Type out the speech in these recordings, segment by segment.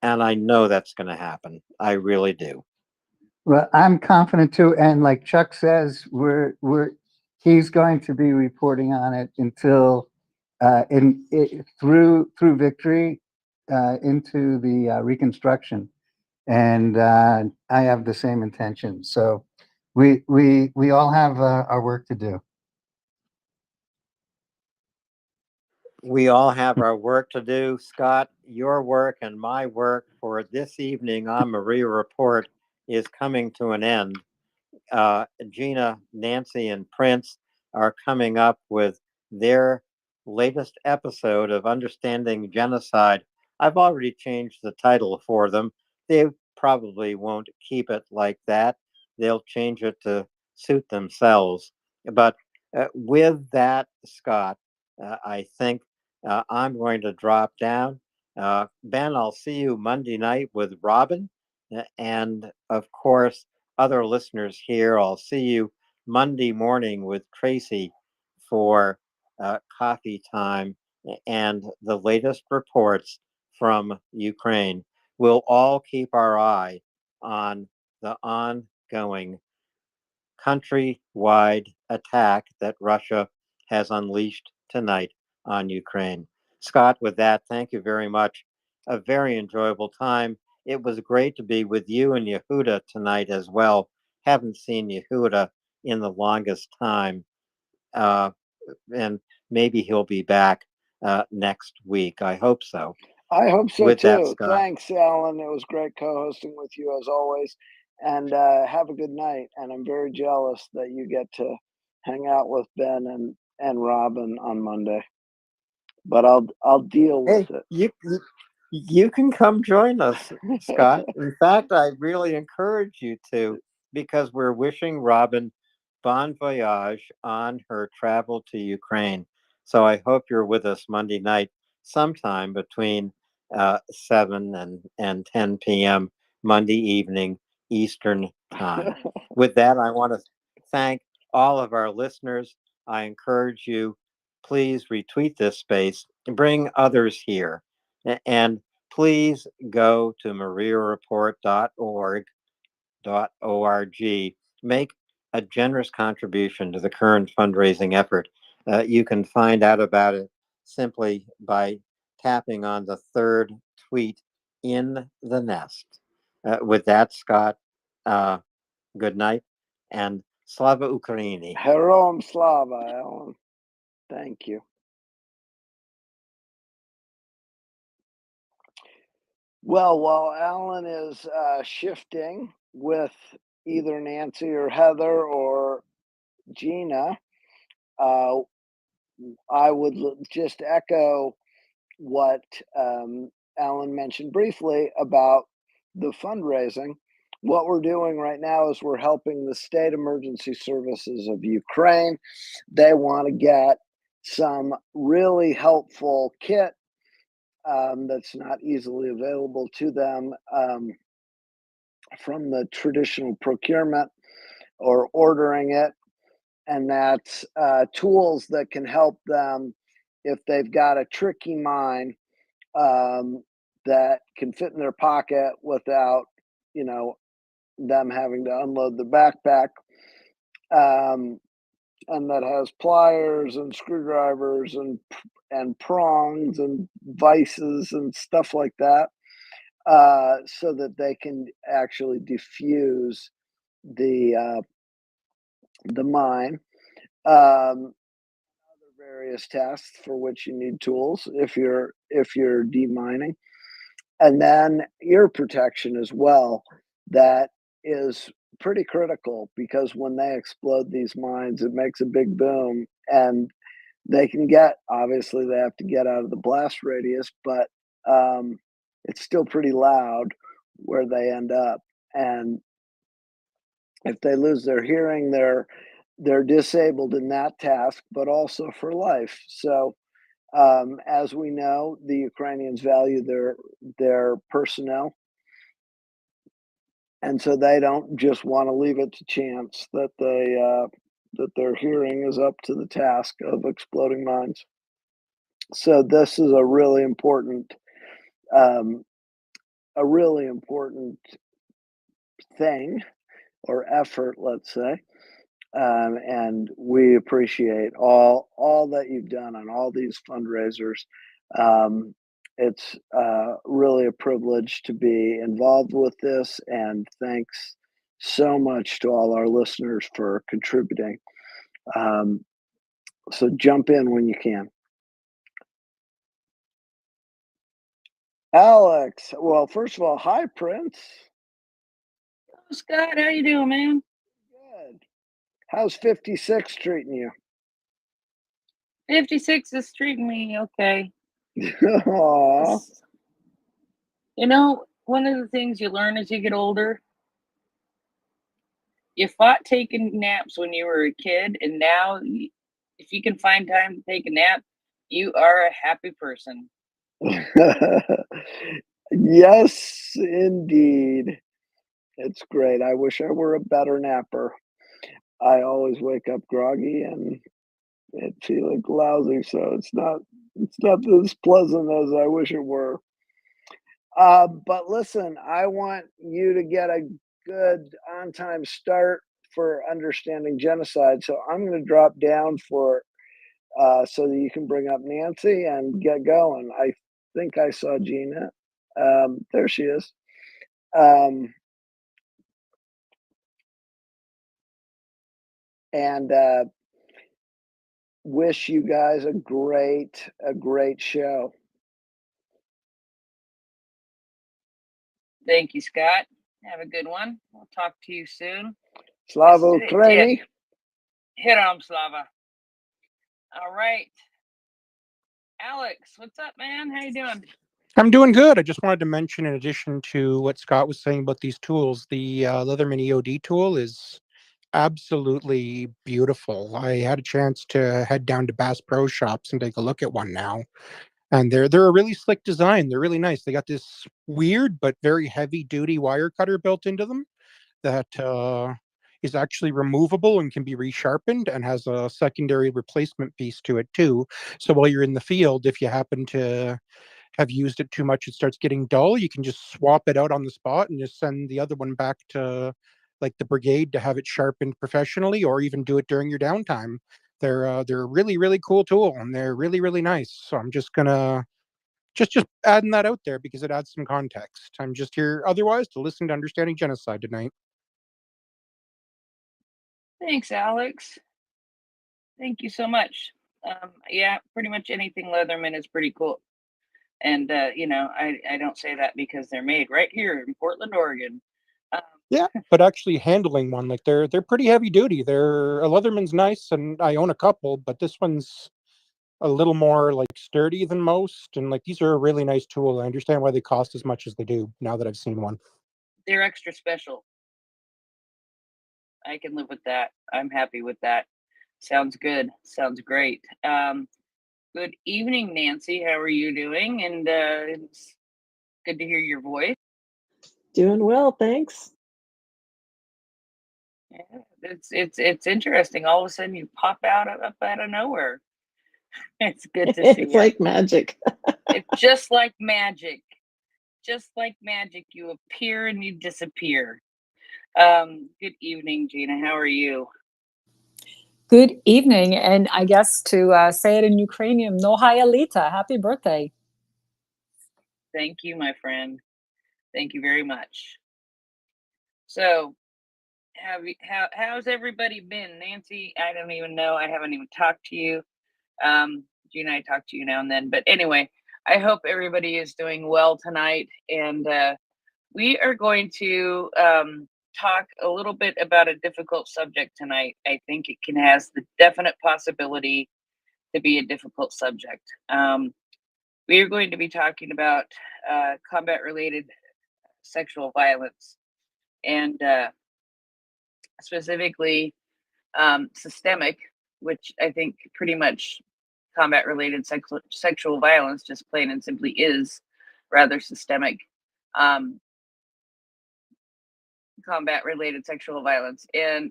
And I know that's going to happen. I really do. Well, I'm confident too, and like Chuck says, he's going to be reporting on it until through victory into the reconstruction, and I have the same intention. So we all have our work to do. We all have our work to do. Scott, your work and my work for this evening on Maria Report is coming to an end. Gina, Nancy, and Prince are coming up with their latest episode of Understanding Genocide. I've already changed the title for them. They probably won't keep it like that. They'll change it to suit themselves. But with that, Scott, I think I'm going to drop down. Ben, I'll see you Monday night with Robin. And of course, other listeners here, I'll see you Monday morning with Tracy for coffee time and the latest reports from Ukraine. We'll all keep our eye on the ongoing countrywide attack that Russia has unleashed tonight on Ukraine. Scott, with that, thank you very much. A very enjoyable time. It was great to be with you and Yehuda tonight as well. Haven't seen Yehuda in the longest time, uh, and maybe he'll be back next week. I hope so. I hope so With that, too. Scott. Thanks, Alan. It was great co-hosting with you as always. And have a good night. And I'm very jealous that you get to hang out with Ben and Robin on Monday. But I'll deal Hey, with it. you can come join us, Scott. In fact, I really encourage you to because we're wishing Robin bon voyage on her travel to Ukraine. So I hope you're with us Monday night, sometime between 7 and 10 p.m. Monday evening Eastern time. With that, I want to thank all of our listeners. I encourage you, please retweet this space, bring others here, and please go to MriyaReport.org. Make a generous contribution to the current fundraising effort. You can find out about it simply by tapping on the third tweet in the nest. With that, Scott, uh, good night and Slava Ukraini. Herom Slava, Alan. Thank you. Well, while Alan is shifting with either Nancy or Heather or Gina, I would just echo what Alan mentioned briefly about the fundraising. What we're doing right now is we're helping the State Emergency Services of Ukraine. They want to get some really helpful kit that's not easily available to them from the traditional procurement or ordering it. And that's tools that can help them if they've got a tricky mine that can fit in their pocket without, them having to unload the backpack, and that has pliers and screwdrivers and prongs and vices and stuff like that, so that they can actually diffuse the mine. Other various tasks for which you need tools if you're demining, and then ear protection as well. That is pretty critical because when they explode these mines, it makes a big boom, and they can get, obviously they have to get out of the blast radius, but it's still pretty loud where they end up. And if they lose their hearing, they're disabled in that task, but also for life. So as we know, the Ukrainians value their personnel, and so they don't just want to leave it to chance that their hearing is up to the task of exploding mines. So this is a really important a really important thing or effort, let's say. And we appreciate all that you've done on all these fundraisers. It's really a privilege to be involved with this, and thanks so much to all our listeners for contributing. So jump in when you can. Alex, well, first of all, hi, Prince. Scott, how you doing, man? Good. How's 56 treating you? 56 is treating me okay. Aw. You know, one of the things you learn as you get older, you fought taking naps when you were a kid, and now if you can find time to take a nap, you are a happy person. Yes, indeed. It's great. I wish I were a better napper. I always wake up groggy and feeling lousy, so it's not as pleasant as I wish it were. But listen, I want you to get a good on-time start for understanding genocide. So I'm going to drop down for so that you can bring up Nancy and get going. I think I saw Gina. There she is. And wish you guys a great show. Thank you, Scott. Have a good one. I'll talk to you soon. Slava Ukraini. Hit on Slava. All right. Alex, what's up, man? How you doing? I'm doing good. I just wanted to mention, in addition to what Scott was saying about these tools, the Leatherman EOD tool is absolutely beautiful. I had a chance to head down to Bass Pro Shops and take a look at one now, and they're a really slick design. They're really nice. They got this weird but very heavy duty wire cutter built into them that is actually removable and can be resharpened, and has a secondary replacement piece to it too. So while you're in the field, if you happen to have used it too much, it starts getting dull, you can just swap it out on the spot and just send the other one back to like the brigade to have it sharpened professionally, or even do it during your downtime. They're a really cool tool, and they're really nice. So I'm just gonna just adding that out there because it adds some context. I'm just here otherwise to listen to Understanding Genocide tonight. Thanks, Alex. Thank you so much. Yeah, pretty much anything Leatherman is pretty cool. And, you know, I don't say that because they're made right here in Portland, Oregon. Yeah, but actually handling one, like they're pretty heavy duty. A Leatherman's nice, and I own a couple, but this one's a little more like sturdy than most. And like these are a really nice tool. I understand why they cost as much as they do now that I've seen one. They're extra special. I can live with that. I'm happy with that. Sounds good. Sounds great. Good evening, Nancy. How are you doing? And it's good to hear your voice. Doing well, thanks. Yeah, it's interesting. All of a sudden, you pop out of nowhere. It's good to see It's you. like magic. It's just like magic. Just like magic, you appear and you disappear. Good evening, Gina. How are you? Good evening, and I guess to say it in Ukrainian, no Alita. Happy birthday. Thank you, my friend. Thank you very much. So, how's everybody been? Nancy, I don't even know. I haven't even talked to you. Gina, I talk to you now and then. But anyway, I hope everybody is doing well tonight. And we are going to talk a little bit about a difficult subject tonight. I think it has the definite possibility to be a difficult subject. We are going to be talking about combat-related sexual violence, and specifically systemic, which I think pretty much combat-related sexual violence, just plain and simply, is rather systemic. Combat-related sexual violence. And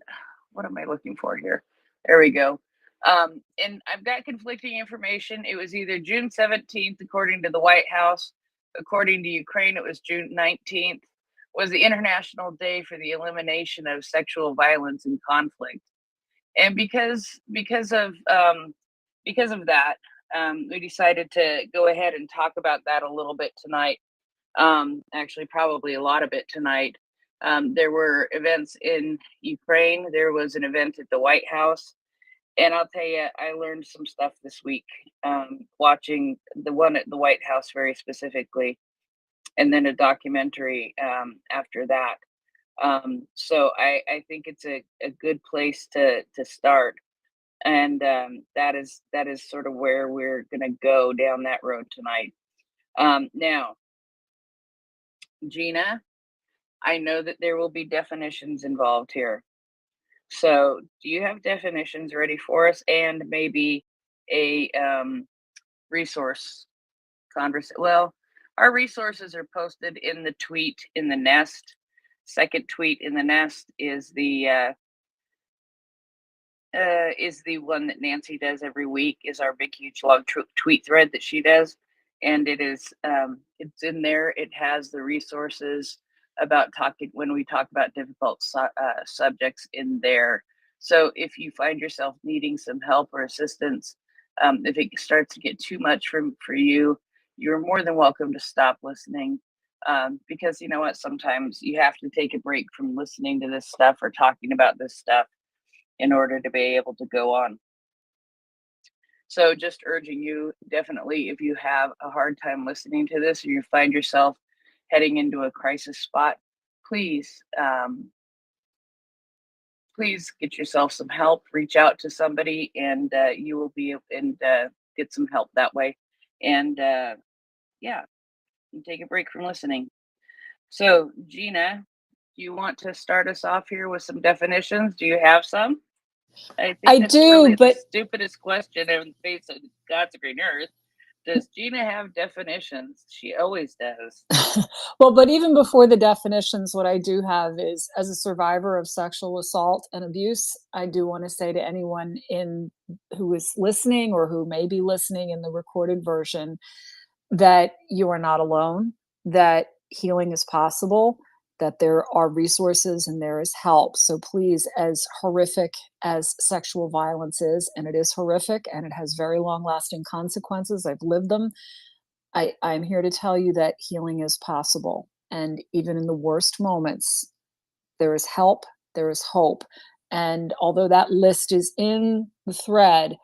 what am I looking for here? There we go. And I've got conflicting information. It was either June 17th, according to the White House, according to Ukraine, it was June 19th, was the International Day for the Elimination of Sexual Violence and Conflict. And because of that, we decided to go ahead and talk about that a little bit tonight. Actually, probably a lot of it tonight. There were events in Ukraine. There was an event at the White House. And I'll tell you, I learned some stuff this week, watching the one at the White House very specifically, and then a documentary after that. So I think it's a good place to start. And that is sort of where we're going to go down that road tonight. Now, Gina, I know that there will be definitions involved here. So do you have definitions ready for us, and maybe a resource well, our resources are posted in the tweet in the nest. Second tweet in the nest is the one that Nancy does every week, is our big huge long tweet thread that she does, and it is it's in there. It has the resources about talking when we talk about difficult subjects in there. So if you find yourself needing some help or assistance, if it starts to get too much for you, you're more than welcome to stop listening, because you know what, sometimes you have to take a break from listening to this stuff or talking about this stuff in order to be able to go on. So just urging you, definitely, if you have a hard time listening to this, or you find yourself heading into a crisis spot, please, please get yourself some help, reach out to somebody, and you will be and get some help that way. And yeah, you take a break from listening. So Gina, do you want to start us off here with some definitions? Do you have some? I think I that's do, really but the stupidest question in the face of God's green earth. Does Gina have definitions? She always does. well, but even before the definitions, what I do have is, as a survivor of sexual assault and abuse, I do want to say to anyone who is listening or who may be listening in the recorded version, that you are not alone, that healing is possible, that there are resources and there is help. So please, as horrific as sexual violence is, and it is horrific and it has very long lasting consequences, I've lived them, I'm here to tell you that healing is possible. And even in the worst moments, there is help, there is hope. And although that list is in the thread,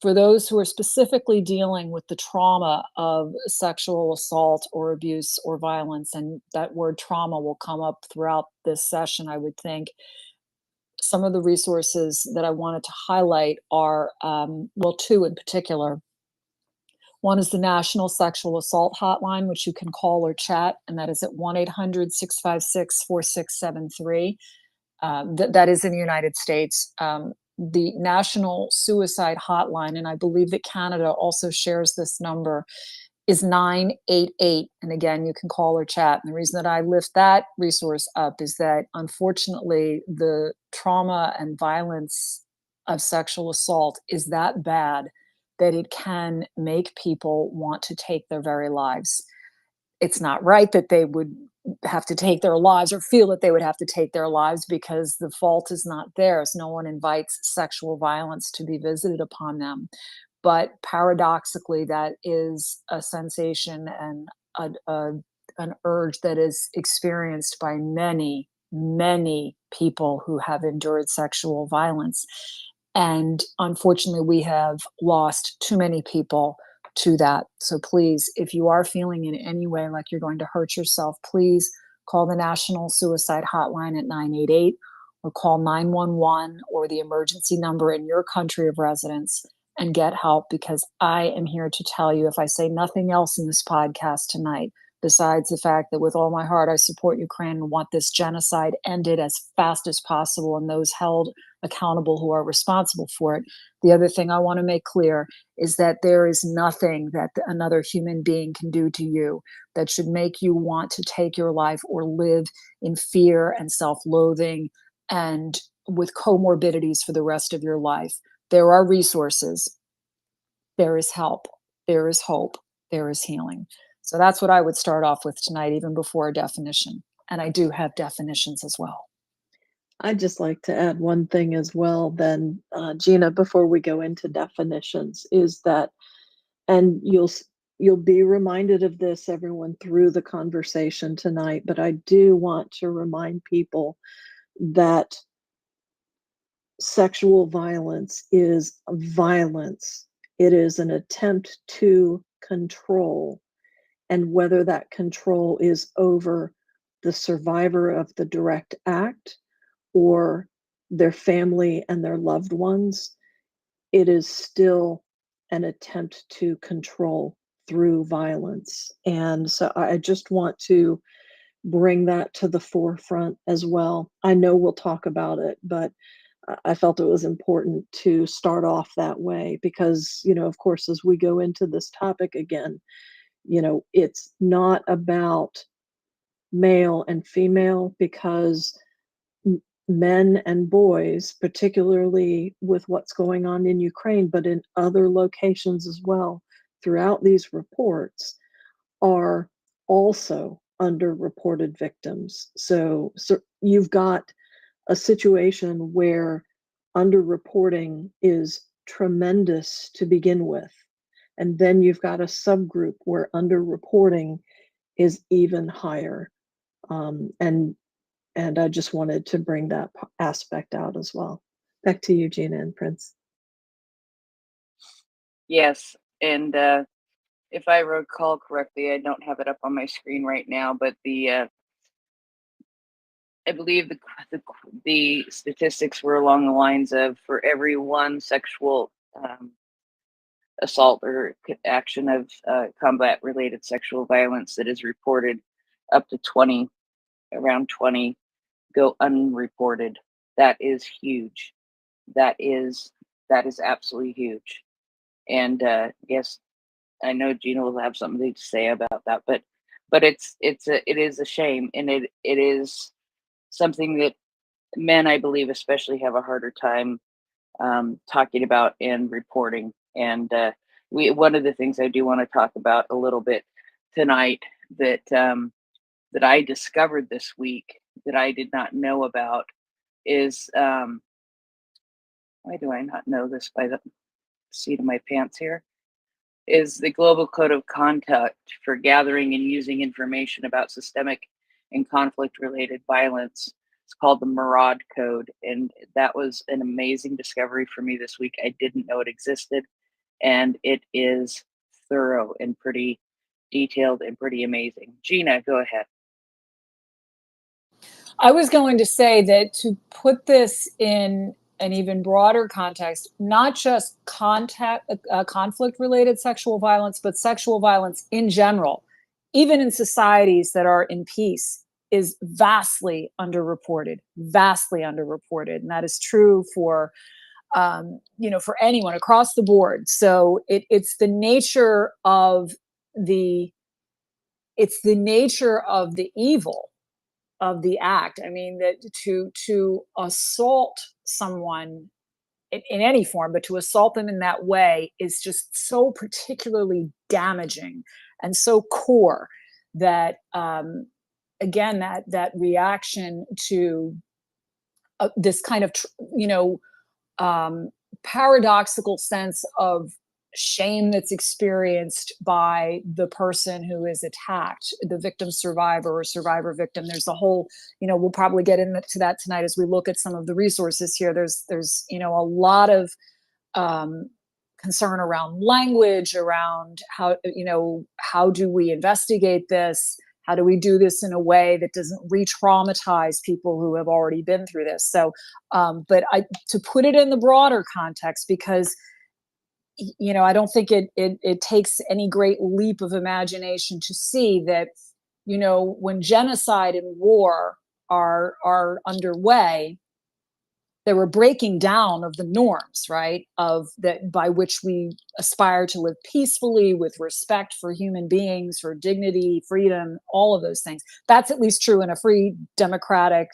for those who are specifically dealing with the trauma of sexual assault or abuse or violence, and that word trauma will come up throughout this session, I would think, some of the resources that I wanted to highlight are, well, two in particular. One is the National Sexual Assault Hotline, which you can call or chat, and that is at 1-800-656-4673. That is in the United States. The National Suicide Hotline, and I believe that Canada also shares this number, is 988. And again, you can call or chat. And the reason that I lift that resource up is that, unfortunately, the trauma and violence of sexual assault is that bad that it can make people want to take their very lives. It's not right that they would have to take their lives or feel that they would have to take their lives, because the fault is not theirs. No one invites sexual violence to be visited upon them. But paradoxically, that is a sensation and an urge that is experienced by many, many people who have endured sexual violence. And unfortunately, we have lost too many people to that. So please, if you are feeling in any way like you're going to hurt yourself, please call the National Suicide Hotline at 988, or call 911 or the emergency number in your country of residence and get help, because I am here to tell you, if I say nothing else in this podcast tonight, besides the fact that with all my heart I support Ukraine and want this genocide ended as fast as possible and those held accountable who are responsible for it. The other thing I want to make clear is that there is nothing that another human being can do to you that should make you want to take your life or live in fear and self-loathing and with comorbidities for the rest of your life. There are resources, there is help, there is hope, there is healing. So that's what I would start off with tonight, even before a definition. And I do have definitions as well. I'd just like to add one thing as well, then, Gina, before we go into definitions, is that, and you'll be reminded of this, everyone, through the conversation tonight, but I do want to remind people that sexual violence is violence. It is an attempt to control, and whether that control is over the survivor of the direct act or their family and their loved ones, it is still an attempt to control through violence. And so I just want to bring that to the forefront as well. I know we'll talk about it, but I felt it was important to start off that way because, of course, as we go into this topic again, it's not about male and female, because men and boys, particularly with what's going on in Ukraine, but in other locations as well throughout these reports, are also underreported victims. So you've got a situation where underreporting is tremendous to begin with. And then you've got a subgroup where underreporting is even higher. And I just wanted to bring that aspect out as well. Back to you, Gina and Prince. Yes, and if I recall correctly, I don't have it up on my screen right now, but I believe the statistics were along the lines of, for every one sexual assault or action of combat-related sexual violence that is reported, up to 20, around 20, go unreported. That is huge. That is absolutely huge. And yes, I know Gina will have something to say about that, but it is a shame, and it is something that men, I believe, especially have a harder time talking about and reporting. And one of the things I do want to talk about a little bit tonight that that I discovered this week that I did not know about is why do I not know this by the seat of my pants here? Is the Global Code of Conduct for gathering and using information about systemic and conflict-related violence. It's called the MriyaReport Code, and that was an amazing discovery for me this week. I didn't know it existed, and it is thorough and pretty detailed and pretty amazing. Gina, go ahead. I was going to say that to put this in an even broader context, not just conflict-related sexual violence, but sexual violence in general, even in societies that are in peace, is vastly underreported. And that is true for, for anyone across the board. So it's the nature of the evil of the act. I mean, that to assault someone in any form, but to assault them in that way is just so particularly damaging and so core that, again, that reaction to this kind of, paradoxical sense of shame that's experienced by the person who is attacked, the victim survivor or survivor victim. There's a whole, we'll probably get into that tonight as we look at some of the resources here. There's a lot of concern around language, around how do we investigate this? How do we do this in a way that doesn't re-traumatize people who have already been through this? So, but to put it in the broader context, because I don't think it takes any great leap of imagination to see that, when genocide and war are underway, there were breaking down of the norms, right? Of that by which we aspire to live peacefully with respect for human beings, for dignity, freedom, all of those things. That's at least true in a free, democratic,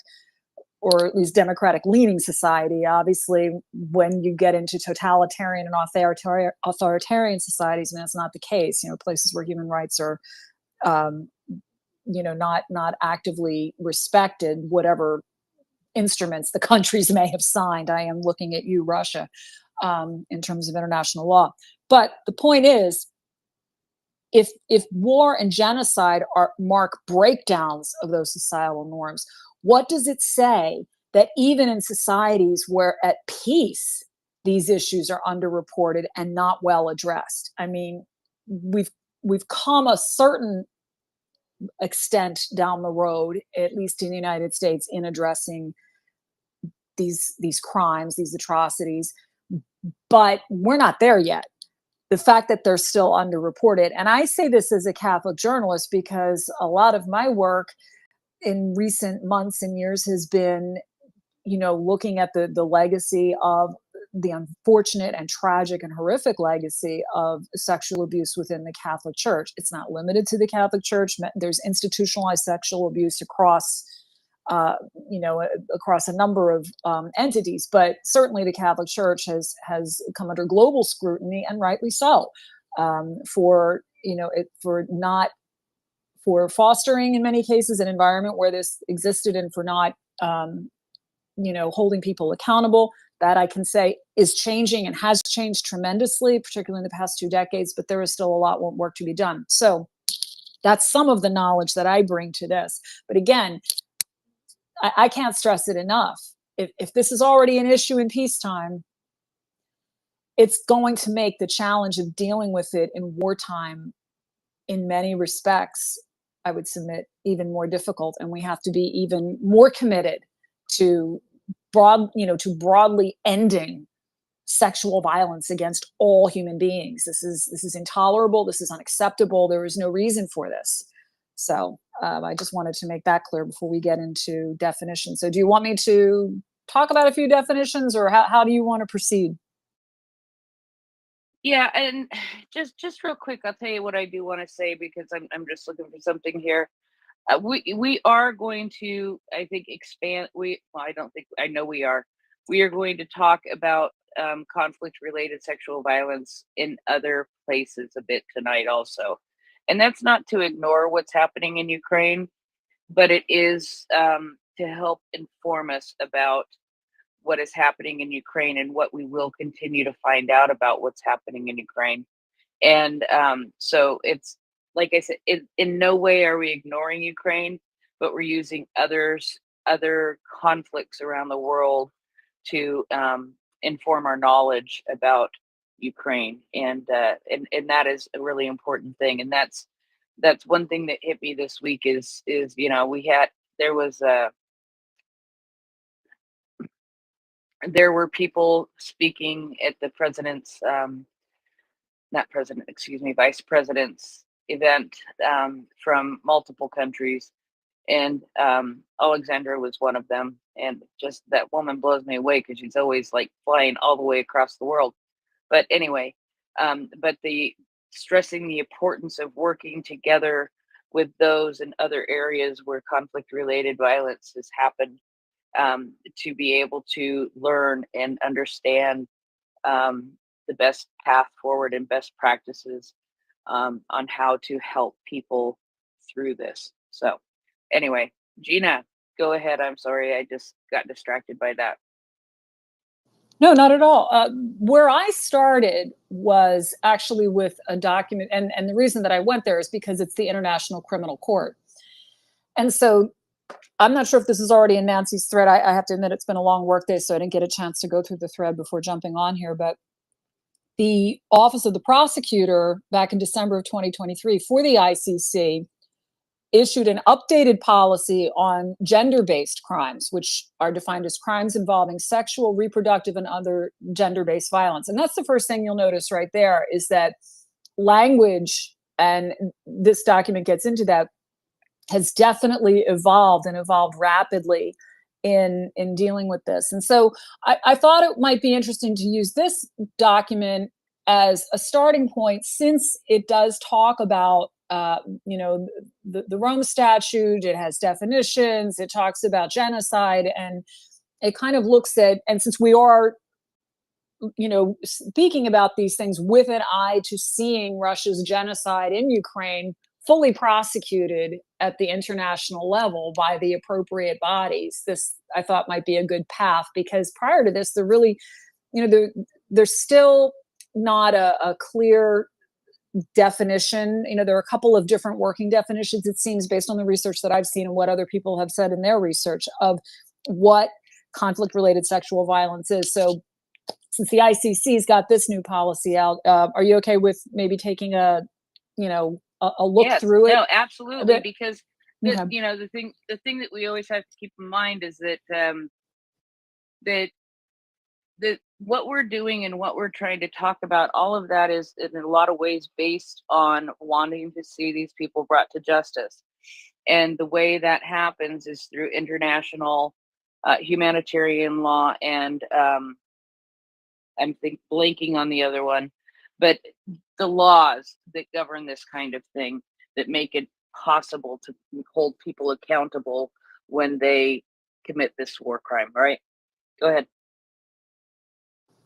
or at least democratic leaning society. Obviously, when you get into totalitarian and authoritarian societies, that's not the case. Places where human rights are not actively respected whatever instruments the countries may have signed. I am looking at you, Russia, in terms of international law. But the point is, if war and genocide mark breakdowns of those societal norms, what does it say that even in societies where at peace these issues are underreported and not well addressed? I mean, we've come a certain extent down the road, at least in the United States, in addressing these crimes, these atrocities, but we're not there yet. The fact that they're still underreported, and I say this as a Catholic journalist because a lot of my work in recent months and years has been, looking at the legacy of the unfortunate and tragic and horrific legacy of sexual abuse within the Catholic Church. It's not limited to the Catholic Church. There's institutionalized sexual abuse across across a number of entities, but certainly the Catholic Church has come under global scrutiny, and rightly so, for fostering in many cases an environment where this existed, and for not holding people accountable. That I can say is changing and has changed tremendously, particularly in the past 2 decades, but there is still a lot more work to be done. So that's some of the knowledge that I bring to this. But again, I can't stress it enough. If this is already an issue in peacetime, it's going to make the challenge of dealing with it in wartime, in many respects, I would submit, even more difficult. And we have to be even more committed to broadly ending sexual violence against all human beings. This is intolerable. This is unacceptable. There is no reason for this. So I just wanted to make that clear before we get into definitions. So do you want me to talk about a few definitions, or how do you want to proceed? Yeah, and just real quick, I'll tell you what I do want to say, because I'm just looking for something here. We are going to, I think, expand. I don't think, I know we are. We are going to talk about conflict-related sexual violence in other places a bit tonight also. And that's not to ignore what's happening in Ukraine, but it is to help inform us about what is happening in Ukraine and what we will continue to find out about what's happening in Ukraine. And so it's, like I said, in no way are we ignoring Ukraine, but we're using other conflicts around the world to inform our knowledge about Ukraine, and that is a really important thing. And that's one thing that hit me this week is there were people speaking at the president's vice president's event from multiple countries, and Alexandra was one of them. And just that woman blows me away, because she's always like flying all the way across the world. But anyway, but the stressing the importance of working together with those in other areas where conflict-related violence has happened, to be able to learn and understand the best path forward and best practices on how to help people through this. So anyway, Gina, go ahead. I'm sorry, I just got distracted by that. No, not at all. Where I started was actually with a document, and the reason that I went there is because it's the International Criminal Court. And so I'm not sure if this is already in Nancy's thread. I have to admit, it's been a long work day, so I didn't get a chance to go through the thread before jumping on here. But the Office of the Prosecutor, back in December of 2023, for the ICC, issued an updated policy on gender-based crimes, which are defined as crimes involving sexual, reproductive, and other gender-based violence. And that's the first thing you'll notice right there, is that language, and this document gets into that, has definitely evolved, and evolved rapidly in dealing with this. And so I thought it might be interesting to use this document as a starting point, since it does talk about the Rome Statute. It has definitions, it talks about genocide, and it kind of looks at, and since we are speaking about these things with an eye to seeing Russia's genocide in Ukraine fully prosecuted at the international level by the appropriate bodies, this I thought might be a good path, because prior to this, they're really, there's still not a clear definition. There are a couple of different working definitions, it seems, based on the research that I've seen and what other people have said in their research of what conflict related sexual violence is. So since the ICC's got this new policy out, are you okay with maybe taking a look Yes, through it? no, absolutely, bit? because Okay. the thing that we always have to keep in mind is that that what we're doing and what we're trying to talk about, all of that is in a lot of ways based on wanting to see these people brought to justice. And the way that happens is through international humanitarian law and I'm blanking on the other one, but the laws that govern this kind of thing that make it possible to hold people accountable when they commit this war crime, right? Go ahead.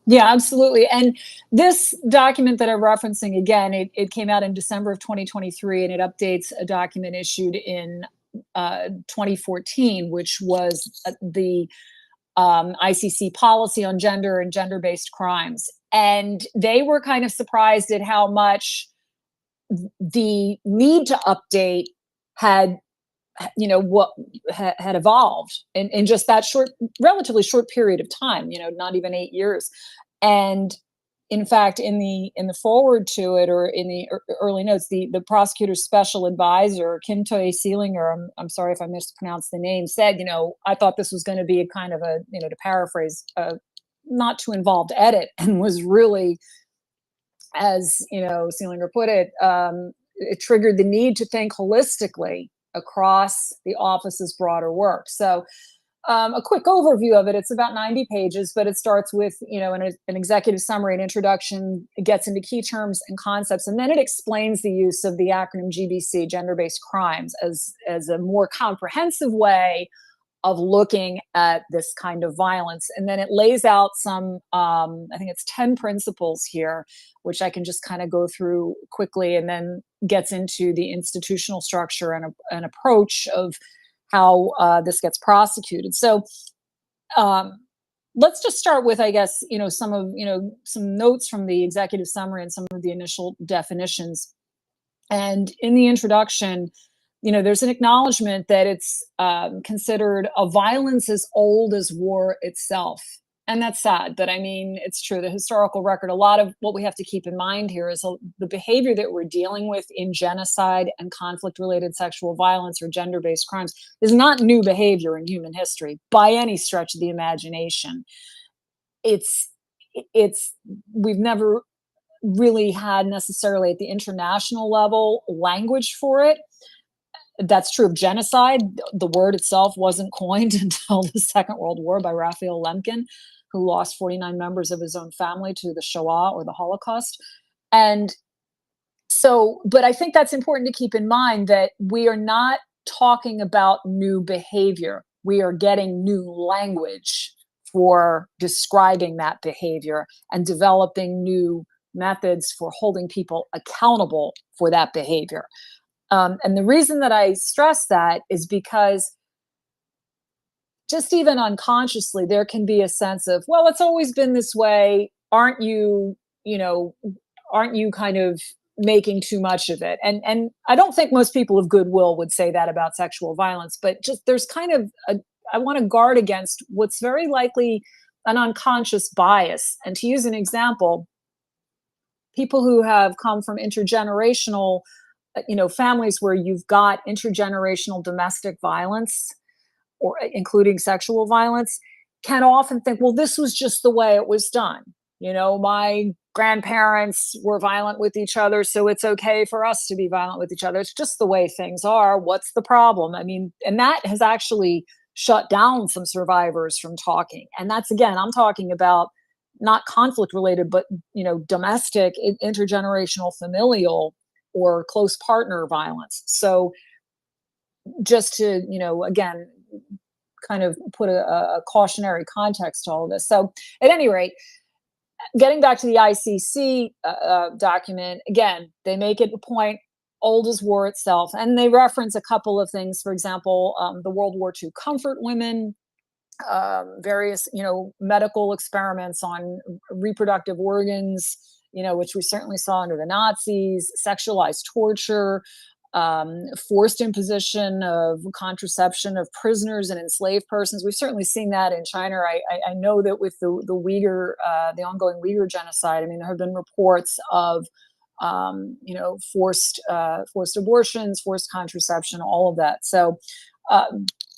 Yeah, absolutely. And this document that I'm referencing, again, it came out in December of 2023, and it updates a document issued in 2014, which was the ICC policy on gender and gender-based crimes. And they were kind of surprised at how much the need to update had what had evolved in just that relatively short period of time, not even 8 years. And in fact, in the forward to it, or in the early notes, the prosecutor's special advisor, Kim Toye Seelinger, I'm sorry if I mispronounced the name, said, I thought this was going to be a kind of a, to paraphrase, not too involved edit, and was really, as Seelinger put it, it triggered the need to think holistically across the office's broader work. So a quick overview of it, it's about 90 pages, but it starts with, an executive summary, an introduction, it gets into key terms and concepts, and then it explains the use of the acronym GBC, gender-based crimes, as a more comprehensive way of looking at this kind of violence. And then it lays out some, I think it's 10 principles here, which I can just kind of go through quickly, and then gets into the institutional structure and an approach of how this gets prosecuted. So let's just start with, I guess, some notes from the executive summary and some of the initial definitions. And in the introduction, there's an acknowledgement that it's considered a violence as old as war itself. And that's sad, but I mean, it's true. The historical record, a lot of what we have to keep in mind here is the behavior that we're dealing with in genocide and conflict-related sexual violence or gender-based crimes is not new behavior in human history by any stretch of the imagination. We've never really had necessarily at the international level language for it. That's true of genocide. The word itself wasn't coined until the Second World War by Raphael Lemkin, who lost 49 members of his own family to the Shoah, or the Holocaust. And so, but I think that's important to keep in mind, that we are not talking about new behavior. We are getting new language for describing that behavior and developing new methods for holding people accountable for that behavior. And the reason that I stress that is because just even unconsciously, there can be a sense of, well, it's always been this way. Aren't you kind of making too much of it? And I don't think most people of goodwill would say that about sexual violence, but just there's kind of I want to guard against what's very likely an unconscious bias. And to use an example, people who have come from intergenerational families where you've got intergenerational domestic violence, or including sexual violence, can often think, well, this was just the way it was done. My grandparents were violent with each other, so it's okay for us to be violent with each other. It's just the way things are. What's the problem? I mean, and that has actually shut down some survivors from talking. And that's, again, I'm talking about not conflict related, but, domestic, intergenerational, familial, or close partner violence. So just to, again, kind of put a cautionary context to all of this. So at any rate, getting back to the ICC document, again, they make it a point old as war itself. And they reference a couple of things, for example, the World War II comfort women, various, medical experiments on reproductive organs, which we certainly saw under the Nazis, sexualized torture, forced imposition of contraception of prisoners and enslaved persons. We've certainly seen that in China. I know that with the Uyghur, the ongoing Uyghur genocide, I mean, there have been reports of, forced abortions, forced contraception, all of that. So,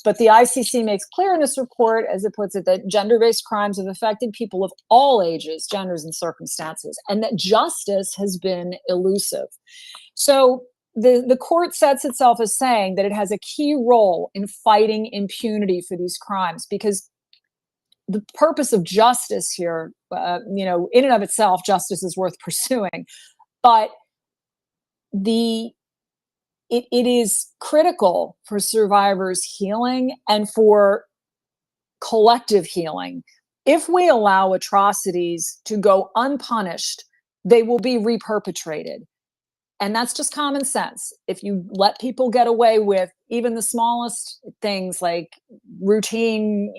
but the ICC makes clear in this report, as it puts it, that gender-based crimes have affected people of all ages, genders, and circumstances, and that justice has been elusive. So the court sets itself as saying that it has a key role in fighting impunity for these crimes, because the purpose of justice here, in and of itself, justice is worth pursuing, but it is critical for survivors' healing and for collective healing. If we allow atrocities to go unpunished, they will be reperpetrated. And that's just common sense. If you let people get away with even the smallest things like routine,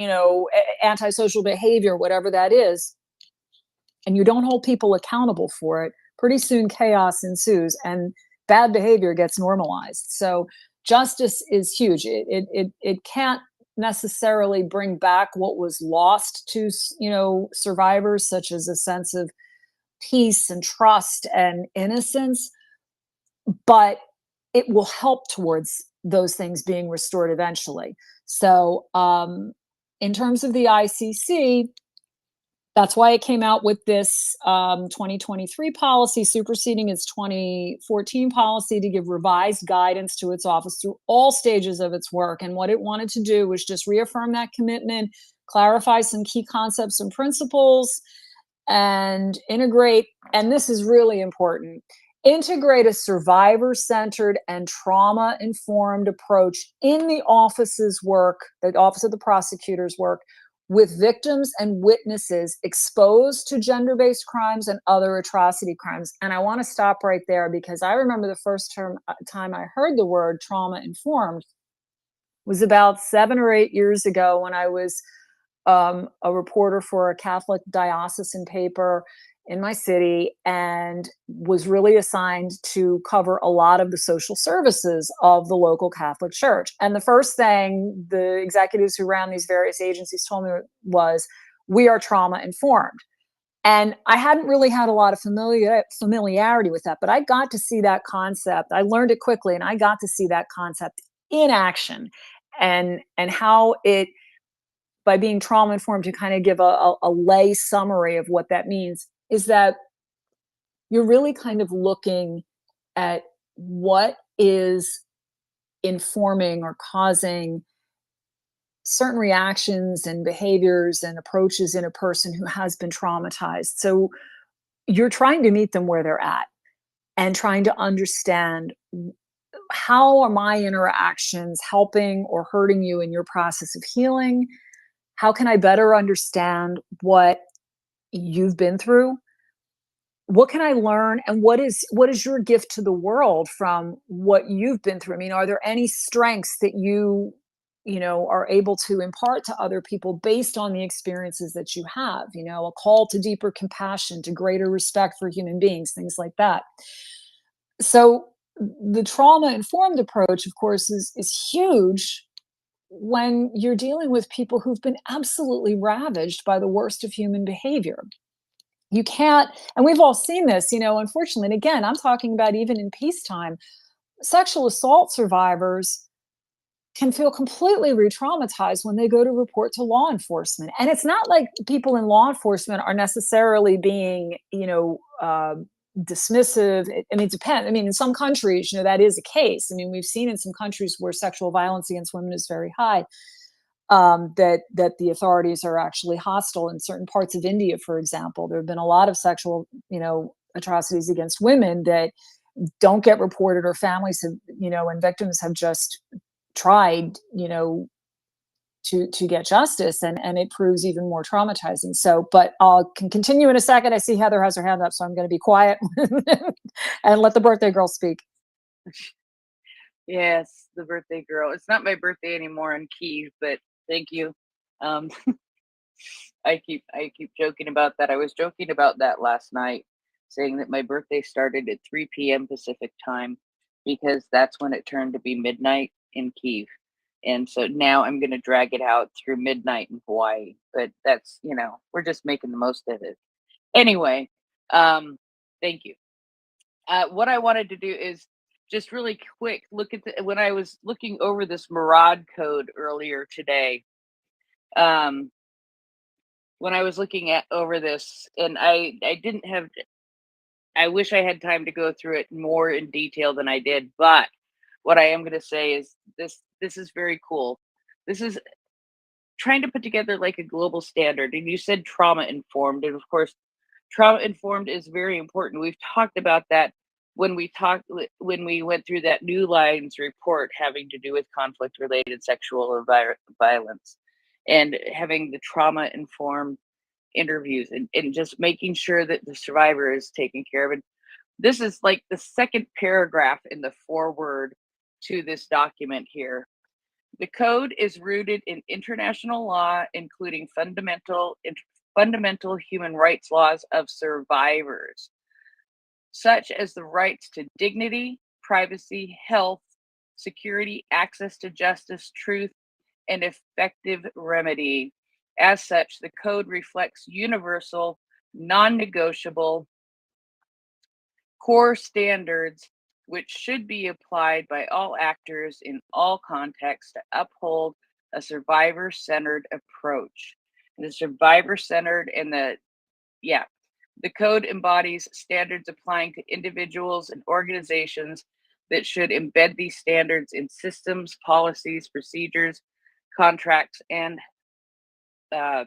antisocial behavior, whatever that is, and you don't hold people accountable for it, pretty soon chaos ensues and bad behavior gets normalized. So justice is huge. It can't necessarily bring back what was lost to, survivors, such as a sense of peace and trust and innocence, but it will help towards those things being restored eventually. So in terms of the ICC, that's why it came out with this 2023 policy superseding its 2014 policy to give revised guidance to its office through all stages of its work. And what it wanted to do was just reaffirm that commitment, clarify some key concepts and principles, and integrate, and this is really important, integrate a survivor-centered and trauma-informed approach in the office's work, the Office of the Prosecutor's work, with victims and witnesses exposed to gender-based crimes and other atrocity crimes. And I want to stop right there, because I remember the first time I heard the word trauma-informed was about 7 or 8 years ago, when I was a reporter for a Catholic diocesan paper in my city, and was really assigned to cover a lot of the social services of the local Catholic Church. And the first thing the executives who ran these various agencies told me was, we are trauma informed. And I hadn't really had a lot of familiarity with that, but I got to see that concept. I learned it quickly, and I got to see that concept in action, and how it, by being trauma informed, to kind of give a lay summary of what that means, is that you're really kind of looking at what is informing or causing certain reactions and behaviors and approaches in a person who has been traumatized. So you're trying to meet them where they're at and trying to understand, how are my interactions helping or hurting you in your process of healing? How can I better understand what you've been through? What can I learn? And what is your gift to the world from what you've been through? I mean, are there any strengths that you are able to impart to other people based on the experiences that you have? A call to deeper compassion, to greater respect for human beings, things like that. So the trauma-informed approach, of course, is huge when you're dealing with people who've been absolutely ravaged by the worst of human behavior. You can't, and we've all seen this, unfortunately, and again, I'm talking about even in peacetime, sexual assault survivors can feel completely re-traumatized when they go to report to law enforcement. And it's not like people in law enforcement are necessarily being, dismissive. I mean, it depends. I mean, in some countries, that is a case. I mean, we've seen in some countries where sexual violence against women is very high, that the authorities are actually hostile. In certain parts of India, for example, there have been a lot of sexual, atrocities against women that don't get reported, or families have, and victims have just tried, to get justice, and it proves even more traumatizing. So, but I'll can continue in a second. I see Heather has her hand up, so I'm going to be quiet and let the birthday girl speak. Yes, the birthday girl. It's not my birthday anymore in Kiev, but thank you. Um, I keep joking about that. I was joking about that last night, saying that my birthday started at 3 p.m. Pacific time because that's when it turned to be midnight in Kiev. And so now I'm going to drag it out through midnight in Hawaii. But that's, we're just making the most of it. Anyway, thank you. What I wanted to do is just really quick look at when I was looking over this Murad code earlier today. Um, when I was looking at over this, and I didn't have. I wish I had time to go through it more in detail than I did, but what I am going to say is this is very cool. This is trying to put together like a global standard, and you said trauma informed, and of course trauma informed is very important. We've talked about that when we went through that New Lines report having to do with conflict related sexual or violence, and having the trauma informed interviews, and just making sure that the survivor is taken care of. And this is like the second paragraph in the foreword to this document here. The code is rooted in international law, including fundamental human rights laws of survivors, such as the rights to dignity, privacy, health, security, access to justice, truth, and effective remedy. As such, the code reflects universal, non negotiable core standards which should be applied by all actors in all contexts to uphold a survivor centered approach. And the survivor centered and the code embodies standards applying to individuals and organizations that should embed these standards in systems, policies, procedures, contracts, and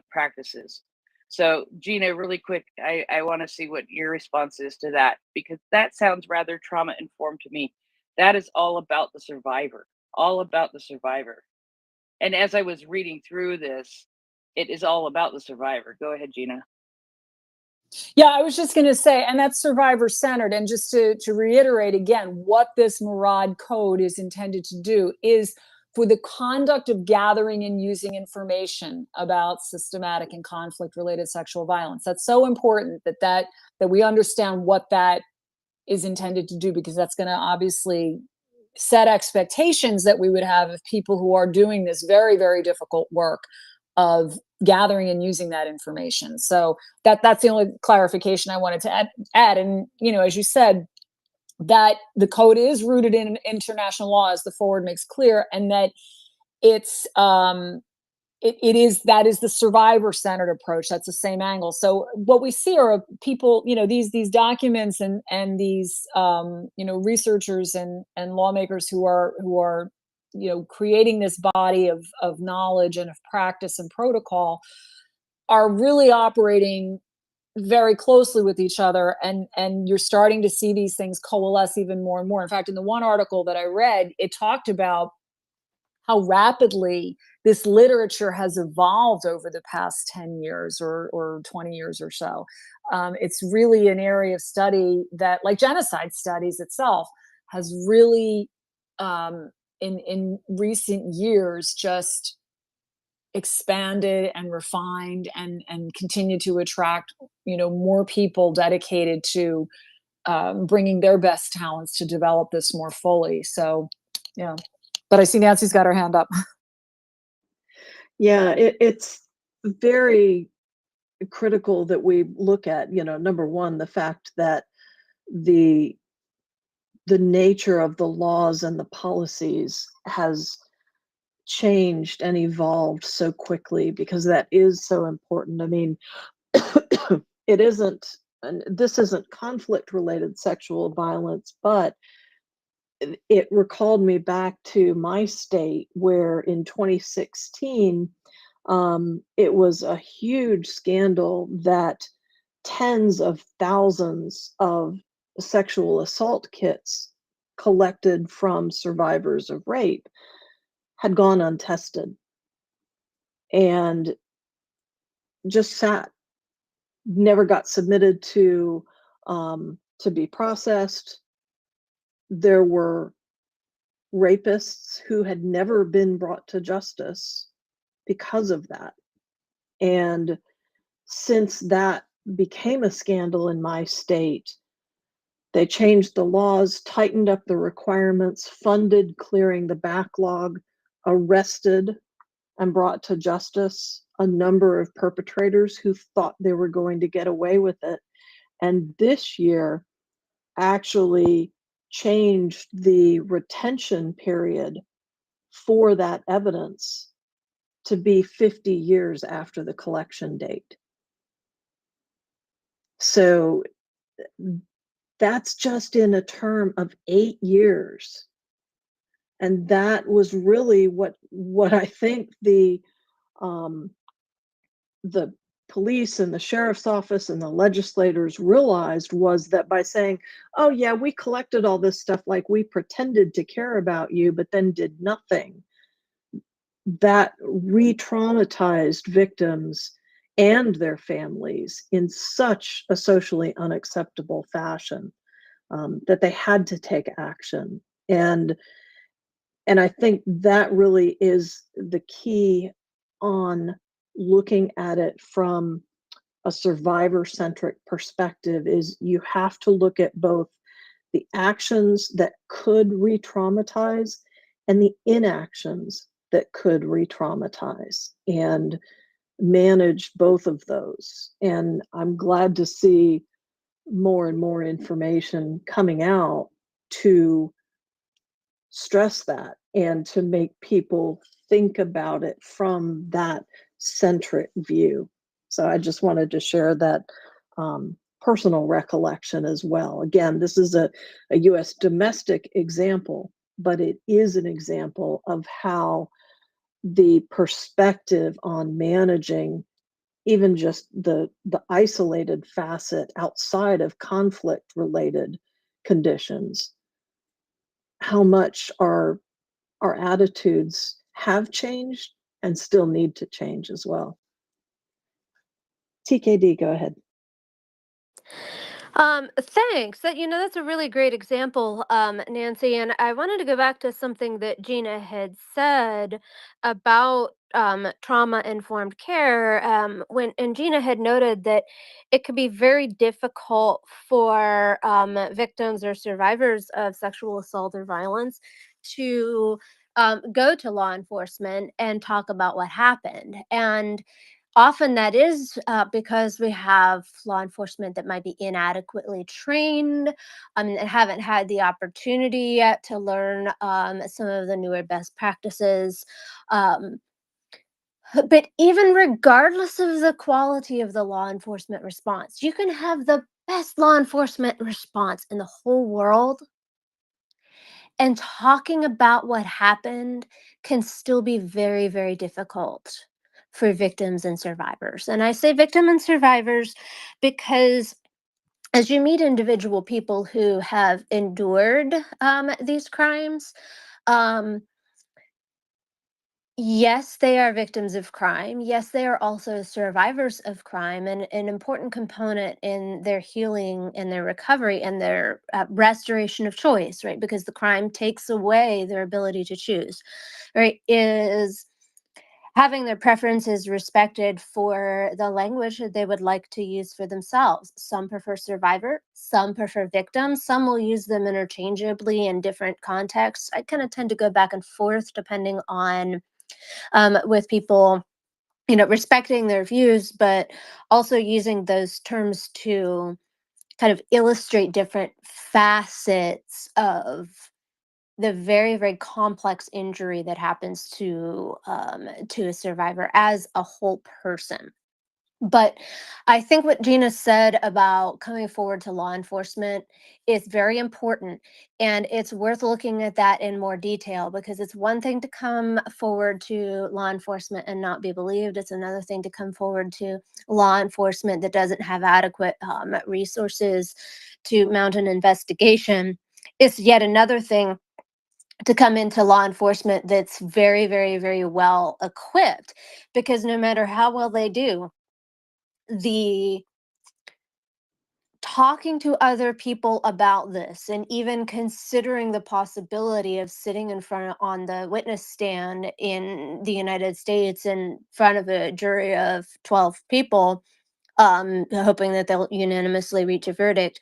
practices. So, Gina, really quick, I want to see what your response is to that, because that sounds rather trauma informed to me. That is all about the survivor, all about the survivor. And as I was reading through this, it is all about the survivor. Go ahead, Gina. Yeah, I was just going to say, and that's survivor centered. And just to reiterate again, what this Murad code is intended to do is for the conduct of gathering and using information about systematic and conflict related sexual violence. That's so important that we understand what that is intended to do, because that's going to obviously set expectations that we would have of people who are doing this very, very difficult work of gathering and using that information. So that's the only clarification I wanted to add. And, as you said, that the code is rooted in international law, as the forward makes clear, and that it's that is the survivor centered approach. That's the same angle. So what we see are people, these documents and these researchers and lawmakers who are creating this body of knowledge and of practice and protocol are really operating very closely with each other, and you're starting to see these things coalesce even more and more. In fact, in the one article that I read, it talked about how rapidly this literature has evolved over the past 10 years or 20 years or so. It's really an area of study that, like genocide studies itself, has really, in recent years, just expanded and refined and continue to attract, more people dedicated to bringing their best talents to develop this more fully. So, yeah. But I see Nancy's got her hand up. Yeah, it's very critical that we look at, number one, the fact that the nature of the laws and the policies has changed and evolved so quickly, because that is so important. I mean, it isn't, and this isn't conflict related sexual violence, but it recalled me back to my state where in 2016, it was a huge scandal that tens of thousands of sexual assault kits collected from survivors of rape had gone untested and just sat, never got submitted to be processed, there were rapists who had never been brought to justice because of that. And since that became a scandal in my state, they changed the laws, tightened up the requirements, funded clearing the backlog, arrested and brought to justice a number of perpetrators who thought they were going to get away with it. And this year actually changed the retention period for that evidence to be 50 years after the collection date. So that's just in a term of 8 years. And that was really what I think the police and the sheriff's office and the legislators realized was that by saying, oh yeah, we collected all this stuff, like we pretended to care about you, but then did nothing, that re-traumatized victims and their families in such a socially unacceptable fashion, that they had to take action. And I think that really is the key on looking at it from a survivor-centric perspective, is you have to look at both the actions that could re-traumatize and the inactions that could re-traumatize, and manage both of those. And I'm glad to see more and more information coming out to stress that and to make people think about it from that centric view. So I just wanted to share that personal recollection as well. Again, this is a US domestic example, but it is an example of how the perspective on managing even just the isolated facet outside of conflict related conditions, how much our attitudes have changed and still need to change as well. TKD, go ahead. Thanks. That's a really great example, Nancy. And I wanted to go back to something that Gina had said about trauma-informed care. And Gina had noted that it could be very difficult for victims or survivors of sexual assault or violence to go to law enforcement and talk about what happened. And often that is because we have law enforcement that might be inadequately trained, and haven't had the opportunity yet to learn some of the newer best practices. Um, but even regardless of the quality of the law enforcement response, you can have the best law enforcement response in the whole world, and talking about what happened can still be very, very difficult for victims and survivors. And I say victim and survivors because as you meet individual people who have endured these crimes, um, yes, they are victims of crime. Yes, they are also survivors of crime, and an important component in their healing and their recovery and their restoration of choice, right? Because the crime takes away their ability to choose, right? Is having their preferences respected for the language that they would like to use for themselves. Some prefer survivor, some prefer victim, some will use them interchangeably in different contexts. I kind of tend to go back and forth depending on with people, respecting their views, but also using those terms to kind of illustrate different facets of the very, very complex injury that happens to a survivor as a whole person. But I think what Gina said about coming forward to law enforcement is very important. And it's worth looking at that in more detail, because it's one thing to come forward to law enforcement and not be believed. It's another thing to come forward to law enforcement that doesn't have adequate resources to mount an investigation. It's yet another thing to come into law enforcement that's very, very, very well equipped, because no matter how well they do, the talking to other people about this and even considering the possibility of sitting in front on the witness stand in the United States in front of a jury of 12 people, hoping that they'll unanimously reach a verdict.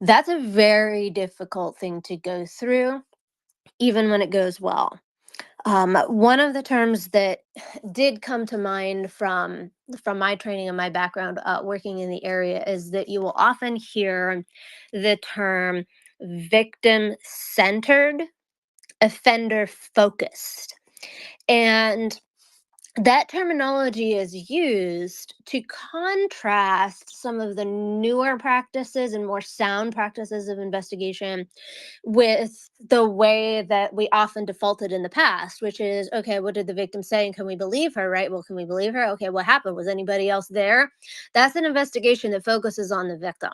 That's a very difficult thing to go through, even when it goes well. One of the terms that did come to mind from my training and my background working in the area is that you will often hear the term victim centered, offender focused. And that terminology is used to contrast some of the newer practices and more sound practices of investigation with the way that we often defaulted in the past, which is, okay, what did the victim say? And can we believe her? Right. Well, can we believe her? Okay, what happened? Was anybody else there? That's an investigation that focuses on the victim.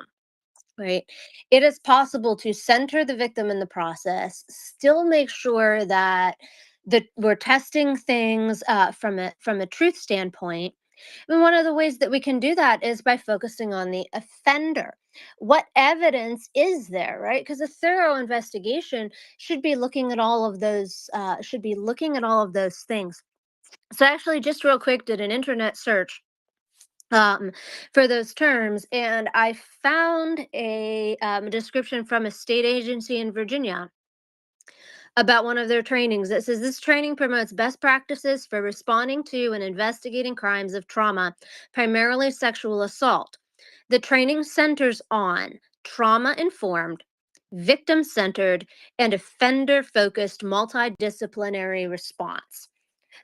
Right. It is possible to center the victim in the process, still make sure that we're testing things from a truth standpoint. And one of the ways that we can do that is by focusing on the offender. What evidence is there, right? Because a thorough investigation should be looking at all of those. Things. So I actually just real quick did an internet search for those terms, and I found a description from a state agency in Virginia about one of their trainings that says this training promotes best practices for responding to and investigating crimes of trauma, primarily sexual assault. The training centers on trauma-informed, victim-centered, and offender-focused multidisciplinary response.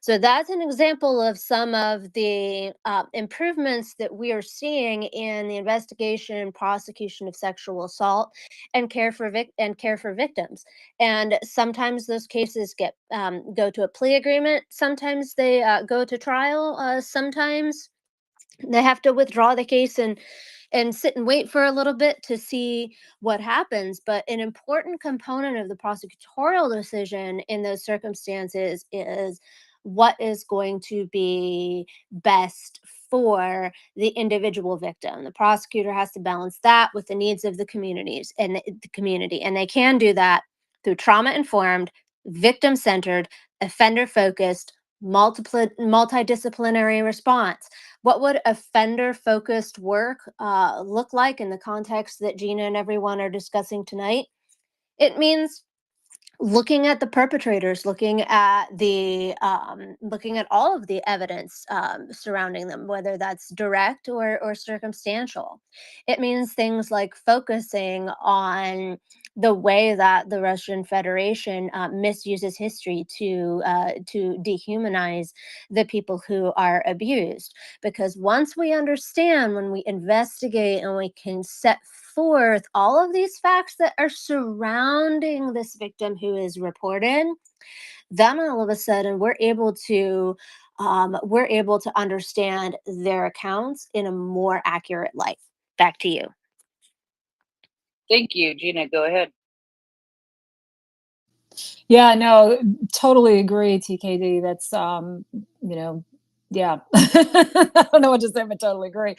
So that's an example of some of the improvements that we are seeing in the investigation and prosecution of sexual assault and care for victims. And sometimes those cases go to a plea agreement. Sometimes they go to trial. Sometimes they have to withdraw the case and sit and wait for a little bit to see what happens. But an important component of the prosecutorial decision in those circumstances is what is going to be best for the individual victim. The prosecutor has to balance that with the needs of the communities and the community, and they can do that through trauma-informed, victim-centered, offender-focused, multidisciplinary response. What would offender-focused work look like in the context that Gina and everyone are discussing tonight? It means looking at the perpetrators, looking at all of the evidence surrounding them, whether that's direct or circumstantial. It means things like focusing on the way that the Russian Federation misuses history to dehumanize the people who are abused. Because once we understand, when we investigate and we can set forth all of these facts that are surrounding this victim who is reported, then all of a sudden we're able to understand their accounts in a more accurate light. Back to you. Thank you, Gina. Go ahead. Yeah, no, totally agree, TKD. That's yeah. I don't know what to say, but totally agree.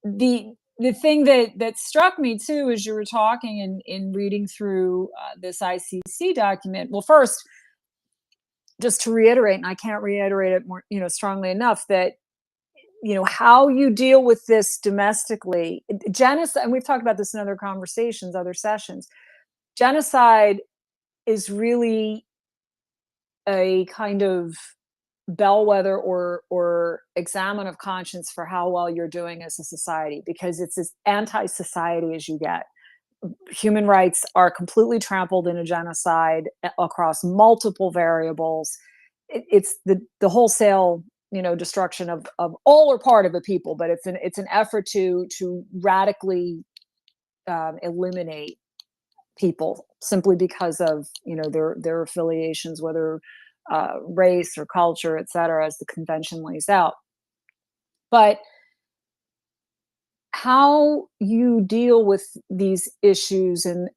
The thing that struck me too as you were talking and in reading through this ICC document. Well, first, just to reiterate, and I can't reiterate it more, strongly enough, that how you deal with this domestically, genocide, and we've talked about this in other conversations, other sessions. Genocide is really a kind of bellwether or examine of conscience for how well you're doing as a society, because it's as anti-society as you get. Human rights are completely trampled in a genocide across multiple variables. It's the wholesale destruction of all or part of a people, but it's an effort to radically eliminate people simply because of their affiliations, whether race or culture, et cetera, as the convention lays out. But how you deal with these issues and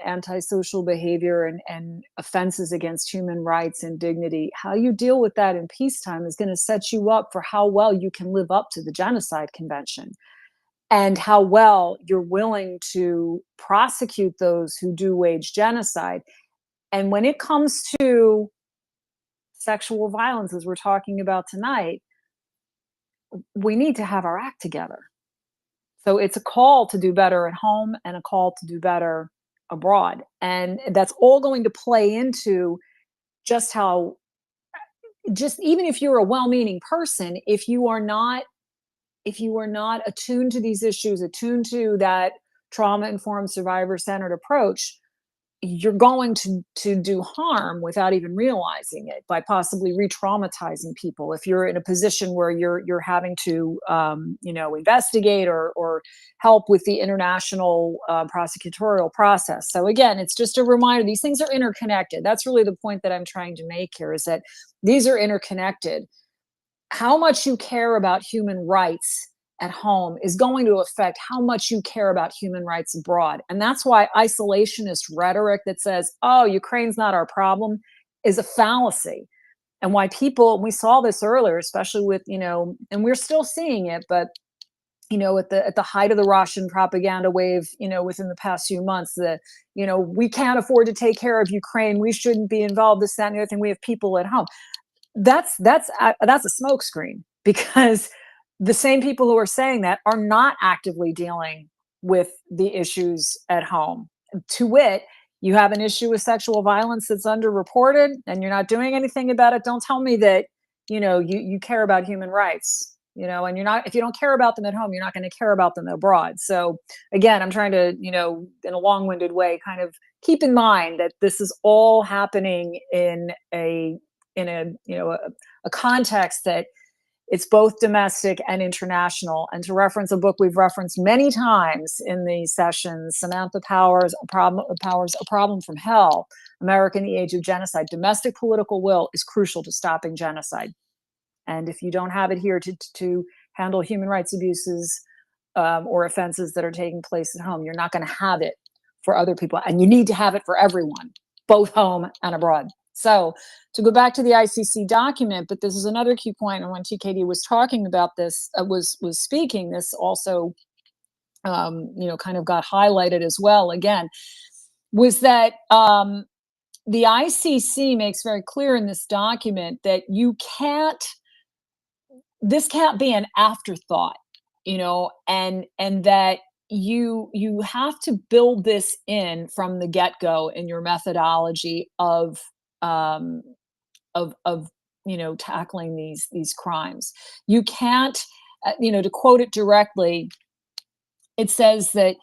antisocial behavior and offenses against human rights and dignity, how you deal with that in peacetime is going to set you up for how well you can live up to the Genocide Convention. and how well you're willing to prosecute those who do wage genocide. And when it comes to sexual violence, as we're talking about tonight, we need to have our act together. So it's a call to do better at home and a call to do better abroad. And that's all going to play into just how, just even if you're a well-meaning person, if you are not attuned to these issues, attuned to that trauma-informed, survivor-centered approach, you're going to do harm without even realizing it, by possibly re-traumatizing people if you're in a position where you're having to investigate or help with the international prosecutorial process. So again, it's just a reminder, these things are interconnected. That's really the point that I'm trying to make here, is that these are interconnected. How much you care about human rights at home is going to affect how much you care about human rights abroad. And that's why isolationist rhetoric that says, oh, Ukraine's not our problem, is a fallacy. And why people, we saw this earlier, especially with, and we're still seeing it, but at the height of the Russian propaganda wave, within the past few months, we can't afford to take care of Ukraine, we shouldn't be involved, this, that, and the other thing, we have people at home. That's a smokescreen, because the same people who are saying that are not actively dealing with the issues at home. To wit, you have an issue with sexual violence that's underreported and you're not doing anything about it. Don't tell me that, you care about human rights, and if you don't care about them at home, you're not going to care about them abroad. So again, I'm trying to, in a long-winded way, kind of keep in mind that this is all happening in a context that it's both domestic and international. And to reference a book we've referenced many times in these sessions, Samantha Power's A Problem from Hell, America in the Age of Genocide, domestic political will is crucial to stopping genocide. And if you don't have it here to handle human rights abuses or offenses that are taking place at home, you're not going to have it for other people. And you need to have it for everyone, both home and abroad. So to go back to the ICC document, but this is another key point, and when TKD was talking about this, was speaking, this also, kind of got highlighted as well again, was that the ICC makes very clear in this document that this can't be an afterthought, and that you have to build this in from the get-go in your methodology of tackling these crimes. You can't, to quote it directly, it says that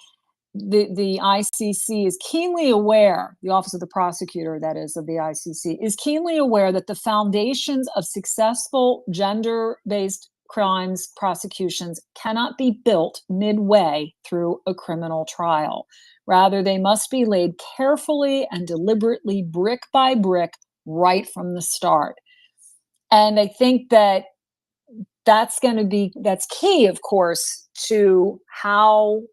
the ICC is keenly aware, the Office of the Prosecutor, that is, of the ICC, is keenly aware that the foundations of successful gender-based crimes prosecutions cannot be built midway through a criminal trial. Rather, they must be laid carefully and deliberately, brick by brick, right from the start. And I think that that's key, of course, to how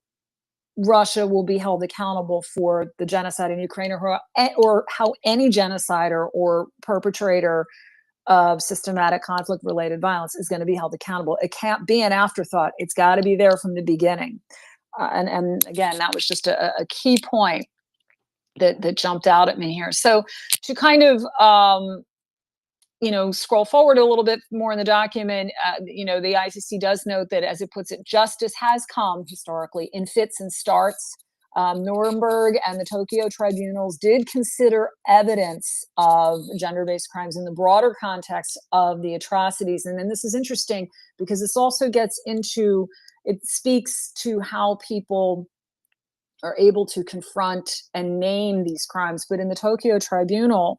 Russia will be held accountable for the genocide in Ukraine, or how any genocider or perpetrator of systematic conflict-related violence is going to be held accountable. It can't be an afterthought. It's got to be there from the beginning. And again, that was just a key point that jumped out at me here. So to kind of scroll forward a little bit more in the document, the ICC does note that, as it puts it, justice has come historically in fits and starts. Nuremberg and the Tokyo tribunals did consider evidence of gender-based crimes in the broader context of the atrocities. And then this is interesting because this also it speaks to how people are able to confront and name these crimes. But in the Tokyo tribunal,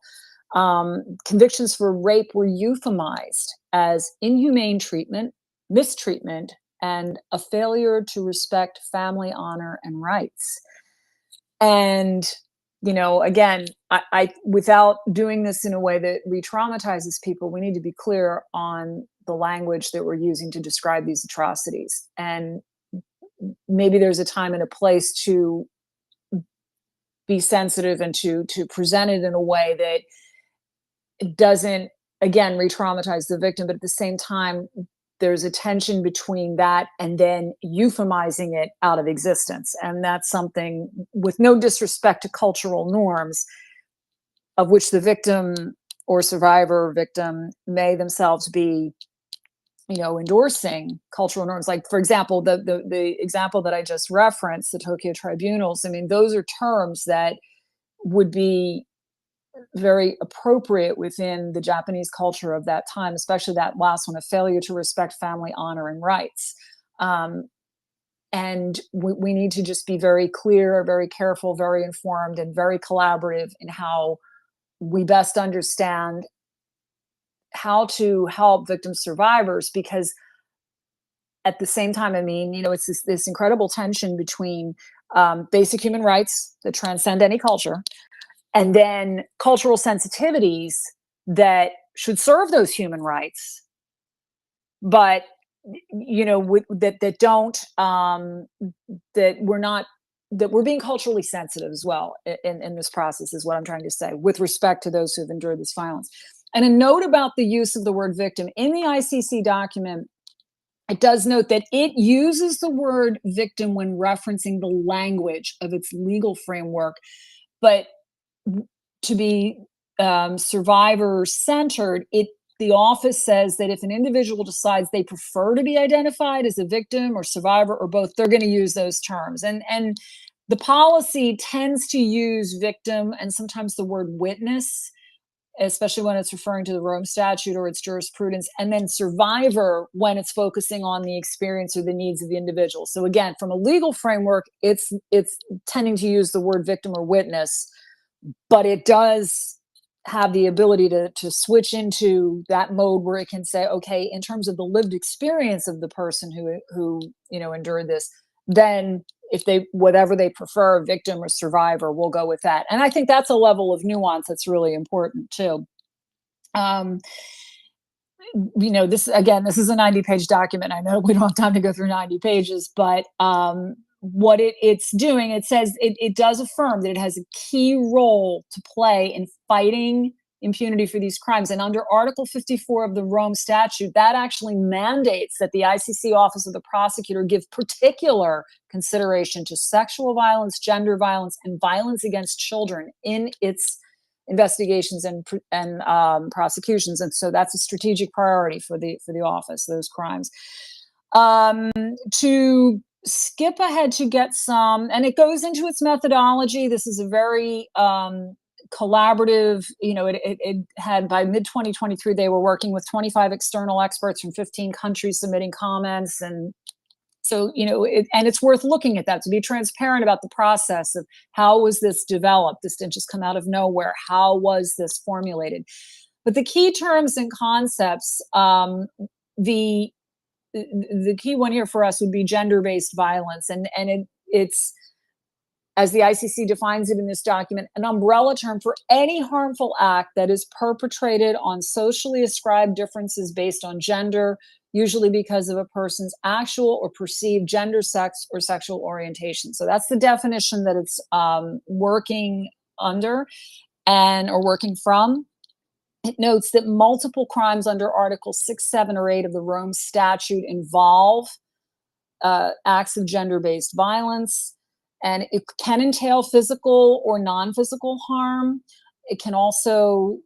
convictions for rape were euphemized as inhumane treatment, mistreatment, and a failure to respect family honor and rights. And, again, I without doing this in a way that re-traumatizes people, we need to be clear on the language that we're using to describe these atrocities. And maybe there's a time and a place to be sensitive and to present it in a way that it doesn't, again, re-traumatize the victim, but at the same time there's a tension between that and then euphemizing it out of existence. And that's something, with no disrespect to cultural norms, of which the victim or survivor victim may themselves be, endorsing cultural norms. Like, for example, the example that I just referenced, the Tokyo tribunals, I mean, those are terms that would be very appropriate within the Japanese culture of that time, especially that last one, a failure to respect family honor and rights. And we need to just be very clear, very careful, very informed, and very collaborative in how we best understand how to help victim survivors, because at the same time, I mean, it's this incredible tension between basic human rights that transcend any culture, and then cultural sensitivities that should serve those human rights, but that don't, that we're being culturally sensitive as well in this process, is what I'm trying to say, with respect to those who have endured this violence. And a note about the use of the word victim in the ICC document, it does note that it uses the word victim when referencing the language of its legal framework, but to be survivor-centered, the office says that if an individual decides they prefer to be identified as a victim or survivor or both, they're going to use those terms. And the policy tends to use victim and sometimes the word witness, especially when it's referring to the Rome Statute or its jurisprudence, and then survivor when it's focusing on the experience or the needs of the individual. So again, from a legal framework, it's tending to use the word victim or witness, but it does have the ability to switch into that mode where it can say, okay, in terms of the lived experience of the person who endured this, then if whatever they prefer, victim or survivor, we'll go with that. And I think that's a level of nuance that's really important too. This is a 90-page document. I know we don't have time to go through 90 pages, but what it's doing, it says it does affirm that it has a key role to play in fighting impunity for these crimes. And under Article 54 of the Rome Statute, that actually mandates that the ICC Office of the Prosecutor give particular consideration to sexual violence, gender violence, and violence against children in its investigations and prosecutions. And so that's a strategic priority for the office, those crimes. To skip ahead to get some, and it goes into its methodology. This is a very collaborative, it had, by mid-2023, they were working with 25 external experts from 15 countries submitting comments. And so, and it's worth looking at that, to be transparent about the process of how was this developed. This didn't just come out of nowhere. How was this formulated? But the key terms and concepts, the key one here for us would be gender-based violence. And it's, as the ICC defines it in this document, an umbrella term for any harmful act that is perpetrated on socially ascribed differences based on gender, usually because of a person's actual or perceived gender, sex, or sexual orientation. So that's the definition that it's working under or working from. It notes that multiple crimes under Article 6, 7, or 8 of the Rome Statute involve acts of gender-based violence. And it can entail physical or non-physical harm. It can also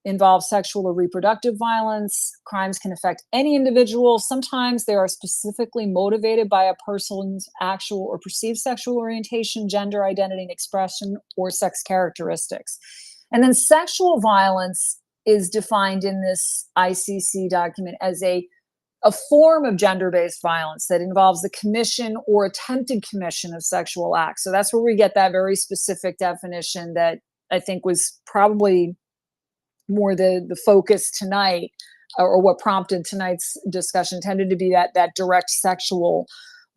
involve sexual or reproductive violence. Crimes can affect any individual. Sometimes they are specifically motivated by a person's actual or perceived sexual orientation, gender identity and expression, or sex characteristics. And then sexual violence is defined in this ICC document as a form of gender-based violence that involves the commission or attempted commission of sexual acts. So that's where we get that very specific definition that I think was probably more the focus tonight, or what prompted tonight's discussion tended to be that direct sexual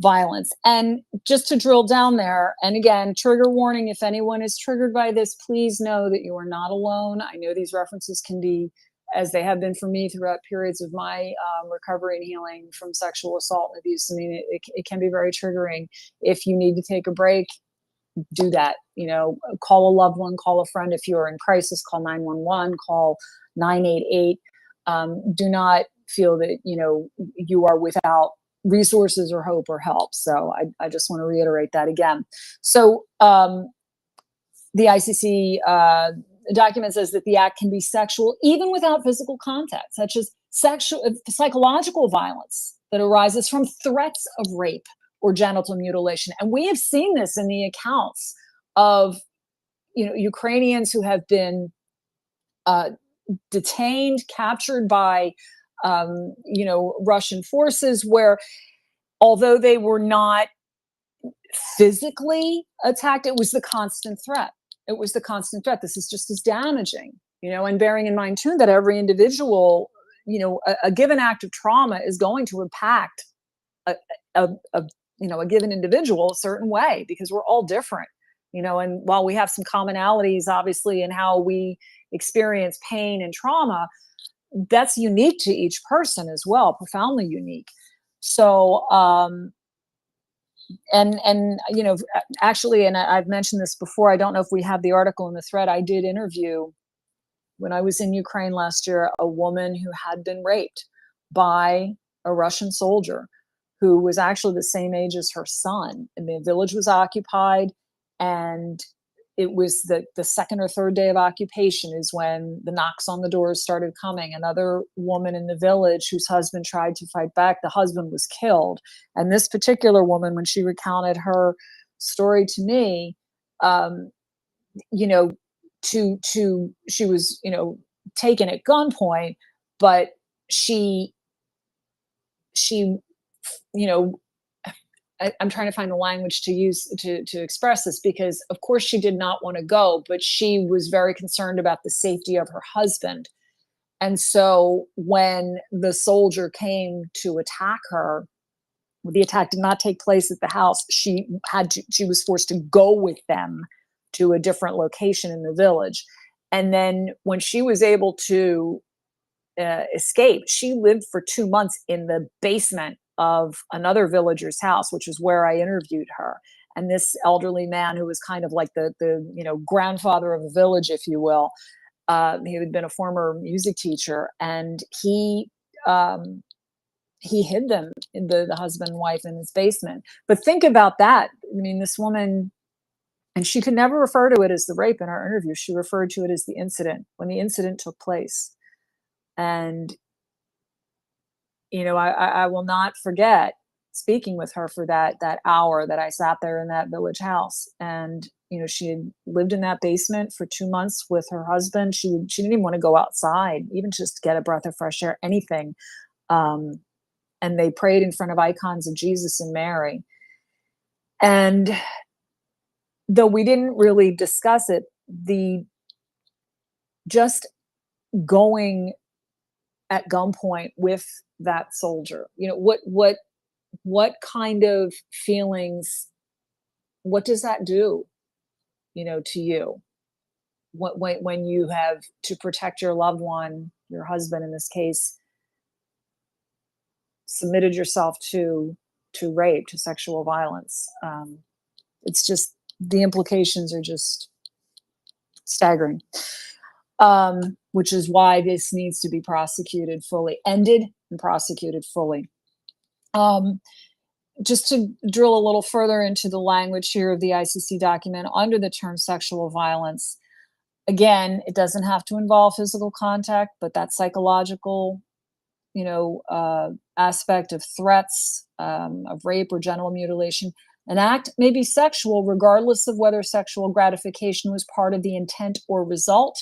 violence. And just to drill down there, and again, trigger warning, if anyone is triggered by this, please know that you are not alone. I know these references can be, as they have been for me throughout periods of my recovery and healing from sexual assault and abuse. I mean, it can be very triggering. If you need to take a break, do that. Call a loved one, call a friend. If you're in crisis, call 911, call 988. Do not feel that, you know, you are without resources or hope or help. So I just want to reiterate that again. So the ICC document says that the act can be sexual even without physical contact, such as psychological violence that arises from threats of rape or genital mutilation. And we have seen this in the accounts of, you know, Ukrainians who have been detained, captured by, you know, Russian forces, where although they were not physically attacked, it was the constant threat. It was the constant threat. This is just as damaging, you know, and bearing in mind too that every individual, you know, a given act of trauma is going to impact a you know, a given individual a certain way, because we're all different, you know. And while we have some commonalities, obviously, in how we experience pain and trauma, that's unique to each person as well, profoundly unique. So, and you know, actually, and I've mentioned this before, I don't know if we have the article in the thread, I did interview, when I was in Ukraine last year, a woman who had been raped by a Russian soldier who was actually the same age as her son. And the village was occupied, and it was the second or third day of occupation is when the knocks on the doors started coming. Another woman in the village whose husband tried to fight back, the husband was killed. And this particular woman, when she recounted her story to me, you know, she was, you know, taken at gunpoint, but she, you know, I'm trying to find the language to use to express this, because of course she did not want to go, but she was very concerned about the safety of her husband. And so when the soldier came to attack her, the attack did not take place at the house. She was forced to go with them to a different location in the village. And then when she was able to escape, she lived for 2 months in the basement of another villager's house, which is where I interviewed her. And this elderly man, who was kind of like the you know, grandfather of the village, if you will, he had been a former music teacher, and he hid them, in the husband and wife, in his basement. But think about that. I mean, this woman, and she could never refer to it as the rape in our interview. She referred to it as the incident, when the incident took place. And, you know, I will not forget speaking with her for that hour that I sat there in that village house. And, you know, she had lived in that basement for 2 months with her husband. She didn't even want to go outside, even just to get a breath of fresh air, anything. And they prayed in front of icons of Jesus and Mary. And though we didn't really discuss it, just going at gunpoint with that soldier, you know, what kind of feelings, what does that do, you know, to you? When you have to protect your loved one, your husband in this case, submitted yourself to rape, to sexual violence. It's just, the implications are just staggering. Which is why this needs to be prosecuted fully, ended and prosecuted fully. Just to drill a little further into the language here of the ICC document under the term sexual violence, again, it doesn't have to involve physical contact, but that psychological, you know, aspect of threats, of rape or genital mutilation. An act may be sexual regardless of whether sexual gratification was part of the intent or result.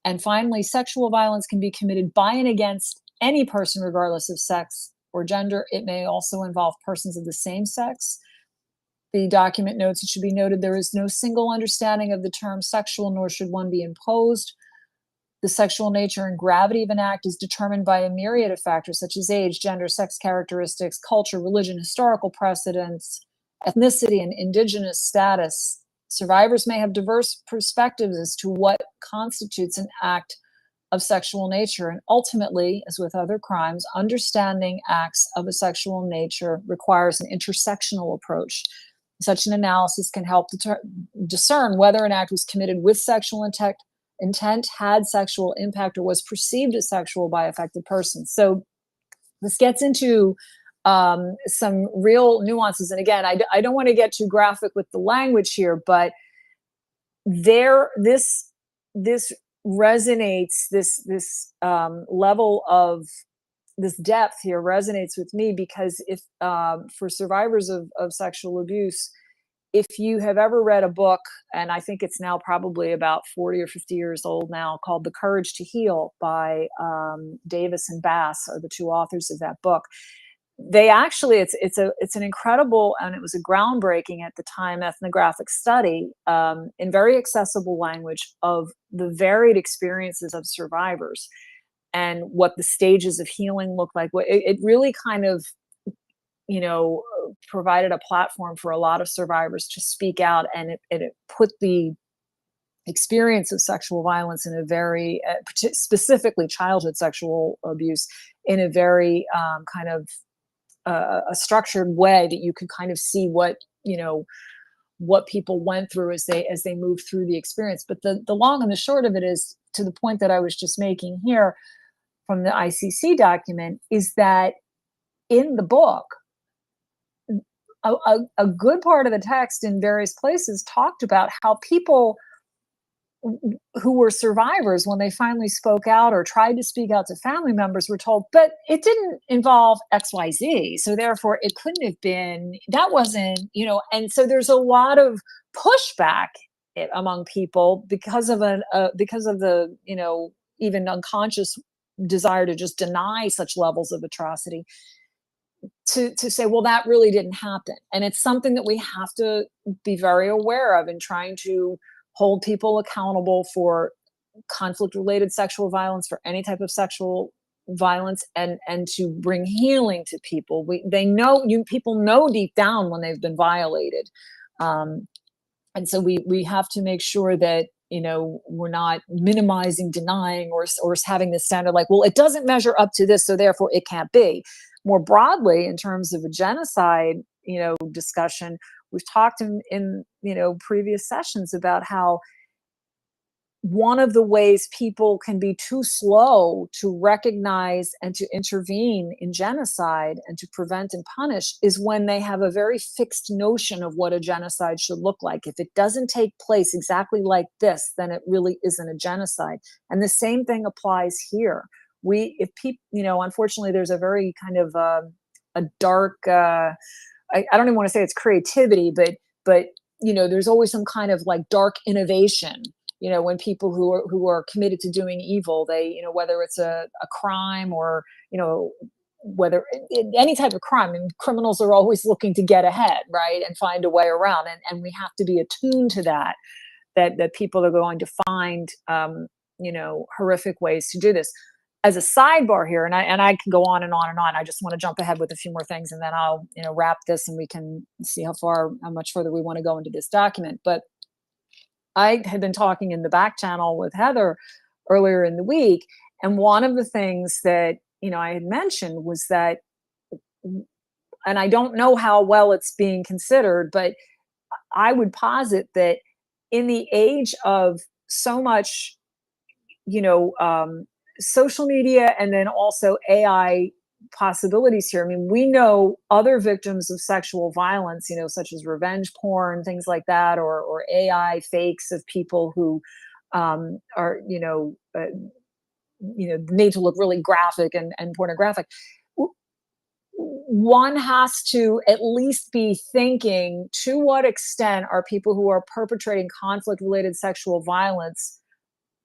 And finally, sexual violence can be committed by and against any person regardless of sex or gender. It may also involve persons of the same sex. The document notes, it should be noted, there is no single understanding of the term sexual, nor should one be imposed. The sexual nature and gravity of an act is determined by a myriad of factors such as age, gender, sex characteristics, culture, religion, historical precedents, ethnicity, and indigenous status. Survivors may have diverse perspectives as to what constitutes an act of sexual nature. And ultimately, as with other crimes, understanding acts of a sexual nature requires an intersectional approach. Such an analysis can help discern whether an act was committed with sexual intent, had sexual impact, or was perceived as sexual by affected persons. So this gets into some real nuances. And again, I don't want to get too graphic with the language here, but this resonates, this level of this depth here resonates with me, because if for survivors of sexual abuse, if you have ever read a book, and I think it's now probably about 40 or 50 years old now, called The Courage to Heal by Davis and Bass are the two authors of that book. They actually, it's an incredible, and it was a groundbreaking at the time, ethnographic study in very accessible language of the varied experiences of survivors and what the stages of healing look like. It really kind of, provided a platform for a lot of survivors to speak out, and it put the experience of sexual violence in a very, specifically childhood sexual abuse, in a very kind of a structured way that you could kind of see what people went through as they moved through the experience. But the long and the short of it is, to the point that I was just making here from the ICC document, is that in the book, a good part of the text in various places talked about how people who were survivors, when they finally spoke out or tried to speak out to family members, were told, but it didn't involve XYZ, so therefore it couldn't have been, that wasn't, and so there's a lot of pushback among people because of the even unconscious desire to just deny such levels of atrocity, to say, well, that really didn't happen. And it's something that we have to be very aware of in trying to hold people accountable for conflict-related sexual violence, for any type of sexual violence, and to bring healing to people. People know deep down when they've been violated. And so we have to make sure that, we're not minimizing, denying, or having this standard like, well, it doesn't measure up to this, so therefore it can't be. More broadly, in terms of a genocide, discussion, we've talked in previous sessions about how one of the ways people can be too slow to recognize and to intervene in genocide and to prevent and punish is when they have a very fixed notion of what a genocide should look like. If it doesn't take place exactly like this, then it really isn't a genocide. And the same thing applies here. If people, unfortunately, there's a very kind of a dark, I don't even want to say it's creativity, but there's always some kind of like dark innovation. When people who are committed to doing evil, they, whether it's a crime or, whether any type of crime, and criminals are always looking to get ahead, right, and find a way around. And we have to be attuned to that people are going to find, horrific ways to do this. As a sidebar here, and I can go on and on and on. I just want to jump ahead with a few more things, and then I'll, wrap this, and we can see how much further we want to go into this document. But I had been talking in the back channel with Heather earlier in the week, and one of the things that I had mentioned was that, and I don't know how well it's being considered, but I would posit that in the age of so much, social media and then also AI possibilities here. I mean, we know other victims of sexual violence, such as revenge porn, things like that, or AI fakes of people who are, made to look really graphic and pornographic. One has to at least be thinking, to what extent are people who are perpetrating conflict-related sexual violence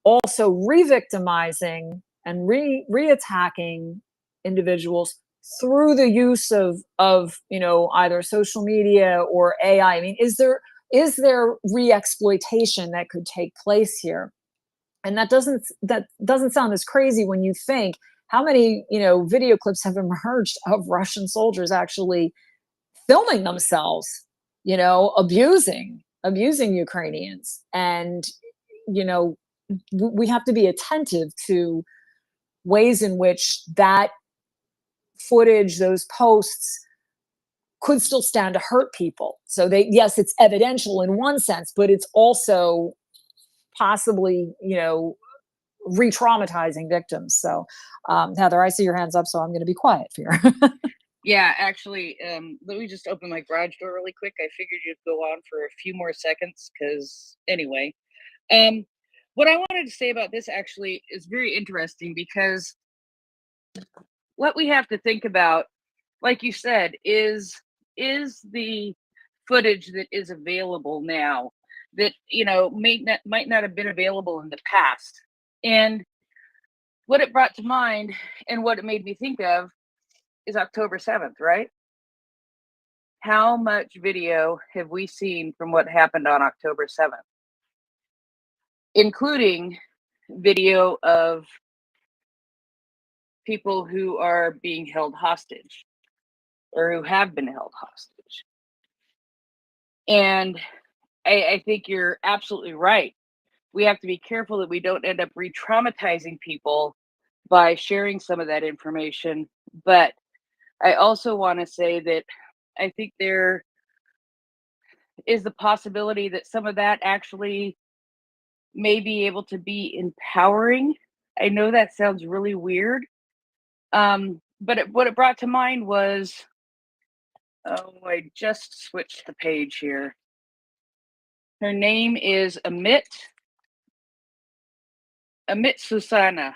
also re-victimizing and re-attacking individuals through the use of either social media or AI? I mean, is there re-exploitation that could take place here? And that doesn't sound as crazy when you think how many video clips have emerged of Russian soldiers actually filming themselves, abusing Ukrainians. And we have to be attentive to ways in which that footage, those posts, could still stand to hurt people. So yes, it's evidential in one sense, but it's also possibly, re-traumatizing victims. So, Heather, I see your hands up, so I'm going to be quiet here. Yeah, actually, let me just open my garage door really quick. I figured you'd go on for a few more seconds because anyway, what I wanted to say about this actually is very interesting because what we have to think about, like you said, is the footage that is available now that, you know, might not have been available in the past. And what it brought to mind and what it made me think of is October 7th, right? How much video have we seen from what happened on October 7th? Including video of people who are being held hostage or who have been held hostage. And I think you're absolutely right. We have to be careful that we don't end up re-traumatizing people by sharing some of that information. But I also want to say that I think there is the possibility that some of that actually may be able to be empowering. I know that sounds really weird. But what it brought to mind was, oh, I just switched the page here. Her name is Amit Susana,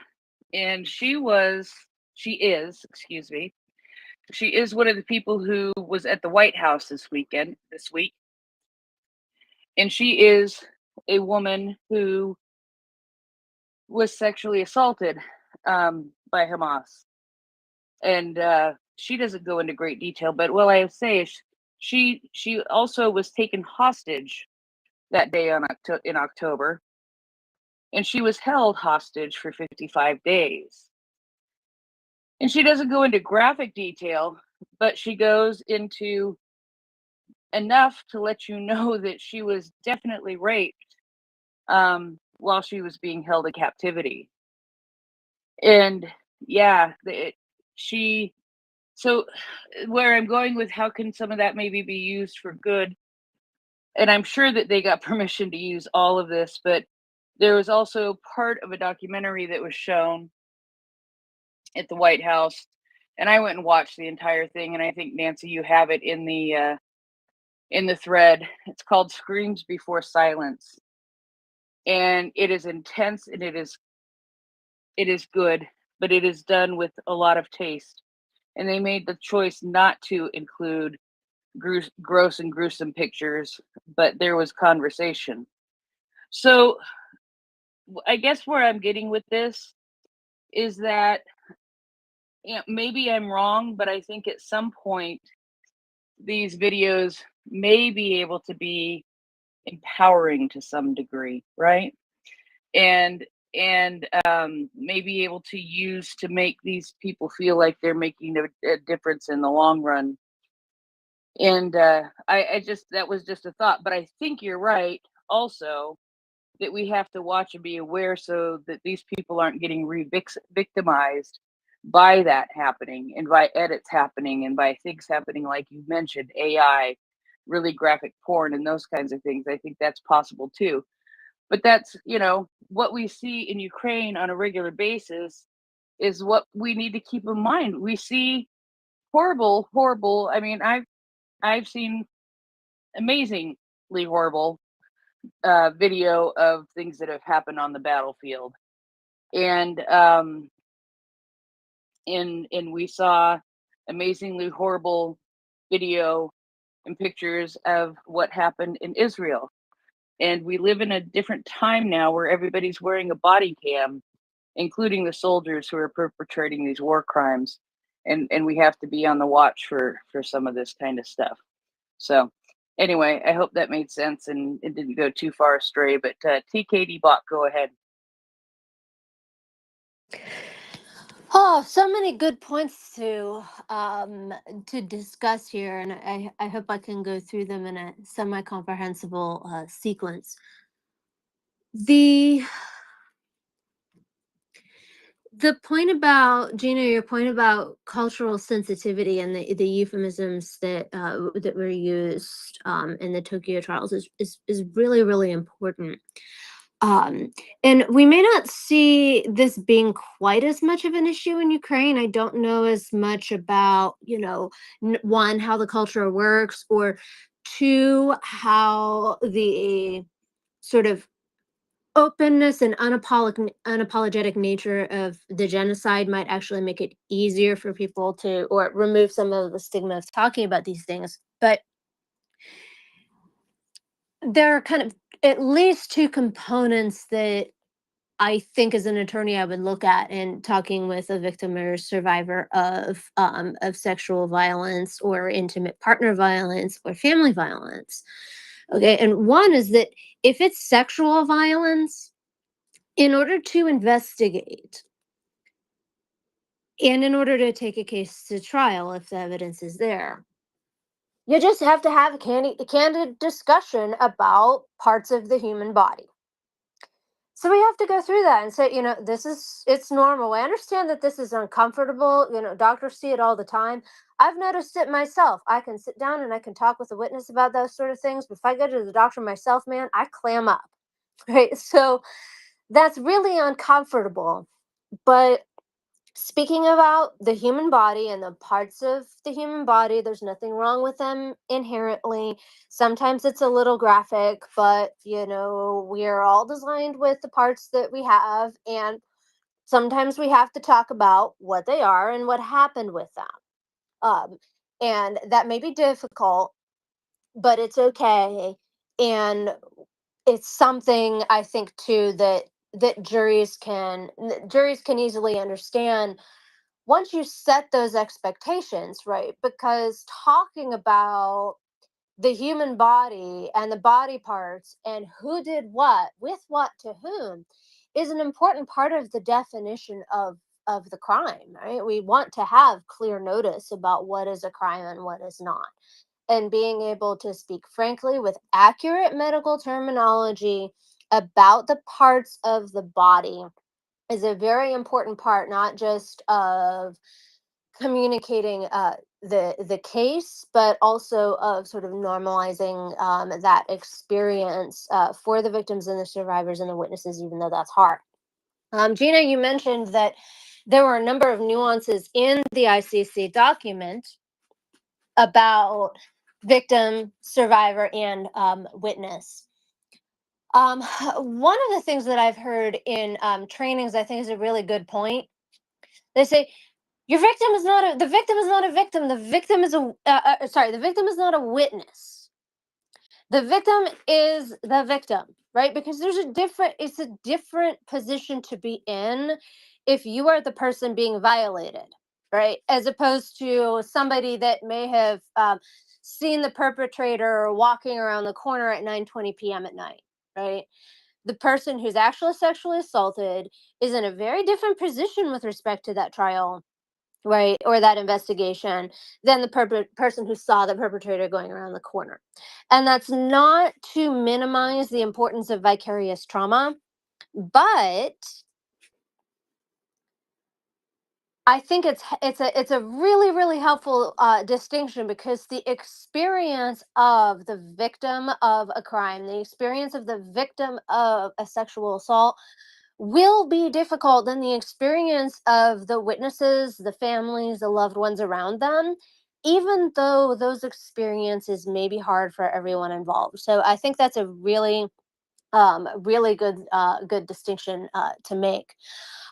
and she is, excuse me, she is one of the people who was at the White House this week, and she is a woman who was sexually assaulted by Hamas, and she doesn't go into great detail, but what I say is she also was taken hostage that day in October, and she was held hostage for 55 days. And she doesn't go into graphic detail, but she goes into enough to let you know that she was definitely raped while she was being held in captivity. And yeah, so where I'm going with how can some of that maybe be used for good, and I'm sure that they got permission to use all of this, but there was also part of a documentary that was shown at the White House, and I went and watched the entire thing, and I think Nancy, you have it in the thread. It's called Screams Before Silence, and it is intense and it is good, but it is done with a lot of taste, and they made the choice not to include gross and gruesome pictures, but there was conversation. So I guess where I'm getting with this is that, you know, maybe I'm wrong, but I think at some point these videos may be able to be empowering to some degree, right? And may be able to use to make these people feel like they're making a difference in the long run. And I just, that was just a thought, but I think you're right also that we have to watch and be aware so that these people aren't getting victimized by that happening and by edits happening and by things happening like you mentioned, AI, really graphic porn and those kinds of things. I think that's possible too. But that's, you know, what we see in Ukraine on a regular basis is what we need to keep in mind. We see horrible, I mean, I've seen amazingly horrible video of things that have happened on the battlefield, and we saw amazingly horrible video and pictures of what happened in Israel. And we live in a different time now where everybody's wearing a body cam, including the soldiers who are perpetrating these war crimes, and we have to be on the watch for some of this kind of stuff. So anyway, I hope that made sense and it didn't go too far astray, but TKD Bot, go ahead. Oh, so many good points to discuss here, and I hope I can go through them in a semi-comprehensible sequence. The point about Gina, your point about cultural sensitivity and the euphemisms that that were used in the Tokyo trials is really important. And we may not see this being quite as much of an issue in Ukraine. I don't know as much about, one, how the culture works, or two, how the sort of openness and unapologetic nature of the genocide might actually make it easier for people to, or remove some of the stigma of talking about these things. But there are kind of at least two components that I think as an attorney I would look at in talking with a victim or survivor of sexual violence or intimate partner violence or family violence. Okay, and one is that if it's sexual violence, in order to investigate and in order to take a case to trial, if the evidence is there, you just have to have a candid discussion about parts of the human body. So we have to go through that and say, it's normal. I understand that this is uncomfortable. Doctors see it all the time. I've noticed it myself. I can sit down and I can talk with a witness about those sort of things. But if I go to the doctor myself, man, I clam up. Right. So that's really uncomfortable. But speaking about the human body and the parts of the human body, there's nothing wrong with them inherently. Sometimes it's a little graphic, but we are all designed with the parts that we have, and sometimes we have to talk about what they are and what happened with them. Um, and that may be difficult, but it's okay. And it's something I think too that juries can easily understand once you set those expectations, right? Because talking about the human body and the body parts and who did what with what to whom is an important part of the definition of the crime, right? We want to have clear notice about what is a crime and what is not. And being able to speak frankly with accurate medical terminology about the parts of the body is a very important part, not just of communicating the case, but also of sort of normalizing that experience for the victims and the survivors and the witnesses, even though that's hard. Gina, you mentioned that there were a number of nuances in the ICC document about victim, survivor, and witness. One of the things that I've heard in trainings, I think, is a really good point. They say your victim is not a. The victim is not a victim. The victim is a. Sorry, the victim is not a witness. The victim is the victim, right? Because it's a different position to be in if you are the person being violated, right? As opposed to somebody that may have seen the perpetrator walking around the corner at 9:20 p.m. at night, right? The person who's actually sexually assaulted is in a very different position with respect to that trial, right, or that investigation, than the person who saw the perpetrator going around the corner. And that's not to minimize the importance of vicarious trauma, but I think it's a really really helpful distinction, because the experience of the victim of a crime, the experience of the victim of a sexual assault, will be difficult than the experience of the witnesses, the families, the loved ones around them, even though those experiences may be hard for everyone involved. So I think that's a really, really good distinction to make.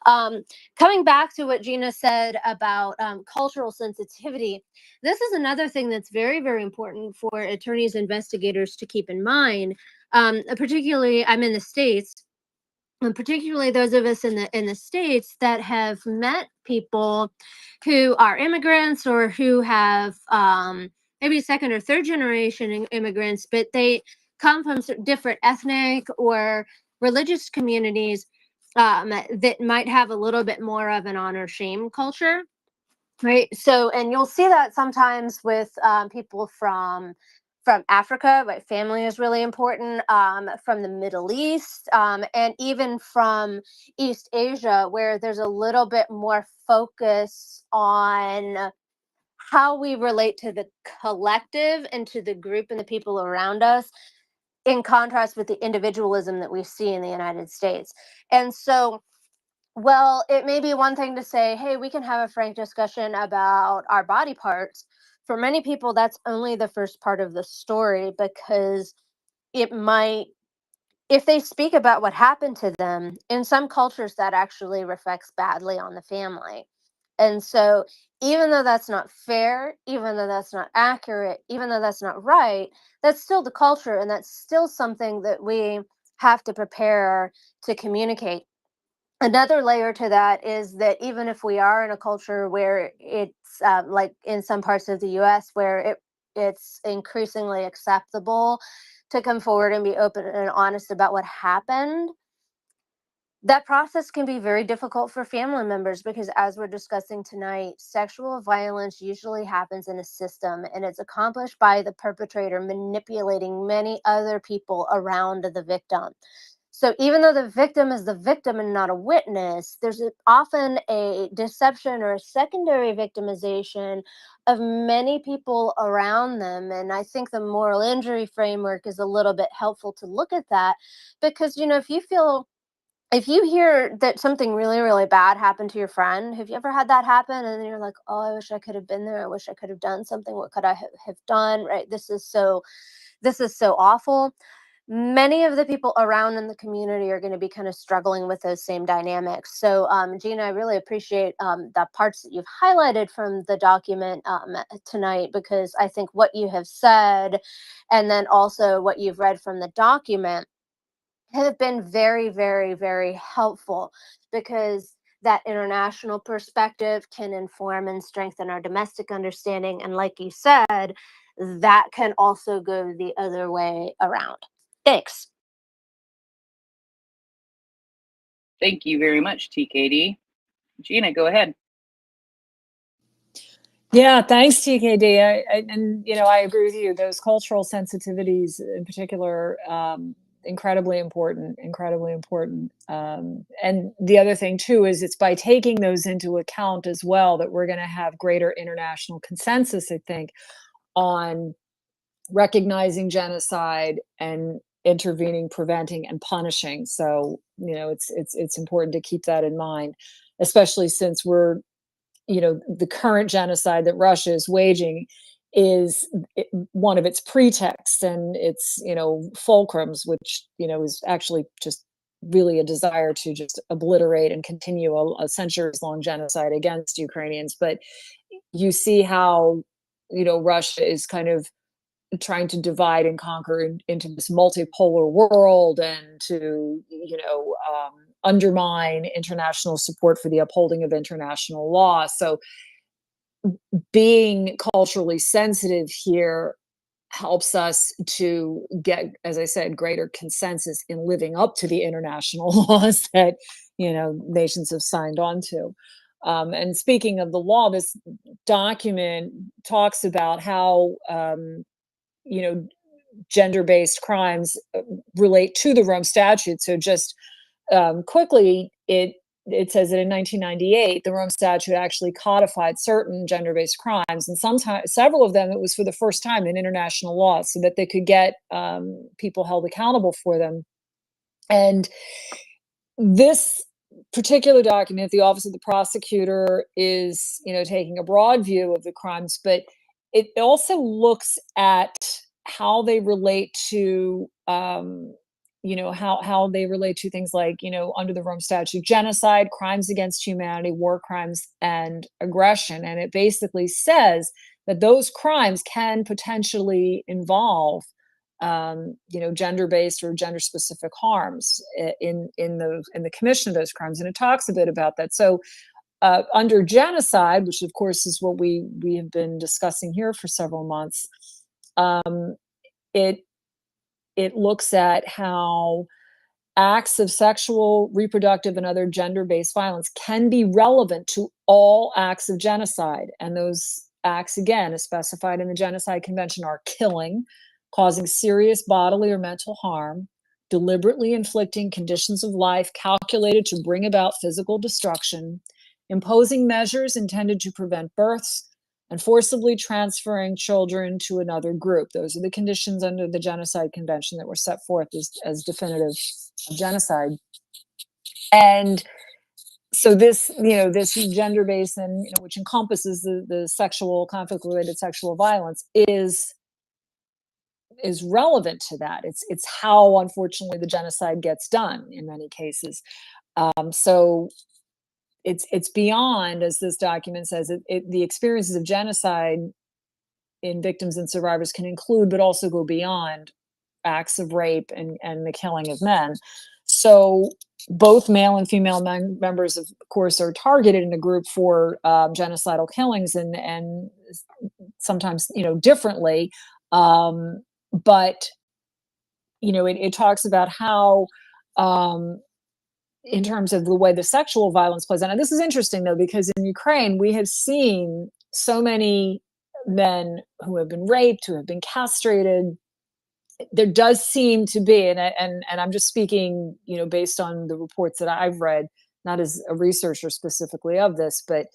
Coming back to what Gina said about cultural sensitivity, this is another thing that's very, very important for attorneys, investigators to keep in mind. Particularly, I'm in the States, and particularly those of us in the States that have met people who are immigrants or who have maybe second or third generation immigrants, but they come from different ethnic or religious communities that might have a little bit more of an honor shame culture. Right. So, and you'll see that sometimes with people from Africa, right? Family is really important. From the Middle East, and even from East Asia, where there's a little bit more focus on how we relate to the collective and to the group and the people around us. in contrast with the individualism that we see in the United States. And so, well, it may be one thing to say, hey, we can have a frank discussion about our body parts. For many people, that's only the first part of the story, because it might, if they speak about what happened to them, in some cultures that actually reflects badly on the family. And so, even though that's not fair, even though that's not accurate, even though that's not right, that's still the culture, and that's still something that we have to prepare to communicate. Another layer to that is that even if we are in a culture where it's like in some parts of the US, where it's increasingly acceptable to come forward and be open and honest about what happened, that process can be very difficult for family members, because, as we're discussing tonight, sexual violence usually happens in a system, and it's accomplished by the perpetrator manipulating many other people around the victim. So even though the victim is the victim and not a witness, there's often a deception or a secondary victimization of many people around them. And I think the moral injury framework is a little bit helpful to look at that, because, if you hear that something really, really bad happened to your friend, have you ever had that happen? And then you're like, oh, I wish I could have been there. I wish I could have done something. What could I have done? Right? This is so awful. Many of the people around in the community are going to be kind of struggling with those same dynamics. So, Gina, I really appreciate the parts that you've highlighted from the document tonight, because I think what you have said, and then also what you've read from the document, have been very, very, very helpful, because that international perspective can inform and strengthen our domestic understanding. And like you said, that can also go the other way around. Thanks. Thank you very much, TKD. Gina, go ahead. Yeah, thanks, TKD. And I agree with you. Those cultural sensitivities, in particular, incredibly important. And the other thing too is it's by taking those into account as well that we're going to have greater international consensus, I think, on recognizing genocide and intervening, preventing, and punishing. So it's important to keep that in mind, especially since we're the current genocide that Russia is waging is one of its pretexts and its fulcrums, which is actually just really a desire to just obliterate and continue a centuries-long genocide against Ukrainians. But you see how Russia is kind of trying to divide and conquer into this multipolar world, and to undermine international support for the upholding of international law. So being culturally sensitive here helps us to get, as I said, greater consensus in living up to the international laws that nations have signed on to. And speaking of the law, this document talks about how gender-based crimes relate to the Rome Statute. So just quickly, it says that in 1998, the Rome Statute actually codified certain gender-based crimes, and sometimes several of them, it was for the first time in international law, so that they could get people held accountable for them. And this particular document, the Office of the Prosecutor is, taking a broad view of the crimes, but it also looks at how they relate to how they relate to things like, under the Rome Statute, genocide, crimes against humanity, war crimes, and aggression. And it basically says that those crimes can potentially involve gender-based or gender-specific harms in the commission of those crimes. And it talks a bit about that. So under genocide, which of course is what we have been discussing here for several months, it looks at how acts of sexual, reproductive, and other gender-based violence can be relevant to all acts of genocide. And those acts, again, as specified in the Genocide Convention, are killing, causing serious bodily or mental harm, deliberately inflicting conditions of life calculated to bring about physical destruction, imposing measures intended to prevent births, and forcibly transferring children to another group. Those are the conditions under the Genocide Convention that were set forth as definitive of genocide. And so this, this gender-based and, which encompasses the sexual, conflict-related sexual violence is relevant to that. It's how, unfortunately, the genocide gets done in many cases. So it's beyond, as this document says, the experiences of genocide in victims and survivors can include, but also go beyond, acts of rape and the killing of men. So both male and female members, of course, are targeted in a group for genocidal killings, and sometimes differently. But it talks about how, in terms of the way the sexual violence plays out. And this is interesting, though, because in Ukraine we have seen so many men who have been raped, who have been castrated. There does seem to be, and I'm just speaking, based on the reports that I've read, not as a researcher specifically of this, but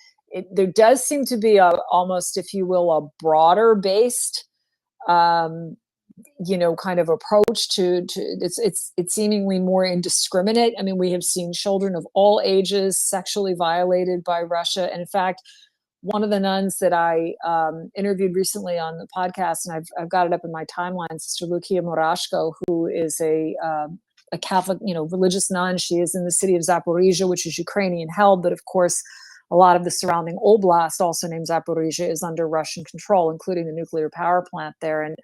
there does seem to be almost, if you will, a broader based, kind of approach to it's seemingly more indiscriminate. I mean, we have seen children of all ages sexually violated by Russia. And in fact, one of the nuns that I interviewed recently on the podcast, and I've got it up in my timeline, Sister Lucia Murashko, who is a Catholic, religious nun. She is in the city of Zaporizhia, which is Ukrainian held, but of course, a lot of the surrounding oblast, also named Zaporizhia, is under Russian control, including the nuclear power plant there. And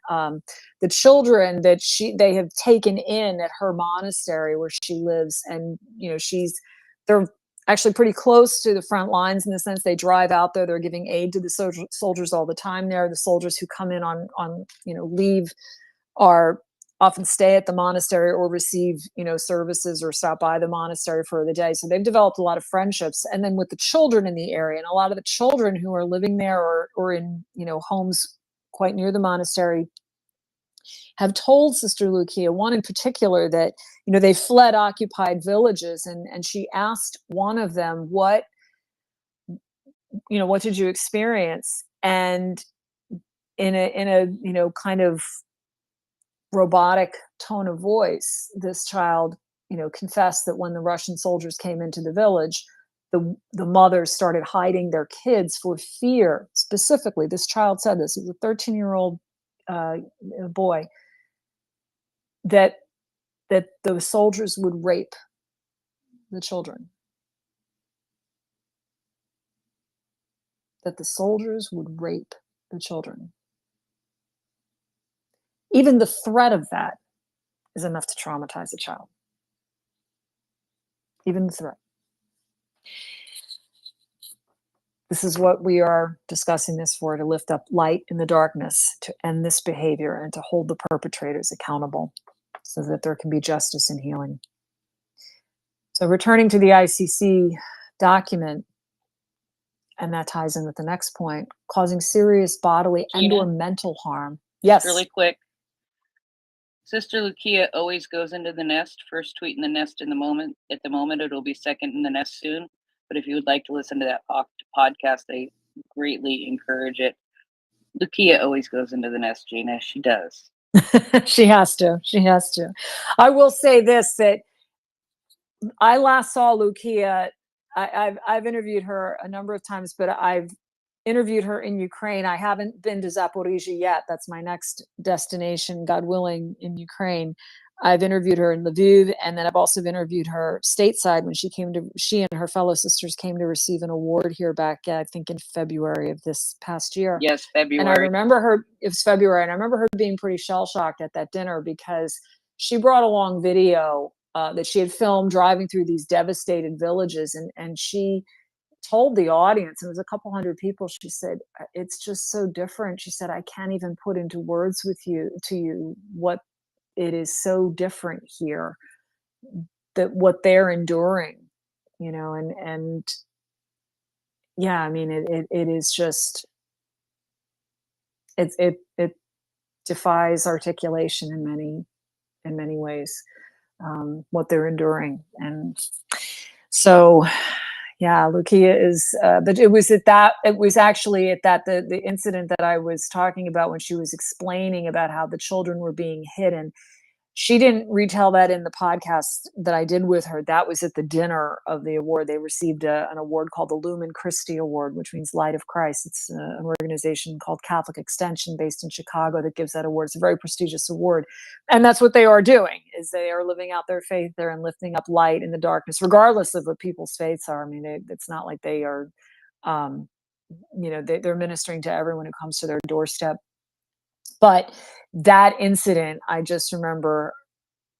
the children that they have taken in at her monastery where she lives, and they're actually pretty close to the front lines in the sense they drive out there. They're giving aid to the soldiers all the time there. The soldiers who come in on leave are often stay at the monastery or receive services or stop by the monastery for the day. So they've developed a lot of friendships. And then with the children in the area, and a lot of the children who are living there or in homes quite near the monastery, have told Sister Lucia, one in particular, that they fled occupied villages, and she asked one of them, what did you experience? And in a kind of robotic tone of voice, this child confessed that when the Russian soldiers came into the village, the mothers started hiding their kids for fear. Specifically, this child said this, it was a 13-year-old boy, that the soldiers would rape the children. That the soldiers would rape the children. Even the threat of that is enough to traumatize a child. Even the threat. This is what we are discussing this for, to lift up light in the darkness, to end this behavior, and to hold the perpetrators accountable so that there can be justice and healing. So returning to the ICC document, and that ties in with the next point, causing serious bodily and or mental harm. Yes. Really quick. Sister Lucia always goes into the nest, first tweet in the nest at the moment, it'll be second in the nest soon. But if you would like to listen to that podcast, I greatly encourage it. Lucia always goes into the nest, Gina. She does. She has to. I will say this, that I last saw Lucia. I've interviewed her a number of times, but I've interviewed her in Ukraine. I haven't been to Zaporizhia yet. That's my next destination, God willing, in Ukraine. I've interviewed her in Lviv, and then I've also interviewed her stateside when she and her fellow sisters came to receive an award here back, I think in February of this past year. Yes, February. And I remember her, it was February, and I remember her being pretty shell-shocked at that dinner because she brought along video that she had filmed driving through these devastated villages, and she told the audience, it was a couple hundred people, she said, it's just so different. She said, I can't even put into words to you what it is so different here, that what they're enduring, and yeah, I mean, it is just, it defies articulation in many ways, what they're enduring. And so, Yeah, Lucia is, but it was actually at that, the incident that I was talking about when she was explaining about how the children were being hidden. She didn't retell that in the podcast that I did with her. That was at the dinner of the award. They received an award called the Lumen Christi Award, which means Light of Christ. It's an organization called Catholic Extension based in Chicago that gives that award. It's a very prestigious award. And that's what they are doing, is they are living out their faith there and lifting up light in the darkness, regardless of what people's faiths are. I mean, it's not like they are, they're ministering to everyone who comes to their doorstep. But that incident, I just remember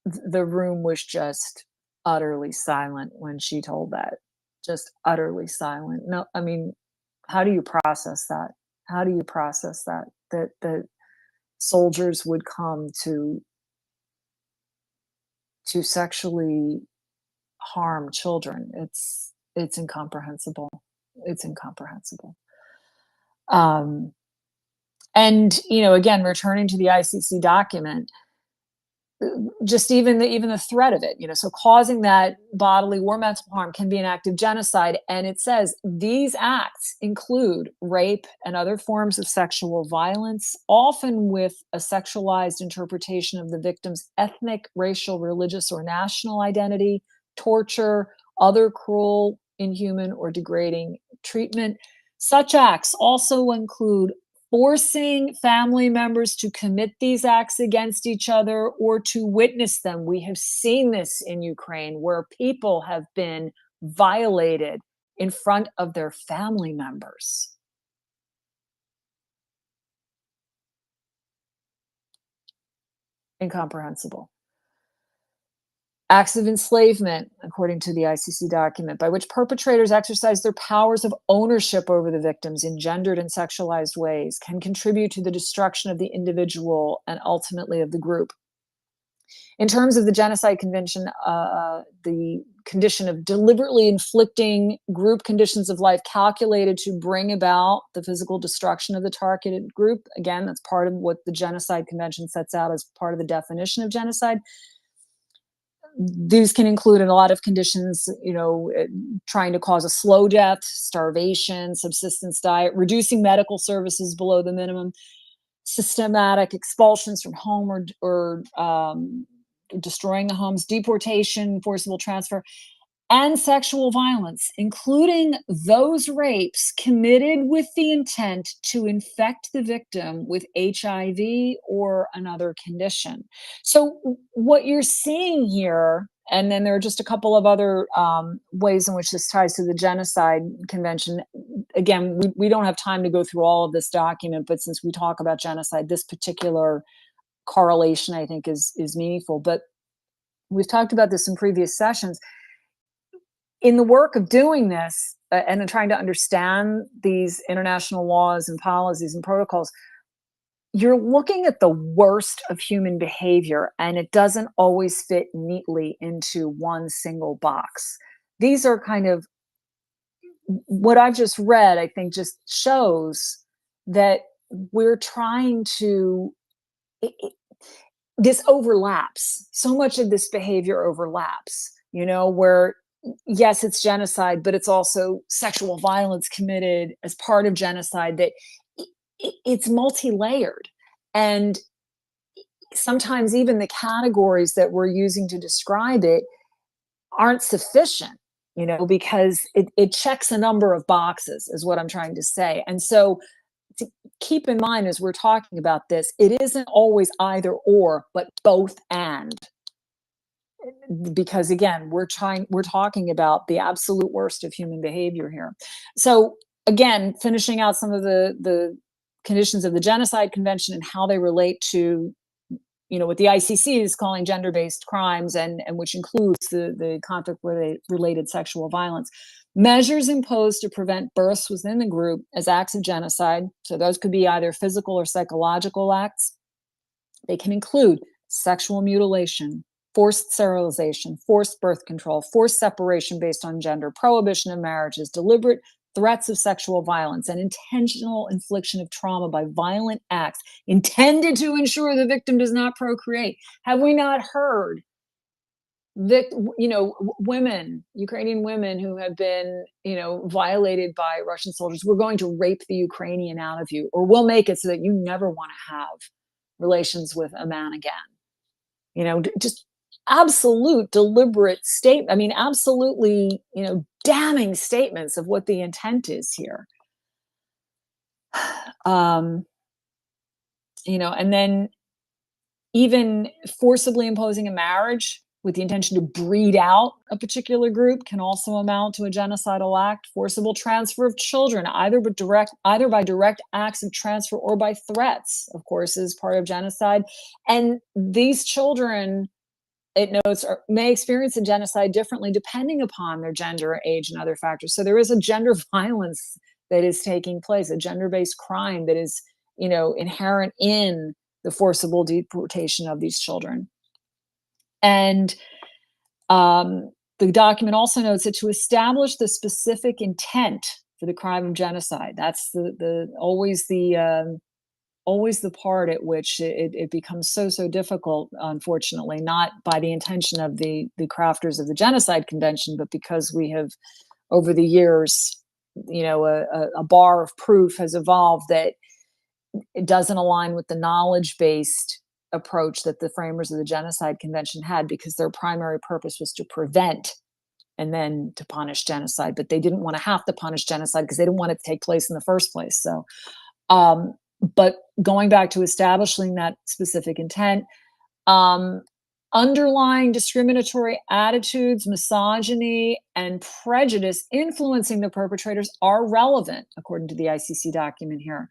the room was just utterly silent when she told that. Just utterly silent. No, I mean, how do you process that? How do you process that? That soldiers would come to sexually harm children. It's incomprehensible. It's incomprehensible. And again, returning to the ICC document, just even the threat of it, so causing that bodily or mental harm can be an act of genocide. And it says these acts include rape and other forms of sexual violence, often with a sexualized interpretation of the victim's ethnic, racial, religious, or national identity, torture, other cruel, inhuman, or degrading treatment. Such acts also include forcing family members to commit these acts against each other or to witness them. We have seen this in Ukraine, where people have been violated in front of their family members. Incomprehensible. Acts of enslavement, according to the ICC document, by which perpetrators exercise their powers of ownership over the victims in gendered and sexualized ways, can contribute to the destruction of the individual and ultimately of the group. In terms of the Genocide Convention, the condition of deliberately inflicting group conditions of life calculated to bring about the physical destruction of the targeted group, again, that's part of what the Genocide Convention sets out as part of the definition of genocide. These can include in a lot of conditions, trying to cause a slow death, starvation, subsistence diet, reducing medical services below the minimum, systematic expulsions from home or destroying the homes, deportation, forcible transfer, and sexual violence, including those rapes committed with the intent to infect the victim with HIV or another condition. So what you're seeing here, and then there are just a couple of other ways in which this ties to the Genocide Convention. Again, we don't have time to go through all of this document, but since we talk about genocide, this particular correlation, I think, is meaningful. But we've talked about this in previous sessions. In the work of doing this and in trying to understand these international laws and policies and protocols, you're looking at the worst of human behavior, and it doesn't always fit neatly into one single box. These are kind of what I've just read, I think, just shows that we're trying to, this overlaps. So much of this behavior overlaps, where yes, it's genocide, but it's also sexual violence committed as part of genocide, that it's multi-layered. And sometimes even the categories that we're using to describe it aren't sufficient, because it checks a number of boxes, is what I'm trying to say. And so to keep in mind as we're talking about this, it isn't always either or, but both and. Because again, we're talking about the absolute worst of human behavior here. So again, finishing out some of the conditions of the Genocide Convention and how they relate to, what the ICC is calling gender-based crimes, and which includes the conflict-related sexual violence. Measures imposed to prevent births within the group as acts of genocide. So those could be either physical or psychological acts. They can include sexual mutilation, forced sterilization, forced birth control, forced separation based on gender, prohibition of marriages, deliberate threats of sexual violence, and intentional infliction of trauma by violent acts intended to ensure the victim does not procreate. Have we not heard women, Ukrainian women who have been, violated by Russian soldiers. We're going to rape the Ukrainian out of you, or we'll make it so that you never want to have relations with a man again. Just absolute deliberate statement. I mean, absolutely, damning statements of what the intent is here. And then even forcibly imposing a marriage with the intention to breed out a particular group can also amount to a genocidal act. Forcible transfer of children, either by direct acts of transfer or by threats, of course, is part of genocide. And these children, it notes, may experience a genocide differently depending upon their gender, age, and other factors. So there is a gender violence that is taking place, a gender-based crime that is, inherent in the forcible deportation of these children. And the document also notes that to establish the specific intent for the crime of genocide, that's always the part at which it becomes so difficult, unfortunately, not by the intention of the crafters of the Genocide Convention, but because we have, over the years, a bar of proof has evolved that it doesn't align with the knowledge-based approach that the framers of the Genocide Convention had, because their primary purpose was to prevent and then to punish genocide. But they didn't want to have to punish genocide because they didn't want it to take place in the first place. So, but going back to establishing that specific intent, underlying discriminatory attitudes, misogyny, and prejudice influencing the perpetrators are relevant, according to the ICC document here.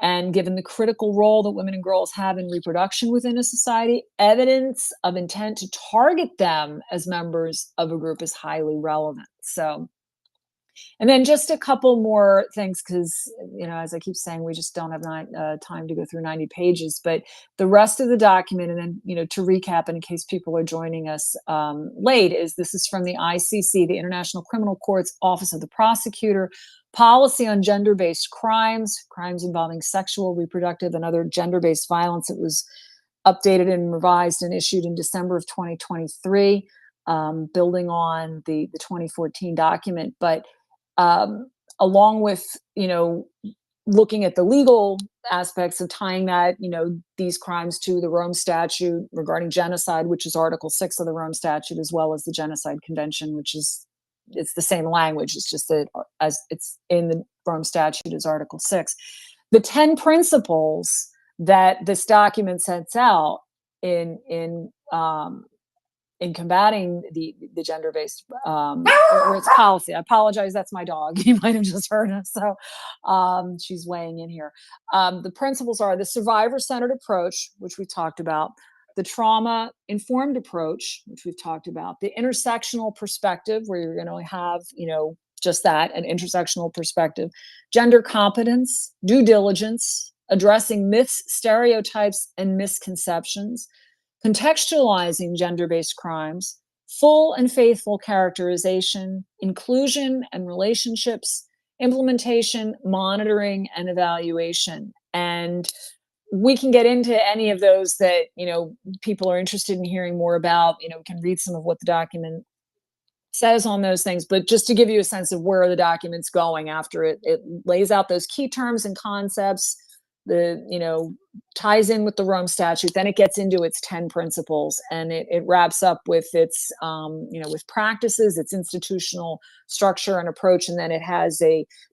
And given the critical role that women and girls have in reproduction within a society, evidence of intent to target them as members of a group is highly relevant. So, and then just a couple more things, because, as I keep saying, we just don't have time to go through 90 pages, but the rest of the document, and then, to recap, and in case people are joining us late, this is from the ICC, the International Criminal Court's Office of the Prosecutor, Policy on Gender-Based Crimes involving sexual, reproductive, and other gender-based violence. It was updated and revised and issued in December of 2023, building on the 2014 document. But along with, looking at the legal aspects of tying that, these crimes to the Rome Statute regarding genocide, which is Article 6 of the Rome Statute, as well as the Genocide Convention, which is, it's the same language. It's just that as it's in the Rome Statute as Article 6. The 10 principles that this document sets out in combating the gender-based or its policy. I apologize, that's my dog. You might have just heard us. So she's weighing in here. The principles are the survivor-centered approach, which we talked about, the trauma-informed approach, which we've talked about, the intersectional perspective, where you're going to have, just that, an intersectional perspective, gender competence, due diligence, addressing myths, stereotypes, and misconceptions, contextualizing gender-based crimes, full and faithful characterization, inclusion and relationships, implementation, monitoring, and evaluation. And we can get into any of those that, people are interested in hearing more about. We can read some of what the document says on those things, but just to give you a sense of where the document's going after it lays out those key terms and concepts, ties in with the Rome Statute, then it gets into its 10 principles, and it wraps up with its, with practices, its institutional structure and approach. And then it has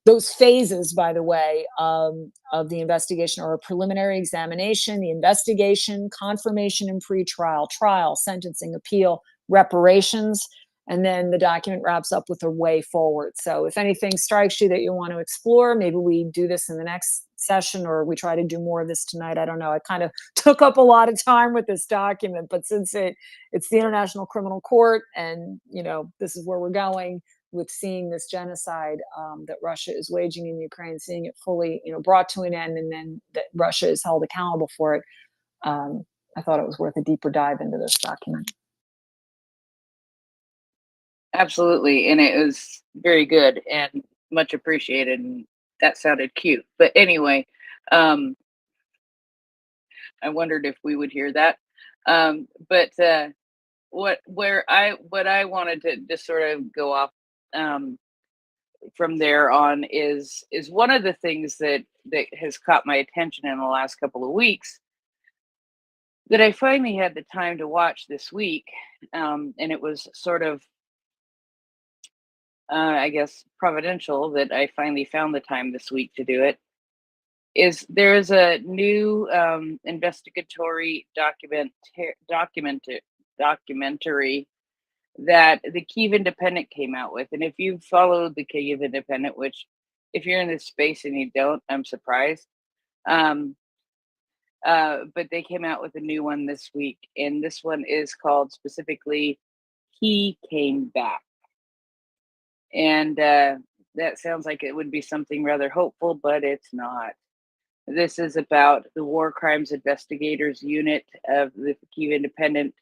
those phases, by the way, of the investigation, or a preliminary examination, the investigation, confirmation and pretrial, trial, sentencing, appeal, reparations. And then the document wraps up with a way forward. So if anything strikes you that you want to explore, maybe we do this in the next session, or we try to do more of this tonight. I don't know. I kind of took up a lot of time with this document, but since it's the International Criminal Court, and, this is where we're going with seeing this genocide that Russia is waging in Ukraine, seeing it fully, brought to an end, and then that Russia is held accountable for it. I thought it was worth a deeper dive into this document. Absolutely. And it was very good and much appreciated. And that sounded cute. But anyway, I wondered if we would hear that. But what I wanted to just sort of go off from there on is one of the things that has caught my attention in the last couple of weeks that I finally had the time to watch this week, and it was sort of I guess providential that I finally found the time this week to do it. Is there is a new investigatory documentary that the Kyiv Independent came out with. And if you followed the Kyiv Independent, which if you're in this space and you don't, I'm surprised. But they came out with a new one this week, and this one is called specifically "He Came Back," and that sounds like it would be something rather hopeful, but it's not. This is about the War Crimes Investigators Unit of the Kyiv Independent.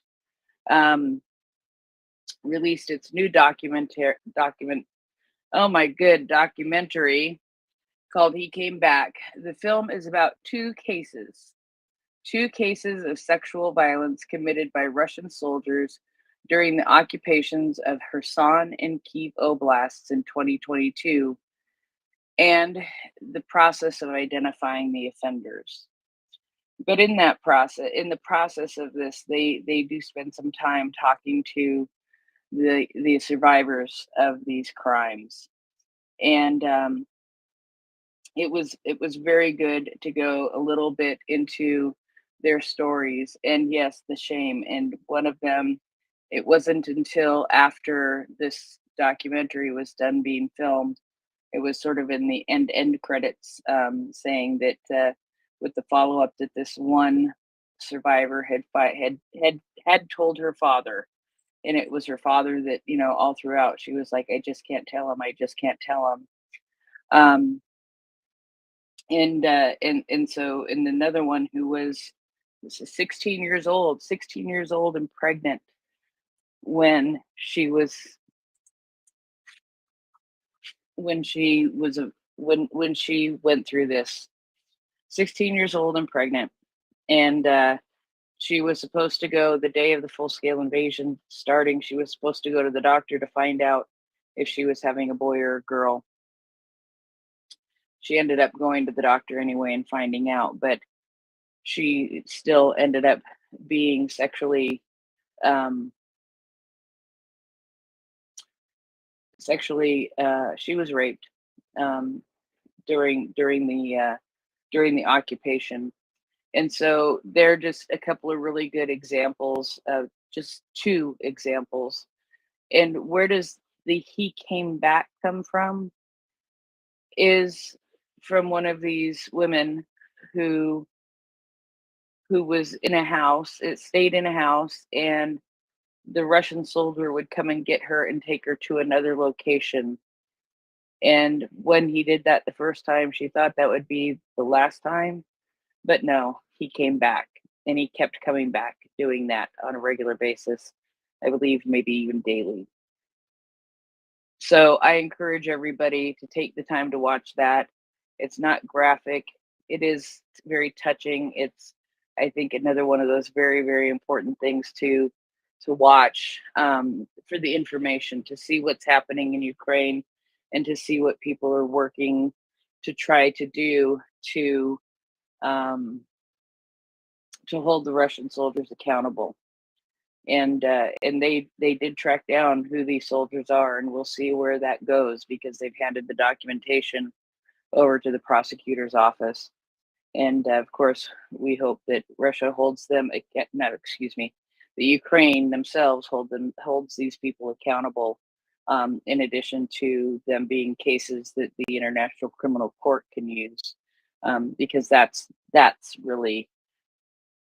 Released its new documentary called "He Came Back." The film is about two cases of sexual violence committed by Russian soldiers during the occupations of Kherson and Kyiv oblasts in 2022, and the process of identifying the offenders. But in the process of this, they do spend some time talking to the survivors of these crimes, and it was very good to go a little bit into their stories, and yes, the shame. And one of them, it wasn't until after this documentary was done being filmed, it was sort of in the end credits, saying that with the follow-up, that this one survivor had told her father, and it was her father that, all throughout she was like, I just can't tell him, I just can't tell him. And so, and another one who was 16 years old and pregnant when she went through this. 16 years old and pregnant, and she was supposed to go the day of the full-scale invasion starting. She was supposed to go to the doctor to find out if she was having a boy or a girl. She ended up going to the doctor anyway and finding out, but she still ended up being sexually she was raped during the occupation. And so they're just a couple of really good examples of just two examples. And where does the "he came back" come from? Is from one of these women who was in a house. It stayed in a house, and the Russian soldier would come and get her and take her to another location. And when he did that the first time, she thought that would be the last time, but no, he came back, and he kept coming back, doing that on a regular basis. I believe maybe even daily. So I encourage everybody to take the time to watch that. It's not graphic. It is very touching. It's, I think, another one of those very, very important things to watch, for the information, to see what's happening in Ukraine, and to see what people are working to try to do to hold the Russian soldiers accountable. And they did track down who these soldiers are, and we'll see where that goes, because they've handed the documentation over to the prosecutor's office. And of course, we hope that Russia holds them, the Ukraine themselves holds these people accountable, in addition to them being cases that the International Criminal Court can use, because that's really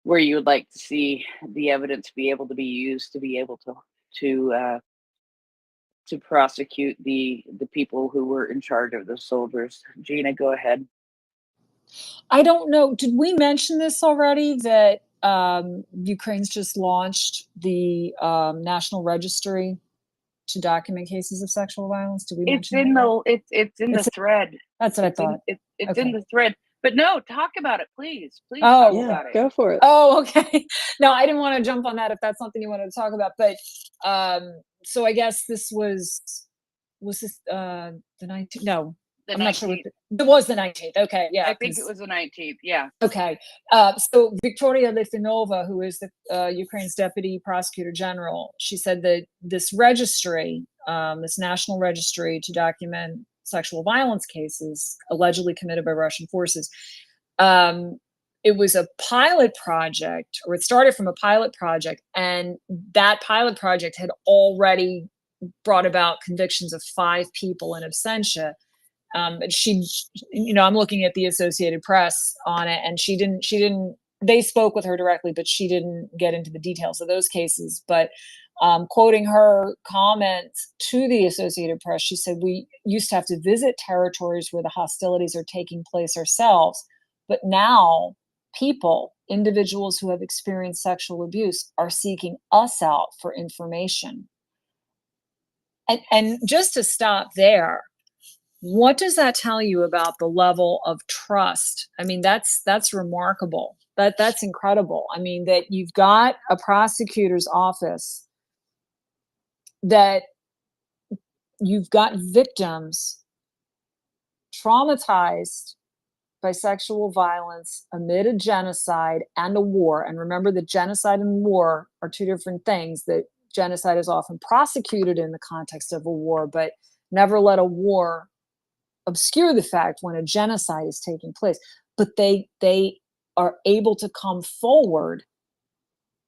where you would like to see the evidence be able to be used to be able to prosecute the people who were in charge of the soldiers. Gina, go ahead. I don't know. Did we mention this already, that Ukraine's just launched the National Registry to document cases of sexual violence? Did we mention that? It's in the thread. That's what I thought. It's Okay. in the thread. But no, talk about it, please. Please Oh, talk Yeah, about it. go for it. Oh, okay. No, I didn't want to jump on that if that's something you wanted to talk about. But so I guess this was this the 19th? No, The I'm not sure what 19th. it was the 19th. Okay, yeah. I think it 'cause- was the 19th. Yeah. Okay. So Victoria Litvinova, who is the Ukraine's deputy prosecutor general, she said that this registry, this national registry to document sexual violence cases allegedly committed by Russian forces, it was a pilot project, or it started from a pilot project, and that pilot project had already brought about convictions of 5 people in absentia. And she, I'm looking at the Associated Press on it, and they spoke with her directly, but she didn't get into the details of those cases. But quoting her comment to the Associated Press, she said, "We used to have to visit territories where the hostilities are taking place ourselves, but now individuals who have experienced sexual abuse are seeking us out for information." And just to stop there, what does that tell you about the level of trust? I mean, that's remarkable. That's incredible. I mean, that you've got a prosecutor's office, that you've got victims traumatized by sexual violence amid a genocide and a war. And remember that genocide and war are 2 different things. That genocide is often prosecuted in the context of a war, but never let a war obscure the fact when a genocide is taking place. But they are able to come forward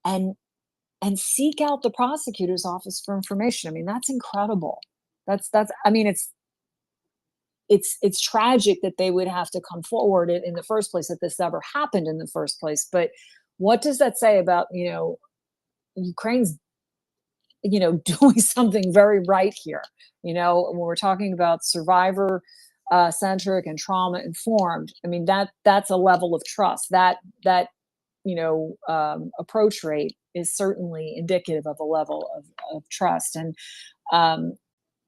and seek out the prosecutor's office for information. I mean, that's incredible. That's I mean, it's tragic that they would have to come forward in the first place, that this ever happened in the first place. But what does that say about, Ukraine's, doing something very right here? When we're talking about survivor centric and trauma informed, I mean, that's a level of trust. That approach rate is certainly indicative of a level of trust. And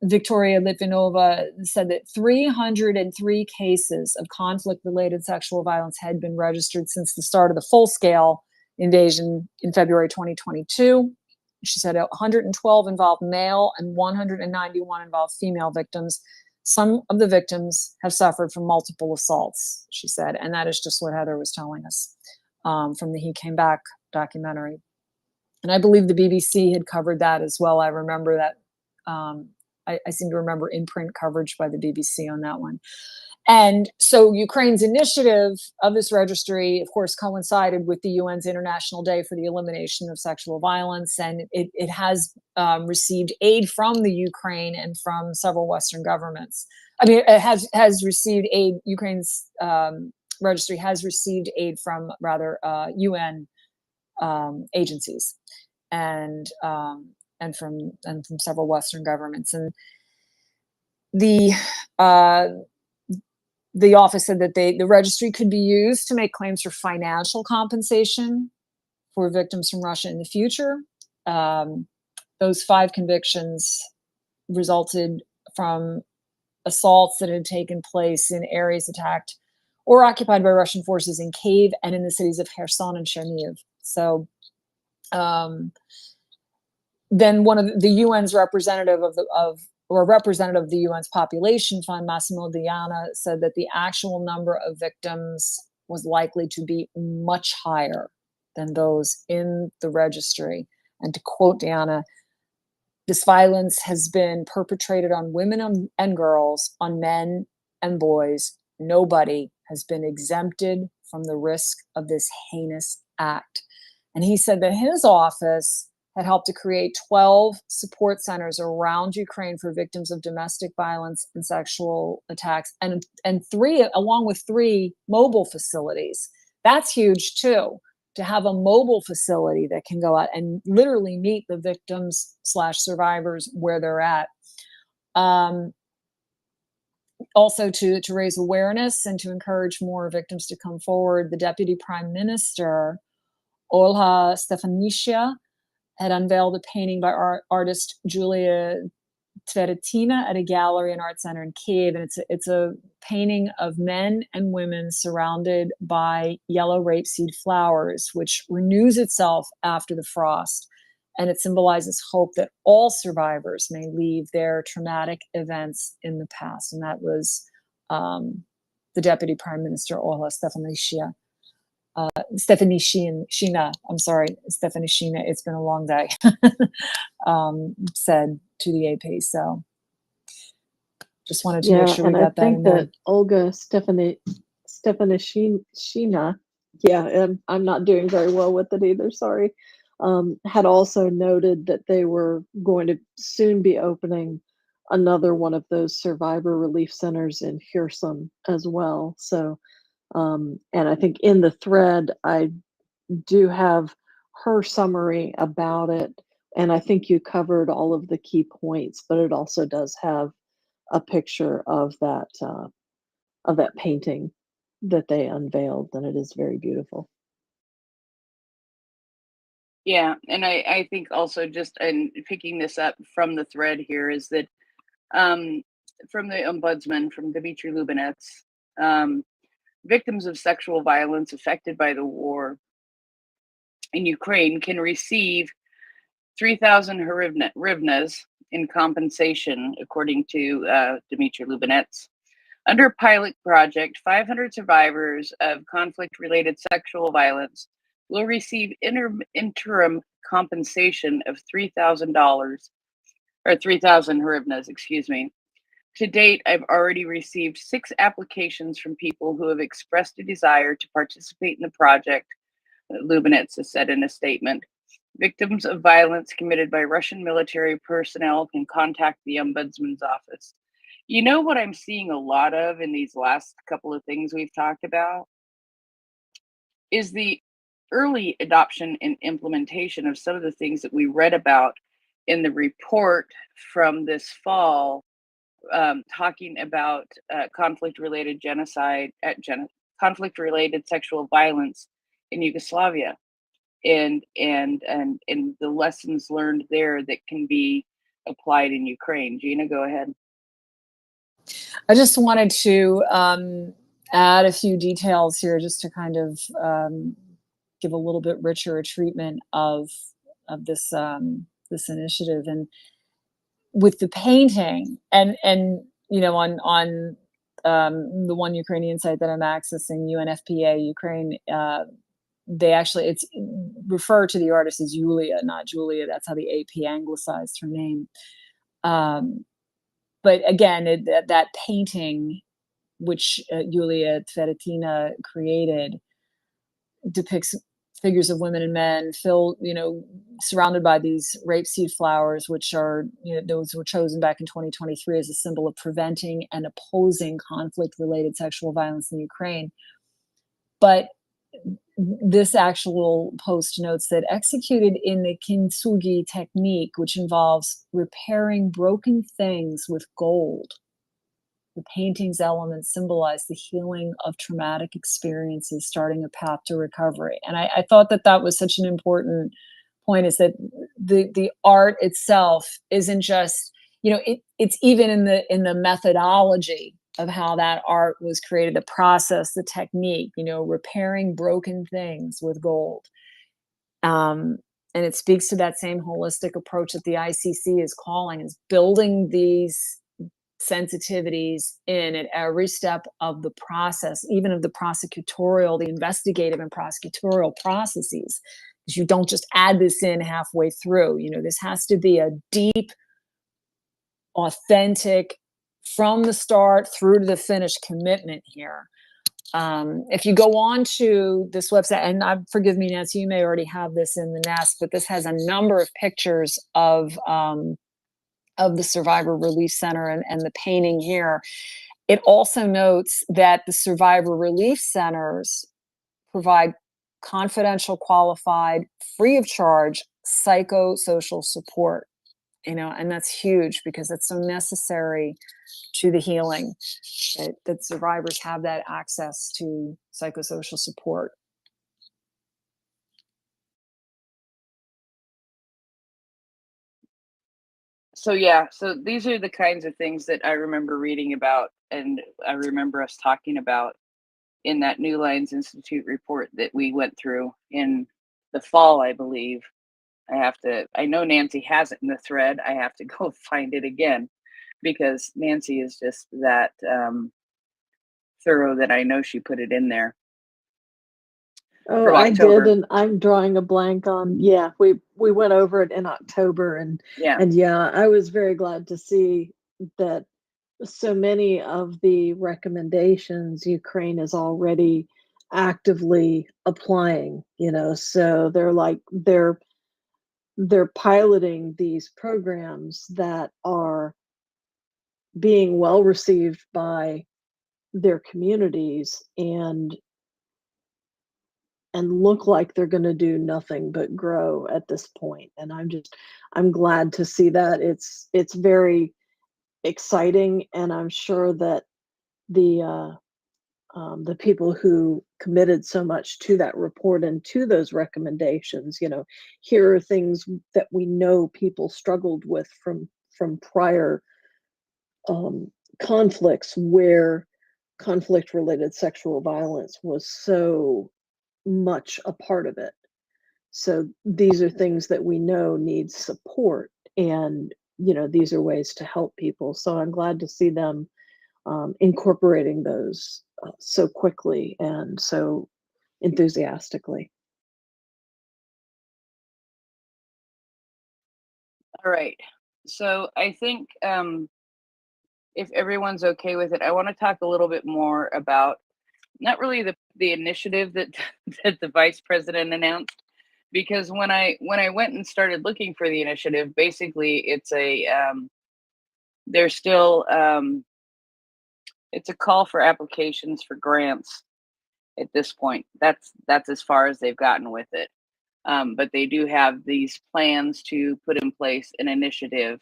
Victoria Litvinova said that 303 cases of conflict-related sexual violence had been registered since the start of the full-scale invasion in February 2022. She said 112 involved male and 191 involved female victims. Some of the victims have suffered from multiple assaults, she said, and that is just what Heather was telling us from the He Came Back documentary. And I believe the BBC had covered that as well. I remember that. I seem to remember in-print coverage by the BBC on that one. And so Ukraine's initiative of this registry, of course, coincided with the UN's International Day for the Elimination of Sexual Violence. And it has received aid from the Ukraine and from several Western governments. I mean, it has received aid. Ukraine's registry has received aid from UN agencies and from several Western governments. And the office said that the registry could be used to make claims for financial compensation for victims from Russia in the future. Those 5 convictions resulted from assaults that had taken place in areas attacked or occupied by Russian forces in Kyiv and in the cities of Kherson and Chernihiv. So then one of the UN's representative representative of the UN's Population Fund, Massimo Diana, said that the actual number of victims was likely to be much higher than those in the registry. And to quote Diana, "This violence has been perpetrated on women and girls, on men and boys. Nobody has been exempted from the risk of this heinous act." And he said that his office had helped to create 12 support centers around Ukraine for victims of domestic violence and sexual attacks, and 3, along with 3 mobile facilities. That's huge too, to have a mobile facility that can go out and literally meet the victims / survivors where they're at. Also to raise awareness and to encourage more victims to come forward, the Deputy Prime Minister, Olha Stefanishyna, had unveiled a painting by artist Julia Tveretina at a gallery and art center in Kiev, and it's a painting of men and women surrounded by yellow rapeseed flowers, which renews itself after the frost, and it symbolizes hope that all survivors may leave their traumatic events in the past. And that was the Deputy Prime Minister Ola Stefanishyna. I'm sorry, Stefanishyna, it's been a long day, said to the AP. So just wanted to make sure we and I got that in think there. that Olga Stefanishyna, I'm not doing very well with it either, sorry, had also noted that they were going to soon be opening another one of those survivor relief centers in Kherson as well. So, and I think in the thread, I do have her summary about it, and I think you covered all of the key points, but it also does have a picture of that painting that they unveiled, and it is very beautiful. Yeah, and I think also just and picking this up from the thread here is that from the ombudsman, from Dmitry Lubinets, victims of sexual violence affected by the war in Ukraine can receive 3,000 hryvnias in compensation, according to Dmitry Lubinets. Under a pilot project, 500 survivors of conflict-related sexual violence will receive interim compensation of $3,000, or 3,000 hryvnias, excuse me. To date, I've already received 6 applications from people who have expressed a desire to participate in the project, Lubinets has said in a statement. Victims of violence committed by Russian military personnel can contact the Ombudsman's office. You know what I'm seeing a lot of in these last couple of things we've talked about is the early adoption and implementation of some of the things that we read about in the report from this fall, talking about conflict-related genocide, conflict-related sexual violence in Yugoslavia, and the lessons learned there that can be applied in Ukraine. Gina, go ahead. I just wanted to add a few details here just to kind of give a little bit richer a treatment of this this initiative. And with the painting and you know, on the one Ukrainian site that I'm accessing, UNFPA Ukraine, they actually, it's refer to the artist as Yulia, not Julia. That's how the AP anglicized her name. But again, that painting, which Yulia Tveretina created, depicts figures of women and men filled, you know, surrounded by these rapeseed flowers, which are, you know, those were chosen back in 2023 as a symbol of preventing and opposing conflict-related sexual violence in Ukraine. But this actual post notes that executed in the kintsugi technique, which involves repairing broken things with gold, the painting's elements symbolize the healing of traumatic experiences, starting a path to recovery. And I thought that that was such an important point, is that the art itself isn't just, you know, it's even in the methodology of how that art was created, the process, the technique, you know, repairing broken things with gold. And it speaks to that same holistic approach that the ICC is calling, is building these sensitivities in at every step of the process, even of the prosecutorial, the investigative and prosecutorial processes. Because you don't just add this in halfway through. You know, this has to be a deep, authentic, from the start through to the finish commitment here. If you go on to this website, and forgive me, Nancy, you may already have this in the nest, but this has a number of pictures of the Survivor Relief Center and the painting here. It also notes that the Survivor Relief Centers provide confidential, qualified, free of charge psychosocial support, you know, and that's huge because it's so necessary to the healing that survivors have that access to psychosocial support. So yeah, so these are the kinds of things that I remember reading about, and I remember us talking about in that New Lines Institute report that we went through in the fall, I believe. I know Nancy has it in the thread. I have to go find it again because Nancy is just that thorough that I know she put it in there. Oh, From I did, October. and I'm drawing a blank on, yeah, we went over it in October, Yeah. and yeah, I was very glad to see that so many of the recommendations Ukraine is already actively applying, so they're piloting these programs that are being well received by their communities and look like they're going to do nothing but grow at this point. And I'm glad to see that. It's very exciting, and I'm sure that the people who committed so much to that report and to those recommendations, here are things that we know people struggled with from prior conflicts, where conflict related sexual violence was so much a part of it. So these are things that we know need support, and these are ways to help people. So I'm glad to see them incorporating those so quickly and so enthusiastically. All right. So I think if everyone's okay with it, I want to talk a little bit more about not really the initiative that that the vice president announced, because when I went and started looking for the initiative, basically there's still it's a call for applications for grants at this point. That's as far as they've gotten with it. But they do have these plans to put in place an initiative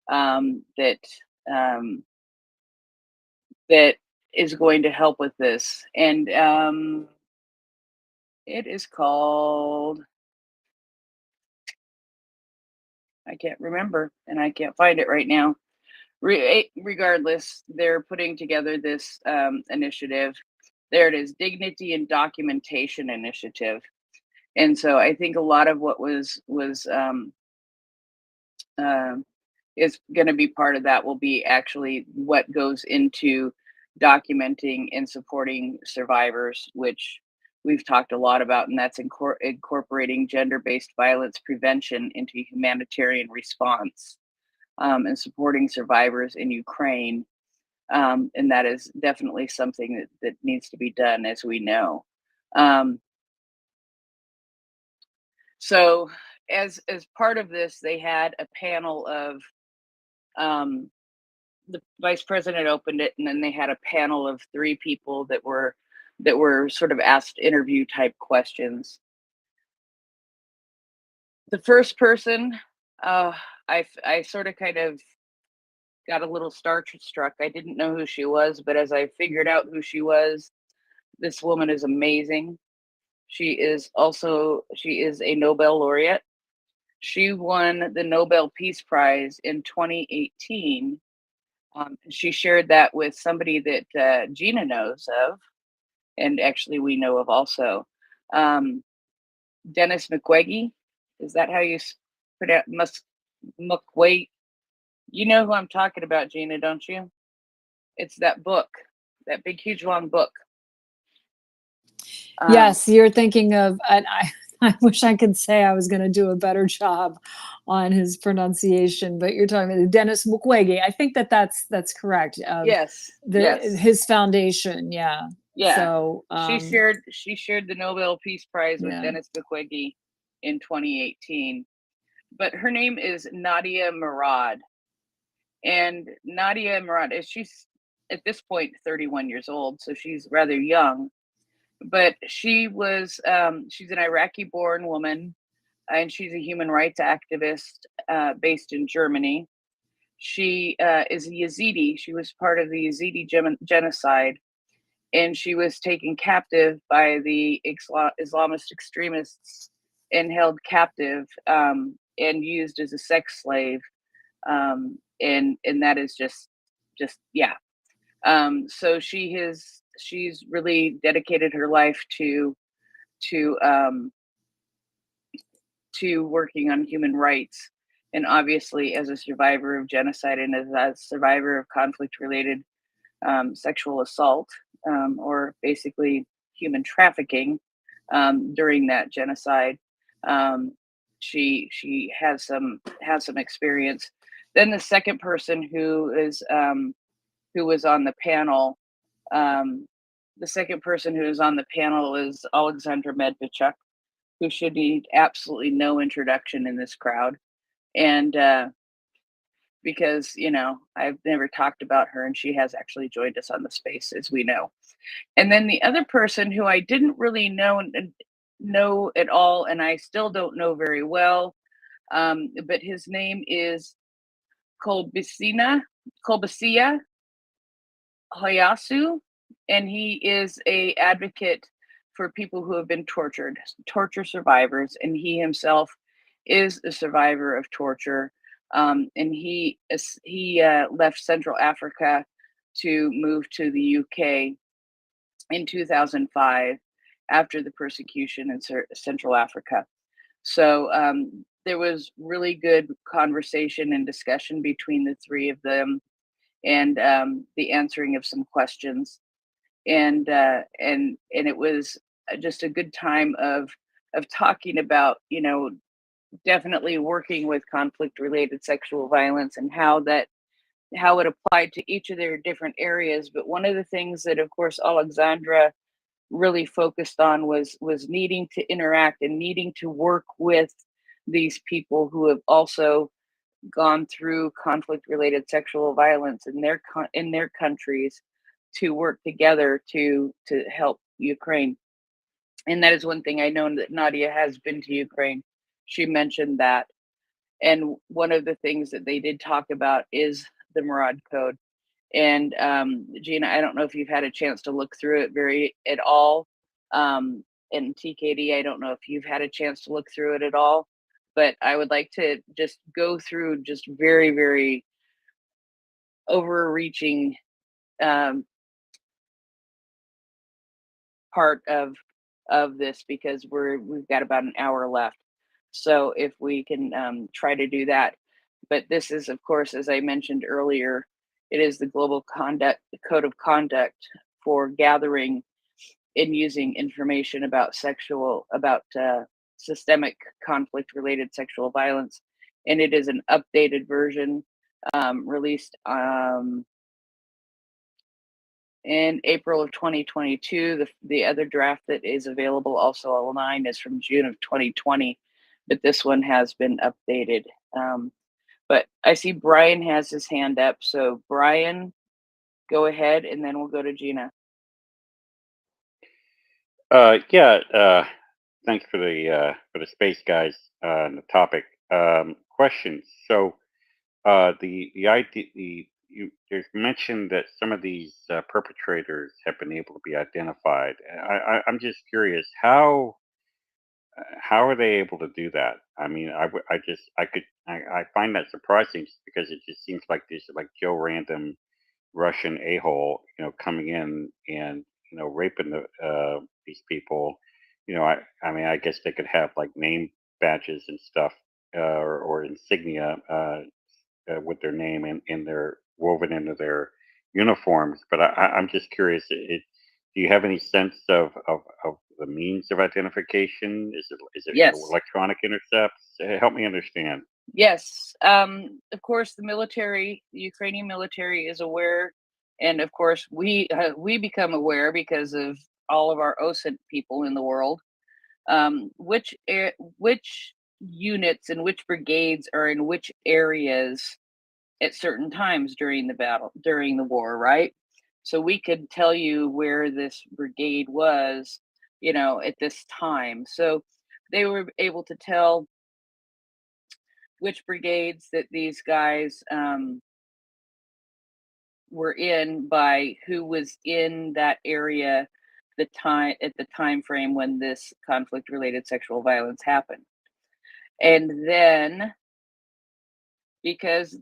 that um, that is going to help with this, and it is called, I can't remember, and I can't find it right now. Regardless, they're putting together this initiative. There it is, Dignity and Documentation Initiative. And so I think a lot of what um, is going to be part of that will be actually what goes into documenting and supporting survivors, which we've talked a lot about, and that's incorporating gender-based violence prevention into humanitarian response, and supporting survivors in Ukraine. And that is definitely something that needs to be done, as we know. So as part of this, they had a panel of the vice president opened it, and then they had a panel of 3 people that were sort of asked interview type questions. The first person, I sort of kind of got a little starstruck. I didn't know who she was, but as I figured out who she was, this woman is amazing. She is a Nobel laureate. She won the Nobel Peace Prize in 2018. She shared that with somebody that Gina knows of, and actually we know of also. Dennis Mukwege, is that how you pronounce Mukwege? You know who I'm talking about, Gina, don't you? It's that book, that big, huge, long book. Yes, you're thinking of, and I wish I could say I was going to do a better job on his pronunciation, but you're talking about Dennis Mukwege. I think that's correct. Yes. Yes. His foundation, yeah. Yeah. So she shared the Nobel Peace Prize with Dennis Mukwege in 2018. But her name is Nadia Murad. And Nadia Murad, she's at this point 31 years old, so she's rather young. But she's an Iraqi-born woman, and she's a human rights activist based in Germany. She is a Yazidi. She was part of the Yazidi genocide, and she was taken captive by the Islamist extremists and held captive and used as a sex slave And that is just yeah. So she's really dedicated her life to um, to working on human rights, and obviously as a survivor of genocide and as a survivor of conflict related sexual assault, or basically human trafficking during that genocide. Um, she has some experience. Then the second person who was on the panel, um, the second person who is on the panel is Alexandra Medvedchuk, who should need absolutely no introduction in this crowd. And because, you know, I've never talked about her and she has actually joined us on the space, as we know. And then the other person who I didn't really know at all, and I still don't know very well, but his name is Kolbasia Hayasu, and he is a advocate for people who have been torture survivors, and he himself is a survivor of torture. And he left Central Africa to move to the UK in 2005 after the persecution in Central Africa. So there was really good conversation and discussion between the three of them, and the answering of some questions, and it was just a good time of talking about, you know, definitely working with conflict related sexual violence and how it applied to each of their different areas. But one of the things that of course Alexandra really focused on was needing to interact and needing to work with these people who have also gone through conflict related sexual violence in their countries, to work together to help Ukraine. And that is one thing I know, that Nadia has been to Ukraine. She mentioned that. And one of the things that they did talk about is the Murad Code. And Gina, I don't know if you've had a chance to look through it very at all. And TKD, I don't know if you've had a chance to look through it at all, but I would like to just go through just very, very overreaching um, part of this, because we've got about an hour left. So if we can try to do that. But this is, of course, as I mentioned earlier, it is the global conduct code of conduct for gathering and using information about systemic conflict related sexual violence. And it is an updated version released in April of 2022. The other draft that is available also online is from June of 2020, but this one has been updated. But I see Brian has his hand up. So Brian, go ahead, and then we'll go to Gina. Yeah, thanks for the space, guys, and the topic. Questions. So, the idea, there's mentioned that some of these perpetrators have been able to be identified. I'm just curious, how are they able to do that? I mean, I find that surprising, just because it just seems like these are like Joe Random Russian a-hole, coming in and raping these people. I mean, I guess they could have like name badges and stuff, or insignia, with their name in their woven into their uniforms. But I'm just curious. Do you have any sense of the means of identification? Is it Yes. electronic intercepts? Help me understand. Yes. Of course, the Ukrainian military is aware, and of course we become aware because of all of our OSINT people in the world. Which units and which brigades are in which areas at certain times during the war, right? So we could tell you where this brigade was, at this time. So they were able to tell which brigades that these guys were in by who was in that area at the time frame when this conflict related sexual violence happened. And then, because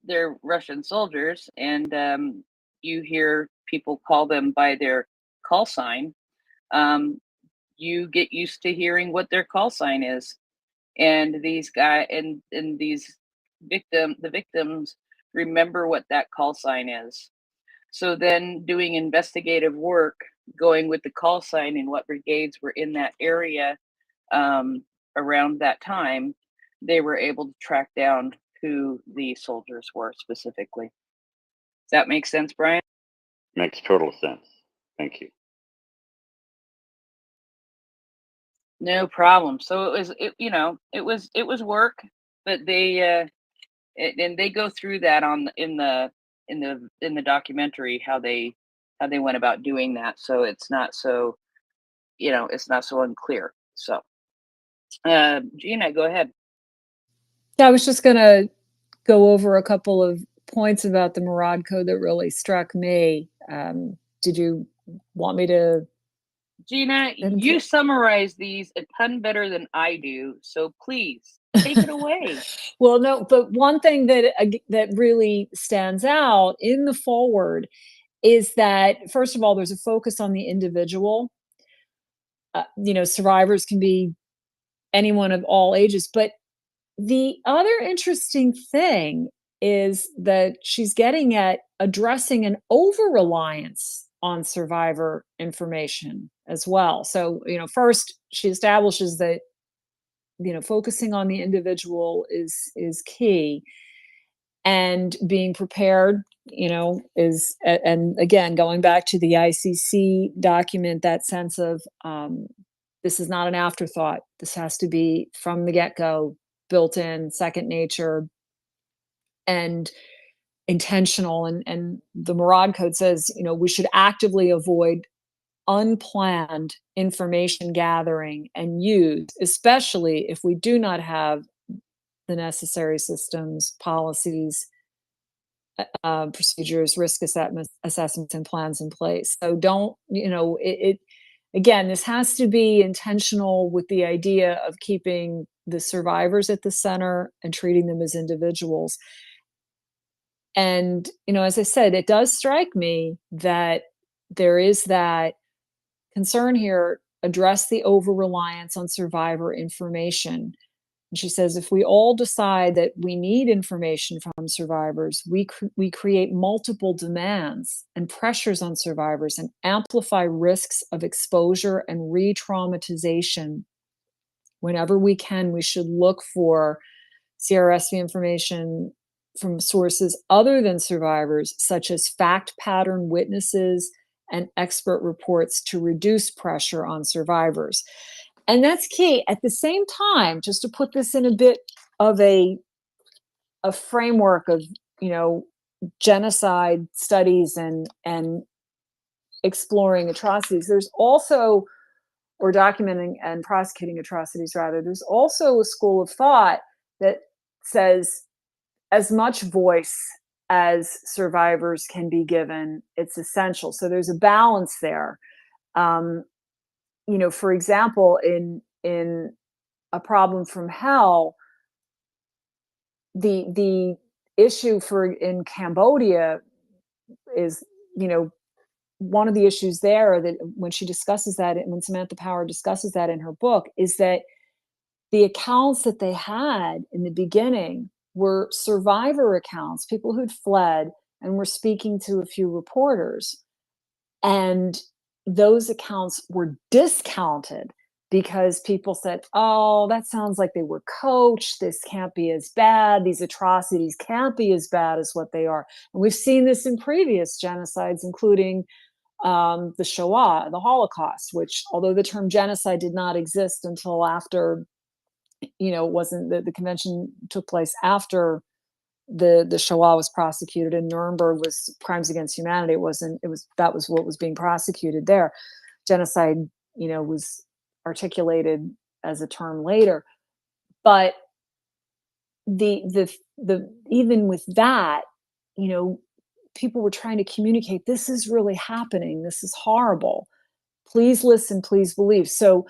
they're Russian soldiers, and you hear people call them by their call sign, you get used to hearing what their call sign is. And these the victims remember what that call sign is. So then doing investigative work, going with the call sign and what brigades were in that area um, around that time, they were able to track down who the soldiers were specifically. Does that make sense, Brian? Makes total sense. Thank you. No problem. So it was work, but and they go through that in the documentary how they went about doing that. So it's not so it's not so unclear. So Gina, go ahead. Yeah, I was just going to go over a couple of points about the Murad Code that really struck me. Did you want me to? Gina, you summarize these a ton better than I do, so please take it away. Well, no, but one thing that really stands out in the forward is that, first of all, there's a focus on the individual. Survivors can be anyone of all ages, but the other interesting thing is that she's getting at addressing an over-reliance on survivor information as well. So, first she establishes that, focusing on the individual is key, and being prepared, is, and again, going back to the ICC document, that sense of this is not an afterthought. This has to be from the get-go, built in, second nature, and intentional. And the Murad Code says, we should actively avoid unplanned information gathering and use, especially if we do not have the necessary systems, policies, procedures, risk assessments, and plans in place. So don't, again, this has to be intentional with the idea of keeping the survivors at the center and treating them as individuals. And, as I said, it does strike me that there is that concern here, address the over-reliance on survivor information. And she says, if we all decide that we need information from survivors, we create multiple demands and pressures on survivors and amplify risks of exposure and re-traumatization. Whenever we can, we should look for CRSV information from sources other than survivors, such as fact pattern witnesses and expert reports, to reduce pressure on survivors. And that's key. At the same time, just to put this in a bit of a framework of, genocide studies and exploring atrocities, there's also, or documenting and prosecuting atrocities rather, there's also a school of thought that says as much voice as survivors can be given, it's essential. So there's a balance there. For example, in A Problem from Hell, the issue in Cambodia is, one of the issues there, that when she discusses that, when Samantha Power discusses that in her book, is that the accounts that they had in the beginning were survivor accounts, people who'd fled and were speaking to a few reporters. And those accounts were discounted because people said, oh, that sounds like they were coached. This can't be as bad. These atrocities can't be as bad as what they are. And we've seen this in previous genocides, including the Shoah, the Holocaust, which, although the term genocide did not exist until after, it wasn't, the convention took place after the Shoah was prosecuted, and Nuremberg was crimes against humanity. That was what was being prosecuted there. Genocide, was articulated as a term later. But the even with that, people were trying to communicate, this is really happening. This is horrible. Please listen, please believe. So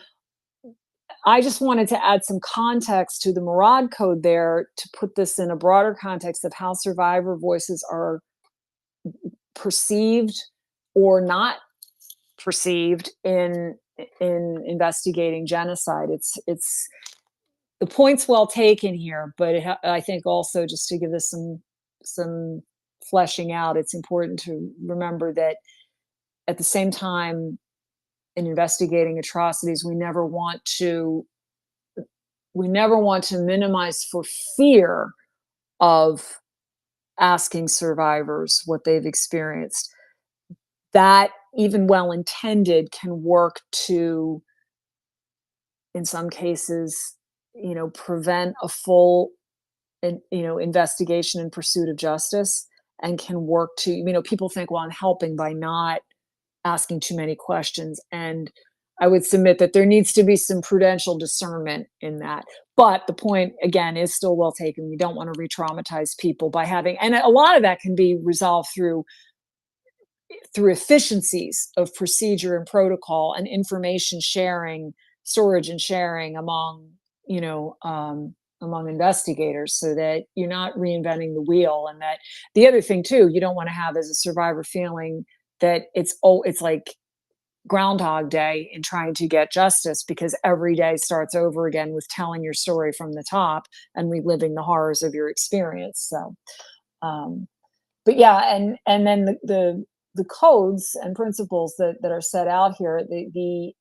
I just wanted to add some context to the Murad Code there to put this in a broader context of how survivor voices are perceived or not perceived in investigating genocide. It's the point's well taken here, but I think also, just to give this some fleshing out, it's important to remember that at the same time, in investigating atrocities, we never want to minimize for fear of asking survivors what they've experienced. That, even well intended, can work to, in some cases, prevent a full investigation in pursuit of justice, and can work to, people think, well, I'm helping by not asking too many questions. And I would submit that there needs to be some prudential discernment in that. But the point, again, is still well taken. You don't want to re-traumatize people by having, and a lot of that can be resolved through efficiencies of procedure and protocol and information sharing, storage and sharing among, among investigators, so that you're not reinventing the wheel. And that the other thing too, you don't want to have as a survivor feeling that it's like Groundhog Day in trying to get justice, because every day starts over again with telling your story from the top and reliving the horrors of your experience. So, but yeah, and then the codes and principles that are set out here, the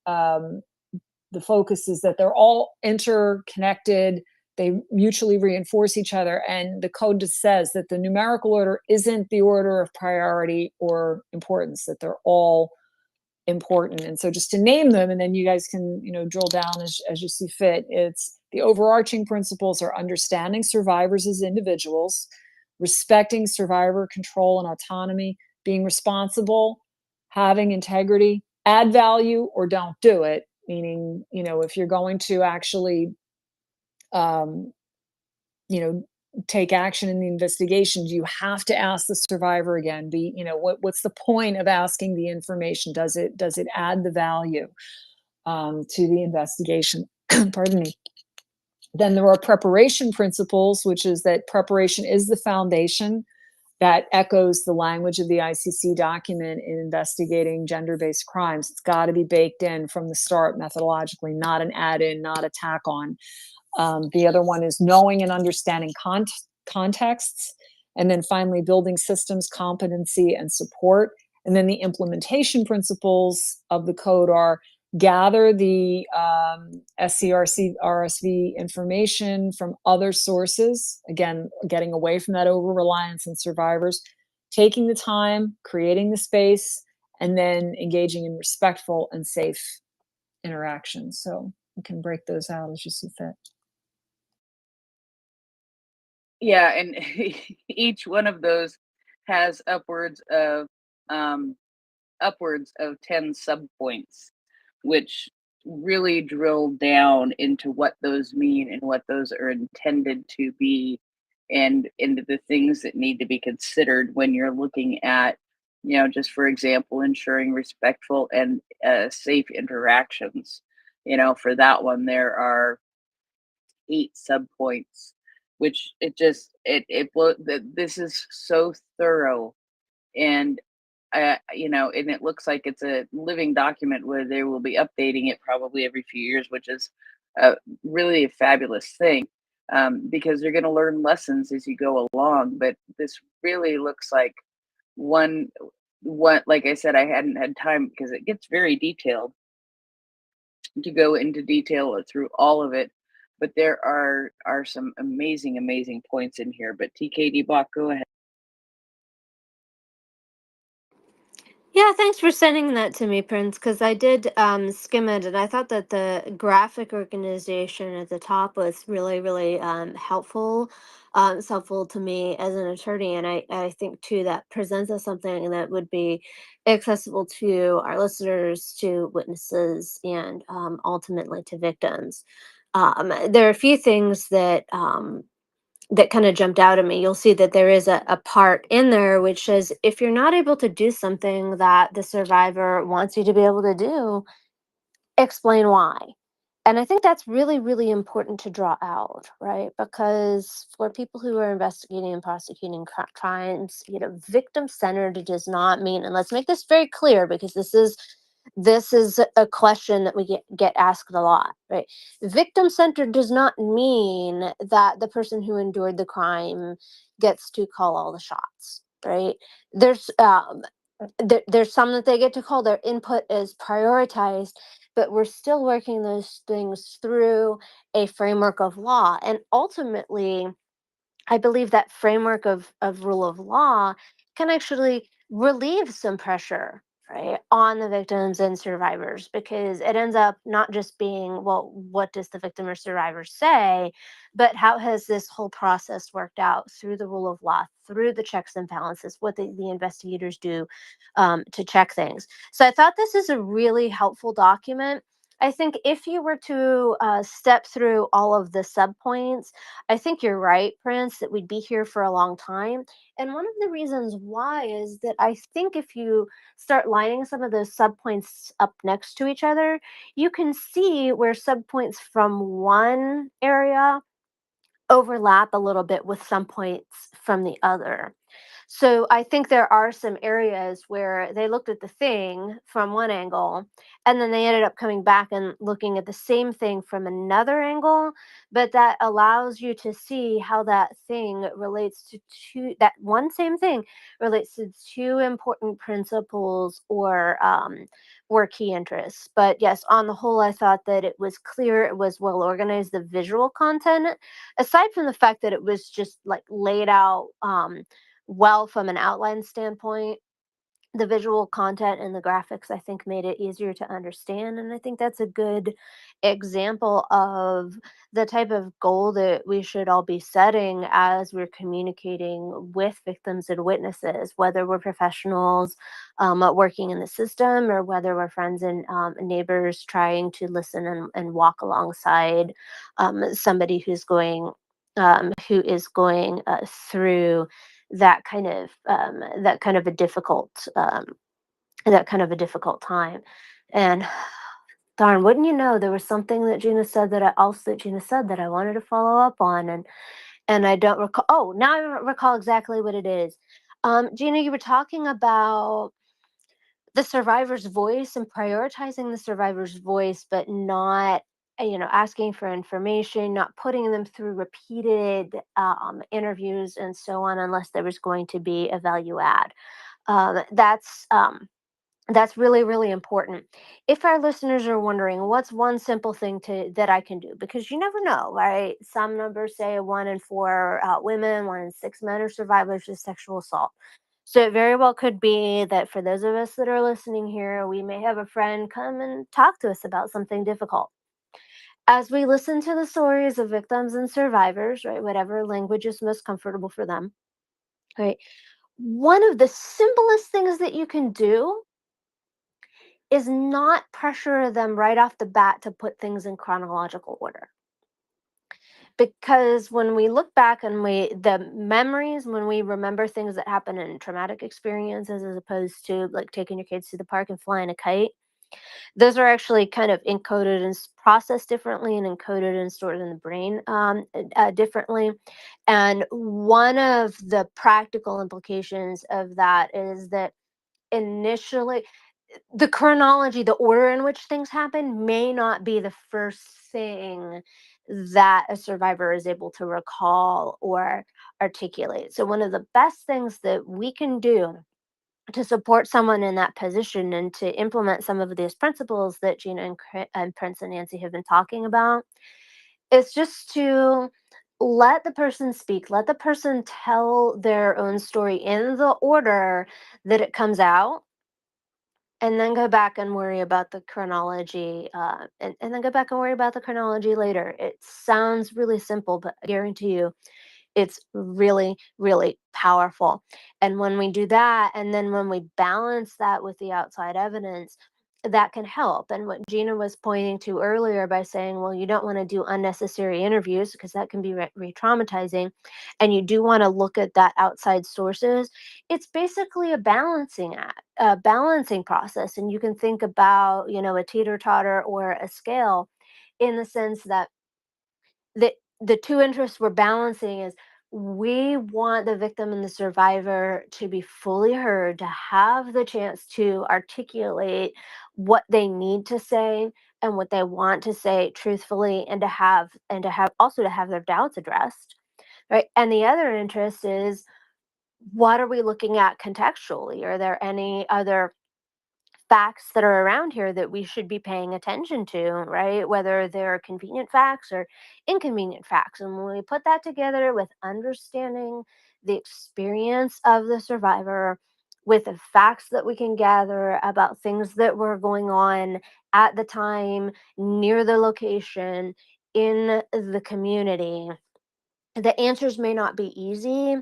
focus is that they're all interconnected. They mutually reinforce each other, and the code just says that the numerical order isn't the order of priority or importance, that they're all important. And so, just to name them, and then you guys can drill down as you see fit. It's the overarching principles are understanding survivors as individuals, respecting survivor control and autonomy, being responsible, having integrity, add value or don't do it. Meaning, if you're going to actually take action in the investigations, you have to ask the survivor again. What's the point of asking the information? Does it add the value to the investigation? Pardon me. Then there are preparation principles, which is that preparation is the foundation that echoes the language of the ICC document in investigating gender-based crimes. It's got to be baked in from the start methodologically, not an add-in, not a tack on. The other one is knowing and understanding contexts. And then finally, building systems, competency, and support. And then the implementation principles of the code are gather the SCRC RSV information from other sources, again, getting away from that over-reliance on survivors, taking the time, creating the space, and then engaging in respectful and safe interactions. So you can break those out as you see fit. Yeah, and each one of those has upwards of 10 subpoints, which really drill down into what those mean and what those are intended to be, and into the things that need to be considered when you're looking at, just for example, ensuring respectful and safe interactions. For that one, there are 8 subpoints, which this is so thorough. And and it looks like it's a living document where they will be updating it probably every few years, which is really a fabulous thing, because you're going to learn lessons as you go along. But this really looks like like I said, I hadn't had time because it gets very detailed to go into detail through all of it. But there are some amazing points in here. But TKD Block, go ahead. Yeah, thanks for sending that to me, Prince, because I did skim it, and I thought that the graphic organization at the top was really, really helpful. It's helpful to me as an attorney, and I think, too, that presents us something that would be accessible to our listeners, to witnesses, and ultimately to victims. There are a few things that that kind of jumped out at me. You'll see that there is a part in there which says, if you're not able to do something that the survivor wants you to be able to do, explain why. And I think that's really, really important to draw out, right? Because for people who are investigating and prosecuting crimes, victim centered does not mean, and let's make this very clear because this is a question that we get asked a lot, right? Victim centered does not mean that the person who endured the crime gets to call all the shots, right? There's there's some that they get to call, their input is prioritized, but we're still working those things through a framework of law. And ultimately, I believe that framework of rule of law can actually relieve some pressure, right, on the victims and survivors, because it ends up not just being, well, what does the victim or survivor say, but how has this whole process worked out through the rule of law, through the checks and balances, what the investigators do to check things. So I thought this is a really helpful document. I think if you were to step through all of the subpoints, I think you're right, Prince, that we'd be here for a long time. And one of the reasons why is that I think if you start lining some of those subpoints up next to each other, you can see where subpoints from one area overlap a little bit with some points from the other. So I think there are some areas where they looked at the thing from one angle and then they ended up coming back and looking at the same thing from another angle, but that allows you to see how that thing relates to that one same thing relates to two important principles or key interests. But yes, on the whole, I thought that it was clear, it was well organized, the visual content, aside from the fact that it was just like laid out well from an outline standpoint, the visual content and the graphics, I think, made it easier to understand. And I think that's a good example of the type of goal that we should all be setting as we're communicating with victims and witnesses, whether we're professionals working in the system or whether we're friends and neighbors trying to listen and walk alongside somebody who is going through that kind of a difficult time. And darn, wouldn't you know, there was something that Gina said that I wanted to follow up on, and I don't recall. Oh, now I recall exactly what it is. Gina, you were talking about the survivor's voice and prioritizing the survivor's voice, but not, asking for information, not putting them through repeated interviews and so on, unless there was going to be a value add. That's really, really important. If our listeners are wondering, what's one simple thing that I can do? Because you never know, right? Some numbers say 1 in 4 women, 1 in 6 men are survivors of sexual assault. So it very well could be that for those of us that are listening here, we may have a friend come and talk to us about something difficult. As we listen to the stories of victims and survivors, right, whatever language is most comfortable for them, right, one of the simplest things that you can do is not pressure them right off the bat to put things in chronological order. Because when we look back and the memories, when we remember things that happen in traumatic experiences as opposed to like taking your kids to the park and flying a kite, those are actually kind of encoded and processed differently and encoded and stored in the brain differently. And one of the practical implications of that is that initially the chronology, the order in which things happen may not be the first thing that a survivor is able to recall or articulate. So one of the best things that we can do to support someone in that position and to implement some of these principles that Gina and Prince and Nancy have been talking about is just to let the person speak, let the person tell their own story in the order that it comes out, and then go back and worry about the chronology, and then go back and worry about the chronology later. It sounds really simple, but I guarantee you it's really, really powerful. And when we do that, and then when we balance that with the outside evidence, that can help. And what Gina was pointing to earlier by saying, well, you don't want to do unnecessary interviews because that can be re-traumatizing. And you do want to look at that outside sources. It's basically a balancing act, a balancing process. And you can think about, a teeter totter or a scale. in the sense that the two interests we're balancing is we want the victim and the survivor to be fully heard, to have the chance to articulate what they need to say and what they want to say truthfully, and to have also to have their doubts addressed, right? And the other interest is, what are we looking at contextually? Are there any other facts that are around here that we should be paying attention to, right? Whether they're convenient facts or inconvenient facts. And when we put that together with understanding the experience of the survivor, with the facts that we can gather about things that were going on at the time, near the location, in the community, the answers may not be easy,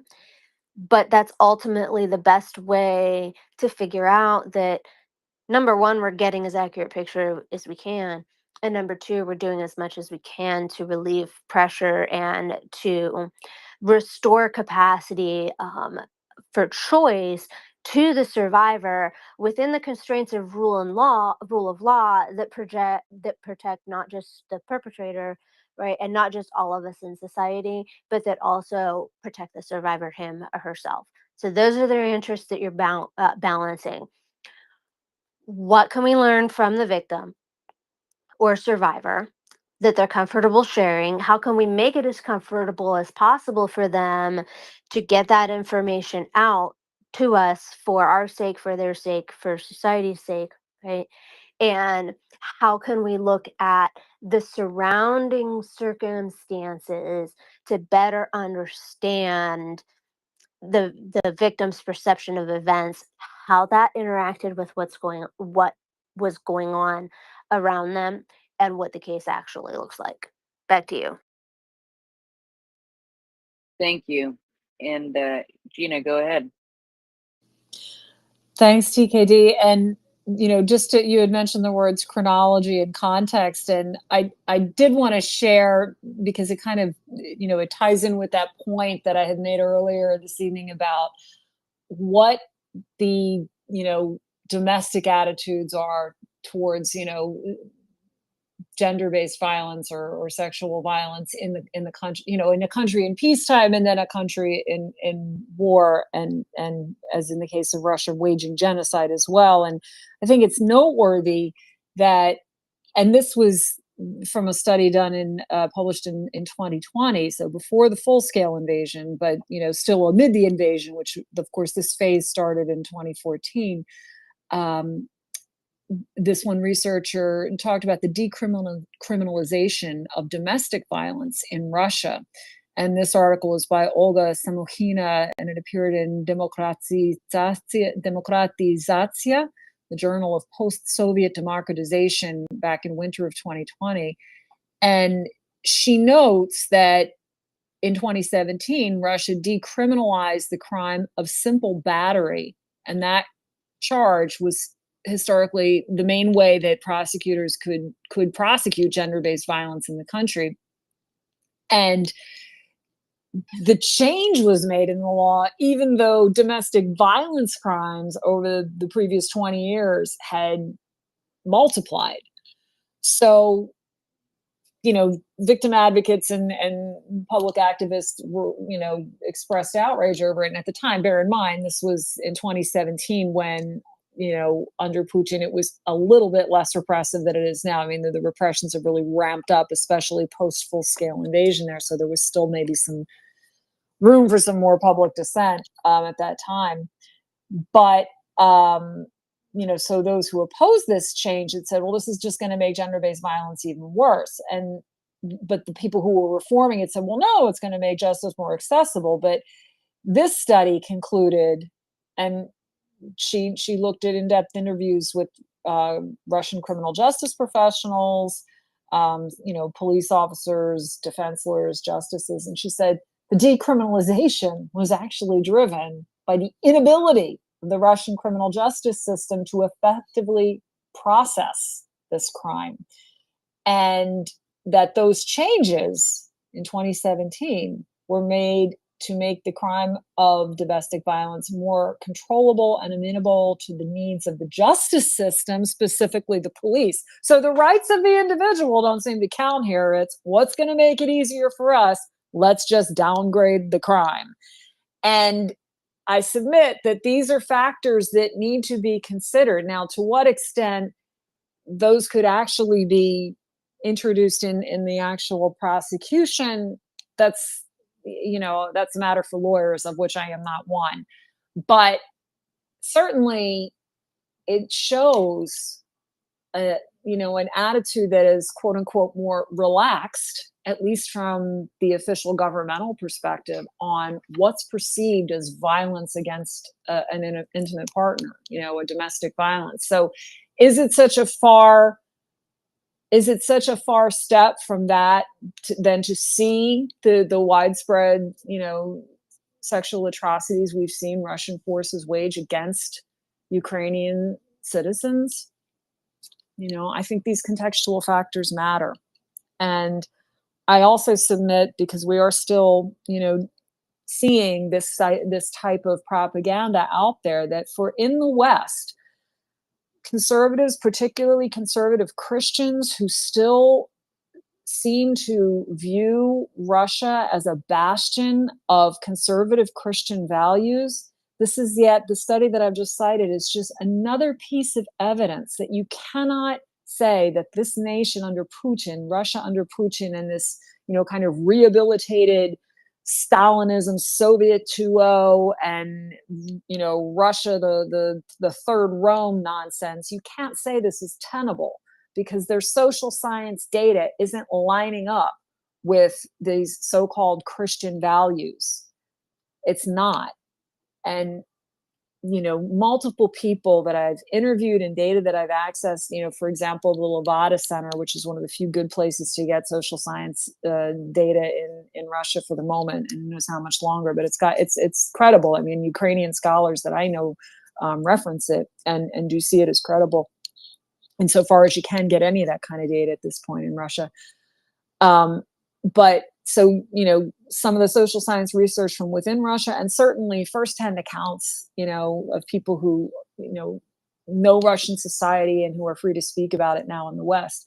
but that's ultimately the best way to figure out that, number one, we're getting as accurate picture as we can. And number two, we're doing as much as we can to relieve pressure and to restore capacity for choice to the survivor within the constraints of rule of law that protect not just the perpetrator, right, and not just all of us in society, but that also protect the survivor, him or herself. So those are their interests that you're balancing. What can we learn from the victim or survivor that they're comfortable sharing? How can we make it as comfortable as possible for them to get that information out to us for our sake, for their sake, for society's sake, right? And how can we look at the surrounding circumstances to better understand the victim's perception of events, how that interacted with what was going on around them, and what the case actually looks like. Back to you. Thank you. And Gina, go ahead. Thanks, TKD. And you had mentioned the words chronology and context, and I did want to share, because it kind of it ties in with that point that I had made earlier this evening about what the domestic attitudes are towards gender-based violence or sexual violence in the country, in a country in peacetime, and then a country in war, and as in the case of Russia, waging genocide as well. And I think it's noteworthy that, and this was from a study done published in 2020, so before the full-scale invasion, but still amid the invasion, which of course this phase started in 2014. This one researcher talked about the decriminalization of domestic violence in Russia. And this article was by Olga Samokhina, and it appeared in Demokratizatsiya, the Journal of Post-Soviet Democratization, back in winter of 2020. And she notes that in 2017, Russia decriminalized the crime of simple battery, and that charge was historically the main way that prosecutors could prosecute gender-based violence in the country. And the change was made in the law, even though domestic violence crimes over the previous 20 years had multiplied. So, victim advocates and public activists were, expressed outrage over it. And at the time, bear in mind, this was in 2017 when, under Putin, it was a little bit less repressive than it is now. I mean, the repressions have really ramped up, especially post full-scale invasion there. So there was still maybe some room for some more public dissent at that time. But, so those who oppose this change had said, well, this is just going to make gender-based violence even worse. But the people who were reforming it said, well, no, it's going to make justice more accessible. But this study concluded, and she looked at in-depth interviews with Russian criminal justice professionals, police officers, defense lawyers, justices, and she said the decriminalization was actually driven by the inability of the Russian criminal justice system to effectively process this crime, and that those changes in 2017 were made to make the crime of domestic violence more controllable and amenable to the needs of the justice system, specifically the police. So the rights of the individual don't seem to count here. It's what's going to make it easier for us. Let's just downgrade the crime. And I submit that these are factors that need to be considered. Now, to what extent those could actually be introduced in the actual prosecution, that's that's a matter for lawyers, of which I am not one. But certainly it shows an attitude that is quote unquote more relaxed, at least from the official governmental perspective, on what's perceived as violence against an intimate partner, a domestic violence. So is it such a far step from that than to see the widespread, sexual atrocities we've seen Russian forces wage against Ukrainian citizens? I think these contextual factors matter. And I also submit, because we are still, seeing this type of propaganda out there, that for in the West, conservatives, particularly conservative Christians, who still seem to view Russia as a bastion of conservative Christian values, the study that I've just cited is just another piece of evidence that you cannot say that this nation under Putin, Russia under Putin, and this, kind of rehabilitated Stalinism, Soviet 2.0, and Russia, the third Rome nonsense. You can't say this is tenable, because their social science data isn't lining up with these so-called Christian values. It's not. And multiple people that I've interviewed and data that I've accessed, for example, the Levada Center, which is one of the few good places to get social science data in Russia for the moment, and who knows how much longer, but it's credible. I mean, Ukrainian scholars that I know reference it and do see it as credible, insofar as you can get any of that kind of data at this point in Russia. But so, some of the social science research from within Russia, and certainly firsthand accounts, of people who, know Russian society and who are free to speak about it now in the West.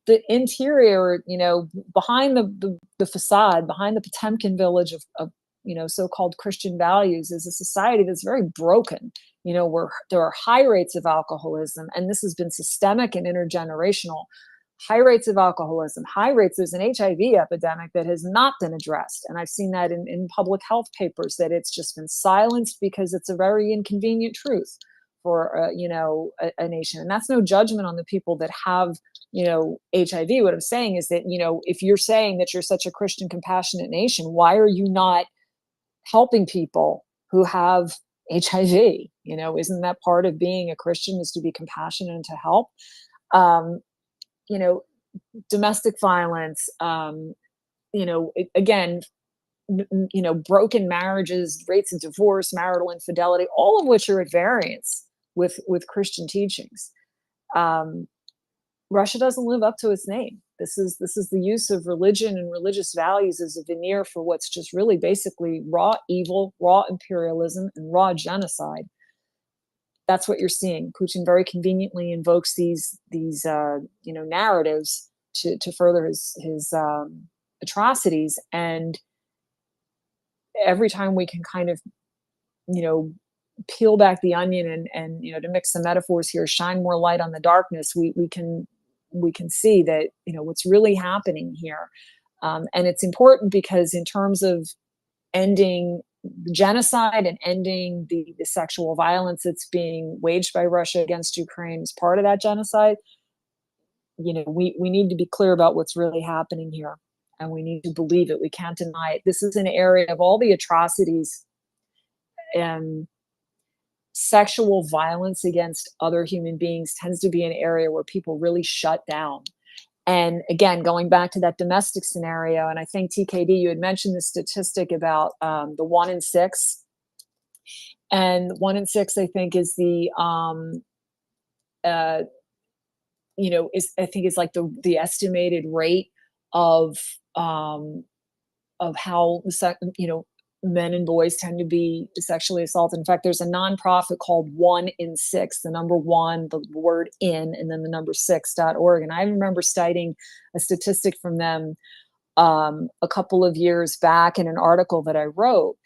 The interior, behind the facade, behind the Potemkin village of so-called Christian values, is a society that's very broken, where there are high rates of alcoholism, and this has been systemic and intergenerational. High rates of alcoholism, there's an HIV epidemic that has not been addressed. And I've seen that in public health papers, that it's just been silenced because it's a very inconvenient truth for, a nation. And that's no judgment on the people that have, HIV. What I'm saying is that, if you're saying that you're such a Christian, compassionate nation, why are you not helping people who have HIV? Isn't that part of being a Christian, is to be compassionate and to help? Domestic violence, again, broken marriages, rates of divorce, marital infidelity, all of which are at variance with Christian teachings. Russia doesn't live up to its name. This is the use of religion and religious values as a veneer for what's just really basically raw evil, raw imperialism, and raw genocide. That's what you're seeing. Putin very conveniently invokes these narratives to further his atrocities. And every time we can kind of peel back the onion and to mix some metaphors here, shine more light on the darkness, we can see that what's really happening here. And it's important because in terms of ending genocide and ending the sexual violence that's being waged by Russia against Ukraine as part of that genocide, we need to be clear about what's really happening here, and we need to believe it. We can't deny it. This is an area of all the atrocities and sexual violence against other human beings tends to be an area where people really shut down. And again, going back to that domestic scenario, and I think TKD, you had mentioned the statistic about the 1 in 6, and 1 in 6, I think, is the is like the estimated rate of how men and boys tend to be sexually assaulted. In fact, there's a nonprofit called 1 in 6, the number 1, the word in, and then the number 6.org. And I remember citing a statistic from them a couple of years back in an article that I wrote.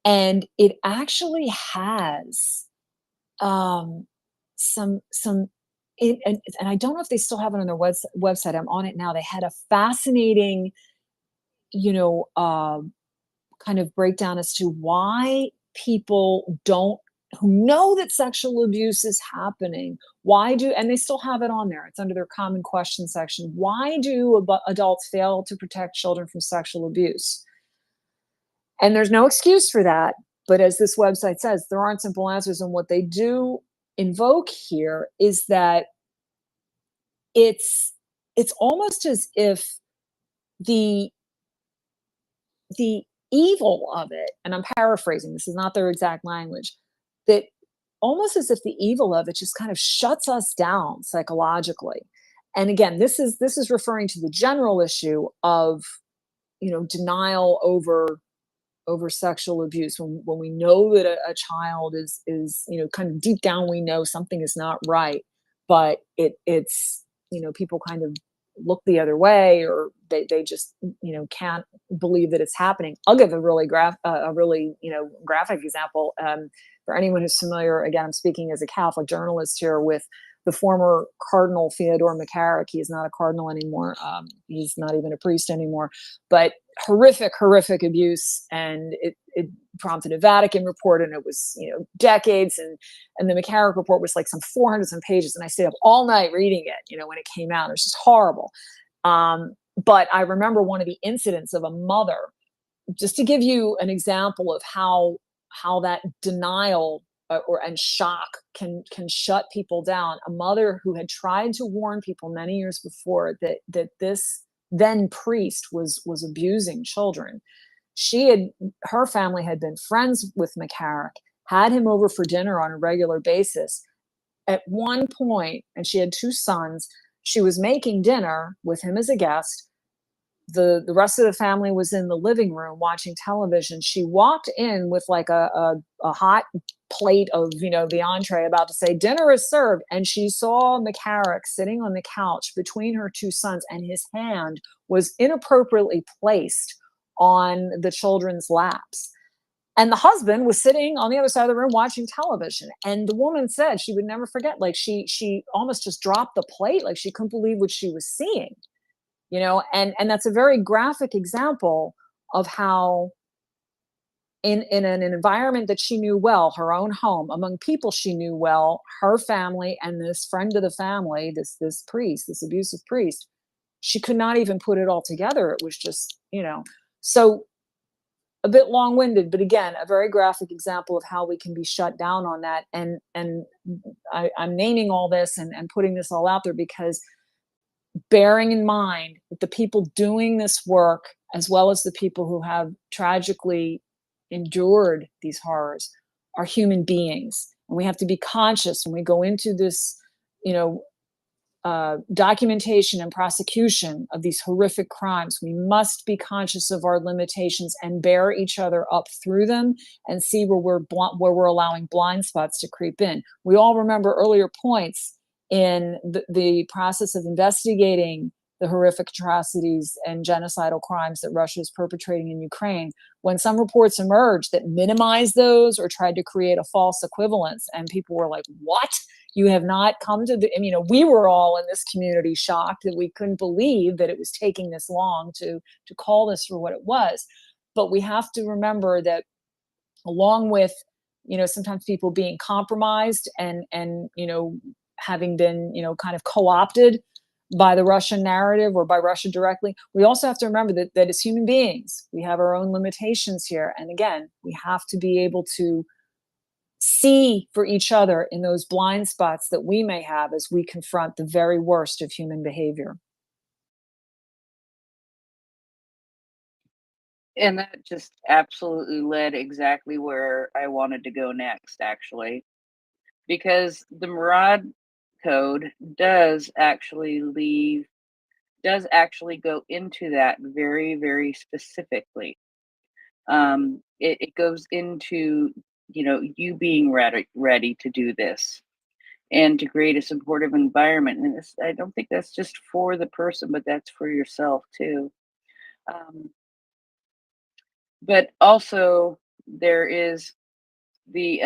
And it actually has some and I don't know if they still have it on their website. I'm on it now. They had a fascinating, kind of breakdown as to why people who know that sexual abuse is happening, and they still have it on there. It's under their common question section. Why do adults fail to protect children from sexual abuse? And there's no excuse for that. But as this website says, there aren't simple answers. And what they do invoke here is that it's almost as if the evil of it, and I'm paraphrasing, this is not their exact language, that almost as if the evil of it just kind of shuts us down psychologically. And again, this is referring to the general issue of, denial over sexual abuse. When we know that a child is, kind of deep down, we know something is not right, but it's, people kind of look the other way, or they just, can't believe that it's happening. I'll give a really graphic example. For anyone who's familiar, again, I'm speaking as a Catholic journalist here, with the former Cardinal Theodore McCarrick. He is not a cardinal anymore. He's not even a priest anymore, but horrific abuse. And it prompted a Vatican report, and it was, decades. And the McCarrick report was like some 400 some pages. And I stayed up all night reading it, when it came out. It was just horrible. But I remember one of the incidents of a mother, just to give you an example of how that denial and shock can shut people down. A mother who had tried to warn people many years before that this then priest was abusing children. Her family had been friends with McCarrick, had him over for dinner on a regular basis. At one point, and she had 2 sons, she was making dinner with him as a guest. The rest of the family was in the living room watching television. She walked in with like a hot plate of, the entree, about to say dinner is served. And she saw McCarrick sitting on the couch between her 2 sons, and his hand was inappropriately placed on the children's laps. And the husband was sitting on the other side of the room watching television. And the woman said she would never forget, like she almost just dropped the plate. Like she couldn't believe what she was seeing. And that's a very graphic example of how in an environment that she knew well, her own home, among people she knew well, her family and this friend of the family, this priest, this abusive priest, she could not even put it all together. It was just, so a bit long-winded, but again, a very graphic example of how we can be shut down on that. And I'm naming all this and putting this all out there because, bearing in mind that the people doing this work, as well as the people who have tragically endured these horrors, are human beings. And we have to be conscious when we go into this, documentation and prosecution of these horrific crimes. We must be conscious of our limitations and bear each other up through them, and see where we're allowing blind spots to creep in. We all remember earlier points in the process of investigating the horrific atrocities and genocidal crimes that Russia is perpetrating in Ukraine, when some reports emerged that minimized those or tried to create a false equivalence, and people were like, what? You have not come to we were all in this community shocked that we couldn't believe that it was taking this long to call this for what it was. But we have to remember that, along with, sometimes people being compromised and having been, kind of co-opted by the Russian narrative or by Russia directly, we also have to remember that as human beings, we have our own limitations here. And again, we have to be able to see for each other in those blind spots that we may have as we confront the very worst of human behavior. And that just absolutely led exactly where I wanted to go next, actually, because the Murad code does actually leave does actually go into that very, very specifically. It goes into, you know, you being ready to do this and to create a supportive environment. And this, I don't think that's just for the person, but that's for yourself too. Um, but also there is the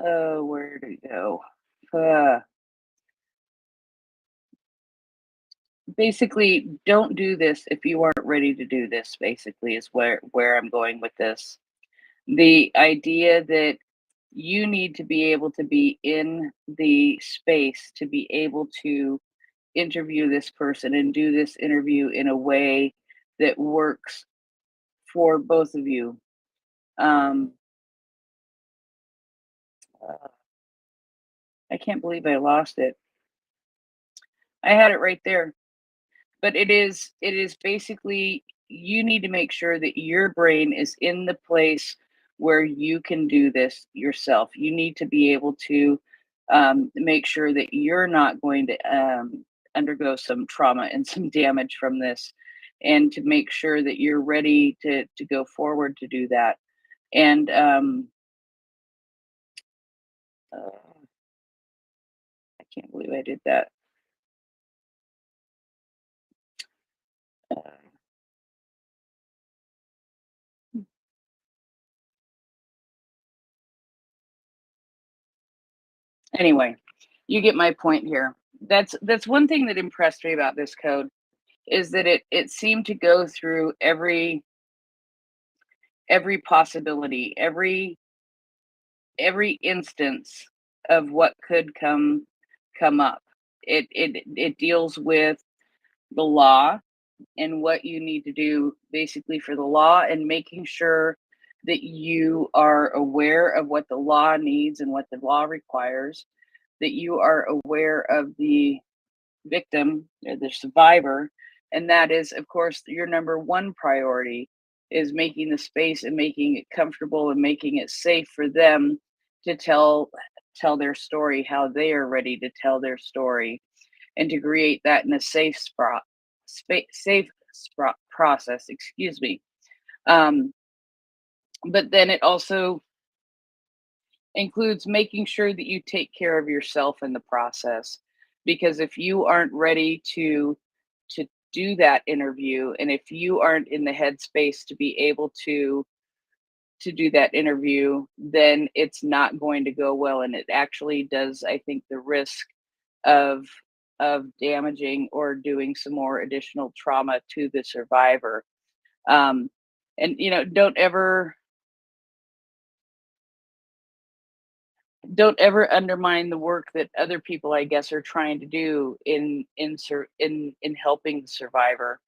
oh, where to go? Uh, Basically, don't do this if you aren't ready to do this. Basically, is where I'm going with this. The idea that you need to be able to be in the space to be able to interview this person and do this interview in a way that works for both of you. Um, uh, I can't believe I lost it. I had it right there. But it is basically you need to make sure that your brain is in the place where you can do this yourself. You need to be able to make sure that you're not going to undergo some trauma and some damage from this, and to make sure that you're ready to go forward to do that. And uh, I can't believe I did that. Uh, anyway, you get my point here. That's one thing that impressed me about this code, is that it seemed to go through every possibility, every instance of what could come up. It deals with the law and what you need to do basically for the law, and making sure that you are aware of what the law needs and what the law requires, that you are aware of the victim or the survivor, and that is of course your number one priority, is making the space and making it comfortable and making it safe for them to tell their story how they are ready to tell their story, and to create that in a process, excuse me. um, but then it also includes making sure that you take care of yourself in the process, because if you aren't ready to do that interview, and if you aren't in the headspace to be able to do that interview, then it's not going to go well, and it actually does, I think, the risk of damaging or doing some more additional trauma to the survivor. um and you know, don't ever undermine the work that other people, I guess, are trying to do in helping the survivor,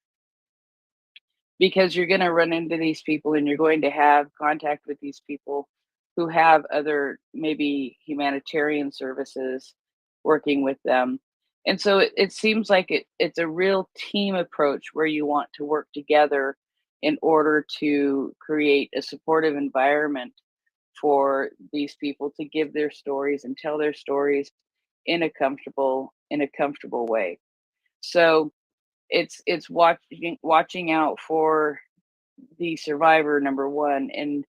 because you're going to run into these people and you're going to have contact with these people who have other maybe humanitarian services working with them. And so it seems like it's a real team approach where you want to work together in order to create a supportive environment for these people to give their stories and tell their stories in a comfortable way. So it's watching out for the survivor, number one, and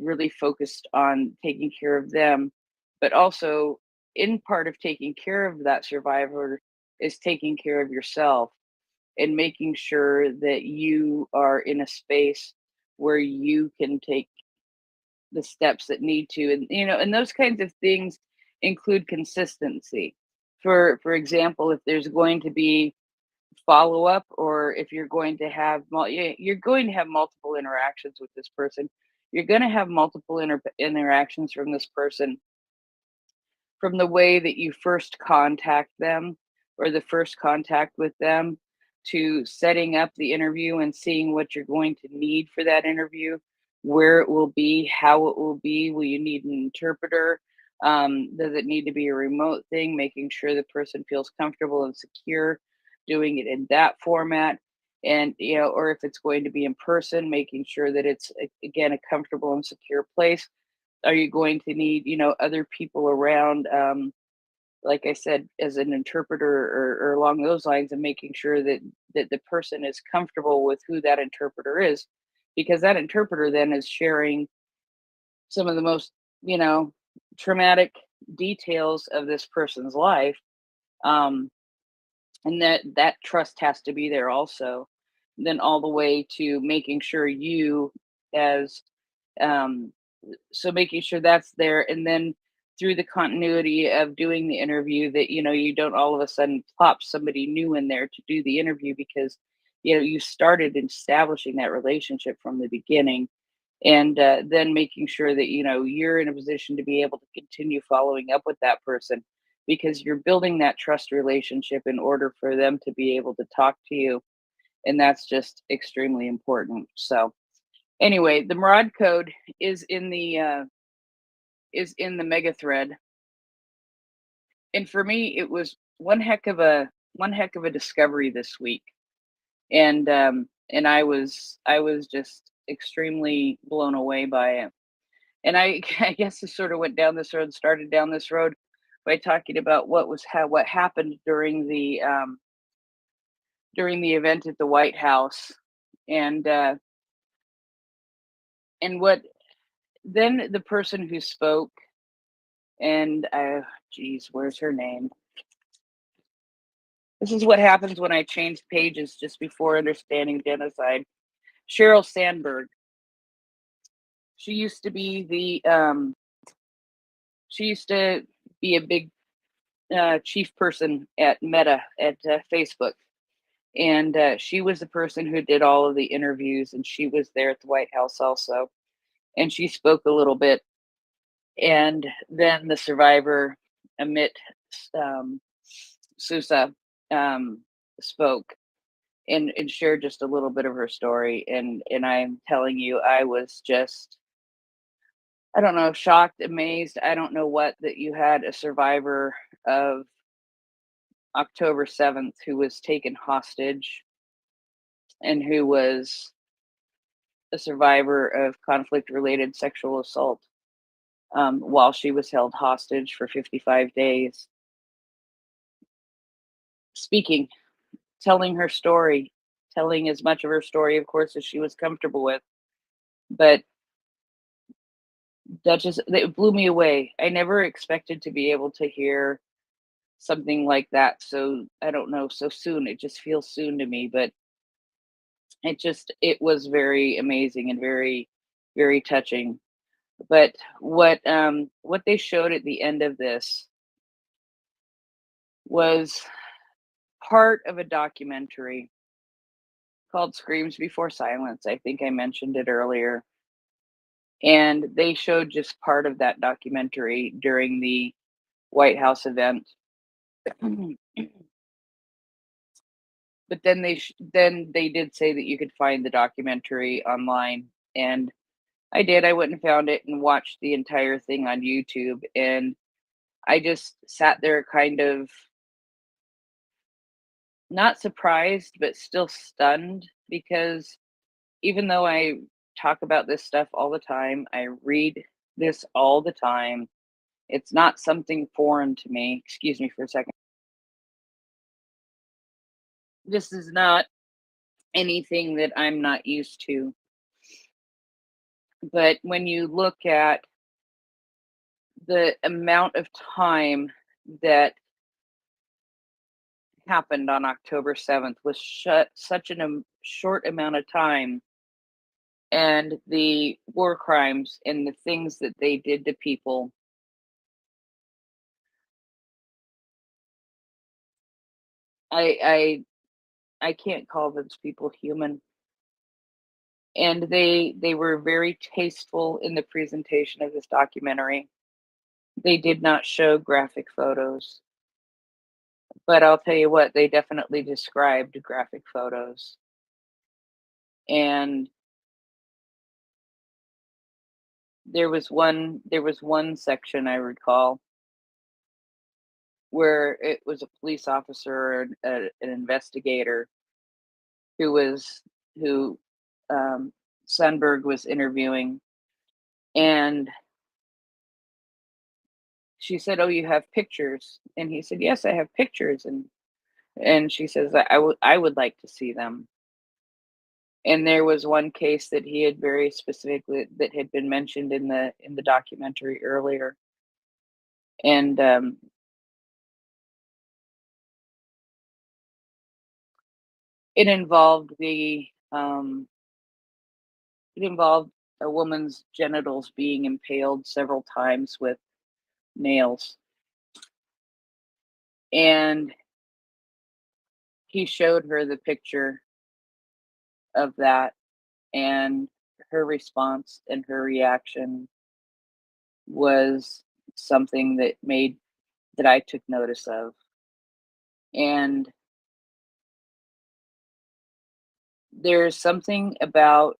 really focused on taking care of them. But also, in part of taking care of that survivor is taking care of yourself, and making sure that you are in a space where you can take the steps that need to, and you know, and those kinds of things include consistency. For example, if there's going to be follow up, or if you're going to have you're going to have multiple interactions with this person, you're going to have multiple interactions from this person, from the way that you first contact them, or the first contact with them, to setting up the interview and seeing what you're going to need for that interview, where it will be, how it will be. Will you need an interpreter? Does it need to be a remote thing? Making sure the person feels comfortable and secure doing it in that format. And, you know, or if it's going to be in person, making sure that it's, again, a comfortable and secure place. Are you going to need, you know, other people around, like I said, as an interpreter or along those lines, and making sure that the person is comfortable with who that interpreter is, because that interpreter then is sharing some of the most, you know, traumatic details of this person's life. Um, and that trust has to be there also. Then all the way to making sure you as um so making sure that's there, and then through the continuity of doing the interview, that you know, you don't all of a sudden plop somebody new in there to do the interview, because you know you started establishing that relationship from the beginning. And then making sure that you know you're in a position to be able to continue following up with that person, because you're building that trust relationship in order for them to be able to talk to you, and that's just extremely important. So anyway, the Marad code is in the mega thread, and for me it was one heck of a discovery this week. And I was just extremely blown away by it. And I I guess I sort of went down this road, started down this road by talking about what happened during the event at the White House, and what then the person who spoke, and geez, where's her name? This is what happens when I change pages just before understanding genocide. Sheryl Sandberg. She used to be she used to be a big chief person at Meta at Facebook, and she was the person who did all of the interviews, and she was there at the White House also, and she spoke a little bit. And then the survivor, Amit um, Sousa, spoke and shared just a little bit of her story. And I'm telling you, I was just, I don't know, shocked, amazed. I don't know what, that you had a survivor of October 7th who was taken hostage, and who was a survivor of conflict related sexual assault, while she was held hostage for 55 days. Speaking, telling her story, telling as much of her story, of course, as she was comfortable with. But that just, it blew me away. I never expected to be able to hear something like that. So I don't know, so soon. It just feels soon to me, but it was very amazing and very, very touching. But what they showed at the end of this was part of a documentary called Screams Before Silence. I think I mentioned it earlier. And they showed just part of that documentary during the White House event. But then they did say that you could find the documentary online, and I did. I went and found it and watched the entire thing on YouTube, and I just sat there kind of not surprised, but still stunned, because even though I talk about this stuff all the time, I read this all the time, it's not something foreign to me. Excuse me for a second. This is not anything that I'm not used to. But when you look at the amount of time that happened on October 7th was such a short amount of time, and the war crimes and the things that they did to people, I I can't call those people human. And they were very tasteful in the presentation of this documentary. They did not show graphic photos, but I'll tell you what, they definitely described graphic photos. And there was one section I recall where it was a police officer and an investigator who Sandberg was interviewing, and she said, "Oh, you have pictures?" And he said, "Yes, I have pictures." And she says, I would like to see them." And there was one case that he had very specifically that had been mentioned in the documentary earlier. And it involved it involved a woman's genitals being impaled several times with nails. And he showed her the picture of that, and her response and her reaction was something that I took notice of. And there's something about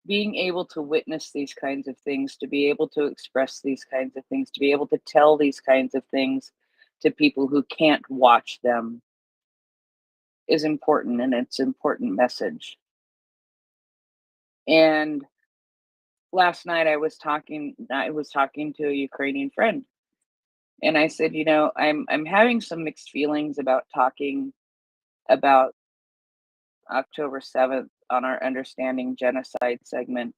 being able to witness these kinds of things, to be able to express these kinds of things, to be able to tell these kinds of things to people who can't watch them is important, and it's an important message. And last night I was talking to a Ukrainian friend, and I said, I'm having some mixed feelings about talking about October 7th on our Understanding Genocide segment,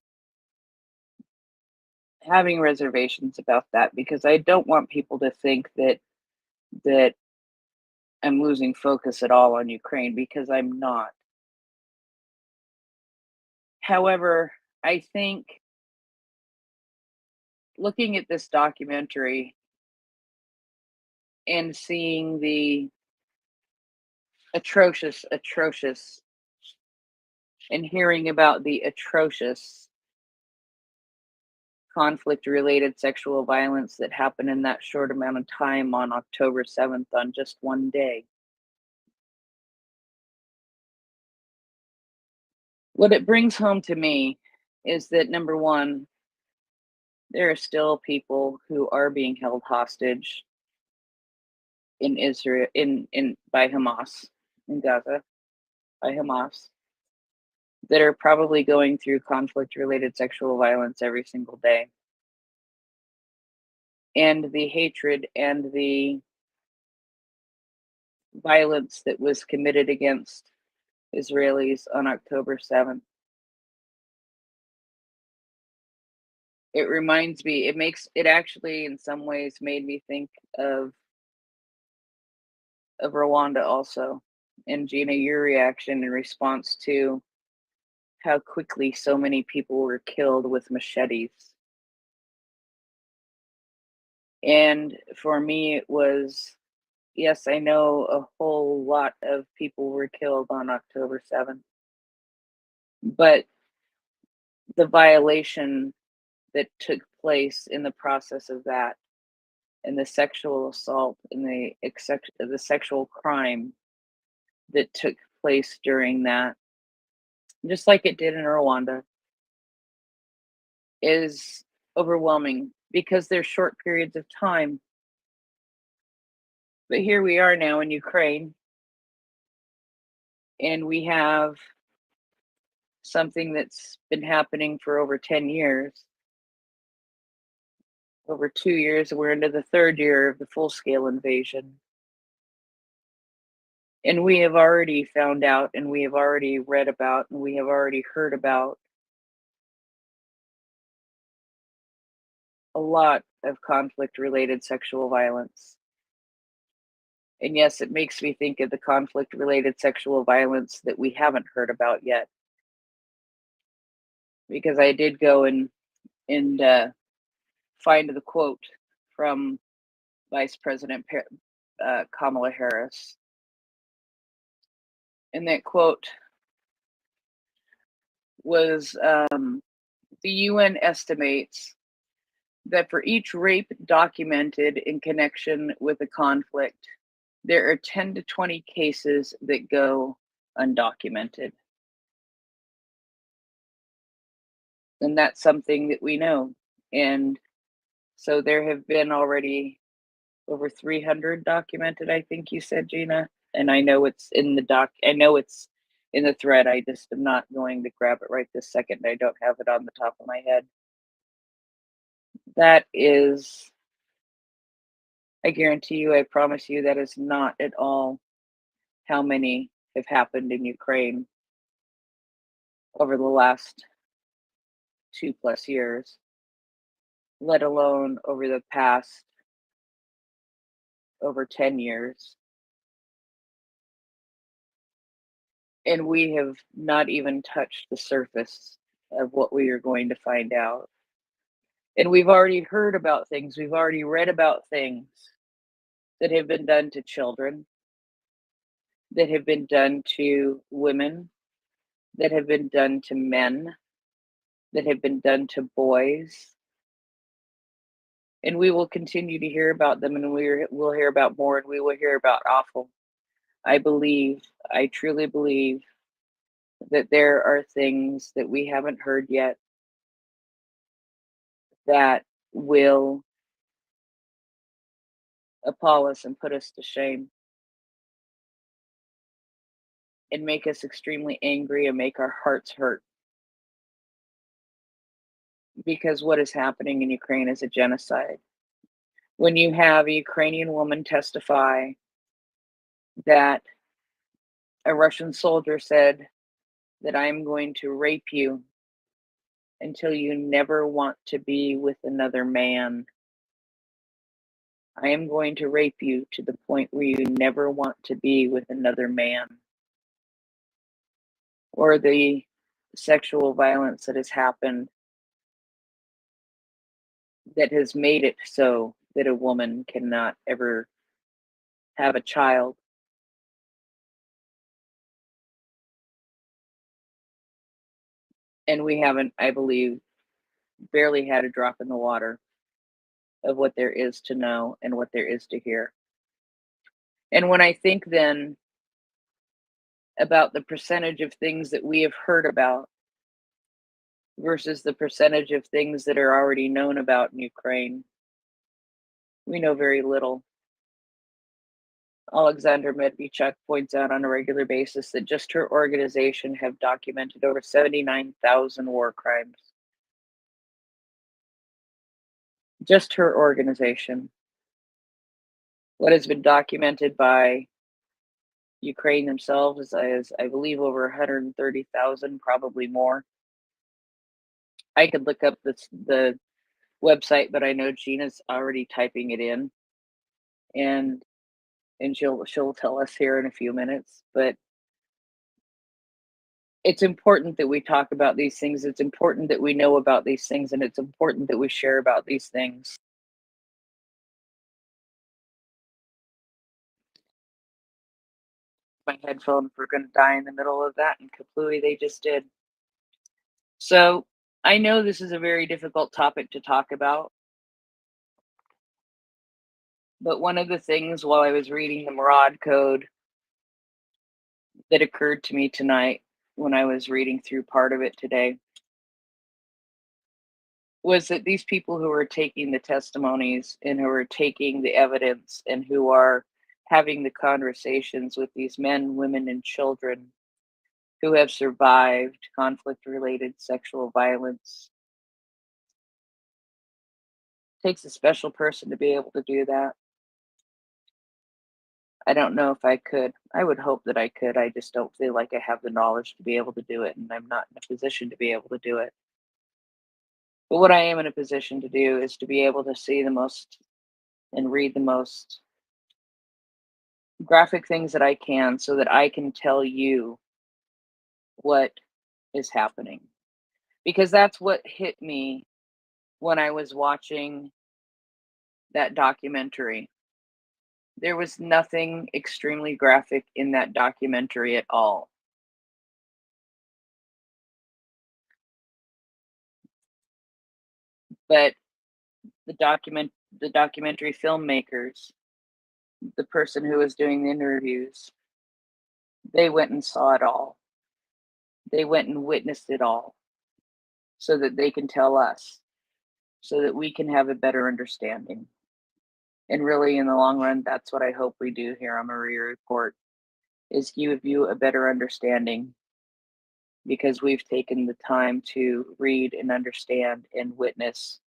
having reservations about that, because I don't want people to think that I'm losing focus at all on Ukraine, because I'm not. However, I think looking at this documentary and seeing the atrocious, and hearing about the atrocious conflict related sexual violence that happened in that short amount of time on October 7th, on just one day, what it brings home to me is that, number one, there are still people who are being held hostage in Israel, in by Hamas, in Gaza, by Hamas, that are probably going through conflict related sexual violence every single day. And the hatred and the violence that was committed against Israelis on October 7th. It reminds me, it actually in some ways made me think of Rwanda also. And Gina, your reaction in response to how quickly so many people were killed with machetes. And for me, it was, yes, I know a whole lot of people were killed on October 7th, but the violation that took place in the process of that, and the sexual assault and the sexual crime that took place during that, just like it did in Rwanda, is overwhelming, because they're short periods of time. But here we are now in Ukraine, and we have something that's been happening for over 10 years, over 2 years. We're into the third year of the full-scale invasion. And we have already found out, and we have already read about, and we have already heard about a lot of conflict-related sexual violence. And yes, it makes me think of the conflict-related sexual violence that we haven't heard about yet. Because I did go and find the quote from Vice President Kamala Harris. And that quote was, the UN estimates that for each rape documented in connection with a conflict, there are 10 to 20 cases that go undocumented. And that's something that we know. And so there have been already over 300 documented, I think you said, Gina. And I know it's in the I know it's in the thread. I just am not going to grab it right this second. I don't have it on the top of my head. That is, I guarantee you, I promise you, that is not at all how many have happened in Ukraine over the last 2+ years, let alone over the past over 10 years. And we have not even touched the surface of what we are going to find out. And we've already heard about things, we've already read about things that have been done to children, that have been done to women, that have been done to men, that have been done to boys. And we will continue to hear about them, and we'll hear about more, and we will hear about awful. I believe, I truly believe that there are things that we haven't heard yet that will appall us and put us to shame and make us extremely angry and make our hearts hurt. Because what is happening in Ukraine is a genocide. When you have a Ukrainian woman testify that a Russian soldier said that I'm going to rape you until you never want to be with another man. I am going to rape you to the point where you never want to be with another man. Or the sexual violence that has happened that has made it so that a woman cannot ever have a child. And we haven't, I believe, barely had a drop in the water of what there is to know and what there is to hear. And when I think then about the percentage of things that we have heard about versus the percentage of things that are already known about in Ukraine, we know very little. Alexandra Medvechuk points out on a regular basis that just her organization have documented over 79,000 war crimes. Just her organization. What has been documented by Ukraine themselves is I believe, over 130,000, probably more. I could look up the website, but I know Gina's already typing it in, and she'll tell us here in a few minutes. But it's important that we talk about these things. It's important that we know about these things, and it's important that we share about these things. My headphones were going to die in the middle of that, and kaplooey, they just did. So I know this is a very difficult topic to talk about, but one of the things while I was reading the Marad Code that occurred to me tonight when I was reading through part of it today was that these people who are taking the testimonies and who are taking the evidence and who are having the conversations with these men, women, and children who have survived conflict-related sexual violence. It takes a special person to be able to do that. I don't know if I could. I would hope that I could. I just don't feel like I have the knowledge to be able to do it, and I'm not in a position to be able to do it. But what I am in a position to do is to be able to see the most and read the most graphic things that I can so that I can tell you what is happening. Because that's what hit me when I was watching that documentary. There was nothing extremely graphic in that documentary at all. But the documentary filmmakers, the person who was doing the interviews, they went and saw it all. They went and witnessed it all so that they can tell us, so that we can have a better understanding. And really, in the long run, that's what I hope we do here on MriyaReport, is give you a better understanding, because we've taken the time to read and understand and witness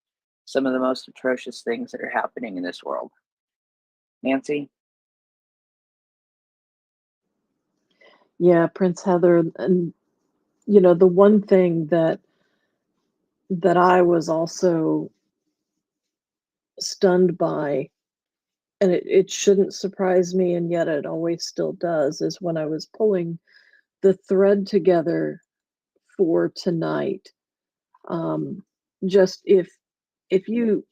some of the most atrocious things that are happening in this world. Nancy? Yeah, Prince Heather, and the one thing that I was also stunned by, and it shouldn't surprise me, and yet it always still does, is when I was pulling the thread together for tonight. Just if you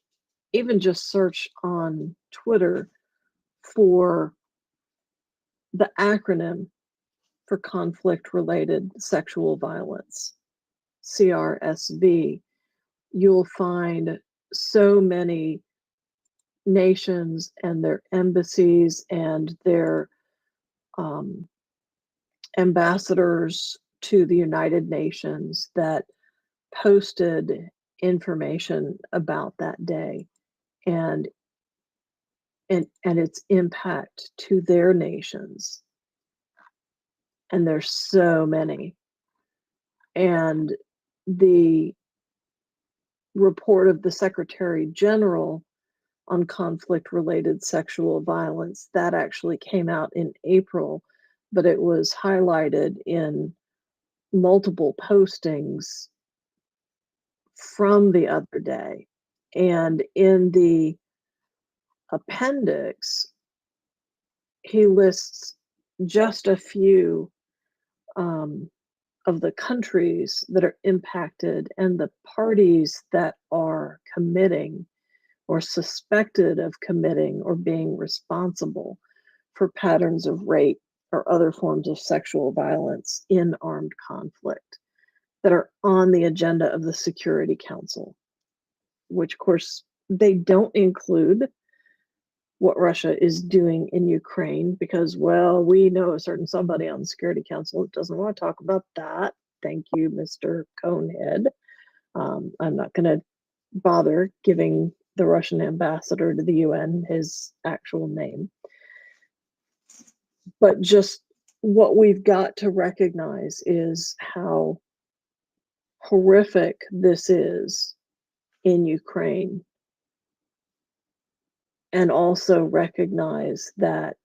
even just search on Twitter for the acronym for conflict related sexual violence, CRSV, you'll find so many nations and their embassies and their um, ambassadors to the United Nations that posted information about that day and its impact to their nations. And there's so many. And the report of the Secretary General on conflict related sexual violence that actually came out in April, but it was highlighted in multiple postings from the other day. And in the appendix, he lists just a few of the countries that are impacted and the parties that are committing or suspected of committing or being responsible for patterns of rape or other forms of sexual violence in armed conflict that are on the agenda of the Security Council, which, of course, they don't include what Russia is doing in Ukraine because, well, we know a certain somebody on the Security Council that doesn't want to talk about that. Thank you, Mr. Conehead. I'm not going to bother giving the Russian ambassador to the UN his actual name. But just what we've got to recognize is how horrific this is in Ukraine, and also recognize that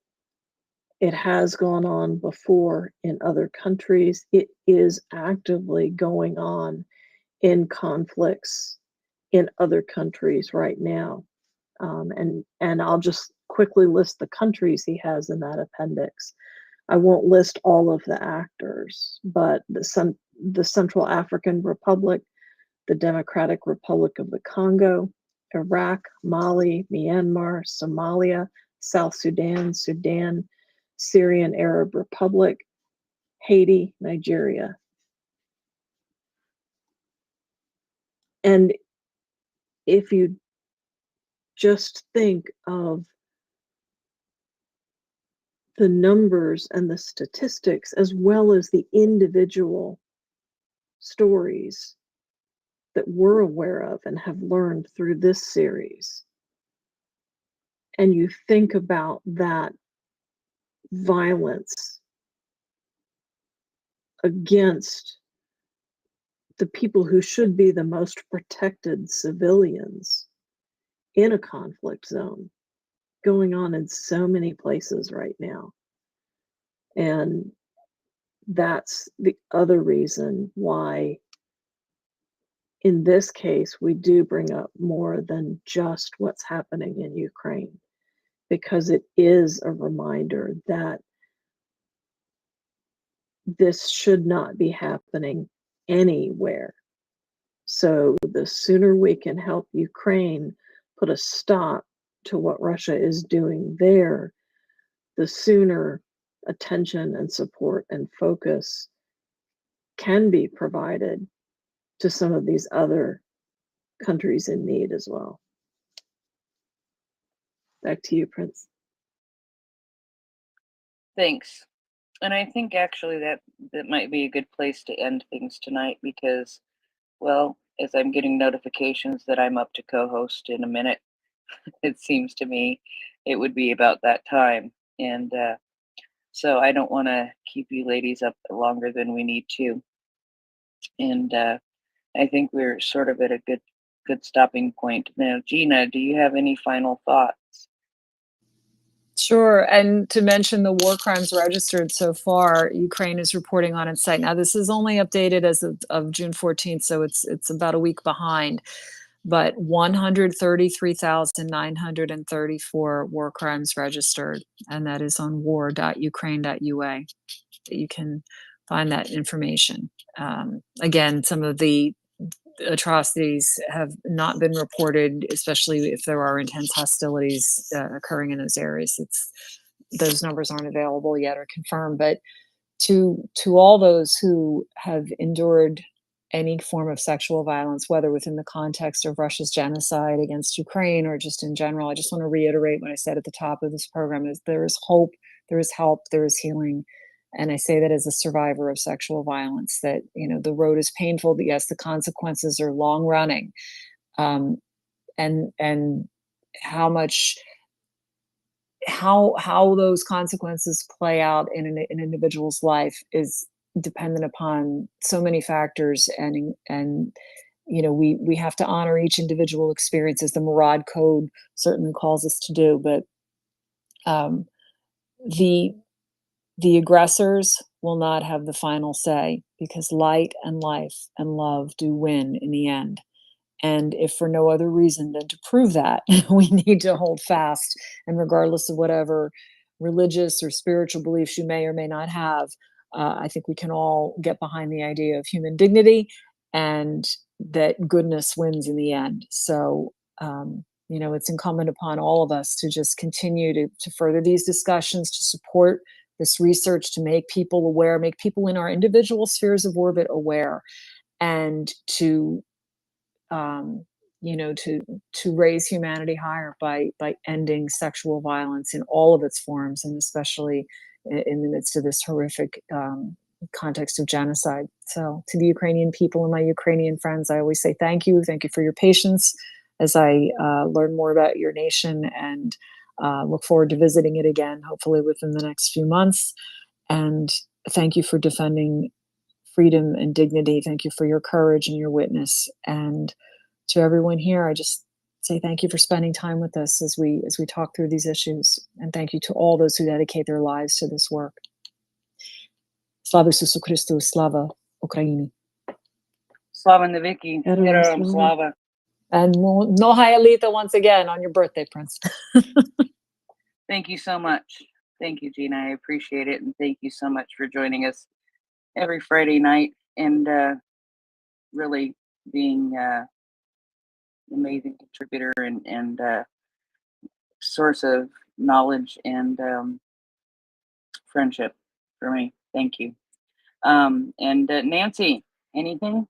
it has gone on before in other countries. It is actively going on in conflicts in other countries right now. And I'll just quickly list the countries he has in that appendix. I won't list all of the actors, but the Central African Republic, the Democratic Republic of the Congo, Iraq, Mali, Myanmar, Somalia, South Sudan, Sudan, Syrian Arab Republic, Haiti, Nigeria. And if you just think of the numbers and the statistics, as well as the individual stories that we're aware of and have learned through this series, and you think about that violence against the people who should be the most protected civilians in a conflict zone going on in so many places right now. And that's the other reason why, in this case, we do bring up more than just what's happening in Ukraine, because it is a reminder that this should not be happening anywhere. So the sooner we can help Ukraine put a stop to what Russia is doing there, the sooner attention and support and focus can be provided to some of these other countries in need as well. Back to you, Prince. Thanks. And I think actually that might be a good place to end things tonight because, well, as I'm getting notifications that I'm up to co-host in a minute, it seems to me it would be about that time. And so I don't want to keep you ladies up longer than we need to. And I think we're sort of at a good good stopping point. Now, Gina, do you have any final thoughts? Sure. And to mention the war crimes registered so far, Ukraine is reporting on its site. Now, this is only updated as of June 14th, so it's about a week behind. But 133,934 war crimes registered, and that is on war.ukraine.ua. That you can find that information. Again, some of the atrocities have not been reported, especially if there are intense hostilities occurring in those areas. Those numbers aren't available yet or confirmed, but to all those who have endured any form of sexual violence, whether within the context of Russia's genocide against Ukraine or just in general, I just want to reiterate what I said at the top of this program: is there is hope, there is help, there is healing. And I say that as a survivor of sexual violence, that, the road is painful, but yes, the consequences are long running. And how those consequences play out in an individual's life is dependent upon so many factors, and we have to honor each individual experience, as the Murad Code certainly calls us to do. But the aggressors will not have the final say, because light and life and love do win in the end. And if for no other reason than to prove that, we need to hold fast. And regardless of whatever religious or spiritual beliefs you may or may not have, I think we can all get behind the idea of human dignity, and that goodness wins in the end. So, it's incumbent upon all of us to just continue to further these discussions, to support this research, to make people aware, make people in our individual spheres of orbit aware, and to raise humanity higher by ending sexual violence in all of its forms, and especially in the midst of this horrific context of genocide. So, to the Ukrainian people and my Ukrainian friends, I always say thank you for your patience as I learn more about your nation, and look forward to visiting it again, hopefully within the next few months. And thank you for defending freedom and dignity. Thank you for your courage and your witness. And to everyone here, I just say thank you for spending time with us as we talk through these issues. And thank you to all those who dedicate their lives to this work. Slava Isusu Christu, Slava Ukraini. Slava Naviki, Heroям Slava. And no Hayalita once again on your birthday, Prince. Thank you so much. Thank you, Gina. I appreciate it. And thank you so much for joining us every Friday night, and really being amazing contributor and source of knowledge and friendship for me. Thank you. And Nancy, anything?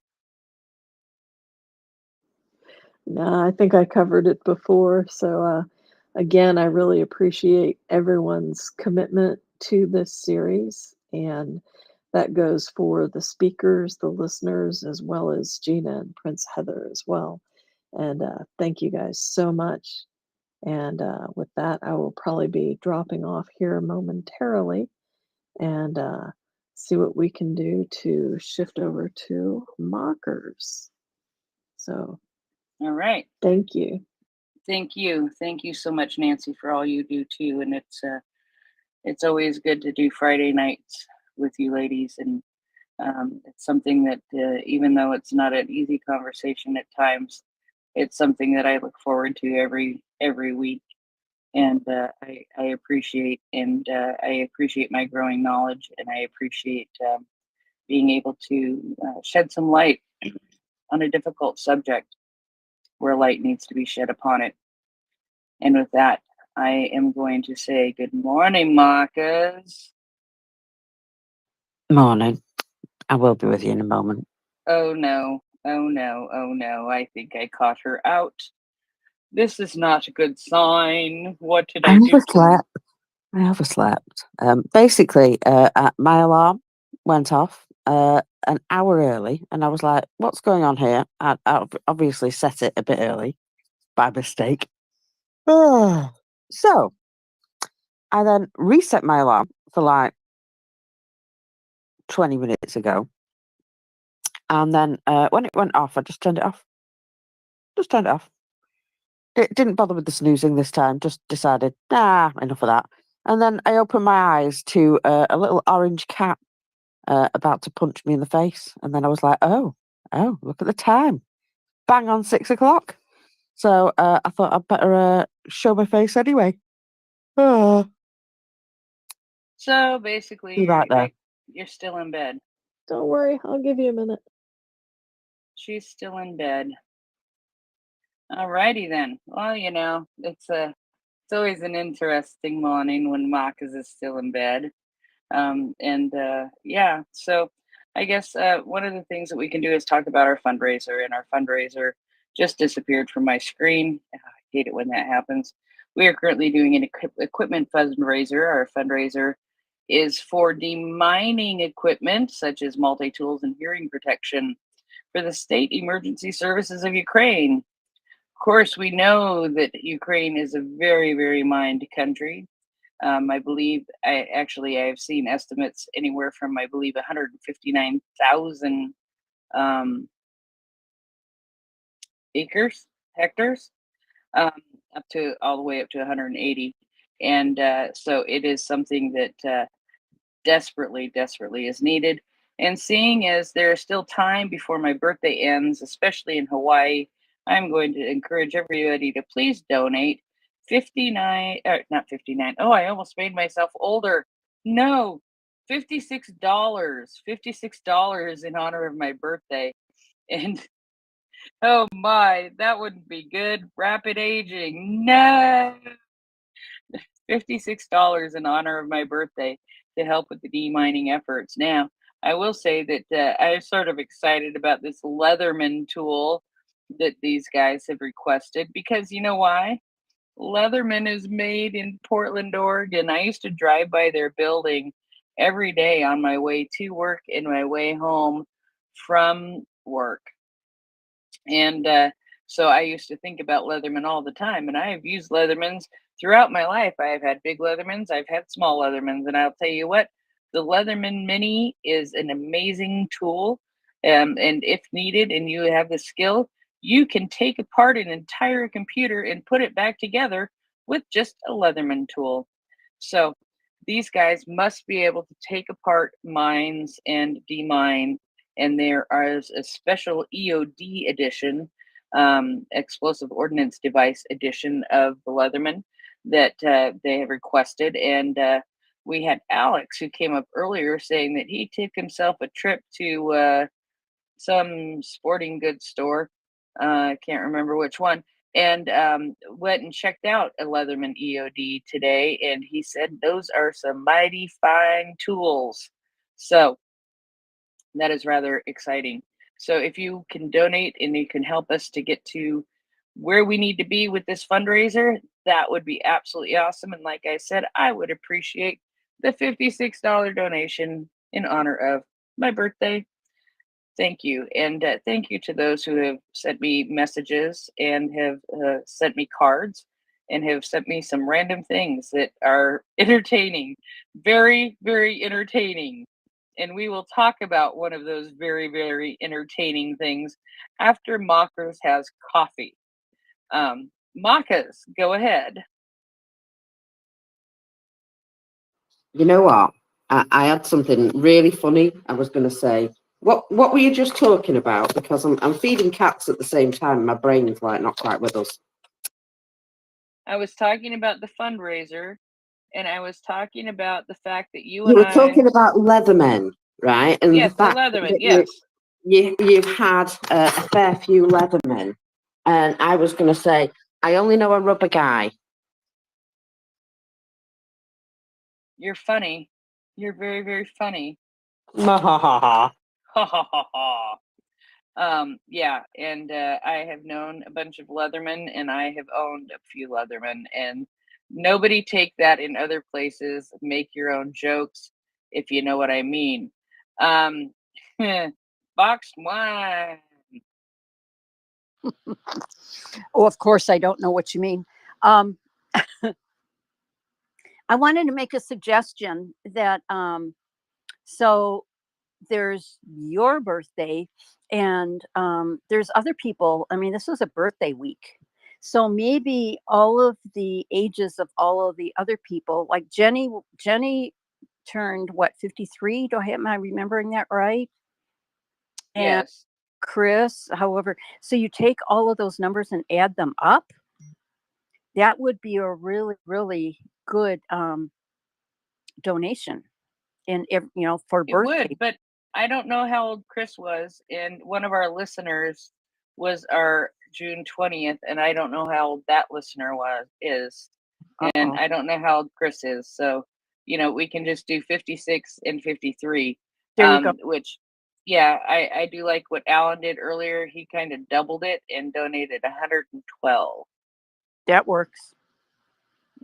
No, I think I covered it before. So, again, I really appreciate everyone's commitment to this series. And that goes for the speakers, the listeners, as well as Gina and Prince Heather as well. And thank you guys so much. And with that, I will probably be dropping off here momentarily, and see what we can do to shift over to mockers. So, All right. thank you. Thank you. Thank you so much, Nancy, for all you do too. And it's always good to do Friday nights with you ladies. And it's something that even though it's not an easy conversation at times, it's something that I look forward to every week. And I appreciate, and I appreciate my growing knowledge, and I appreciate being able to shed some light on a difficult subject where light needs to be shed upon it. And with that, I am going to say good morning, Marcus. Morning. I will be with you in a moment. Oh no, oh no, oh no. I think I caught her out. This is not a good sign. What did I do? Overslept. I overslept. Basically, my alarm went off an hour early, and I was like, "What's going on here?" I obviously set it a bit early by mistake. So I then reset my alarm for like 20 minutes ago, and then when it went off, I just turned it off. Just turned it off. Didn't bother with the snoozing this time. Just decided, enough of that. And then I opened my eyes to a little orange cat about to punch me in the face. And then I was like, oh, look at the time. Bang on 6 o'clock. So I thought I'd better show my face anyway. Oh, So basically, you right there. you're still in bed. Don't worry, I'll give you a minute. She's still in bed. Alrighty then. Well, it's always an interesting morning when Marcus is still in bed. Yeah, so I guess one of the things that we can do is talk about our fundraiser, and our fundraiser just disappeared from my screen. I hate it when that happens. We are currently doing an equipment fundraiser. Our fundraiser is for demining equipment such as multi-tools and hearing protection for the State Emergency Services of Ukraine. Of course, we know that Ukraine is a very, very mined country. I believe I have seen estimates anywhere from, I believe, 159,000 hectares, up to all the way up to 180. And so it is something that desperately, desperately is needed. And seeing as there is still time before my birthday ends, especially in Hawaii, I'm going to encourage everybody to please donate 59, not 59. Oh, I almost made myself older. No, $56, $56 in honor of my birthday. And oh my, that wouldn't be good. Rapid aging. No. $56 in honor of my birthday to help with the demining efforts. Now, I will say that I'm sort of excited about this Leatherman tool that these guys have requested, because you know why? Leatherman is made in Portland, Oregon. I used to drive by their building every day on my way to work and my way home from work. And so I used to think about Leatherman all the time, and I have used Leathermans throughout my life. I have had big Leathermans, I've had small Leathermans, and I'll tell you what, the Leatherman Mini is an amazing tool. And if needed and you have the skill, you can take apart an entire computer and put it back together with just a Leatherman tool. So these guys must be able to take apart mines and demine, and there is a special EOD edition, explosive ordnance device edition of the Leatherman that they have requested. And we had Alex who came up earlier saying that he took himself a trip to some sporting goods store. I can't remember which one. And went and checked out a Leatherman EOD today, and he said those are some mighty fine tools. So that is rather exciting. So if you can donate and you can help us to get to where we need to be with this fundraiser, that would be absolutely awesome. And like I said, I would appreciate the $56 donation in honor of my birthday. Thank you. And thank you to those who have sent me messages and have sent me cards and have sent me some random things that are entertaining, very, very entertaining. And we will talk about one of those very, very entertaining things after Mockers has coffee. Mockers, go ahead. You know what? I had something really funny I was going to say. What were you just talking about? Because I'm feeding cats at the same time. My brain is like not quite with us. I was talking about the fundraiser, and I was talking about the fact that you You and were I. talking about Leathermen, right? And Yes, the the fact Leatherman. that Yes. you've had a fair few Leathermen, and I was going to say I only know a rubber guy. You're funny. You're very, very funny. Ha ha ha ha. Ha ha ha ha. Yeah, and I have known a bunch of Leathermen, and I have owned a few Leathermen, and nobody take that in other places. Make your own jokes, if you know what I mean. Um, boxed wine. Oh, of course, I don't know what you mean. I wanted to make a suggestion that so there's your birthday And there's other people. I mean, this was a birthday week. So maybe all of the ages of all of the other people, like Jenny turned what, 53? Am I remembering that right? And Yes. Chris, however, so you take all of those numbers and add them up. That would be a really, really good donation for It birthday. would, but I don't know how old Chris was, and one of our listeners was our June 20th, and I don't know how old that listener is, and Uh-oh. I don't know how old Chris is. So, we can just do 56 and 53. There you go. Which, yeah, I do like what Alan did earlier. He kind of doubled it and donated 112. That works.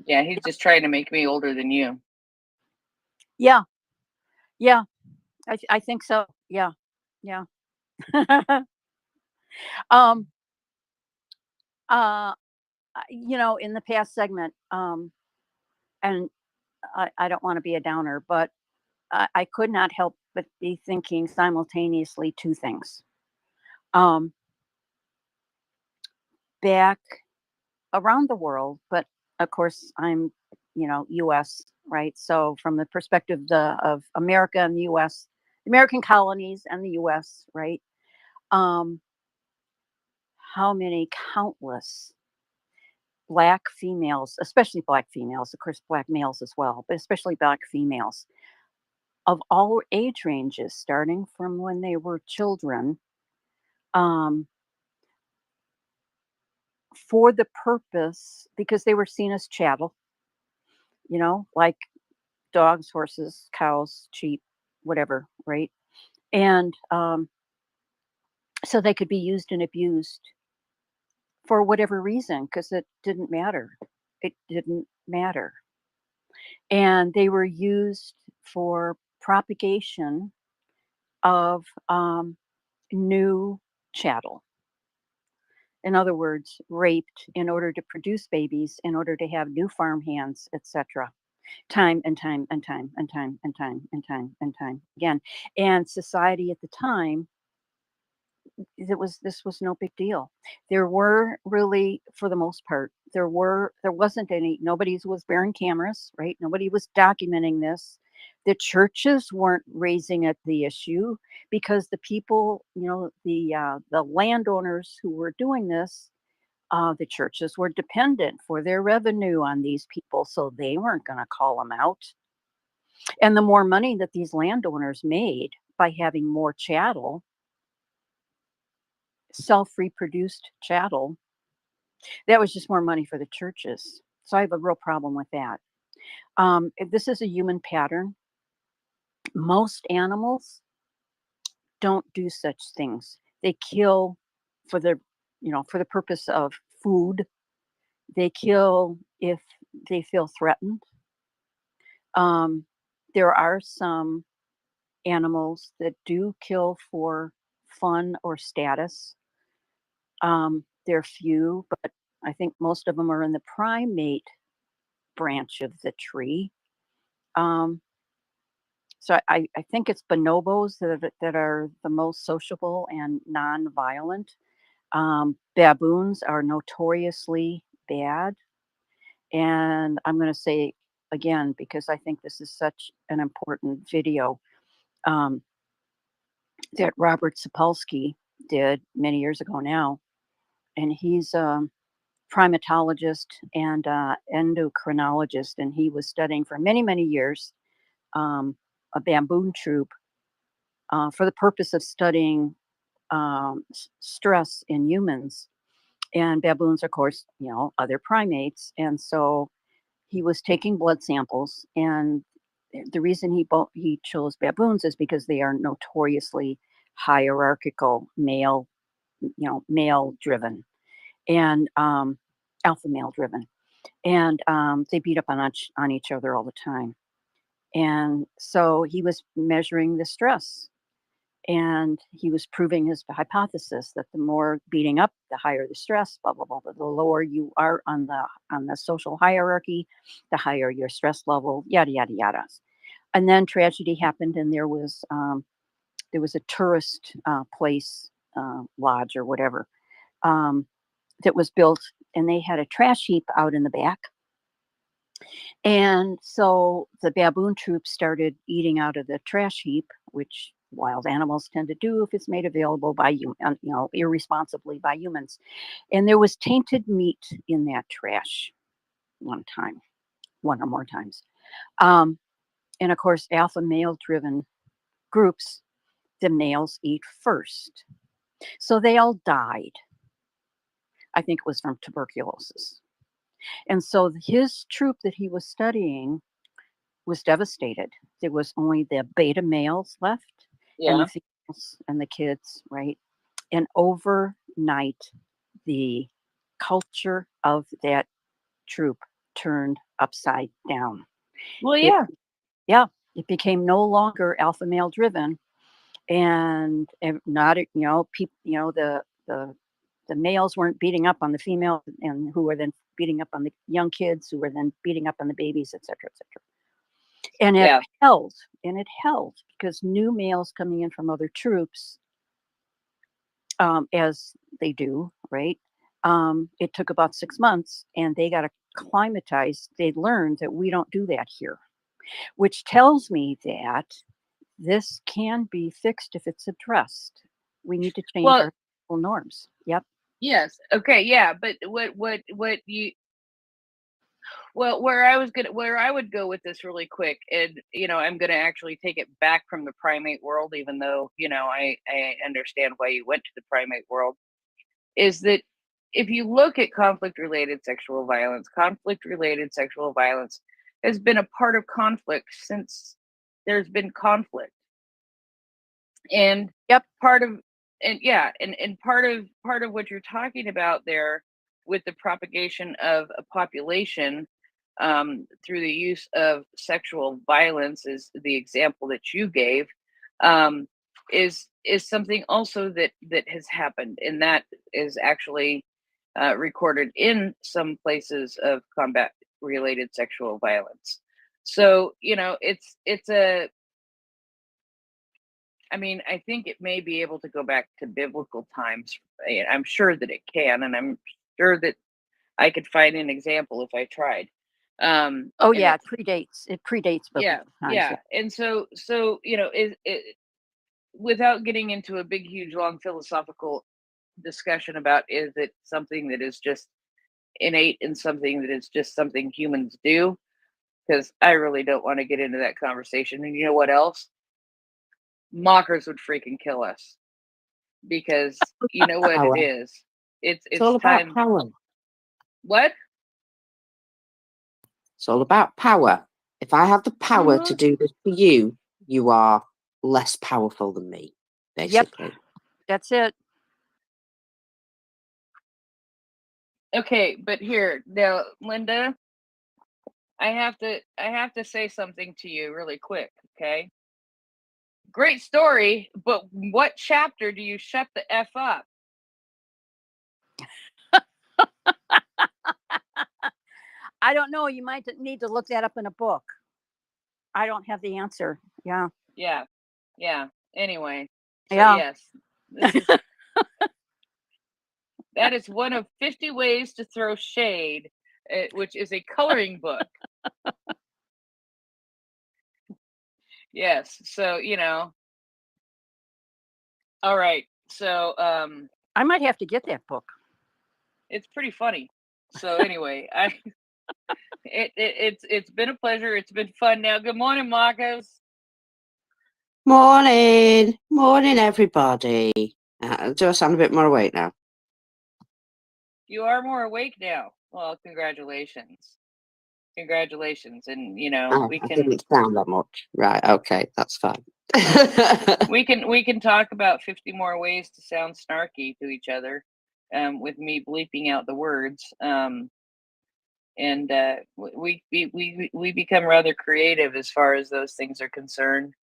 Yeah, he's just trying to make me older than you. Yeah. Yeah. I think so. Yeah. Yeah. um uh in the past segment, and I don't want to be a downer, but I could not help but be thinking simultaneously two things. Um, Back around the world, but of course I'm, U.S., right? So from the perspective of America and the U.S., American colonies and the U.S., right? Um, how many countless black females, especially black females, of course, black males as well, but especially black females of all age ranges, starting from when they were children, um, for the purpose, because they were seen as chattel, like dogs, horses, cows, sheep, whatever, right? And so they could be used and abused for whatever reason, because it didn't matter. It didn't matter. And they were used for propagation of new chattel. In other words, raped in order to produce babies, in order to have new farm hands, etc. Time and time and time and time and time and time and time again. And society at the time, this was no big deal. There were really, for the most part, there wasn't any, nobody was bearing cameras, right? Nobody was documenting this. The churches weren't raising it the issue, because the people, the landowners who were doing this, the churches were dependent for their revenue on these people, so they weren't going to call them out. And the more money that these landowners made by having more chattel, self-reproduced chattel, that was just more money for the churches. So I have a real problem with that. If this is a human pattern, most animals don't do such things. They kill for the purpose of food. They kill if they feel threatened. Um, there are some animals that do kill for fun or status. They're few, but I think most of them are in the primate branch of the tree. Um, so I think it's bonobos that are the most sociable and non-violent. Baboons are notoriously bad. And I'm going to say again, because I think this is such an important video, um, that Robert Sapolsky did many years ago now. And he's a primatologist and endocrinologist, and he was studying for many, many years, a baboon troop, for the purpose of studying stress in humans. And baboons, of course, other primates. And so he was taking blood samples, and the reason he chose baboons is because they are notoriously hierarchical, male driven, and alpha male driven, and they beat up on each other all the time. And so he was measuring the stress, and he was proving his hypothesis that the more beating up, the higher the stress, blah blah blah. But the lower you are on the social hierarchy, the higher your stress level, yada yada yada. And then tragedy happened, and there was a tourist place lodge or whatever, that was built, and they had a trash heap out in the back. And so the baboon troop started eating out of the trash heap, which wild animals tend to do if it's made available by irresponsibly by humans. And there was tainted meat in that trash one or more times. And of course, alpha male driven groups, the males eat first. So they all died. I think it was from tuberculosis. And so his troop that he was studying was devastated. There was only the beta males left and Yeah. the females and the kids, right? And overnight, the culture of that troop turned upside down. Well, It, yeah. it became no longer alpha male driven, and not the males weren't beating up on the female, and who were then beating up on the young kids, who were then beating up on the babies, et cetera, et cetera. And it Yeah. held because new males coming in from other troops, as they do, right? It took about 6 months, and they got acclimatized. They learned that we don't do that here, which tells me that this can be fixed if it's addressed. We need to change Well, our norms. Yep. yes. Okay. Yeah. But what you, well, where I would go with this really quick, and I'm gonna actually take it back from the primate world, even though I understand why you went to the primate world, is that if you look at conflict related sexual violence has been a part of conflict since there's been conflict. And Yep. part of part of what you're talking about there with the propagation of a population through the use of sexual violence is the example that you gave, um, is something also that has happened, and that is actually recorded in some places of combat related sexual violence. So it's a, I mean, I think it may be able to go back to biblical times. I'm sure that it can, and I'm sure that I could find an example if I tried. Oh And yeah, it predates yeah, biblical times. yeah. And so without getting into a big, huge, long philosophical discussion about is it something that is just innate and something that is just something humans do, because I really don't want to get into that conversation. And you know what else? Mockers would freaking kill us, because you know what it Power. is. It's It's all about time. power. What? It's all about power. If I have the power to do this for you, you are less powerful than me, basically. Yep, that's it. Okay, but here now, Linda, I have to say something to you really quick, okay? Great story, but what chapter do you shut the F up? I don't know. You might need to look that up in a book. I don't have the answer. Yeah. Yeah. Yeah. Anyway, so Yeah. yes, this is that is one of 50 ways to throw shade, which is a coloring book. Yes. So, all right. So, I might have to get that book. it's pretty funny. So anyway, it's been a pleasure. It's been fun. Now, good morning, Marcos. Morning. Morning, everybody. Do I sound a bit more awake now? You are more awake now. Well, congratulations. Congratulations. And we I can didn't sound that much. Right, okay, that's fine. we can talk about 50 more ways to sound snarky to each other, with me bleeping out the words. And we become rather creative as far as those things are concerned.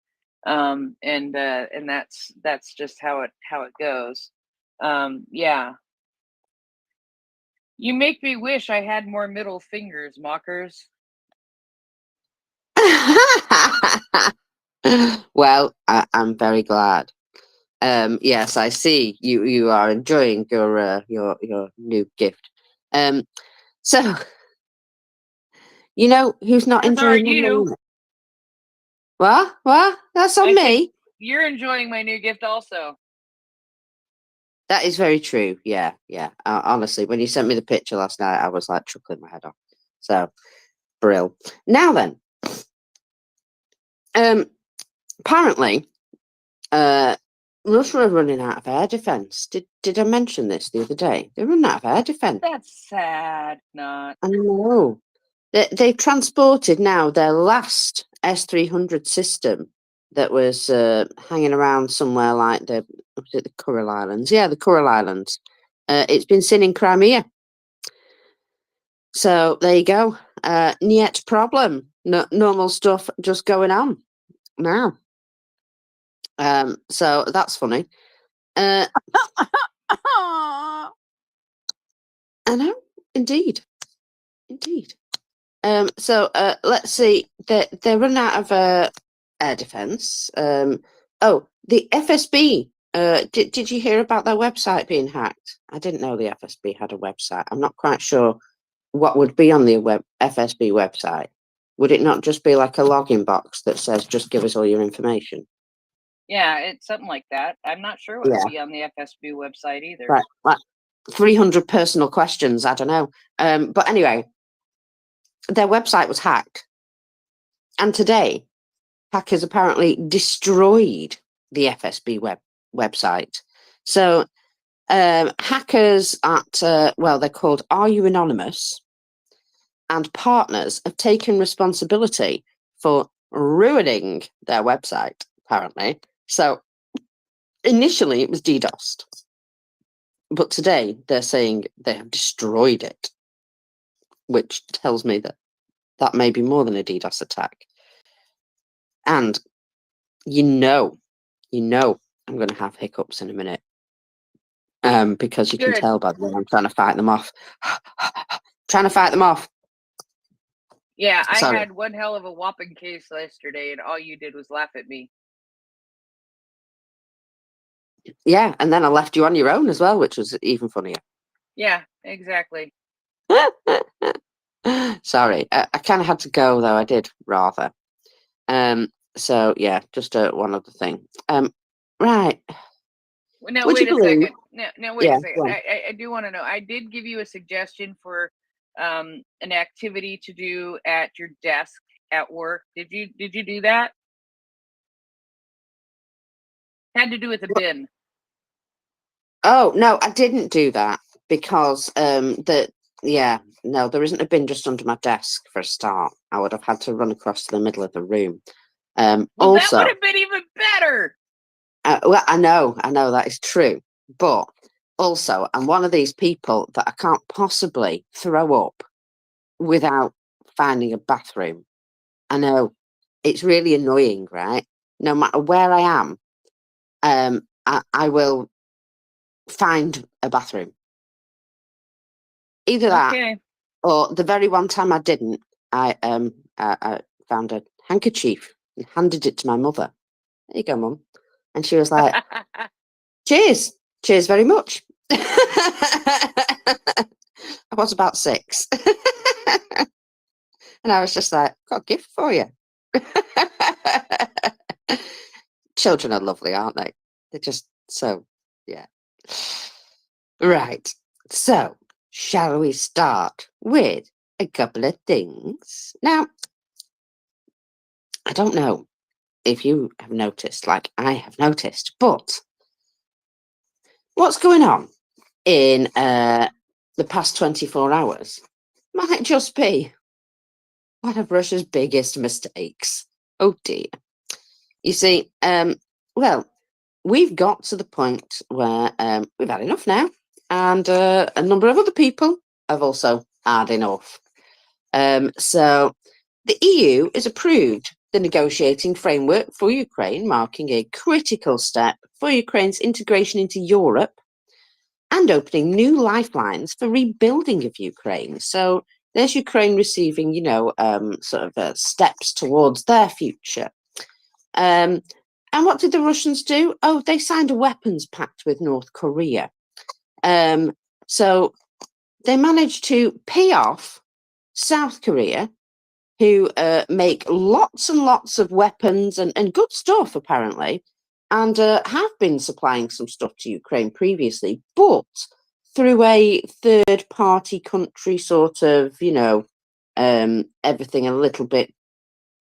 And that's just how it goes. Yeah. You make me wish I had more middle fingers, mockers. Well, I'm very glad. Yes, I see. You are enjoying your new gift. So you know who's not As are enjoying their you. new? What? What? That's on I said, me. you're enjoying my new gift also. That is very true. Yeah, yeah. Honestly, when you sent me the picture last night, I was like chuckling my head off. So, brill. Now then, apparently, Russia are running out of air defense. Did I mention this the other day? They're running out of air defense. That's sad. Not. I know. They've transported now their last S-300 system that was hanging around somewhere like was it the Kuril Islands? Yeah, the Kuril Islands. It's been seen in Crimea. So there you go. Niet problem. No, normal stuff just going on now. So that's funny. I know, indeed. So let's see. They're running out of air defense. The FSB. Did you hear about their website being hacked? I didn't know the FSB had a website. I'm not quite sure what would be on the FSB website. Would it not just be like a login box that says just give us all your information? Yeah, it's something like that. I'm not sure what Yeah. would be on the FSB website either. Right, like 300 personal questions. I don't know. But anyway, their website was hacked, and today hackers apparently destroyed the FSB website. So hackers at they're called Are You Anonymous, and partners have taken responsibility for ruining their website, apparently. So initially it was DDoSed, but today they're saying they have destroyed it, which tells me that may be more than a DDoS attack. And you know, I'm going to have hiccups in a minute, because you can Good. tell by the way I'm trying to fight them off. Trying to fight them off. Yeah, I Sorry. had one hell of a whopping case yesterday, and all you did was laugh at me. Yeah, and then I left you on your own as well, which was even funnier. Yeah, exactly. Sorry, I kind of had to go though. I did rather. So yeah, just one other thing. Right. Well, now, Would wait you a believe? second. Now, wait Yeah, a second. go on. I do want to know. I did give you a suggestion for an activity to do at your desk at work. Did you do that? Had to do with a bin. Oh no, I didn't do that because there isn't a bin just under my desk for a start. I would have had to run across to the middle of the room. Well, Also, that would have been even better. well, I know that is true, but also I'm one of these people that I can't possibly throw up without finding a bathroom. I know it's really annoying, right? No matter where I am, I will find a bathroom. Either that, Okay. or the very one time I didn't, I found a handkerchief and handed it to my mother. There you go, Mum. And she was like, cheers very much. I was about 6. And I was just like, got a gift for you. Children are lovely, aren't they? They're just so, yeah. Right. So, shall we start with a couple of things? Now, I don't know if you have noticed, like I have noticed, but what's going on in the past 24 hours might just be one of Russia's biggest mistakes. Oh dear. You see, we've got to the point where we've had enough now, and a number of other people have also had enough. So the EU has approved the negotiating framework for Ukraine, marking a critical step for Ukraine's integration into Europe and opening new lifelines for rebuilding of Ukraine. So there's Ukraine receiving, steps towards their future. And And what did the Russians do? Oh, they signed a weapons pact with North Korea. So they managed to pay off South Korea, who make lots and lots of weapons and good stuff, apparently, and have been supplying some stuff to Ukraine previously, but through a third-party country sort of, everything a little bit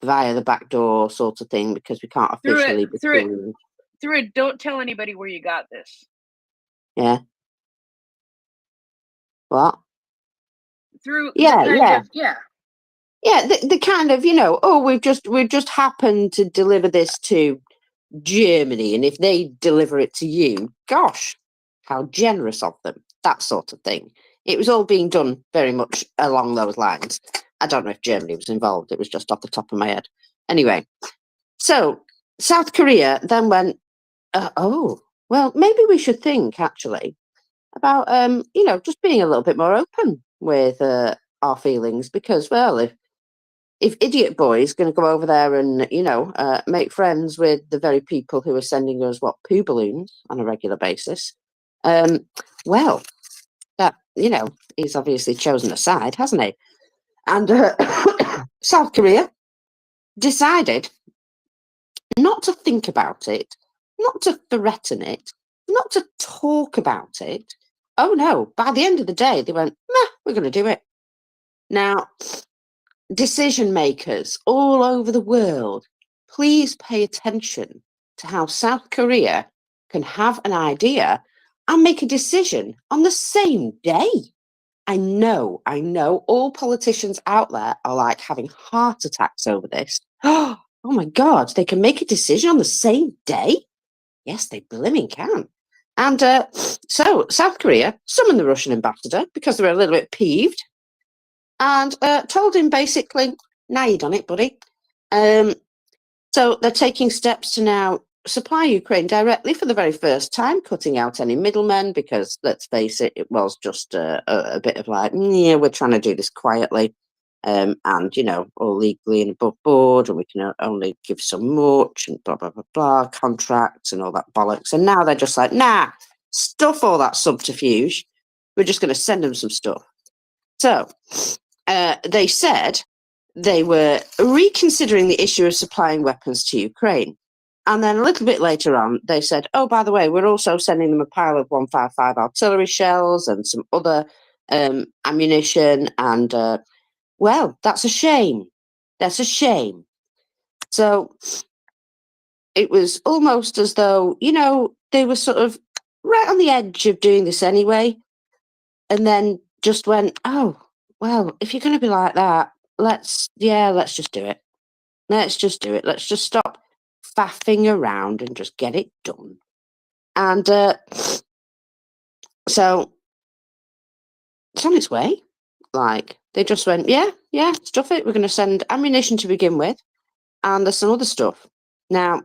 via the back door sort of thing, because we can't officially be through it. Don't tell anybody where you got this. Yeah. What? Through Yeah. Yeah. Yeah, the kind of, oh, we've just happened to deliver this to Germany, and if they deliver it to you, gosh, how generous of them, that sort of thing. It was all being done very much along those lines. I don't know if Germany was involved, it was just off the top of my head. Anyway, so South Korea then went, oh, well, maybe we should think, actually, about, just being a little bit more open with our feelings, because, well, if Idiot Boy is going to go over there and, make friends with the very people who are sending us, poo balloons on a regular basis, well, that, he's obviously chosen a side, hasn't he? And South Korea decided not to think about it, not to threaten it, not to talk about it. Oh, no, by the end of the day, they went, nah, we're going to do it. Now, decision makers all over the world, please pay attention to how South Korea can have an idea and make a decision on the same day. I know all politicians out there are like having heart attacks over this. Oh my God, they can make a decision on the same day? Yes, they blimmin' can. And so South Korea summoned the Russian ambassador because they were a little bit peeved, and told him basically, now you've done it, buddy. So they're taking steps to now supply Ukraine directly for the very first time, cutting out any middlemen, because let's face it, it was just a bit of like, yeah, we're trying to do this quietly, and, all legally and above board, and we can only give so much, and blah, blah, blah, blah, contracts and all that bollocks. And now they're just like, nah, stuff all that subterfuge. We're just going to send them some stuff. So they said they were reconsidering the issue of supplying weapons to Ukraine. And then a little bit later on, they said, oh, by the way, we're also sending them a pile of 155 artillery shells and some other ammunition. And, well, that's a shame. That's a shame. So it was almost as though, they were sort of right on the edge of doing this anyway. And then just went, oh, well, if you're going to be like that, let's just do it. Let's just do it. Let's just stop faffing around and just get it done. And so it's on its way. Like, they just went, yeah, stuff it. We're going to send ammunition to begin with. And there's some other stuff. Now,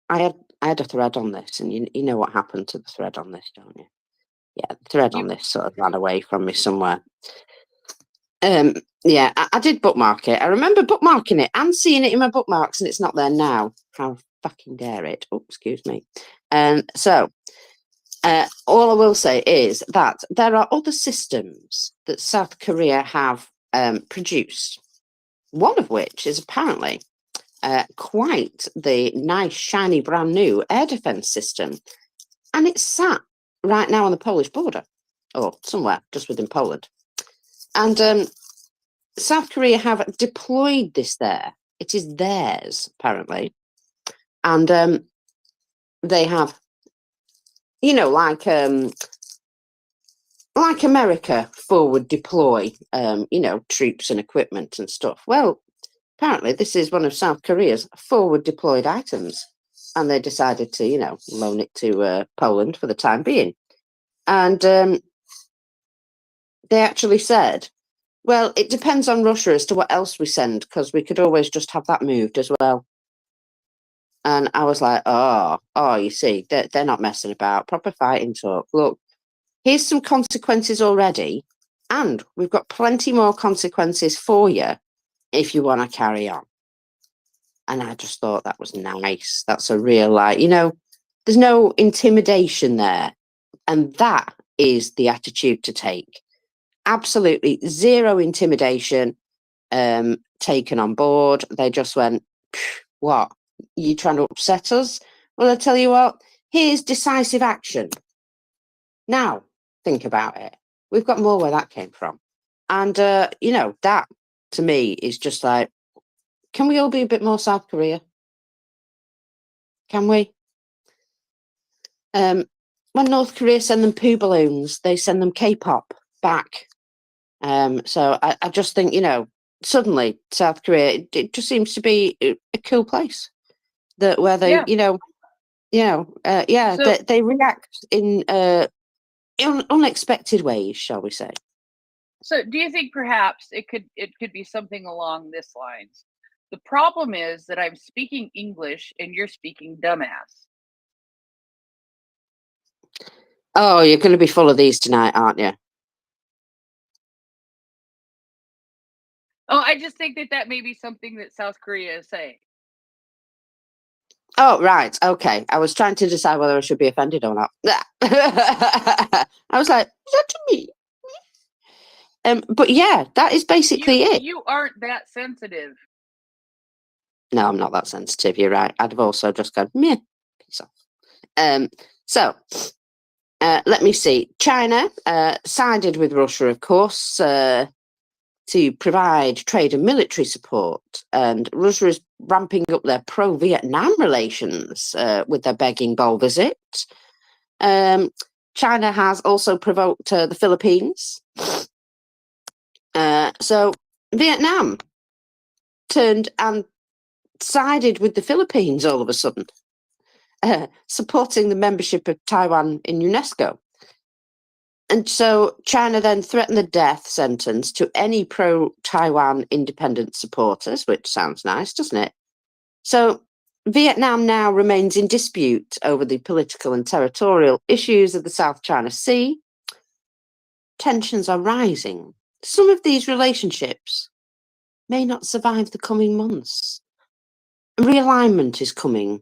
I had a thread on this, and you know what happened to the thread on this, don't you? Yeah, the thread on this sort of ran away from me somewhere. Yeah, I did bookmark it. I remember bookmarking it and seeing it in my bookmarks, and it's not there now. How fucking dare it? Oh, excuse me. So, all I will say is that there are other systems that South Korea have produced, one of which is apparently quite the nice, shiny, brand new air defense system. And it's sat right now on the Polish border, or somewhere just within Poland. And South Korea have deployed this there. It is theirs, apparently. And they have, like America forward deploy, troops and equipment and stuff. Well, apparently this is one of South Korea's forward deployed items. And they decided to, loan it to Poland for the time being. And they actually said, well, it depends on Russia as to what else we send, because we could always just have that moved as well. And I was like, oh, you see, they're not messing about. Proper fighting talk. Look, here's some consequences already, and we've got plenty more consequences for you if you want to carry on. And I just thought that was nice. That's a real, like, there's no intimidation there. And that is the attitude to take. Absolutely zero intimidation taken on board. They just went, what? You trying to upset us? Well, I tell you what, here's decisive action. Now, think about it. We've got more where that came from. And, that to me is just like, can we all be a bit more South Korea? Can we? When North Korea send them poo balloons, they send them K-pop back. So I just think, suddenly South Korea, it just seems to be a cool place where they, Yeah. So, they react in unexpected ways, shall we say? so do you think perhaps it could be something along this lines? The problem is that I'm speaking English and you're speaking dumbass. Oh, you're going to be full of these tonight, aren't you? Oh, I just think that may be something that South Korea is saying. Oh, right. Okay. I was trying to decide whether I should be offended or not. I was like, is that to me? But yeah, that is basically it. You aren't that sensitive. No, I'm not that sensitive. You're right. I'd have also just gone, meh, peace off. So, let me see. China sided with Russia, of course, to provide trade and military support. And Russia is ramping up their pro-Vietnam relations with their begging bowl visit. China has also provoked the Philippines. So Vietnam turned and sided with the Philippines all of a sudden, supporting the membership of Taiwan in UNESCO. And so China then threatened the death sentence to any pro-Taiwan independent supporters, which sounds nice, doesn't it? So Vietnam now remains in dispute over the political and territorial issues of the South China Sea. Tensions are rising. Some of these relationships may not survive the coming months. Realignment is coming.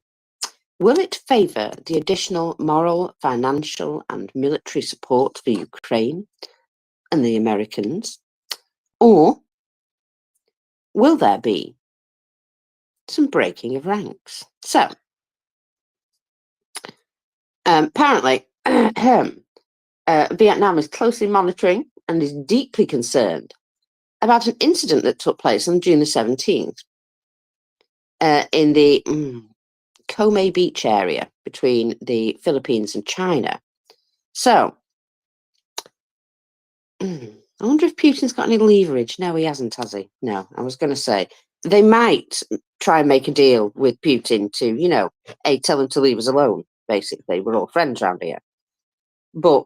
Will it favour the additional moral, financial, and military support for Ukraine and the Americans? Or will there be some breaking of ranks? So, apparently, Vietnam is closely monitoring and is deeply concerned about an incident that took place on June the 17th in the Komei Beach area between the Philippines and China. So, I wonder if Putin's got any leverage. No, he hasn't, has he? No, I was going to say they might try and make a deal with Putin to, tell him to leave us alone. Basically, we're all friends around here. But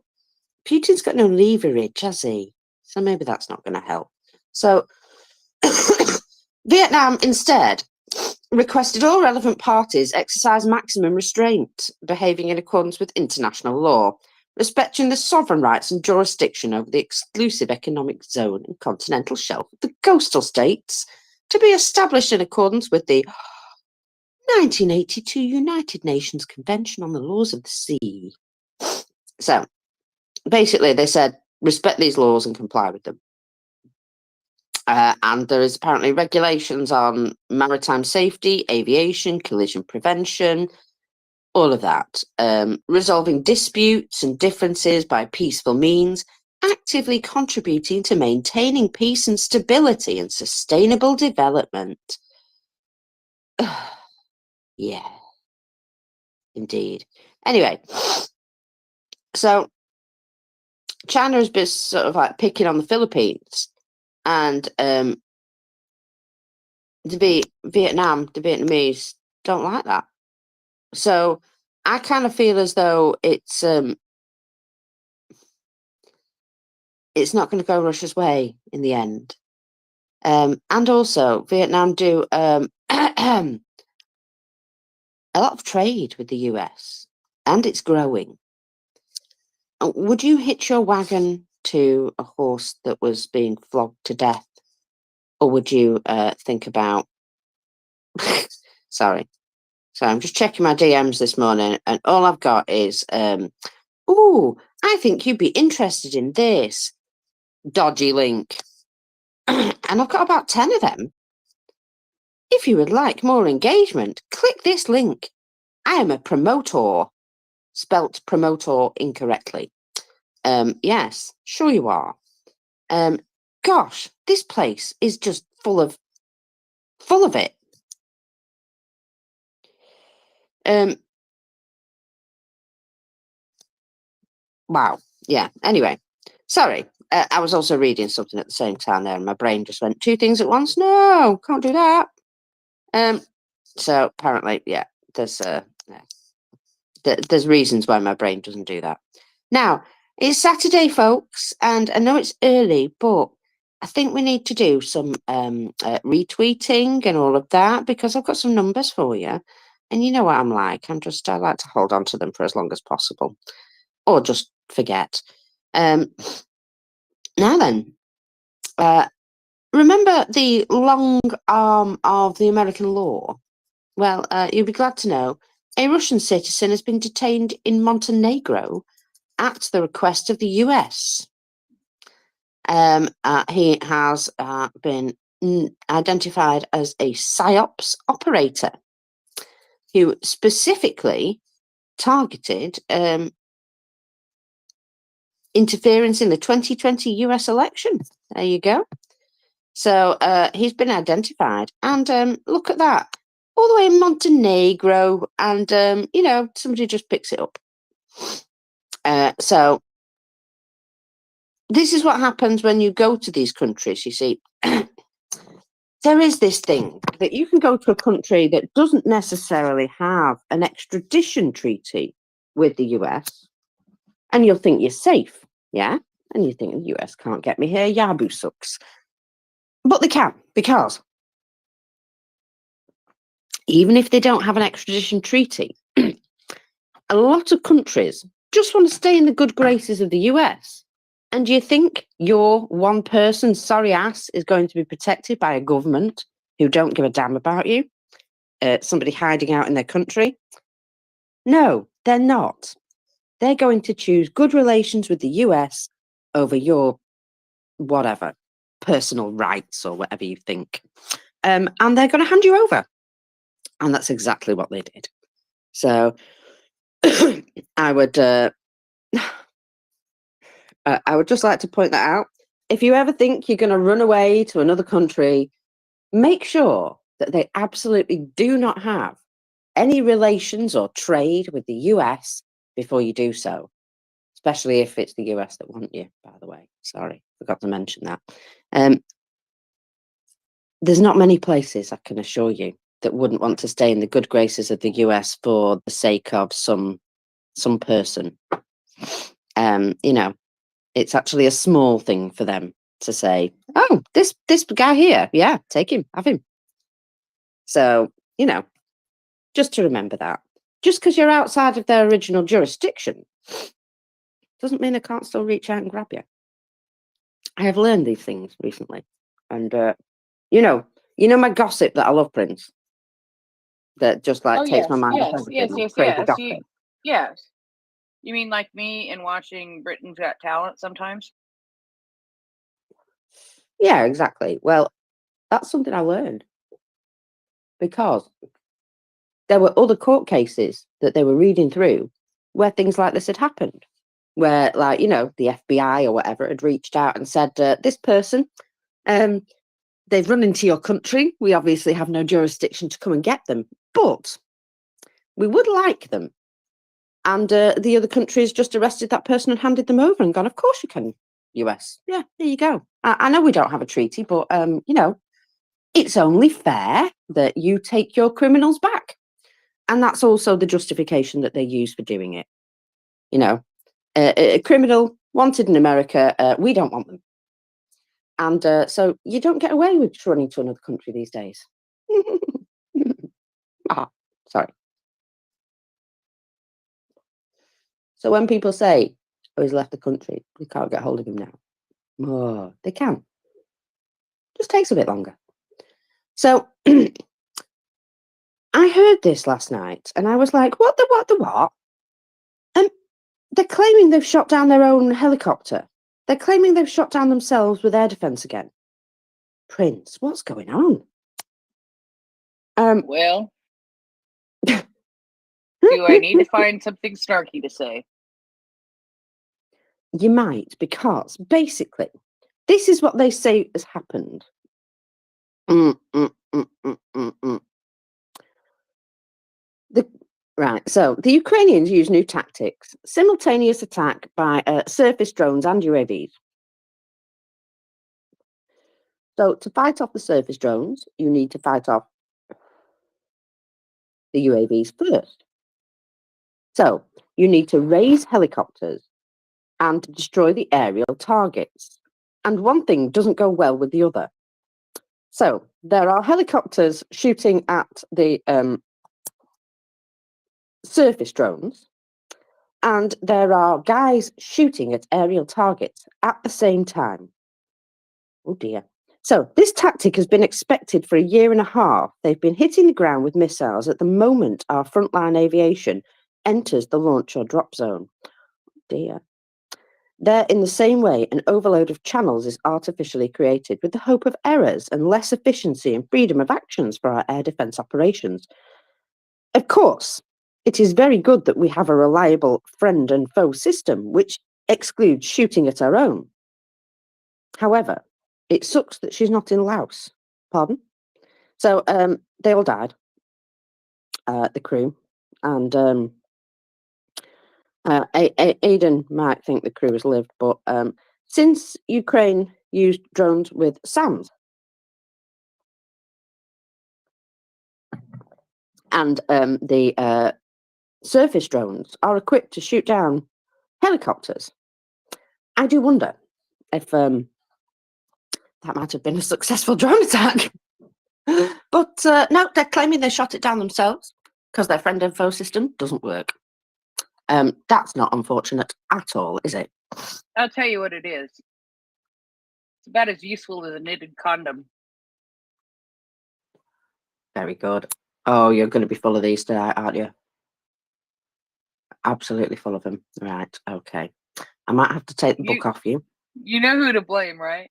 Putin's got no leverage, has he? So maybe that's not going to help. So Vietnam instead requested all relevant parties exercise maximum restraint, behaving in accordance with international law, respecting the sovereign rights and jurisdiction over the exclusive economic zone and continental shelf of the coastal states, to be established in accordance with the 1982 United Nations Convention on the Laws of the Sea. So, basically, they said, respect these laws and comply with them. And there is apparently regulations on maritime safety, aviation, collision prevention, all of that. Resolving disputes and differences by peaceful means, actively contributing to maintaining peace and stability and sustainable development. Yeah, indeed. Anyway, so China has been sort of like picking on the Philippines, and the Vietnamese don't like that. So I kind of feel as though it's not going to go Russia's way in the end. And also, Vietnam do a lot of trade with the US, and it's growing. Would you hitch your wagon to a horse that was being flogged to death? Or would you think about Sorry. So I'm just checking my DMs this morning, and all I've got is, "Ooh, I think you'd be interested in this dodgy link," and I've got about 10 of them. "If you would like more engagement, click this link. I am a promoter," spelt promoter incorrectly. Yes, sure you are. Gosh, this place is just full of it. Wow. Yeah. Anyway, sorry. I was also reading something at the same time there, and my brain just went two things at once. No, can't do that. So apparently, yeah, there's reasons why my brain doesn't do that. Now, it's Saturday, folks, and I know it's early, but I think we need to do some retweeting and all of that, because I've got some numbers for you. And you know what I'm like. I like to hold on to them for as long as possible, or just forget. Now then, remember the long arm of the American law? Well, you'll be glad to know a Russian citizen has been detained in Montenegro at the request of the US. He has been identified as a PSYOPs operator who specifically targeted interference in the 2020 US election. There you go. So he's been identified, and look at that, all the way in Montenegro, and somebody just picks it up. So this is what happens when you go to these countries. You see, there is this thing that you can go to a country that doesn't necessarily have an extradition treaty with the US, and you'll think you're safe, yeah? And you think the US can't get me here, Yabu sucks. But they can, because even if they don't have an extradition treaty, a lot of countries just want to stay in the good graces of the US. And do you think your one person sorry ass is going to be protected by a government who don't give a damn about you? Somebody hiding out in their country? No, they're not. They're going to choose good relations with the US over your whatever, personal rights or whatever you think. And they're going to hand you over. And that's exactly what they did. So I would just like to point that out. If you ever think you're going to run away to another country, make sure that they absolutely do not have any relations or trade with the US before you do so, especially if it's the US that want you, by the way. Sorry, forgot to mention that. There's not many places, I can assure you, that wouldn't want to stay in the good graces of the US for the sake of some person. It's actually a small thing for them to say, "Oh, this guy here, yeah, take him, have him." So, just to remember that. Just because you're outside of their original jurisdiction doesn't mean they can't still reach out and grab you. I have learned these things recently. And, my gossip that I love, Prince, that just Oh takes my yes, mind off yes, yes, everything. yes, Crazy yes. gossip. Yes. You mean like me and watching Britain's Got Talent sometimes? Yeah, exactly. Well, that's something I learned because there were other court cases that they were reading through where things like this had happened, where, the FBI or whatever had reached out and said, this person, they've run into your country. We obviously have no jurisdiction to come and get them, but we would like them. And the other country has just arrested that person and handed them over and gone, of course you can, US. Yeah, there you go. I know we don't have a treaty, but, it's only fair that you take your criminals back. And that's also the justification that they use for doing it. A criminal wanted in America, we don't want them. And so you don't get away with just running to another country these days. Sorry. So when people say, "Oh, he's left the country, we can't get hold of him now," oh, they can. Just takes a bit longer. So I heard this last night and I was like, what the what? They're claiming they've shot down their own helicopter. They're claiming they've shot down themselves with air defense again. Prince, what's going on? Well, do I need to find something snarky to say? You might, because basically, this is what they say has happened. Right, so the Ukrainians use new tactics, simultaneous attack by surface drones and UAVs. So to fight off the surface drones, you need to fight off the UAVs first. So you need to raise helicopters and destroy the aerial targets. And one thing doesn't go well with the other. So there are helicopters shooting at the surface drones, and there are guys shooting at aerial targets at the same time. Oh dear. So this tactic has been expected for a year and a half. They've been hitting the ground with missiles at the moment our frontline aviation enters the launch or drop zone. Oh dear. There, in the same way, an overload of channels is artificially created with the hope of errors and less efficiency and freedom of actions for our air defence operations. Of course, it is very good that we have a reliable friend and foe system, which excludes shooting at our own. However, it sucks that she's not in Laos. Pardon? So they all died, the crew, and Aidan might think the crew has lived, but since Ukraine used drones with SAMs, and the surface drones are equipped to shoot down helicopters, I do wonder if that might have been a successful drone attack. But no, they're claiming they shot it down themselves because their friend and foe system doesn't work. That's not unfortunate at all, is it? I'll tell you what it is. It's about as useful as a knitted condom. Very good. Oh, you're going to be full of these tonight, aren't you? Absolutely full of them. Right, okay. I might have to take the book off you. You know who to blame, right?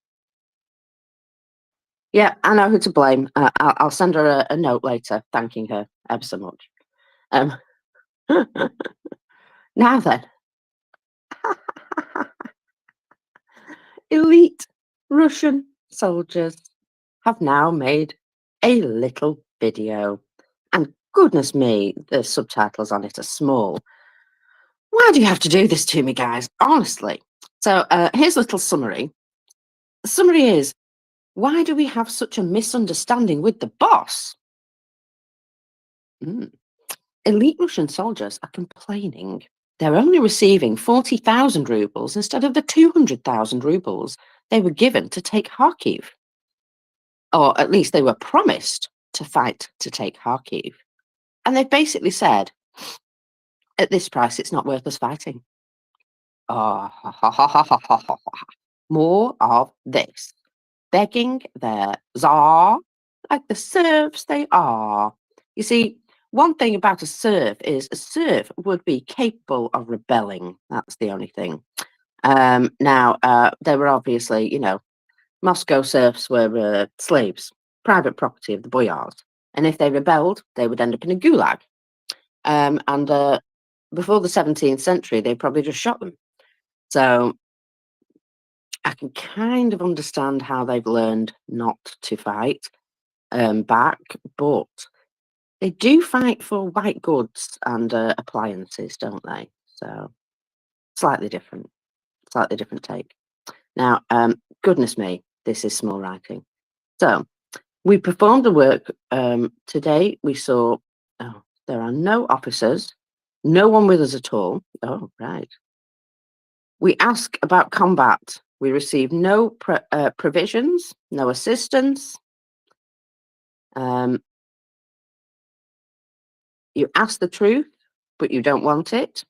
Yeah, I know who to blame. I'll send her a note later thanking her ever so much. Now then. Elite Russian soldiers have now made a little video. And goodness me, the subtitles on it are small. Why do you have to do this to me, guys? Honestly. So here's a little summary. The summary is, why do we have such a misunderstanding with the boss? Elite Russian soldiers are complaining they're only receiving 40,000 rubles instead of the 200,000 rubles they were given to take Kharkiv. Or at least they were promised to fight to take Kharkiv. And they've basically said, at this price, it's not worth us fighting. More of this. Begging their czar like the serfs they are. You see, one thing about a serf is a serf would be capable of rebelling. That's the only thing. Now, they were obviously, Moscow serfs were slaves, private property of the boyars. And if they rebelled, they would end up in a gulag. And before the 17th century, they probably just shot them. So I can kind of understand how they've learned not to fight back, but they do fight for white goods and appliances, don't they? So slightly different take. Now, goodness me, this is small writing. So we performed the work today. We saw, there are no officers, no one with us at all. Oh, right. We ask about combat. We receive no provisions, no assistance. You ask the truth, but you don't want it.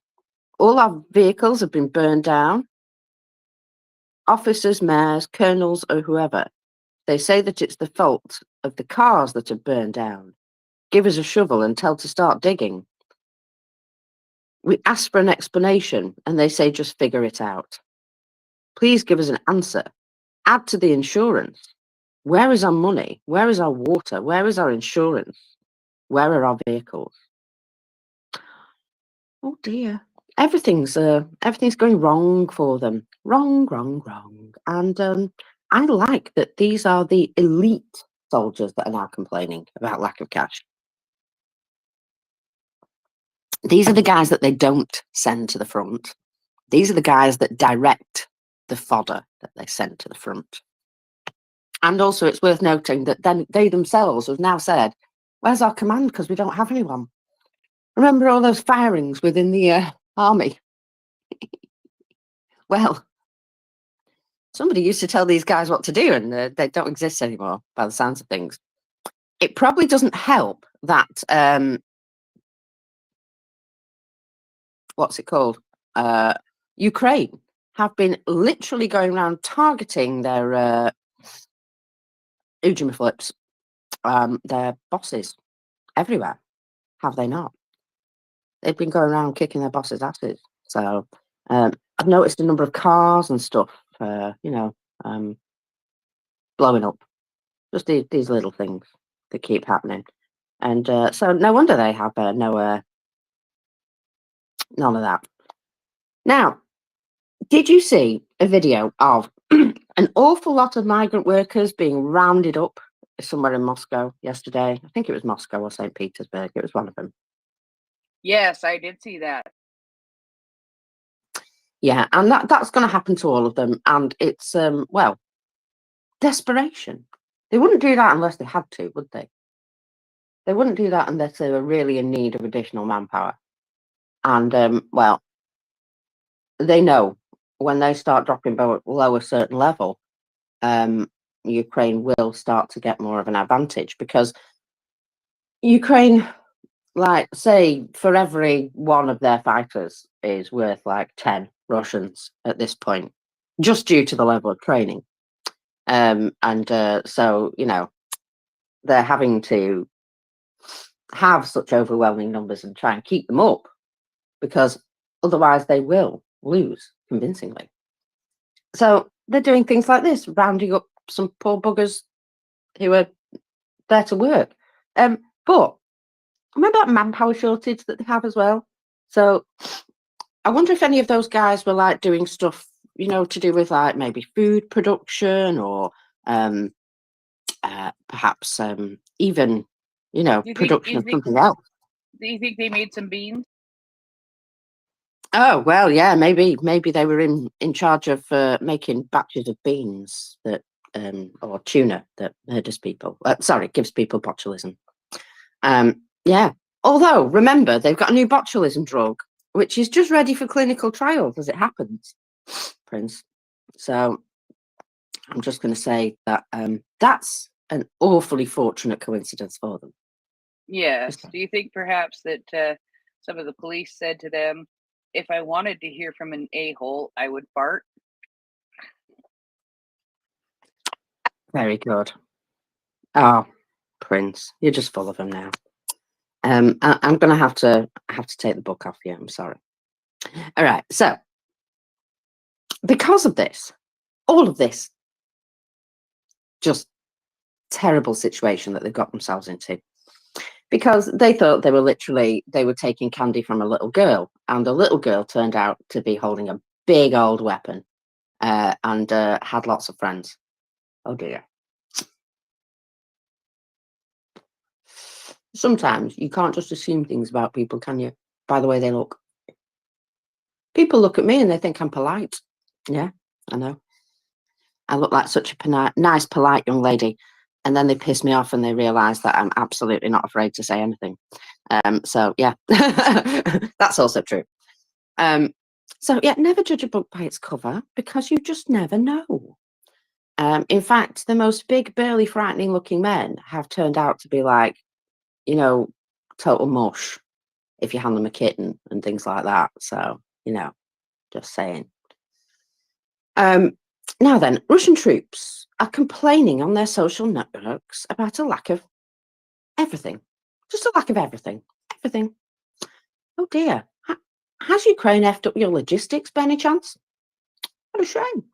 All our vehicles have been burned down. Officers, mayors, colonels, or whoever, they say that it's the fault of the cars that are burned down. give us a shovel and tell to start digging. We ask for an explanation and they say, just figure it out. Please give us an answer. Add to the insurance. Where is our money? Where is our water? Where is our insurance? Where are our vehicles? Oh dear. Everything's going wrong for them. Wrong, wrong, wrong. And I like that these are the elite soldiers that are now complaining about lack of cash. These are the guys that they don't send to the front. These are the guys that direct the fodder that they send to the front. And also it's worth noting that then they themselves have now said, where's our command? Because we don't have anyone. Remember all those firings within the army? Well, somebody used to tell these guys what to do, and they don't exist anymore by the sounds of things. It probably doesn't help that, what's it called? Ukraine have been literally going around targeting their Ujimaflips, their bosses everywhere. Have they not? They've been going around kicking their bosses' asses. So I've noticed a number of cars and stuff, blowing up. Just these little things that keep happening. And so no wonder they have none of that. Now, did you see a video of an awful lot of migrant workers being rounded up somewhere in Moscow yesterday? I think it was Moscow or St. Petersburg. It was one of them. Yes, I did see that. Yeah, and that's going to happen to all of them. And it's, well, desperation. They wouldn't do that unless they had to, would they? They wouldn't do that unless they were really in need of additional manpower. And, well, they know when they start dropping below a certain level, Ukraine will start to get more of an advantage, because Ukraine, like, say, for every one of their fighters is worth like 10 Russians at this point, just due to the level of training. So, they're having to have such overwhelming numbers and try and keep them up, because otherwise they will lose convincingly. So they're doing things like this, rounding up some poor buggers who are there to work. But remember that manpower shortage that they have as well? So I wonder if any of those guys were like doing stuff, to do with like maybe food production or perhaps even, production of something else. Do you think they made some beans? Oh, well, yeah, maybe they were in charge of making batches of beans that or tuna that gives people botulism. Yeah. Although, remember, they've got a new botulism drug, which is just ready for clinical trials as it happens, Prince. So I'm just going to say that that's an awfully fortunate coincidence for them. Yes. Do you think perhaps that some of the police said to them, if I wanted to hear from an a-hole, I would fart? Very good. Oh, Prince, you're just full of them now. I'm going to have to take the book off you. I'm sorry. All right. So, because of this, all of this, just terrible situation that they've got themselves into, because they thought they were taking candy from a little girl, and the little girl turned out to be holding a big old weapon and had lots of friends. Oh dear. Sometimes you can't just assume things about people, can you? By the way they look. People look at me and they think I'm polite. Yeah, I know. I look like such a nice, polite young lady. And then they piss me off and they realise that I'm absolutely not afraid to say anything. So, yeah, that's also true. So, yeah, never judge a book by its cover, because you just never know. In fact, the most big, burly, frightening looking men have turned out to be like, total mush if you hand them a kitten and things like that. So, just saying. Now then, Russian troops are complaining on their social networks about a lack of everything. Just a lack of everything. Everything. Oh dear. Has Ukraine effed up your logistics by any chance? What a shame.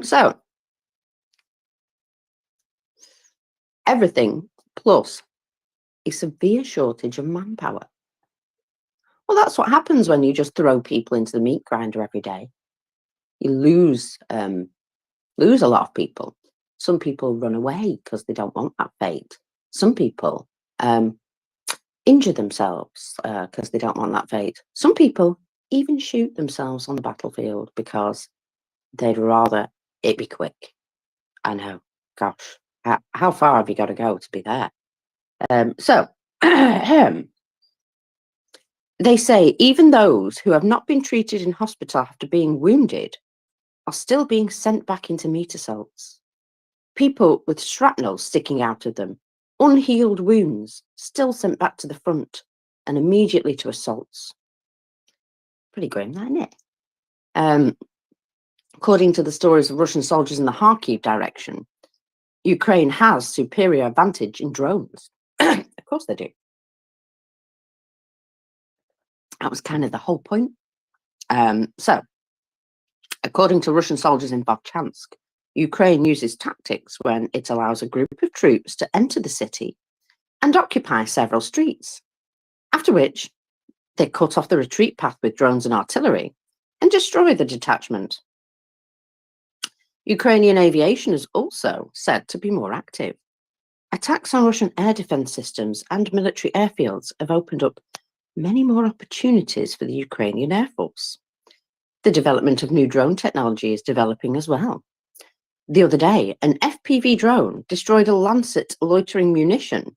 So, everything plus a severe shortage of manpower. Well, that's what happens when you just throw people into the meat grinder every day. You lose a lot of people. Some people run away because they don't want that fate. Some people injure themselves because they don't want that fate. Some people even shoot themselves on the battlefield because they'd rather it be quick. I know, gosh, how far have you got to go to be there? So, they say even those who have not been treated in hospital after being wounded are still being sent back into meat assaults. People with shrapnel sticking out of them, unhealed wounds, still sent back to the front and immediately to assaults. Pretty grim, isn't it? According to the stories of Russian soldiers in the Kharkiv direction, Ukraine has superior advantage in drones. Of course they do. That was kind of the whole point. So, according to Russian soldiers in Volchansk, Ukraine uses tactics when it allows a group of troops to enter the city and occupy several streets, after which they cut off the retreat path with drones and artillery and destroy the detachment. Ukrainian aviation is also said to be more active. Attacks on Russian air defense systems and military airfields have opened up many more opportunities for the Ukrainian Air Force. The development of new drone technology is developing as well. The other day, an FPV drone destroyed a Lancet loitering munition.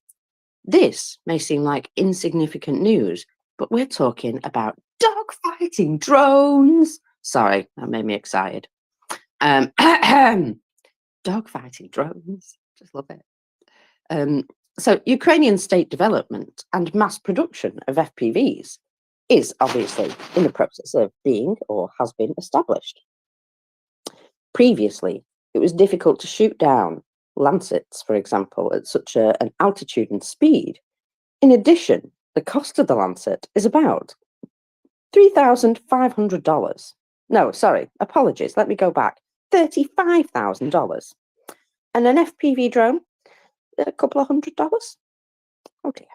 This may seem like insignificant news, but we're talking about dogfighting drones. Sorry, that made me excited. Dogfighting drones, just love it. So Ukrainian state development and mass production of FPVs is obviously in the process of being or has been established. Previously, it was difficult to shoot down Lancets, for example, at such an altitude and speed. In addition, the cost of the Lancet is about $3,500. No, sorry, apologies, let me go back. $35,000. And an FPV drone, a couple of $100. Oh dear.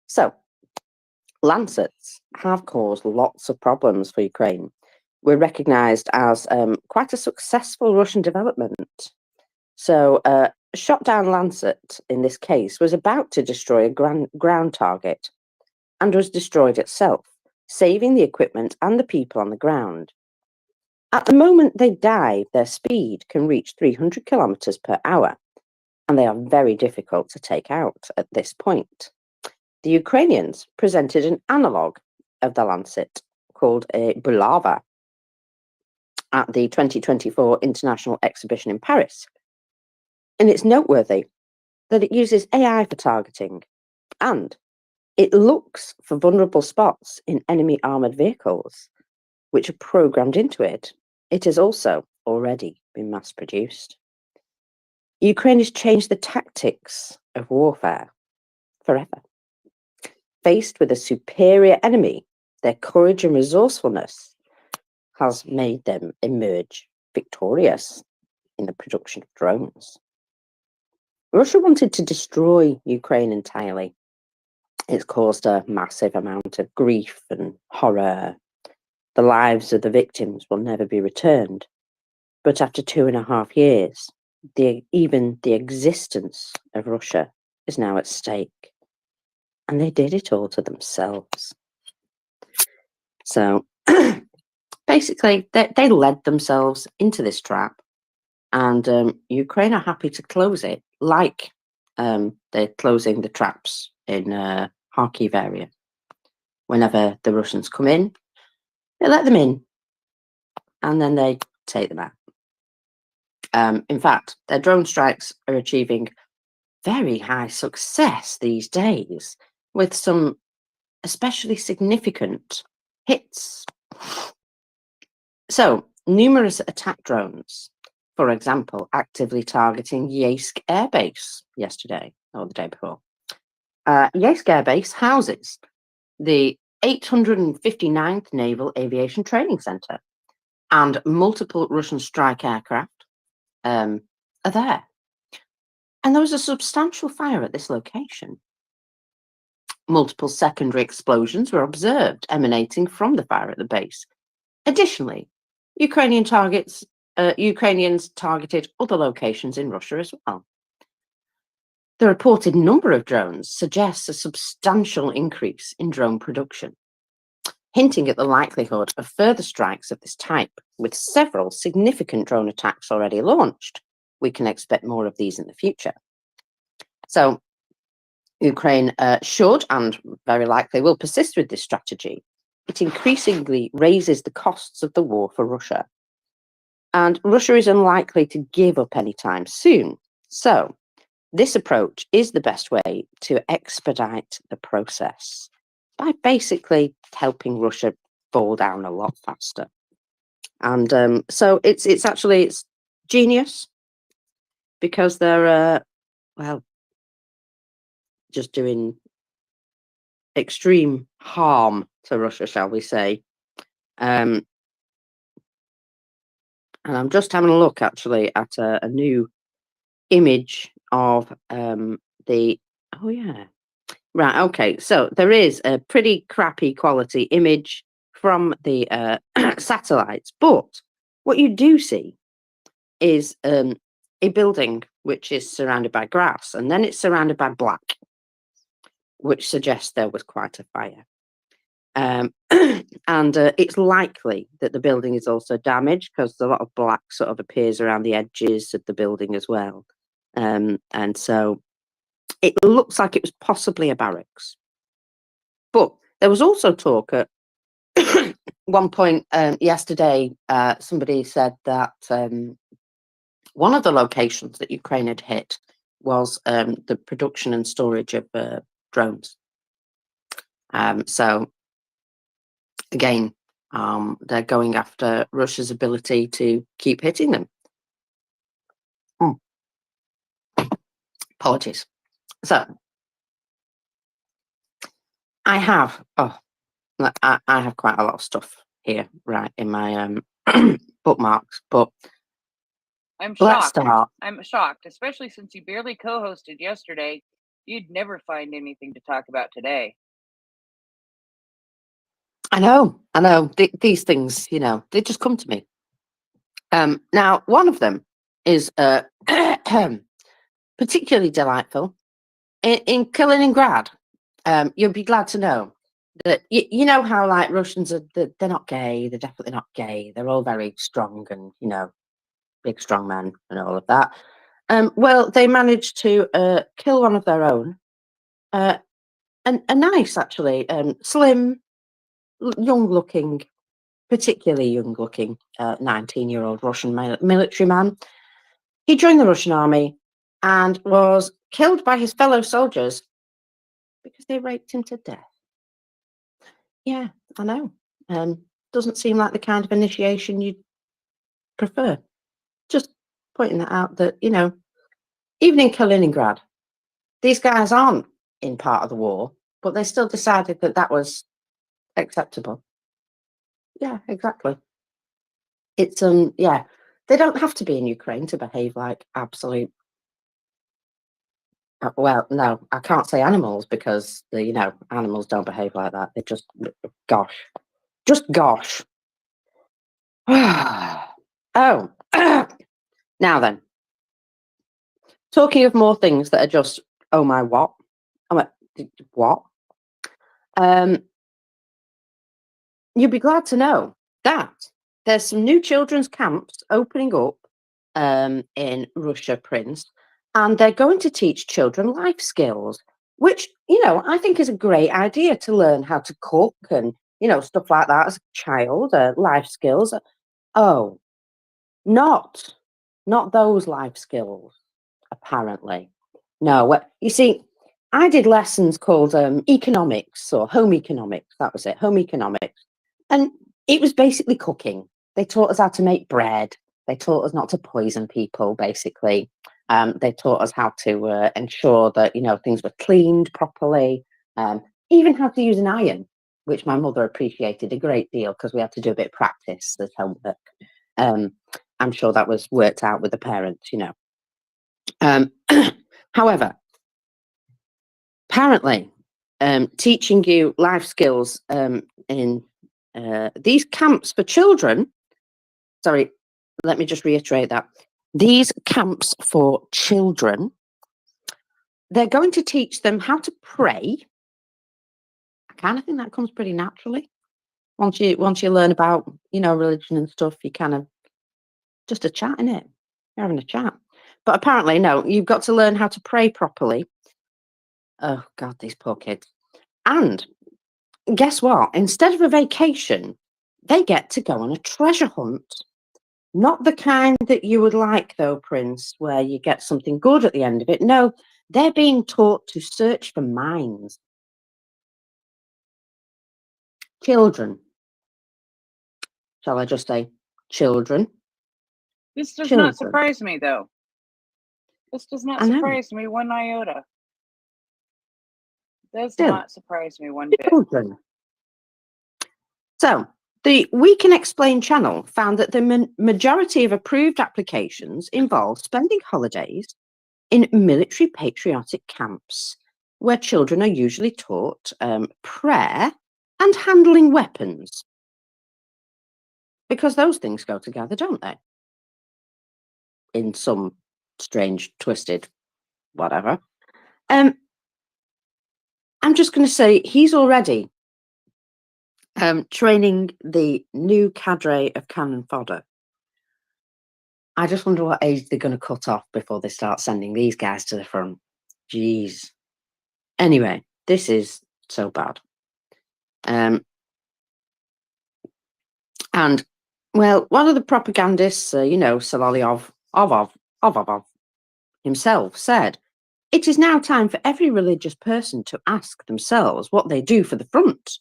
So, Lancets have caused lots of problems for Ukraine. We're recognized as quite a successful Russian development. So, a shot down Lancet in this case was about to destroy a ground target and was destroyed itself, saving the equipment and the people on the ground. At the moment they dive, their speed can reach 300 kilometers per hour, and they are very difficult to take out at this point. The Ukrainians presented an analogue of the Lancet called a Bulava at the 2024 International Exhibition in Paris. And it's noteworthy that it uses AI for targeting, and it looks for vulnerable spots in enemy armoured vehicles, which are programmed into it. It has also already been mass produced. Ukraine has changed the tactics of warfare forever. Faced with a superior enemy, their courage and resourcefulness has made them emerge victorious in the production of drones. Russia wanted to destroy Ukraine entirely. It's caused a massive amount of grief and horror. The lives of the victims will never be returned. But after 2.5 years, even the existence of Russia is now at stake. And they did it all to themselves. So basically, they led themselves into this trap. And Ukraine are happy to close it, like they're closing the traps in Kharkiv area. Whenever the Russians come in, they let them in, and then they take them out. In fact, their drone strikes are achieving very high success these days, with some especially significant hits. So, numerous attack drones, for example, actively targeting Yeysk Air Base yesterday or the day before. Yeisk Air Base houses the 859th Naval Aviation Training Center, and multiple Russian strike aircraft are there. And there was a substantial fire at this location. Multiple secondary explosions were observed emanating from the fire at the base. Additionally, Ukrainians targeted other locations in Russia as well. The reported number of drones suggests a substantial increase in drone production, hinting at the likelihood of further strikes of this type. With several significant drone attacks already launched, we can expect more of these in the future. So Ukraine should, and very likely will, persist with this strategy. It increasingly raises the costs of the war for Russia. And Russia is unlikely to give up anytime soon. So this approach is the best way to expedite the process by basically helping Russia fall down a lot faster. And so it's genius, because they're just doing extreme harm to Russia, shall we say. And I'm just having a look actually at a new image of right, okay, so there is a pretty crappy quality image from the satellites, but what you do see is a building which is surrounded by grass, and then it's surrounded by black, which suggests there was quite a fire. And it's likely that the building is also damaged, because a lot of black sort of appears around the edges of the building as well. And so it looks like it was possibly a barracks. But there was also talk at one point yesterday, somebody said that one of the locations that Ukraine had hit was the production and storage of drones. So again, they're going after Russia's ability to keep hitting them. Apologies. So I have quite a lot of stuff here, right, in my bookmarks, but I'm let's shocked. start. I'm shocked, especially since you barely co-hosted yesterday. You'd never find anything to talk about today. I know. These things, they just come to me. Now, one of them is particularly delightful. In Kaliningrad, you'll be glad to know that you know how, like, Russians are, they're not gay. They're definitely not gay. They're all very strong and, big strong men and all of that. Well, they managed to kill one of their own. A nice, actually, slim, young-looking, particularly young-looking 19-year-old Russian military man. He joined the Russian army and was killed by his fellow soldiers because they raped him to death. Yeah, I know. Doesn't seem like the kind of initiation you'd prefer. Just pointing that out, that, even in Kaliningrad, these guys aren't in part of the war, but they still decided that that was acceptable. Yeah, exactly. It's they don't have to be in Ukraine to behave like absolute. Well, no, I can't say animals, because animals don't behave like that. They just gosh. Oh, now then. Talking of more things that are just, oh my, what? What? You'd be glad to know that there's some new children's camps opening up in Russia, Prince, and they're going to teach children life skills, which, I think is a great idea, to learn how to cook and, stuff like that as a child, life skills. Oh, not those life skills, apparently. No, you see, I did lessons called economics, or home economics. That was it, home economics. And it was basically cooking. They taught us how to make bread. They taught us not to poison people, basically. They taught us how to ensure that, things were cleaned properly, even how to use an iron, which my mother appreciated a great deal because we had to do a bit of practice as homework. I'm sure that was worked out with the parents, However, apparently, teaching you life skills in these camps for children, sorry, let me just reiterate that. These camps for children, they're going to teach them how to pray. I kind of think that comes pretty naturally. Once you learn about, religion and stuff, you kind of just a chat, innit? You're having a chat. But apparently, no, you've got to learn how to pray properly. Oh, God, these poor kids. And guess what? Instead of a vacation, they get to go on a treasure hunt. Not the kind that you would like, though, Prince, where you get something good at the end of it. No, they're being taught to search for mines. Children. Shall I just say children? This does Children. not surprise me, though. This does not I know. surprise me one iota. Does Still, not surprise me one bit. children. So, the We Can Explain channel found that the majority of approved applications involve spending holidays in military patriotic camps, where children are usually taught prayer and handling weapons. Because those things go together, don't they? In some strange, twisted, whatever. I'm just going to say he's already training the new cadre of cannon fodder. I just wonder what age they're going to cut off before they start sending these guys to the front. Jeez. Anyway, this is so bad. And, well, one of the propagandists, Sololyov himself said, "It is now time for every religious person to ask themselves what they do for the front.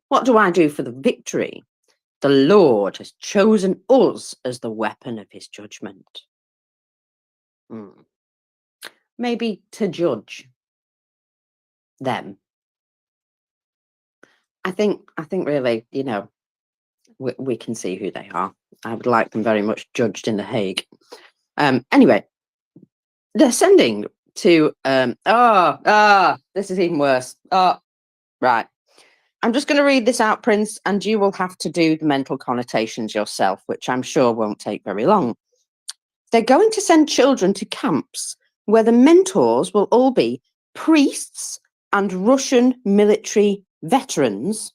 What do I do for the victory? The Lord has chosen us as the weapon of his judgment." Maybe to judge them. I think really, we can see who they are. I would like them very much judged in The Hague. Anyway, they're sending to this is even worse. Right. I'm just going to read this out, Prince, and you will have to do the mental connotations yourself, which I'm sure won't take very long. They're going to send children to camps where the mentors will all be priests and Russian military veterans.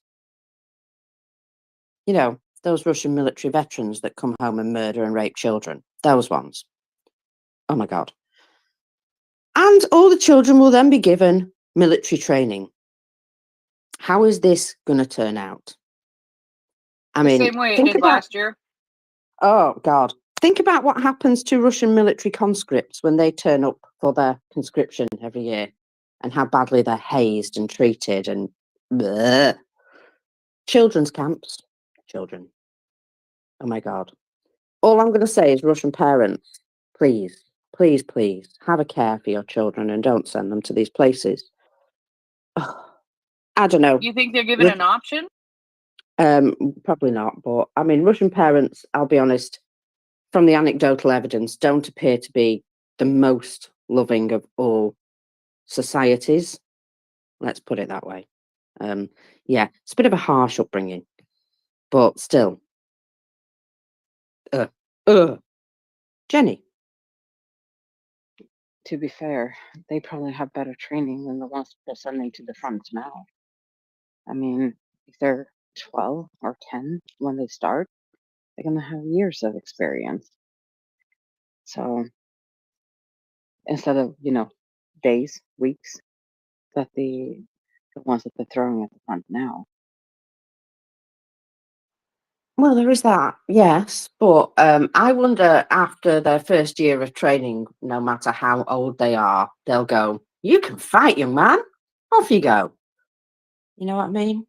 Those Russian military veterans that come home and murder and rape children. Those ones. Oh, my God. And all the children will then be given military training. How is this going to turn out? I mean, the same way it did last year. Oh, God. Think about what happens to Russian military conscripts when they turn up for their conscription every year and how badly they're hazed and treated and bleh. Children's camps. Children. Oh, my God. All I'm going to say is, Russian parents, please, please, please have a care for your children and don't send them to these places. I don't know. You think they're given an option? Probably not. But I mean, Russian parents, I'll be honest, from the anecdotal evidence, don't appear to be the most loving of all societies. Let's put it that way. Yeah, it's a bit of a harsh upbringing, but still. Jenny. To be fair, they probably have better training than the ones they're sending to the front now. I mean, if they're 12 or 10 when they start, they're going to have years of experience. So instead of, days, weeks, that the ones that they're throwing at the front now. Well, there is that, yes. But I wonder, after their first year of training, no matter how old they are, they'll go, "You can fight, young man. Off you go." You know what I mean?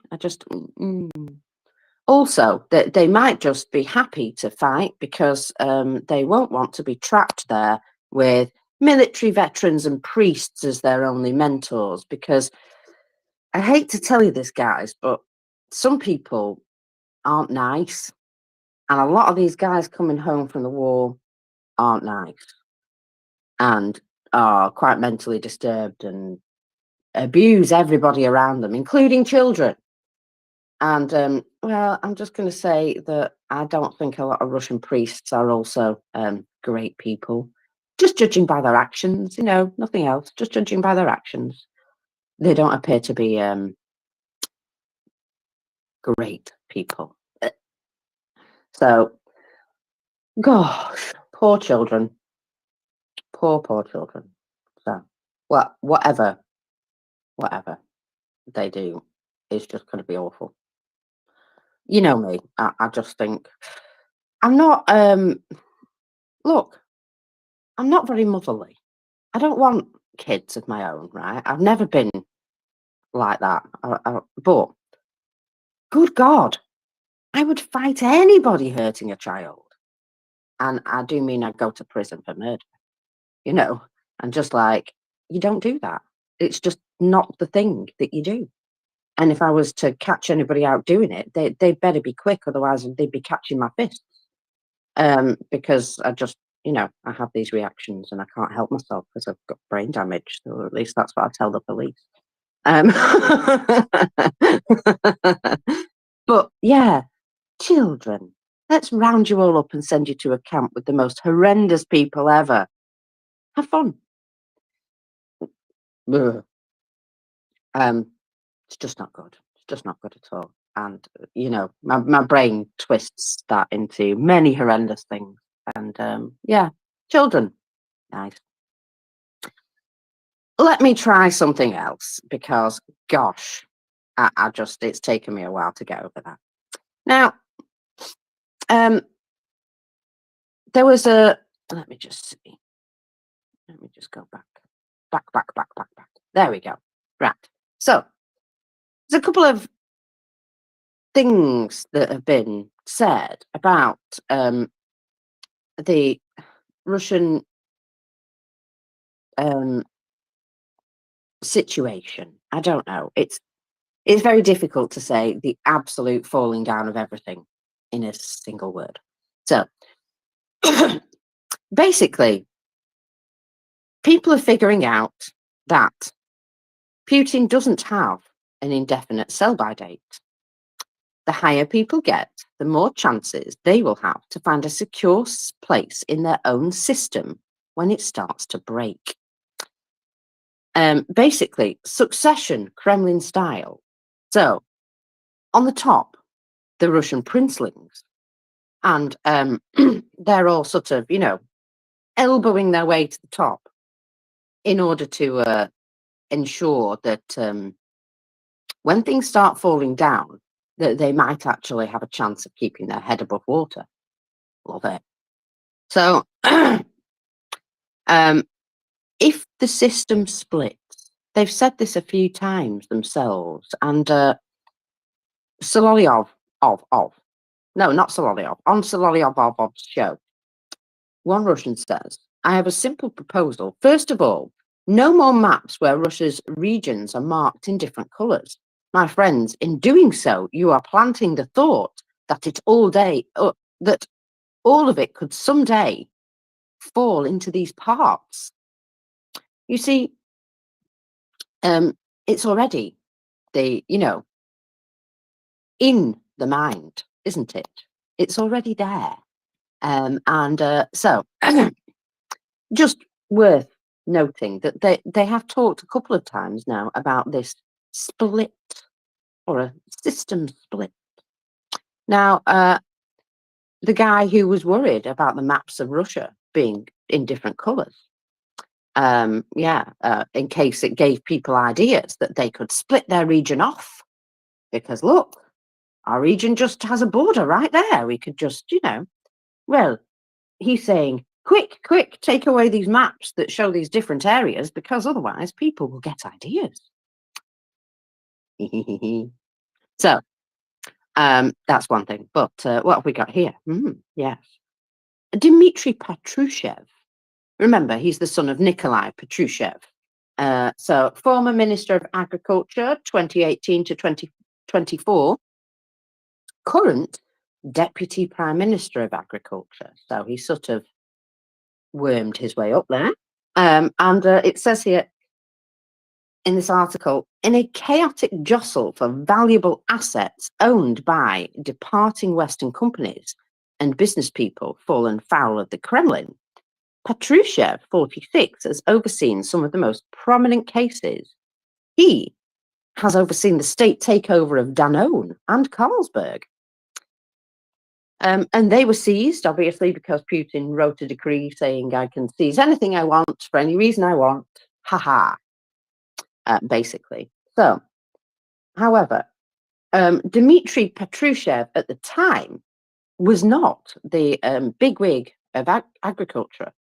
Also, that they might just be happy to fight because they won't want to be trapped there with military veterans and priests as their only mentors, because I hate to tell you this, guys, but some people aren't nice. And a lot of these guys coming home from the war aren't nice and are quite mentally disturbed and abuse everybody around them, including children. And well, I'm just going to say that I don't think a lot of Russian priests are also great people. Just judging by their actions, nothing else. Just judging by their actions, they don't appear to be great people. So, gosh, poor children, poor children. So, whatever they do is just going to be awful. You know me. I just think I'm not. Look, I'm not very motherly. I don't want kids of my own, right? I've never been like that. But good God, I would fight anybody hurting a child. And I do mean I'd go to prison for murder, and just like, you don't do that. It's just not the thing that you do. And if I was to catch anybody out doing it, they'd better be quick, otherwise they'd be catching my fists. Because I just, I have these reactions and I can't help myself because I've got brain damage, or at least that's what I tell the police. But yeah, children, let's round you all up and send you to a camp with the most horrendous people ever. Have fun. Ugh. It's just not good. It's just not good at all. And my brain twists that into many horrendous things. And yeah, children, nice. Let me try something else because, gosh, it's taken me a while to get over that. Now, there was let me just see. Let me just go back. Back. There we go. Right. So, there's a couple of things that have been said about the Russian situation. I don't know. It's very difficult to say the absolute falling down of everything in a single word. So basically, people are figuring out that Putin doesn't have an indefinite sell-by date. The higher people get, the more chances they will have to find a secure place in their own system when it starts to break. Basically, succession, Kremlin style. So, on the top, the Russian princelings, and they're all sort of, elbowing their way to the top in order to ensure that when things start falling down, that they might actually have a chance of keeping their head above water. Love it. So, if the system splits, they've said this a few times themselves, and Solovyov, not Solovyov, on Solovyov's show, one Russian says, I have a simple proposal. First of all, no more maps where Russia's regions are marked in different colours. My friends, in doing so, you are planting the thought that that all of it could someday fall into these parts. You see, it's already in the mind, isn't it? It's already there. So just worth noting that they have talked a couple of times now about this split or a system split. Now, the guy who was worried about the maps of Russia being in different colours, in case it gave people ideas that they could split their region off, because look, our region just has a border right there. We could just, well, he's saying, quick, take away these maps that show these different areas, because otherwise people will get ideas. So, that's one thing. But what have we got here? Yes. Dmitry Patrushev Remember, he's the son of Nikolai Patrushev. So former Minister of Agriculture, 2018 to 2024. Current Deputy Prime Minister of Agriculture. So he sort of wormed his way up there. And it says here in this article, in a chaotic jostle for valuable assets owned by departing Western companies and business people fallen foul of the Kremlin, Patrushev, 46, has overseen some of the most prominent cases. He has overseen the state takeover of Danone and Carlsberg. And they were seized, obviously, because Putin wrote a decree saying I can seize anything I want for any reason I want. Haha. Basically. So, however, Dmitry Patrushev at the time was not the bigwig of agriculture.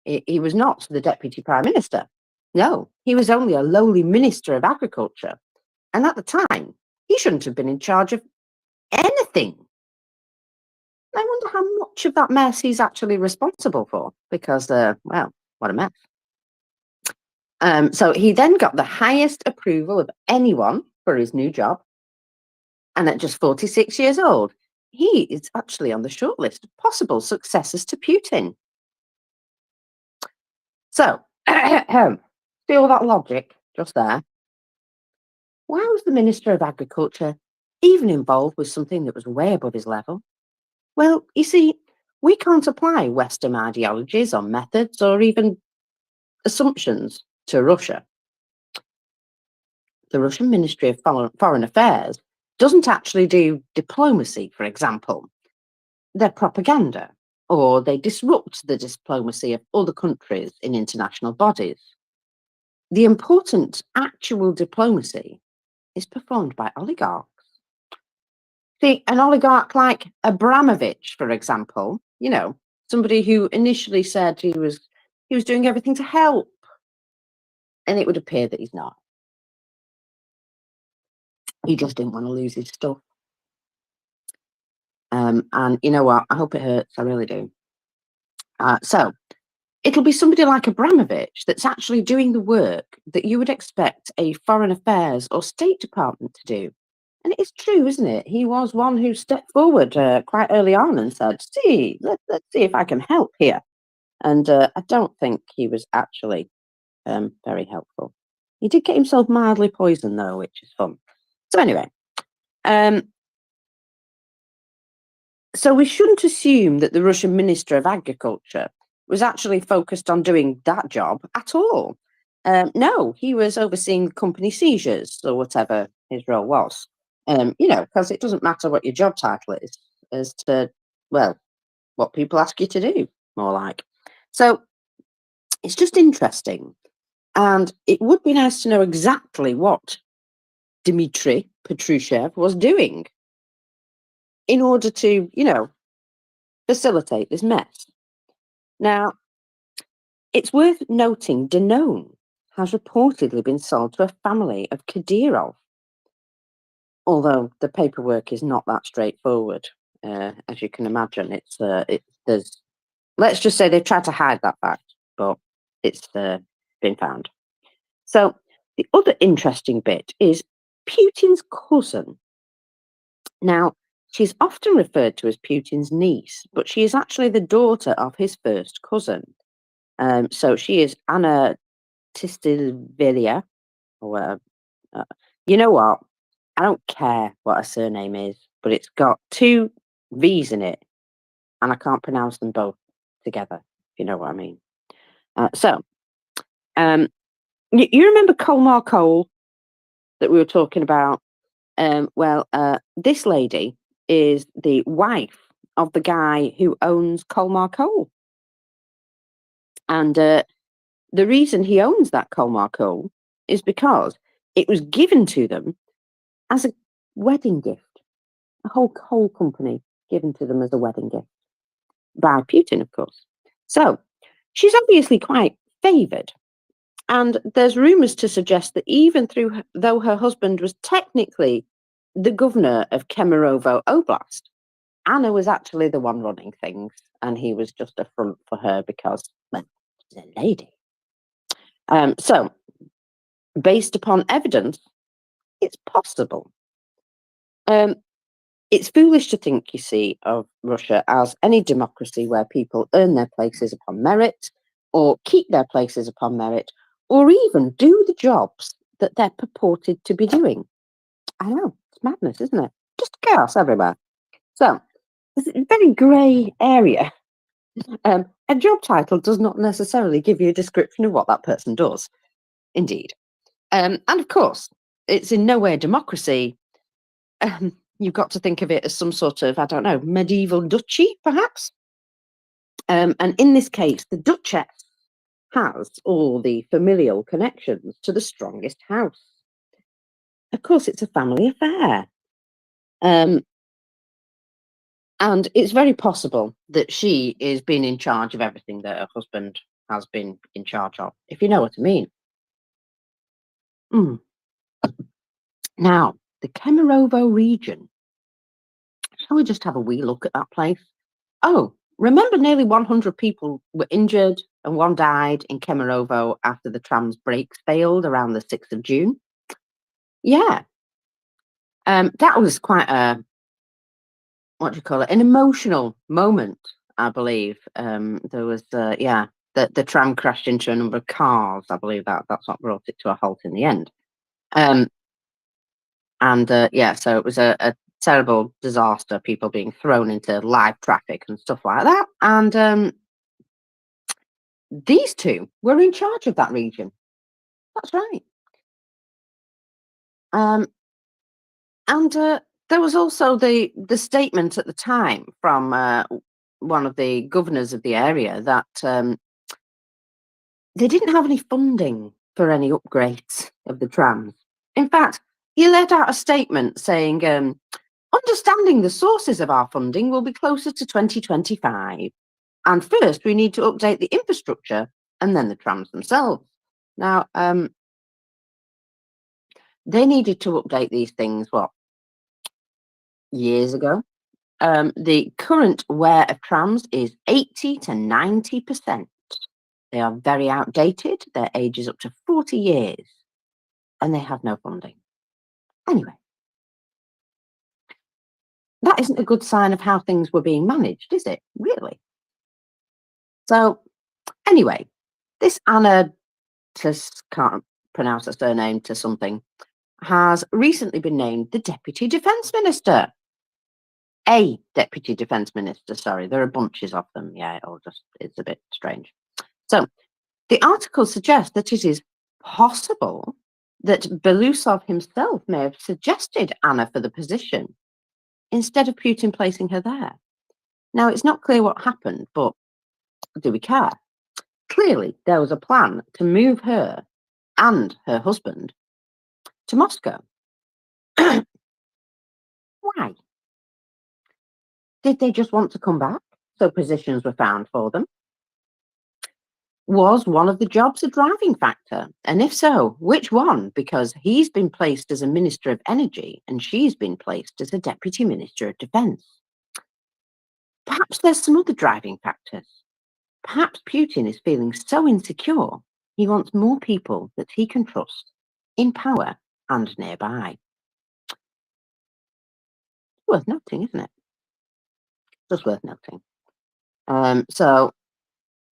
He was not the deputy prime minister. No, he was only a lowly minister of agriculture. And at the time, he shouldn't have been in charge of anything. I wonder how much of that mess he's actually responsible for, because, well, what a mess. So he then got the highest approval of anyone for his new job. And at just 46 years old, he is actually on the shortlist of possible successors to Putin. So, see all that logic just there? Why was the Minister of Agriculture even involved with something that was way above his level? Well, you see, we can't apply Western ideologies or methods or even assumptions to Russia. The Russian Ministry of Foreign Affairs doesn't actually do diplomacy, for example. They're propaganda, or they disrupt the diplomacy of other countries in international bodies. The important actual diplomacy is performed by oligarchs. See, an oligarch like Abramovich, for example, somebody who initially said he was doing everything to help, and it would appear that he's not. He just didn't want to lose his stuff. And you know what? I hope it hurts. I really do. So it'll be somebody like Abramovich that's actually doing the work that you would expect a foreign affairs or State Department to do. And it's true, isn't it? He was one who stepped forward quite early on and said, let's see if I can help here. And I don't think he was actually very helpful. He did get himself mildly poisoned, though, which is fun. So anyway, so we shouldn't assume that the Russian Minister of Agriculture was actually focused on doing that job at all. No, he was overseeing company seizures or whatever his role was. Because it doesn't matter what your job title is, as to, well, what people ask you to do, more like. So it's just interesting. And it would be nice to know exactly what Dmitry Patrushev was doing in order to, facilitate this mess. Now, it's worth noting Danone has reportedly been sold to a family of Kadyrov, although the paperwork is not that straightforward, as you can imagine. There's let's just say they've tried to hide that fact, but it's been found. So the other interesting bit is Putin's cousin. Now, she's often referred to as Putin's niece, but she is actually the daughter of his first cousin. So she is Anna Tistilvelia, or whatever. You know what? I don't care what her surname is, but it's got 2 V's in it, and I can't pronounce them both together, if you know what I mean. You remember Colmar Coal that we were talking about? This lady is the wife of the guy who owns Colmar Coal. And the reason he owns that Colmar Coal is because it was given to them as a wedding gift. A whole coal company given to them as a wedding gift by Putin, of course. So she's obviously quite favoured. And there's rumours to suggest that even though her husband was technically the governor of Kemerovo Oblast, Anna was actually the one running things, and he was just a front for her because, well, She's a lady. So, based upon evidence, it's possible. It's foolish to think, you see, of Russia as any democracy where people earn their places upon merit, or keep their places upon merit, or even do the jobs that they're purported to be doing. I know, it's madness, isn't it? Just chaos everywhere. So, it's a very grey area. A job title does not necessarily give you a description of what that person does. Indeed. And of course, it's in no way a democracy. You've got to think of it as some sort of, I don't know, medieval duchy, perhaps. And in this case, the Duchess has all the familial connections to the strongest house. Of course, it's a family affair. And it's very possible that she is being in charge of everything that her husband has been in charge of, if you know what I mean. Now, the Kemerovo region. Shall we just have a wee look at that place? Oh, remember nearly 100 people were injured and one died in Kemerovo after the tram's brakes failed around the 6th of June? Yeah. That was quite a, what do you call it, an emotional moment, I believe. There was, the tram crashed into a number of cars. I believe that's what brought it to a halt in the end. So it was a terrible disaster, people being thrown into live traffic and stuff like that. And these two were in charge of that region. That's right. There was also the statement at the time from one of the governors of the area that they didn't have any funding for any upgrades of the trams. In fact, he let out a statement saying, understanding the sources of our funding will be closer to 2025. And first, we need to update the infrastructure and then the trams themselves. Now, they needed to update these things, years ago. The current wear of trams is 80 to 90%. They are very outdated. Their age is up to 40 years. And they have no funding. Anyway. That isn't a good sign of how things were being managed, is it? Really? So, anyway, this Anna, can't pronounce her surname, to something, has recently been named the Deputy Defence Minister. A Deputy Defence Minister, sorry. There are bunches of them. Yeah, it's a bit strange. So, the article suggests that it is possible that Belousov himself may have suggested Anna for the position instead of Putin placing her there. Now, it's not clear what happened, but do we care? Clearly, there was a plan to move her and her husband to Moscow. Why? Did they just want to come back so positions were found for them? Was one of the jobs a driving factor? And if so, which one? Because he's been placed as a Minister of Energy and she's been placed as a Deputy Minister of Defence. Perhaps there's some other driving factors. Perhaps Putin is feeling so insecure, he wants more people that he can trust in power and nearby. Worth noting, isn't it? Just worth noting. So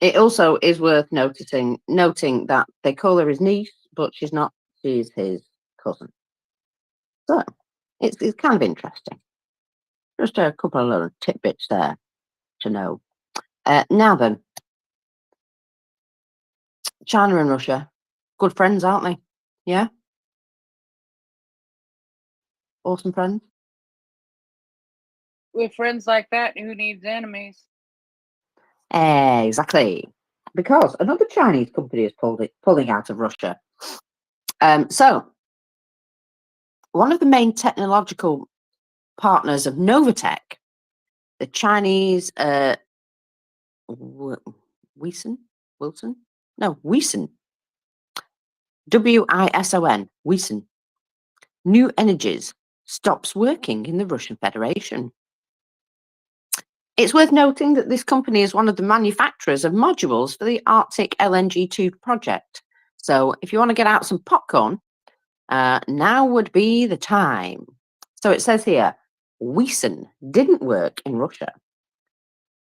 it also is worth noting that they call her his niece, but she's not. She's his cousin. So it's kind of interesting. Just a couple of little tidbits there to know. Now then, China and Russia, good friends, aren't they? Yeah? Awesome friends. With friends like that, who needs enemies? Exactly. Because another Chinese company is pulling out of Russia. So, one of the main technological partners of Novatech, the Chinese Wison, Wison, Wison, New Energies stops working in the Russian Federation. It's worth noting that this company is one of the manufacturers of modules for the Arctic LNG2 project. So if you want to get out some popcorn, now would be the time. So it says here, Wiesen didn't work in Russia.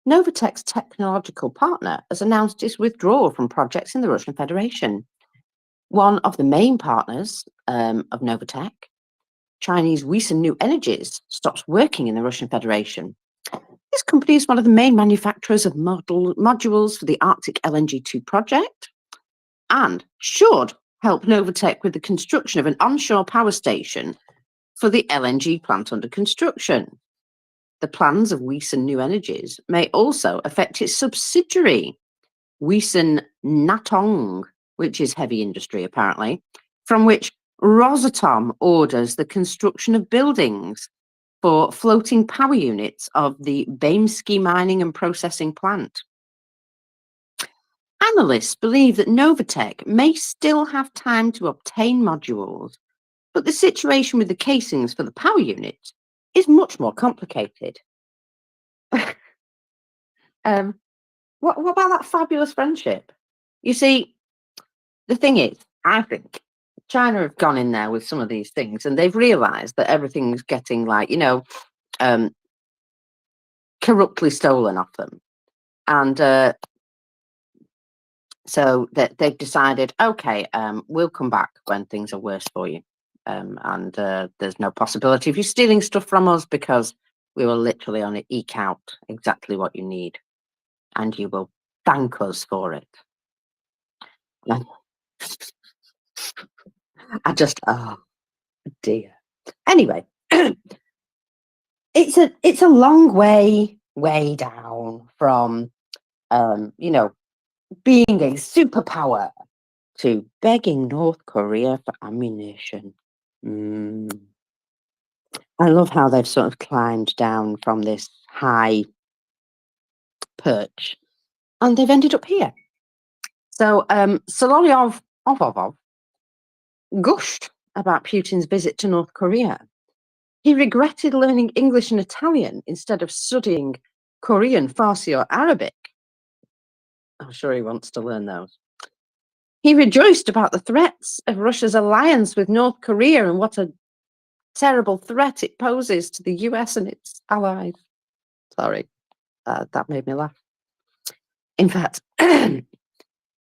Novatek's technological partner has announced its withdrawal from projects in the Russian Federation. One of the main partners of Novatek, Chinese Wiesen New Energies, stops working in the Russian Federation. This company is one of the main manufacturers of modules for the Arctic LNG2 project and should help Novatek with the construction of an onshore power station for the LNG plant under construction. The plans of Wiesen New Energies may also affect its subsidiary, Wiesen Natong, which is heavy industry apparently, from which Rosatom orders the construction of buildings for floating power units of the Baimsky mining and processing plant. Analysts believe that Novatek may still have time to obtain modules, but the situation with the casings for the power units is much more complicated. What about that fabulous friendship? You see, the thing is, I think China have gone in there with some of these things and they've realized that everything's getting like, corruptly stolen off them. And so that they've decided, okay, we'll come back when things are worse for you. And there's no possibility of you stealing stuff from us because we will literally only eke out exactly what you need. And you will thank us for it. I just, oh dear. Anyway, it's a long way down from, being a superpower to begging North Korea for ammunition. I love how they've sort of climbed down from this high perch and they've ended up here. So Solovyov gushed about Putin's visit to North Korea. He regretted learning English and Italian instead of studying Korean, Farsi, or Arabic. I'm sure he wants to learn those. He rejoiced about the threats of Russia's alliance with North Korea and what a terrible threat it poses to the US and its allies. Sorry, that made me laugh. In fact,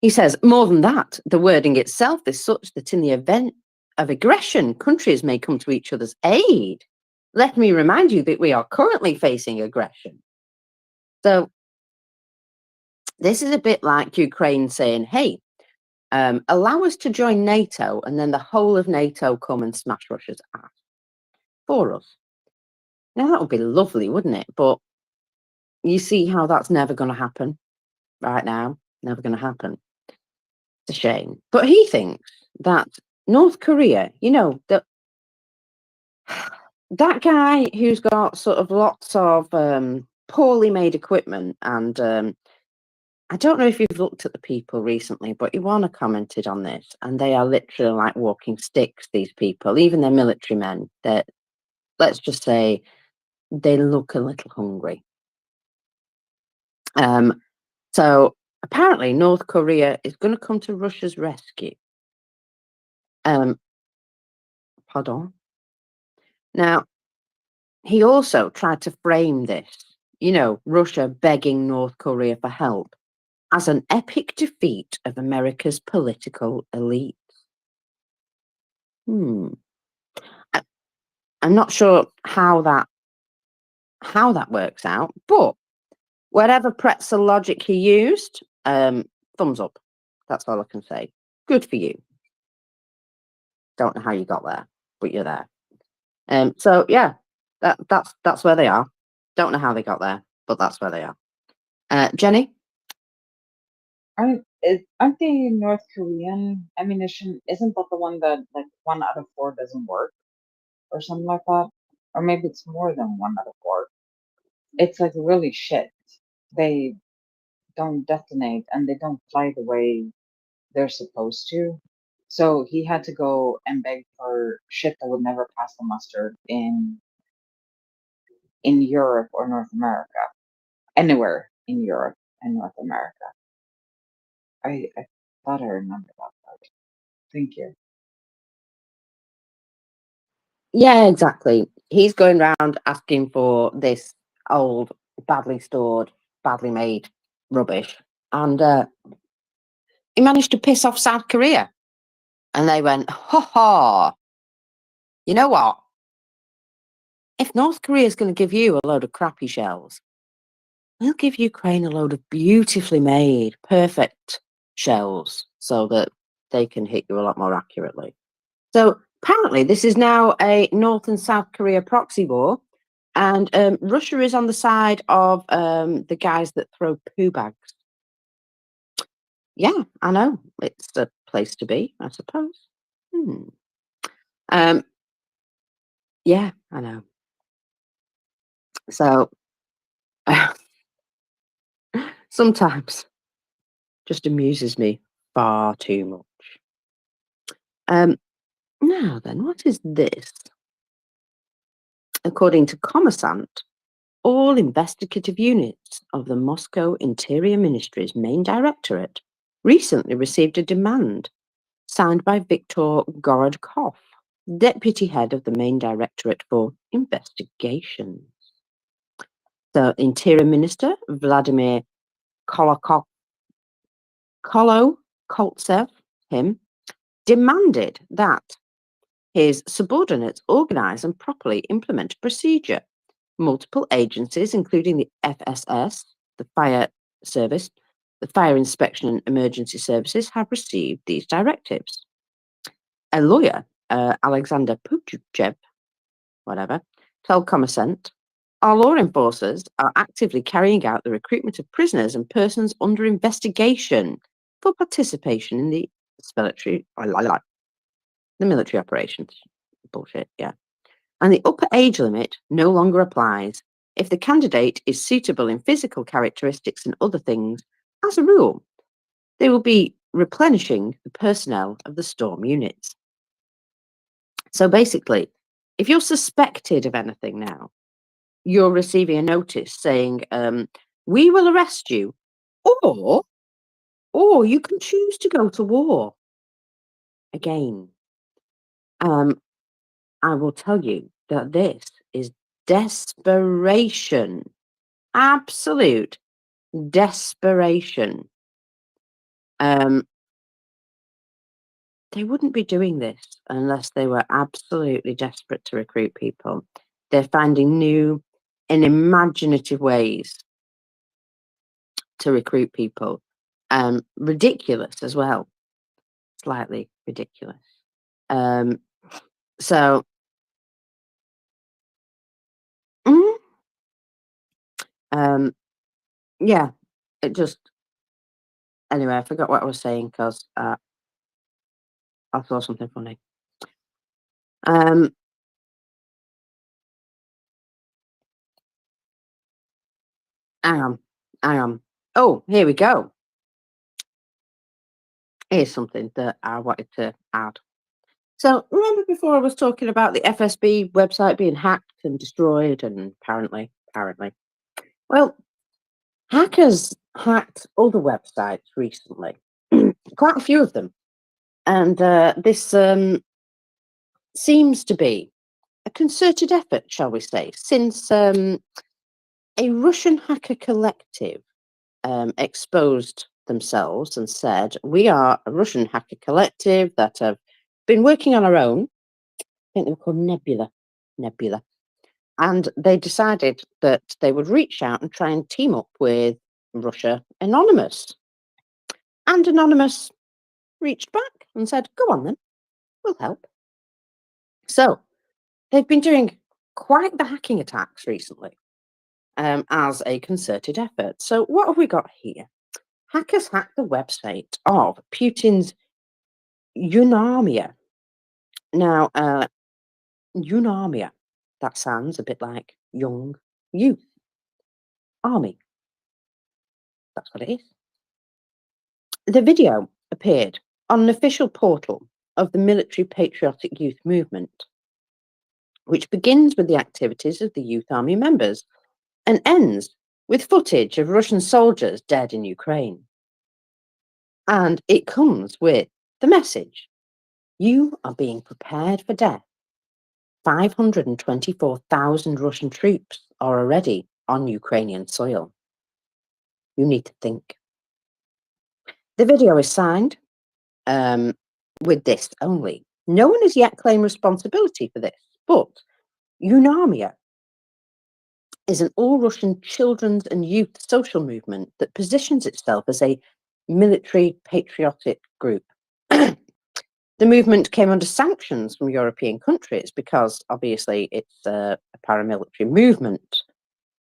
he says, more than that, the wording itself is such that in the event of aggression, countries may come to each other's aid. Let me remind you that we are currently facing aggression. So this is a bit like Ukraine saying, hey, allow us to join NATO, and then the whole of NATO come and smash Russia's ass for us. Now, that would be lovely, wouldn't it? But you see how that's never going to happen right now. Never going to happen. It's a shame. But he thinks that North Korea, that guy who's got sort of lots of poorly made equipment, and I don't know if you've looked at the people recently, but Iwana commented on this, and they are literally like walking sticks, these people, even their military men, that, let's just say, they look a little hungry. So apparently North Korea is going to come to Russia's rescue. Pardon? Now, he also tried to frame this, Russia begging North Korea for help, as an epic defeat of America's political elite. I'm not sure how that works out, but whatever pretzel logic he used, thumbs up. That's all I can say. Good for you. Don't know how you got there, but you're there. So yeah, that's where they are. Don't know how they got there, but that's where they are. Jenny? Aren't the North Korean ammunition, isn't that the one that like 1 out of 4 doesn't work or something like that? Or maybe it's more than 1 out of 4. It's like really shit. They don't detonate and they don't fly the way they're supposed to. So he had to go and beg for shit that would never pass the muster in Europe or North America. anywhere in Europe and North America. I thought I remembered that part. Thank you. Yeah, exactly. He's going around asking for this old, badly stored, badly made rubbish. And he managed to piss off South Korea. And they went, ha ha, you know what? If North Korea is going to give you a load of crappy shells, we'll give Ukraine a load of beautifully made, perfect shells so that they can hit you a lot more accurately. So apparently this is now a North and South Korea proxy war, and Russia is on the side of the guys that throw poo bags. Yeah, I know. It's a place to be, I suppose. Yeah, I know. So sometimes just amuses me far too much. Now then, what is this? According to Kommersant, all investigative units of the Moscow Interior Ministry's main directorate recently received a demand signed by Viktor Gorodkov, deputy head of the main directorate for investigations. The Interior Minister, Vladimir Kolokotsev, demanded that his subordinates organise and properly implement a procedure. Multiple agencies, including the FSS, the Fire Service, the Fire Inspection and Emergency Services, have received these directives. A lawyer, Alexander Puchuchev, told Kommersant, our law enforcers are actively carrying out the recruitment of prisoners and persons under investigation for participation in the military operations. Bullshit, yeah. And the upper age limit no longer applies if the candidate is suitable in physical characteristics and other things. As a rule, they will be replenishing the personnel of the storm units. So basically, if you're suspected of anything now, you're receiving a notice saying, we will arrest you, or you can choose to go to war. Again, I will tell you that this is desperation, absolute desperation. They wouldn't be doing this unless they were absolutely desperate to recruit people. They're finding new and imaginative ways to recruit people. Ridiculous as well, slightly ridiculous. So, yeah, it just, anyway, I forgot what I was saying because I saw something funny. Hang on. Oh, here we go. Here's something that I wanted to add. So remember before I was talking about the FSB website being hacked and destroyed, and apparently, well, hackers hacked other websites recently, quite a few of them, and this seems to be a concerted effort, shall we say, since a Russian hacker collective exposed themselves and said, we are a Russian hacker collective that have been working on our own. I think they were called Nebula. And they decided that they would reach out and try and team up with Russia Anonymous. And Anonymous reached back and said, go on then, we'll help. So they've been doing quite the hacking attacks recently as a concerted effort. So what have we got here? Hackers hacked the website of Putin's Unarmia. Now, Unarmia, that sounds a bit like young youth army. That's what it is. The video appeared on an official portal of the Military Patriotic Youth Movement, which begins with the activities of the Youth Army members and ends with footage of Russian soldiers dead in Ukraine. And it comes with the message: you are being prepared for death. 524,000 Russian troops are already on Ukrainian soil. You need to think. The video is signed with this only. No one has yet claimed responsibility for this, but UNAMIA is an all-Russian children's and youth social movement that positions itself as a military patriotic group. The movement came under sanctions from European countries because obviously it's a paramilitary movement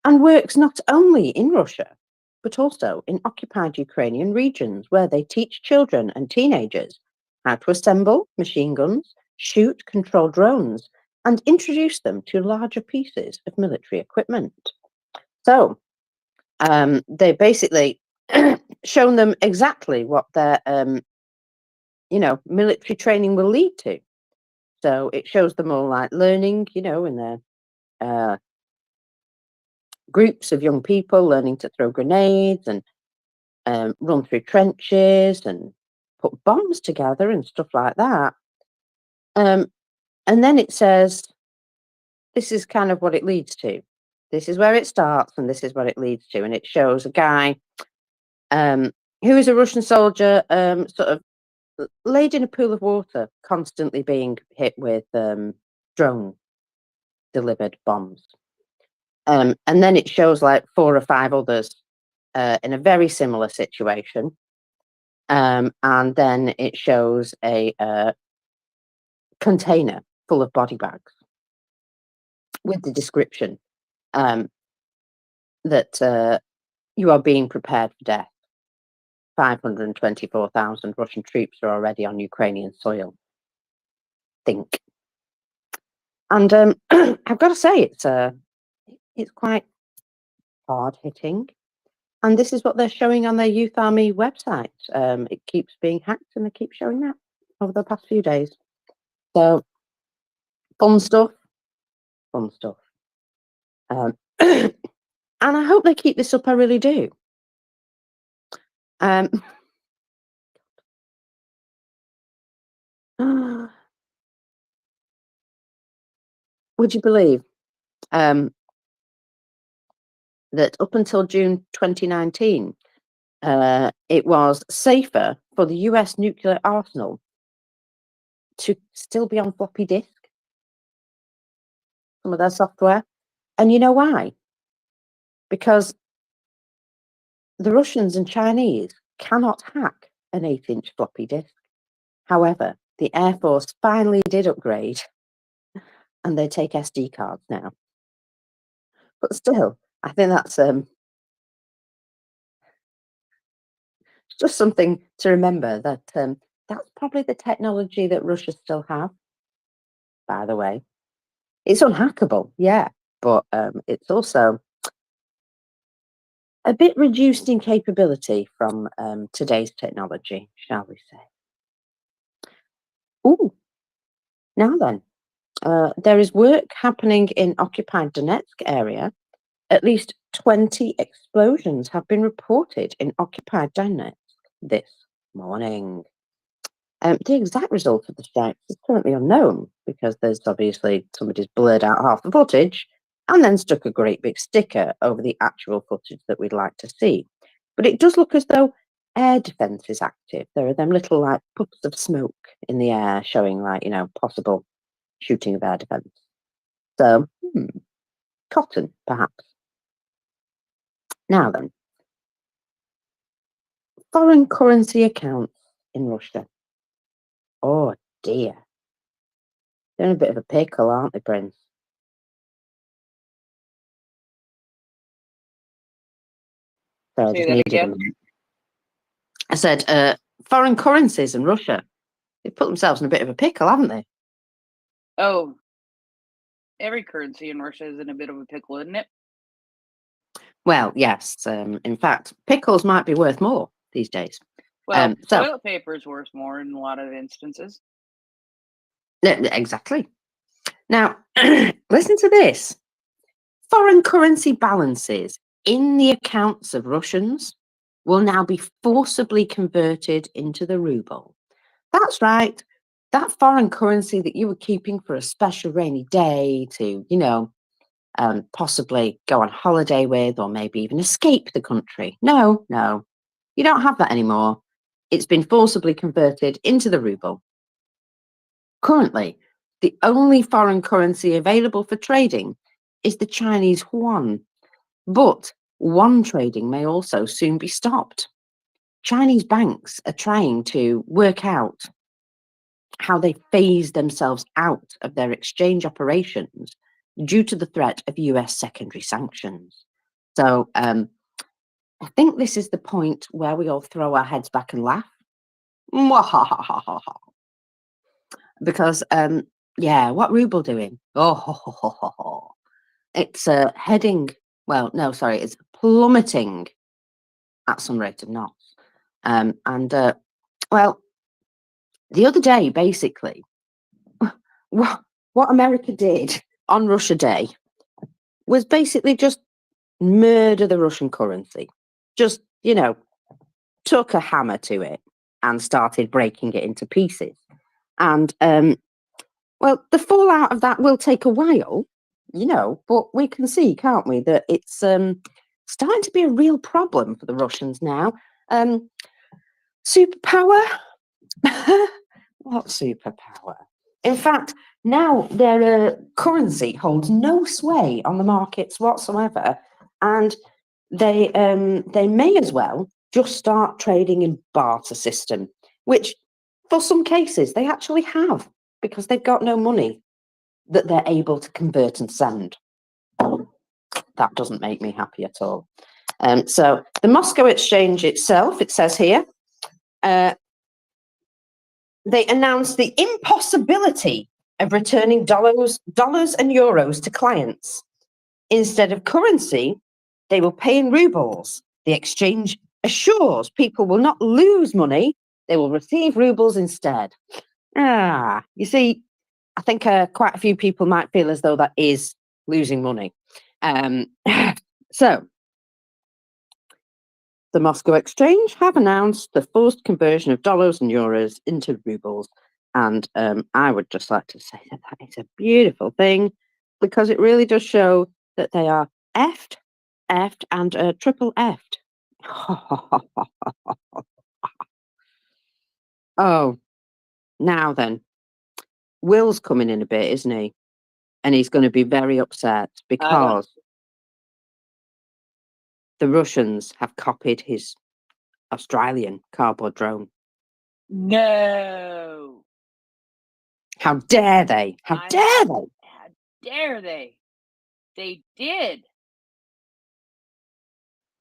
and works not only in Russia, but also in occupied Ukrainian regions where they teach children and teenagers how to assemble machine guns, shoot, control drones, and introduce them to larger pieces of military equipment. So they basically shown them exactly what their military training will lead to. So it shows them all like learning, in their groups of young people learning to throw grenades and run through trenches and put bombs together and stuff like that. And then it says, this is kind of what it leads to. This is where it starts and this is what it leads to. And it shows a guy who is a Russian soldier sort of laid in a pool of water, constantly being hit with drone delivered bombs. And then it shows like 4 or 5 others in a very similar situation. And then it shows a container full of body bags with the description that you are being prepared for death. 524,000 Russian troops are already on Ukrainian soil. Think. And I've got to say, it's quite hard hitting. And this is what they're showing on their Youth Army website. It keeps being hacked and they keep showing that over the past few days. So, fun stuff. Fun stuff. And I hope they keep this up, I really do. Would you believe that up until June 2019, it was safer for the US nuclear arsenal to still be on floppy disk, some of their software? And you know why? Because the Russians and Chinese cannot hack an 8-inch floppy disk. However, the Air Force finally did upgrade and they take SD cards now. But still, I think that's just something to remember, that that's probably the technology that Russia still have, by the way. It's unhackable, yeah, but it's also a bit reduced in capability from today's technology, shall we say. Ooh, now then, there is work happening in occupied Donetsk area. At least 20 explosions have been reported in occupied Donetsk this morning. The exact result of the strikes is currently unknown because there's obviously somebody's blurred out half the footage and then stuck a great big sticker over the actual footage that we'd like to see. But it does look as though air defense is active. There are them little like puffs of smoke in the air showing like, possible shooting of air defense. So, cotton, perhaps. Now then, foreign currency accounts in Russia. Oh dear. They're in a bit of a pickle, aren't they, Prince? So I Say just that needed again. them. I said, foreign currencies in Russia. They've put themselves in a bit of a pickle, haven't they? Oh, every currency in Russia is in a bit of a pickle, isn't it? Well, yes. In fact, pickles might be worth more these days. Well, So toilet paper is worth more in a lot of instances. exactly. Now, listen to this. Foreign currency balances in the accounts of Russians will now be forcibly converted into the ruble. That's right. That foreign currency that you were keeping for a special rainy day to, possibly go on holiday with, or maybe even escape the country. No, you don't have that anymore. It's been forcibly converted into the ruble. Currently, the only foreign currency available for trading is the Chinese yuan, but yuan trading may also soon be stopped. Chinese banks are trying to work out how they phase themselves out of their exchange operations due to the threat of US secondary sanctions. So I think this is the point where we all throw our heads back and laugh. Because, what ruble doing? It's heading, it's plummeting at some rate of knots. The other day, basically, what America did on Russia Day was basically just murder the Russian currency. Just, took a hammer to it and started breaking it into pieces. And, the fallout of that will take a while, but we can see, can't we, that it's starting to be a real problem for the Russians now. Superpower? What superpower? In fact, now their currency holds no sway on the markets whatsoever, and they may as well just start trading in barter system, which for some cases they actually have, because they've got no money that they're able to convert and send. That doesn't make me happy at all. So the Moscow Exchange itself, it says here, they announced the impossibility of returning dollars and euros to clients. Instead of currency, they will pay in rubles. The exchange assures people will not lose money, they will receive rubles instead. You see, I think quite a few people might feel as though that is losing money. So, the Moscow Exchange have announced the forced conversion of dollars and euros into rubles. And I would just like to say that is a beautiful thing, because it really does show that they are effed, and triple effed. Oh, now then, Will's coming in a bit, isn't he? And he's going to be very upset because the Russians have copied his Australian cardboard drone. No. How dare they? How dare they? How dare they? They did.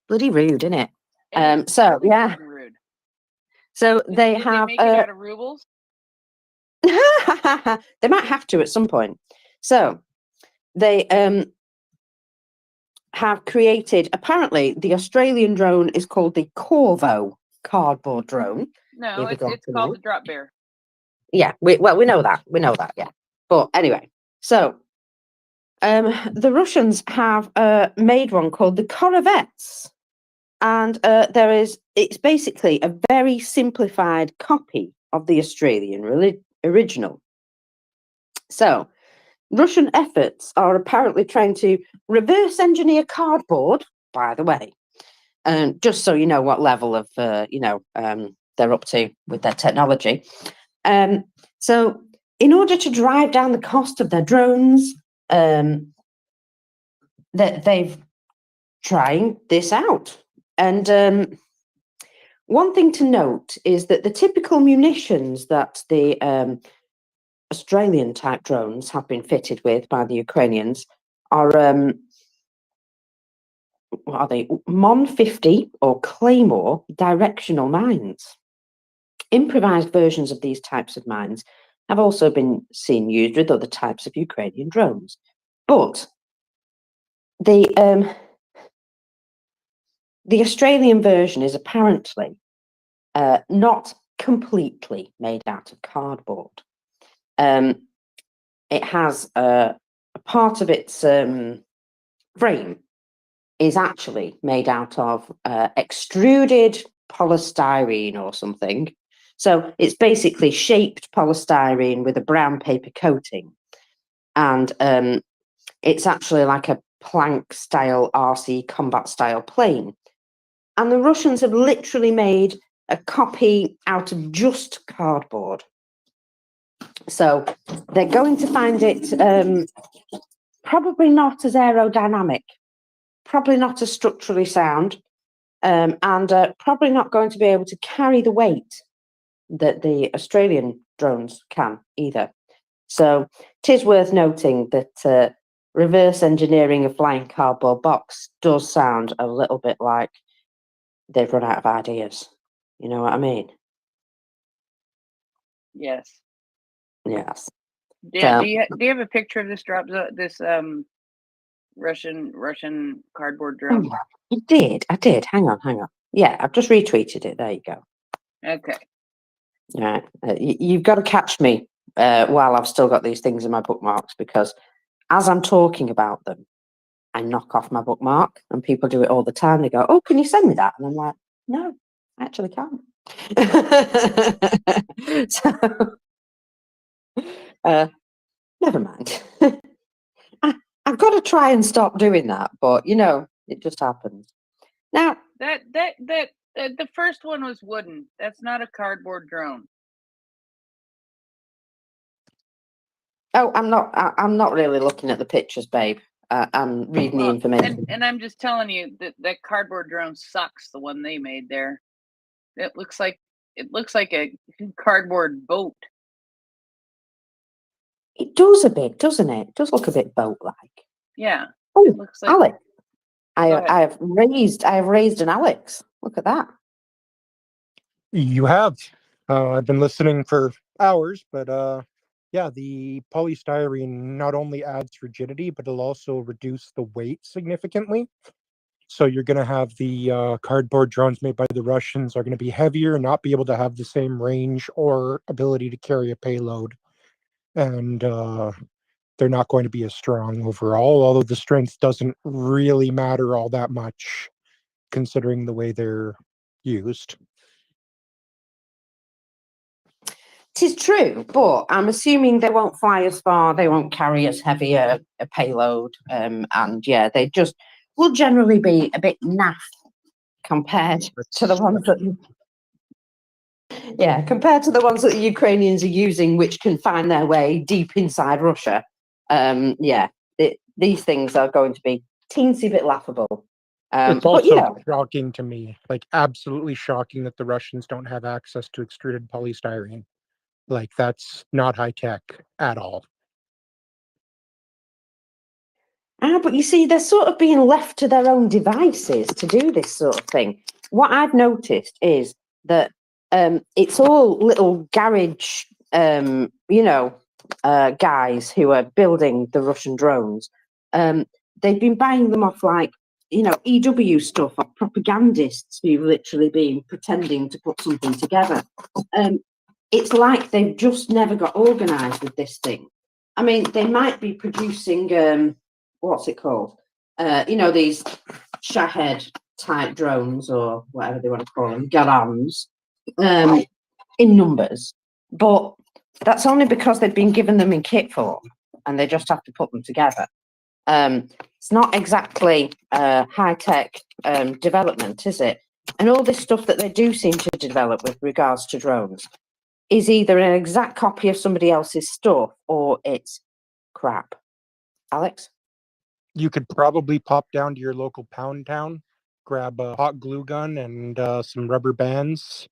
Bloody rude, isn't it? It is really freaking rude. So they Did have. They make it out of rubles? They might have to at some point. So they have created. Apparently, the Australian drone is called the Corvo cardboard drone. No, it's called the Drop Bear. Yeah, we know that. We know that. Yeah, but anyway, so the Russians have made one called the Corvettes, and it's basically a very simplified copy of the Australian original. So, Russian efforts are apparently trying to reverse engineer cardboard, by the way, just so you know what level of they're up to with their technology. So, in order to drive down the cost of their drones, that they've trying this out. And one thing to note is that the typical munitions that the Australian type drones have been fitted with by the Ukrainians are what are they? Mon 50 or Claymore directional mines. Improvised versions of these types of mines have also been seen used with other types of Ukrainian drones, but the Australian version is apparently not completely made out of cardboard. It has a part of its frame is actually made out of extruded polystyrene or something. So it's basically shaped polystyrene with a brown paper coating. And it's actually like a plank style RC combat style plane. And the Russians have literally made a copy out of just cardboard. So they're going to find it probably not as aerodynamic, probably not as structurally sound, and probably not going to be able to carry the weight that the Australian drones can either. So it is worth noting that reverse engineering a flying cardboard box does sound a little bit like they've run out of ideas. You know what I mean? Yes. Yes. Yeah. So, Do you have a picture of this this Russian cardboard drone? I did. Hang on. Yeah, I've just retweeted it. There you go. Okay. All right. You've got to catch me while I've still got these things in my bookmarks, because as I'm talking about them, I knock off my bookmark, and people do it all the time. They go, "Oh, can you send me that?" And I'm like, "No, I actually can't." So, never mind. I've got to try and stop doing that, but you know, it just happens. Now, the first one was wooden. That's not a cardboard drone. oh, I'm not really looking at the pictures, babe. I'm reading the information. And I'm just telling you that cardboard drone sucks. The one they made there, it looks like a cardboard boat. It does a bit, doesn't it? It does look a bit boat-like. Yeah. Oh, it looks like Alex, I Go ahead. have raised an Alex. Look at that. You have. I've been listening for hours, but yeah, the polystyrene not only adds rigidity, but it'll also reduce the weight significantly. So you're going to have the cardboard drones made by the Russians are going to be heavier and not be able to have the same range or ability to carry a payload. And they're not going to be as strong overall, although the strength doesn't really matter all that much considering the way they're used. It is true, but I'm assuming they won't fly as far, they won't carry as heavy a payload, and yeah, they just will generally be a bit naff compared to the ones that, yeah, compared to the ones that the Ukrainians are using, which can find their way deep inside Russia. Yeah, these things are going to be teensy bit laughable. It's but also you know, shocking to me, like absolutely shocking, that the Russians don't have access to extruded polystyrene. Like, that's not high tech at all. but you see, they're sort of being left to their own devices to do this sort of thing. What I've noticed is that it's all little garage, guys who are building the Russian drones. They've been buying them off like, EW stuff, or propagandists who've literally been pretending to put something together. It's like they've just never got organised with this thing. I mean, they might be producing, what's it called? These Shahed type drones, or whatever they want to call them, Garams, in numbers. But that's only because they've been given them in kit form and they just have to put them together. It's not exactly high-tech development, is it? And all this stuff that they do seem to develop with regards to drones is either an exact copy of somebody else's stuff or it's crap. Alex? You could probably pop down to your local pound town, grab a hot glue gun and some rubber bands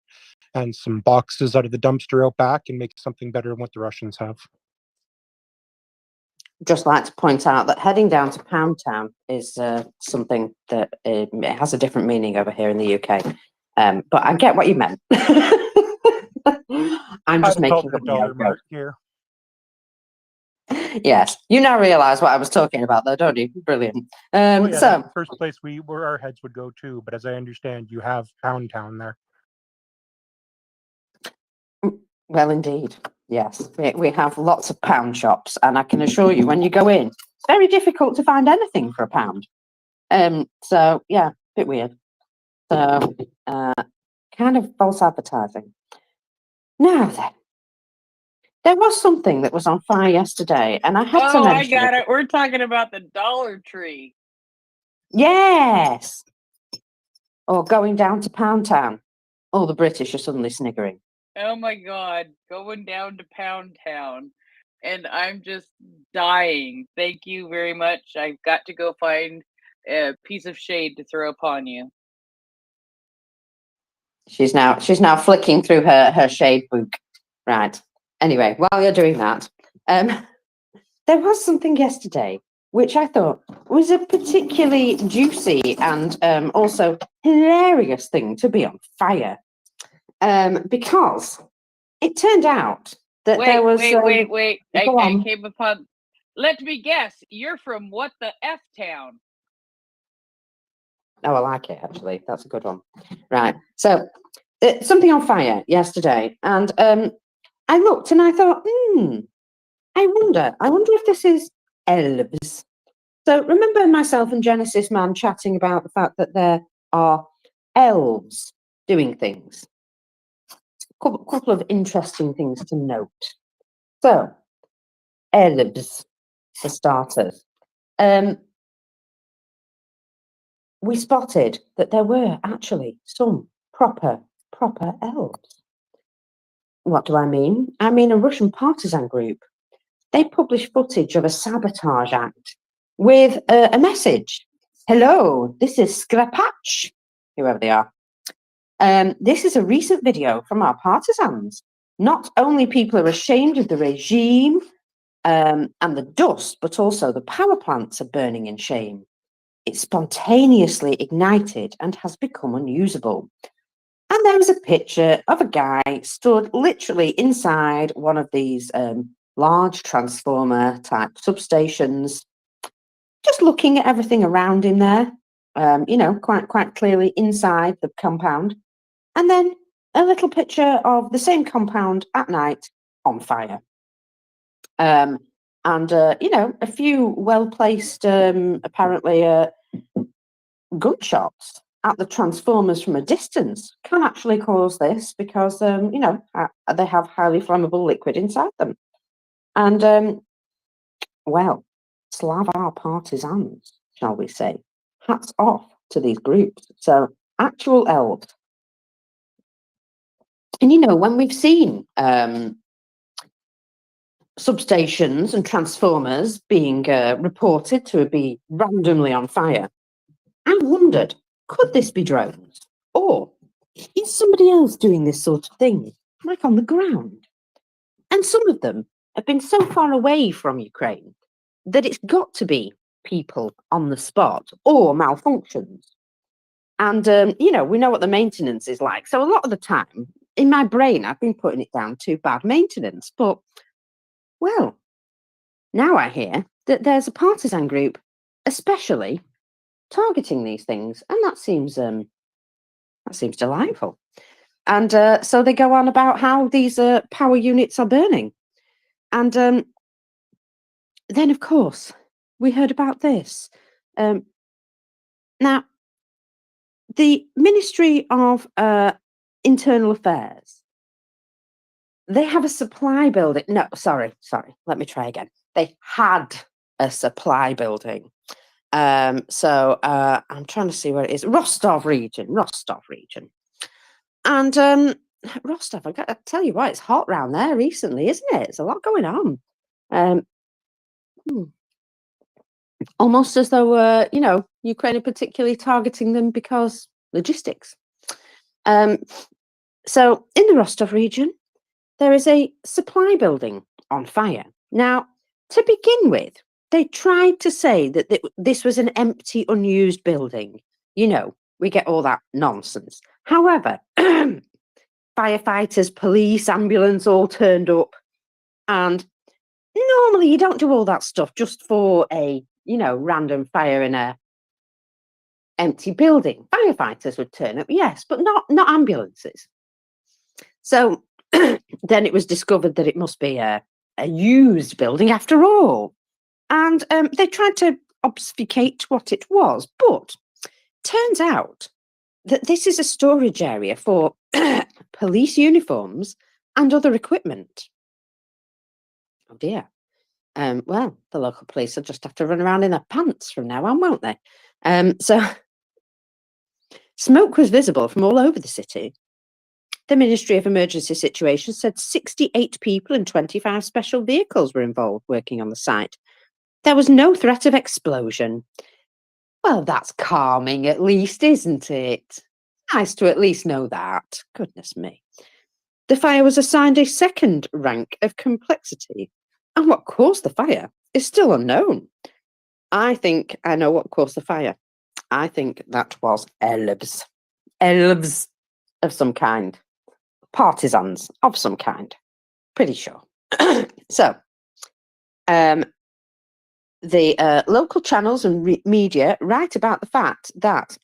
and some boxes out of the dumpster out back and make something better than what the Russians have. Just like to point out that heading down to Pound Town is something that it has a different meaning over here in the UK. But I get what you meant. I'm just making a dollar mark here. Yes, you now realise what I was talking about, though, don't you? Brilliant. Well, yeah, So that's the first place where our heads would go to, but as I understand, you have Pound Town there. well, indeed, yes, we have lots of pound shops, and I can assure you, when you go in, it's very difficult to find anything for a pound. So yeah, a bit weird. So kind of false advertising. Now then, there was something that was on fire yesterday, and I had to Oh, I mention got it. it. We're talking about the Dollar Tree. Yes, or going down to Pound Town. All the British are suddenly sniggering. Oh my God, going down to Pound Town. And I'm just dying. Thank you very much. I've got to go find a piece of shade to throw upon you. She's now flicking through her shade book. Right. Anyway, while you're doing that, there was something yesterday which I thought was a particularly juicy and also hilarious thing to be on fire. Because it turned out that there was wait. go I on. came upon. Let me guess. You're from what the F town? Oh, I like it actually. That's a good one. Right. So something on fire yesterday, and I looked and I thought, I wonder if this is elves. So remember myself and Genesis Man chatting about the fact that there are elves doing things. Couple of interesting things to note. So elves, for starters. We spotted that there were actually some proper elves. What do I mean? I mean a Russian partisan group. They published footage of a sabotage act with a message. Hello, this is Skrapach, whoever they are. This is a recent video from our partisans. Not only people are ashamed of the regime and the dust, but also the power plants are burning in shame. It spontaneously ignited and has become unusable. And there was a picture of a guy stood literally inside one of these large transformer type substations, just looking at everything around him there, quite clearly inside the compound. And then a little picture of the same compound at night on fire. And a few well-placed, apparently, gunshots at the transformers from a distance can actually cause this because, they have highly flammable liquid inside them. And, well, Slav partisans, shall we say. Hats off to these groups. So, actual elves. And, when we've seen substations and transformers being reported to be randomly on fire, I wondered, could this be drones? Or is somebody else doing this sort of thing, like on the ground? And some of them have been so far away from Ukraine that it's got to be people on the spot or malfunctions. And, we know what the maintenance is like. So a lot of the time, in my brain, I've been putting it down to bad maintenance. But, well, now I hear that there's a partisan group especially targeting these things. And that seems delightful. And so they go on about how these power units are burning. And then, of course, we heard about this. Now, the Ministry of Internal Affairs, they have a supply building. No, sorry. Let me try again. They had a supply building. So I'm trying to see where it is. Rostov region. And Rostov, I got to tell you what, it's hot round there recently, isn't it? There's a lot going on. Almost as though, Ukraine are particularly targeting them because logistics. So in the Rostov region, there is a supply building on fire. Now, to begin with, they tried to say that this was an empty, unused building. We get all that nonsense. However, firefighters, police, ambulance all turned up. And normally you don't do all that stuff just for a, random fire in a empty building. Firefighters would turn up, yes, but not ambulances. So then it was discovered that it must be a used building after all. And they tried to obfuscate what it was, but turns out that this is a storage area for police uniforms and other equipment. Oh dear. Well, the local police will just have to run around in their pants from now on, won't they? So smoke was visible from all over the city. The Ministry of Emergency Situations said 68 people and 25 special vehicles were involved working on the site. There was no threat of explosion. Well, that's calming at least, isn't it? Nice to at least know that. Goodness me. The fire was assigned a second rank of complexity, and what caused the fire is still unknown. I think I know what caused the fire. I think that was elves. Elves of some kind. Partisans of some kind. Pretty sure. So, the local channels and media write about the fact that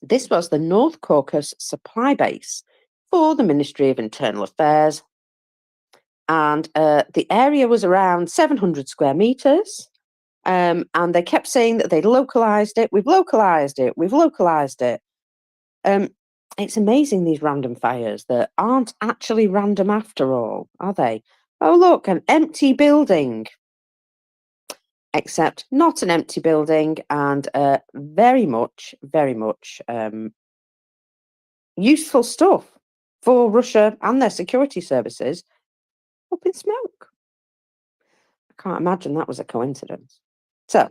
this was the North Caucasus supply base for the Ministry of Internal Affairs. And the area was around 700 square meters. And they kept saying that they'd localized it. We've localized it. We've localized it. It's amazing, these random fires that aren't actually random after all, are they? Oh, look, an empty building. Except not an empty building, and very much useful stuff for Russia and their security services up in smoke. I can't imagine that was a coincidence. So,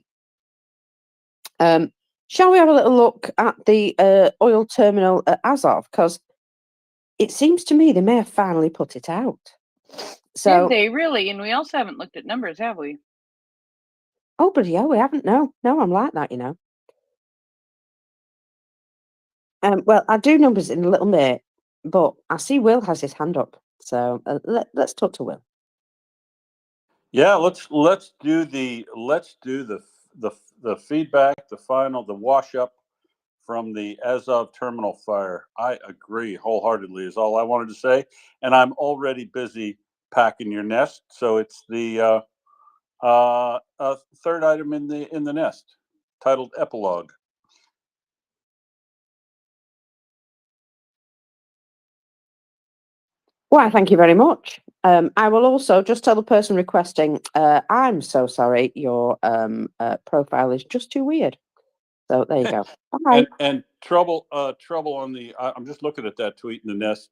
shall we have a little look at the oil terminal at Azov? Because it seems to me they may have finally put it out. So, Did they really? And we also haven't looked at numbers, have we? oh, bloody hell, we haven't. No, I'm like that, you know. Well, I do numbers in a little bit, but I see Will has his hand up. So let's talk to Will. Yeah, let's do the feedback, the wash up from the Azov terminal fire. I agree wholeheartedly is all I wanted to say, and I'm already busy packing your nest. So it's the third item in the nest, titled Epilogue. Why, thank you very much. I will also just tell the person requesting, I'm so sorry, your profile is just too weird. So there you go. Bye. And trouble on the. I'm just looking at that tweet in the nest,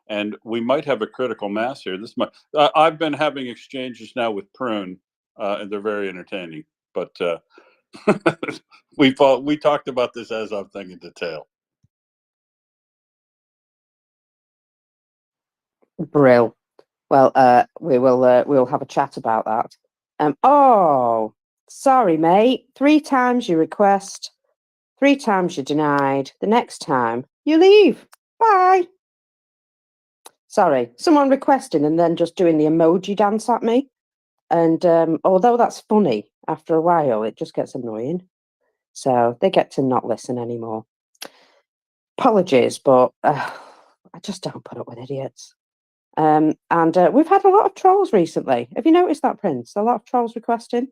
and we might have a critical mass here. This might. I've been having exchanges now with Prune, and they're very entertaining. But we talked about this Azov thing in detail. Brill. Well, we'll have a chat about that. Oh, sorry, mate. 3 times you request, 3 times you're denied. The next time you leave. Bye. Sorry, someone requesting and then just doing the emoji dance at me. And although that's funny, after a while it just gets annoying. So they get to not listen anymore. Apologies, but I just don't put up with idiots. And we've had a lot of trolls recently. Have you noticed that, Prince? A lot of trolls requesting.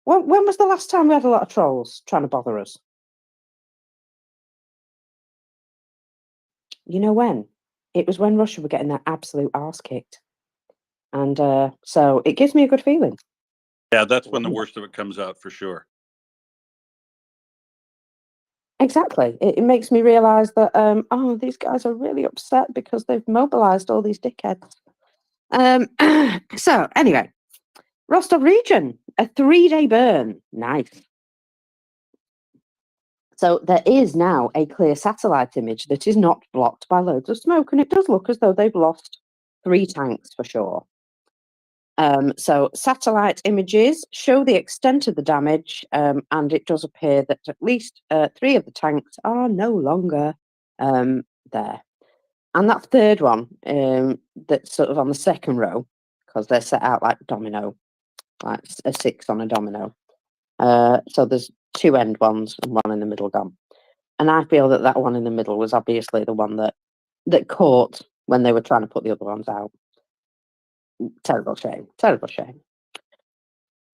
When was the last time we had a lot of trolls trying to bother us? You know when? It was when Russia were getting their absolute arse kicked. And so it gives me a good feeling. Yeah, that's when the worst of it comes out for sure. Exactly. It makes me realise that, these guys are really upset because they've mobilised all these dickheads. So, anyway, Rostov region, a 3-day burn. Nice. So there is now a clear satellite image that is not blocked by loads of smoke, and it does look as though they've lost 3 tanks for sure. So satellite images show the extent of the damage, and it does appear that at least 3 of the tanks are no longer there. And that third one, that's sort of on the second row, because they're set out like domino, like a 6 on a domino. So there's 2 end ones and 1 in the middle gone. And I feel that that one in the middle was obviously the one that caught when they were trying to put the other ones out. Terrible shame. Terrible shame.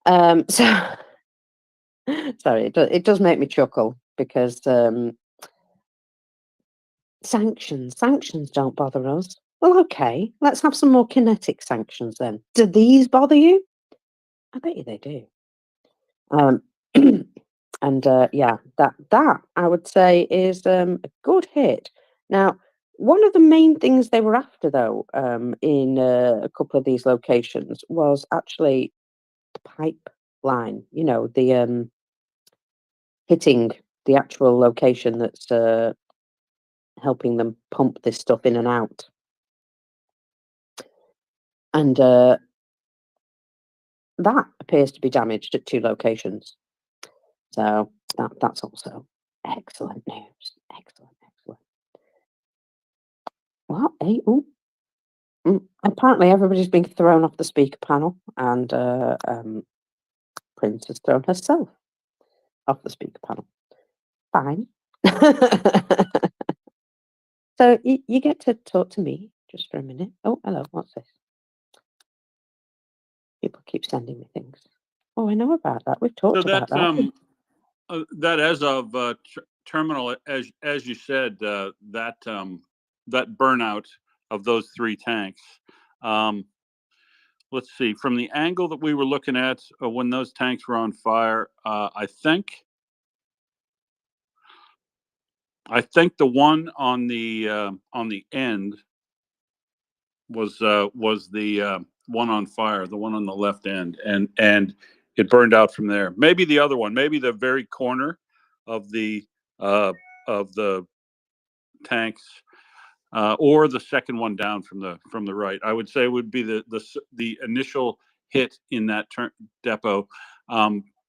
So Sorry, it does make me chuckle because sanctions don't bother us. Well, okay, let's have some more kinetic sanctions then. Do these bother you? I bet you they do. And yeah, that I would say is a good hit. Now, one of the main things they were after, though, in a couple of these locations was actually the pipeline. You know, the hitting the actual location that's helping them pump this stuff in and out. And that appears to be damaged at 2 locations. So that's also excellent news. Excellent. What? Apparently everybody's been thrown off the speaker panel, and Prince has thrown herself off the speaker panel. Fine. So you get to talk to me just for a minute. Oh, hello. What's this? People keep sending me things. Oh, I know about that. We've talked So about that. that as of terminal, as you said, that burnout of those 3 tanks. Let's see, from the angle that we were looking at when those tanks were on fire, I think the one on the end was the one on fire, the one on the left end, and it burned out from there. Maybe the other one, maybe the very corner of the tanks, or the second one down from the right. I would say would be the initial hit in that depot.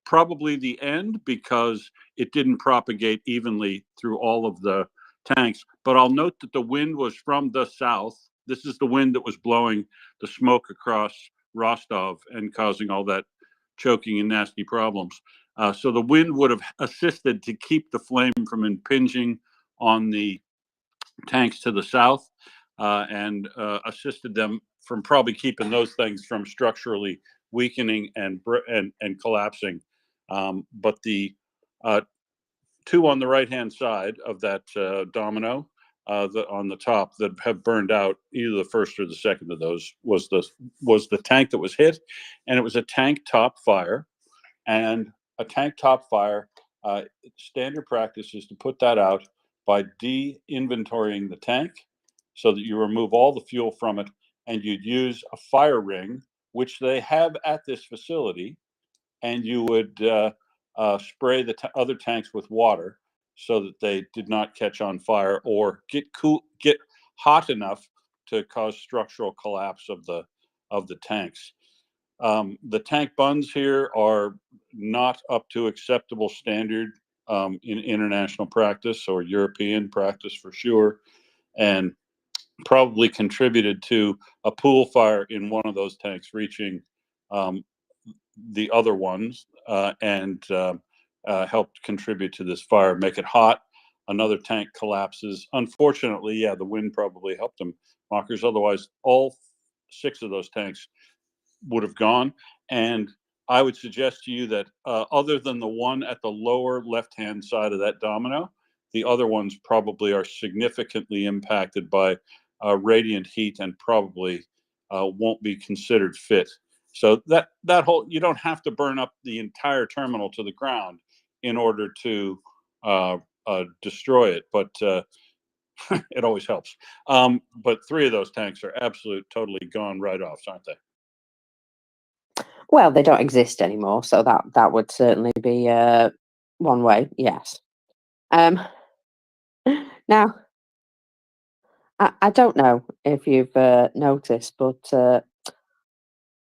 Probably the end, because it didn't propagate evenly through all of the tanks. But I'll note that the wind was from the south. This is the wind that was blowing the smoke across Rostov and causing all that choking and nasty problems. So the wind would have assisted to keep the flame from impinging on the tanks to the south, and assisted them from probably keeping those things from structurally weakening and collapsing. But the 2 on the right hand side of that domino, on the top, that have burned out, either the first or the second of those was the tank that was hit, and it was a tank top fire. And a tank top fire, standard practice is to put that out by de-inventorying the tank, so that you remove all the fuel from it, and you'd use a fire ring, which they have at this facility, and you would spray the other tanks with water so that they did not catch on fire or get hot enough to cause structural collapse of the tanks. The tank bunds here are not up to acceptable standard in international practice or European practice for sure, and probably contributed to a pool fire in one of those tanks reaching the other ones, and helped contribute to this fire, make it hot. Another tank collapses. Unfortunately, yeah, the wind probably helped them, Mockers. Otherwise, all 6 of those tanks would have gone. And I would suggest to you that other than the one at the lower left-hand side of that domino, the other ones probably are significantly impacted by radiant heat, and probably won't be considered fit. So that whole, you don't have to burn up the entire terminal to the ground in order to destroy it, but it always helps. But 3 of those tanks are totally gone right off, aren't they? Well, they don't exist anymore, so that would certainly be one way. Yes. Now, I don't know if you've noticed, but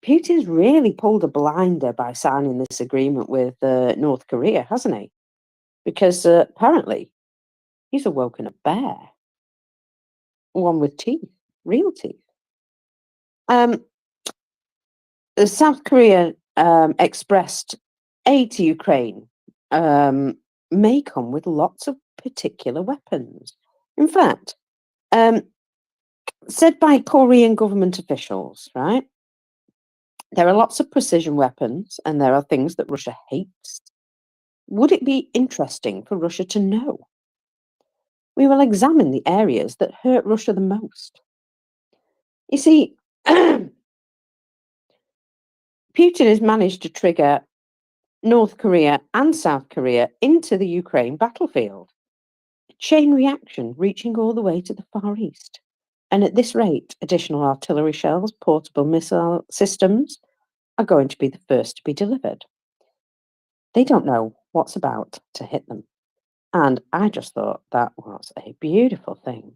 Putin's really pulled a blinder by signing this agreement with North Korea, hasn't he? Because apparently he's awoken a bear, one with teeth, real teeth. South Korea expressed aid to Ukraine may come with lots of particular weapons. In fact, said by Korean government officials, right? There are lots of precision weapons, and there are things that Russia hates, would it be interesting for Russia to know? We will examine the areas that hurt Russia the most. You see, Putin has managed to trigger North Korea and South Korea into the Ukraine battlefield. A chain reaction reaching all the way to the Far East. And at this rate, additional artillery shells, portable missile systems are going to be the first to be delivered. They don't know what's about to hit them. And I just thought that was a beautiful thing,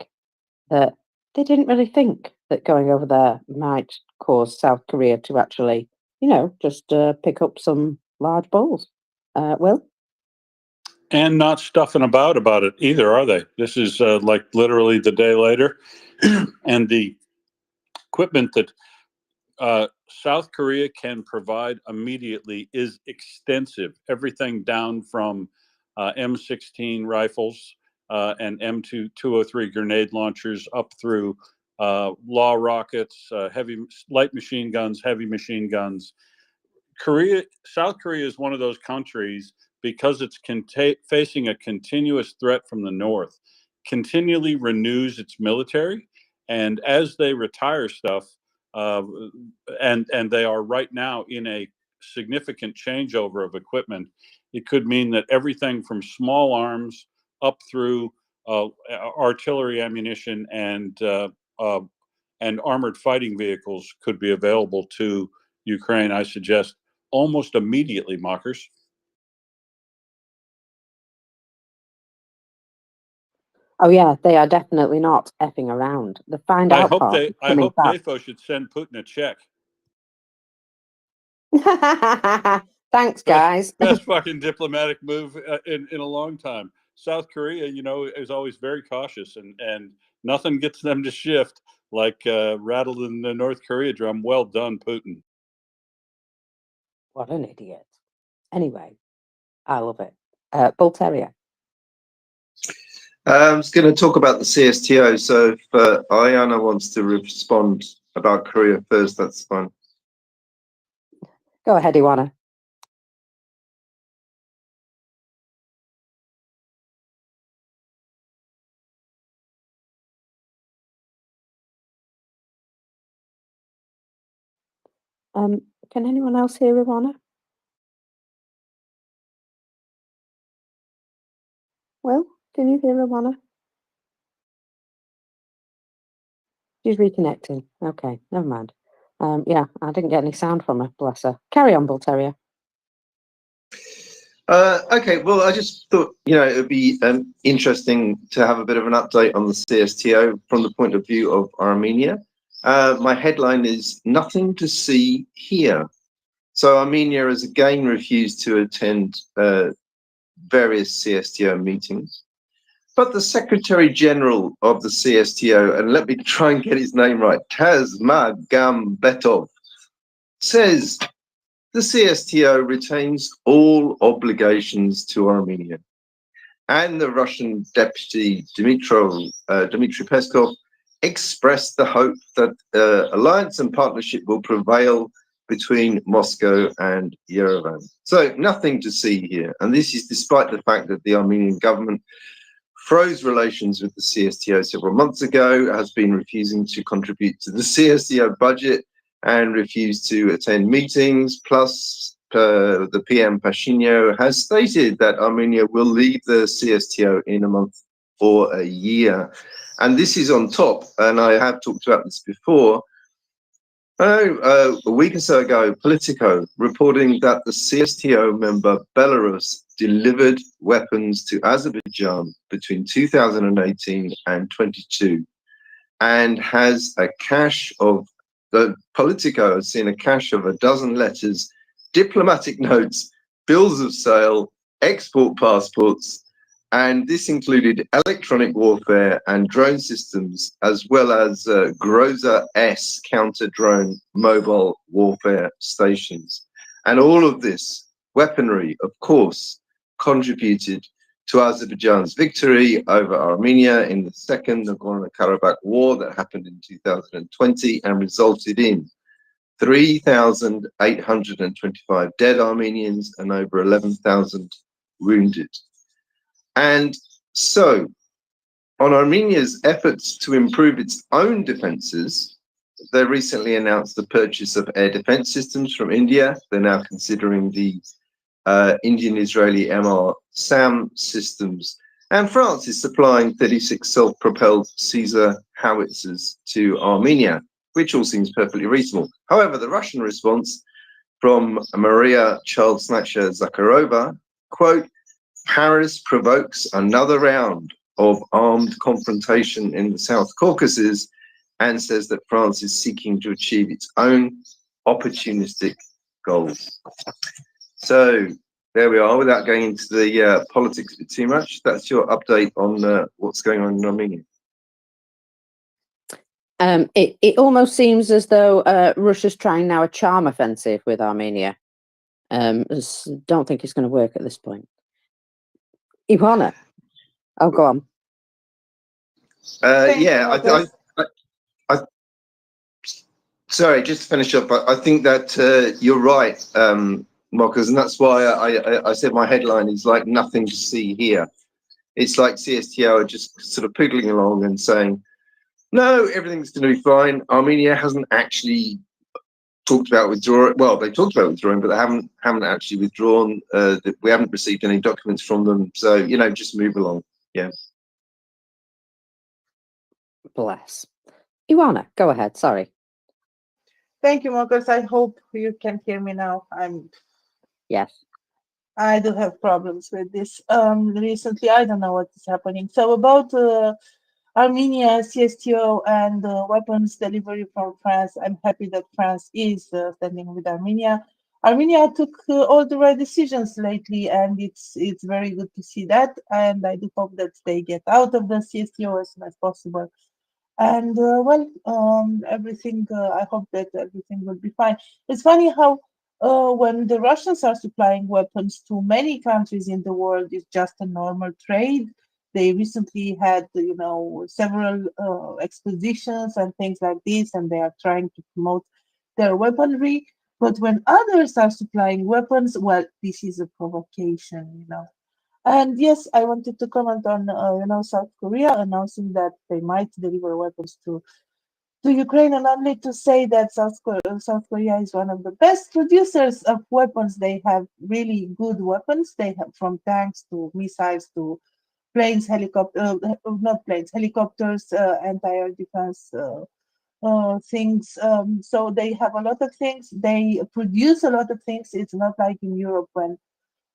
that they didn't really think that going over there might cause South Korea to actually, just pick up some large balls. Will? And not stuffing about it either, are they? This is like literally the day later. And the equipment that South Korea can provide immediately is extensive. Everything down from M16 rifles and M203 grenade launchers up through law rockets, light machine guns, heavy machine guns. South Korea is one of those countries, because it's facing a continuous threat from the north, continually renews its military. And as they retire stuff, and they are right now in a significant changeover of equipment, it could mean that everything from small arms up through artillery ammunition and armored fighting vehicles could be available to Ukraine, I suggest, almost immediately, mockers. Oh yeah, they are definitely not effing around. The find I out hope part is coming fast. NATO should send Putin a check. Thanks, guys. Best fucking diplomatic move in a long time. South Korea, is always very cautious, and nothing gets them to shift like rattling the North Korea drum. Well done, Putin. What an idiot. Anyway, I love it. Bull Terrier. I'm just going to talk about the CSTO. So if Ayana wants to respond about Korea first, that's fine. Go ahead, Iwana. Can anyone else hear Iwana? Will, can you hear Iwana? She's reconnecting. Okay, never mind. Yeah, I didn't get any sound from her, bless her. Carry on, Bull Terrier. Okay, well, I just thought, it would be interesting to have a bit of an update on the CSTO from the point of view of Armenia. My headline is "Nothing to See Here." So Armenia has again refused to attend various CSTO meetings. But the Secretary General of the CSTO, and let me try and get his name right, Kazmagambetov, says the CSTO retains all obligations to Armenia. And the Russian Deputy Dmitry Peskov expressed the hope that alliance and partnership will prevail between Moscow and Yerevan. So nothing to see here. And this is despite the fact that the Armenian government froze relations with the CSTO several months ago, has been refusing to contribute to the CSTO budget and refused to attend meetings. Plus, the PM Pashinyan has stated that Armenia will leave the CSTO in a month or a year. And this is on top, and I have talked about this before, a week or so ago, Politico reporting that the CSTO member Belarus delivered weapons to Azerbaijan between 2018 and 22, and has a cache of, the Politico has seen a cache of 12 letters, diplomatic notes, bills of sale, export passports, and this included electronic warfare and drone systems, as well as Groza-S counter-drone mobile warfare stations. And all of this weaponry, of course, contributed to Azerbaijan's victory over Armenia in the Second Nagorno-Karabakh War that happened in 2020 and resulted in 3,825 dead Armenians and over 11,000 wounded. And so, on Armenia's efforts to improve its own defenses, they recently announced the purchase of air defense systems from India. They're now considering the Indian-Israeli MR-SAM systems. And France is supplying 36 self-propelled Caesar howitzers to Armenia, which all seems perfectly reasonable. However, the Russian response from Maria Child Snatcher Zakharova, quote, Paris provokes another round of armed confrontation in the South Caucasus, and says that France is seeking to achieve its own opportunistic goals. So there we are, without going into the politics a bit too much. That's your update on what's going on in Armenia. It almost seems as though Russia's trying now a charm offensive with Armenia. Don't think it's going to work at this point. Ivana, oh, go on. Yeah, sorry, just to finish up, I think that you're right, Marcus, and that's why I said my headline is like nothing to see here. It's like CSTO are just sort of piddling along and saying, no, everything's going to be fine. Armenia hasn't actually talked about withdrawing. Well, they talked about withdrawing, but they haven't actually withdrawn. We haven't received any documents from them. So, you know, just move along. Yeah. Bless. Ivana, go ahead. Sorry. Thank you, Marcus. I hope you can hear me now. Yes. I do have problems with this. Recently, I don't know what is happening. So about Armenia, CSTO, and weapons delivery from France, I'm happy that France is standing with Armenia. Armenia took all the right decisions lately, and it's very good to see that. And I do hope that they get out of the CSTO as soon as possible. And everything. I hope that everything will be fine. It's funny how when the Russians are supplying weapons to many countries in the world, it's just a normal trade. They recently had, you know, several expositions and things like this, and they are trying to promote their weaponry. But when others are supplying weapons, well, this is a provocation, you know. And yes, I wanted to comment on South Korea announcing that they might deliver weapons to Ukraine, and only to say that South Korea is one of the best producers of weapons. They have really good weapons. They have from tanks to missiles to planes, not planes, helicopters, anti-air defense things. So they have a lot of things. They produce a lot of things. It's not like in Europe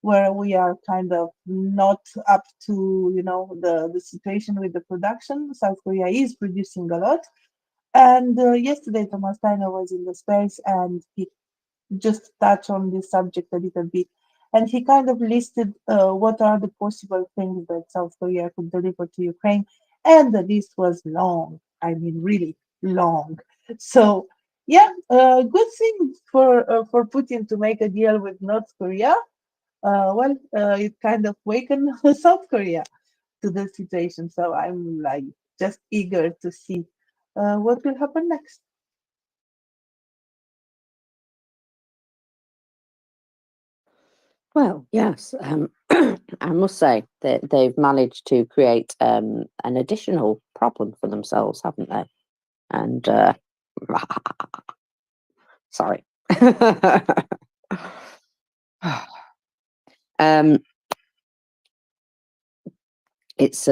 where we are kind of not up to, you know, the situation with the production. South Korea is producing a lot. And yesterday, Thomas Steiner was in the space, and he just touched on this subject a little bit. And he kind of listed what are the possible things that South Korea could deliver to Ukraine. And the list was long. I mean, really long. So, yeah, good thing for Putin to make a deal with North Korea. It kind of wakened South Korea to the situation. So I'm like just eager to see what will happen next. Well, yes. I must say that they've managed to create an additional problem for themselves, haven't they? And sorry. It's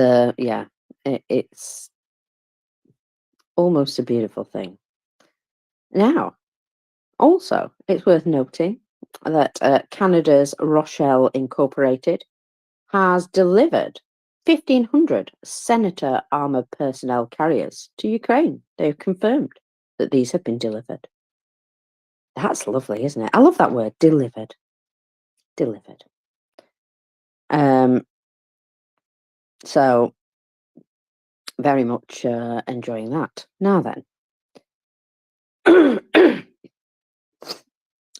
it's almost a beautiful thing. Now, also, it's worth noting that Canada's Rochelle Incorporated has delivered 1,500 Senator armored personnel carriers to Ukraine. They've confirmed that these have been delivered. That's lovely, isn't it? I love that word, delivered. Delivered. So, very much enjoying that. Now then,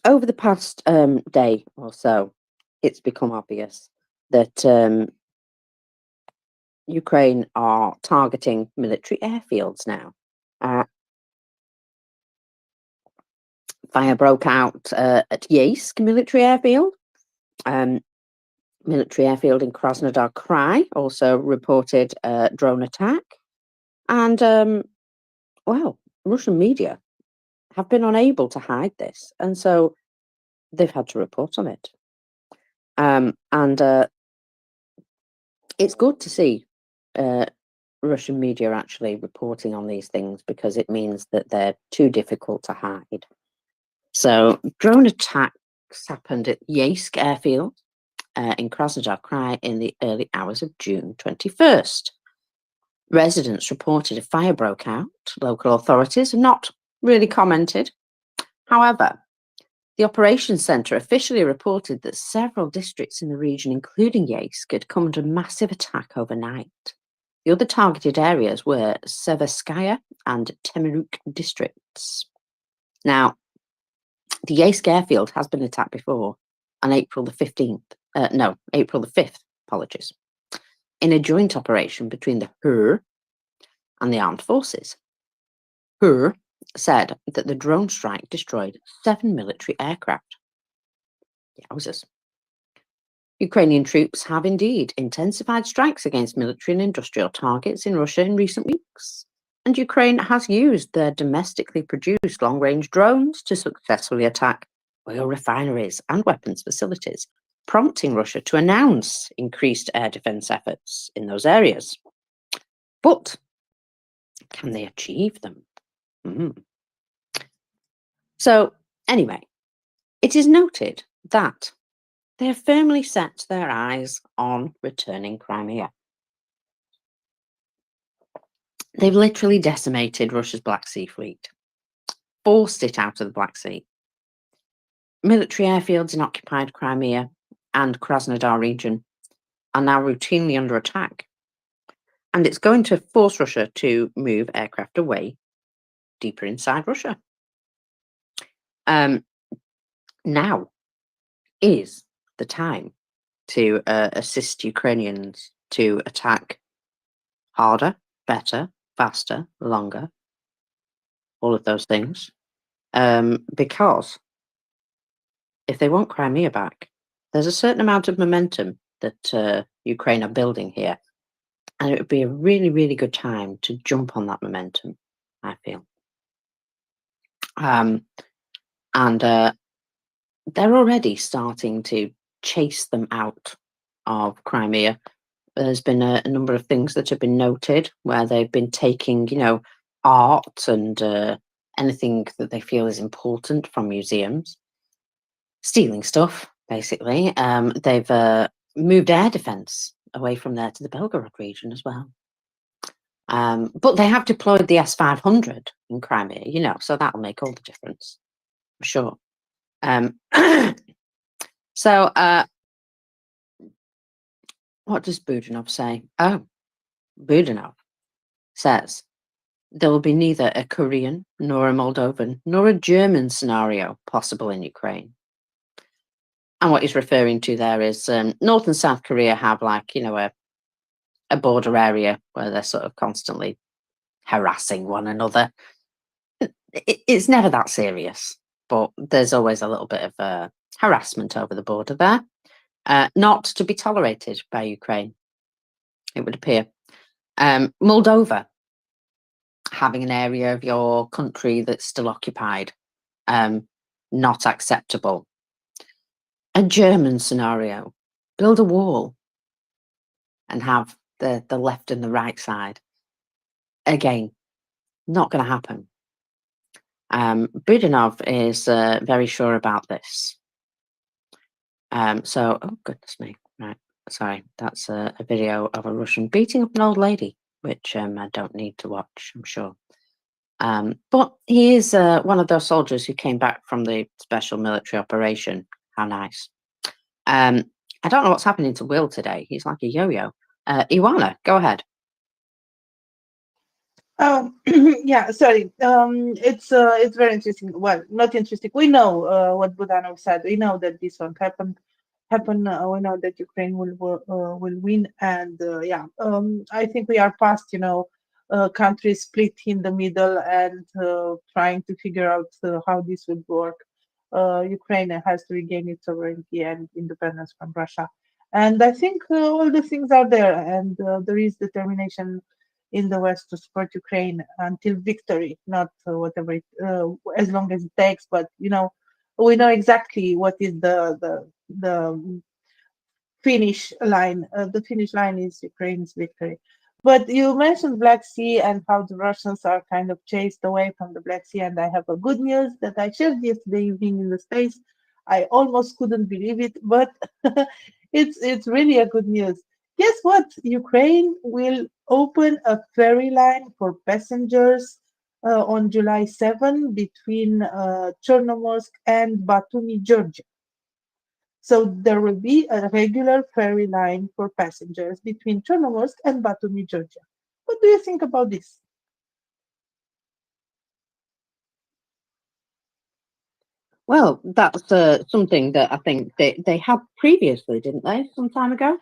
over the past day or so, it's become obvious that Ukraine are targeting military airfields now. Fire broke out at Yeisk military airfield. military airfield in Krasnodar Krai also reported a drone attack. And, well, Russian media have been unable to hide this. And so they've had to report on it. And it's good to see Russian media actually reporting on these things because it means that they're too difficult to hide. So drone attacks happened at Yeysk airfield in Krasnodar Krai in the early hours of June 21st. Residents reported a fire broke out. Local authorities have not really commented. However, the operations centre officially reported that several districts in the region, including Yeysk, had come under massive attack overnight. The other targeted areas were Severskaya and Temiruk districts. Now, the Yeysk airfield has been attacked before on April the 5th, apologies, in a joint operation between the HUR and the armed forces. HUR said that the drone strike destroyed 7 military aircraft. Yowzers. Ukrainian troops have indeed intensified strikes against military and industrial targets in Russia in recent weeks, and Ukraine has used their domestically produced long-range drones to successfully attack oil refineries and weapons facilities, prompting Russia to announce increased air defense efforts in those areas. But can they achieve them? So, anyway, it is noted that they have firmly set their eyes on returning Crimea. They've literally decimated Russia's Black Sea fleet, forced it out of the Black Sea. Military airfields in occupied Crimea and Krasnodar region are now routinely under attack. And it's going to force Russia to move aircraft away deeper inside Russia. Now is the time to assist Ukrainians to attack harder, better, faster, longer, all of those things. Because if they want Crimea back, there's a certain amount of momentum that Ukraine are building here. And it would be a really, really good time to jump on that momentum, I feel. And they're already starting to chase them out of Crimea. There's been a number of things that have been noted where they've been taking, art and anything that they feel is important from museums, stealing stuff, basically. They've moved air defense away from there to the Belgorod region as well. But they have deployed the S-500 in Crimea, so that'll make all the difference, for sure. So, what does Budanov say? Oh, Budanov says there will be neither a Korean, nor a Moldovan, nor a German scenario possible in Ukraine. And what he's referring to there is North and South Korea have a border area where they're sort of constantly harassing one another. It's never that serious, but there's always a little bit of harassment over the border there, not to be tolerated by Ukraine, it would appear. Moldova, having an area of your country that's still occupied, not acceptable. A German scenario, build a wall and have the left and the right side. Again, not going to happen. Budanov is very sure about this. So, oh goodness me, right, sorry, that's a video of a Russian beating up an old lady, which I don't need to watch, I'm sure. But he is one of those soldiers who came back from the special military operation. How nice. I don't know what's happening to Will today. He's like a yo-yo. Iwana, go ahead. Yeah, sorry. It's very interesting. Well, not interesting. We know what Budanov said. We know that this won't happen. We know that Ukraine will win, and yeah. I think we are past, countries split in the middle and trying to figure out how this would work. Ukraine has to regain its sovereignty and independence from Russia, And I think all the things are there, and there is determination in the West to support Ukraine until victory, not whatever as long as it takes. But we know exactly what is the finish line. The finish line is Ukraine's victory. But you mentioned Black Sea and how the Russians are kind of chased away from the Black Sea, and I have a good news that I shared yesterday evening in the States. I almost couldn't believe it, but it's really a good news. Guess what? Ukraine will open a ferry line for passengers on July 7 between Chornomorsk and Batumi, Georgia. So there will be a regular ferry line for passengers between Chornomorsk and Batumi, Georgia. What do you think about this? Well, that's something that I think they had previously, didn't they, some time ago?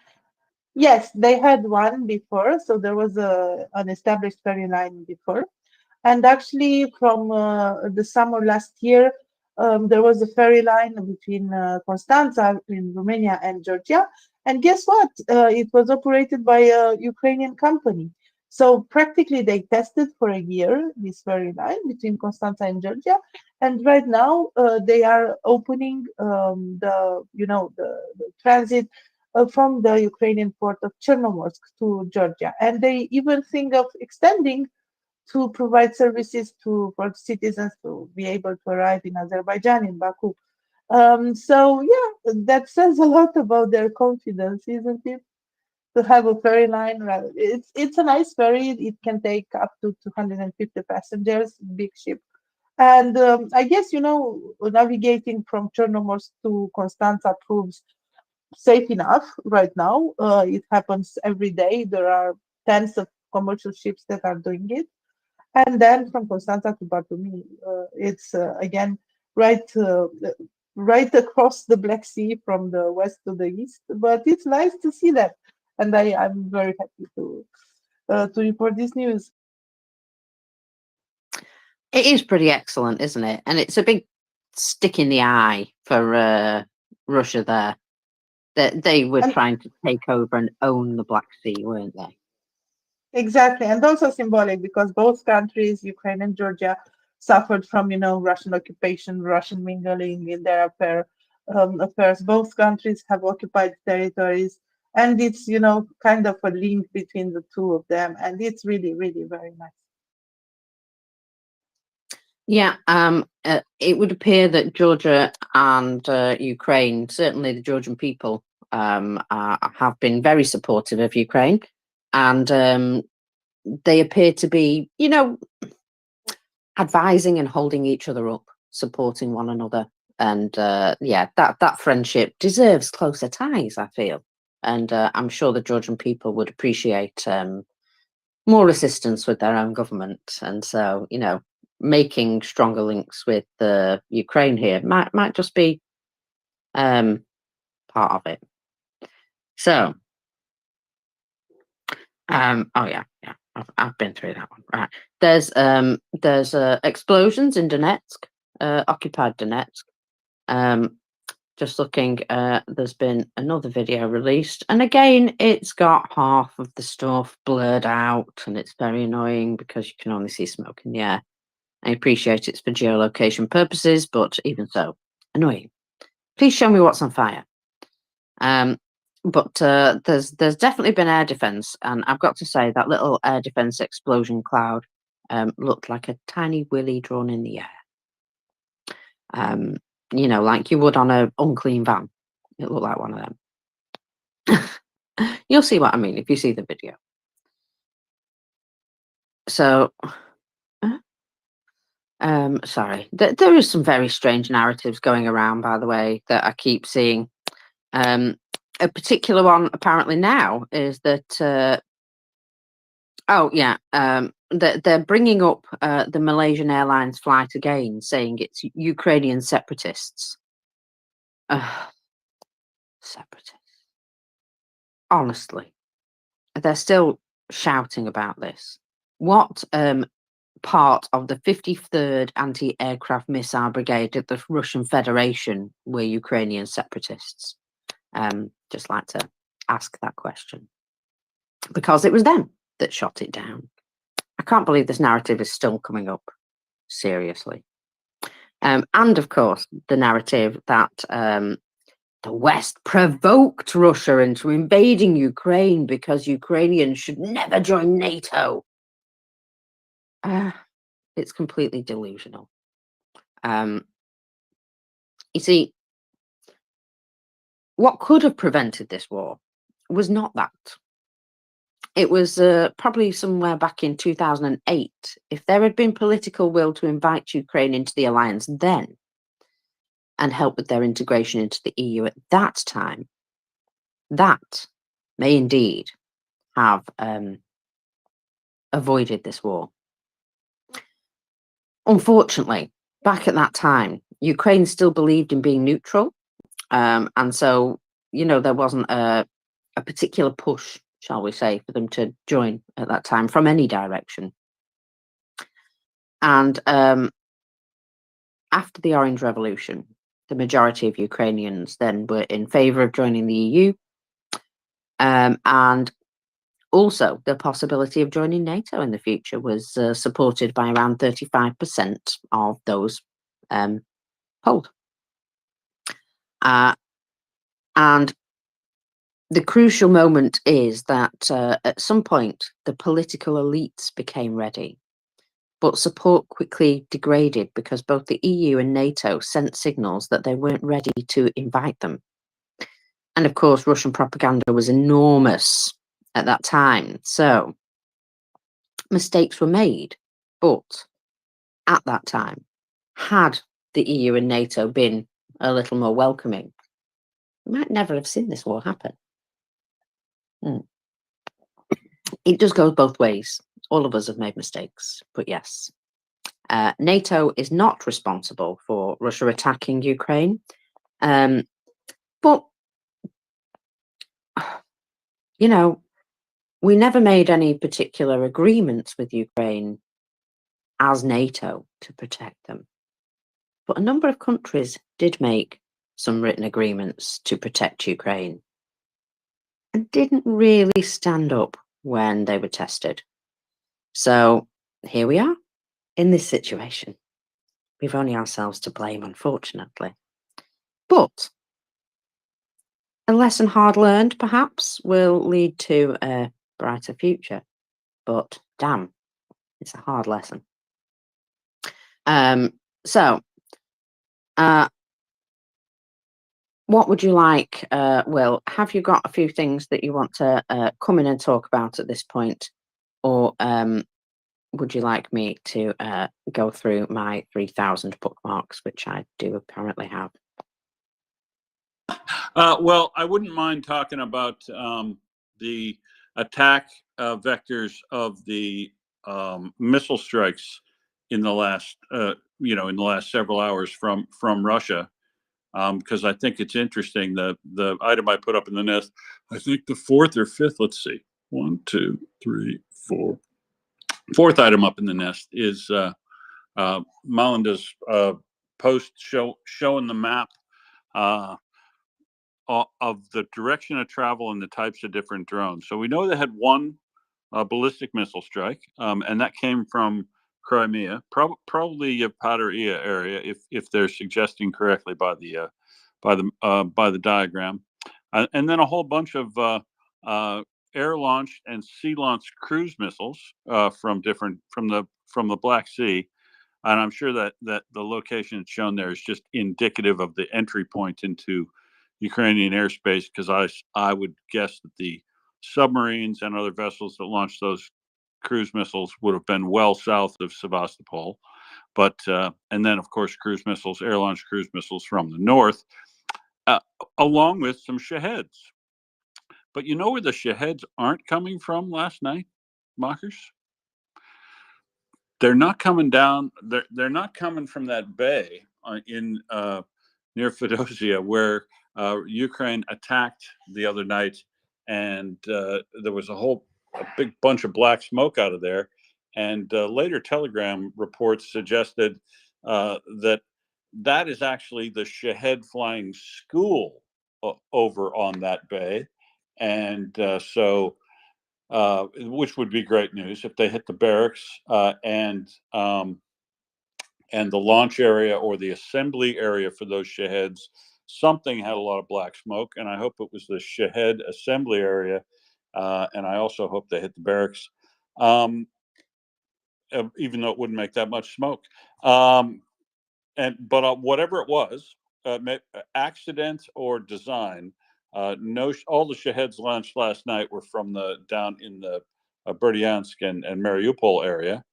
Yes, they had one before. So there was an established ferry line before. And actually, from the summer last year, there was a ferry line between Constanța in Romania and Georgia. And guess what? It was operated by a Ukrainian company. So practically, they tested for a year this ferry line between Constanța and Georgia. And right now, they are opening the transit from the Ukrainian port of Chernomorsk to Georgia. And they even think of extending to provide services for citizens to be able to arrive in Azerbaijan, in Baku. So yeah, that says a lot about their confidence, isn't it? To have a ferry line, it's a nice ferry. It can take up to 250 passengers, big ship. And I guess navigating from Chernomorsk to Constanța proves safe enough right now. It happens every day. There are tens of commercial ships that are doing it. And then from Constanța to Batumi, it's again right across the Black Sea from the west to the east. But it's nice to see that, and I'm very happy to report this news. It is pretty excellent, isn't it? And it's a big stick in the eye for Russia there. That they were And trying to take over and own the Black Sea, weren't they? exactly, and also symbolic because both countries, Ukraine and Georgia, suffered from Russian occupation, Russian mingling in their affairs. Both countries have occupied territories, and it's kind of a link between the two of them, and it's really, really very nice. Yeah, it would appear that Georgia and Ukraine, certainly the Georgian people, have been very supportive of Ukraine, and they appear to be, advising and holding each other up, supporting one another, and yeah, that friendship deserves closer ties, I feel, and I'm sure the Georgian people would appreciate more assistance with their own government, and so making stronger links with Ukraine here might just be part of it. So, oh yeah, I've been through that one. Right, there's explosions in Donetsk, occupied Donetsk. Just looking, there's been another video released, and again, it's got half of the stuff blurred out, and it's very annoying because you can only see smoke in the air. I appreciate it's for geolocation purposes, but even so, annoying. Please show me what's on fire. But there's definitely been air defense, and I've got to say that little air defense explosion cloud looked like a tiny willy drawn in the air. Like you would on an unclean van. It looked like one of them. You'll see what I mean if you see the video. So, sorry, there is some very strange narratives going around, by the way, that I keep seeing. A particular one apparently now is that that they're bringing up the Malaysian Airlines flight again, saying it's Ukrainian separatists. Separatists. Honestly, they're still shouting about this. What part of the 53rd Anti-Aircraft Missile Brigade of the Russian Federation were Ukrainian separatists? Just like to ask that question because it was them that shot it down. I can't believe this narrative is still coming up. Seriously. And of course, the narrative that the West provoked Russia into invading Ukraine because Ukrainians should never join NATO. It's completely delusional. You see, what could have prevented this war was not that. It was probably somewhere back in 2008. If there had been political will to invite Ukraine into the alliance then and help with their integration into the EU at that time, that may indeed have avoided this war. Unfortunately, back at that time, Ukraine still believed in being neutral. And so, there wasn't a particular push, shall we say, for them to join at that time from any direction. And after the Orange Revolution, the majority of Ukrainians then were in favour of joining the EU. And also, the possibility of joining NATO in the future was supported by around 35% of those polled. And the crucial moment is that at some point, the political elites became ready, but support quickly degraded because both the EU and NATO sent signals that they weren't ready to invite them. And of course, Russian propaganda was enormous at that time. So mistakes were made. But at that time, had the EU and NATO been a little more welcoming, we might never have seen this war happen. It just goes both ways. All of us have made mistakes, but yes. NATO is not responsible for Russia attacking Ukraine. But, we never made any particular agreements with Ukraine as NATO to protect them. But a number of countries did make some written agreements to protect Ukraine and didn't really stand up when they were tested. So here we are in this situation. We've only ourselves to blame, unfortunately. But a lesson hard learned, perhaps, will lead to a brighter future. But damn, it's a hard lesson. What would you like, Will? Have you got a few things that you want to come in and talk about at this point? Or would you like me to go through my 3,000 bookmarks, which I do apparently have? Well, I wouldn't mind talking about the attack vectors of the missile strikes in the last, several hours from Russia, because I think it's interesting. The item I put up in the nest, I think the fourth or fifth. Let's see, 1, 2, 3, 4. Fourth item up in the nest is Melinda's post showing the map of the direction of travel and the types of different drones. So we know they had one ballistic missile strike, and that came from Crimea, probably Pataria area, if they're suggesting correctly by the diagram, and then a whole bunch of air launched and sea launched cruise missiles from the Black Sea. And I'm sure that the location it's shown there is just indicative of the entry point into Ukrainian airspace, because I would guess that the submarines and other vessels that launched those cruise missiles would have been well south of Sevastopol. But and then of course air launched cruise missiles from the north, along with some Shaheds. But you know where the Shaheds aren't coming from last night, mockers? They're not coming down. They're not coming from that bay in near Fedosia where Ukraine attacked the other night, and there was a big bunch of black smoke out of there. And later Telegram reports suggested that is actually the Shahed flying school over on that bay, and which would be great news if they hit the barracks and the launch area or the assembly area for those Shaheds. Something had a lot of black smoke, and I hope it was the Shahed assembly area, and I also hope they hit the barracks, even though it wouldn't make that much smoke. But whatever it was, accident or design, no, all the Shaheds launched last night were from the down in the Berdyansk and Mariupol area.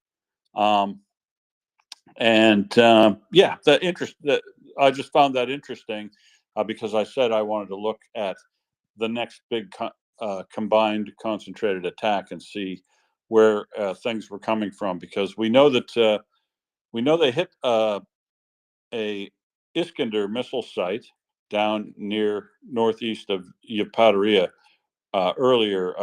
Yeah, I just found that interesting because I said I wanted to look at the next big combined concentrated attack and see where things were coming from, because we know that they hit a Iskander missile site down near northeast of Yevpatoria earlier,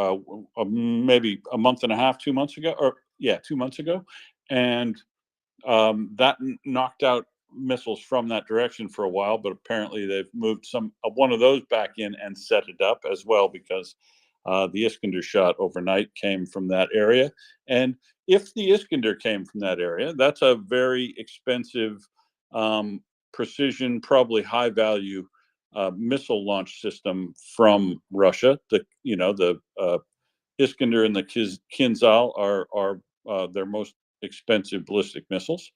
maybe a month and a half, 2 months ago, or yeah, 2 months ago, and that knocked out missiles from that direction for a while, but apparently they've moved one of those back in and set it up as well, because the Iskander shot overnight came from that area. And if the Iskander came from that area, that's a very expensive, precision, probably high value missile launch system from Russia. The Iskander and the Kinzhal are their most expensive ballistic missiles.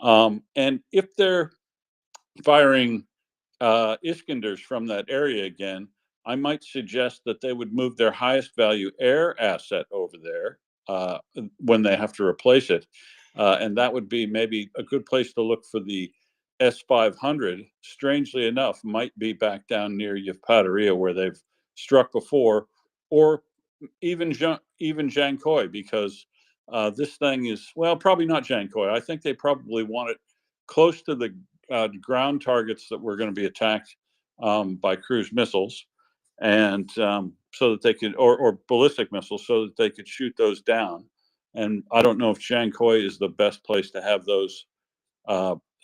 And if they're firing Iskanders from that area again, I might suggest that they would move their highest value air asset over there when they have to replace it. And that would be maybe a good place to look for the S-500. Strangely enough, might be back down near Yevpatoria where they've struck before, or even Zhankoi, because this thing is, well, probably not Zhankoi. I think they probably want it close to the ground targets that were going to be attacked by cruise missiles, and so that they could, or ballistic missiles, so that they could shoot those down. And I don't know if Zhankoi is the best place to have those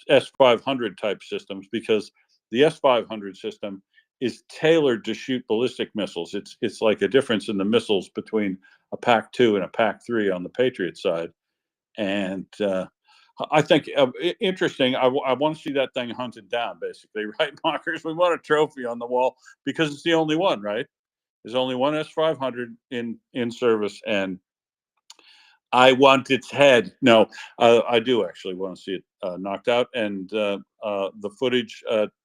S-500 type systems, because the S-500 system is tailored to shoot ballistic missiles. It's like a difference in the missiles between a PAC-2 and a PAC-3 on the Patriot side. And I think interesting. I want to see that thing hunted down, basically, right, Mockers? We want a trophy on the wall because it's the only one, right? There's only one S-500 in service, and I want its head. No, I do actually want to see it knocked out, and the footage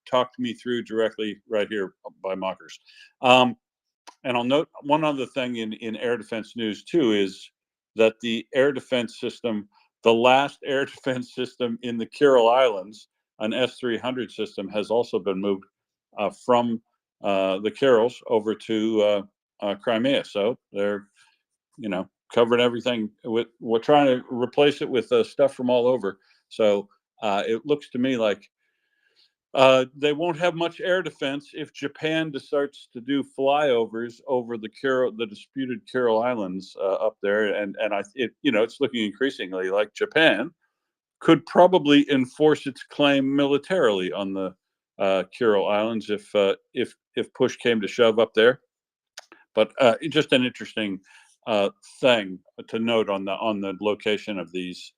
talked me through directly right here by Mockers. And I'll note one other thing in air defense news too, is that the air defense system, the last air defense system in the Kuril Islands, an S-300 system, has also been moved from the Kurils over to Crimea. So they're, covering everything we're trying to replace it with stuff from all over. So it looks to me like they won't have much air defense if Japan starts to do flyovers over the disputed Kuril Islands up there, and it's looking increasingly like Japan could probably enforce its claim militarily on the Kuril Islands if push came to shove up there. But just an interesting thing to note on the location of these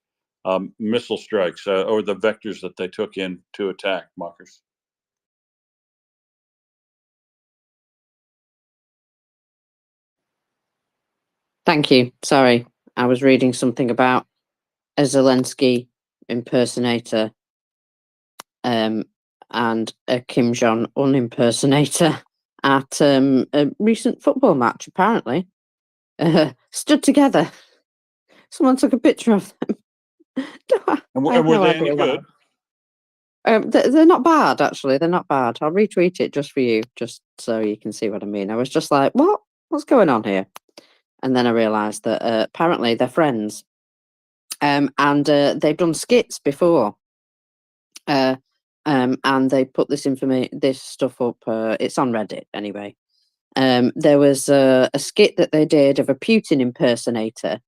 missile strikes or the vectors that they took in to attack, Mockers. Thank you. Sorry, I was reading something about a Zelensky impersonator and a Kim Jong-un impersonator at a recent football match, apparently. Stood together. Someone took a picture of them. Were they any good? They're not bad, actually. They're not bad. I'll retweet it just for you, just so you can see what I mean. I was just like, what's going on here? And then I realised that apparently they're friends. And they've done skits before. And they put this stuff up. It's on Reddit anyway. There was a skit that they did of a Putin impersonator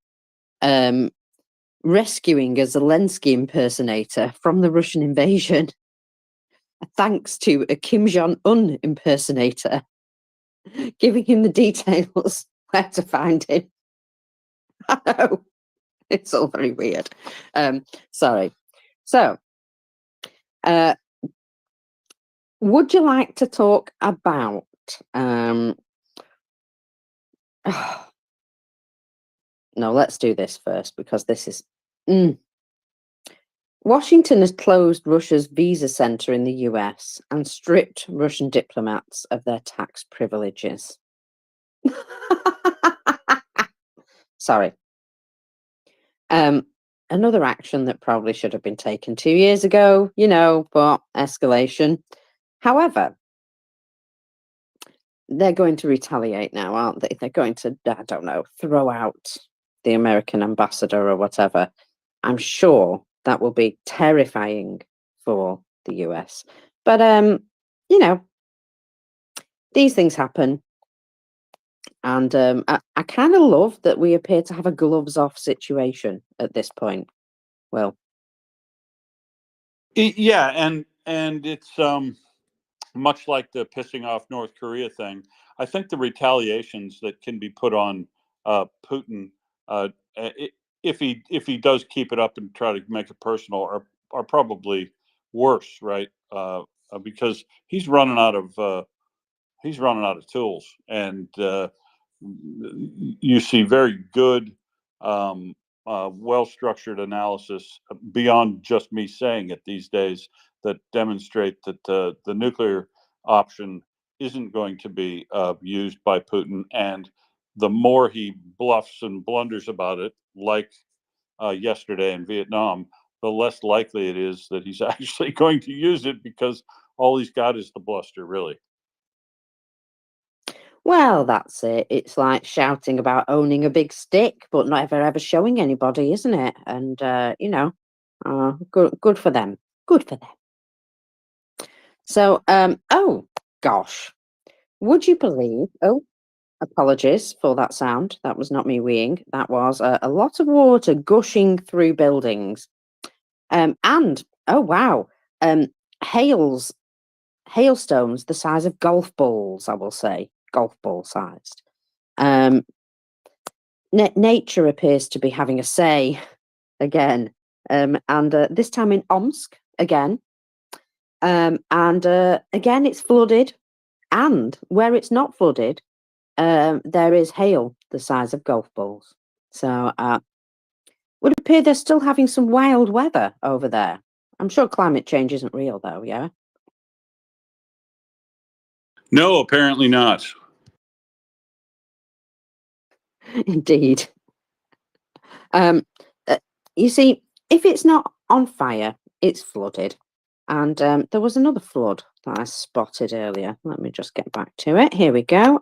rescuing a Zelensky impersonator from the Russian invasion, thanks to a Kim Jong-un impersonator. giving him the details where to find him. I know. It's all very weird. Sorry. So, would you like to talk about no, let's do this first because this is Washington has closed Russia's visa center in the US and stripped Russian diplomats of their tax privileges. Sorry. Another action that probably should have been taken 2 years ago, but escalation. However, they're going to retaliate now, aren't they? They're going to, I don't know, throw out the American ambassador or whatever. I'm sure that will be terrifying for the US. But, these things happen. And I kind of love that we appear to have a gloves off situation at this point. Well, Yeah, and it's much like the pissing off North Korea thing. I think the retaliations that can be put on Putin, if he does keep it up and try to make it personal, are probably worse, right? Because he's running out of tools, and you see very good, well-structured analysis beyond just me saying it these days that demonstrate that the nuclear option isn't going to be used by Putin, and the more he bluffs and blunders about it, like yesterday in Vietnam, the less likely it is that he's actually going to use it because all he's got is the bluster, really. well, that's it. It's like shouting about owning a big stick, but not ever showing anybody, isn't it? And good for them. Good for them. So, oh gosh, would you believe? Oh, apologies for that sound. That was not me weeing. That was a lot of water gushing through buildings. And oh wow, hailstones the size of golf balls. I will say golf ball sized. Nature appears to be having a say again, and this time in Omsk again. And again, it's flooded, and where it's not flooded, there is hail the size of golf balls. So would appear they're still having some wild weather over there. I'm sure climate change isn't real, though. Yeah. No, apparently not. Indeed. Uh, you see, if it's not on fire, it's flooded. And there was another flood that I spotted earlier. Let me just get back to it. Here we go.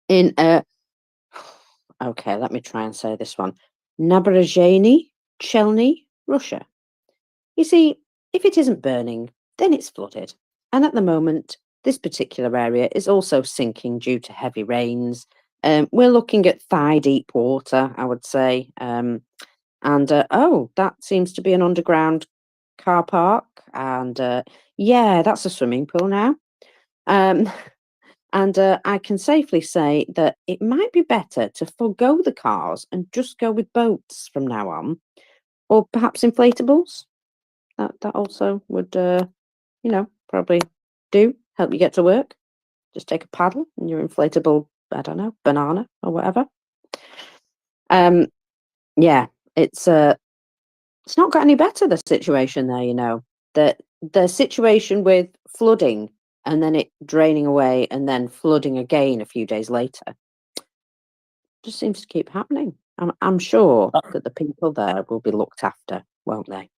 In okay, let me try and say this one. Naberezhny, Chelny, Russia. You see, if it isn't burning, then it's flooded. And at the moment, this particular area is also sinking due to heavy rains. We're looking at thigh-deep water, I would say. And oh, that seems to be an underground car park. And yeah, that's a swimming pool now. And I can safely say that it might be better to forego the cars and just go with boats from now on, or perhaps inflatables. That also would, probably help you get to work. Just take a paddle and your inflatable, I don't know, banana or whatever. Yeah, it's not got any better, the situation there. The situation with flooding and then it draining away and then flooding again a few days later just seems to keep happening. I'm sure that the people there will be looked after, won't they?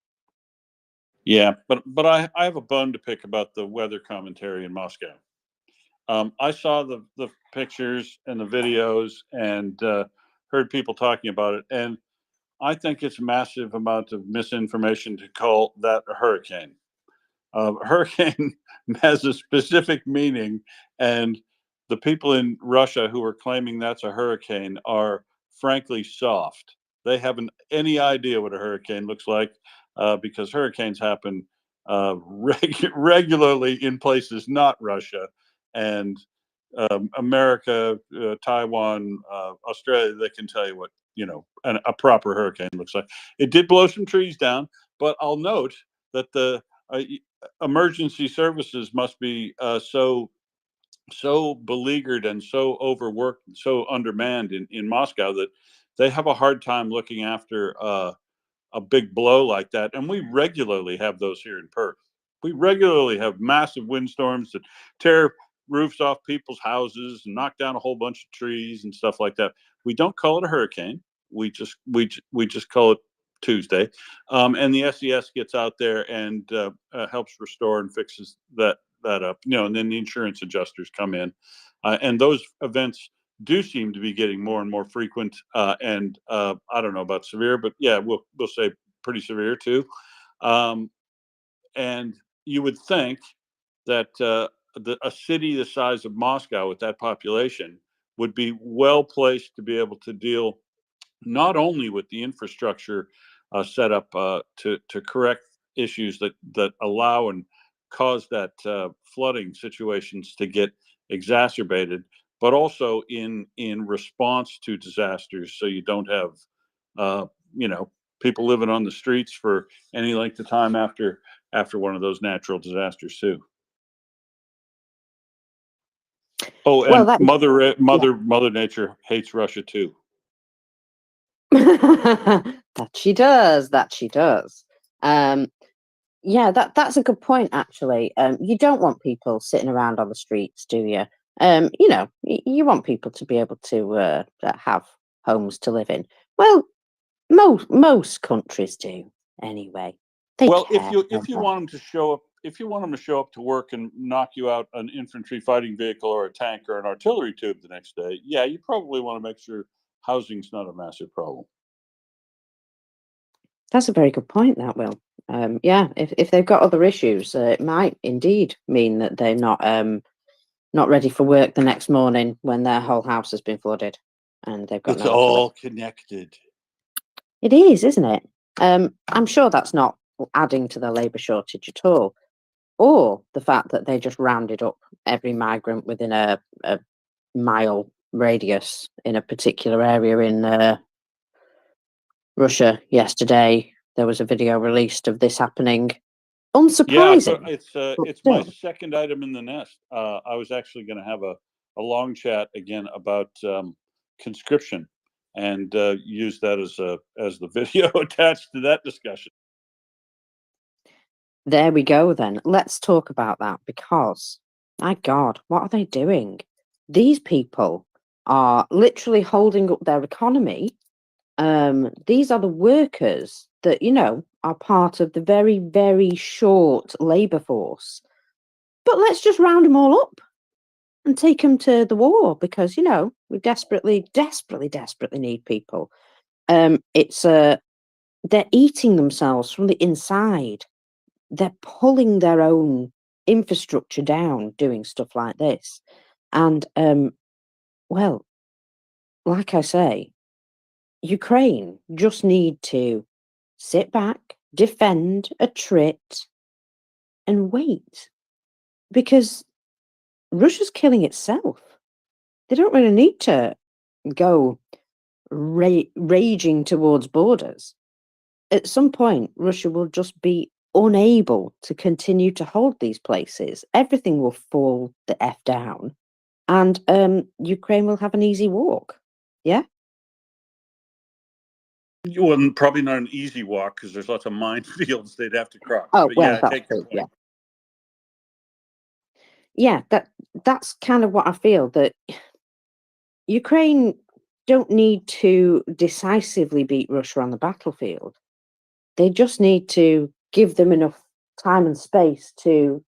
Yeah, but I have a bone to pick about the weather commentary in Moscow. I saw the pictures and the videos and heard people talking about it, and I think it's a massive amount of misinformation to call that a hurricane. Hurricane has a specific meaning, and the people in Russia who are claiming that's a hurricane are frankly soft. They haven't any idea what a hurricane looks like because hurricanes happen regularly in places not Russia. and America, Taiwan, Australia, they can tell you what, a proper hurricane looks like. It did blow some trees down, but I'll note that the emergency services must be so beleaguered and so overworked and so undermanned in Moscow that they have a hard time looking after a big blow like that. And we regularly have those here in Perth. We regularly have massive windstorms that tear roofs off people's houses and knock down a whole bunch of trees and stuff like that. We don't call it a hurricane. We just call it Tuesday, and the SES gets out there and helps restore and fixes that up. And then the insurance adjusters come in, and those events do seem to be getting more and more frequent. And I don't know about severe, but yeah, we'll say pretty severe too. And you would think that a city the size of Moscow with that population would be well placed to be able to deal not only with the infrastructure set up to correct issues that allow and cause that flooding situations to get exacerbated, but also in response to disasters, so you don't have people living on the streets for any length of time after one of those natural disasters too. Oh, and Well, Mother Nature hates Russia too. that she does. That she does. Yeah, that's a good point, actually. You don't want people sitting around on the streets, do you? You want people to be able to have homes to live in. Well, most countries do, anyway. Well, if you want them to show up, to work and knock you out an infantry fighting vehicle or a tank or an artillery tube the next day, yeah, you probably want to make sure housing's not a massive problem. That's a very good point, that Will. Yeah, if they've got other issues, it might indeed mean that they're not ready for work the next morning when their whole house has been flooded and they've got It's nowhere to live. all connected. It is, isn't it? I'm sure that's not adding to the labour shortage at all, or the fact that they just rounded up every migrant within a mile radius in a particular area in Russia yesterday. There was a video released of this happening. Unsurprising. Yeah, it's my second item in the nest. I was actually going to have a long chat again about conscription, and use that as the video attached to that discussion. There we go then. Let's talk about that, because, my God, what are they doing? These people are literally holding up their economy. These are the workers that, are part of the very, very short labour force. But let's just round them all up and take them to the war, because, we desperately, desperately, desperately need people. They're eating themselves from the inside. They're pulling their own infrastructure down doing stuff like this. And, well, like I say, Ukraine just need to sit back, defend, attrit, and wait. Because Russia's killing itself. They don't really need to go raging towards borders. At some point, Russia will just be unable to continue to hold these places. Everything will fall the F down, and Ukraine will have an easy walk. Yeah? Well, probably not an easy walk, because there's lots of minefields they'd have to cross. Oh, but well, yeah, that's take your true, point. Yeah, that's kind of what I feel, that Ukraine don't need to decisively beat Russia on the battlefield. They just need to give them enough time and space to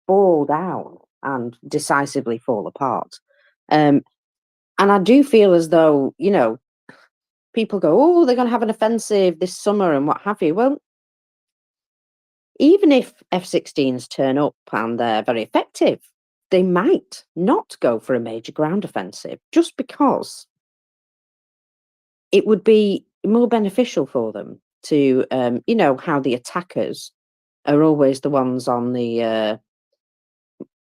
fall down and decisively fall apart. And I do feel as though, people go, oh, they're going to have an offensive this summer and what have you. Well, even if F-16s turn up and they're very effective, they might not go for a major ground offensive, just because it would be more beneficial for them to, how the attackers are always the ones on the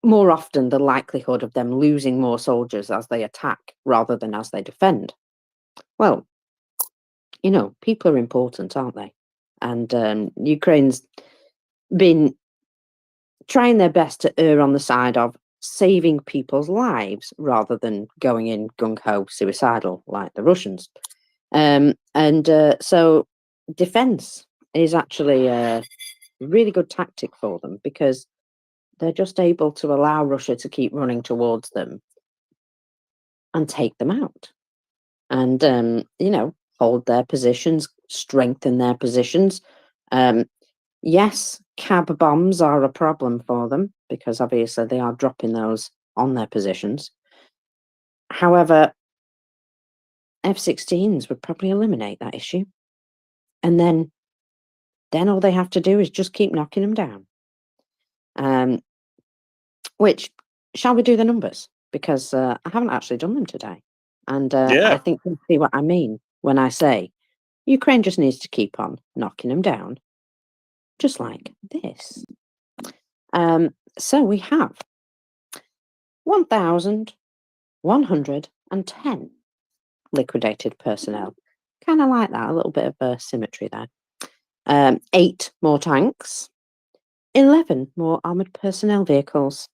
more often the likelihood of them losing more soldiers as they attack rather than as they defend. Well, you know, people are important, aren't they? And Ukraine's been trying their best to err on the side of saving people's lives rather than going in gung-ho suicidal like the Russians. So defense is actually a really good tactic for them, because they're just able to allow Russia to keep running towards them and take them out. And, you know, hold their positions, strengthen their positions. Yes, cab bombs are a problem for them, because obviously they are dropping those on their positions. However, F-16s would probably eliminate that issue. And then all they have to do is just keep knocking them down. Which, shall we do the numbers? Because I haven't actually done them today. And Yeah. I think you'll see what I mean when I say Ukraine just needs to keep on knocking them down, just like this. So we have 1,110 liquidated personnel. Kind of like that, a little bit of symmetry there. 8 more tanks, 11 more armoured personnel vehicles,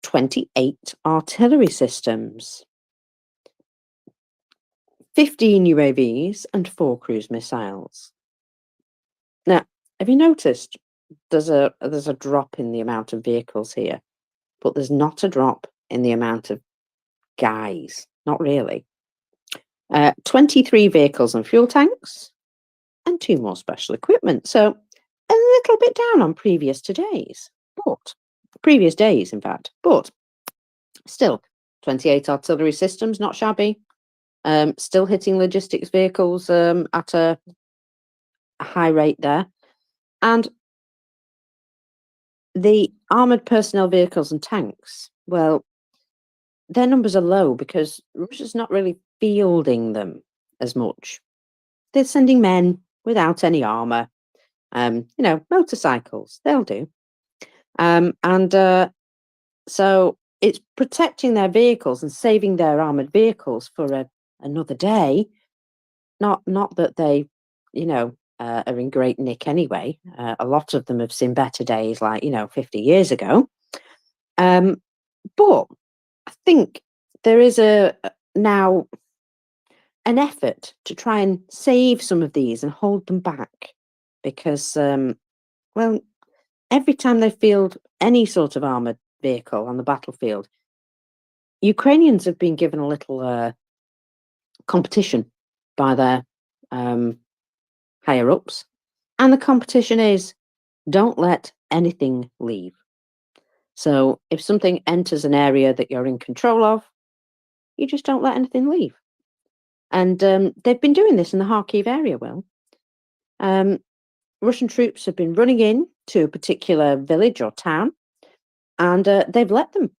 28 artillery systems, 15 UAVs, and 4 cruise missiles. Now, have you noticed there's a drop in the amount of vehicles here, but there's not a drop in the amount of guys? Not really. 23 vehicles and fuel tanks, and 2 more special equipment. So a little bit down on previous days, in fact. But still, 28 artillery systems, not shabby. Still hitting logistics vehicles at a high rate there. And the armoured personnel vehicles and tanks, well, their numbers are low because Russia's not really fielding them as much. They're sending men without any armour. You know, motorcycles, they'll do. So it's protecting their vehicles and saving their armoured vehicles for another day. Not that they, you know, are in great nick anyway. A lot of them have seen better days, like, you know, 50 years ago. But I think there is now an effort to try and save some of these and hold them back, because, well, every time they field any sort of armoured vehicle on the battlefield, Ukrainians have been given a little competition by their higher ups, and the competition is don't let anything leave. So if something enters an area that you're in control of, you just don't let anything leave. And they've been doing this in the Kharkiv area. Well, Russian troops have been running in to a particular village or town, and they've let them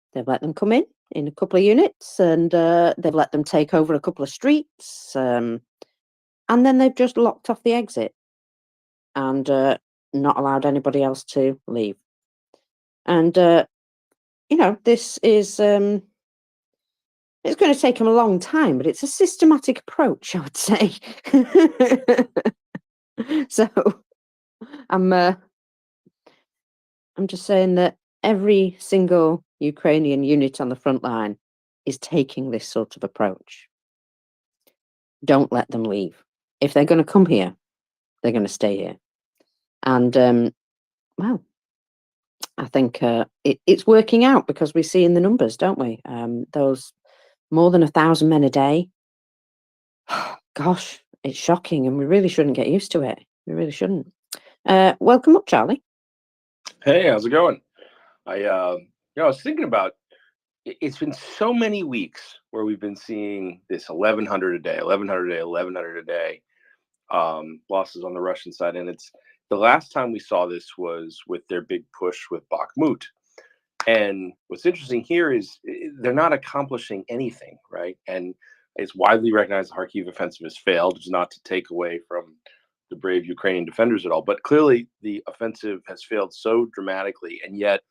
come in a couple of units, and they've let them take over a couple of streets, and then they've just locked off the exit and not allowed anybody else to leave. And you know, this is it's going to take them a long time, but it's a systematic approach, I would say. So I'm just saying that every single Ukrainian unit on the front line is taking this sort of approach. Don't let them leave. If they're going to come here, they're going to stay here. And well, I think it's working out, because we see in the numbers, don't we? Those more than 1,000 men a day. Gosh, it's shocking, and we really shouldn't get used to it. We really shouldn't. Welcome up, Charlie. Hey, how's it going? I was thinking about it's been so many weeks where we've been seeing this 1,100 a day, 1,100 a day, 1,100 a day losses on the Russian side, and it's the last time we saw this was with their big push with Bakhmut. And what's interesting here is they're not accomplishing anything, right? And it's widely recognized the Kharkiv offensive has failed. It's not to take away from the brave Ukrainian defenders at all, but clearly the offensive has failed so dramatically, and yet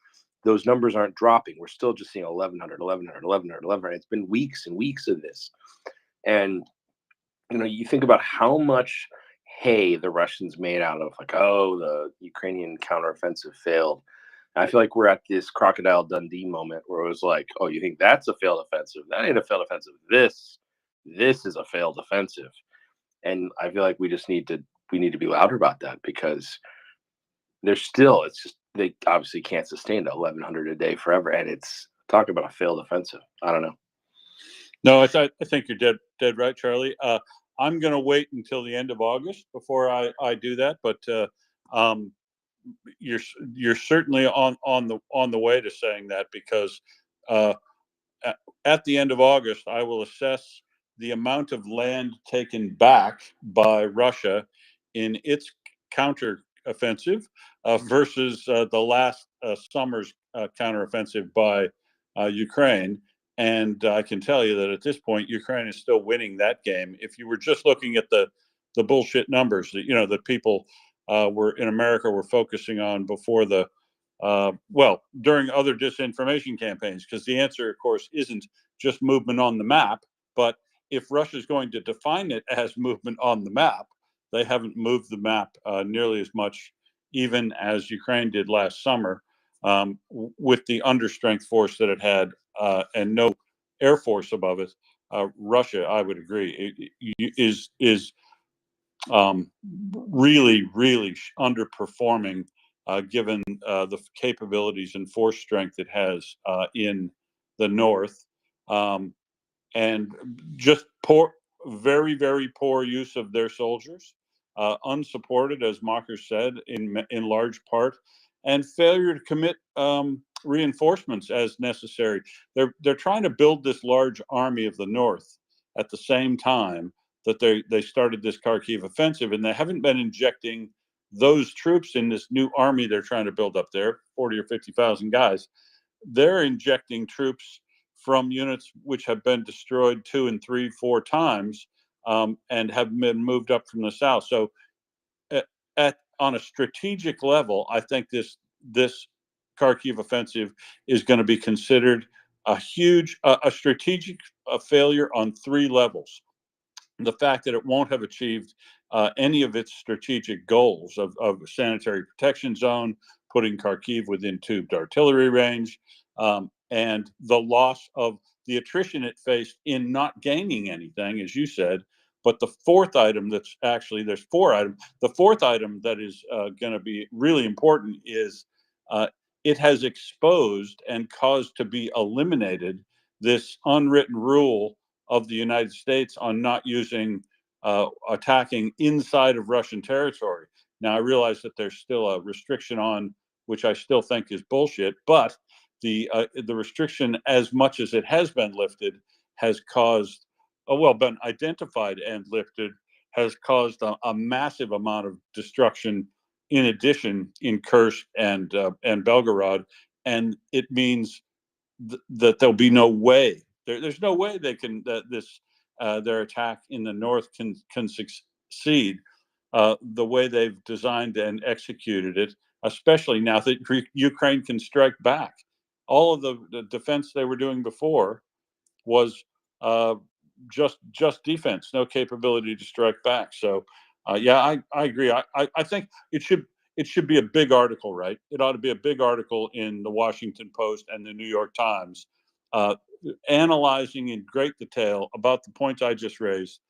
those numbers aren't dropping. We're still just seeing 1,100, 1,100, 1,100, 1,100. It's been weeks and weeks of this. And, you think about how much hay the Russians made out of, like, oh, the Ukrainian counteroffensive failed. And I feel like we're at this Crocodile Dundee moment where it was like, oh, you think that's a failed offensive? That ain't a failed offensive. This is a failed offensive. And I feel like we need to be louder about that, because it's just, they obviously can't sustain the 1,100 a day forever. And it's talk about a failed offensive. I don't know. No, I think you're dead right, Charlie. I'm going to wait until the end of August before I do that. But you're certainly on the way to saying that, because at the end of August, I will assess the amount of land taken back by Russia in its counteroffensive versus the last summer's counteroffensive by Ukraine. And I can tell you that at this point, Ukraine is still winning that game. If you were just looking at the bullshit numbers that that people were in America were focusing on before the during other disinformation campaigns, because the answer, of course, isn't just movement on the map. But if Russia is going to define it as movement on the map, they haven't moved the map nearly as much, even as Ukraine did last summer, with the understrength force that it had and no air force above it. Russia, I would agree, is really, really underperforming, given the capabilities and force strength it has in the north, and just very, very poor use of their soldiers, unsupported, as Mocker said, in large part, and failure to commit reinforcements as necessary. They're trying to build this large army of the north at the same time that they started this Kharkiv offensive, and they haven't been injecting those troops in this new army they're trying to build up there, 40 or 50,000 guys. They're injecting troops from units which have been destroyed 2 and 3, 4 times, and have been moved up from the south. So, on a strategic level, I think this Kharkiv offensive is going to be considered a huge, a strategic failure on 3 levels. The fact that it won't have achieved any of its strategic goals of sanitary protection zone, putting Kharkiv within tubed artillery range, and the loss of the attrition it faced in not gaining anything, as you said. But the fourth item there's 4 items. The fourth item that is going to be really important is it has exposed and caused to be eliminated this unwritten rule of the United States on not attacking inside of Russian territory. Now, I realize that there's still a restriction on, which I still think is bullshit, but the restriction, as much as it has been lifted, has caused, been identified and lifted, has caused a massive amount of destruction. In addition, in Kursk and Belgorod, and it means that there'll be no way. There's no way their attack in the north can succeed the way they've designed and executed it, especially now that Ukraine can strike back. All of the defense they were doing before was just defense, no capability to strike back. So, I agree. I think it should be a big article, right? It ought to be a big article in the Washington Post and the New York Times, analyzing in great detail about the points I just raised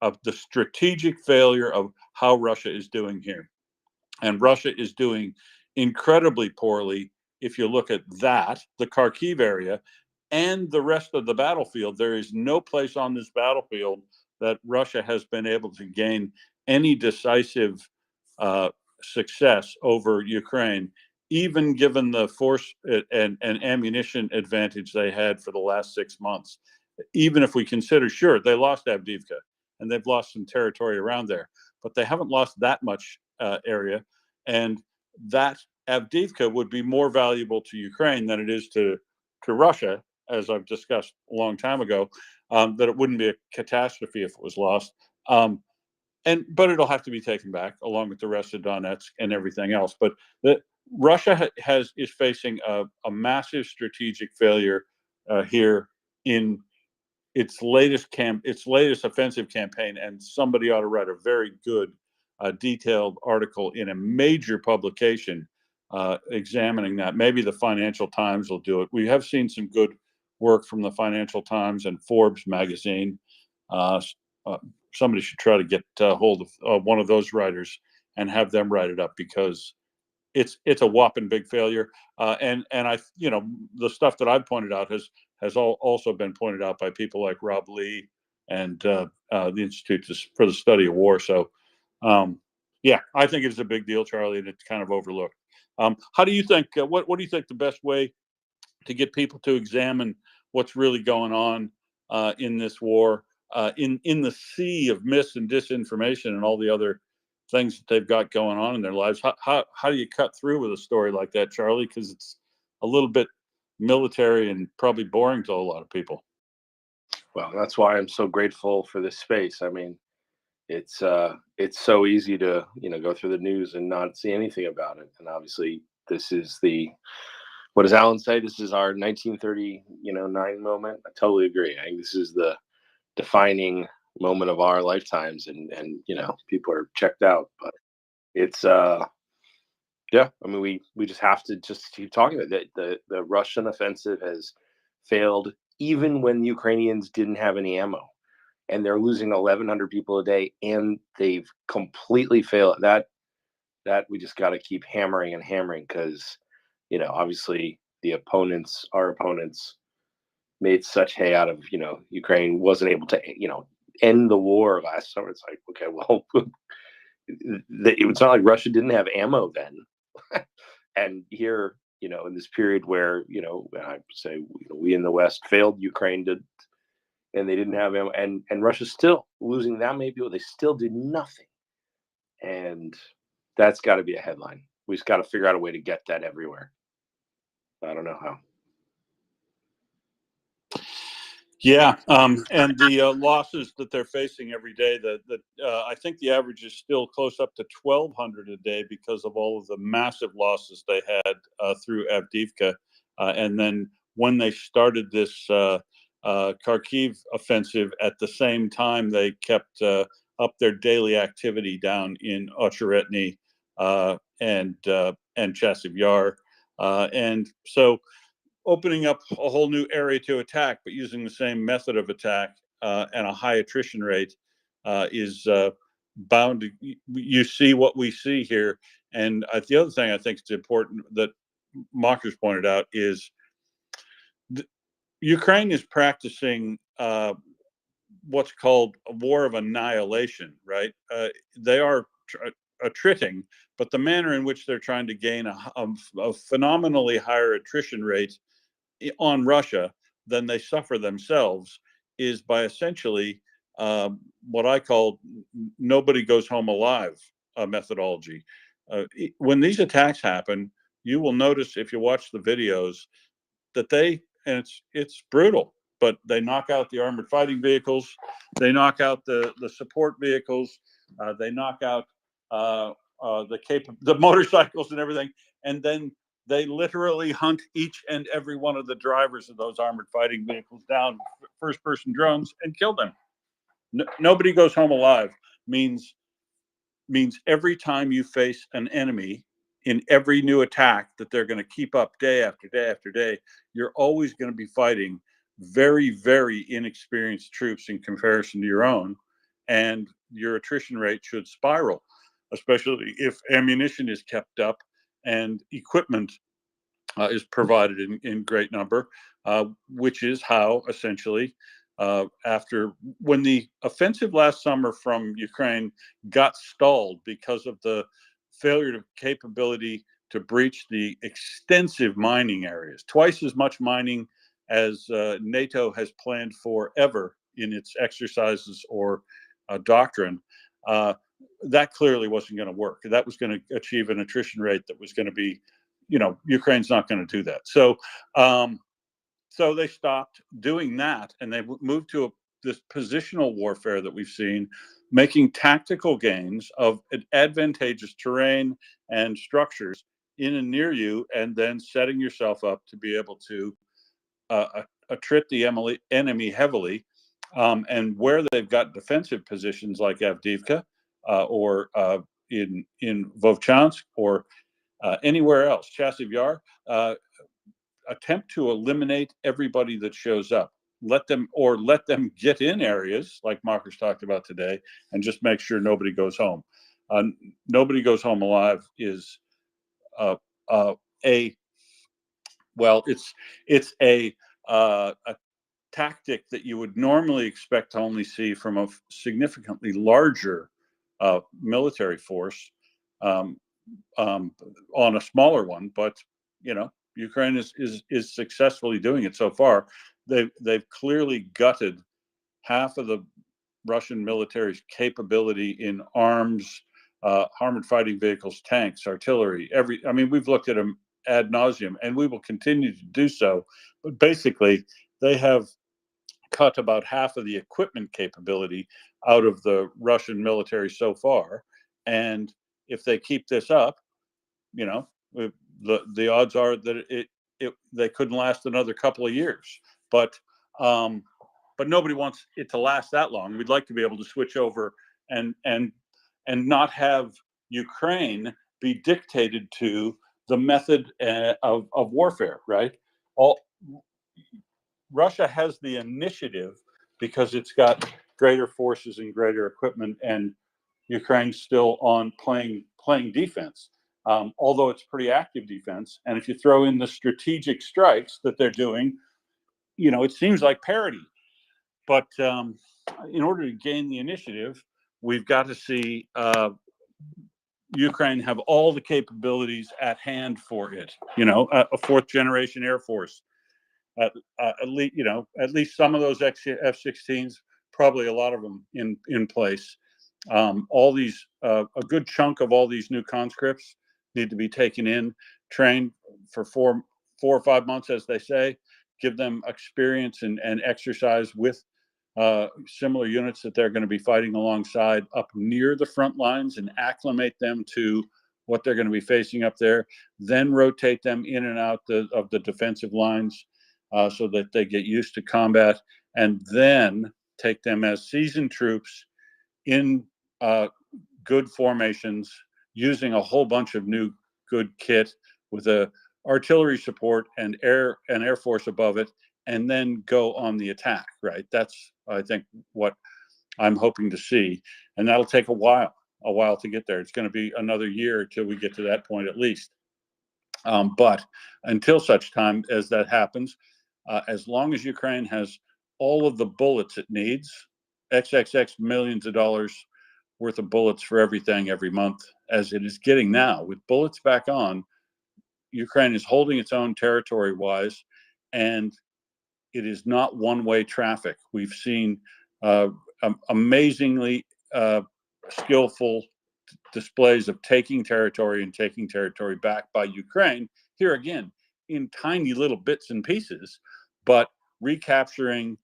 of the strategic failure of how Russia is doing here. And Russia is doing incredibly poorly. If you look at the Kharkiv area, and the rest of the battlefield, there is no place on this battlefield that Russia has been able to gain any decisive success over Ukraine, even given the force and ammunition advantage they had for the last 6 months. Even if we consider, sure, they lost Avdiivka and they've lost some territory around there, but they haven't lost that much area. And that Avdiivka would be more valuable to Ukraine than it is to Russia, as I've discussed a long time ago, that it wouldn't be a catastrophe if it was lost. But it'll have to be taken back along with the rest of Donetsk and everything else. But Russia is facing a massive strategic failure here in its latest offensive campaign, and somebody ought to write a very good, detailed article in a major publication examining that. Maybe the Financial Times will do it. We have seen some good work from the Financial Times and Forbes magazine. Somebody should try to get hold of one of those writers and have them write it up, because it's a whopping big failure. And I, the stuff that I've pointed out has also been pointed out by people like Rob Lee and the Institute for the Study of War. So, yeah, I think it's a big deal, Charlie, and it's kind of overlooked. How do you think? What do you think the best way to get people to examine what's really going on in this war, in the sea of mis and disinformation and all the other things that they've got going on in their lives? How do you cut through with a story like that, Charlie? Because it's a little bit military and probably boring to a lot of people. Well, that's why I'm so grateful for this space. I mean, it's so easy to go through the news and not see anything about it. And obviously, this is what does Alan say? This is our 1939 moment. I totally agree. I think this is the defining moment of our lifetimes, and people are checked out. But it's yeah. I mean, we just have to just keep talking about it. The Russian offensive has failed, even when the Ukrainians didn't have any ammo, and they're losing 1,100 people a day, and they've completely failed. That we just got to keep hammering and hammering, because obviously our opponents made such hay out of Ukraine wasn't able to end the war last summer. It's like, okay, well, it's not like Russia didn't have ammo then. And here, in this period where I say we in the West failed Ukraine and they didn't have ammo, and Russia's still losing that many people. They still did nothing, and that's got to be a headline. We just got to figure out a way to get that everywhere. I don't know how. Yeah, and the losses that they're facing every day, I think the average is still close up to 1,200 a day because of all of the massive losses they had through Avdiivka. And then when they started this Kharkiv offensive, at the same time, they kept up their daily activity down in Ocheretny and Chasiv Yar. And so opening up a whole new area to attack, but using the same method of attack and a high attrition rate is bound to. You see what we see here. And the other thing I think is important that Mockers pointed out is Ukraine is practicing what's called a war of annihilation, right? They are attriting, but the manner in which they're trying to gain a phenomenally higher attrition rate on Russia than they suffer themselves is by essentially what I call nobody goes home alive methodology. When these attacks happen, you will notice if you watch the videos that it's brutal, but they knock out the armored fighting vehicles, they knock out the support vehicles, they knock out the motorcycles and everything, and then they literally hunt each and every one of the drivers of those armored fighting vehicles down, first-person drones, and kill them. Nobody goes home alive means every time you face an enemy in every new attack that they're going to keep up day after day after day, you're always going to be fighting very, very inexperienced troops in comparison to your own, and your attrition rate should spiral, especially if ammunition is kept up and equipment is provided in great number, which is how essentially when the offensive last summer from Ukraine got stalled because of the failure of capability to breach the extensive mining areas, twice as much mining as NATO has planned forever in its exercises or doctrine. That clearly wasn't going to work. That was going to achieve an attrition rate that was going to be, Ukraine's not going to do that. So, so they stopped doing that, and they moved to this positional warfare that we've seen, making tactical gains of advantageous terrain and structures in and near you, and then setting yourself up to be able to attrit the enemy heavily. And where they've got defensive positions like Avdiivka or in Vovchansk or anywhere else, Chasiv Yar, attempt to eliminate everybody that shows up. Let them get in areas like Marcus talked about today, and just make sure nobody goes home. Nobody goes home alive is it's a tactic that you would normally expect to only see from a significantly larger military force on a smaller one, but Ukraine is successfully doing it so far. They've clearly gutted half of the Russian military's capability in arms, armored fighting vehicles, tanks, artillery. We've looked at them ad nauseum, and we will continue to do so. But basically, they have cut about half of the equipment capability out of the Russian military so far. And if they keep this up, the odds are that they couldn't last another couple of years. But nobody wants it to last that long. We'd like to be able to switch over and not have Ukraine be dictated to the method of warfare, right? Russia has the initiative because it's got greater forces and greater equipment, and Ukraine's still on playing defense, although it's pretty active defense. And if you throw in the strategic strikes that they're doing, it seems like parity. But in order to gain the initiative, we've got to see Ukraine have all the capabilities at hand for it. A fourth generation Air Force. At least some of those F-16s, probably a lot of them in place. All these, a good chunk of all these new conscripts need to be taken in, trained for 4 or 5 months, as they say, give them experience and exercise with similar units that they're going to be fighting alongside up near the front lines, and acclimate them to what they're going to be facing up there. Then rotate them in and out of the defensive lines. So that they get used to combat, and then take them as seasoned troops in good formations, using a whole bunch of new good kit with a artillery support and air force above it, and then go on the attack. Right? That's, I think, what I'm hoping to see, and that'll take a while to get there. It's going to be another year till we get to that point at least. But until such time as that happens, as long as Ukraine has all of the bullets it needs, XXX millions of dollars worth of bullets for everything every month, as it is getting now, with bullets back on, Ukraine is holding its own territory-wise, and it is not one-way traffic. We've seen amazingly skillful displays of taking territory and taking territory back by Ukraine, here again, in tiny little bits and pieces, but recapturing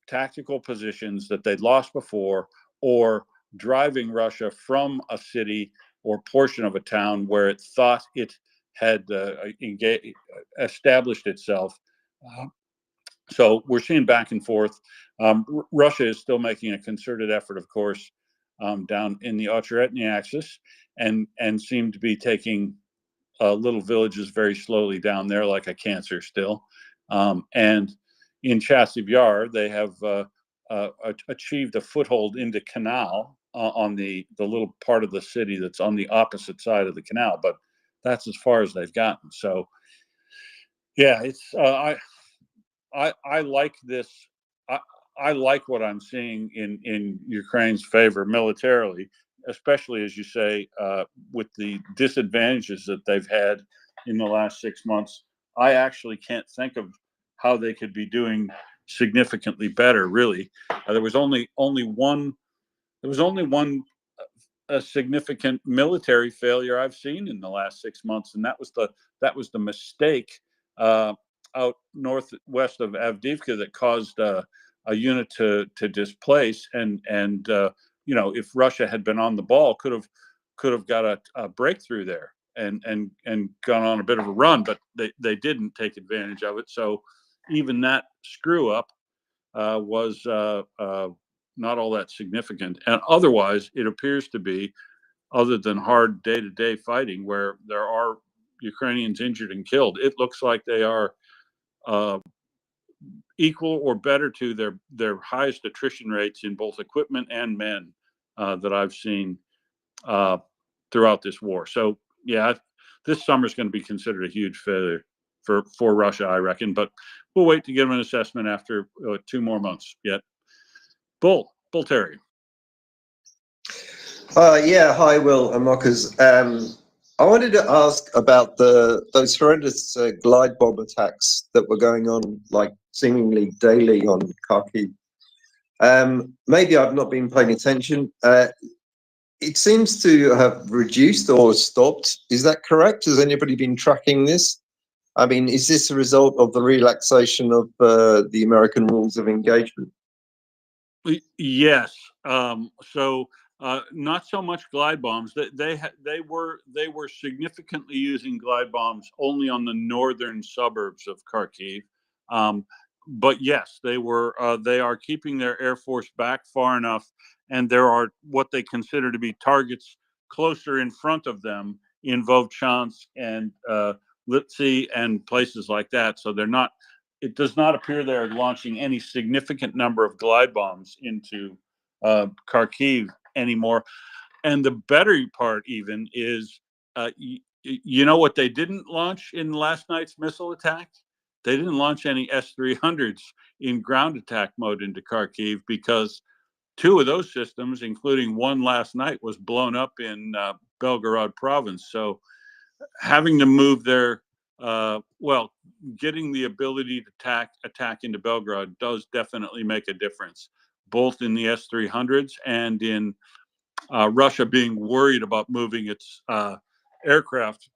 tactical positions that they'd lost before, or driving Russia from a city or portion of a town where it thought it had established itself. So we're seeing back and forth. Russia is still making a concerted effort, of course, down in the Ocheretny axis, and seem to be taking little villages very slowly down there, like a cancer still. And in Chasiv Yar, they have achieved a foothold into canal on the little part of the city that's on the opposite side of the canal, but that's as far as they've gotten. So, yeah, it's I like this. I like what I'm seeing in Ukraine's favor militarily, especially, as you say, with the disadvantages that they've had in the last 6 months. I actually can't think of how they could be doing significantly better. Really, there was only one. There was only one a significant military failure I've seen in the last 6 months, and that was the mistake out northwest of Avdiivka that caused a unit to displace, and if Russia had been on the ball, could have got a breakthrough there. and gone on a bit of a run, but they didn't take advantage of it. So even that screw up was not all that significant. And otherwise, it appears to be, other than hard day-to-day fighting where there are Ukrainians injured and killed, it looks like they are equal or better to their highest attrition rates in both equipment and men that I've seen throughout this war. So yeah, this summer is going to be considered a huge failure for Russia, I reckon. But we'll wait to give them an assessment after 2 more months yet. Bull Terry. Yeah, hi, Will and Marcus. I wanted to ask about those horrendous glide bomb attacks that were going on, like seemingly daily on Kharkiv. Maybe I've not been paying attention. It seems to have reduced or stopped. Is that correct? Has anybody been tracking this? I mean, is this a result of the relaxation of the American rules of engagement? Yes. So not so much glide bombs. They were significantly using glide bombs only on the northern suburbs of Kharkiv. But yes, they are keeping their air force back far enough, and there are what they consider to be targets closer in front of them in Vovchansk and Litsy and places like that. So they're not. It does not appear they're launching any significant number of glide bombs into Kharkiv anymore. And the better part even is, you know what they didn't launch in last night's missile attack? They didn't launch any S-300s in ground attack mode into Kharkiv because 2 of those systems, including one last night, was blown up in Belgorod province. So having to move their getting the ability to attack into Belgrade does definitely make a difference, both in the S-300s and in Russia being worried about moving its aircraft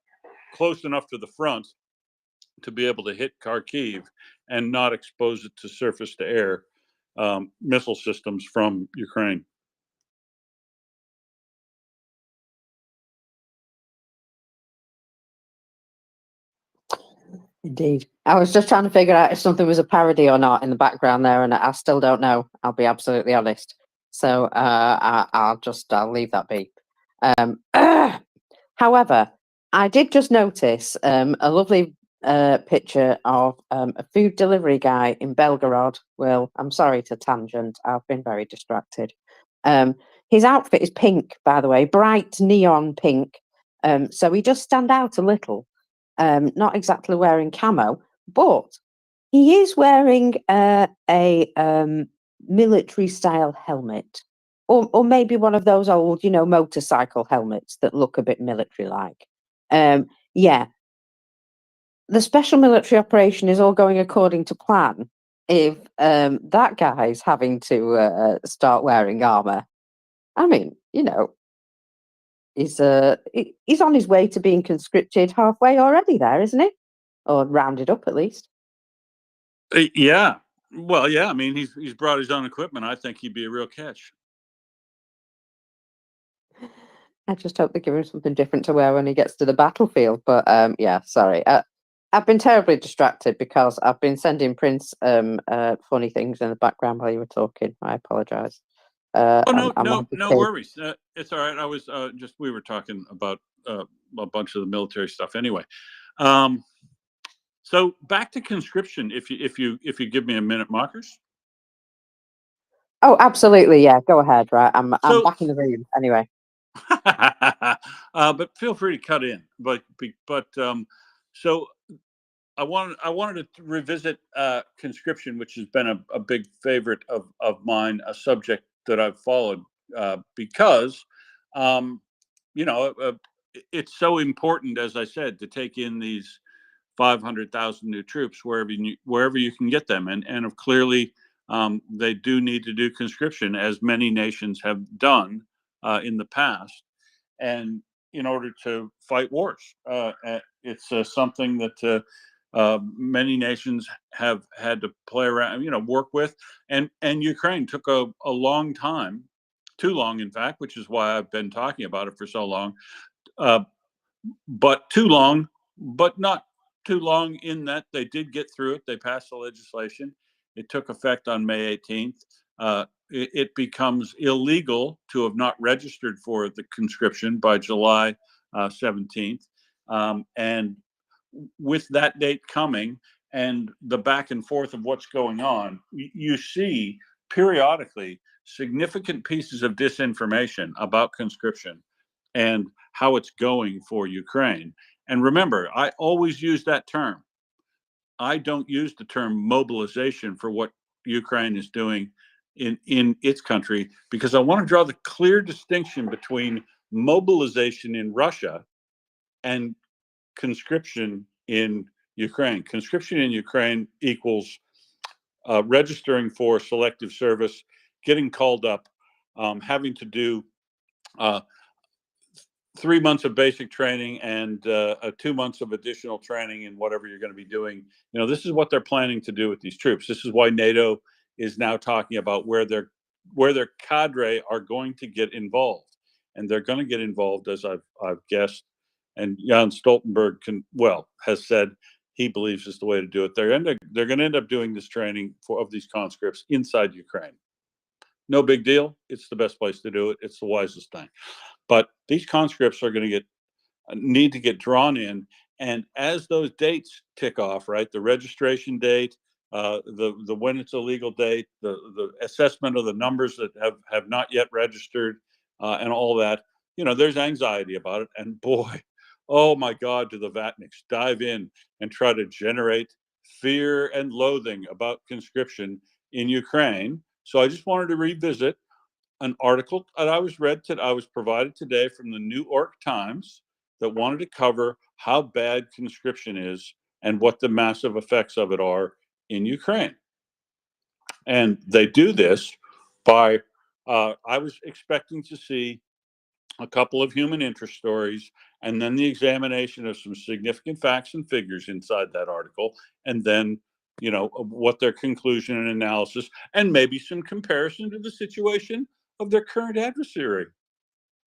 close enough to the front to be able to hit Kharkiv and not expose it to surface-to-air missile systems from Ukraine. Indeed. I was just trying to figure out if something was a parody or not in the background there, and I still don't know. I'll be absolutely honest. So I'll leave that be. However, I did just notice a lovely picture of a food delivery guy in Belgorod. Well, I'm sorry to tangent. I've been very distracted. His outfit is pink, by the way, bright neon pink. So he does stand out a little. Not exactly wearing camo, but he is wearing a military style helmet, or maybe one of those old, motorcycle helmets that look a bit military like. Yeah, the special military operation is all going according to plan. If that guy's having to start wearing armor, I mean, he's on his way to being conscripted halfway already there, isn't he? Or rounded up at least. Yeah. Well, yeah. I mean, he's brought his own equipment. I think he'd be a real catch. I just hope they give him something different to wear when he gets to the battlefield. But yeah, sorry. I've been terribly distracted because I've been sending Prince funny things in the background while you were talking. I apologise. No worries. It's all right. I was we were talking about a bunch of the military stuff anyway. So back to conscription, if you give me a minute, Marcus. Oh, absolutely. Yeah, go ahead. Right, I'm back in the room anyway. But feel free to cut in. But so I wanted to revisit conscription, which has been a big favorite of mine, a subject that I've followed because it's so important, as I said, to take in these 500,000 new troops wherever you can get them, and clearly they do need to do conscription, as many nations have done in the past, and in order to fight wars, it's something that many nations have had to play around, work with, and Ukraine took a long time, too long, in fact, which is why I've been talking about it for so long. but too long, but not too long in that they did get through it. They passed the legislation. It took effect on May 18th. It becomes illegal to have not registered for the conscription by July 17th. And with that date coming and the back and forth of what's going on, you see periodically significant pieces of disinformation about conscription and how it's going for Ukraine. And remember, I always use that term. I don't use the term mobilization for what Ukraine is doing in its country, because I want to draw the clear distinction between mobilization in Russia and conscription in Ukraine. Conscription in Ukraine equals registering for selective service, getting called up, having to do 3 months of basic training and 2 months of additional training in whatever you're going to be doing. You know, this is what they're planning to do with these troops. This is why NATO is now talking about where their cadre are going to get involved, and they're going to get involved, as I've guessed, and Jan Stoltenberg has said he believes is the way to do it. They're going to end up doing this training of these conscripts inside Ukraine. No big deal. It's the best place to do it. It's the wisest thing. But these conscripts are going to need to get drawn in, and as those dates tick off, right, the registration date, the when it's a legal date, the assessment of the numbers that have not yet registered, and all that, you know, there's anxiety about it. And boy, oh my God, do the Vatniks dive in and try to generate fear and loathing about conscription in Ukraine. So I just wanted to revisit an article that I was provided today from the New York Times that wanted to cover how bad conscription is and what the massive effects of it are in Ukraine. And they do this by, I was expecting to see a couple of human interest stories and then the examination of some significant facts and figures inside that article, and then, you know, what their conclusion and analysis, and maybe some comparison to the situation of their current adversary,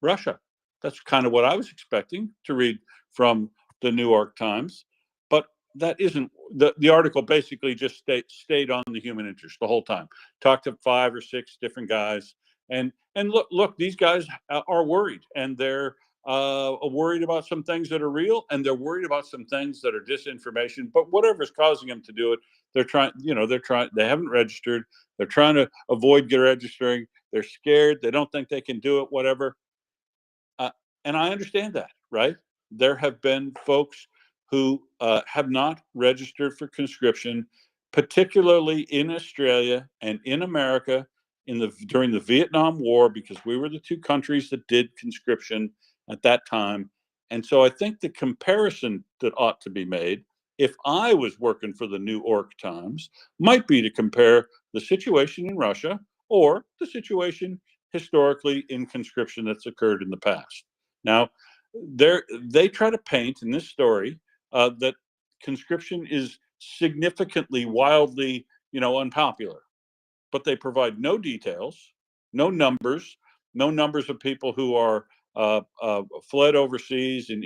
Russia. That's kind of what I was expecting to read from the New York Times, but that isn't the article. Basically, just stayed on the human interest the whole time. Talked to 5 or 6 different guys, and look, these guys are worried, and they're worried about some things that are real, and they're worried about some things that are disinformation. But whatever's causing them to do it, they're trying. You know, they haven't registered. They're trying to avoid registering. They're scared. They don't think they can do it. Whatever. And I understand that, right? There have been folks who have not registered for conscription, particularly in Australia and in America during the Vietnam War, because we were the 2 countries that did conscription at that time. And so I think the comparison that ought to be made, if I was working for the New York Times, might be to compare the situation in Russia or the situation historically in conscription that's occurred in the past. Now, they try to paint in this story that conscription is significantly, wildly, you know, unpopular, but they provide no details, no numbers of people who are fled overseas and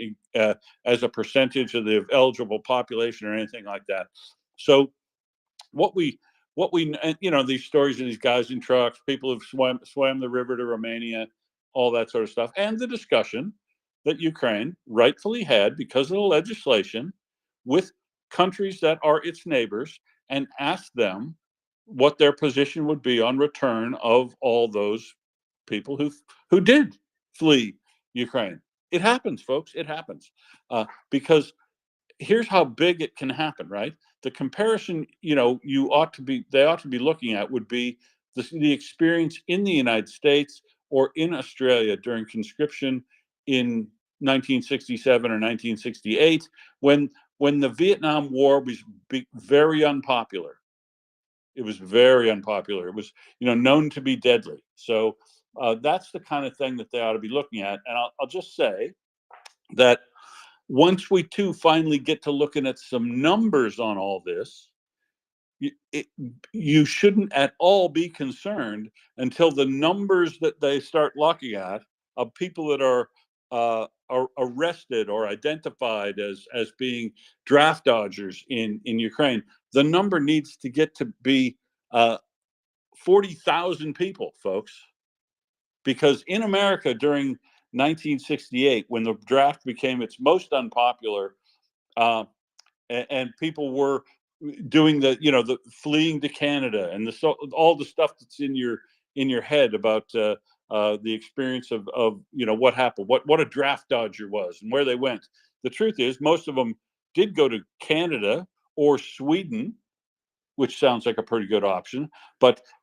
as a percentage of the eligible population or anything like that. So what we you know, these stories of these guys in trucks, people who've swam the river to Romania, all that sort of stuff, and the discussion that Ukraine rightfully had because of the legislation with countries that are its neighbors, and asked them what their position would be on return of all those people who did flee Ukraine. It happens, folks. It happens because here's how big it can happen, right? The comparison, you know, they ought to be looking at would be the experience in the United States or in Australia during conscription in 1967 or 1968, when the Vietnam War was very unpopular. It was very unpopular. It was, you know, known to be deadly. So that's the kind of thing that they ought to be looking at. And I'll just say that once we too finally get to looking at some numbers on all this, you shouldn't at all be concerned until the numbers that they start looking at of people that are arrested or identified as being draft dodgers in Ukraine, the number needs to get to be 40,000 people, folks. Because in America during 1968, when the draft became its most unpopular, and people were doing the fleeing to Canada and all the stuff that's in your head about the experience of what happened, what a draft dodger was and where they went. The truth is, most of them did go to Canada or Sweden, which sounds like a pretty good option.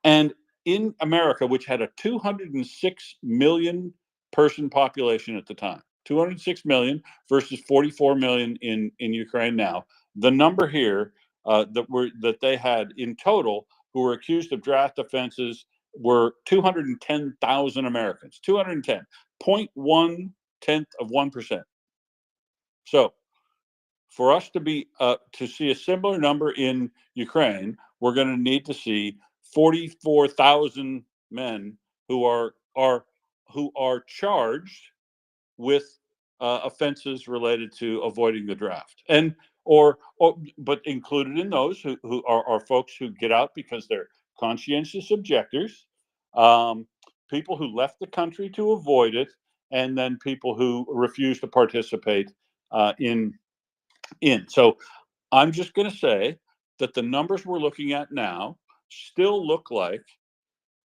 And in America, which had a 206 million person population at the time, 206 million versus 44 million in Ukraine now. The number here that they had in total who were accused of draft offenses were 210,000 Americans. 210, 0.1% of 1%. So for us to see a similar number in Ukraine, we're going to need to see 44,000 men who are charged with offenses related to avoiding the draft, but included in those who are folks who get out because they're conscientious objectors, people who left the country to avoid it, and then people who refuse to participate in. So I'm just going to say that the numbers we're looking at now still look like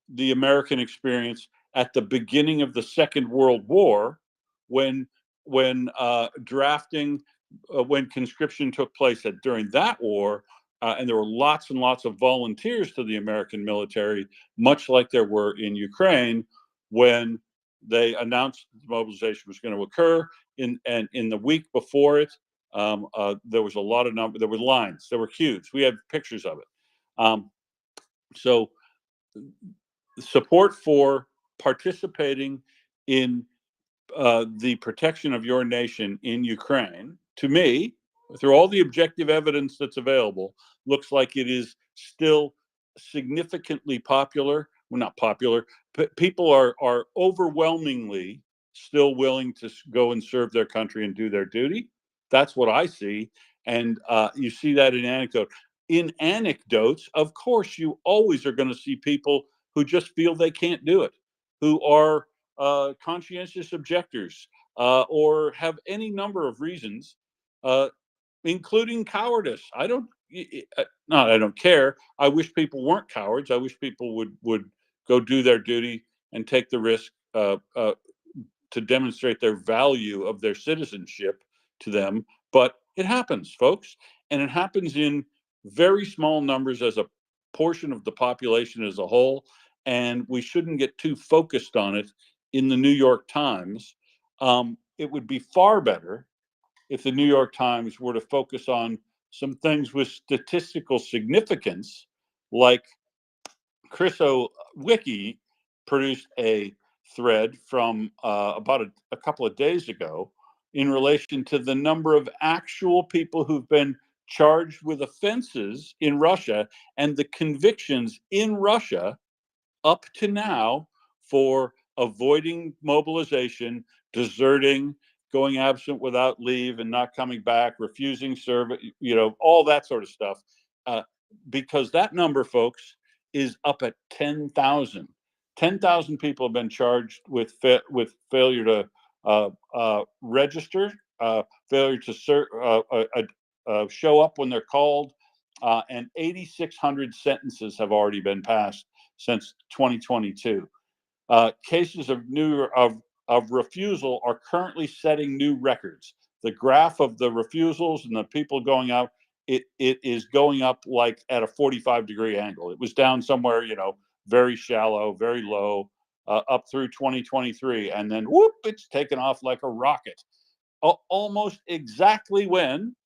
the American experience at the beginning of the Second World War, when drafting, when conscription took place during that war, and there were lots and lots of volunteers to the American military, much like there were in Ukraine when they announced the mobilization was going to occur. In the week before it, there was a lot of there were lines, there were queues. We have pictures of it. So support for participating in the protection of your nation in Ukraine, to me, through all the objective evidence that's available, looks like it is still significantly popular. Well, not popular. People are overwhelmingly still willing to go and serve their country and do their duty. That's what I see, and you see that in anecdote. In anecdotes, of course, you always are going to see people who just feel they can't do it, who are conscientious objectors, or have any number of reasons, including cowardice. I don't care. I wish people weren't cowards. I wish people would go do their duty and take the risk to demonstrate their value of their citizenship to them. But it happens, folks, and it happens in very small numbers as a portion of the population as a whole, and we shouldn't get too focused on it in the New York Times. It would be far better if the New York Times were to focus on some things with statistical significance, like Chris Wiki produced a thread from about a couple of days ago in relation to the number of actual people who've been charged with offenses in Russia and the convictions in Russia up to now for avoiding mobilization, deserting, going absent without leave and not coming back, refusing service, all that sort of stuff. Because that number, folks, is up at 10,000. 10,000 people have been charged with failure to register, failure to show up when they're called, and 8,600 sentences have already been passed since 2022. Cases of refusal are currently setting new records. The graph of the refusals and the people going out, it is going up like at a 45-degree angle. It was down somewhere, very shallow, very low, up through 2023, and then whoop, it's taken off like a rocket. Almost exactly when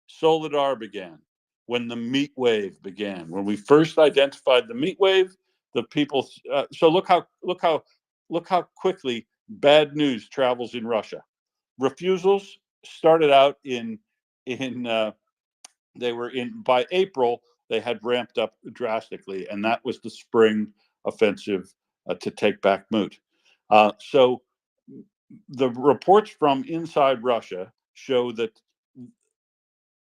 Solidar began, when the meat wave began, when we first identified the meat wave. The people. So look how quickly bad news travels in Russia. Refusals started out they were in by April. They had ramped up drastically, and that was the spring offensive to take back Moot. So the reports from inside Russia show that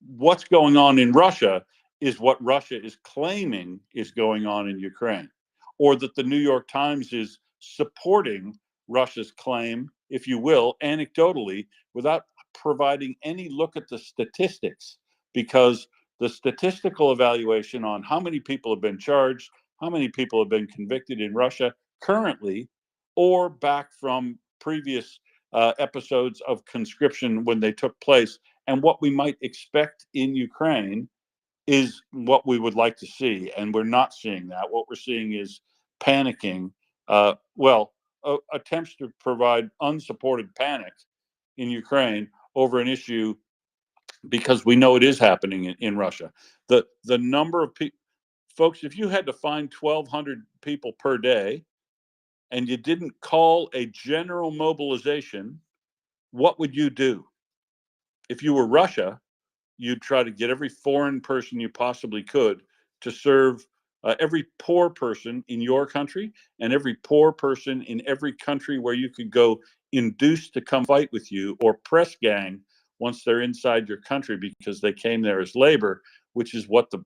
what's going on in Russia is what Russia is claiming is going on in Ukraine, or that the New York Times is supporting Russia's claim, if you will, anecdotally, without providing any look at the statistics, because the statistical evaluation on how many people have been charged, how many people have been convicted in Russia currently, or back from previous episodes of conscription when they took place, and what we might expect in Ukraine is what we would like to see. And we're not seeing that. What we're seeing is panicking. Attempts to provide unsupported panic in Ukraine over an issue because we know it is happening in Russia. The number of people, folks, if you had to find 1,200 people per day and you didn't call a general mobilization, what would you do? If you were Russia, you'd try to get every foreign person you possibly could to serve every poor person in your country and every poor person in every country where you could go induce to come fight with you, or press gang once they're inside your country because they came there as labor, which is what the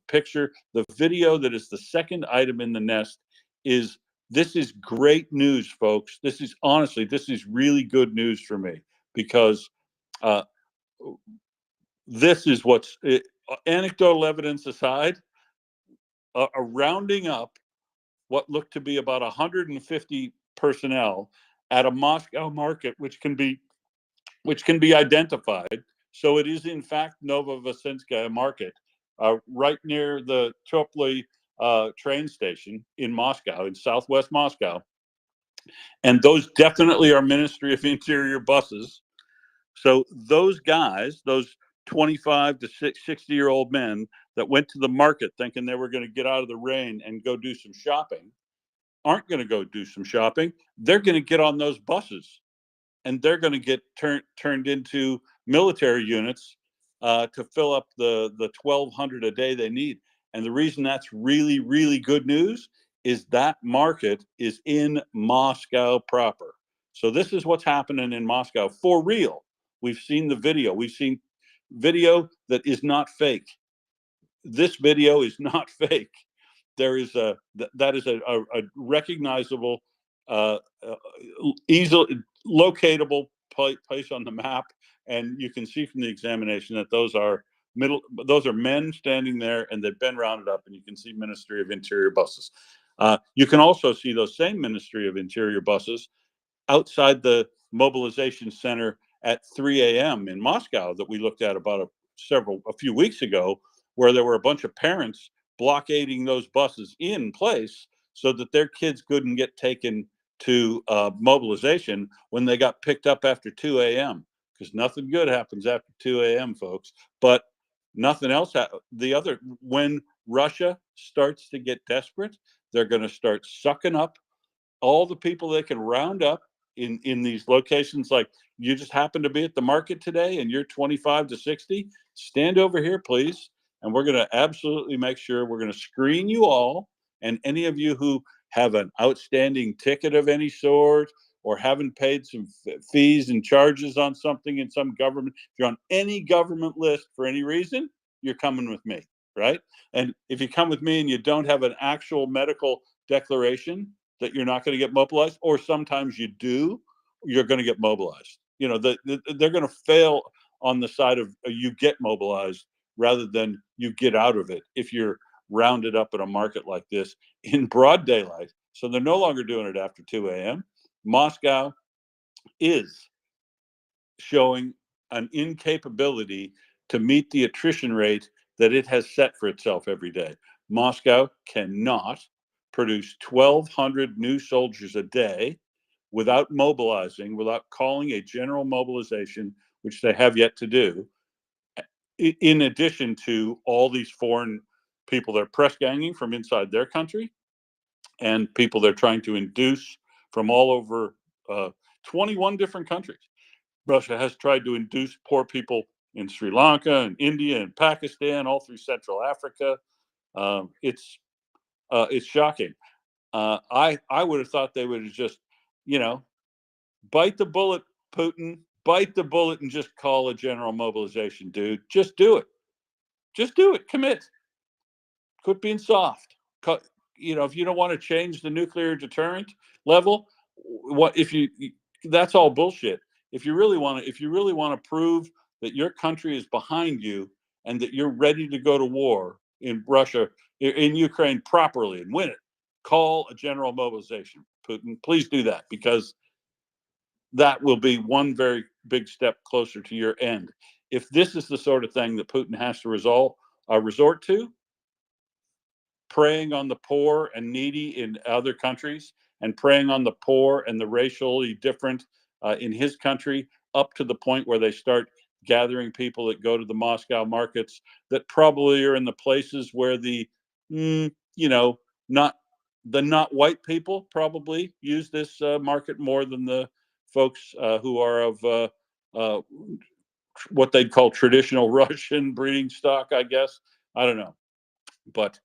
video that is the second item in the nest is. This is great news, folks. This is really good news for me, because uh, this is anecdotal evidence aside, a rounding up what looked to be about 150 personnel at a Moscow market, which can be identified. So it is in fact Novovosenskaya market, right near the Choply train station in Moscow, in southwest Moscow. And those definitely are Ministry of Interior buses. So those guys, those 25 to 60-year-old men that went to the market thinking they were going to get out of the rain and go do some shopping, aren't going to go do some shopping. They're going to get on those buses, and they're going to get turned into military units to fill up the 1,200 a day they need. And the reason that's really, really good news is that market is in Moscow proper. So this is what's happening in Moscow for real. We've seen the video. We've seen video that is not fake. This video is not fake. There is that is a recognizable, easily locatable place on the map, and you can see from the examination that those are men standing there, and they've been rounded up, and you can see Ministry of Interior buses. You can also see those same Ministry of Interior buses outside the mobilization center at 3 a.m. in Moscow that we looked at about a few weeks ago, where there were a bunch of parents blockading those buses in place so that their kids couldn't get taken to mobilization when they got picked up after 2 a.m. Because nothing good happens after 2 a.m., folks. But nothing else. When Russia starts to get desperate, they're going to start sucking up all the people they can round up in these locations. Like, you just happen to be at the market today and you're 25 to 60, stand over here, please. And we're going to absolutely make sure we're going to screen you all. And any of you who have an outstanding ticket of any sort, or haven't paid some fees and charges on something in some government, if you're on any government list for any reason, you're coming with me, right? And if you come with me and you don't have an actual medical declaration that you're not going to get mobilized, or sometimes you do, you're going to get mobilized. They're going to fail on the side of you get mobilized rather than you get out of it if you're rounded up at a market like this in broad daylight. So they're no longer doing it after 2 a.m. Moscow is showing an incapability to meet the attrition rate that it has set for itself every day. Moscow cannot produce 1,200 new soldiers a day without mobilizing, without calling a general mobilization, which they have yet to do, in addition to all these foreign people they're press ganging from inside their country, and people they're trying to induce from all over 21 different countries. Russia has tried to induce poor people in Sri Lanka and India and Pakistan, all through Central Africa. It's shocking. I would have thought they would have just, bite the bullet Putin, bite the bullet and just call a general mobilization, dude. Just do it. Just do it. Commit. Quit being soft. You know, if you don't want to change the nuclear deterrent level, what if you? That's all bullshit. If you really want to prove that your country is behind you and that you're ready to go to war in Russia, in Ukraine properly and win it, call a general mobilization, Putin. Please do that, because that will be one very big step closer to your end. If this is the sort of thing that Putin has to resort to, preying on the poor and needy in other countries and preying on the poor and the racially different in his country, up to the point where they start gathering people that go to the Moscow markets that probably are in the places where the, you know, not white people probably use this market more than the folks who are of what they'd call traditional Russian breeding stock, I guess. I don't know. But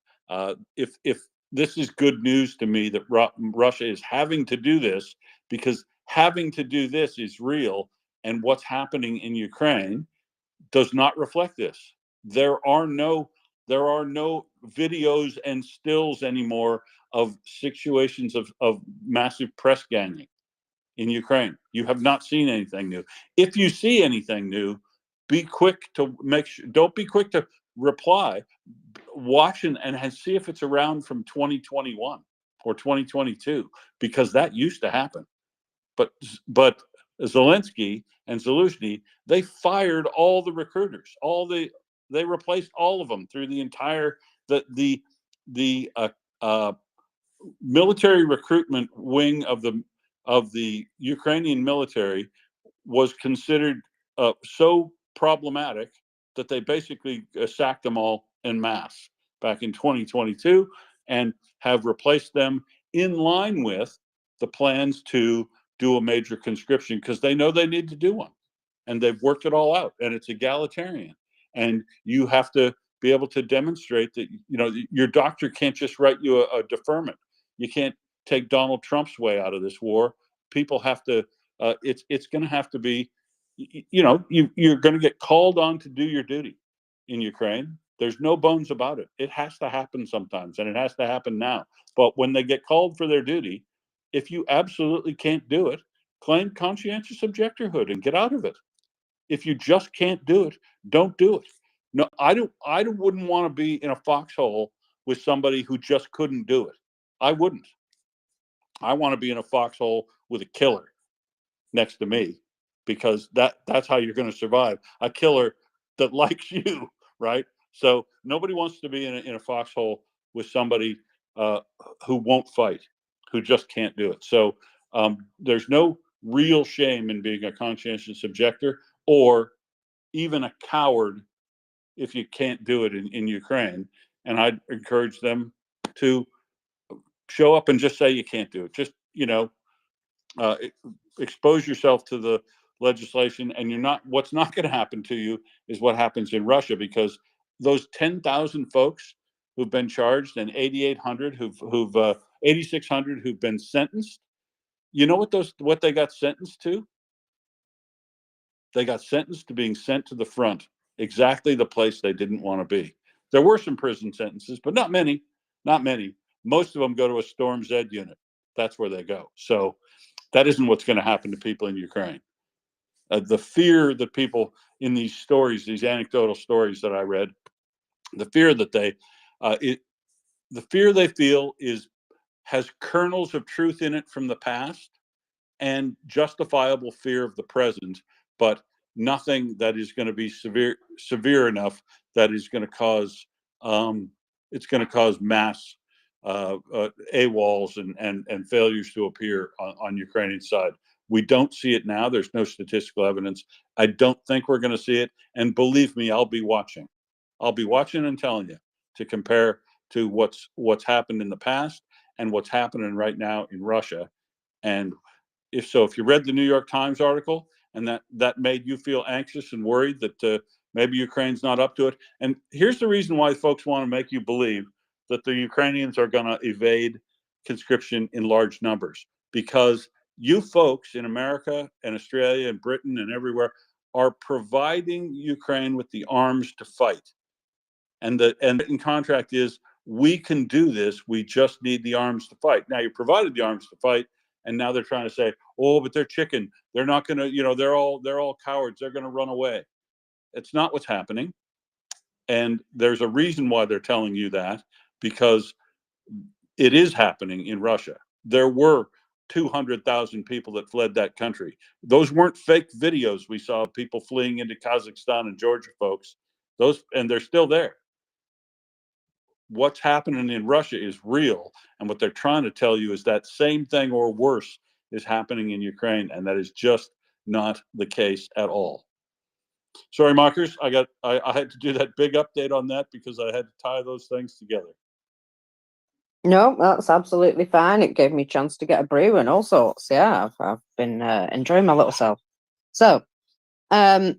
if this is good news to me that Russia is having to do this, because having to do this is real, and what's happening in Ukraine does not reflect this. There are no videos and stills anymore of situations of massive press ganging in Ukraine. You have not seen anything new. If you see anything new, be quick to make sure. Don't be quick to reply. Watch and see if it's around from 2021 or 2022, because that used to happen. But Zelensky and Zelensky, they fired all the recruiters. They replaced all of them through the entire the military recruitment wing of the Ukrainian military was considered so problematic that they basically sacked them all en masse back in 2022 and have replaced them in line with the plans to do a major conscription, because they know they need to do one, and they've worked it all out, and it's egalitarian, and you have to be able to demonstrate that, you know, your doctor can't just write you a deferment. You can't take Donald Trump's way out of this war. People have to it's going to have to be, you know, you're going to get called on to do your duty in Ukraine. There's no bones about it. It has to happen sometimes, and it has to happen now. But when they get called for their duty, if you absolutely can't do it, claim conscientious objectorhood and get out of it. If you just can't do it, don't do it. No, I wouldn't want to be in a foxhole with somebody who just couldn't do it. I wouldn't. I want to be in a foxhole with a killer next to me, because that's how you're going to survive. A killer that likes you, right? So nobody wants to be in a foxhole with somebody who won't fight, who just can't do it. So there's no real shame in being a conscientious objector, or even a coward if you can't do it in Ukraine. And I'd encourage them to show up and just say you can't do it. Just, you know, uh, expose yourself to the legislation, and what's not going to happen to you is what happens in Russia, because those 10,000 folks who've been charged and 8,800 who've 8,600 who've been sentenced, you know what they got sentenced to? They got sentenced to being sent to the front, exactly the place they didn't want to be. There were some prison sentences, but not many. Most of them go to a Storm Z unit. That's where they go. So that isn't what's going to happen to people in Ukraine. The fear that people in these stories, these anecdotal stories that I read, the fear that the fear they feel has kernels of truth in it from the past, and justifiable fear of the present, but nothing that is going to be severe enough that is going to cause mass AWOLs and failures to appear on Ukrainian side. We don't see it now. There's no statistical evidence. I don't think we're going to see it. And believe me, I'll be watching. I'll be watching and telling you, to compare to what's happened in the past and what's happening right now in Russia. And if you read the New York Times article and that made you feel anxious and worried that maybe Ukraine's not up to it. And here's the reason why folks want to make you believe that the Ukrainians are going to evade conscription in large numbers, because You folks in America and Australia and Britain and everywhere are providing Ukraine with the arms to fight. And the written contract is, we can do this. We just need the arms to fight. Now you provided the arms to fight, and now they're trying to say, oh, but they're chicken. They're not going to, they're all cowards. They're going to run away. It's not what's happening. And there's a reason why they're telling you that, because it is happening in Russia. There were 200,000 people that fled that country. Those weren't fake videos we saw of people fleeing into Kazakhstan and Georgia, folks. And they're still there. What's happening in Russia is real. And what they're trying to tell you is that same thing or worse is happening in Ukraine. And that is just not the case at all. Sorry, Markers, I had to do that big update on that because I had to tie those things together. No, that's absolutely fine. It gave me a chance to get a brew and all sorts. Yeah, I've been enjoying my little self. So, I've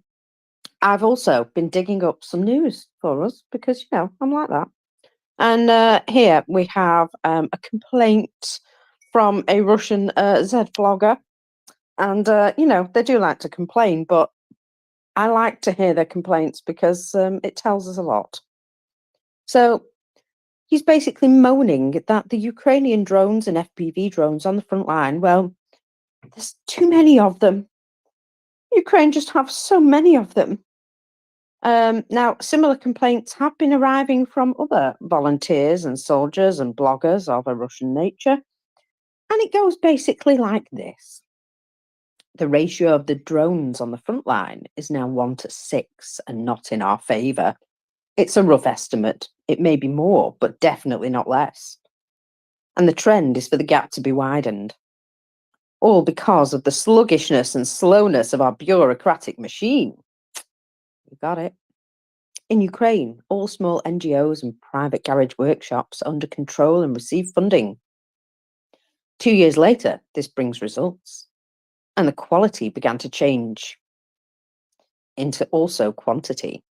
also been digging up some news for us because, I'm like that. And here we have a complaint from a Russian Z blogger. And, they do like to complain, but I like to hear their complaints because it tells us a lot. So he's basically moaning that the Ukrainian drones and FPV drones on the front line, well, there's too many of them. Ukraine just have so many of them. Now, similar complaints have been arriving from other volunteers and soldiers and bloggers of a Russian nature. And it goes basically like this. The ratio of the drones on the front line is now 1-6 and not in our favour. It's a rough estimate. It may be more, but definitely not less. And the trend is for the gap to be widened. All because of the sluggishness and slowness of our bureaucratic machine. You got it. In Ukraine, all small NGOs and private garage workshops are under control and receive funding. 2 years later, this brings results. And the quality began to change into also quantity.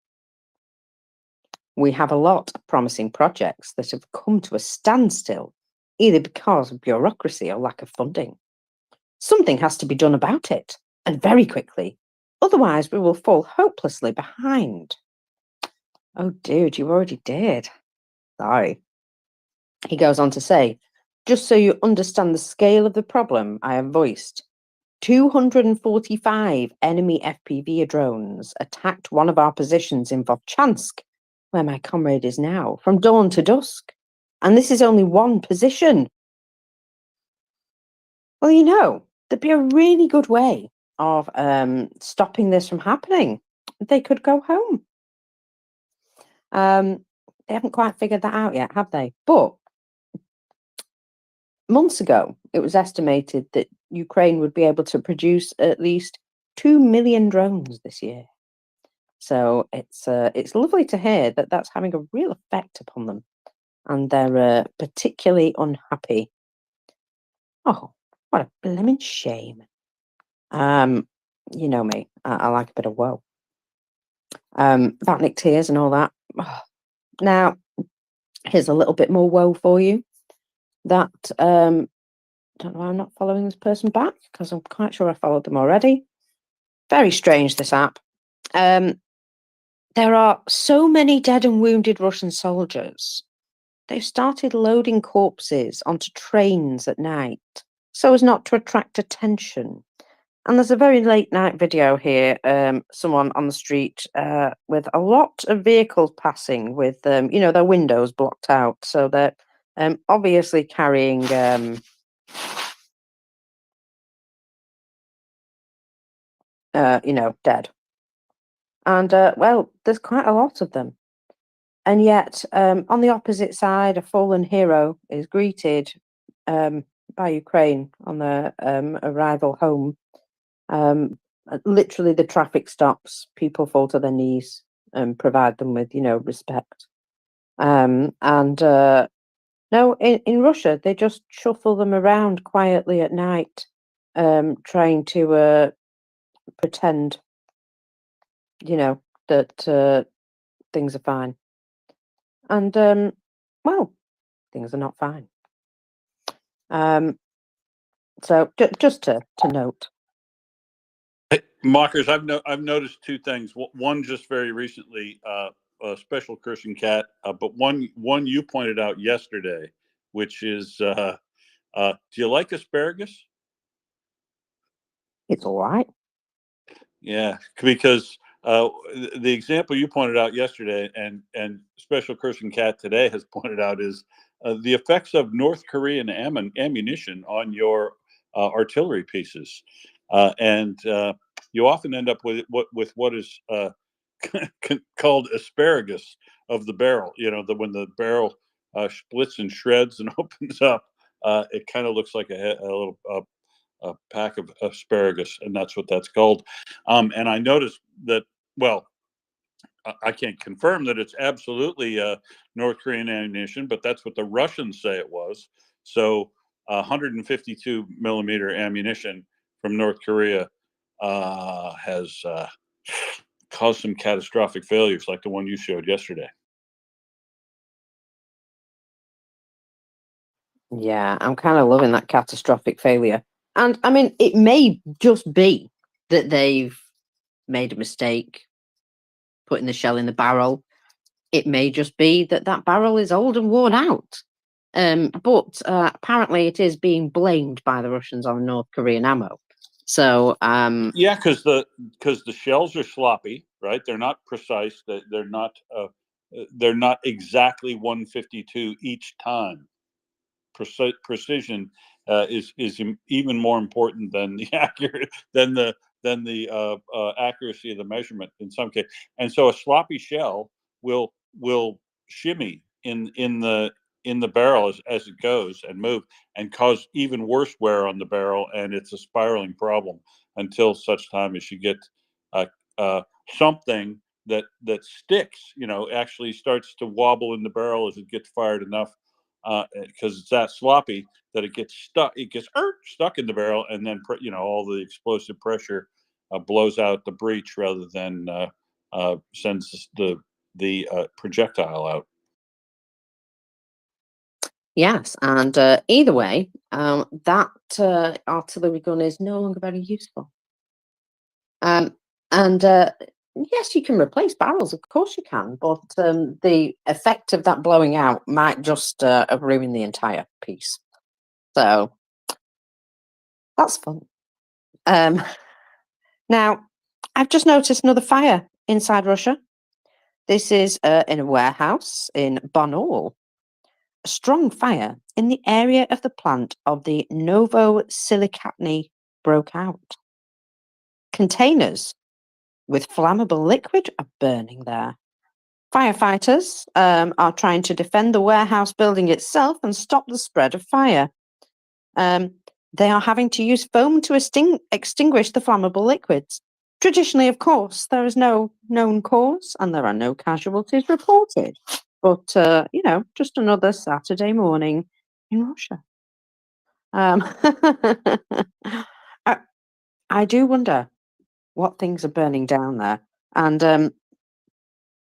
We have a lot of promising projects that have come to a standstill, either because of bureaucracy or lack of funding. Something has to be done about it, and very quickly. Otherwise, we will fall hopelessly behind. Oh, dude, you already did. Sorry. He goes on to say, just so you understand the scale of the problem I have voiced, 245 enemy FPV drones attacked one of our positions in Vovchansk, where my comrade is now, from dawn to dusk. And this is only one position. Well, there'd be a really good way of stopping this from happening. They could go home. They haven't quite figured that out yet, have they? But months ago, it was estimated that Ukraine would be able to produce at least 2 million drones this year. So it's lovely to hear that that's having a real effect upon them, and they're particularly unhappy. Oh, what a blimmin' shame. You know me, I like a bit of woe. Vatnik tears and all that. Oh. Now, here's a little bit more woe for you. That don't know why I'm not following this person back, because I'm quite sure I followed them already. Very strange, this app. There are so many dead and wounded Russian soldiers. They've started loading corpses onto trains at night so as not to attract attention. And there's a very late night video here, someone on the street with a lot of vehicles passing with, their windows blocked out. So they're obviously carrying dead. And, there's quite a lot of them. And yet, on the opposite side, a fallen hero is greeted by Ukraine on their arrival home. Literally, the traffic stops, people fall to their knees and provide them with, respect. No, in Russia, they just shuffle them around quietly at night, trying to pretend, that things are fine. And, things are not fine. So just to note. Hey, Mockers, I've noticed two things. One, just very recently, Special Christian Cat, but one you pointed out yesterday, which is, do you like asparagus? It's all right. Yeah, because the example you pointed out yesterday, and Special Christian Cat today has pointed out, is the effects of North Korean ammunition on your artillery pieces, and you often end up with what is called asparagus of the barrel. You know, when the barrel splits and shreds and opens up, it kind of looks like a little a pack of asparagus, and that's what that's called. And I noticed that, well, I can't confirm that it's absolutely North Korean ammunition, but that's what the Russians say it was. So 152 millimeter ammunition from North Korea has caused some catastrophic failures like the one you showed yesterday. Yeah, I'm kind of loving that catastrophic failure. And I mean, it may just be that they've made a mistake putting the shell in the barrel. It may just be that that barrel is old and worn out. But apparently it is being blamed by the Russians on North Korean ammo. So yeah, because the shells are sloppy, right? They're not precise. They're not exactly 152 each time. Precision is even more important than the accuracy of the measurement in some case. And so a sloppy shell will shimmy in the barrel as it goes and move and cause even worse wear on the barrel, and it's a spiraling problem until such time as you get uh, something that sticks, actually starts to wobble in the barrel as it gets fired enough, because it's that sloppy that it gets stuck. It gets stuck in the barrel, and then all the explosive pressure blows out the breech rather than sends the projectile out. yes, and either way, that artillery gun is no longer very useful. And yes, you can replace barrels, of course you can, but the effect of that blowing out might just ruin the entire piece. So that's fun. Now, I've just noticed another fire inside Russia. This is in a warehouse in Bonol. A strong fire in the area of the plant of the Novosilicatny broke out. Containers with flammable liquid are burning there. Firefighters are trying to defend the warehouse building itself and stop the spread of fire. They are having to use foam to extinguish the flammable liquids. Traditionally, of course, there is no known cause and there are no casualties reported. But, just another Saturday morning in Russia. I do wonder what things are burning down there. And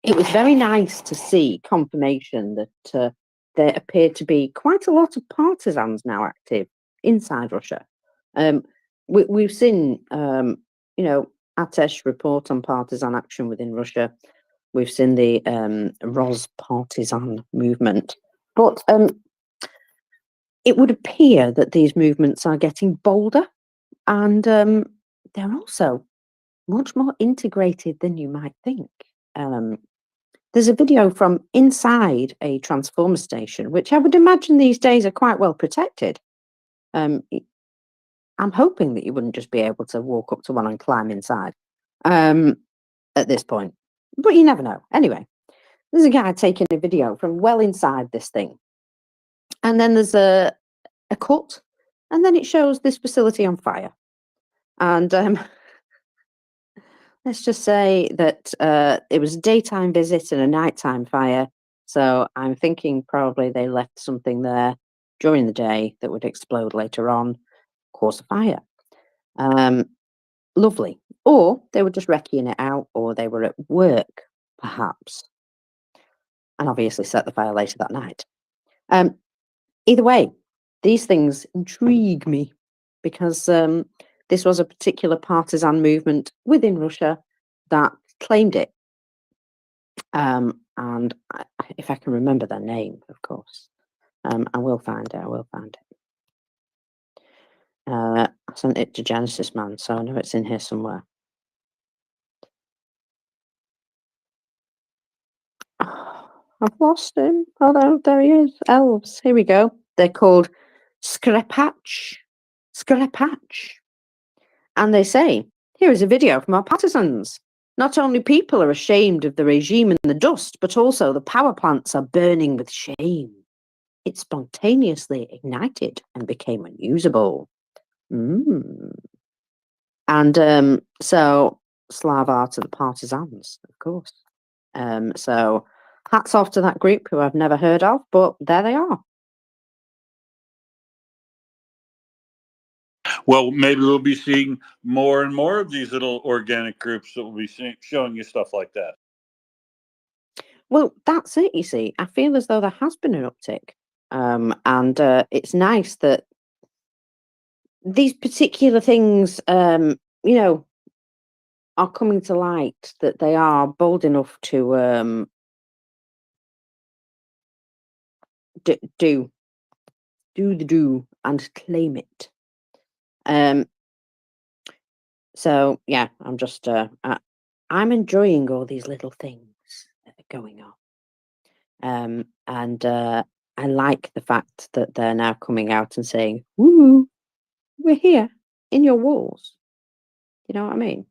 it was very nice to see confirmation that there appear to be quite a lot of partisans now active inside Russia. We've seen, Atesh report on partisan action within Russia. We've seen the Roz partisan movement. But it would appear that these movements are getting bolder and they're also much more integrated than you might think. There's a video from inside a transformer station, which I would imagine these days are quite well protected. I'm hoping that you wouldn't just be able to walk up to one and climb inside at this point, but you never know. Anyway, there's a guy taking a video from well inside this thing, and then there's a cut, and then it shows this facility on fire. And let's just say that it was a daytime visit and a nighttime fire. So I'm thinking probably they left something there during the day that would explode later on, cause a fire. Lovely. Or they were just wrecking it out, or they were at work, perhaps, and obviously set the fire later that night. Either way, these things intrigue me because this was a particular partisan movement within Russia that claimed it. And if I can remember their name, of course, I will find it. I will find it. I sent it to Genesis Man, so I know it's in here somewhere. I've lost him. Oh, no, there he is. Elves. Here we go. They're called Skrepach. Skrepach. And they say, here is a video from our partisans. Not only people are ashamed of the regime and the dust, but also the power plants are burning with shame. It spontaneously ignited and became unusable. And so Slava to the partisans, of course. So hats off to that group who I've never heard of, but there they are. Well, maybe we'll be seeing more and more of these little organic groups that will be showing you stuff like that. Well, that's it, you see. I feel as though there has been an uptick. And it's nice that these particular things, are coming to light, that they are bold enough to do and claim it. So yeah, I'm just I'm enjoying all these little things that are going on. And I like the fact that they're now coming out and saying, "Woo, we're here in your walls." You know what I mean?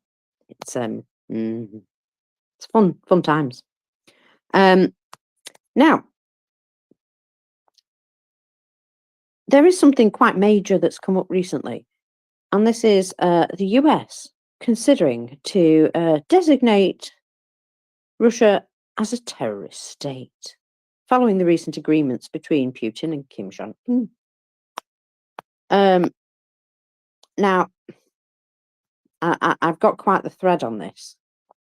It's it's fun times. Now there is something quite major that's come up recently, and this is the US considering to designate Russia as a terrorist state, following the recent agreements between Putin and Kim Jong-un. Now, I've got quite the thread on this,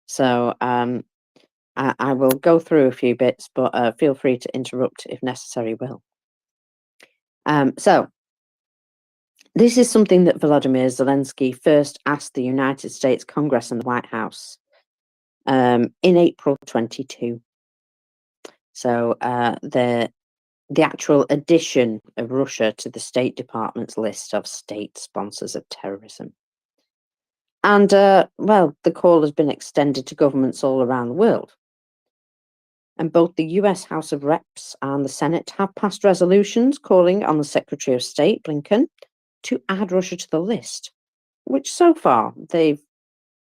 so I will go through a few bits, but feel free to interrupt if necessary, Will. So, this is something that Volodymyr Zelensky first asked the United States Congress and the White House in April 22. So, the actual addition of Russia to the State Department's list of state sponsors of terrorism. And, well, the call has been extended to governments all around the world. And both the US House of Reps and the Senate have passed resolutions calling on the Secretary of State, Blinken, to add Russia to the list, which so far they've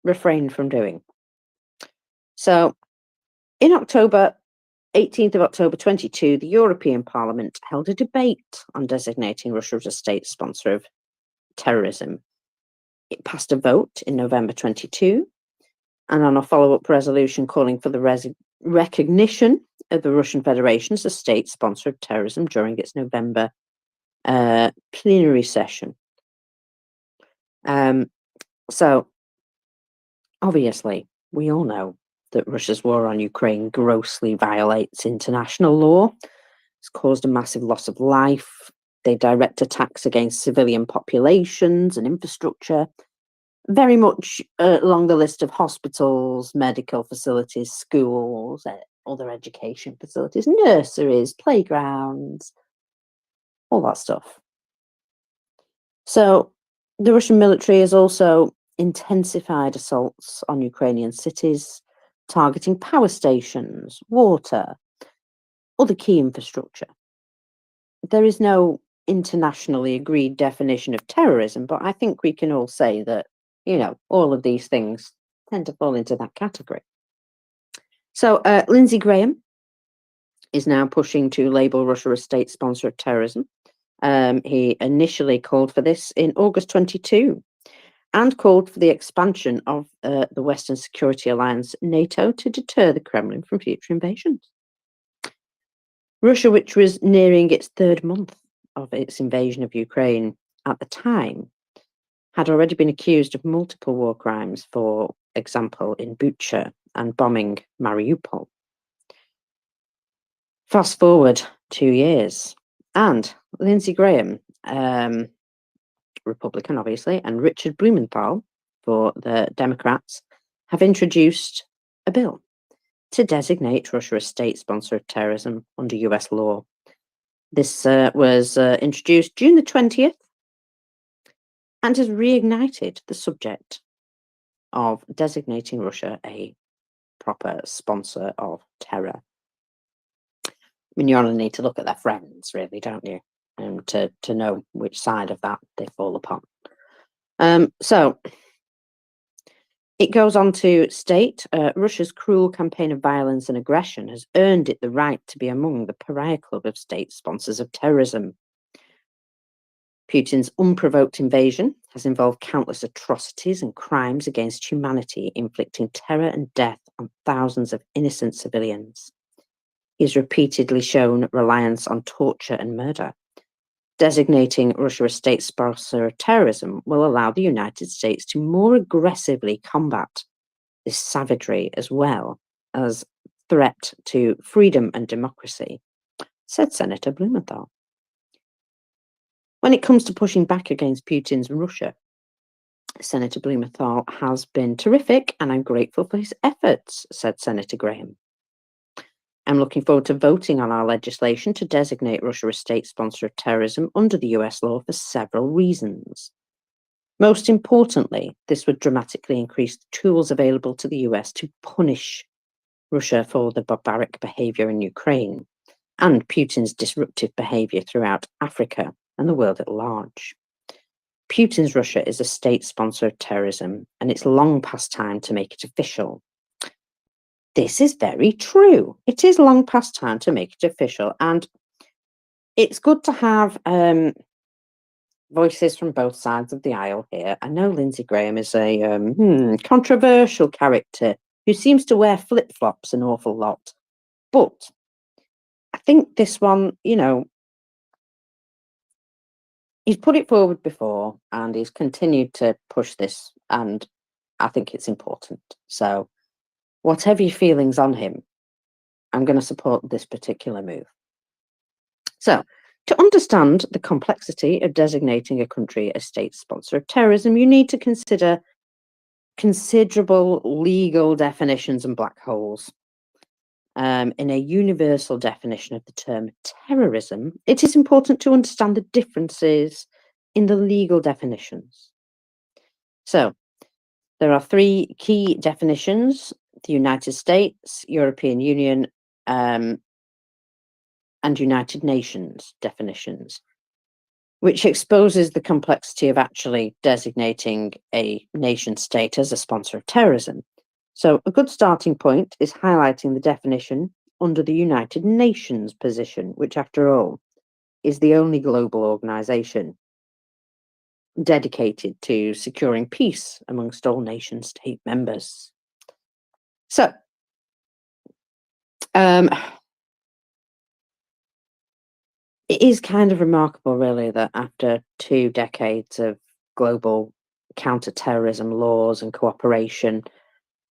refrained from doing. So, in October, 18th of October 22, the European Parliament held a debate on designating Russia as a state sponsor of terrorism. It passed a vote in November 22, and on a follow-up resolution calling for the recognition of the Russian Federation as a state sponsor of terrorism during its November plenary session. So, obviously, we all know that Russia's war on Ukraine grossly violates international law. It's caused a massive loss of life. They direct attacks against civilian populations and infrastructure, very much along the list of hospitals, medical facilities, schools, other education facilities, nurseries, playgrounds, all that stuff. So the Russian military has also intensified assaults on Ukrainian cities, targeting power stations, water, other key infrastructure. There is no internationally agreed definition of terrorism, but I think we can all say that, all of these things tend to fall into that category. So Lindsey Graham is now pushing to label Russia a state sponsor of terrorism. He initially called for this in August 22 and called for the expansion of the Western Security Alliance, NATO, to deter the Kremlin from future invasions. Russia, which was nearing its third month of its invasion of Ukraine at the time, had already been accused of multiple war crimes, for example, in Bucha and bombing Mariupol. Fast forward 2 years, and Lindsey Graham Republican, obviously, and Richard Blumenthal for the Democrats have introduced a bill to designate Russia a state sponsor of terrorism under US law. This was introduced June the 20th and has reignited the subject of designating Russia a proper sponsor of terror. I mean, you only need to look at their friends, really, don't you? To know which side of that they fall upon. So it goes on to state Russia's cruel campaign of violence and aggression has earned it the right to be among the pariah club of state sponsors of terrorism. Putin's unprovoked invasion has involved countless atrocities and crimes against humanity, inflicting terror and death on thousands of innocent civilians. He has repeatedly shown reliance on torture and murder. Designating Russia a state sponsor of terrorism will allow the United States to more aggressively combat this savagery as well as threat to freedom and democracy, said Senator Blumenthal. When it comes to pushing back against Putin's Russia, Senator Blumenthal has been terrific, and I'm grateful for his efforts, said Senator Graham. I'm looking forward to voting on our legislation to designate Russia a state sponsor of terrorism under the US law for several reasons. Most importantly, this would dramatically increase the tools available to the US to punish Russia for the barbaric behavior in Ukraine and Putin's disruptive behavior throughout Africa and the world at large. Putin's Russia is a state sponsor of terrorism, and it's long past time to make it official. This is very true. It is long past time to make it official, and it's good to have voices from both sides of the aisle here. I know Lindsey Graham is a controversial character who seems to wear flip-flops an awful lot, but I think this one, he's put it forward before and he's continued to push this, and I think it's important. So whatever your feelings on him, I'm going to support this particular move. So to understand the complexity of designating a country a state sponsor of terrorism, you need to consider considerable legal definitions and black holes. In a universal definition of the term terrorism, it is important to understand the differences in the legal definitions. So, there are three key definitions: the United States, European Union, and United Nations definitions, which exposes the complexity of actually designating a nation state as a sponsor of terrorism. So a good starting point is highlighting the definition under the United Nations position, which after all is the only global organization dedicated to securing peace amongst all nation state members. So, it is kind of remarkable, really, that after 2 decades of global counter-terrorism laws and cooperation,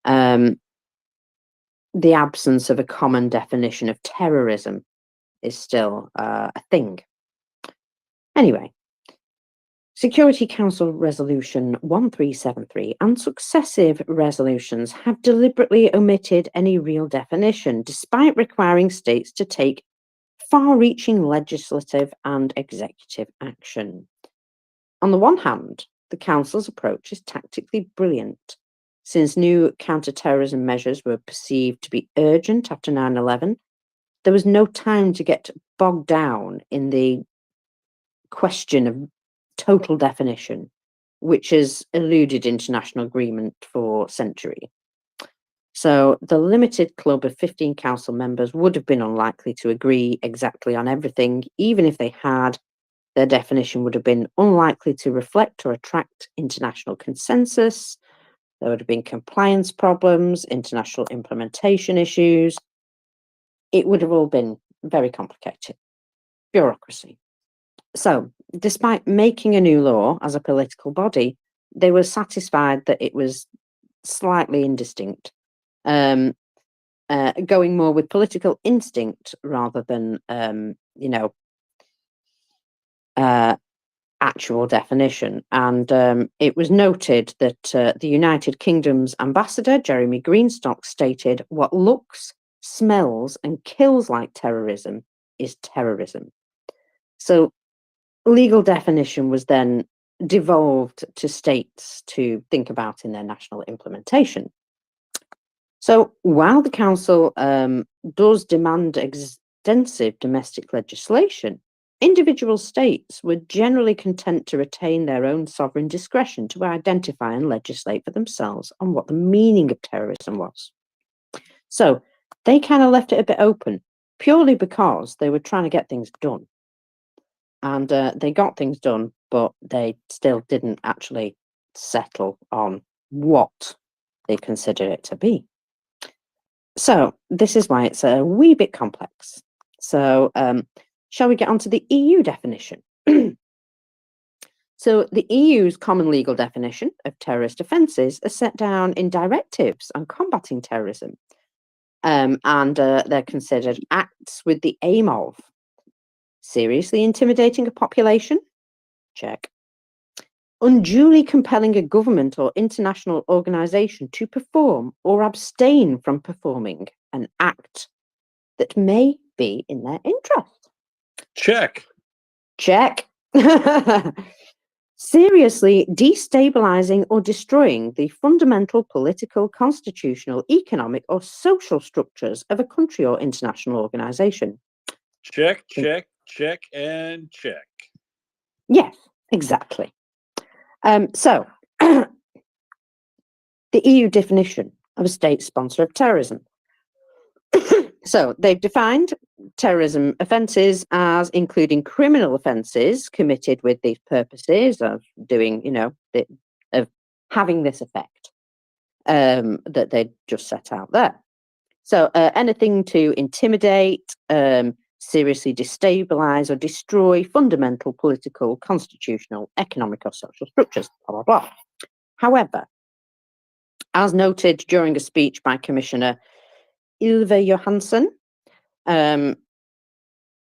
the absence of a common definition of terrorism is still a thing. Anyway, Security Council Resolution 1373 and successive resolutions have deliberately omitted any real definition, despite requiring states to take far-reaching legislative and executive action. On the one hand, the Council's approach is tactically brilliant, since new counter-terrorism measures were perceived to be urgent after 9/11. There was no time to get bogged down in the question of total definition, which has eluded international agreement for centuries. So the limited club of 15 council members would have been unlikely to agree exactly on everything. Even if they had, their definition would have been unlikely to reflect or attract international consensus. There would have been compliance problems, international implementation issues. It would have all been very complicated. Bureaucracy. So, despite making a new law as a political body, they were satisfied that it was slightly indistinct, going more with political instinct rather than, actual definition. And it was noted that the United Kingdom's ambassador, Jeremy Greenstock, stated, "What looks, smells, and kills like terrorism is terrorism." So legal definition was then devolved to states to think about in their national implementation. So while the council does demand extensive domestic legislation, individual states were generally content to retain their own sovereign discretion to identify and legislate for themselves on what the meaning of terrorism was. So they kind of left it a bit open, purely because they were trying to get things done. And they got things done, but they still didn't actually settle on what they consider it to be. So this is why it's a wee bit complex. So shall we get on to the EU definition? So the EU's common legal definition of terrorist offences is set down in directives on combating terrorism. And they're considered acts with the aim of seriously intimidating a population, check. Unduly compelling a government or international organisation to perform or abstain from performing an act that may be in their interest. Check. Check. Seriously destabilizing or destroying the fundamental political, constitutional, economic, or social structures of a country or international organisation. Check, check, check, and check. Yes, exactly. So, the EU definition of a state sponsor of terrorism. So, they've defined terrorism offences as including criminal offences committed with these purposes of doing, of having this effect that they just set out there. So, anything to intimidate, seriously destabilise or destroy fundamental political, constitutional, economic or social structures, blah, blah, blah. However, as noted during a speech by Commissioner Ylva Johansson on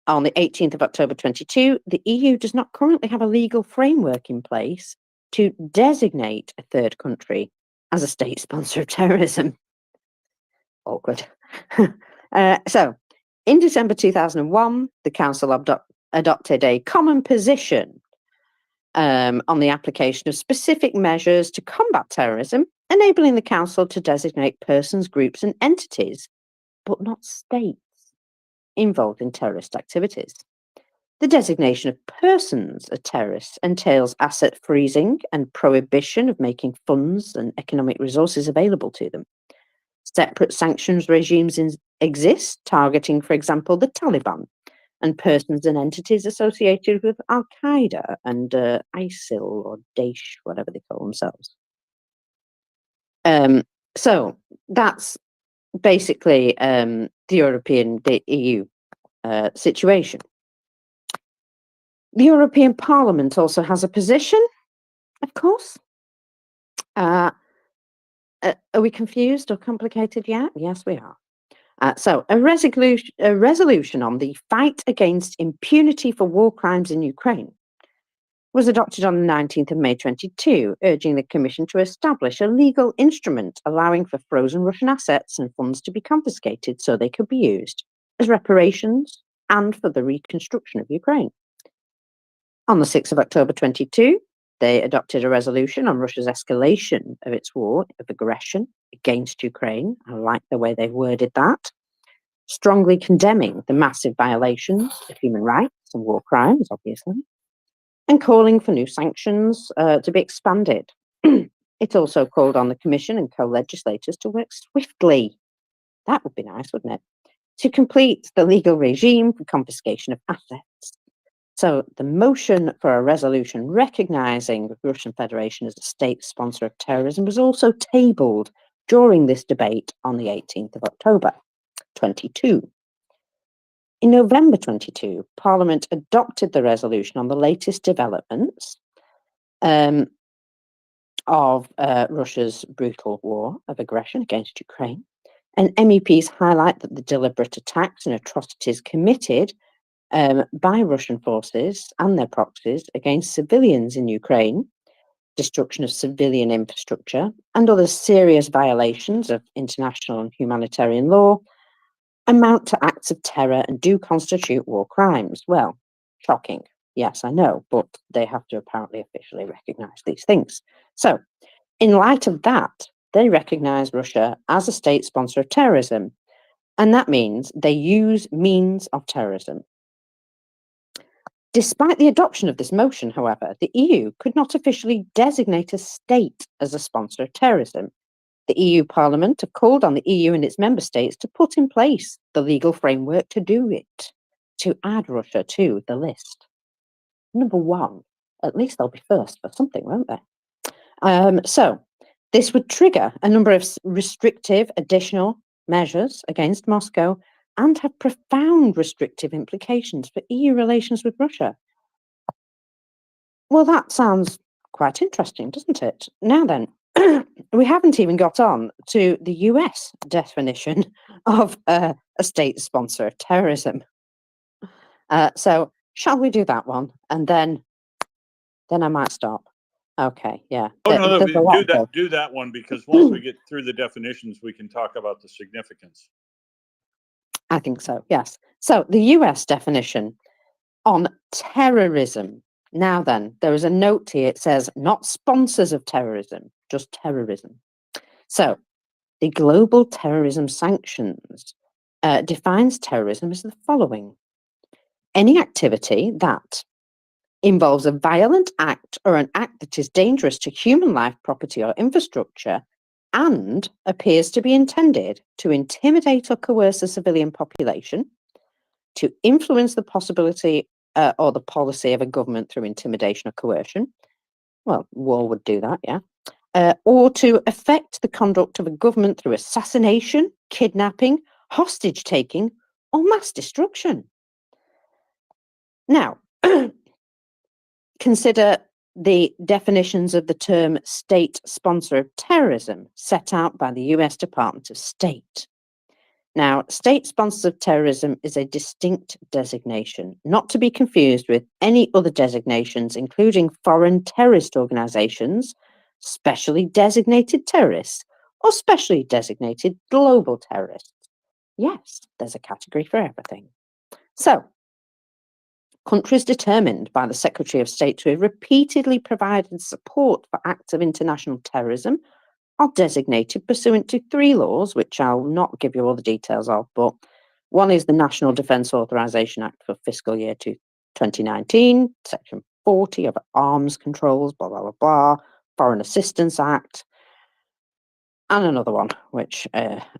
the 18th of October 22, the EU does not currently have a legal framework in place to designate a third country as a state sponsor of terrorism. Awkward. So, in December 2001, the Council adopted a common position on the application of specific measures to combat terrorism, enabling the Council to designate persons, groups, and entities, but not states, involved in terrorist activities. The designation of persons as terrorists entails asset freezing and prohibition of making funds and economic resources available to them. Separate sanctions regimes exist, targeting, for example, the Taliban and persons and entities associated with Al-Qaeda and ISIL or Daesh, whatever they call themselves. So that's basically the EU situation. The European Parliament also has a position, of course. Are we confused or complicated yet? Yes, we are. So a resolution on the fight against impunity for war crimes in Ukraine was adopted on the 19th of May 22, urging the Commission to establish a legal instrument allowing for frozen Russian assets and funds to be confiscated so they could be used as reparations and for the reconstruction of Ukraine. On the 6th of October 22, they adopted a resolution on Russia's escalation of its war of aggression against Ukraine. I like the way they've worded that. Strongly condemning the massive violations of human rights and war crimes, obviously, and calling for new sanctions to be expanded. It also called on the Commission and co-legislators to work swiftly. That would be nice, wouldn't it? To complete the legal regime for confiscation of assets. So the motion for a resolution recognising the Russian Federation as a state sponsor of terrorism was also tabled during this debate on the 18th of October 22. In November 22, Parliament adopted the resolution on the latest developments of Russia's brutal war of aggression against Ukraine. And MEPs highlight that the deliberate attacks and atrocities committed by Russian forces and their proxies against civilians in Ukraine, destruction of civilian infrastructure, and other serious violations of international and humanitarian law, amount to acts of terror and do constitute war crimes. Well, shocking. Yes, I know, but they have to apparently officially recognize these things. So, in light of that, they recognize Russia as a state sponsor of terrorism, and that means they use means of terrorism. Despite the adoption of this motion, however, the EU could not officially designate a state as a sponsor of terrorism. The EU Parliament have called on the EU and its member states to put in place the legal framework to do it, to add Russia to the list. Number one, at least they'll be first for something, won't they? So this would trigger a number of restrictive additional measures against Moscow and have profound restrictive implications for EU relations with Russia. Well, that sounds quite interesting, doesn't it? Now then, we haven't even got on to the US definition of a state sponsor of terrorism. So shall we do that one? And then I might stop. Okay, yeah. Oh no, There's a lot there. do that one, because once we get through the definitions, we can talk about the significance. I think so, yes. So the US definition on terrorism. Now then, there is a note here. It says not sponsors of terrorism, just terrorism. So the global terrorism sanctions defines terrorism as the following: any activity that involves a violent act or an act that is dangerous to human life, property, or infrastructure, and appears to be intended to intimidate or coerce a civilian population, to influence the possibility or the policy of a government through intimidation or coercion. Well, war would do that, yeah. Or to affect the conduct of a government through assassination, kidnapping, hostage taking, or mass destruction. Now, consider the definitions of the term state sponsor of terrorism set out by the US Department of State. Now, state sponsors of terrorism is a distinct designation, not to be confused with any other designations, including foreign terrorist organizations, specially designated terrorists, or specially designated global terrorists. Yes, there's a category for everything. So, countries determined by the Secretary of State to have repeatedly provided support for acts of international terrorism are designated pursuant to three laws, which I'll not give you all the details of, but one is the National Defence Authorization Act for fiscal year 2019, Section 40 of Arms Controls, blah, blah, blah, blah, Foreign Assistance Act, and another one, which,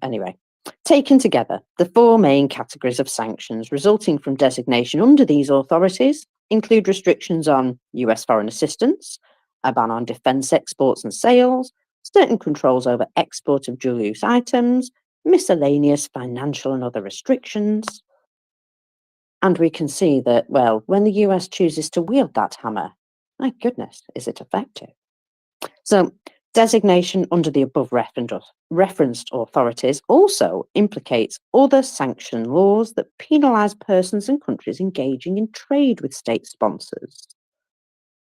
anyway. Taken together, the four main categories of sanctions resulting from designation under these authorities include restrictions on US foreign assistance, a ban on defence exports and sales, certain controls over export of dual-use items, miscellaneous financial and other restrictions. And we can see that, well, when the US chooses to wield that hammer, my goodness, is it effective? So, designation under the above referenced authorities also implicates other sanction laws that penalise persons and countries engaging in trade with state sponsors.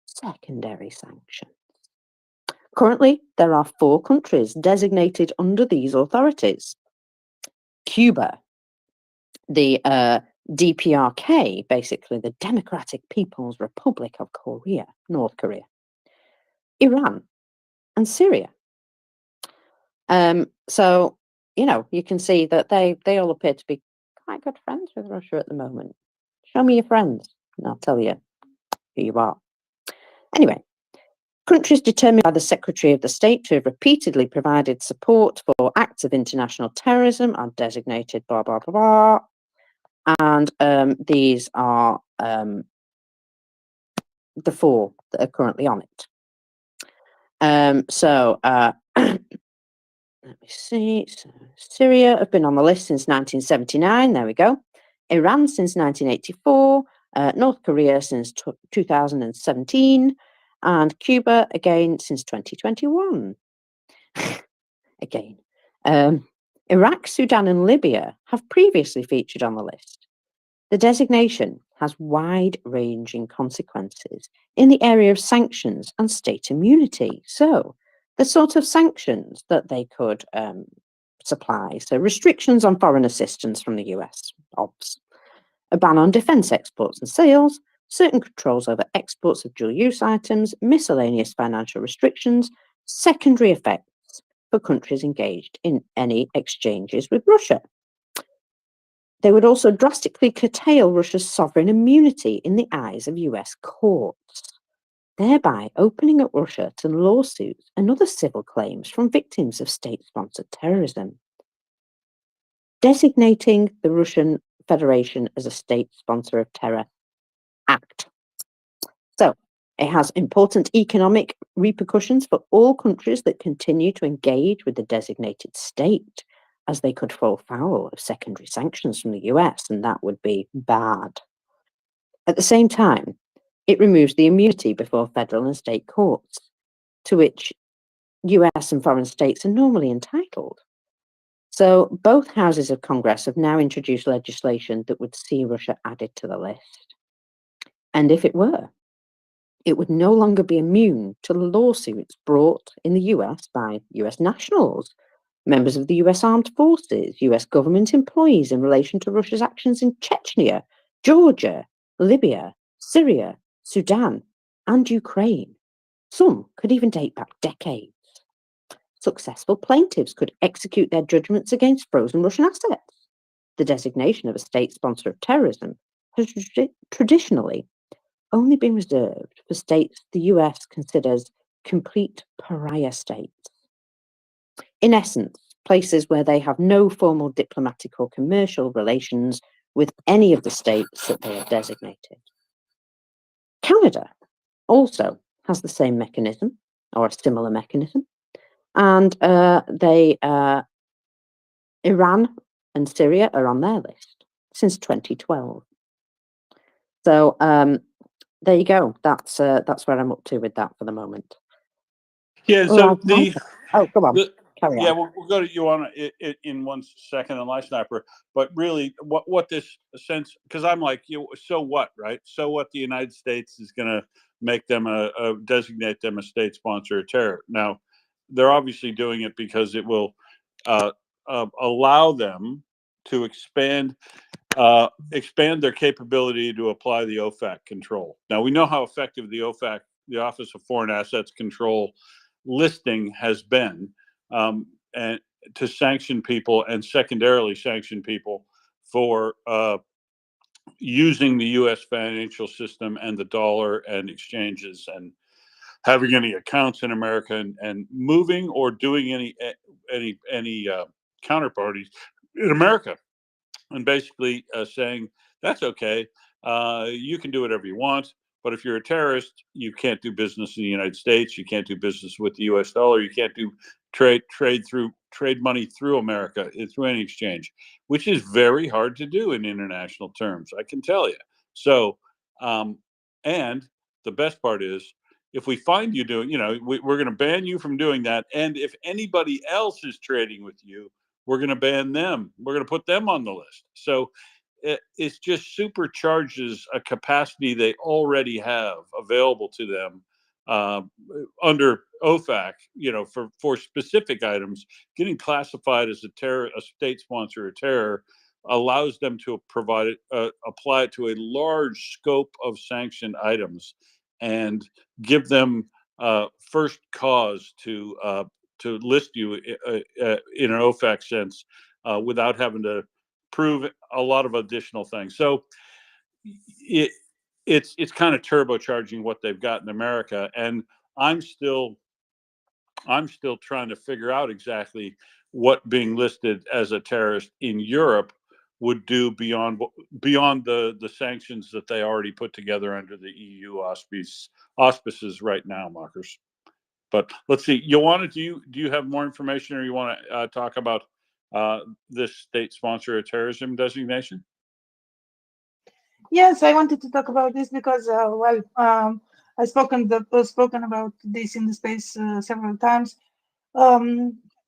Secondary sanctions. Currently, there are 4 countries designated under these authorities. Cuba, the DPRK, basically the Democratic People's Republic of Korea, North Korea, Iran, and Syria. So, you know, you can see that they all appear to be quite good friends with Russia at the moment. Show me your friends, and I'll tell you who you are. Anyway, countries determined by the Secretary of the State to have repeatedly provided support for acts of international terrorism are designated blah, blah, blah, blah. And these are the 4 that are currently on it. Let me see. So Syria have been on the list since 1979. There we go. Iran since 1984. North Korea since 2017. And Cuba again since 2021. Again. Iraq, Sudan, and Libya have previously featured on the list. The designation has wide-ranging consequences in the area of sanctions and state immunity. So, the sort of sanctions that they could supply, so restrictions on foreign assistance from the US, OBS, a ban on defence exports and sales, certain controls over exports of dual-use items, miscellaneous financial restrictions, secondary effects for countries engaged in any exchanges with Russia. They would also drastically curtail Russia's sovereign immunity in the eyes of US courts, thereby opening up Russia to lawsuits and other civil claims from victims of state-sponsored terrorism. Designating the Russian Federation as a state sponsor of terror act. So, it has important economic repercussions for all countries that continue to engage with the designated state, as they could fall foul of secondary sanctions from the US, and that would be bad. At the same time, it removes the immunity before federal and state courts, to which US and foreign states are normally entitled. So both houses of Congress have now introduced legislation that would see Russia added to the list. And if it were, it would no longer be immune to lawsuits brought in the US by US nationals, members of the US Armed Forces, US government employees in relation to Russia's actions in Chechnya, Georgia, Libya, Syria, Sudan, and Ukraine. Some could even date back decades. Successful plaintiffs could execute their judgments against frozen Russian assets. The designation of a state sponsor of terrorism has traditionally only been reserved for states the US considers complete pariah states. In essence, places where they have no formal diplomatic or commercial relations with any of the states that they are designated. Canada also has the same mechanism, or a similar mechanism, and Iran and Syria are on their list since 2012. So there you go. That's where I'm up to with that for the moment. Yeah. So the oh, come on. Carry yeah, on. we'll go to you on in 1 second on Live Sniper. But really, what this sense, because I'm like, so what, right? So what? The United States is going to make them designate them a state sponsor of terror. Now, they're obviously doing it because it will allow them to expand their capability to apply the OFAC control. Now, we know how effective the OFAC, the Office of Foreign Assets Control, listing has been, and to sanction people and secondarily sanction people for using the U.S. financial system and the dollar and exchanges and having any accounts in America and moving or doing any counterparties in America, and basically saying that's okay. You can do whatever you want, but if you're a terrorist, you can't do business in the United States. You can't do business with the U.S. dollar. You can't do trade money through America through any exchange, which is very hard to do in international terms. I can tell you. So, and the best part is, if we find you doing, we're going to ban you from doing that. And if anybody else is trading with you, we're going to ban them. We're going to put them on the list. So it just supercharges a capacity they already have available to them under OFAC, for specific items. Getting classified as a state sponsor of terror allows them to apply it to a large scope of sanctioned items and give them first cause to list you in an OFAC sense without having to prove a lot of additional things. So it's kind of turbocharging what they've got in America, and I'm still trying to figure out exactly what being listed as a terrorist in Europe would do beyond the sanctions that they already put together under the EU auspices right now, Markers. But let's see, Joanna, do you have more information, or you want to talk about this state sponsor of terrorism designation? Yes, I wanted to talk about this because, I've spoken about this in the space several times,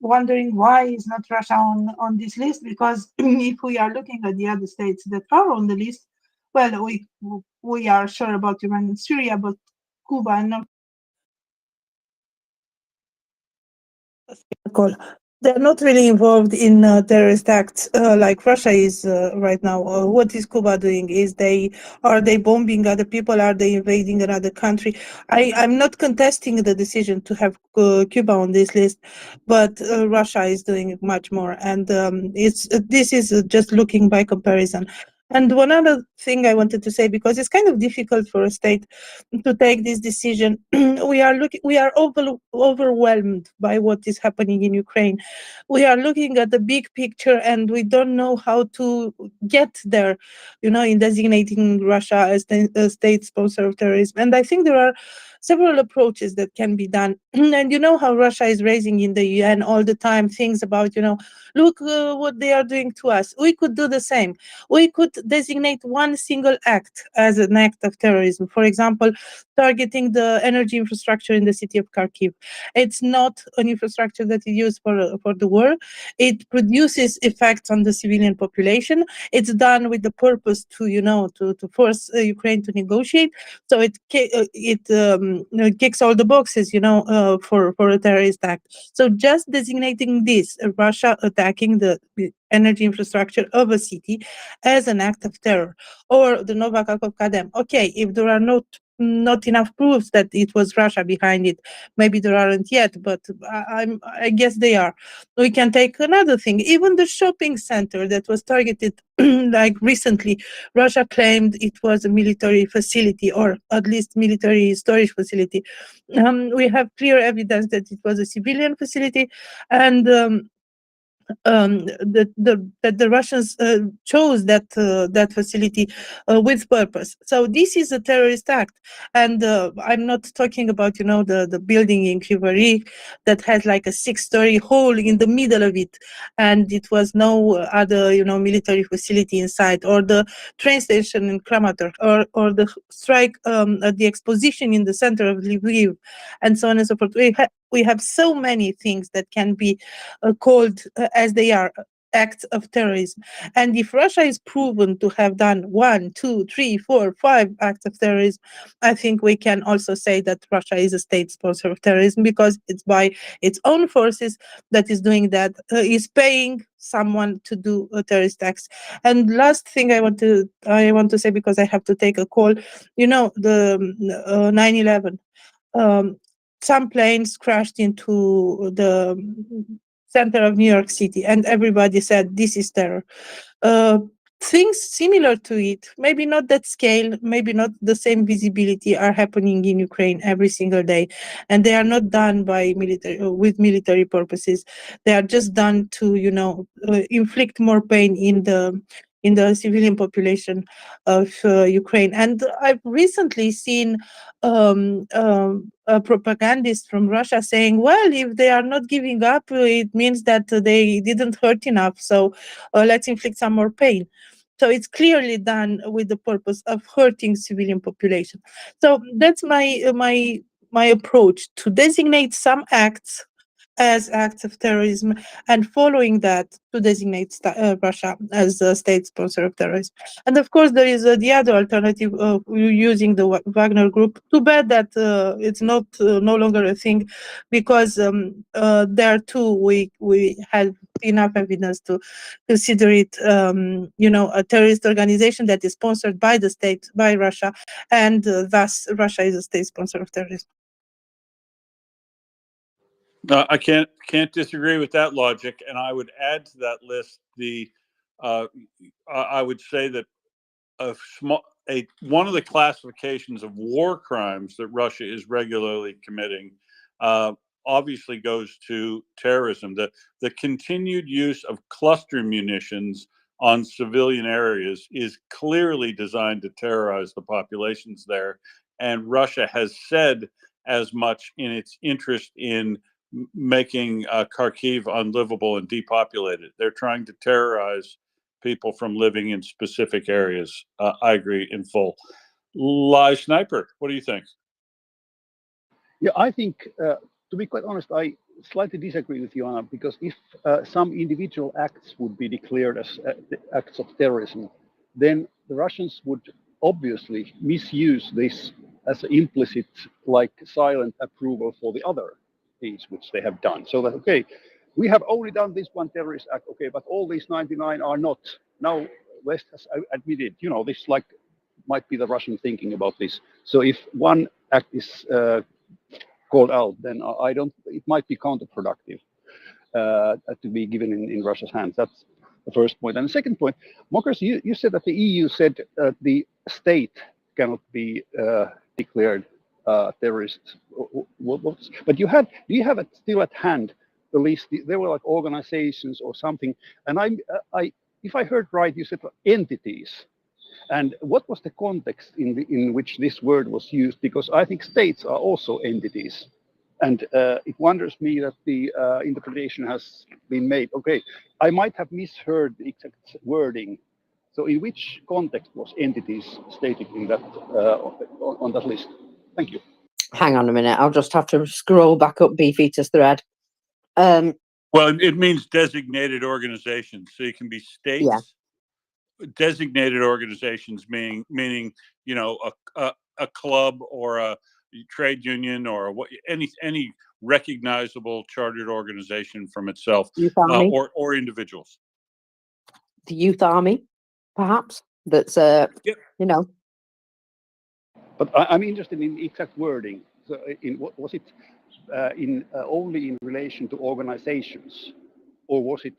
wondering why is not Russia on this list? Because if we are looking at the other states that are on the list, well, we are sure about Iran and Syria, but Cuba and North Korea, they're not really involved in terrorist acts like Russia is right now. What is Cuba doing? Are they bombing other people? Are they invading another country? I'm not contesting the decision to have Cuba on this list, but Russia is doing much more, and this is just looking by comparison. And one other thing I wanted to say, because it's kind of difficult for a state to take this decision, we are overwhelmed by what is happening in Ukraine. We are looking at the big picture, and we don't know how to get there, in designating Russia as a state sponsor of terrorism. And I think there are several approaches that can be done. And you know how Russia is raising in the UN all the time things about, look what they are doing to us. We could do the same. We could designate one single act as an act of terrorism. For example, targeting the energy infrastructure in the city of Kharkiv. It's not an infrastructure that is used for the war. It produces effects on the civilian population. It's done with the purpose to force Ukraine to negotiate. So it kicks all the boxes, for a terrorist act. So just designating this, Russia attacking the energy infrastructure of a city, as an act of terror, or the Novak Kadem. Okay, if there are not enough proofs that it was Russia behind it, maybe there aren't yet, but I guess they are. We can take another thing. Even the shopping center that was targeted, like recently, Russia claimed it was a military facility, or at least military storage facility. We have clear evidence that it was a civilian facility, and that the Russians chose that facility with purpose. So this is a terrorist act, and I'm not talking about the building in Kryvyi that has like a 6-story hole in the middle of it, and it was no other military facility inside, or the train station in Kramatorsk, or the strike at the exposition in the center of Lviv, and so on and so forth. We have so many things that can be called as they are acts of terrorism. And if Russia is proven to have done 1, 2, 3, 4, 5 acts of terrorism, I think we can also say that Russia is a state sponsor of terrorism, because it's by its own forces that is doing that, is paying someone to do a terrorist acts. And last thing I want to say, because I have to take a call, the 9/11. Some planes crashed into the center of New York City, and everybody said this is terror. Uh, Things similar to it, maybe not that scale, maybe not the same visibility, are happening in Ukraine every single day, and they are not done by with military purposes. They are just done to inflict more pain in the civilian population of Ukraine. And I've recently seen a propagandist from Russia saying, well, if they are not giving up, it means that they didn't hurt enough. So let's inflict some more pain. So it's clearly done with the purpose of hurting civilian population. So that's my approach, to designate some acts as acts of terrorism, and following that, to designate Russia as a state sponsor of terrorism. And of course, there is the other alternative of using the Wagner Group. Too bad that it's not no longer a thing, because there too we have enough evidence to consider it, a terrorist organization that is sponsored by the state, by Russia, and thus Russia is a state sponsor of terrorism. I can't disagree with that logic, and I would add to that list I would say that one of the classifications of war crimes that Russia is regularly committing obviously goes to terrorism. The continued use of cluster munitions on civilian areas is clearly designed to terrorize the populations there, and Russia has said as much in its interest in making Kharkiv unlivable and depopulated. They're trying to terrorize people from living in specific areas. I agree in full. Live Sniper, what do you think? Yeah, I think, to be quite honest, I slightly disagree with Joanna, because if some individual acts would be declared as acts of terrorism, then the Russians would obviously misuse this as an implicit, like silent approval for the other deeds which they have done. So that, okay, we have only done this one terrorist act, okay, but all these 99 are not. Now West has admitted, this like might be the Russian thinking about this. So if one act is called out, then I don't. It might be counterproductive to be given in Russia's hands. That's the first point. And the second point, Mokers, you said that the EU said the state cannot be declared terrorist. But do you have it still at hand? The list. There were like organizations or something. And if I heard right, you said entities. And what was the context in which this word was used? Because I think states are also entities. And it wonders me that the interpretation has been made. Okay, I might have misheard the exact wording. So in which context was entities stated in that on that list? Thank you. Hang on a minute. I'll just have to scroll back up Beefeater's thread. Well, it means designated organizations. So you can be states. Yeah. Designated organizations meaning a club or a trade union or any recognizable chartered organization from itself, Youth Army. or individuals. The Youth Army, perhaps. That's Yep. But I'm interested in exact wording. So was it only in relation to organizations, or was it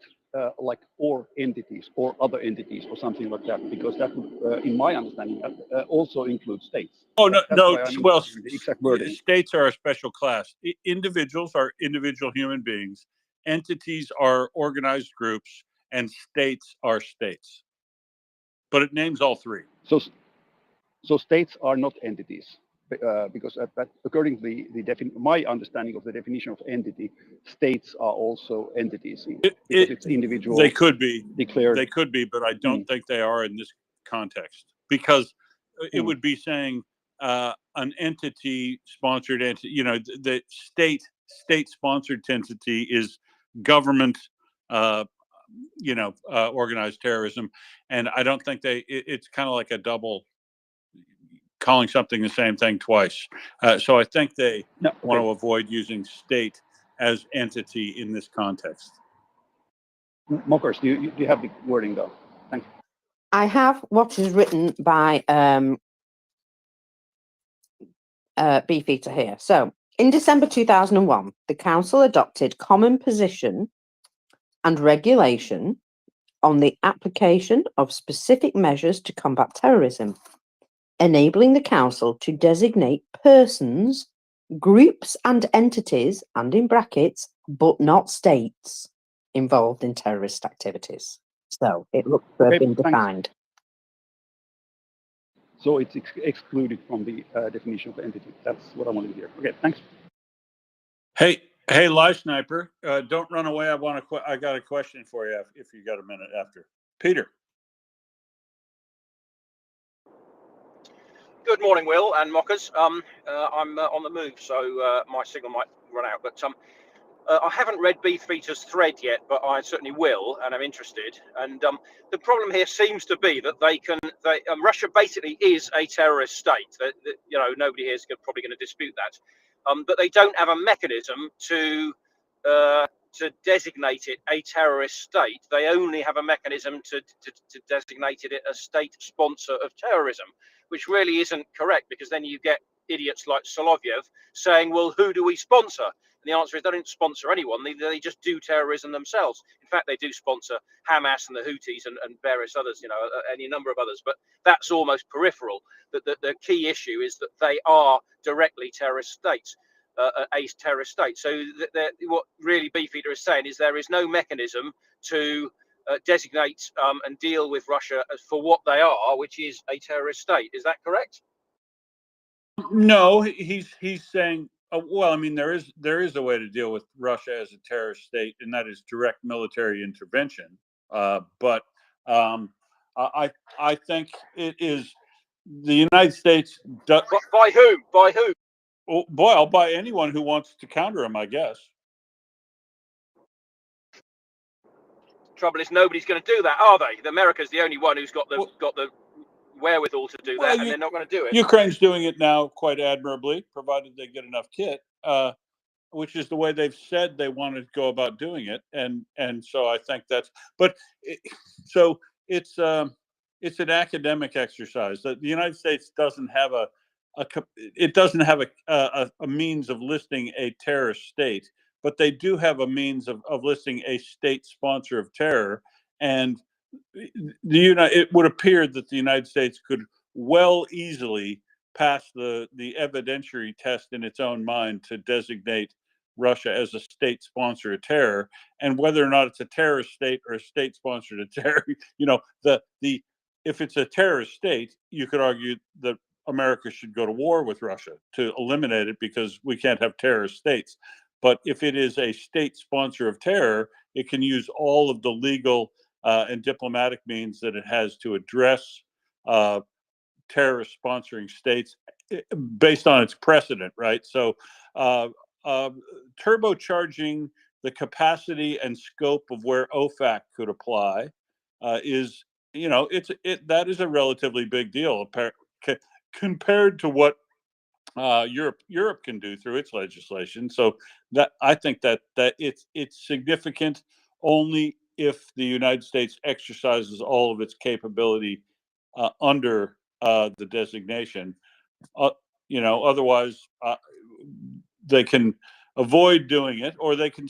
like or entities or other entities or something like that? Because that would, in my understanding, also includes states. Oh, no. Well, the exact wording. States are a special class. Individuals are individual human beings. Entities are organized groups, and states are states. But it names all three. So states are not entities, because according to my understanding of the definition of entity, states are also entities. Because it's individual. They could be declared. They could be, but I don't think they are in this context, because it would be saying an entity sponsored entity. The state sponsored entity is government. Organized terrorism, and I don't think it's kind of like a double calling something the same thing twice. So I think they want to avoid using state as entity in this context. Mokers, do you have the wording though? Thank you. I have what is written by Beefeater here. So, in December 2001, the Council adopted common position and regulation on the application of specific measures to combat terrorism, enabling the Council to designate persons, groups and entities, and in brackets, but not states, involved in terrorist activities. So it looks to have been defined. So it's excluded from the definition of entity. That's what I wanted to hear. Okay, thanks. Hey, Live Sniper, don't run away. I got a question for you if you got a minute after. Peter. Good morning, Will and Mockers. I'm on the move, so my signal might run out. But I haven't read Beefeater's thread yet, but I certainly will, and I'm interested. And the problem here seems to be that Russia basically is a terrorist state. Nobody here is probably going to dispute that. But they don't have a mechanism to designate it a terrorist state. They only have a mechanism to designate it a state sponsor of terrorism, which really isn't correct, because then you get idiots like Solovyev saying, well, who do we sponsor? And the answer is they don't sponsor anyone. They just do terrorism themselves. In fact, they do sponsor Hamas and the Houthis and various others, any number of others. But that's almost peripheral. The key issue is that they are directly terrorist states, a terrorist state. So what really Beefeater is saying is there is no mechanism to designate and deal with Russia for what they are, which is a terrorist state. Is that correct? No, he's saying, well, I mean, there is a way to deal with Russia as a terrorist state, and that is direct military intervention. But I think it is the United States. By who? By who? Well, by anyone who wants to counter him, I guess. Trouble is, nobody's going to do that, are they? America's the only one who's got the wherewithal to do Well, that, and they're not going to do it. Ukraine's doing it now quite admirably, provided they get enough kit, which is the way they've said they want to go about doing it. And so I think that's. But so it's an academic exercise. That the United States doesn't have it doesn't have a means of listing a terrorist state, but they do have a means of listing a state sponsor of terror. And it would appear that the United States could well easily pass the evidentiary test in its own mind to designate Russia as a state sponsor of terror, and whether or not it's a terrorist state or a state sponsor of terror, if it's a terrorist state, you could argue that America should go to war with Russia to eliminate it because we can't have terrorist states. But if it is a state sponsor of terror, it can use all of the legal and diplomatic means that it has to address terrorist sponsoring states based on its precedent, right? So turbocharging the capacity and scope of where OFAC could apply is, that is a relatively big deal compared to what Europe can do through its legislation. So that I think that it's significant only if the United States exercises all of its capability under the designation. Otherwise, they can avoid doing it, or they can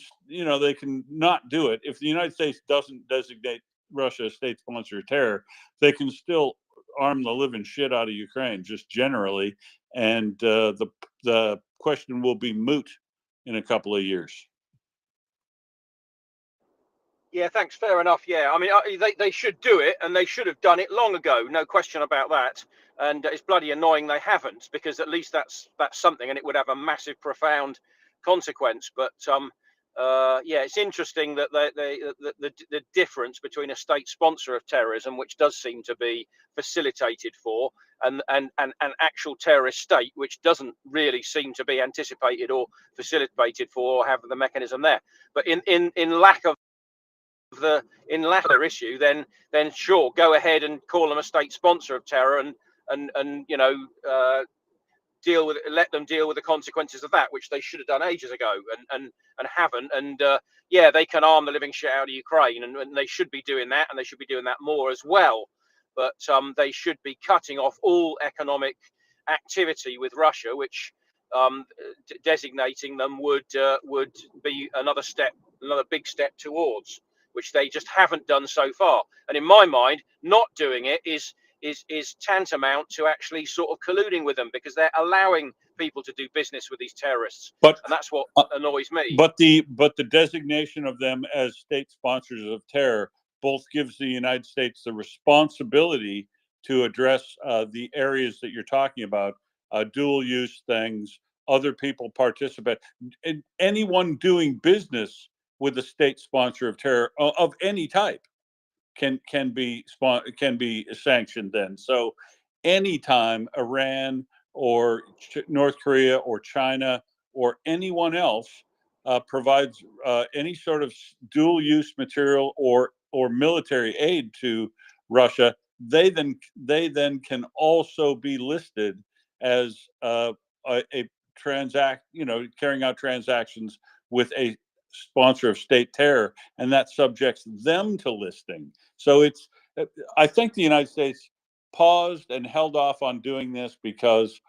not do it. If the United States doesn't designate Russia a state sponsor of terror, they can still arm the living shit out of Ukraine, just generally, and the question will be moot in a couple of years. Yeah, thanks. Fair enough. Yeah, I mean, they should do it, and they should have done it long ago. No question about that. And it's bloody annoying they haven't, because at least that's something, and it would have a massive, profound consequence. But yeah, it's interesting that the difference between a state sponsor of terrorism, which does seem to be facilitated for, and an actual terrorist state, which doesn't really seem to be anticipated or facilitated for, or have the mechanism there. But in lack of in latter issue, then sure, go ahead and call them a state sponsor of terror, and let them deal with the consequences of that, which they should have done ages ago, and haven't. And yeah, they can arm the living shit out of Ukraine, and they should be doing that, and they should be doing that more as well. But they should be cutting off all economic activity with Russia, which designating them would be another big step towards, which they just haven't done so far. And in my mind, not doing it is tantamount to actually sort of colluding with them, because they're allowing people to do business with these terrorists. And that's what annoys me. But the designation of them as state sponsors of terror both gives the United States the responsibility to address the areas that you're talking about, dual use things, other people participate, and anyone doing business with a state sponsor of terror of any type can be sanctioned then. So anytime Iran or North Korea or China or anyone else provides any sort of dual use material or military aid to Russia, they then can also be listed as a carrying out transactions with a sponsor of state terror, and that subjects them to listing. So I think the United States paused and held off on doing this because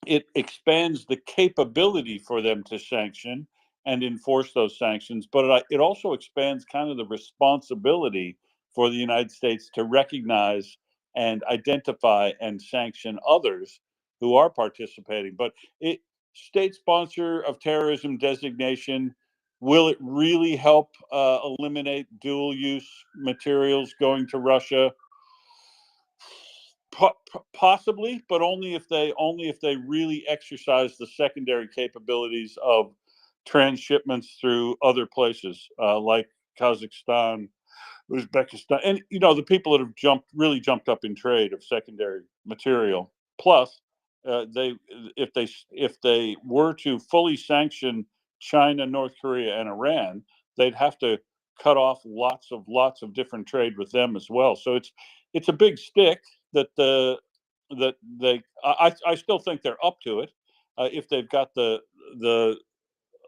it expands the capability for them to sanction and enforce those sanctions, but it also expands kind of the responsibility for the United States to recognize and identify and sanction others who are participating. But state sponsor of terrorism designation, will it really help eliminate dual use materials going to Russia? Possibly, but only if they really exercise the secondary capabilities of transshipments through other places like Kazakhstan, Uzbekistan, and the people that have really jumped up in trade of secondary material. Plus, if they were to fully sanction China, North Korea, and Iran, they'd have to cut off lots of different trade with them as well. So it's a big stick that I still think they're up to it if they've got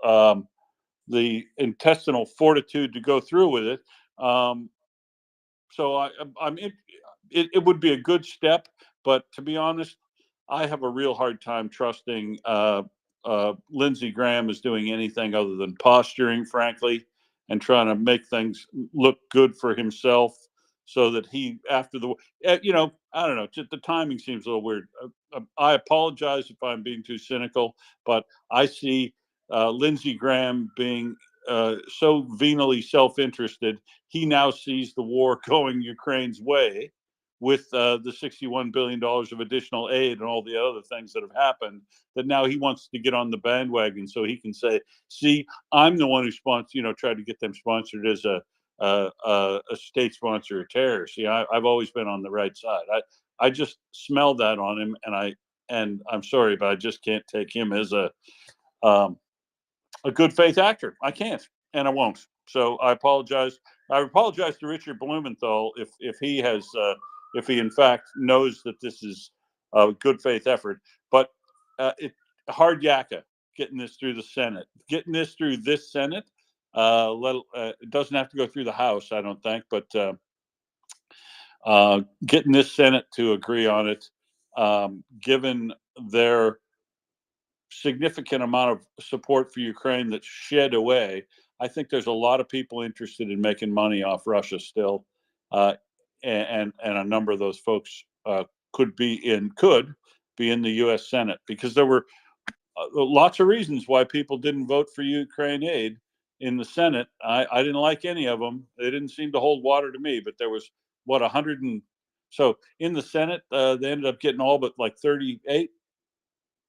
um, the intestinal fortitude to go through with it. So it would be a good step, but to be honest, I have a real hard time trusting Lindsey Graham is doing anything other than posturing, frankly, and trying to make things look good for himself, so that he, after the, I don't know, just the timing seems a little weird. I apologize if I'm being too cynical, but I see Lindsey Graham being so venally self-interested. He now sees the war going Ukraine's way with the $61 billion of additional aid and all the other things that have happened, that now he wants to get on the bandwagon so he can say, see, I'm the one who tried to get them sponsored as a state sponsor of terror. See, I've always been on the right side. I just smell that on him, and I'm sorry, but I just can't take him as a good faith actor. I can't, and I won't. So I apologize. I apologize to Richard Blumenthal if he has if he in fact knows that this is a good faith effort. But it hard yakka getting this through the Senate, getting this through this Senate. It doesn't have to go through the House, I don't think, but getting this Senate to agree on it, given their significant amount of support for Ukraine that's shed away, I think there's a lot of people interested in making money off Russia still, and a number of those folks could be in the U.S. Senate, because there were lots of reasons why people didn't vote for Ukraine aid in the Senate. I didn't like any of them. They didn't seem to hold water to me. But there was 100 and so in the Senate, they ended up getting all but like 38,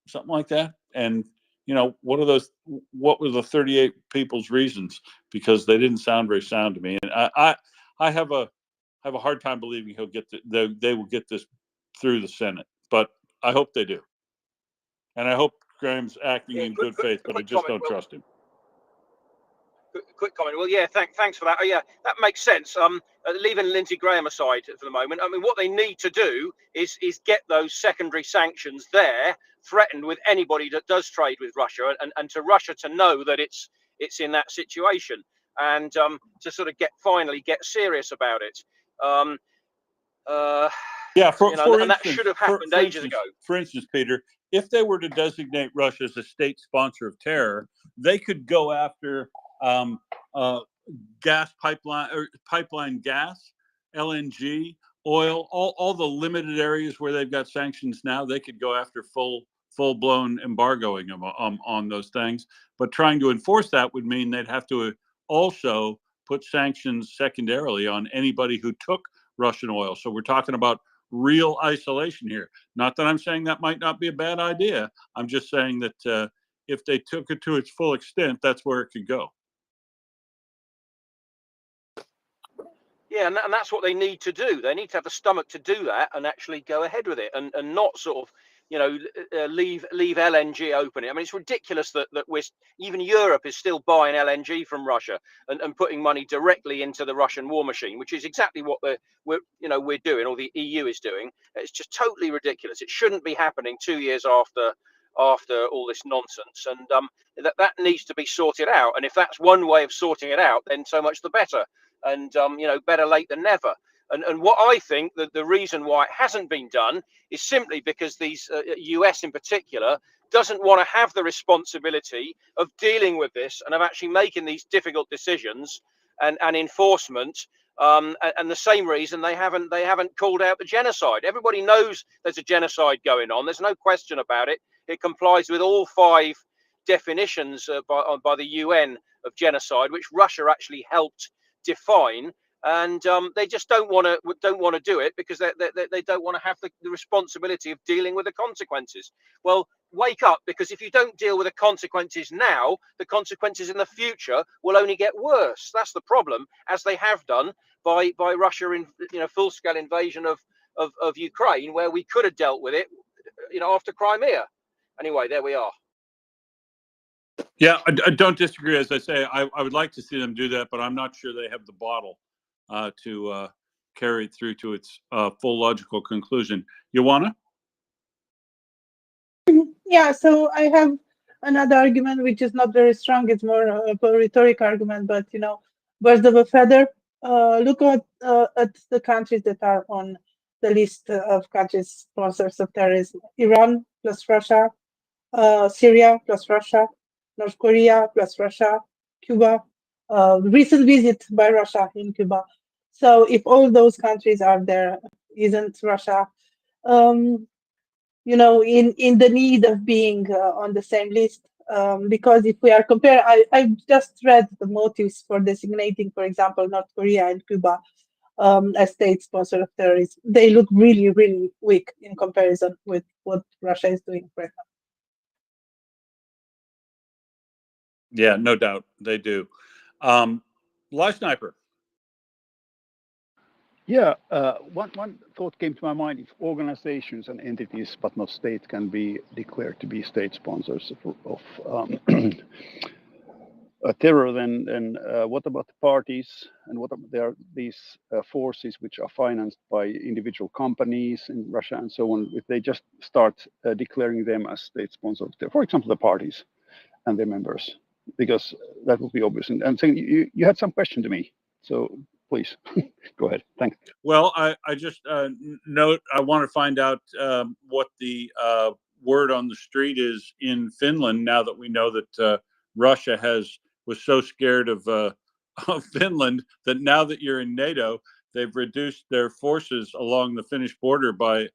something like that. And what were the 38 people's reasons? Because they didn't sound very sound to me. And I have a hard time believing they will get this through the Senate, but I hope they do. And I hope Graham's acting in good faith, but I just don't trust him. Quick comment. Well, yeah, thanks for that. Oh, yeah, that makes sense. Leaving Lindsey Graham aside for the moment, I mean, what they need to do is get those secondary sanctions there threatened with anybody that does trade with Russia, and to Russia to know that it's in that situation, and to sort of finally get serious about it. Yeah, and that should have happened ages ago. For instance, Peter, if they were to designate Russia as a state sponsor of terror, they could go after gas pipeline gas, LNG, oil, all the limited areas where they've got sanctions now. They could go after full-blown embargoing on those things. But trying to enforce that would mean they'd have to also put sanctions secondarily on anybody who took Russian oil. So we're talking about real isolation here. Not that I'm saying that might not be a bad idea. I'm just saying that if they took it to its full extent, that's where it could go. Yeah, and that's what they need to do. They need to have the stomach to do that and actually go ahead with it, and not sort of, leave LNG open. I mean, it's ridiculous that even Europe is still buying LNG from Russia and putting money directly into the Russian war machine, which is exactly what we're doing, or the EU is doing. It's just totally ridiculous. It shouldn't be happening 2 years after all this nonsense, and that needs to be sorted out. And if that's one way of sorting it out, then so much the better. And better late than never. And what I think that the reason why it hasn't been done is simply because these US in particular doesn't want to have the responsibility of dealing with this and of actually making these difficult decisions and enforcement. And the same reason they haven't called out the genocide. Everybody knows there's a genocide going on. There's no question about it. It complies with all 5 definitions by the UN of genocide, which Russia actually helped define, and they just don't want to do it because they don't want to have the responsibility of dealing with the consequences. Well, wake up, because if you don't deal with the consequences now, the consequences in the future will only get worse. That's the problem, as they have done by Russia in full-scale invasion of Ukraine, where we could have dealt with it after Crimea. Anyway, there we are. Yeah, I don't disagree. As I say, I would like to see them do that, but I'm not sure they have the bottle to carry it through to its full logical conclusion. Joanna? Yeah, so I have another argument which is not very strong. It's more of a rhetoric argument, but birds of a feather. Look at the countries that are on the list of countries sponsors of terrorism: Iran plus Russia, Syria plus Russia, North Korea plus Russia, Cuba. Recent visit by Russia in Cuba. So if all those countries are there, isn't Russia in the need of being on the same list? Because if we are comparing, I just read the motives for designating, for example, North Korea and Cuba as state sponsor of terrorism. They look really, really weak in comparison with what Russia is doing right now. Yeah, no doubt they do. Live Sniper. Yeah, one thought came to my mind: if organizations and entities, but not state, can be declared to be state sponsors of terror, then what about the parties, and what there are these forces which are financed by individual companies in Russia and so on? If they just start declaring them as state sponsors, for example, the parties and their members, because that would be obvious. And saying you had some question to me, so please go ahead. Thanks. Well, I just note I want to find out what the word on the street is in Finland now that we know that Russia was so scared of Finland that now that you're in NATO, they've reduced their forces along the Finnish border by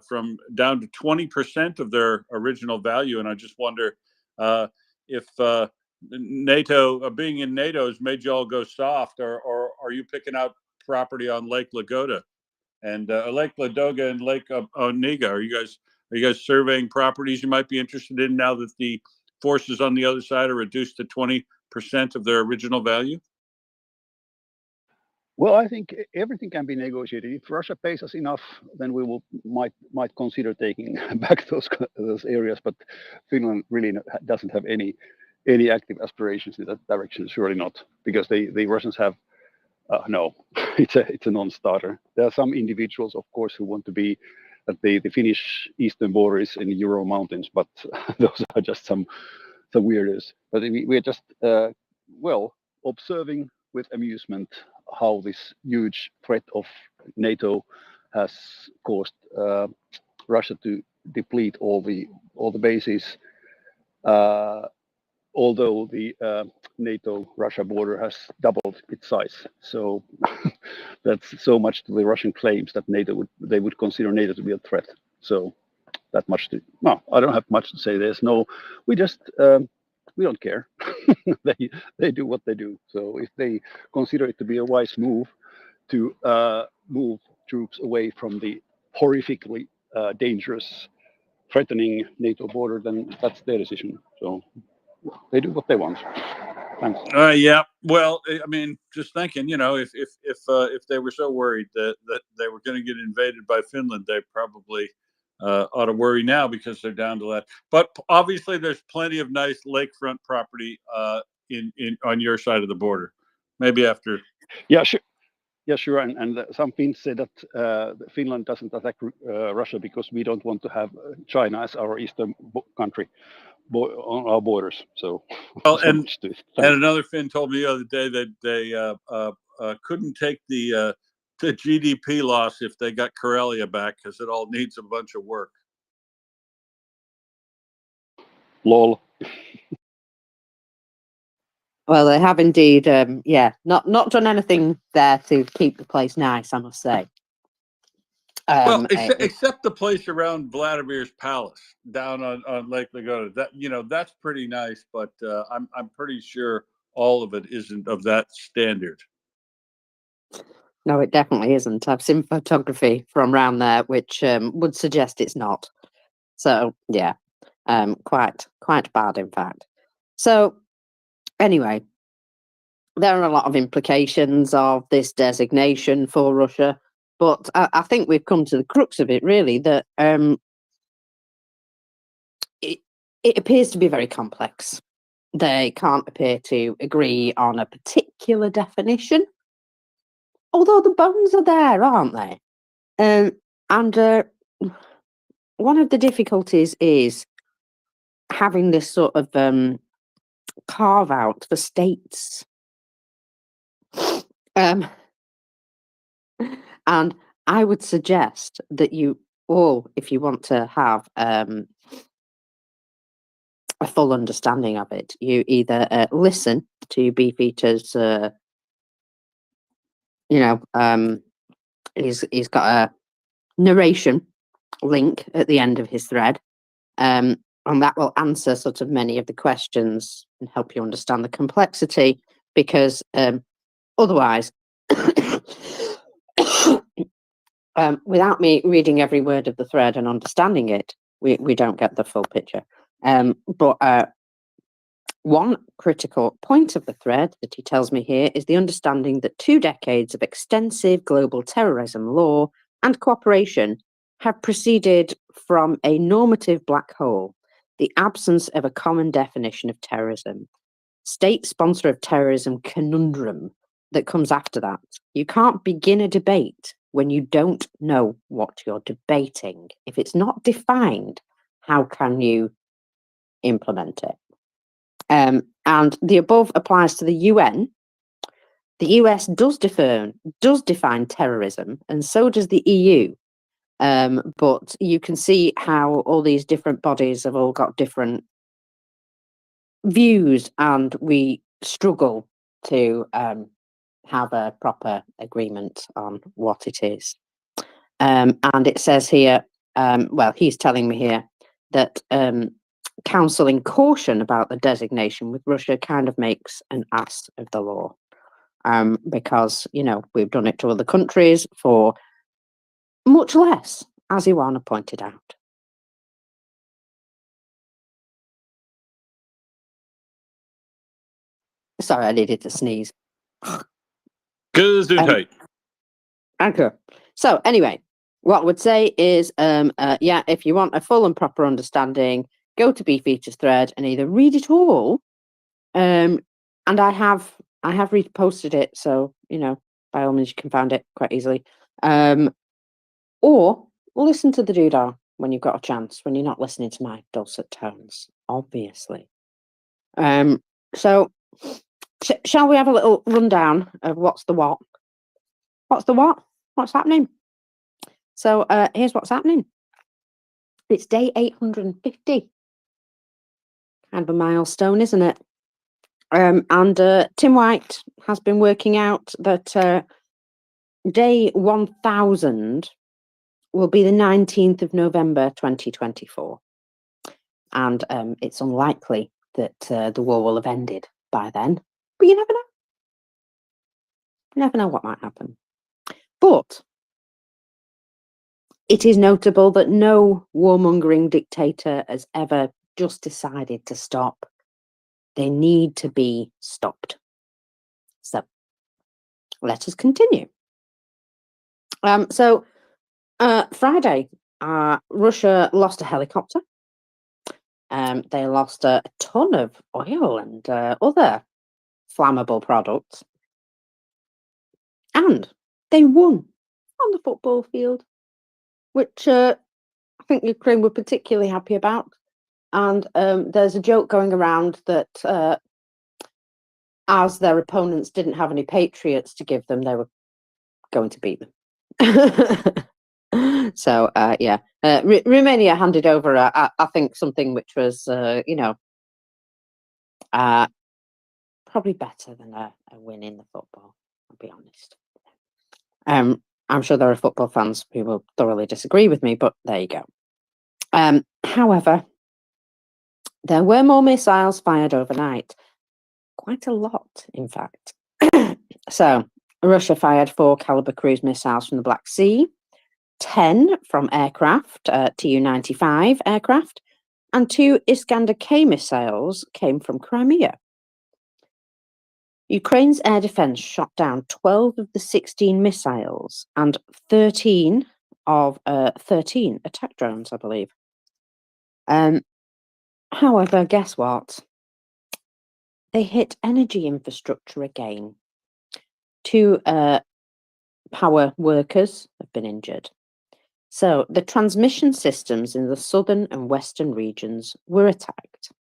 from down to 20% of their original value. And I just wonder if NATO, being in NATO, has made you all go soft, or are you picking out property on Lake Ladoga and Lake Ladoga and Lake Onega? Are you guys surveying properties you might be interested in now that the forces on the other side are reduced to 20% of their original value? Well, I think everything can be negotiated. If Russia pays us enough, then we might consider taking back those areas. But Finland really doesn't have any active aspirations in that direction. Surely not, because the Russians have no. It's a non-starter. There are some individuals, of course, who want to be at the Finnish eastern border is in the Ural Mountains, but those are just some weirdos. But we're just observing with amusement how this huge threat of NATO has caused Russia to deplete all the bases, although the NATO-Russia border has doubled its size. So that's so much to the Russian claims that they would consider NATO to be a threat. So that much I don't have much to say. We just we don't care. they do what they do. So if they consider it to be a wise move to move troops away from the horrifically dangerous, threatening NATO border, then that's their decision. So they do what they want. Thanks. Yeah. Well, I mean, just thinking, if they were so worried that they were going to get invaded by Finland, they probably ought to worry now because they're down to that. But obviously, there's plenty of nice lakefront property in on your side of the border. Maybe after. Yeah, sure. Yeah, sure. And some Finns say that Finland doesn't attack Russia because we don't want to have China as our eastern country on our borders. So, well, and another Finn told me the other day that they couldn't take the GDP loss if they got Karelia back because it all needs a bunch of work. Lol. Well, they have indeed, not done anything there to keep the place nice, I must say. Well, except the place around Vladimir's palace down on Lake Ladoga. That's pretty nice, but I'm pretty sure all of it isn't of that standard. No, it definitely isn't. I've seen photography from around there, which would suggest it's not. So yeah, quite bad, in fact. So anyway, there are a lot of implications of this designation for Russia, but I think we've come to the crux of it, really, that it appears to be very complex. They can't appear to agree on a particular definition although the bones are there, aren't they? And one of the difficulties is having this sort of carve out for states. And I would suggest that you all, if you want to have a full understanding of it, you either listen to Beefeater's, he's got a narration link at the end of his thread, and that will answer sort of many of the questions and help you understand the complexity, because otherwise, without me reading every word of the thread and understanding it, we don't get the full picture. But one critical point of the thread that he tells me here is the understanding that 2 decades of extensive global terrorism law and cooperation have proceeded from a normative black hole, the absence of a common definition of terrorism. State sponsor of terrorism conundrum that comes after that. You can't begin a debate when you don't know what you're debating. If it's not defined, how can you implement it? And the above applies to the UN. The US does define terrorism, and so does the EU. But you can see how all these different bodies have all got different views, and we struggle to have a proper agreement on what it is. And it says here, well, he's telling me here that counselling caution about the designation with Russia kind of makes an ass of the law, because, you know, we've done it to other countries for much less, as Ioana pointed out. Sorry, I needed to sneeze. Gesundheit. Okay. So anyway, what I would say is, yeah, if you want a full and proper understanding, go to Beefeater's thread and either read it all, and I have reposted it, so, you know, by all means you can find it quite easily, or listen to the doodah when you've got a chance, when you're not listening to my dulcet tones, obviously. So shall we have a little rundown of what's the what? What's the what? What's happening? So here's what's happening. It's day 850. Kind of a milestone, isn't it? And Tim White has been working out that day 1000 will be the 19th of November 2024. And it's unlikely that the war will have ended by then. But you never know. You never know what might happen. But it is notable that no warmongering dictator has ever just decided to stop. They need to be stopped. So let us continue. So Friday, Russia lost a helicopter. They lost a ton of oil and other flammable products. And they won on the football field, which I think Ukraine were particularly happy about. And there's a joke going around that as their opponents didn't have any Patriots to give them, they were going to beat them. So, yeah, Romania handed over, I think, something which was, you know, probably better than a win in the football, I'll be honest. I'm sure there are football fans who will thoroughly disagree with me, but there you go. However, there were more missiles fired overnight. Quite a lot, in fact. So, Russia fired 4 Caliber cruise missiles from the Black Sea, 10 from aircraft, Tu-95 aircraft, and 2 Iskander-K missiles came from Crimea. Ukraine's air defense shot down 12 of the 16 missiles and 13 of 13 attack drones, I believe. However, guess what? They hit energy infrastructure again. 2 power workers have been injured. So the transmission systems in the southern and western regions were attacked.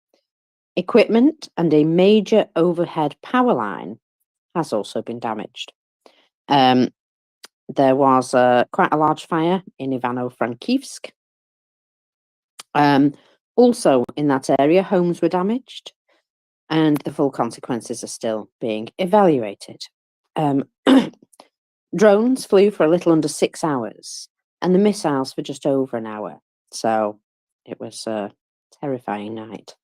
Equipment and a major overhead power line has also been damaged. There was quite a large fire in Ivano-Frankivsk. Also in that area, homes were damaged, and the full consequences are still being evaluated. Drones flew for a little under 6 hours, and the missiles for just over an hour. So it was a terrifying night.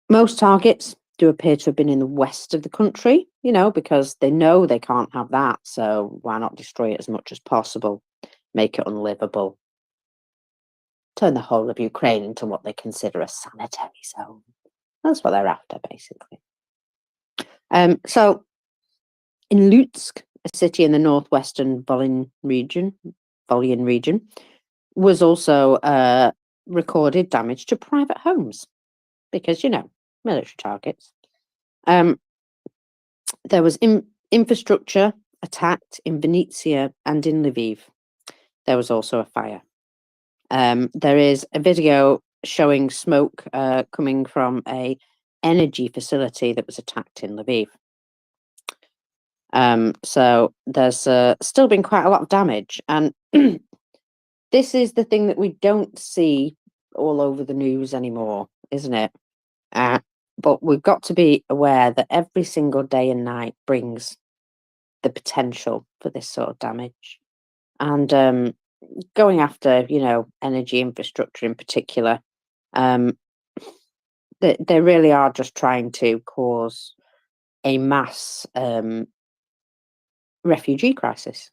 Most targets do appear to have been in the west of the country, because they know they can't have that. So why not destroy it as much as possible, make it unlivable, turn the whole of Ukraine into what they consider a sanitary zone. That's what they're after, basically. So in Lutsk, a city in the northwestern Volyn region, was also recorded damage to private homes because, military targets. There was infrastructure attacked in Vinnytsia and in Lviv. There was also a fire. There is a video showing smoke coming from a energy facility that was attacked in Lviv. So there's still been quite a lot of damage, and this is the thing that we don't see all over the news anymore, isn't it? But we've got to be aware that every single day and night brings the potential for this sort of damage. And going after, energy infrastructure in particular, they really are just trying to cause a mass refugee crisis,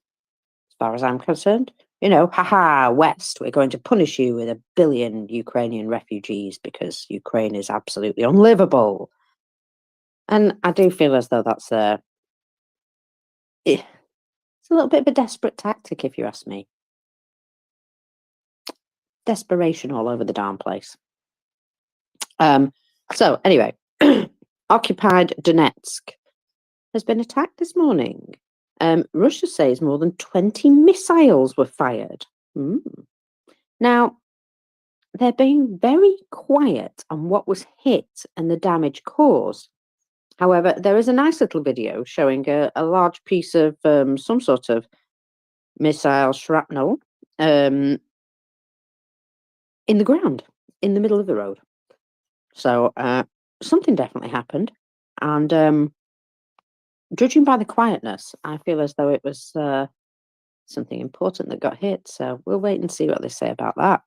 as far as I'm concerned. Haha, West, we're going to punish you with 1 billion Ukrainian refugees because Ukraine is absolutely unlivable. And I do feel as though that's it's a little bit of a desperate tactic, if you ask me. Desperation all over the darn place. So anyway, occupied Donetsk has been attacked this morning. Russia says more than 20 missiles were fired. Now, they're being very quiet on what was hit and the damage caused. However, there is a nice little video showing a large piece of some sort of missile shrapnel in the ground, in the middle of the road. So something definitely happened. And judging by the quietness, I feel as though it was something important that got hit. So we'll wait and see what they say about that.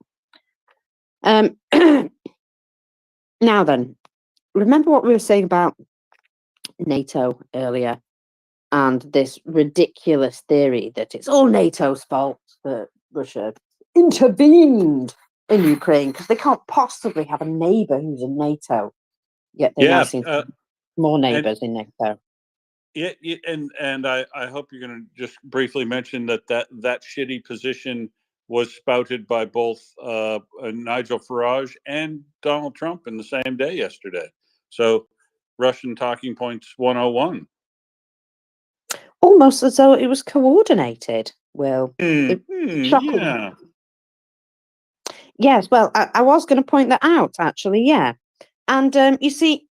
Now then, remember what we were saying about NATO earlier and this ridiculous theory that it's all NATO's fault that Russia intervened in Ukraine because they can't possibly have a neighbor who's in NATO, yet they now seem to have more neighbors in NATO. Yeah, and I hope you're going to just briefly mention that shitty position was spouted by both Nigel Farage and Donald Trump in the same day yesterday. So Russian talking points 101. Almost as though it was coordinated. Well, shocking. Yeah. Yes, well, I was going to point that out, actually, yeah. And you see,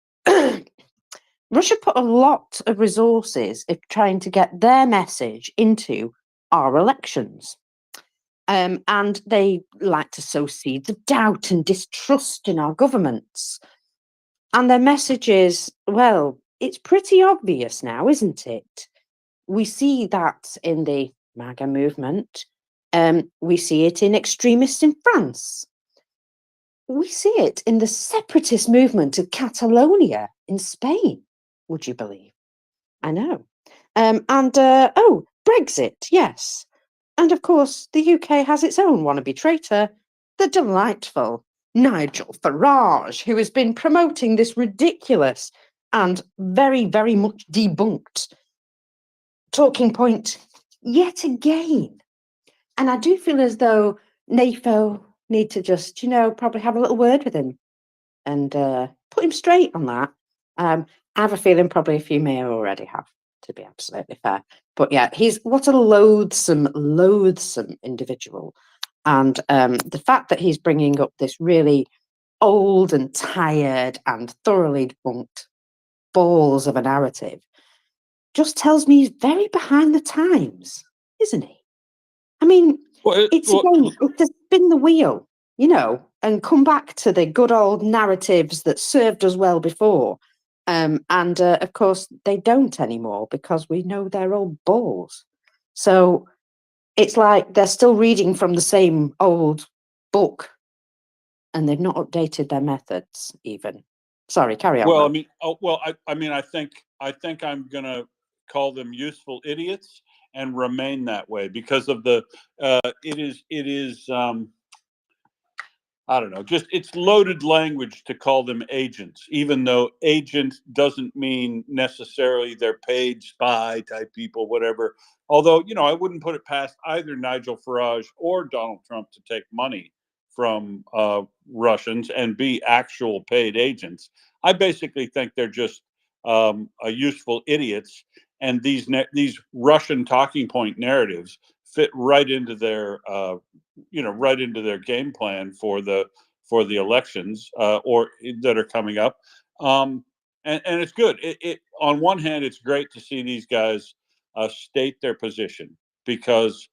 Russia put a lot of resources in trying to get their message into our elections. And they like to sow seeds of doubt and distrust in our governments. And their message is, well, it's pretty obvious now, isn't it? We see that in the MAGA movement. We see it in extremists in France. We see it in the separatist movement of Catalonia in Spain, would you believe? I know. Brexit, yes. And of course, the UK has its own wannabe traitor, the delightful Nigel Farage, who has been promoting this ridiculous and very, very much debunked talking point yet again. And I do feel as though NATO need to just, probably have a little word with him and put him straight on that. I have a feeling probably a few may already have. to be absolutely fair. But yeah, he's what a loathsome, loathsome individual. And the fact that he's bringing up this really old and tired and thoroughly debunked balls of a narrative just tells me he's very behind the times, isn't he? I mean, it's to spin the wheel, and come back to the good old narratives that served us well before. And of course, they don't anymore because we know they're all balls. So it's like they're still reading from the same old book and they've not updated their methods even. Sorry, carry on. Well, Mo. I mean, I think I'm going to call them useful idiots and remain that way because of the it is I don't know, just it's loaded language to call them agents, even though agent doesn't mean necessarily they're paid spy type people, whatever. Although, I wouldn't put it past either Nigel Farage or Donald Trump to take money from Russians and be actual paid agents. I basically think they're just useful idiots, and these Russian talking point narratives fit right into their right into their game plan for the elections or that are coming up. And it's good. It on one hand, it's great to see these guys state their position because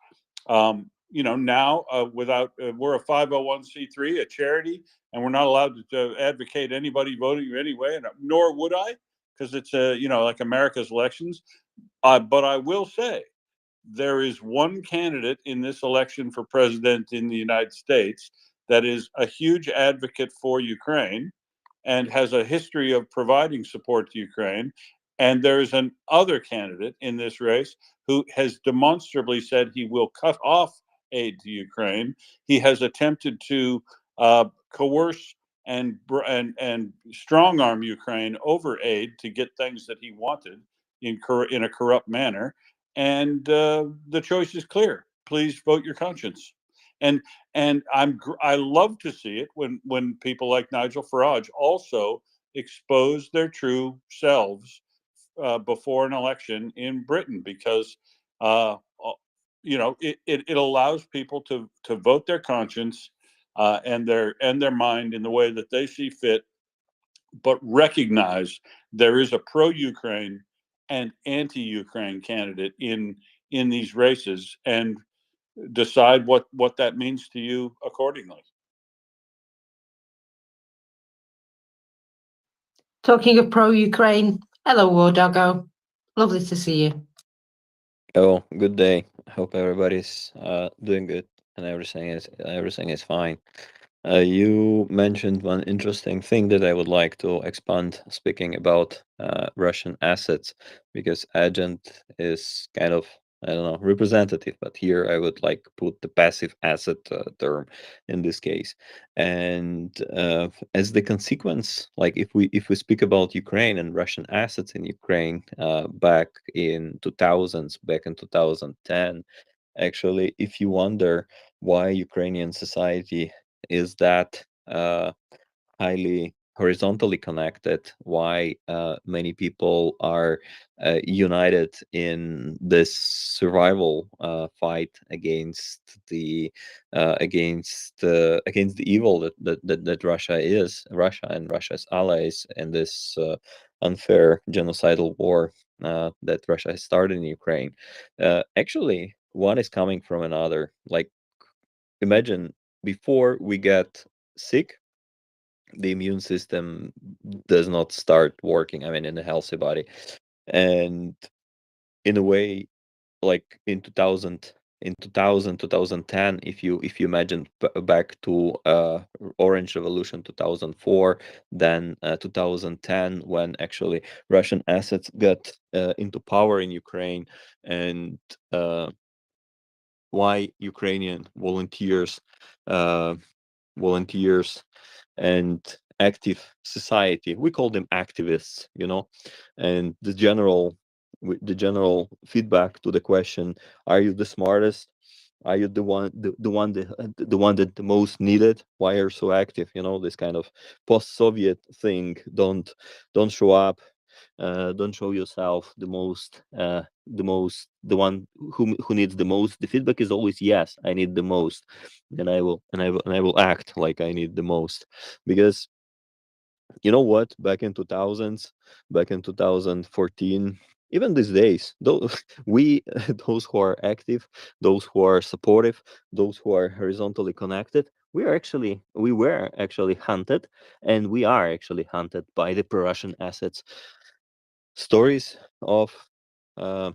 now without we're a 501c3, a charity, and we're not allowed to advocate anybody voting anyway, and nor would I, because it's like America's elections. But I will say there is one candidate in this election for president in the United States that is a huge advocate for Ukraine and has a history of providing support to Ukraine. And there's an other candidate in this race who has demonstrably said he will cut off aid to Ukraine. He has attempted to coerce and strong arm Ukraine over aid to get things that he wanted in a corrupt manner. And the choice is clear. Please vote your conscience. And I love to see it when people like Nigel Farage also expose their true selves before an election in Britain, because it allows people to vote their conscience and their mind in the way that they see fit, but recognize there is a pro-Ukraine and anti-Ukraine candidate in these races, and decide what that means to you accordingly. Talking of pro-Ukraine, hello, War Doggo. Lovely to see you. Oh, good day. Hope everybody's doing good and everything is fine. You mentioned one interesting thing that I would like to expand, speaking about Russian assets, because agent is kind of, I don't know, representative, but here I would like put the passive asset term in this case. And as the consequence, like if we speak about Ukraine and Russian assets in Ukraine back in 2000s, back in 2010, actually, if you wonder why Ukrainian society is that highly horizontally connected, why many people are united in this survival fight against the evil that Russia and Russia's allies in this unfair genocidal war that Russia has started in Ukraine. Actually, one is coming from another. Like, imagine before we get sick, the immune system does not start working, I mean, in a healthy body. And in a way, like in 2010, if you imagine back to Orange Revolution 2004, then 2010, when actually Russian assets got into power in Ukraine, and why Ukrainian volunteers and active society, we call them activists, and the general feedback to the question, are you the smartest, are you the one that the most needed, why are you so active, this kind of post-Soviet thing, don't show up, don't show yourself the one who needs the most. The feedback is always yes, I need the most, and I will act like I need the most, because you know what, back in 2000s, back in 2014, even these days, those we those who are active, those who are supportive, those who are horizontally connected, we were actually hunted, and we are actually hunted by the pro-Russian assets. Stories of uh,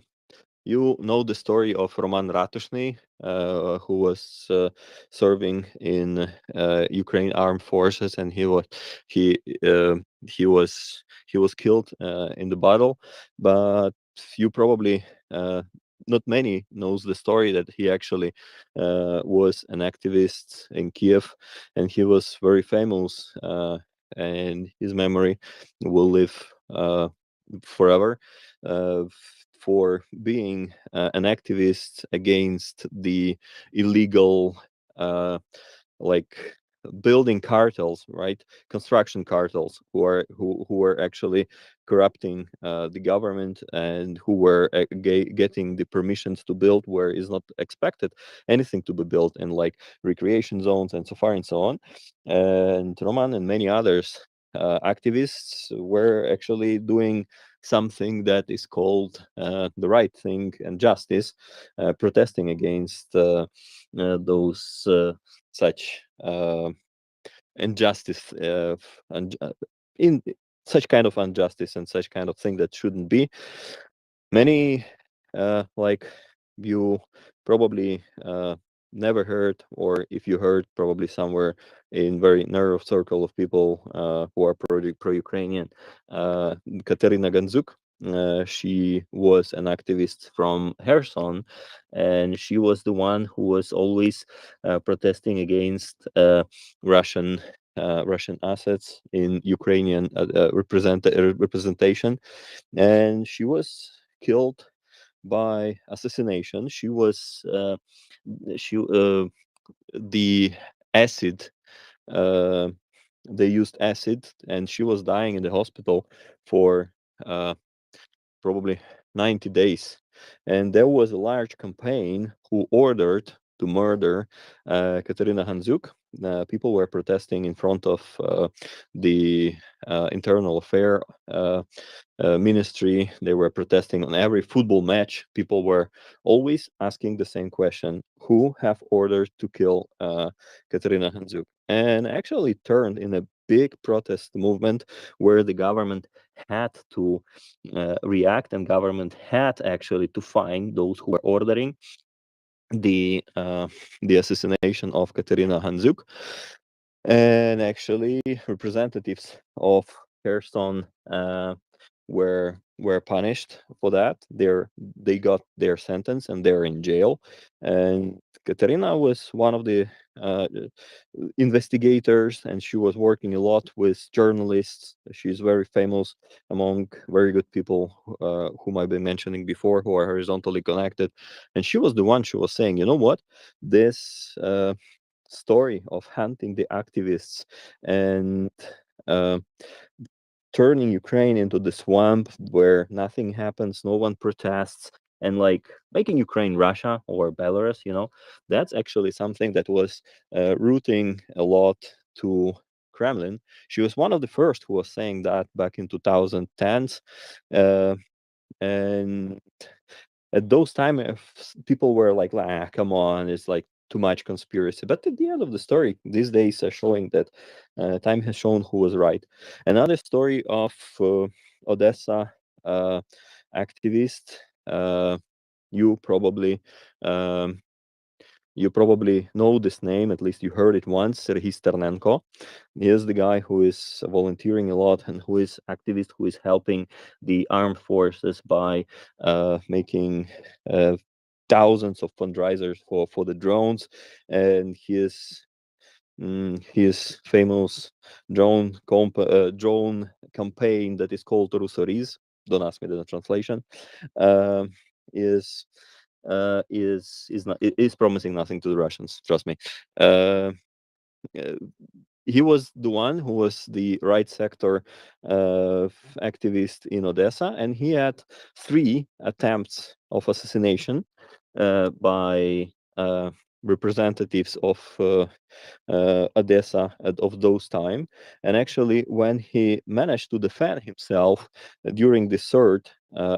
you know the story of Roman Ratushny, who was serving in Ukraine armed forces, and he uh, he was killed in the battle. But you probably not many knows the story that he actually was an activist in Kiev, and he was very famous, and his memory will live forever. Uh, for being an activist against the illegal, like building cartels, right? Construction cartels who were actually corrupting the government, and who were getting the permissions to build where is not expected anything to be built, in like recreation zones and so far and so on. And Roman and many others activists were actually doing something that is called the right thing and justice, protesting against those such injustice, in such kind of injustice and such kind of thing that shouldn't be. Many, like you probably never heard, or if you heard, probably somewhere in very narrow circle of people who are pro-Ukrainian, Katerina Ganzuk. She was an activist from Kherson, and she was the one who was always protesting against Russian assets in Ukrainian representation, and she was killed by assassination. She was she the acid. Uh, they used acid, and she was dying in the hospital for probably 90 days. And there was a large campaign who ordered to murder Katerina Handzuk. People were protesting in front of the internal affair ministry. They were protesting on every football match. People were always asking the same question: who have ordered to kill Katerina Handzuk? And actually turned in a big protest movement where the government had to react, and government had actually to find those who were ordering the assassination of Katerina Handzuk. And actually representatives of Kherson were punished for that. They got their sentence, and they're in jail. And Katerina was one of the uh, investigators, and she was working a lot with journalists. She's very famous among very good people whom I've been mentioning before, who are horizontally connected. And she was the one. She was saying, you know what, this story of hunting the activists and uh, turning Ukraine into the swamp where nothing happens, no one protests, and like making Ukraine Russia or Belarus, that's actually something that was rooting a lot to Kremlin. She was one of the first who was saying that back in 2010s. And at those time, if people were like, come on, it's like too much conspiracy. But at the end of the story, these days are showing that time has shown who was right. Another story of Odessa activist. You probably um, you probably know this name, at least you heard it once, Serhiy Sternenko. He is the guy who is volunteering a lot, and who is activist, who is helping the armed forces by making thousands of fundraisers for the drones. And his famous drone campaign that is called Rusoriz, don't ask me the translation, um, is is not is promising nothing to the Russians. Trust me. Uh, he was the one who was the right sector activist in Odessa, and he had 3 attempts of assassination by representatives of Odessa of those time. And actually, when he managed to defend himself during the 3rd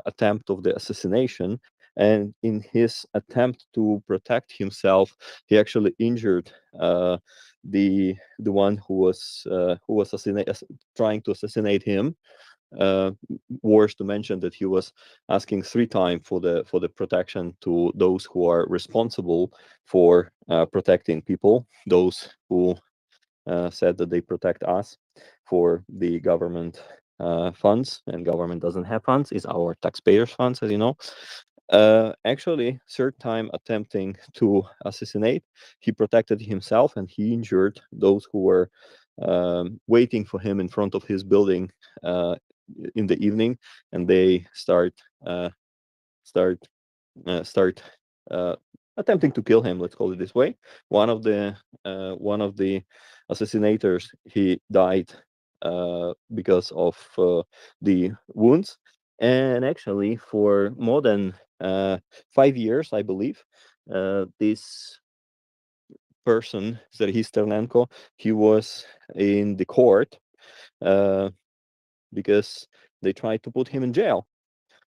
attempt of the assassination, and in his attempt to protect himself, he actually injured the one who was trying to assassinate him. Worth to mention that he was asking 3 times for the protection to those who are responsible for protecting people, those who said that they protect us for the government funds, and government doesn't have funds, it's our taxpayers' funds, as you know. Actually, 3rd time attempting to assassinate, he protected himself and he injured those who were waiting for him in front of his building in the evening, and they start attempting to kill him. Let's call it this way. One of the assassinators, he died because of the wounds, and actually for more than 5 years, I believe, this person, Serhiy Sternenko, he was in the court because they tried to put him in jail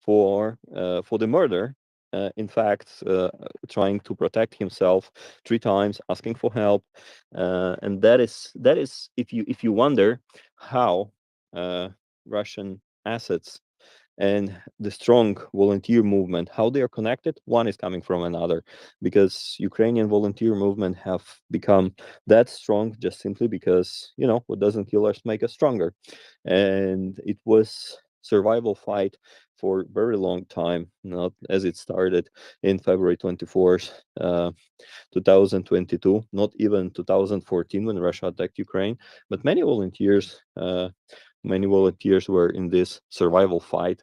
for the murder. In fact, trying to protect himself 3 times, asking for help, and that is if you wonder how Russian assets and the strong volunteer movement, how they are connected, one is coming from another, because Ukrainian volunteer movement have become that strong just simply because, what doesn't kill us make us stronger. And it was survival fight for a very long time, not as it started in February 24th, 2022, not even 2014 when Russia attacked Ukraine, but many volunteers were in this survival fight,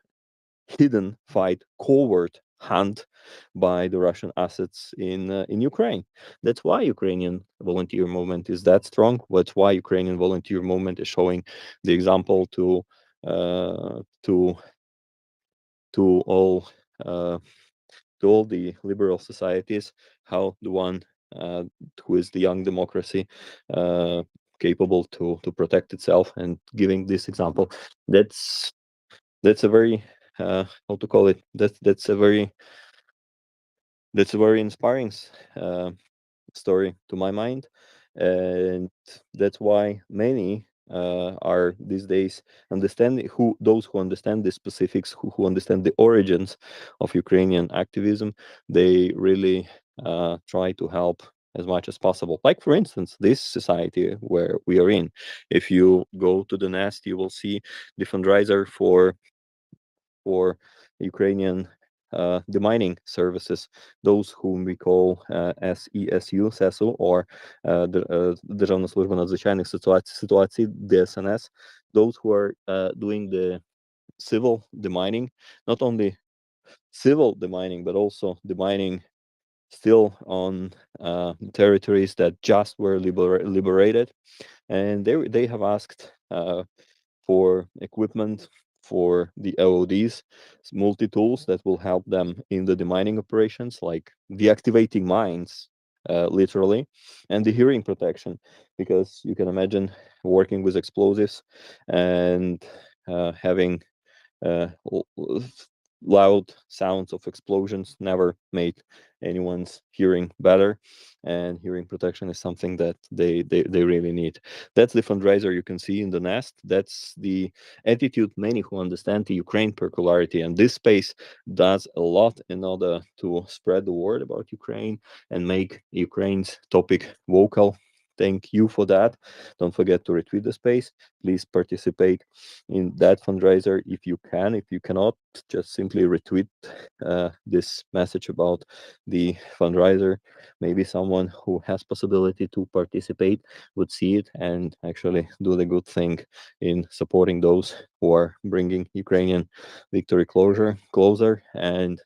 hidden fight, covert hunt by the Russian assets in Ukraine. That's why Ukrainian volunteer movement is that strong. That's why Ukrainian volunteer movement is showing the example to all the liberal societies, how the one who is the young democracy capable to protect itself, and giving this example. That's a very how to call it, that's a very inspiring story to my mind, and that's why many are these days understanding, those who understand the specifics, who understand the origins of Ukrainian activism, they really try to help as much as possible. Like, for instance, this society where we are in, if you go to the nest, you will see the fundraiser for Ukrainian demining services, those whom we call SESU, or Державна служба надзвичайних ситуацій, DSNS, those who are doing the civil demining, not only civil demining, but also demining still on territories that just were liberated. And they have asked for equipment for the LODs, multi-tools that will help them in the demining operations, like deactivating mines, literally, and the hearing protection, because you can imagine working with explosives and having loud sounds of explosions never made anyone's hearing better, and hearing protection is something that they really need. That's the fundraiser you can see in the nest. That's the attitude many who understand the Ukraine peculiarity, and this space does a lot in order to spread the word about Ukraine and make Ukraine's topic vocal. Thank you for that. Don't forget to retweet the space. Please participate in that fundraiser if you can. If you cannot, just simply retweet this message about the fundraiser. Maybe someone who has possibility to participate would see it and actually do the good thing in supporting those who are bringing Ukrainian victory closer and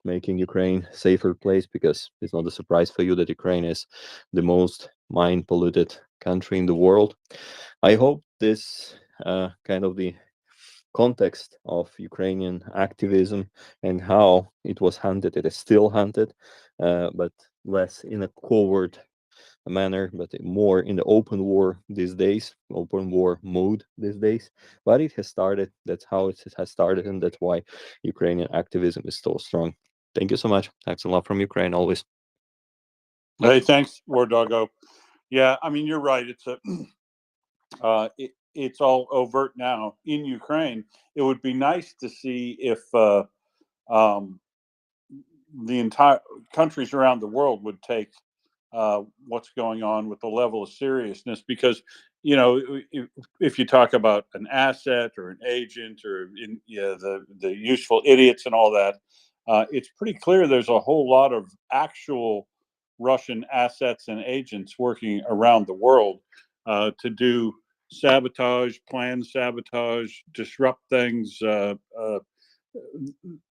making Ukraine a safer place, because it's not a surprise for you that Ukraine is the most mine polluted country in the world. I hope this kind of the context of Ukrainian activism and how it was hunted, it is still hunted, but less in a covert manner, but more in the open war these days, open war mode these days. But it has started. That's how it has started, and that's why Ukrainian activism is so strong. Thank you so much. Thanks a lot from Ukraine always. Hey, thanks, War Doggo. Yeah, I mean, you're right. It's a it's all overt now in Ukraine. It would be nice to see if the entire countries around the world would take what's going on with the level of seriousness, because if you talk about an asset or an agent or the useful idiots and all that, it's pretty clear there's a whole lot of actual Russian assets and agents working around the world to do sabotage, planned sabotage, disrupt things.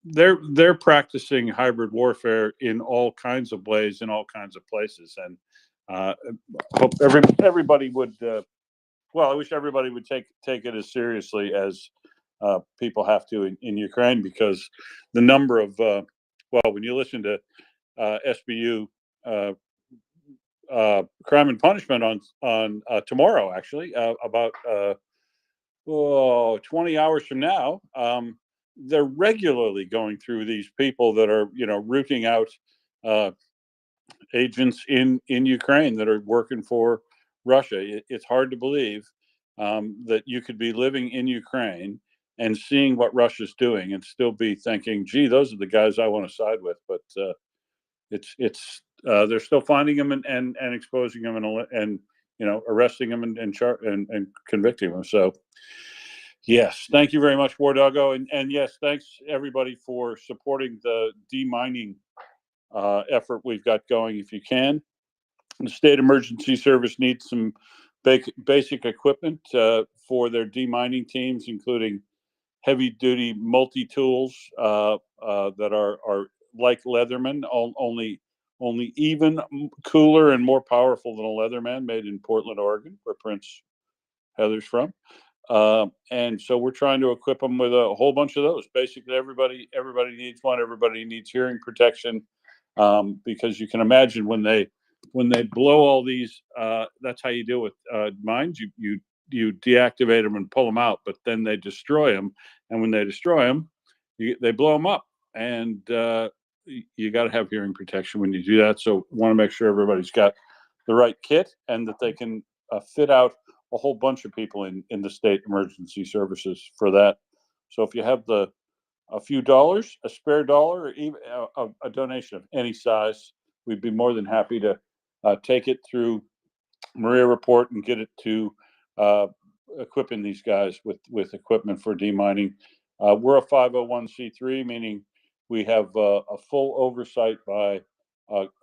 They're practicing hybrid warfare in all kinds of ways, in all kinds of places, and hope everybody would. Well, I wish everybody would take it as seriously as people have to in Ukraine, because the number of when you listen to SBU Crime and Punishment on tomorrow, actually about 20 hours from now. They're regularly going through these people that are, rooting out agents in Ukraine that are working for Russia. It's hard to believe that you could be living in Ukraine and seeing what Russia's doing and still be thinking, "Gee, those are the guys I want to side with." But it's they're still finding them and exposing them and arresting them and convicting them. So. Yes, thank you very much, War Doggo, and yes, thanks everybody for supporting the demining effort we've got going. If you can, the State Emergency Service needs some basic equipment for their demining teams, including heavy-duty multi-tools that are like Leatherman, only even cooler and more powerful than a Leatherman, made in Portland, Oregon, where Prince Heather's from. And so we're trying to equip them with a whole bunch of those. Basically, everybody needs one. Everybody needs hearing protection, because you can imagine when they blow all these. That's how you deal with mines. You deactivate them and pull them out, but then they destroy them. And when they destroy them, they blow them up. And you got to have hearing protection when you do that. So want to make sure everybody's got the right kit and that they can fit out a whole bunch of people in the state emergency services for that. So if you have a few dollars, a spare dollar, or even a donation of any size, we'd be more than happy to take it through MriyaReport and get it to equipping these guys with equipment for demining. We're a 501c3, meaning we have a full oversight by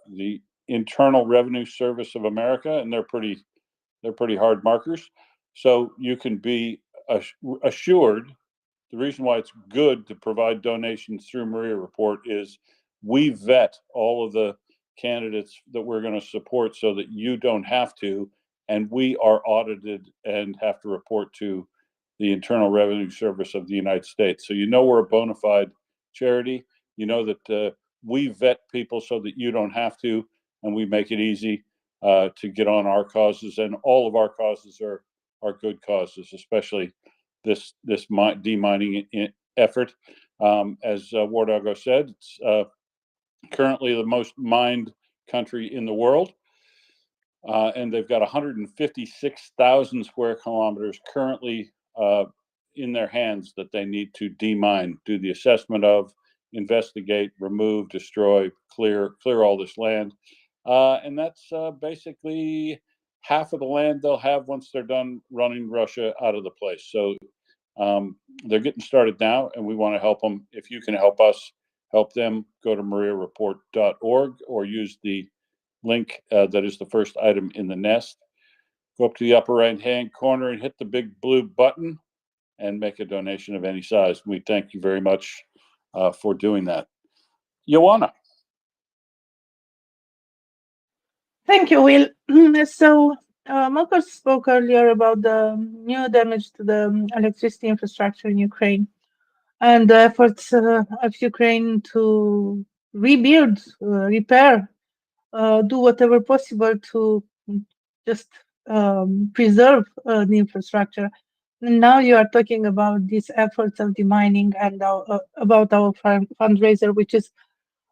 the Internal Revenue Service of America, and they're pretty hard markers. So you can be assured. The reason why it's good to provide donations through MriyaReport is we vet all of the candidates that we're going to support so that you don't have to, and we are audited and have to report to the Internal Revenue Service of the United States. So we're a bona fide charity. You know that we vet people so that you don't have to, and we make it easy to get on our causes, and all of our causes are good causes, especially this demining effort. As War Doggo said, it's currently the most mined country in the world, and they've got 156,000 square kilometers currently in their hands that they need to demine, do the assessment of, investigate, remove, destroy, clear all this land. And that's basically half of the land they'll have once they're done running Russia out of the place. So they're getting started now, and we want to help them. If you can help us help them, go to MriyaReport.org or use the link that is the first item in the nest. Go up to the upper right-hand corner and hit the big blue button and make a donation of any size. We thank you very much for doing that. Joanna. Thank you, Will. So, Marcus spoke earlier about the new damage to the electricity infrastructure in Ukraine and the efforts of Ukraine to rebuild, repair, do whatever possible to just preserve the infrastructure. And now you are talking about these efforts of demining and about our fundraiser, which is,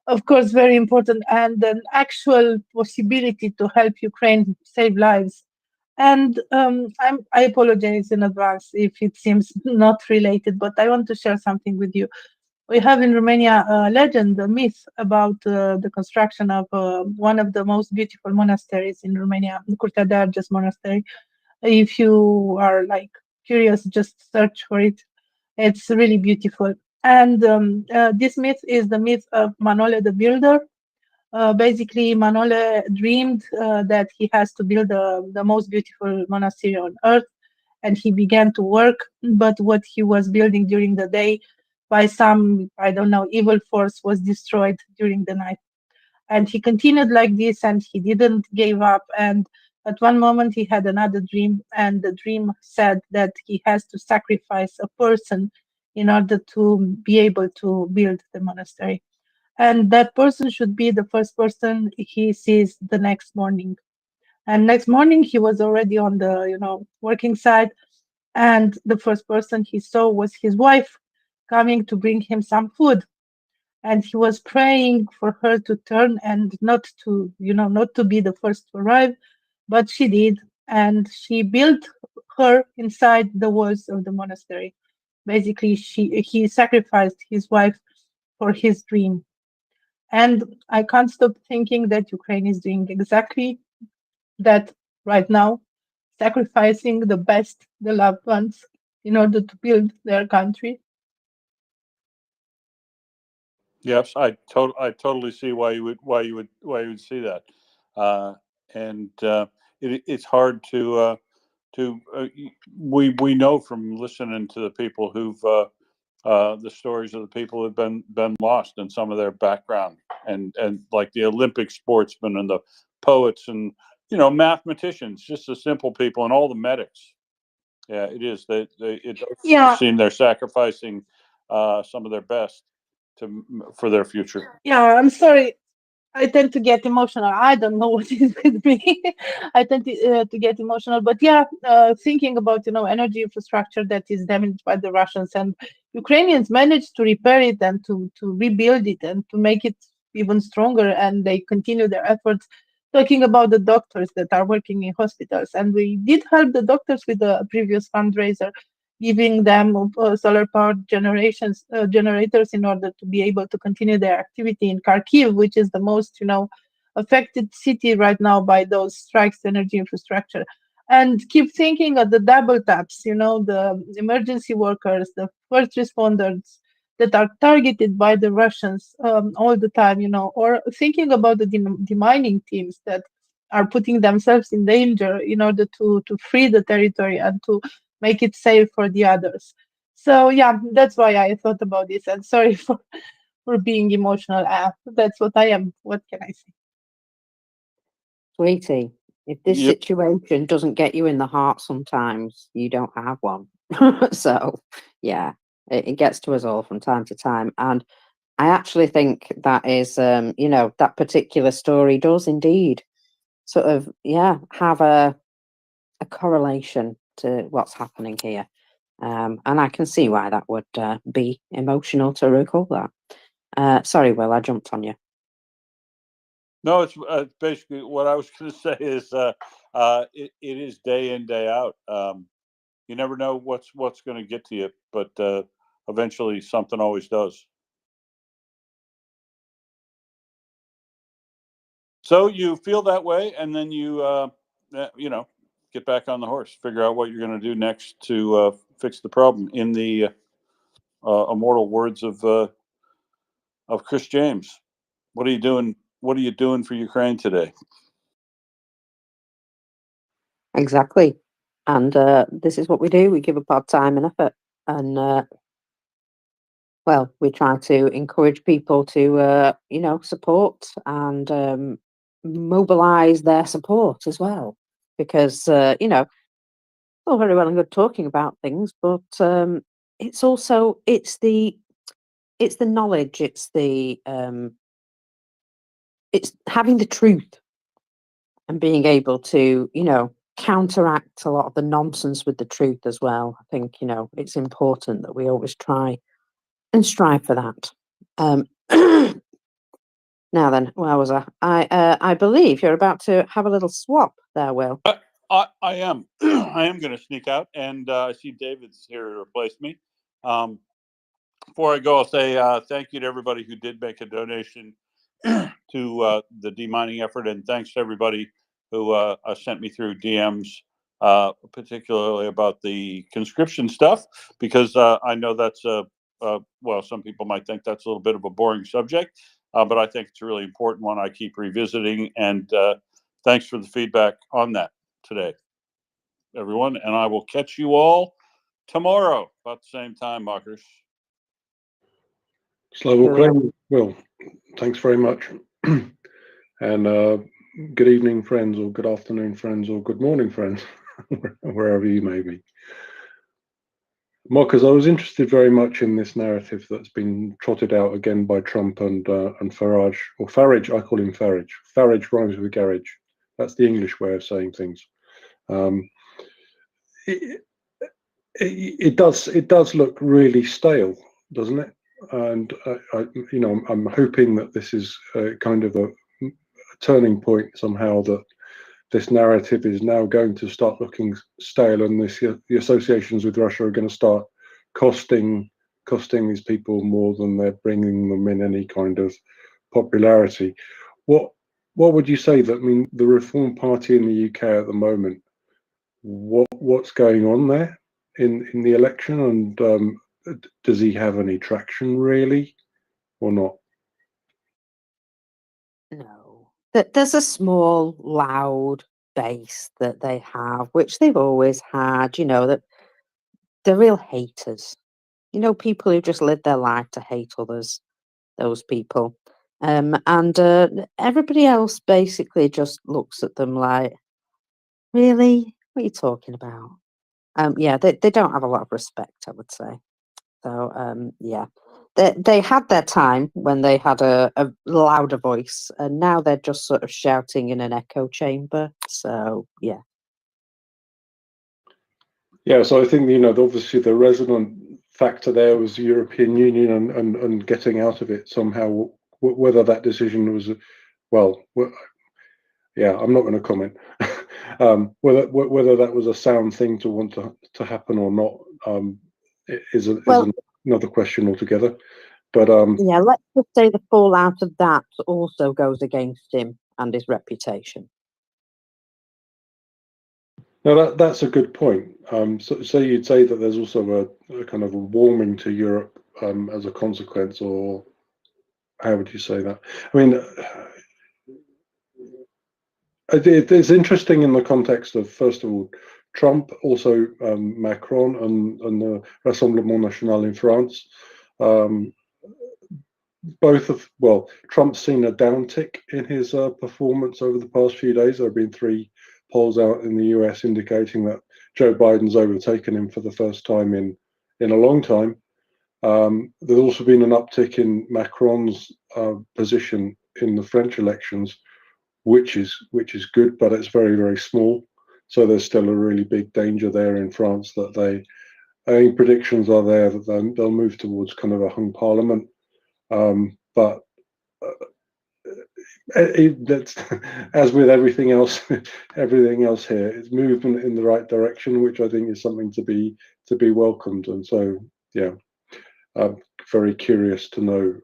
of course, very important, and an actual possibility to help Ukraine save lives. And I apologize in advance if it seems not related, but I want to share something with you. We have in Romania a legend, a myth about the construction of one of the most beautiful monasteries in Romania, the Curtea de Argeș Monastery. If you are like curious, just search for it. It's really beautiful. And this myth is the myth of Manole the builder. Basically, Manole dreamed that he has to build the most beautiful monastery on earth, and he began to work. But what he was building during the day, by some, I don't know, evil force, was destroyed during the night. And he continued like this, and he didn't give up. And at one moment, he had another dream, and the dream said that he has to sacrifice a person in order to be able to build the monastery, and that person should be the first person he sees the next morning. And next morning he was already on the working side, and the first person he saw was his wife coming to bring him some food, and he was praying for her to turn and not to not to be the first to arrive, but she did, and she built her inside the walls of the monastery. Basically, he sacrificed his wife for his dream. And I can't stop thinking that Ukraine is doing exactly that right now, sacrificing the best, the loved ones, in order to build their country. Yes, I totally see why you would see that, and it's hard we know from listening to the people who've the stories of the people who've been lost in some of their background, and like the Olympic sportsmen and the poets and mathematicians, just the simple people and all the medics. Yeah, it is. It does Yeah, seem they're sacrificing some of their best for their future. yeah, I'm sorry. I tend to get emotional. I don't know what is with me. I tend to get emotional. But yeah, thinking about energy infrastructure that is damaged by the Russians, and Ukrainians managed to repair it and to rebuild it and to make it even stronger. And they continue their efforts. Talking about the doctors that are working in hospitals, and we did help the doctors with the previous fundraiser, giving them solar powered generators in order to be able to continue their activity in Kharkiv, which is the most affected city right now by those strikes, energy infrastructure. And keep thinking of the double taps, the emergency workers, the first responders that are targeted by the Russians all the time, or thinking about the demining teams that are putting themselves in danger in order to free the territory and to make it safe for the others. So yeah, that's why I thought about this. And sorry for being emotional. That's what I am. What can I say? Sweetie, if this Yep. situation doesn't get you in the heart sometimes, you don't have one. So, yeah, it gets to us all from time to time. And I actually think that is, that particular story does indeed sort of, yeah, have a correlation to what's happening here. And I can see why that would be emotional to recall that. Sorry, Will, I jumped on you. No, it's basically what I was going to say is it is day in, day out. You never know what's going to get to you, but eventually something always does. So you feel that way, and then you get back on the horse, figure out what you're going to do next to fix the problem. In the immortal words of Chris James, what are you doing? What are you doing for Ukraine today? Exactly. And this is what we do. We give up our time and effort. And, well, we try to encourage people to, support and mobilize their support as well, because all very well and good talking about things, but it's also it's the knowledge, it's having the truth and being able to counteract a lot of the nonsense with the truth as well. I think it's important that we always try and strive for that. Now then, where was I? I believe you're about to have a little swap there, Will. I am. I am going to sneak out, and I see David's here to replace me. Before I go, I'll say thank you to everybody who did make a donation to the demining effort, and thanks to everybody who sent me through DMs, particularly about the conscription stuff, because I know that's well, some people might think that's a little bit of a boring subject, but I think it's a really important one I keep revisiting, and thanks for the feedback on that today, everyone, and I will catch you all tomorrow about the same time, Markers. Slow claim. Well, thanks very much. And good evening, friends, or good afternoon, friends, or good morning, friends, wherever you may be. Marcus, I was interested very much in this narrative that's been trotted out again by Trump and Farage, or Farage. I call him Farage. Farage rhymes with garage. That's the English way of saying things. It does look really stale, doesn't it? And I'm hoping that this is kind of a turning point somehow, that this narrative is now going to start looking stale, and the associations with Russia are going to start costing these people more than they're bringing them in any kind of popularity. What would you say that, I mean, the Reform Party in the UK at the moment, what's going on there in the election, and does he have any traction really, or not? No. There's a small, loud base that they have, which they've always had, that they're real haters. People who just live their life to hate others, those people. And everybody else basically just looks at them like, really? What are you talking about? Yeah, they don't have a lot of respect, I would say. So, yeah. They had their time when they had a louder voice, and now they're just sort of shouting in an echo chamber. So, yeah. Yeah, so I think, obviously the resonant factor there was the European Union and getting out of it somehow. Whether that decision was, yeah, I'm not going to comment. Whether that was a sound thing to want to happen or not is another question altogether. But yeah, let's just say the fallout of that also goes against him and his reputation. No, that's a good point. So you'd say that there's also a kind of a warming to Europe as a consequence, or how would you say that? I mean, it's interesting in the context of, first of all, Trump, also Macron and the Rassemblement National in France. Trump's seen a downtick in his performance over the past few days. There have been 3 polls out in the US indicating that Joe Biden's overtaken him for the first time in a long time. There's also been an uptick in Macron's position in the French elections, which is good, but it's very, very small. So there's still a really big danger there in France that any predictions are there that they'll move towards kind of a hung parliament. But that's, as with everything else here, it's movement in the right direction, which I think is something to be welcomed. And so, yeah, I'm very curious to know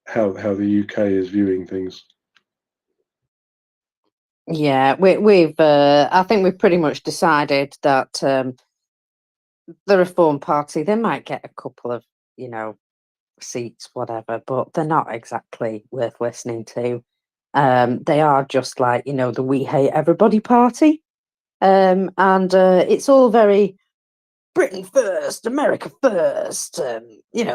how the UK is viewing things. Yeah, we've I think we've pretty much decided that the Reform Party, they might get a couple of seats, whatever, but they're not exactly worth listening to. They are just like the We Hate Everybody party, and it's all very Britain first, America first,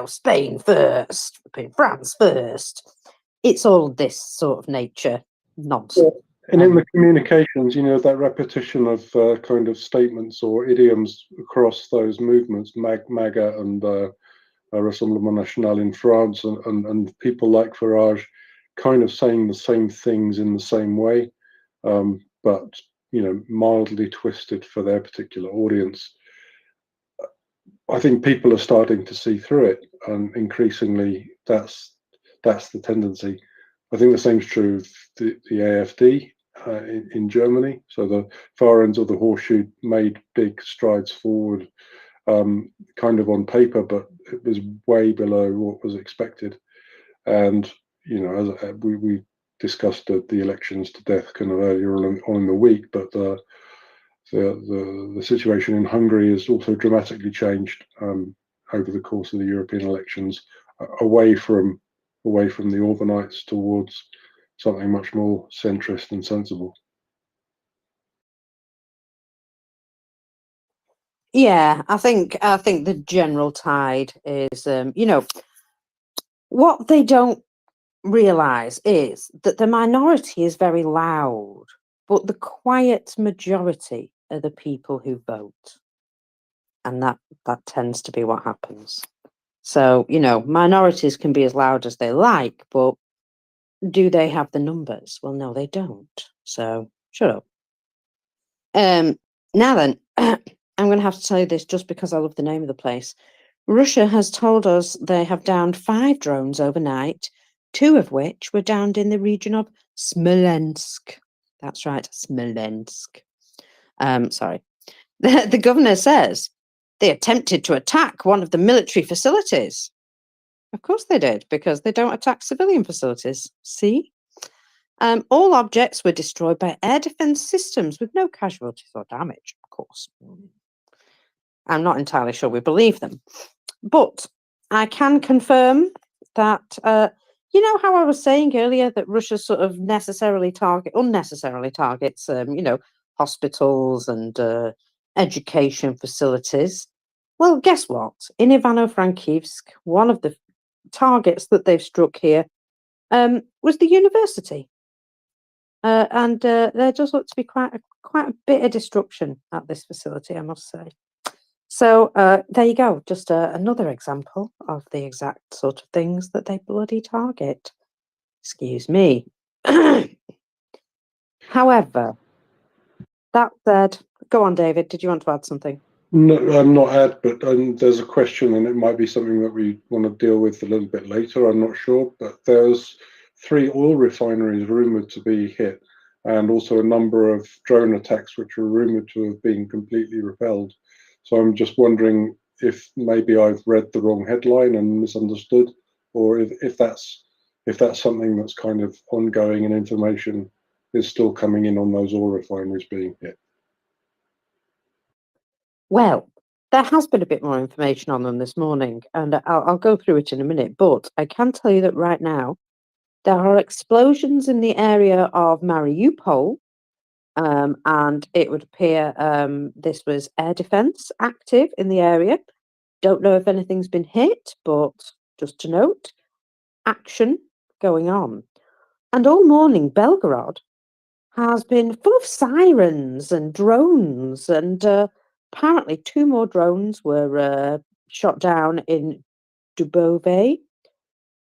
Spain first, France first. It's all this sort of nature. nonsense. And in the communications, you know, that repetition of kind of statements or idioms across those movements, MAGA and Rassemblement National in France, and people like Farage kind of saying the same things in the same way, but, you know, mildly twisted for their particular audience. I think people are starting to see through it, and increasingly that's the tendency. I think the same is true of the AfD in Germany. So the far ends of the horseshoe made big strides forward, kind of on paper, but it was way below what was expected. And you know, as we discussed the elections to death kind of earlier on in the week, but the situation in Hungary has also dramatically changed over the course of the European elections, away from the Orbanite towards something much more centrist and sensible. Yeah, I think the general tide is, you know, what they don't realize is that the minority is very loud, but the quiet majority are the people who vote, and that tends to be what happens. So, you know, minorities can be as loud as they like, but do they have the numbers? Well, no, they don't. So shut up. Now then, I'm going to have to tell you this just because I love the name of the place. Russia has told us they have downed 5 drones overnight, 2 of which were downed in the region of Smolensk. That's right, Smolensk. Sorry. The governor says they attempted to attack one of the military facilities. Of course they did, because they don't attack civilian facilities. See? All objects were destroyed by air defense systems with no casualties or damage, of course. I'm not entirely sure we believe them. But I can confirm that, you know how I was saying earlier that Russia sort of unnecessarily targets, you know, hospitals and education facilities. Well, guess what? In Ivano-Frankivsk, one of the targets that they've struck here was the university. And there does look to be quite a bit of destruction at this facility, I must say. So there you go, just another example of the exact sort of things that they bloody target. Excuse me. However, that said, go on, David. Did you want to add something? No, I'm not add, but there's a question, and it might be something that we want to deal with a little bit later. I'm not sure, but there's 3 oil refineries rumored to be hit, and also a number of drone attacks which are rumored to have been completely repelled. So I'm just wondering if maybe I've read the wrong headline and misunderstood, or if that's something that's kind of ongoing and information is still coming in on those oil refineries being hit. Well, there has been a bit more information on them this morning, and I'll go through it in a minute, but I can tell you that right now there are explosions in the area of Mariupol, and it would appear this was air defense active in the area. Don't know if anything's been hit, but just to note, action going on. And all morning, Belgorod has been full of sirens and drones, and apparently 2 more drones were shot down in Dubove.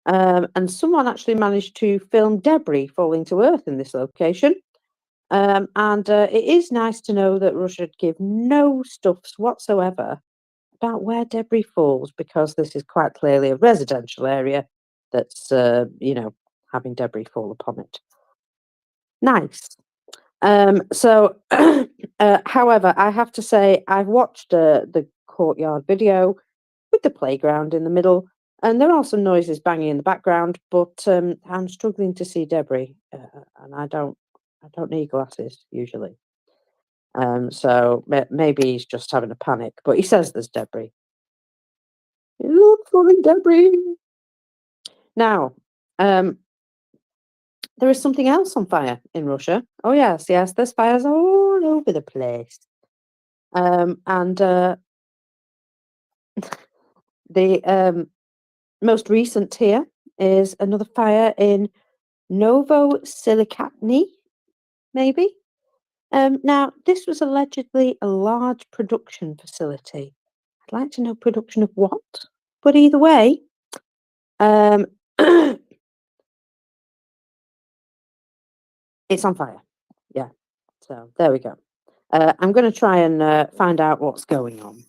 And someone actually managed to film debris falling to earth in this location. And it is nice to know that Russia give no stuffs whatsoever about where debris falls, because this is quite clearly a residential area that's, you know, having debris fall upon it. Nice. So, however, I have to say I've watched the courtyard video with the playground in the middle, and there are some noises banging in the background, but I'm struggling to see debris, and I don't need glasses usually. So maybe he's just having a panic, but he says there's debris. Look for the debris. Now, there is something else on fire in Russia. Oh yes, there's fires all over the place. And the most recent here is another fire in Novosilicatni, maybe. Now, this was allegedly a large production facility. I'd like to know production of what, but either way, it's on fire. Yeah, so there we go. I'm going to try and find out what's going on.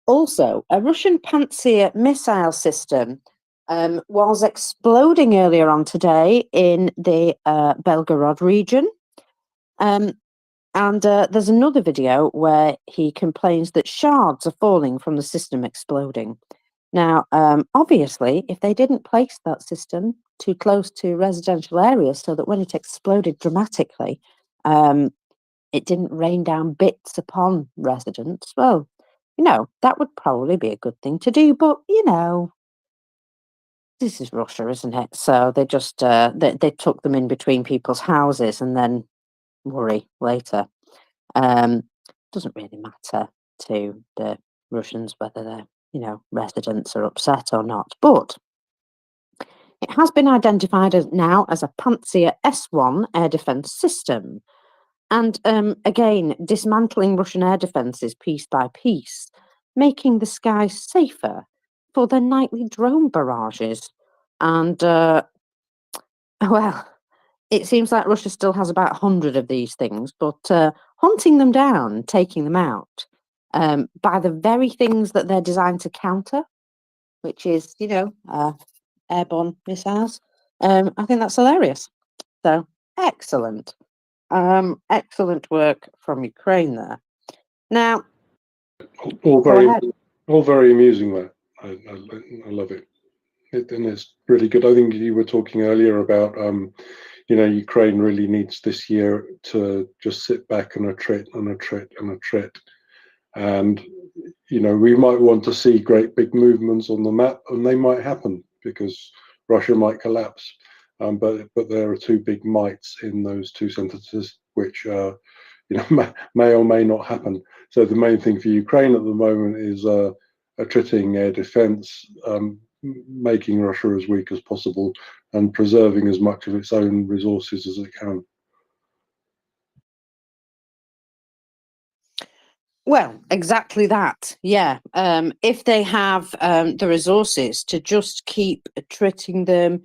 Also, a Russian Pantsir missile system was exploding earlier on today in the Belgorod region. And there's another video where he complains that shards are falling from the system exploding. Now, obviously, if they didn't place that system too close to residential areas so that when it exploded dramatically, it didn't rain down bits upon residents, well, you know, that would probably be a good thing to do. But, you know, this is Russia, isn't it? So they just, they took them in between people's houses and then worry later. Doesn't really matter to the Russians whether their, you know, residents are upset or not. But it has been identified as now as a Pantsir S1 air defense system. And again, dismantling Russian air defences piece by piece, making the skies safer for their nightly drone barrages. And, well, it seems like Russia still has about 100 of these things, but hunting them down, taking them out by the very things that they're designed to counter, which is, you know, airborne missiles, I think that's hilarious. So, excellent. Excellent work from Ukraine there. Now, all go ahead. very amusing though. I love it. And it's really good. I think you were talking earlier about you know, Ukraine really needs this year to just sit back and attrit and attrit and attrit. And you know, we might want to see great big movements on the map, and they might happen because Russia might collapse. But there are two big mights in those two sentences, which you know, may or may not happen. So the main thing for Ukraine at the moment is attriting air defense, making Russia as weak as possible, and preserving as much of its own resources as it can. Well, exactly that. Yeah. If they have the resources to just keep attriting them,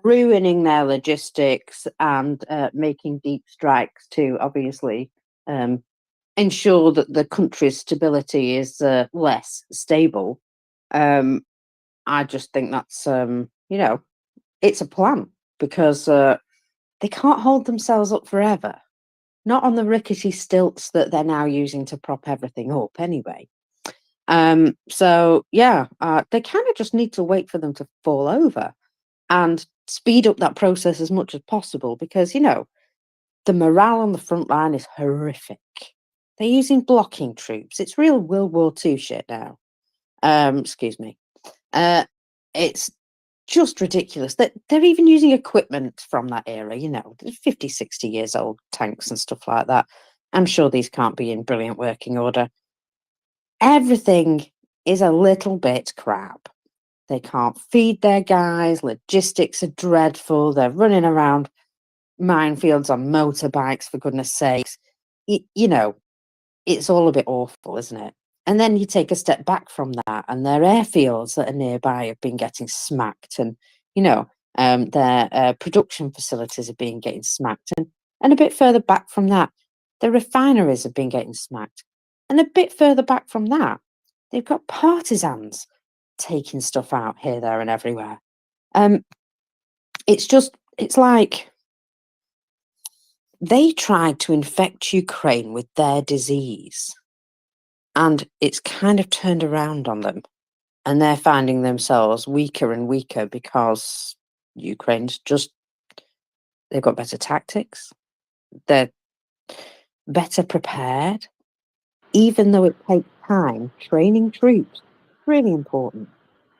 ruining their logistics, and making deep strikes to obviously ensure that the country's stability is less stable, I just think that's, you know, it's a plan because they can't hold themselves up forever. Not on the rickety stilts that they're now using to prop everything up anyway. So yeah, they kind of just need to wait for them to fall over and speed up that process as much as possible because, you know, the morale on the front line is horrific. They're using blocking troops. It's real World War II shit now. Excuse me. It's just ridiculous that they're even using equipment from that era, you know, 50, 60 years old tanks and stuff like that. I'm sure these can't be in brilliant working order. Everything is a little bit crap. They can't feed their guys, logistics are dreadful, they're running around minefields on motorbikes, for goodness sakes. You know, it's all a bit awful, isn't it? And then you take a step back from that, and their airfields that are nearby have been getting smacked, and you know, their production facilities have been getting smacked, and a bit further back from that, the refineries have been getting smacked, and a bit further back from that, they've got partisans taking stuff out here, there, and everywhere. It's like they tried to infect Ukraine with their disease. And it's kind of turned around on them. And they're finding themselves weaker and weaker because Ukraine's just, they've got better tactics. They're better prepared. Even though it takes time, training troops, really important.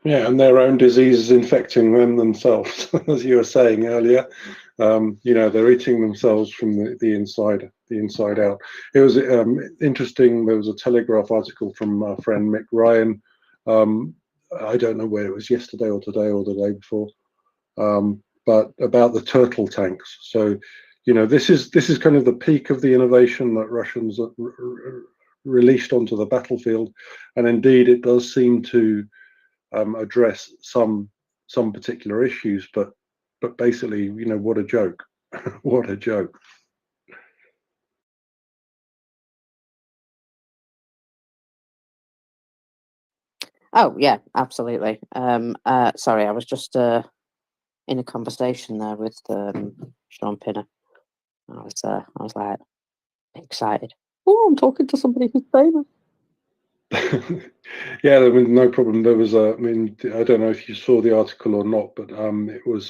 Yeah, and their own disease is infecting them themselves, as you were saying earlier. You know, they're eating themselves from the inside out. It was interesting. There was a Telegraph article from our friend Mick Ryan. I don't know where it was, yesterday or today or the day before. but about the turtle tanks. So, this is kind of the peak of the innovation that Russians released onto the battlefield, and indeed it does seem to address some particular issues. But basically, what a joke! What a joke! Oh yeah, absolutely. Sorry, I was just in a conversation there with Sean Pinner. I was like excited. Oh, I'm talking to somebody who's famous. Yeah, there was no problem. There was I mean, I don't know if you saw the article or not, but it was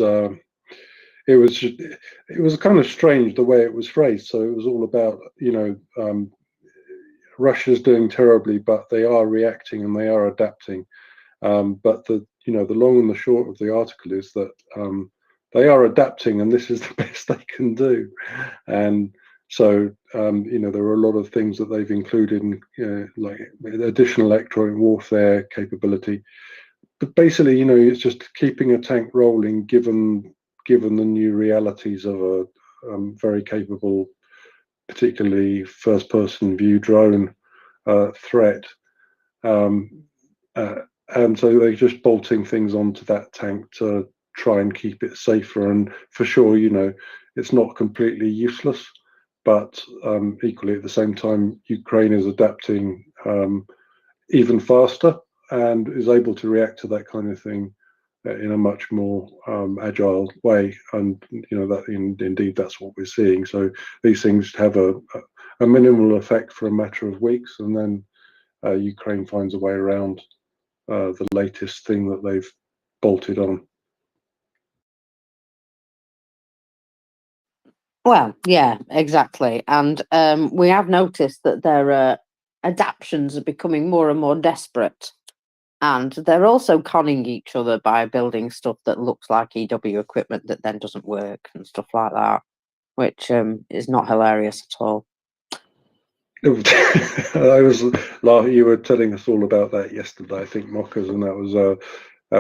kind of strange the way it was phrased. So it was all about Russia's doing terribly, but they are reacting and they are adapting. But the long and the short of the article is that they are adapting, and this is the best they can do. And so there are a lot of things that they've included in like additional electronic warfare capability. But basically, it's just keeping a tank rolling given the new realities of a very capable, particularly first-person view drone threat. And so they're just bolting things onto that tank to try and keep it safer. And for sure, it's not completely useless, but equally at the same time, Ukraine is adapting even faster and is able to react to that kind of thing in a much more agile way. And that indeed that's what we're seeing. So these things have a minimal effect for a matter of weeks, and then Ukraine finds a way around the latest thing that they've bolted on. Well, yeah, exactly. And we have noticed that their adaptions are becoming more and more desperate. And they're also conning each other by building stuff that looks like EW equipment that then doesn't work and stuff like that, which is not hilarious at all. I was laughing. You were telling us all about that yesterday, I think, Mockers, and that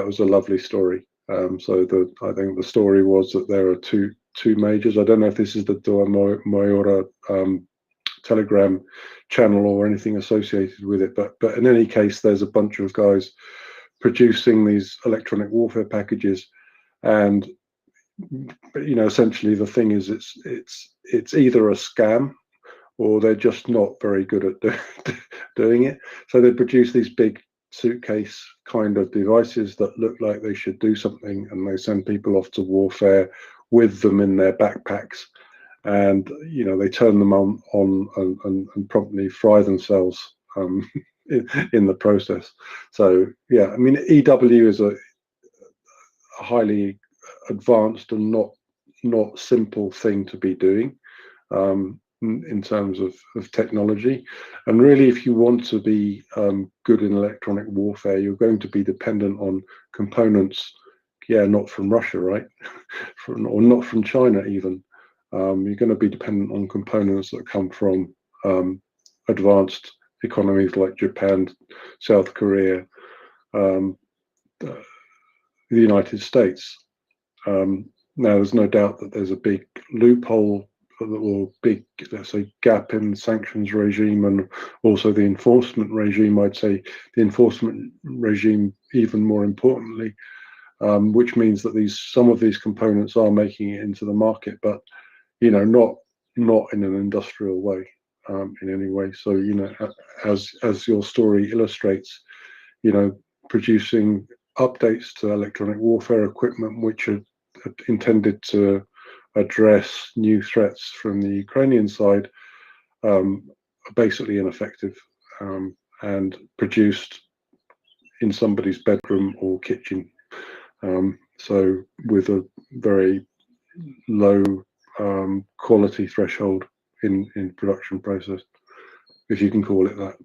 was a lovely story. So I think the story was that there are two majors. I don't know if this is the Dua Mayora Telegram channel or anything associated with it, but in any case, there's a bunch of guys producing these electronic warfare packages, and essentially the thing is it's either a scam or they're just not very good at doing it. So they produce these big suitcase kind of devices that look like they should do something, and they send people off to warfare with them in their backpacks, and they turn them on and promptly fry themselves in the process. So yeah, I mean, EW is a highly advanced and not simple thing to be doing in terms of technology. And really, if you want to be good in electronic warfare, you're going to be dependent on components, not from Russia, right? Or not from China even. You're going to be dependent on components that come from advanced economies like Japan, South Korea, the United States. Now, there's no doubt that there's a big loophole or big, let's say, gap in the sanctions regime and also the enforcement regime. I'd say the enforcement regime even more importantly, which means that some of these components are making it into the market, but not in an industrial way in any way. So as your story illustrates, producing updates to electronic warfare equipment which are intended to address new threats from the Ukrainian side are basically ineffective and produced in somebody's bedroom or kitchen. So with a very low quality threshold in production process, if you can call it that.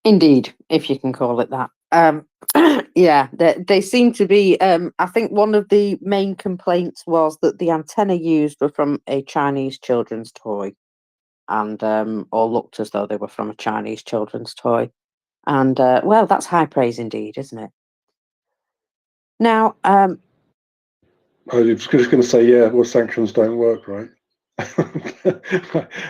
Indeed, if you can call it that. Yeah, they seem to be. I think one of the main complaints was that the antenna used were from a Chinese children's toy, and or looked as though they were from a Chinese children's toy. And well, that's high praise indeed, isn't it? Now, I was just going to say, yeah, well, sanctions don't work, right?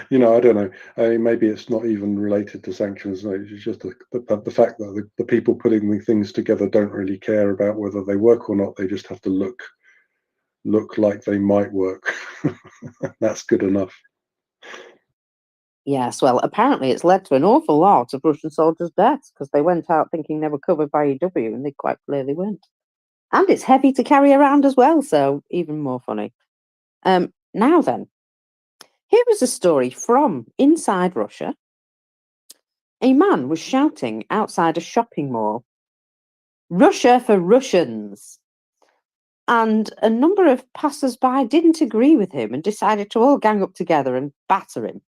You know, I don't know. I mean, maybe it's not even related to sanctions. It's just the fact that the people putting the things together don't really care about whether they work or not. They just have to look like they might work. That's good enough. yes, well, apparently it's led to an awful lot of Russian soldiers' deaths because they went out thinking they were covered by EW and they quite clearly weren't. And it's heavy to carry around as well, so even more funny. Now then, here is a story from inside Russia. A man was shouting outside a shopping mall, "Russia for Russians!" And a number of passers-by didn't agree with him and decided to all gang up together and batter him.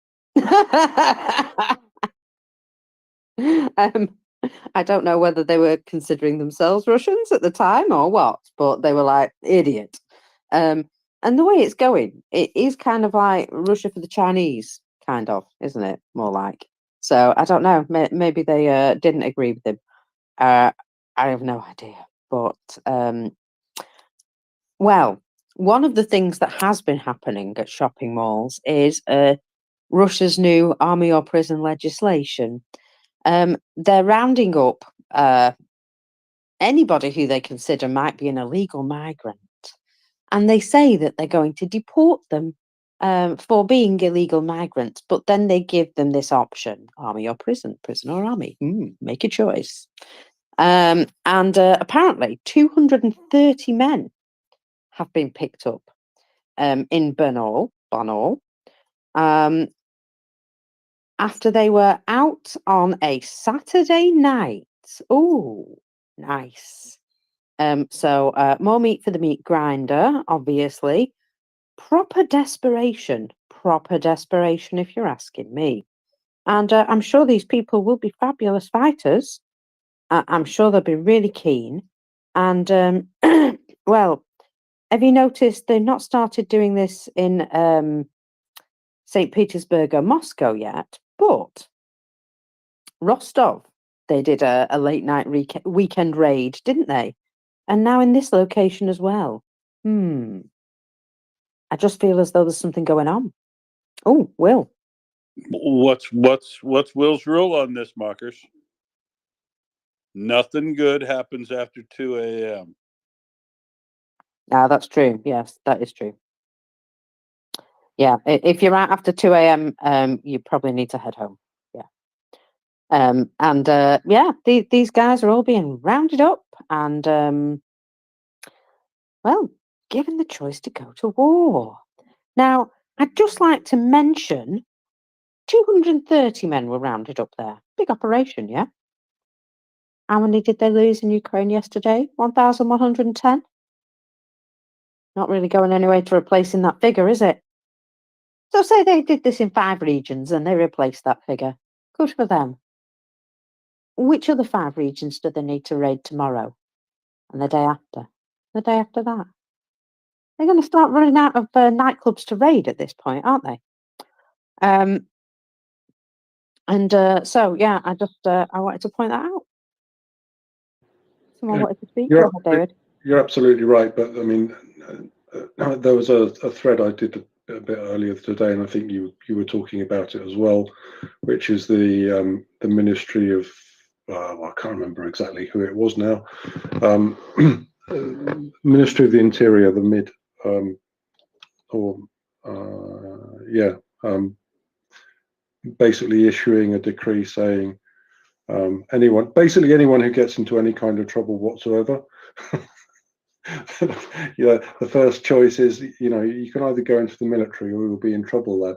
I don't know whether they were considering themselves Russians at the time or what, but they were like, idiot. And the way it's going, it is kind of like Russia for the Chinese, kind of, isn't it? More like. So I don't know. Maybe they didn't agree with him. I have no idea. But, well, one of the things that has been happening at shopping malls is Russia's new army or prison legislation. They're rounding up anybody who they consider might be an illegal migrant, and they say that they're going to deport them for being illegal migrants, but then they give them this option: army or prison, prison or army. Make a choice. And apparently 230 men have been picked up in Bernal, after they were out on a Saturday night. Oh, nice. So more meat for the meat grinder, obviously. Proper desperation if you're asking me. And I'm sure these people will be fabulous fighters. I'm sure they'll be really keen. And well, have you noticed they've not started doing this in St. Petersburg or Moscow yet, but Rostov, they did a late night weekend raid, didn't they? And now in this location as well. I just feel as though there's something going on. Oh, Will. What's Will's rule on this, Mockers? Nothing good happens after 2 a.m. Ah, that's true. Yes, that is true. Yeah, if you're out after 2 a.m., you probably need to head home. Yeah. And yeah, these guys are all being rounded up and, well, given the choice to go to war. Now, I'd just like to mention 230 men were rounded up there. Big operation, yeah? How many did they lose in Ukraine yesterday? 1,110? Not really going anywhere to replacing that figure, is it? So say they did this in 5 regions and they replaced that figure. Good for them. Which other 5 regions do they need to raid tomorrow? And the day after? The day after that? They're going to start running out of nightclubs to raid at this point, aren't they? So, yeah, I wanted to point that out. Someone wanted to speak? Go ahead, David. You're absolutely right, but I mean, there was a thread I did a bit earlier today, and I think you were talking about it as well, which is the Ministry of well, I can't remember exactly who it was now. Ministry of the Interior, the MID, basically issuing a decree saying anyone who gets into any kind of trouble whatsoever. Yeah, the first choice is, you can either go into the military or you'll be in trouble, lad.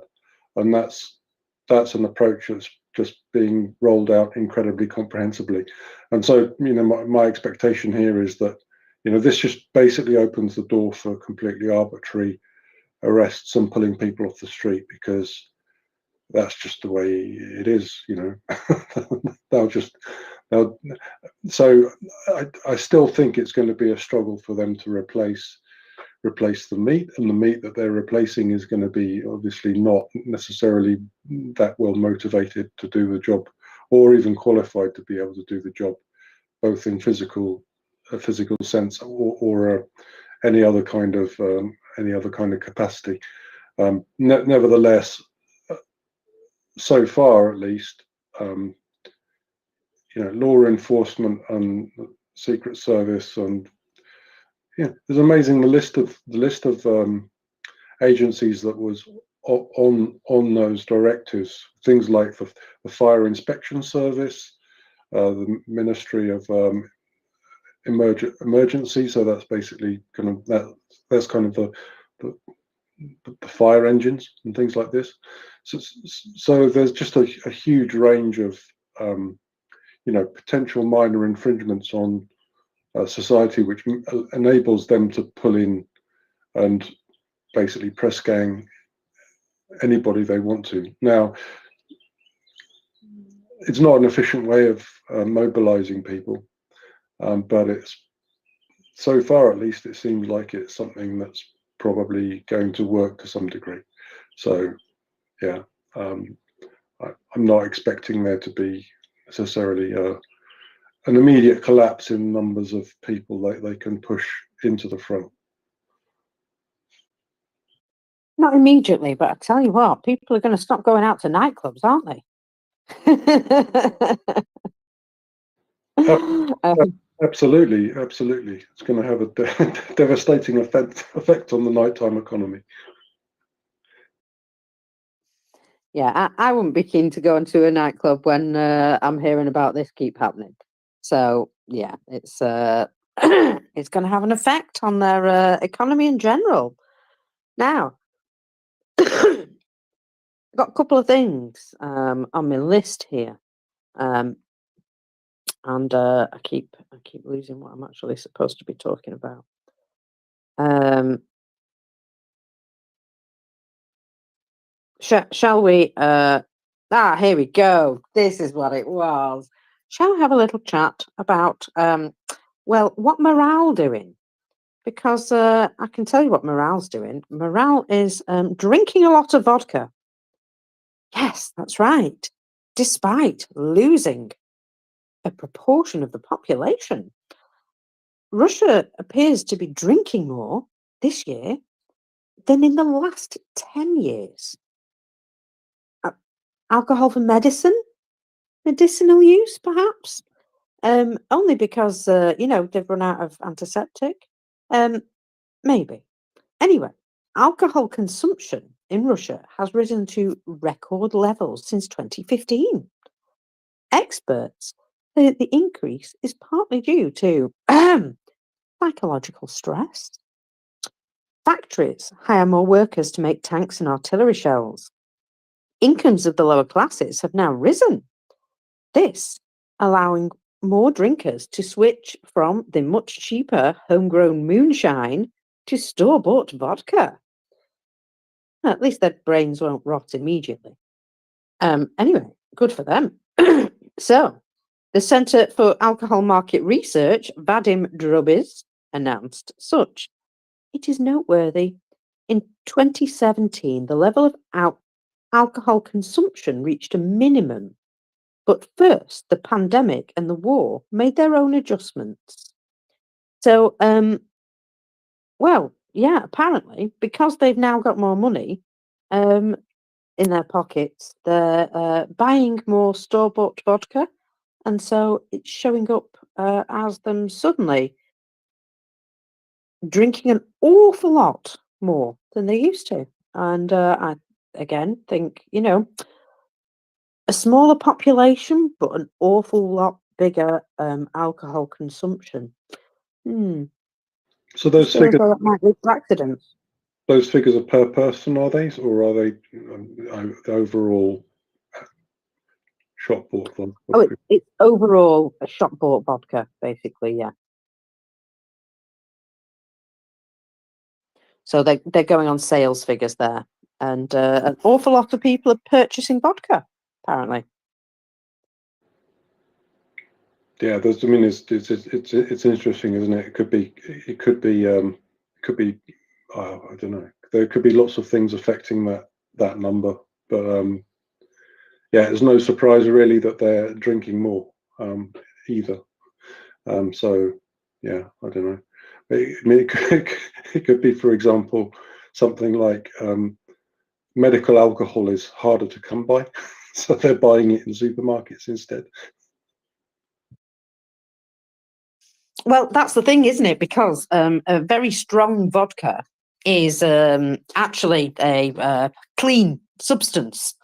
And that's an approach that's just being rolled out incredibly comprehensively. And so, my expectation here is that, this just basically opens the door for completely arbitrary arrests and pulling people off the street, because that's just the way it is, So I still think it's going to be a struggle for them to replace the meat, and the meat that they're replacing is going to be obviously not necessarily that well motivated to do the job or even qualified to be able to do the job, both in a physical sense or any other kind of capacity. Nevertheless, so far at least, law enforcement and Secret Service, and there's amazing the list of agencies that was on those directives. Things like the Fire Inspection Service, the Ministry of Emergency. So that's basically that's kind of the fire engines and things like this. So there's just a huge range of potential minor infringements on society, which enables them to pull in and basically press gang anybody they want to. Now, it's not an efficient way of mobilizing people, but it's, so far at least, it seems like it's something that's probably going to work to some degree. So yeah, I'm not expecting there to be necessarily an immediate collapse in numbers of people they can push into the front. Not immediately, but I tell you what, people are going to stop going out to nightclubs, aren't they? Absolutely. It's going to have a devastating effect on the nighttime economy. Yeah, I wouldn't be keen to go into a nightclub when I'm hearing about this keep happening. So yeah, it's it's going to have an effect on their economy in general. Now, I've got a couple of things on my list here, and I keep losing what I'm actually supposed to be talking about. Shall we? Here we go. This is what it was. Shall we have a little chat about what morale doing? Because I can tell you what morale's doing. Morale is drinking a lot of vodka. Yes, that's right. Despite losing a proportion of the population, Russia appears to be drinking more this year than in the last 10 years. Alcohol for medicinal use, perhaps? Only because, they've run out of antiseptic. Maybe. Anyway, alcohol consumption in Russia has risen to record levels since 2015. Experts say that the increase is partly due to psychological stress. Factories hire more workers to make tanks and artillery shells. Incomes of the lower classes have now risen. This allowing more drinkers to switch from the much cheaper homegrown moonshine to store-bought vodka. At least their brains won't rot immediately. Anyway, good for them. So, the Centre for Alcohol Market Research, Vadim Drubiz, announced such. It is noteworthy. In 2017, the level of alcohol consumption reached a minimum. But first, the pandemic and the war made their own adjustments. So, apparently, because they've now got more money in their pockets, they're buying more store-bought vodka, and so it's showing up as them suddenly drinking an awful lot more than they used to. And I, again, think, a smaller population, but an awful lot bigger alcohol consumption. So those Feels figures, like that might lead to accidents. those figures are per person, are they, or are they the overall shop bought vodka? Oh, it's overall a shop bought vodka, basically, yeah. So they're going on sales figures there, and an awful lot of people are purchasing vodka, apparently. Yeah, there's. I mean, it's interesting, isn't it? It could be. I don't know. There could be lots of things affecting that number, but yeah, it's no surprise really that they're drinking more either. So yeah, I don't know. I mean, it could be, for example, something like medical alcohol is harder to come by, so they're buying it in supermarkets instead. Well, that's the thing, isn't it? Because a very strong vodka is actually a clean substance,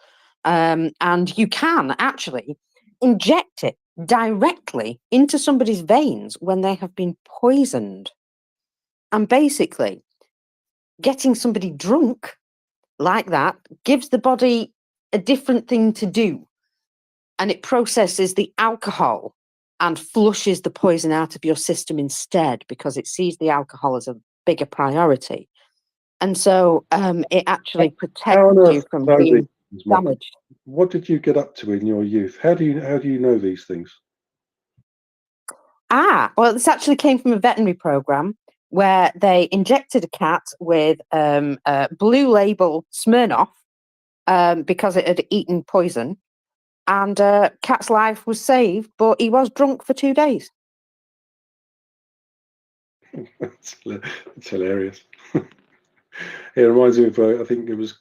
and you can actually inject it directly into somebody's veins when they have been poisoned. And basically, getting somebody drunk like that gives the body a different thing to do, and it processes the alcohol and flushes the poison out of your system instead, because it sees the alcohol as a bigger priority. And so it actually How protects on you earth from know these being things, Mark? damaged. What did you get up to in your youth? How do you know these things? Well, this actually came from a veterinary program where they injected a cat with Blue Label Smirnoff because it had eaten poison, and cat's life was saved, but he was drunk for 2 days. It's hilarious. It reminds me of I think it was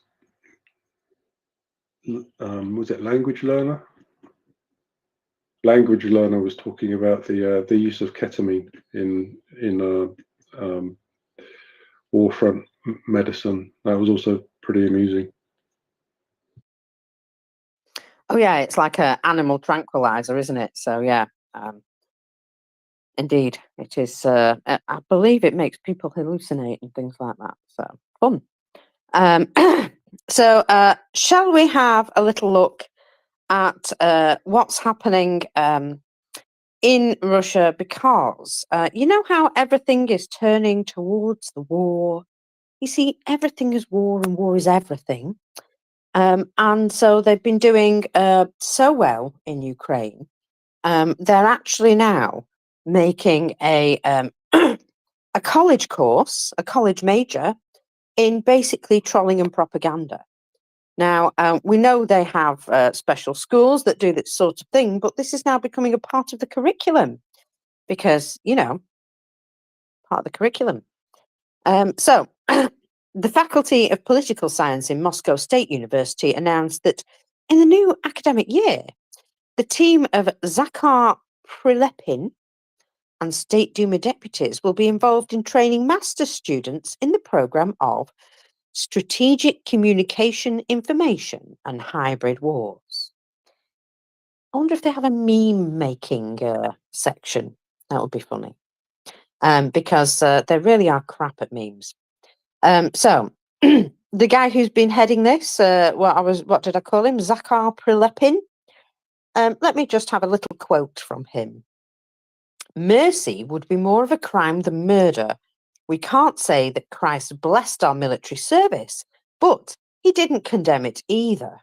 it Language Learner? Language Learner was talking about the use of ketamine in warfront medicine. That was also pretty amusing. Oh yeah, it's like an animal tranquilizer, isn't it? So yeah, indeed, it is. I believe it makes people hallucinate and things like that. So fun. So shall we have a little look at what's happening in Russia? Because you know how everything is turning towards the war. You see, everything is war, and war is everything. And so they've been doing so well in Ukraine. They're actually now making a a college course, a college major in basically trolling and propaganda. Now, we know they have special schools that do this sort of thing, but this is now becoming a part of the curriculum because, you know, part of the curriculum. So, the Faculty of Political Science in Moscow State University announced that in the new academic year, the team of Zakhar Prilepin and State Duma deputies will be involved in training master's students in the program of Strategic Communication Information and Hybrid Wars. I wonder if they have a meme making section. That would be funny. Because they really are crap at memes. So the guy who's been heading this, what did I call him? Zakhar Prilepin. Let me just have a little quote from him. Mercy would be more of a crime than murder. We can't say that Christ blessed our military service, but he didn't condemn it either.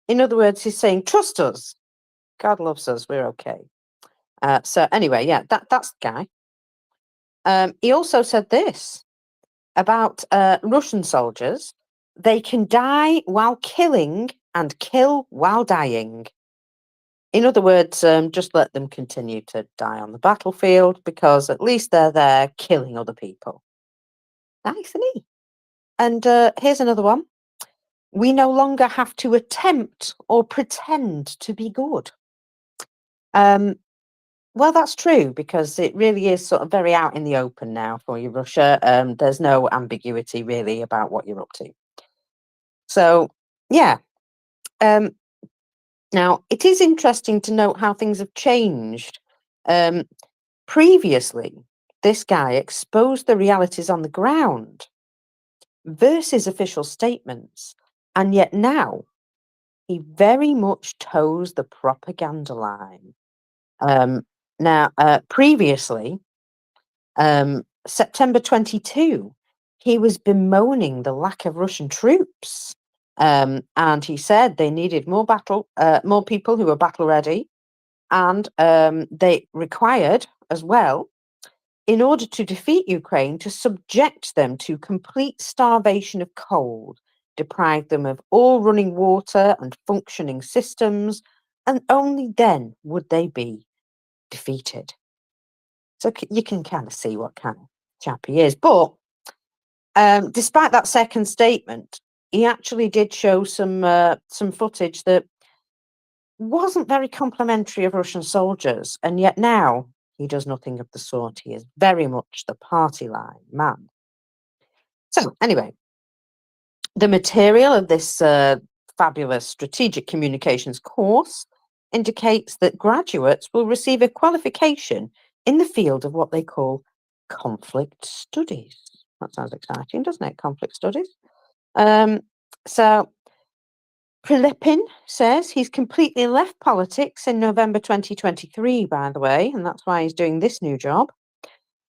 In other words, he's saying, trust us. God loves us. We're okay. So anyway, yeah, that's the guy. He also said this about Russian soldiers. They can die while killing and kill while dying. In other words, just let them continue to die on the battlefield because at least they're there killing other people. Nice, isn't he? And here's another one. We no longer have to attempt or pretend to be good. Well, that's true because it really is sort of very out in the open now for you, Russia. There's no ambiguity really about what you're up to. So, yeah. Now, it is interesting to note how things have changed. Previously, this guy exposed the realities on the ground versus official statements, and yet now he very much toes the propaganda line. Previously, September 22, he was bemoaning the lack of Russian troops. And he said they needed more people who were battle ready, and they required as well, in order to defeat Ukraine, to subject them to complete starvation of cold deprive them of all running water and functioning systems, and only then would they be defeated. So you can kind of see what kind of chap he is. But despite that second statement, he actually did show some footage that wasn't very complimentary of Russian soldiers, and yet now he does nothing of the sort. He is very much the party line man. So anyway, the material of this fabulous strategic communications course indicates that graduates will receive a qualification in the field of what they call conflict studies. That sounds exciting, doesn't it? Conflict studies. So Prilepin says he's completely left politics in November 2023, by the way, and that's why he's doing this new job.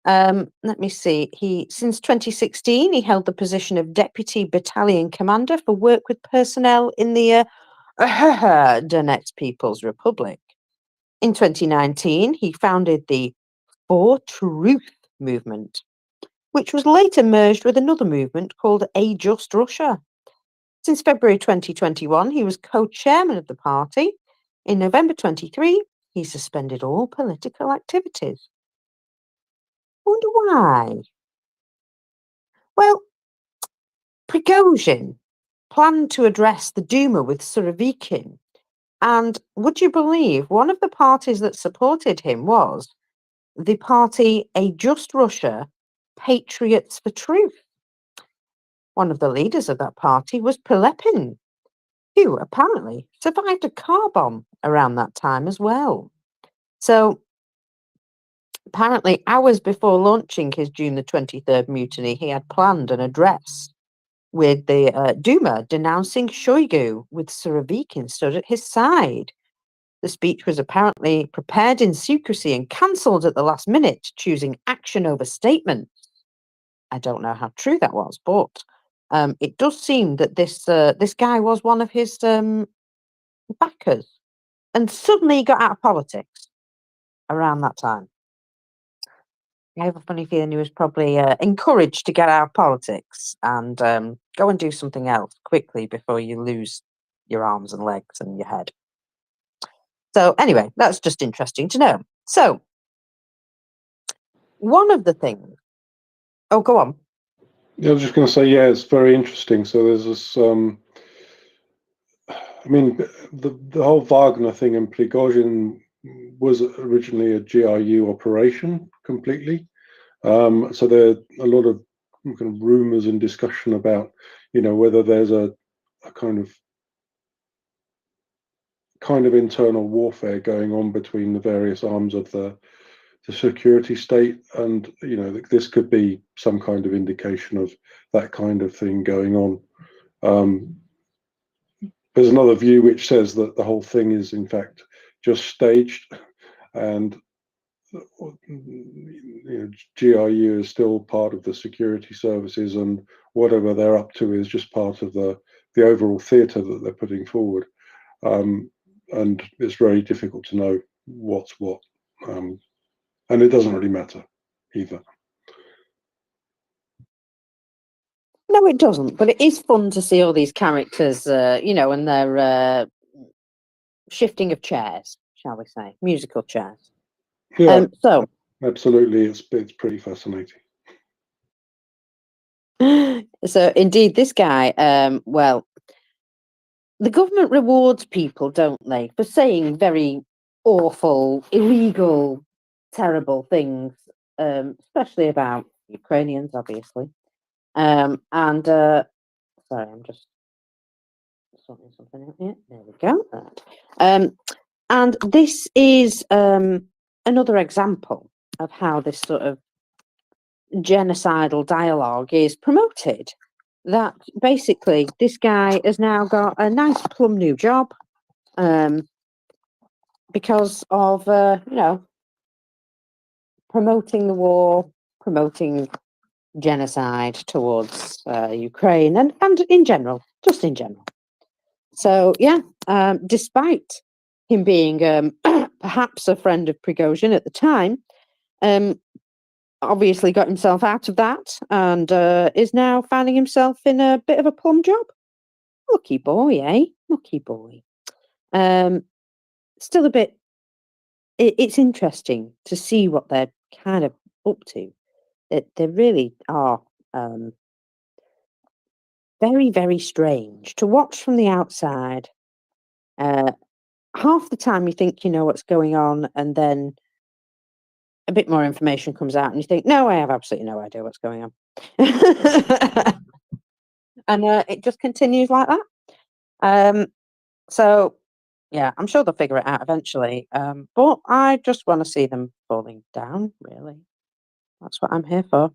Let me see. Since 2016, he held the position of Deputy Battalion Commander for work with personnel in the Donetsk People's Republic. In 2019, he founded the For Truth movement, which was later merged with another movement called A Just Russia. Since February 2021, he was co-chairman of the party. In November 23, he suspended all political activities. Wonder why? Well, Prigozhin planned to address the Duma with Surovikin, and would you believe one of the parties that supported him was the party A Just Russia, Patriots for Truth. One of the leaders of that party was Prilepin, who apparently survived a car bomb around that time as well. So apparently, hours before launching his June the 23rd mutiny, he had planned an address with the Duma denouncing Shoigu, with Surovikin stood at his side. The speech was apparently prepared in secrecy and cancelled at the last minute, choosing action over statements. I don't know how true that was, but it does seem that this guy was one of his backers, and suddenly he got out of politics around that time. I have a funny feeling he was probably encouraged to get out of politics and go and do something else quickly before you lose your arms and legs and your head. So anyway, that's just interesting to know. So one of the things. Oh, go on. Yeah, I was just going to say, yeah, it's very interesting. So there's this. I mean, the whole Wagner thing in Prigozhin was originally a GRU operation completely. So there are a lot of kind of rumors and discussion about, whether there's a kind of internal warfare going on between the various arms of the security state, and this could be some kind of indication of that kind of thing going on. There's another view which says that the whole thing is in fact just staged, and GRU is still part of the security services, and whatever they're up to is just part of the overall theatre that they're putting forward. And it's very difficult to know what's what, and it doesn't really matter either. No, it doesn't, but it is fun to see all these characters, and their shifting of chairs, shall we say, musical chairs. Yeah, so absolutely, it's pretty fascinating. So indeed, this guy, well, the government rewards people, don't they, for saying very awful, illegal, terrible things, especially about Ukrainians, obviously. Sorry, I'm just sorting something out here. There we go. And this is another example of how this sort of genocidal dialogue is promoted. That basically this guy has now got a nice plum new job because of promoting the war, promoting genocide towards Ukraine and in general, just in general. So yeah, despite him being perhaps a friend of Prigozhin at the time, obviously got himself out of that and is now finding himself in a bit of a plum job. Lucky boy, eh? Lucky boy. Still a bit. It's interesting to see what they're kind of up to. They really are very, very strange to watch from the outside. Half the time you think you know what's going on, and then a bit more information comes out, and you think, no, I have absolutely no idea what's going on. And it just continues like that. So, yeah, I'm sure they'll figure it out eventually. But I just want to see them falling down, really. That's what I'm here for.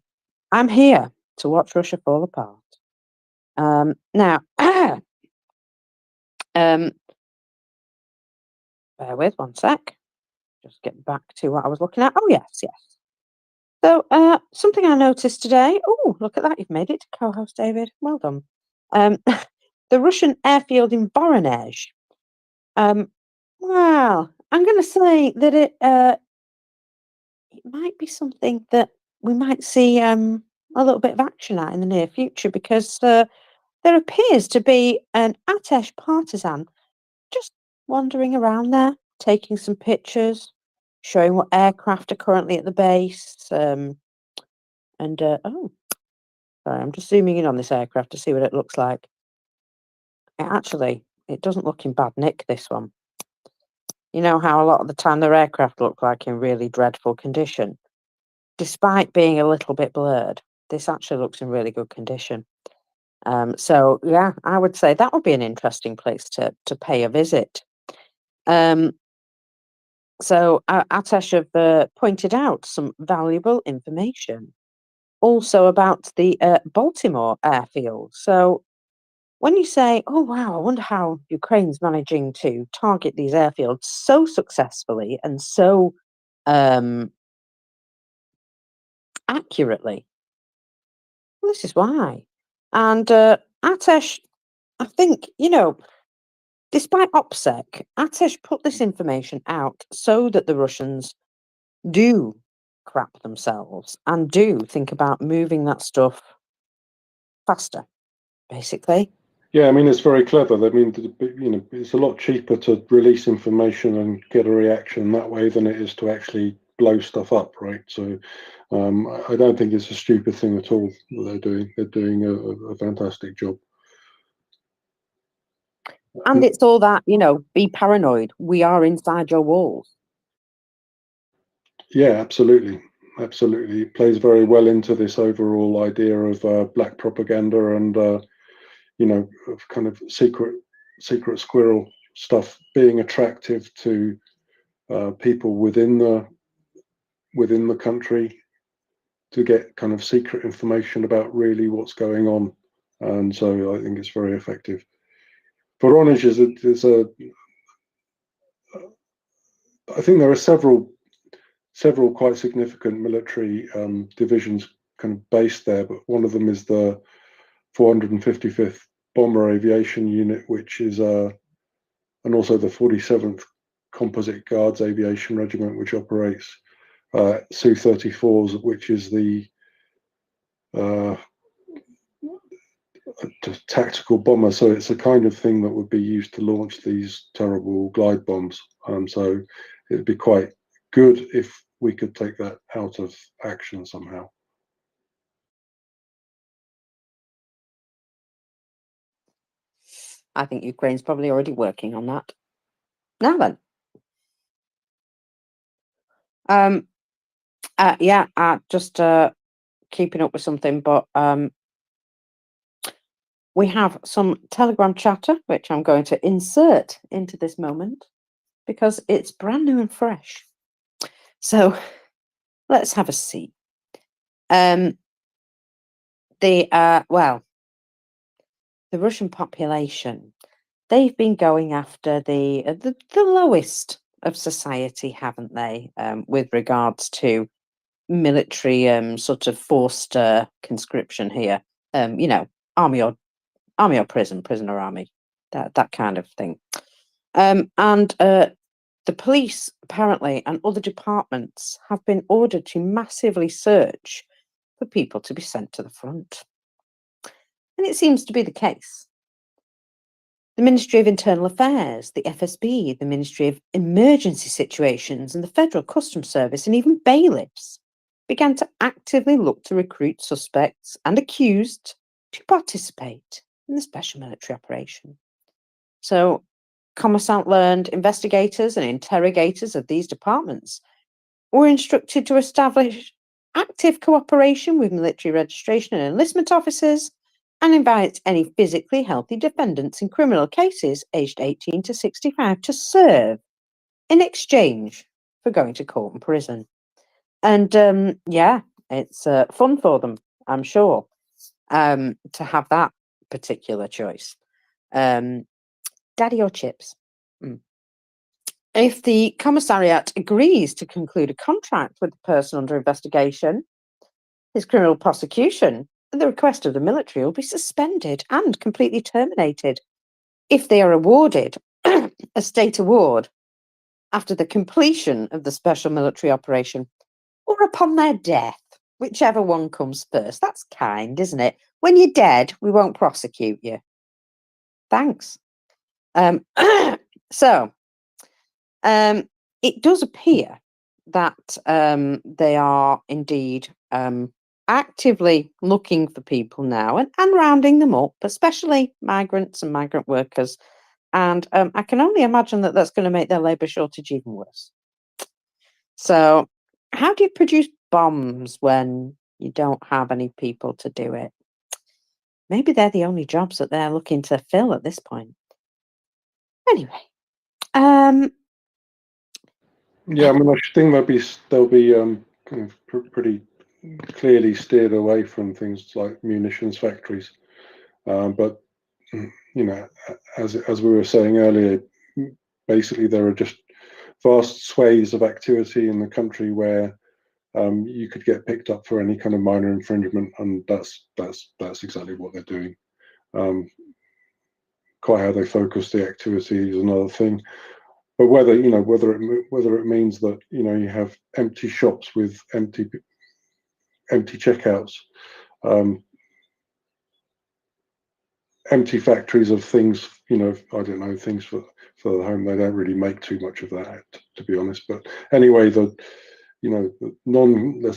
I'm here to watch Russia fall apart. Now, bear with one sec. Just get back to what I was looking at. Oh, yes, yes. So, something I noticed today. Oh, look at that. You've made it to co-host, David. Well done. The Russian airfield in Voronezh. Well, I'm going to say that it might be something that we might see a little bit of action at in the near future, because there appears to be an Atesh partisan just wandering around there, taking some pictures, showing what aircraft are currently at the base. Oh, sorry, I'm just zooming in on this aircraft to see what it looks like. It doesn't look in bad nick, this one. You know how a lot of the time their aircraft look like in really dreadful condition? Despite being a little bit blurred, this actually looks in really good condition. So yeah, I would say that would be an interesting place to pay a visit. So Atesh have pointed out some valuable information, also about the Baltimore airfield. So when you say, "Oh wow, I wonder how Ukraine's managing to target these airfields so successfully and so accurately," well, this is why. And Atesh, I think, despite OPSEC, Atesh put this information out so that the Russians do crap themselves and do think about moving that stuff faster, basically. Yeah, I mean, it's very clever. I mean, it's a lot cheaper to release information and get a reaction that way than it is to actually blow stuff up, right? So I don't think it's a stupid thing at all that they're doing. They're doing a fantastic job. And it's all that, be paranoid. We are inside your walls. Yeah, absolutely. Absolutely. It plays very well into this overall idea of black propaganda and, of kind of secret squirrel stuff being attractive to people within the country to get kind of secret information about really what's going on. And so I think it's very effective. Voronezh I think there are several quite significant military divisions kind of based there, but one of them is the 455th Bomber Aviation Unit, which is and also the 47th Composite Guards Aviation Regiment, which operates Su-34s, which is the tactical bomber. So it's a kind of thing that would be used to launch these terrible glide bombs. So it'd be quite good if we could take that out of action somehow. I think Ukraine's probably already working on that. Now then. Just keeping up with something, but we have some Telegram chatter, which I'm going to insert into this moment because it's brand new and fresh. So let's have a see. The Russian population, they've been going after the lowest of society, haven't they? With regards to military sort of forced conscription here. Army or prison, prisoner army, that kind of thing. And the police apparently and other departments have been ordered to massively search for people to be sent to the front. And it seems to be the case. The Ministry of Internal Affairs, the FSB, the Ministry of Emergency Situations, and the Federal Customs Service, and even bailiffs began to actively look to recruit suspects and accused to participate in the special military operation. So, Commissant learned investigators and interrogators of these departments were instructed to establish active cooperation with military registration and enlistment officers and invite any physically healthy defendants in criminal cases aged 18 to 65 to serve in exchange for going to court and prison. And yeah, it's fun for them, I'm sure, to have that particular choice. Daddy or chips? If the commissariat agrees to conclude a contract with the person under investigation, his criminal prosecution at the request of the military will be suspended and completely terminated if they are awarded a state award after the completion of the special military operation or upon their death, whichever one comes first. That's kind, isn't it? When you're dead, we won't prosecute you. Thanks. So, it does appear that they are indeed actively looking for people now and rounding them up, especially migrants and migrant workers. And I can only imagine that that's going to make their labour shortage even worse. So, how do you produce bombs when you don't have any people to do it? Maybe they're the only jobs that they're looking to fill at this point. Anyway, Yeah, I mean, I think they'll be kind of pretty clearly steered away from things like munitions factories. But you know, as we were saying earlier, basically there are just vast swathes of activity in the country where you could get picked up for any kind of minor infringement, and that's exactly what they're doing. Quite how they focus the activity is another thing. But whether it means that you have empty shops with empty checkouts, empty factories of things, I don't know, things for the home. They don't really make too much of that, to be honest. But anyway, let's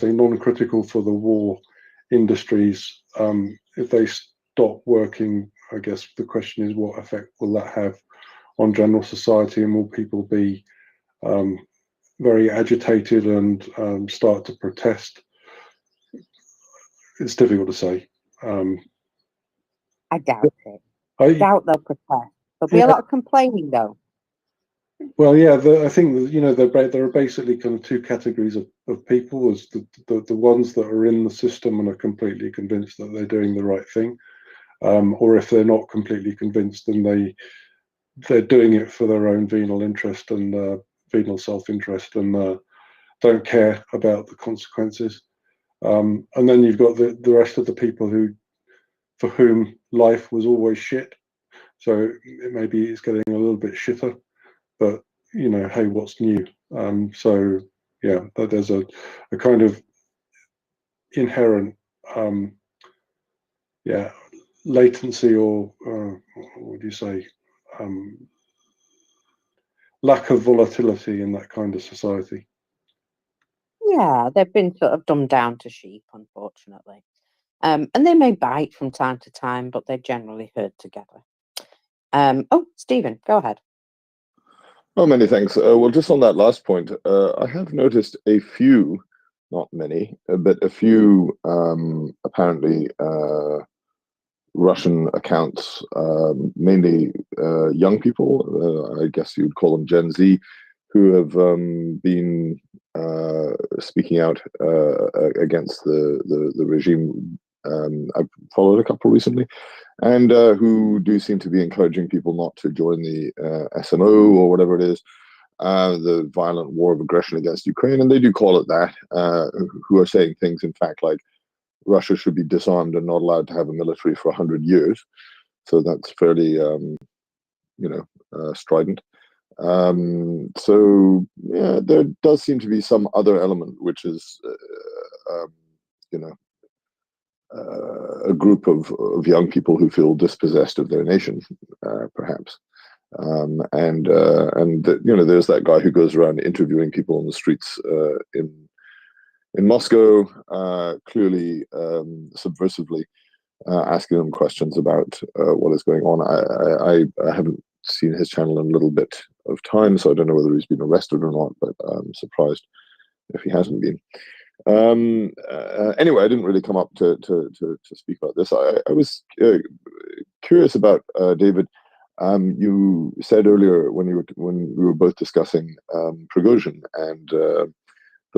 say non-critical for the war industries, if they stop working, I guess the question is, what effect will that have on general society, and will people be very agitated and start to protest? It's difficult to say. I doubt it. I doubt they'll protest. There'll be a lot of complaining, though. Well, yeah, I think there are basically kind of two categories of people: as the ones that are in the system and are completely convinced that they're doing the right thing, or if they're not completely convinced, then they're doing it for their own venal interest and venal self-interest, and don't care about the consequences. And then you've got the rest of the people for whom life was always shit. So maybe it's getting a little bit shitter, but hey, what's new? So yeah, there's a kind of inherent latency, or what do you say, lack of volatility in that kind of society. Yeah, they've been sort of dumbed down to sheep, unfortunately. And they may bite from time to time, but they generally herd together. Oh, Stephen, go ahead. Oh, many thanks. Well, just on that last point, I have noticed a few, not many, but a few apparently Russian accounts, mainly young people, I guess you'd call them Gen Z, who have been speaking out against the regime. I've followed a couple recently, and who do seem to be encouraging people not to join the SMO or whatever it is, the violent war of aggression against Ukraine, and they do call it that, who are saying things, in fact, like Russia should be disarmed and not allowed to have a military for 100 years. So that's fairly, strident. So yeah, there does seem to be some other element which is, a group of young people who feel dispossessed of their nation, perhaps. And there's that guy who goes around interviewing people on the streets in Moscow, clearly subversively, asking them questions about what is going on. I haven't seen his channel in a little bit of time, so I don't know whether he's been arrested or not, but I'm surprised if he hasn't been. Anyway, I didn't really come up to speak about this. I was curious about David. You said earlier when we were both discussing Prigozhin and the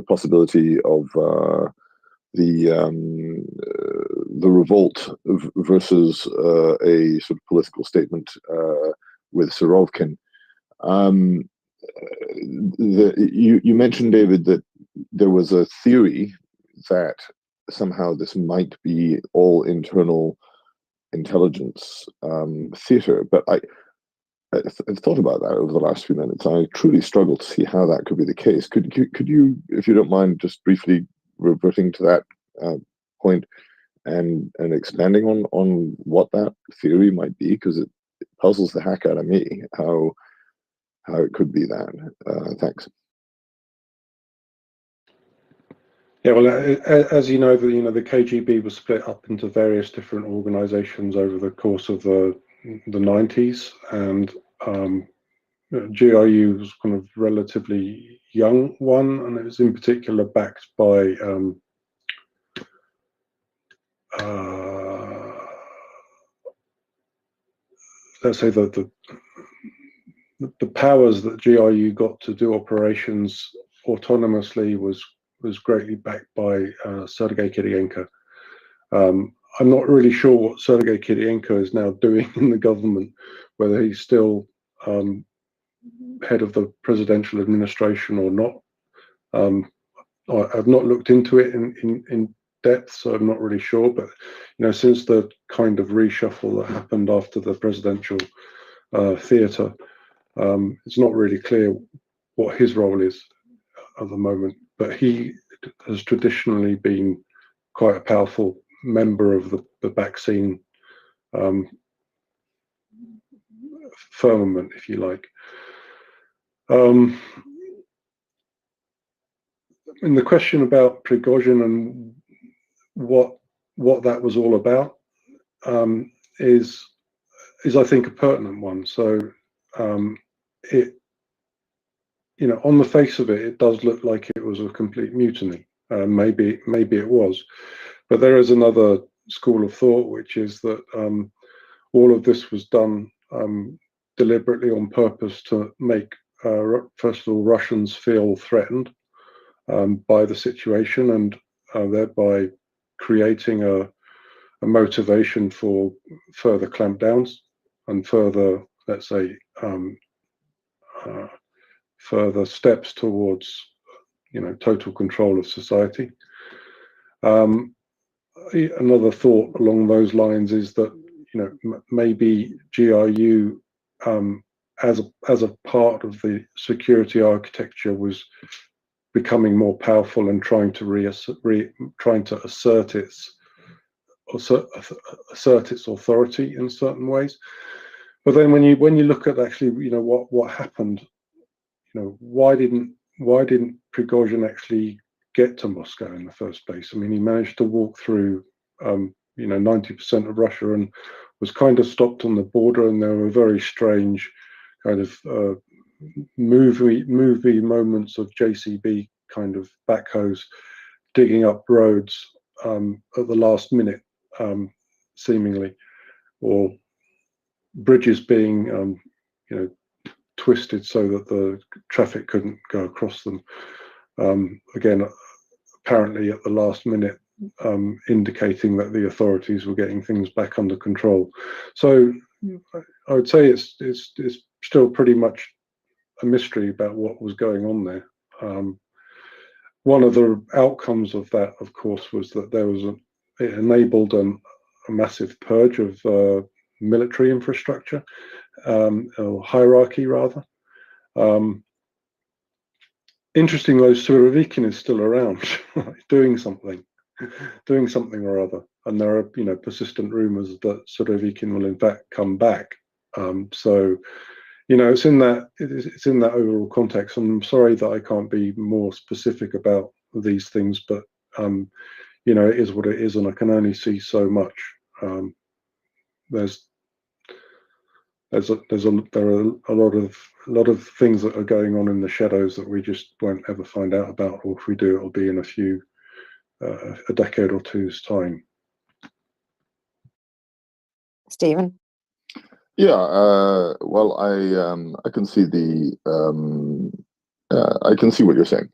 possibility of the revolt versus a sort of political statement with Surovkin. You mentioned, David, that there was a theory that somehow this might be all internal intelligence theater, but I've thought about that over the last few minutes. I truly struggle to see how that could be the case. Could you, if you don't mind, just briefly reverting to that point and expanding on what that theory might be, because it puzzles the heck out of me how it could be that. Thanks. Yeah, well, as you know, the KGB was split up into various different organizations over the course of the 90s, and GRU was kind of relatively young one, and it was in particular backed by let's say the powers that GRU got to do operations autonomously was greatly backed by Sergei Kirienko. I'm not really sure what Sergei Kirienko is now doing in the government, whether he's still head of the presidential administration or not. I've not looked into it in depth, so I'm not really sure. But since the kind of reshuffle that happened after the presidential theatre, it's not really clear what his role is at the moment. But he has traditionally been quite a powerful member of the vaccine firmament, if you like. And the question about Prigozhin and what that was all about is I think a pertinent one. So it on the face of it, it does look like it was a complete mutiny. Maybe it was, but there is another school of thought, which is that all of this was done deliberately on purpose to make, first of all, Russians feel threatened by the situation, and thereby creating a motivation for further clampdowns and further, let's say, further steps towards, total control of society. Another thought along those lines is that, maybe GRU, as a part of the security architecture, was becoming more powerful and trying to assert its authority in certain ways. But then when you look at actually, what happened, why didn't Prigozhin actually get to Moscow in the first place? I mean, he managed to walk through 90% of Russia and was kind of stopped on the border, and there were very strange kind of movie moments of JCB kind of backhoes digging up roads at the last minute, seemingly, or bridges being twisted so that the traffic couldn't go across them. Again, apparently at the last minute, indicating that the authorities were getting things back under control. So I would say it's still pretty much a mystery about what was going on there. One of the outcomes of that, of course, was that it enabled a massive purge of military infrastructure, or hierarchy rather. Interesting, though, Surovikin is still around doing something. doing something or other. And there are, persistent rumours that Surovikin will in fact come back. So, it's in that overall context. I'm sorry that I can't be more specific about these things, but it is what it is, and I can only see so much. There are a lot of things that are going on in the shadows that we just won't ever find out about, or if we do, it'll be in a decade or two's time. Stephen? Yeah, well, I can see I can see what you're saying.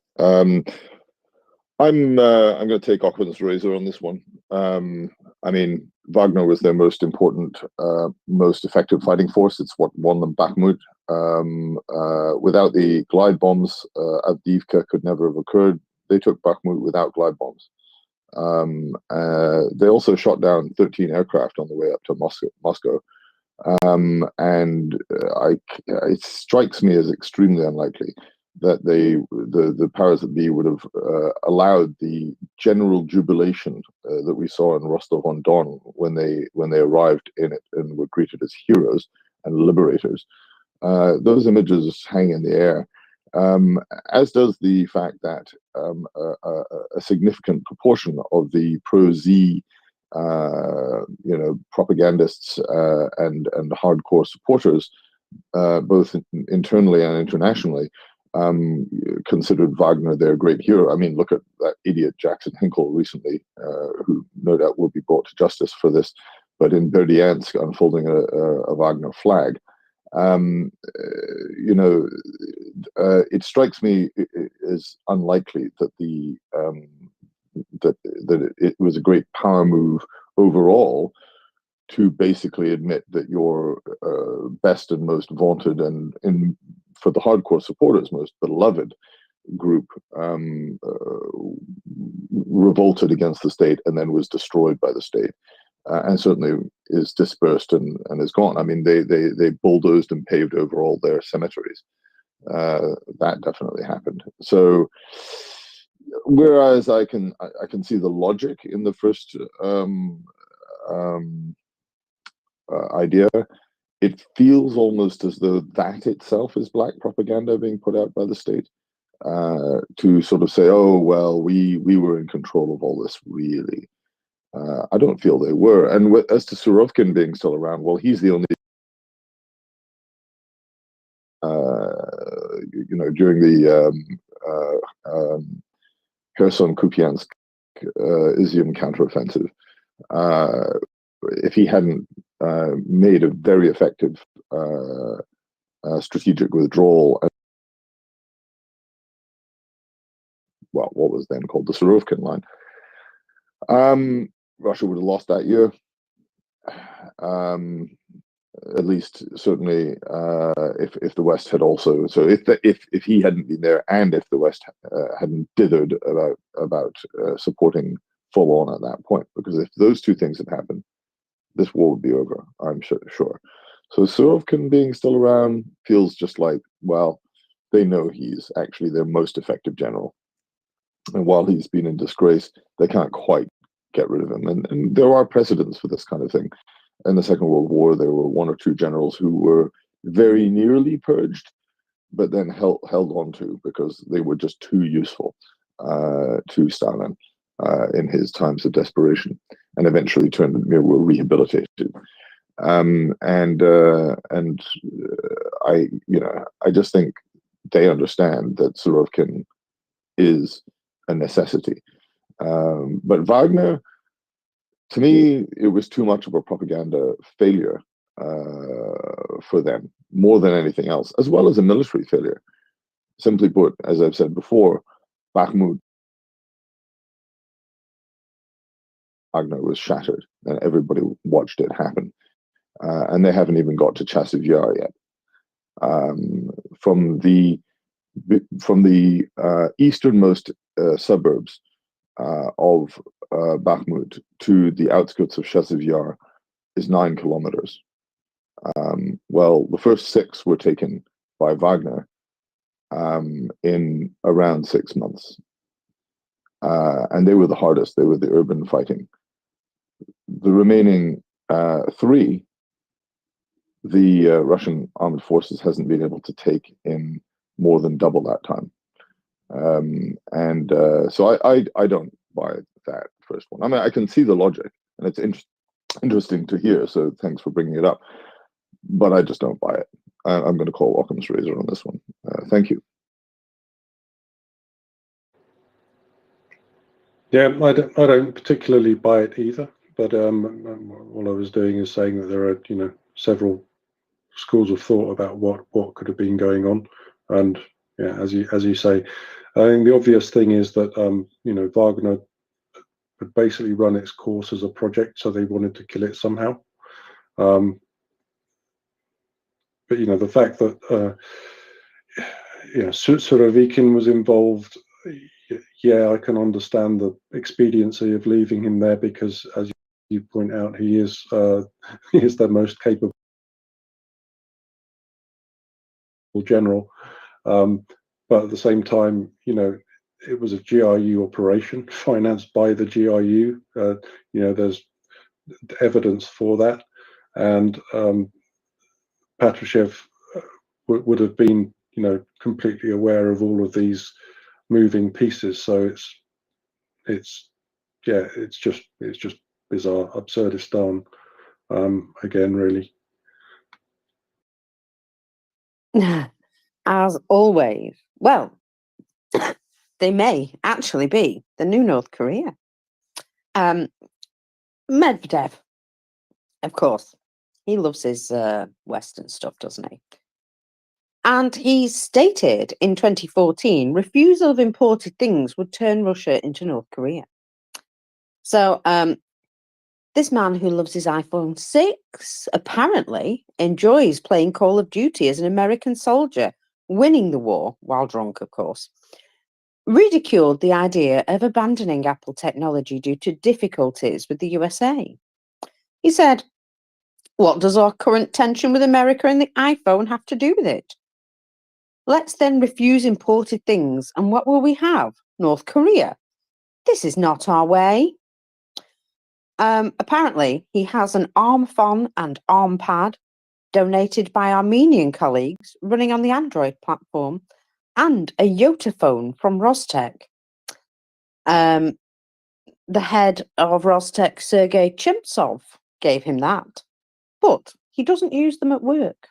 I'm going to take Occam's razor on this one. I mean, Wagner was their most important, most effective fighting force. It's what won them Bakhmut. Without the glide bombs, Avdiivka could never have occurred. They took Bakhmut without glide bombs. They also shot down 13 aircraft on the way up to Moscow. And it strikes me as extremely unlikely that the powers that be would have allowed the general jubilation that we saw in Rostov-on-Don when they arrived in it and were greeted as heroes and liberators. Those images hang in the air, as does the fact that a significant proportion of the pro-Z propagandists and hardcore supporters, both internally and internationally, considered Wagner their great hero. I mean, look at that idiot Jackson Hinkle recently, who no doubt will be brought to justice for this, but in Berdiansk unfolding a Wagner flag. It strikes me as unlikely that that it was a great power move overall to basically admit that your best and most vaunted and for the hardcore supporters most beloved group revolted against the state and then was destroyed by the state, and certainly is dispersed and is gone. I mean, they bulldozed and paved over all their cemeteries. That definitely happened. So whereas I can see the logic in the first idea, it feels almost as though that itself is black propaganda being put out by the state, to sort of say, oh, well, we were in control of all this, really. I don't feel they were. And as to Surovkin being still around, well, he's the only, during the Kherson-Kupiansk Izium counteroffensive, if he hadn't made a very effective strategic withdrawal, well, what was then called the Surovkin line, Russia would have lost that year. At least, certainly, if the West had also, so if he hadn't been there, and if the West hadn't dithered about supporting full on at that point, because if those two things had happened, this war would be over, I'm sure. So Surovkin being still around feels just like, well, they know he's actually their most effective general, and while he's been in disgrace, they can't quite get rid of him. And there are precedents for this kind of thing. In the Second World War, there were one or two generals who were very nearly purged, but then held on to because they were just too useful to Stalin in his times of desperation, and eventually were rehabilitated. I just think they understand that Surovkin is a necessity. But Wagner, to me, it was too much of a propaganda failure for them, more than anything else, as well as a military failure. Simply put, as I've said before, Bakhmut, Wagner was shattered, and everybody watched it happen. And they haven't even got to Chasiv Yar yet. From the easternmost suburbs of Bakhmut to the outskirts of Chasiv Yar is 9 kilometers. Well, the first 6 were taken by Wagner in around 6 months. and they were the hardest. They were the urban fighting. The remaining 3, the Russian armed forces hasn't been able to take in more than double that time. So I don't buy that first one. I mean, I can see the logic, and it's interesting to hear, so thanks for bringing it up. But I just don't buy it. I'm going to call Occam's razor on this one. Thank you. Yeah, I don't particularly buy it either. But all I was doing is saying that there are, several schools of thought about what could have been going on. And yeah, as you say, I think the obvious thing is that Wagner had basically run its course as a project, so they wanted to kill it somehow. But the fact that Surovikin was involved, yeah, I can understand the expediency of leaving him there, because, as you point out, he is the most capable general. But at the same time, it was a GRU operation financed by the GRU. There's evidence for that, and Patrushev would have been, completely aware of all of these moving pieces. So it's just bizarre, absurdistan again, really. As always. Well, they may actually be the new North Korea. Medvedev, of course, he loves his Western stuff, doesn't he? And he stated in 2014, refusal of imported things would turn Russia into North Korea. So this man who loves his iPhone 6 apparently enjoys playing Call of Duty as an American soldier, winning the war, while drunk, of course. Ridiculed the idea of abandoning Apple technology due to difficulties with the USA. He said, "What does our current tension with America and the iPhone have to do with it? Let's then refuse imported things, and what will we have? North Korea. This is not our way." Apparently, he has an ARM phone and ARM pad donated by Armenian colleagues running on the Android platform, and a Yota phone from Rostec. The head of Rostec, Sergei Chimtsov, gave him that, but he doesn't use them at work.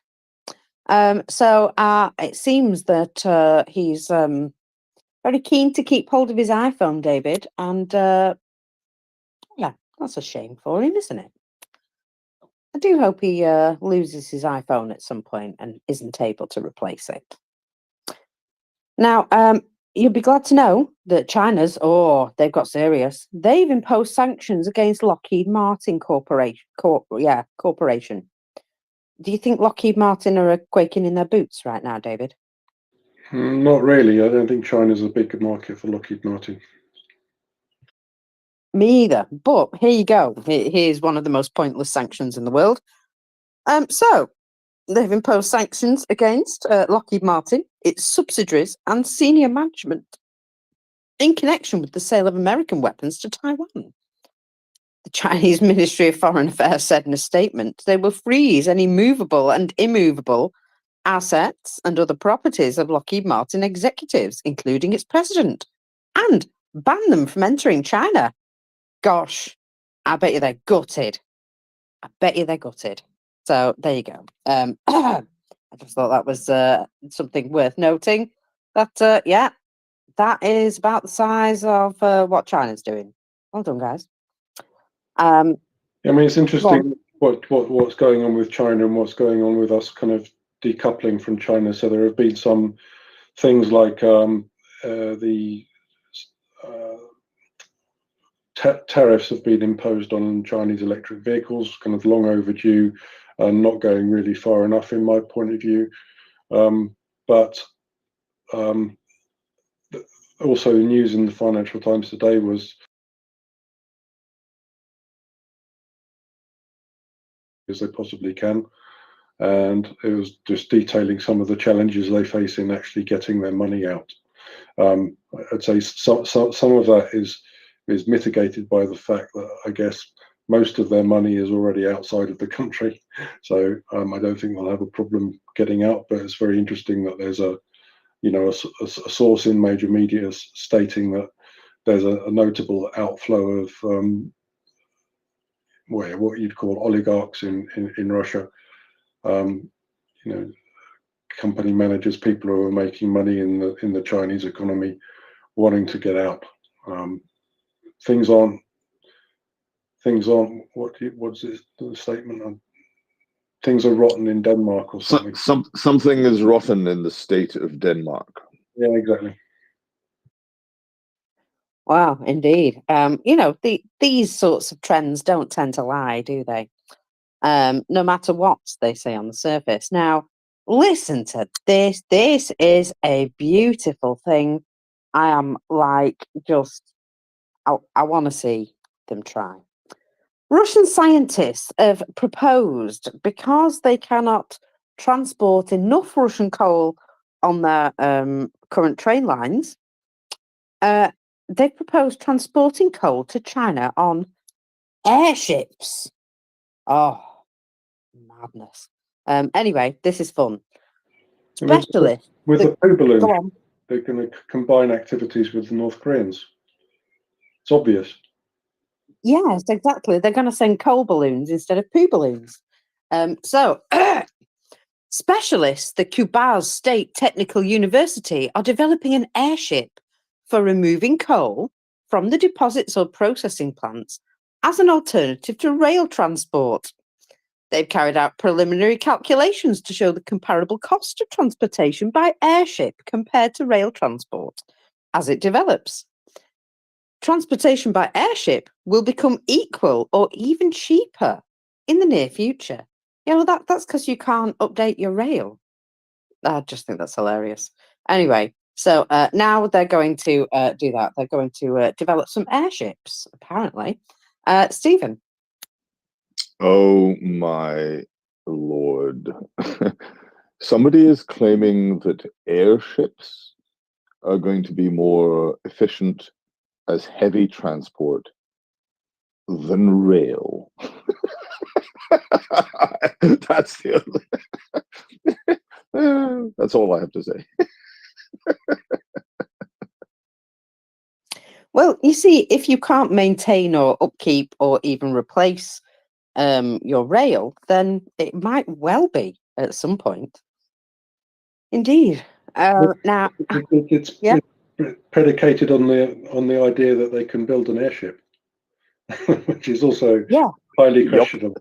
So it seems that he's very keen to keep hold of his iPhone, David, and yeah, that's a shame for him, isn't it? I do hope he loses his iPhone at some point and isn't able to replace it. Now, you'll be glad to know that China's, they've got serious. They've imposed sanctions against Lockheed Martin Corporation. Do you think Lockheed Martin are quaking in their boots right now, David? Not really. I don't think China's a big market for Lockheed Martin. Me either. But here you go. Here's one of the most pointless sanctions in the world. So they've imposed sanctions against Lockheed Martin, its subsidiaries, and senior management in connection with the sale of American weapons to Taiwan. The Chinese Ministry of Foreign Affairs said in a statement they will freeze any movable and immovable assets and other properties of Lockheed Martin executives, including its president, and ban them from entering China. Gosh, I bet you they're gutted. So there you go. I just thought that was something worth noting. That yeah, that is about the size of what China's doing. Well done, guys. I mean, it's interesting what's going on with China and what's going on with us kind of decoupling from China. So there have been some things like the tariffs have been imposed on Chinese electric vehicles, kind of long overdue and not going really far enough in my point of view. But also the news in the Financial Times today was as they possibly can, and it was just detailing some of the challenges they face in actually getting their money out. I'd say some of that is mitigated by the fact that I guess most of their money is already outside of the country, so I don't think they'll have a problem getting out. But it's very interesting that there's a source in major media stating that there's a notable outflow of what you'd call oligarchs in Russia. Company managers, people who are making money in the Chinese economy, wanting to get out. Things aren't. What's the statement on? Things are rotten in Denmark or something. Something is rotten in the state of Denmark. Yeah, exactly. Wow, indeed. These sorts of trends don't tend to lie, do they? No matter what they say on the surface. Now, listen to this. This is a beautiful thing. I am like I want to see them try. Russian scientists have proposed, because they cannot transport enough Russian coal on their current train lines, they've proposed transporting coal to China on airships. Oh, madness. Anyway, this is fun. Specialist. With the poo balloon, Go on. they're going to combine activities with the North Koreans. It's obvious. Yes, exactly. They're going to send coal balloons instead of poo balloons. So, specialists, the Cubas State Technical University, are developing an airship for removing coal from the deposits or processing plants as an alternative to rail transport. They've carried out preliminary calculations to show the comparable cost of transportation by airship compared to rail transport as it develops. Transportation by airship will become equal or even cheaper in the near future. Yeah, well, that's because you can't update your rail. I just think that's hilarious. Anyway, so now they're going to do that. They're going to develop some airships, apparently. Stephen. Oh my Lord. Somebody is claiming that airships are going to be more efficient as heavy transport than rail. That's the only... That's all I have to say. Well, you see, if you can't maintain or upkeep or even replace your rail, then it might well be at some point. Indeed. Now, it's predicated on the idea that they can build an airship, which is also highly questionable.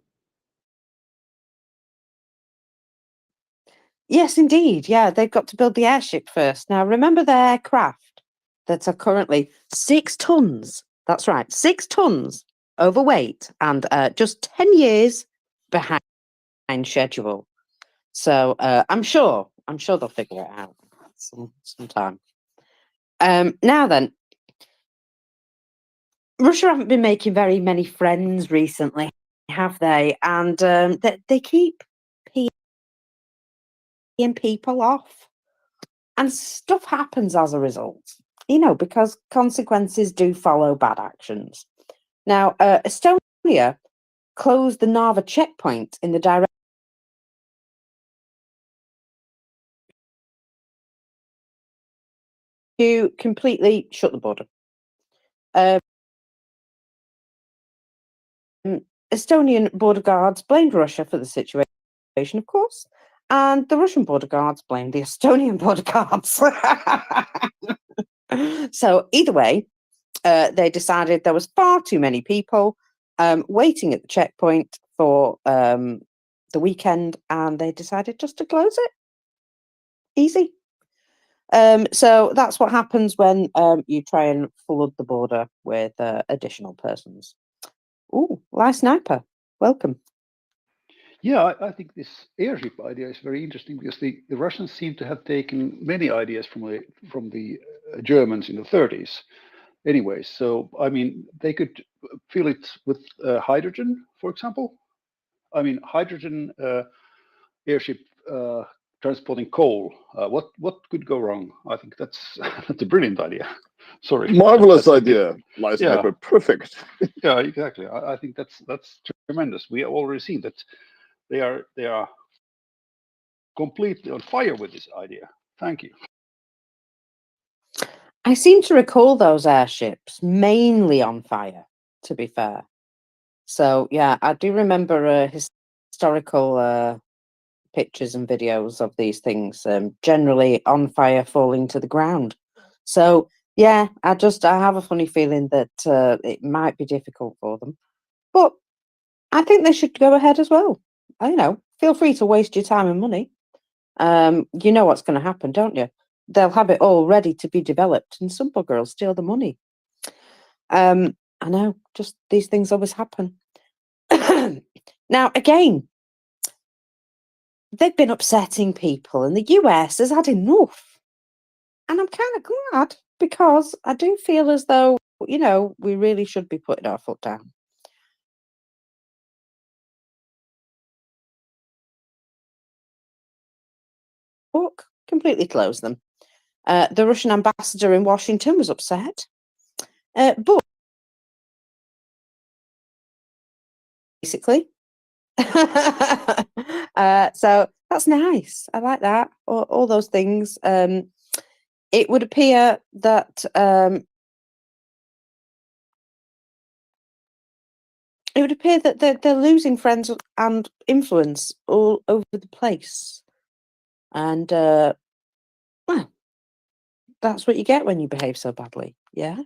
Yes, indeed. Yeah, they've got to build the airship first. Now, remember the aircraft that are currently 6 tons. That's right, 6 tons overweight and just 10 years behind schedule. So I'm sure they'll figure it out sometime. Now then, Russia haven't been making very many friends recently, have they? And they keep peeing people off. And stuff happens as a result, because consequences do follow bad actions. Now, Estonia closed the Narva checkpoint in the direct to completely shut the border. Estonian border guards blamed Russia for the situation, of course, and the Russian border guards blamed the Estonian border guards. So either way, they decided there was far too many people waiting at the checkpoint for the weekend, and they decided just to close it. Easy. So that's what happens when you try and flood the border with additional persons. Ooh, live sniper, welcome. Yeah, I think this airship idea is very interesting because the Russians seem to have taken many ideas from the Germans in the 30s. Anyway, so I mean, they could fill it with hydrogen, for example. I mean, hydrogen airship transporting coal. What could go wrong? I think that's that's a brilliant idea. Sorry, Marvelous that's idea. Lies yeah, paper, perfect. yeah, exactly. I think that's tremendous. We have already seen that they are completely on fire with this idea. Thank you. I seem to recall those airships mainly on fire, to be fair. So, yeah, I do remember historical pictures and videos of these things, generally on fire, falling to the ground. So, yeah, I have a funny feeling that it might be difficult for them. But I think they should go ahead as well. Feel free to waste your time and money. You know what's going to happen, don't you? They'll have it all ready to be developed, and some bugger will steal the money. I know, just these things always happen. Now, again, they've been upsetting people, and the US has had enough. And I'm kind of glad, because I do feel as though, we really should be putting our foot down. Book, completely close them. The Russian ambassador in Washington was upset. But basically, so that's nice. I like that. All those things. It would appear that they're losing friends and influence all over the place. And well, that's what you get when you behave so badly. Yeah.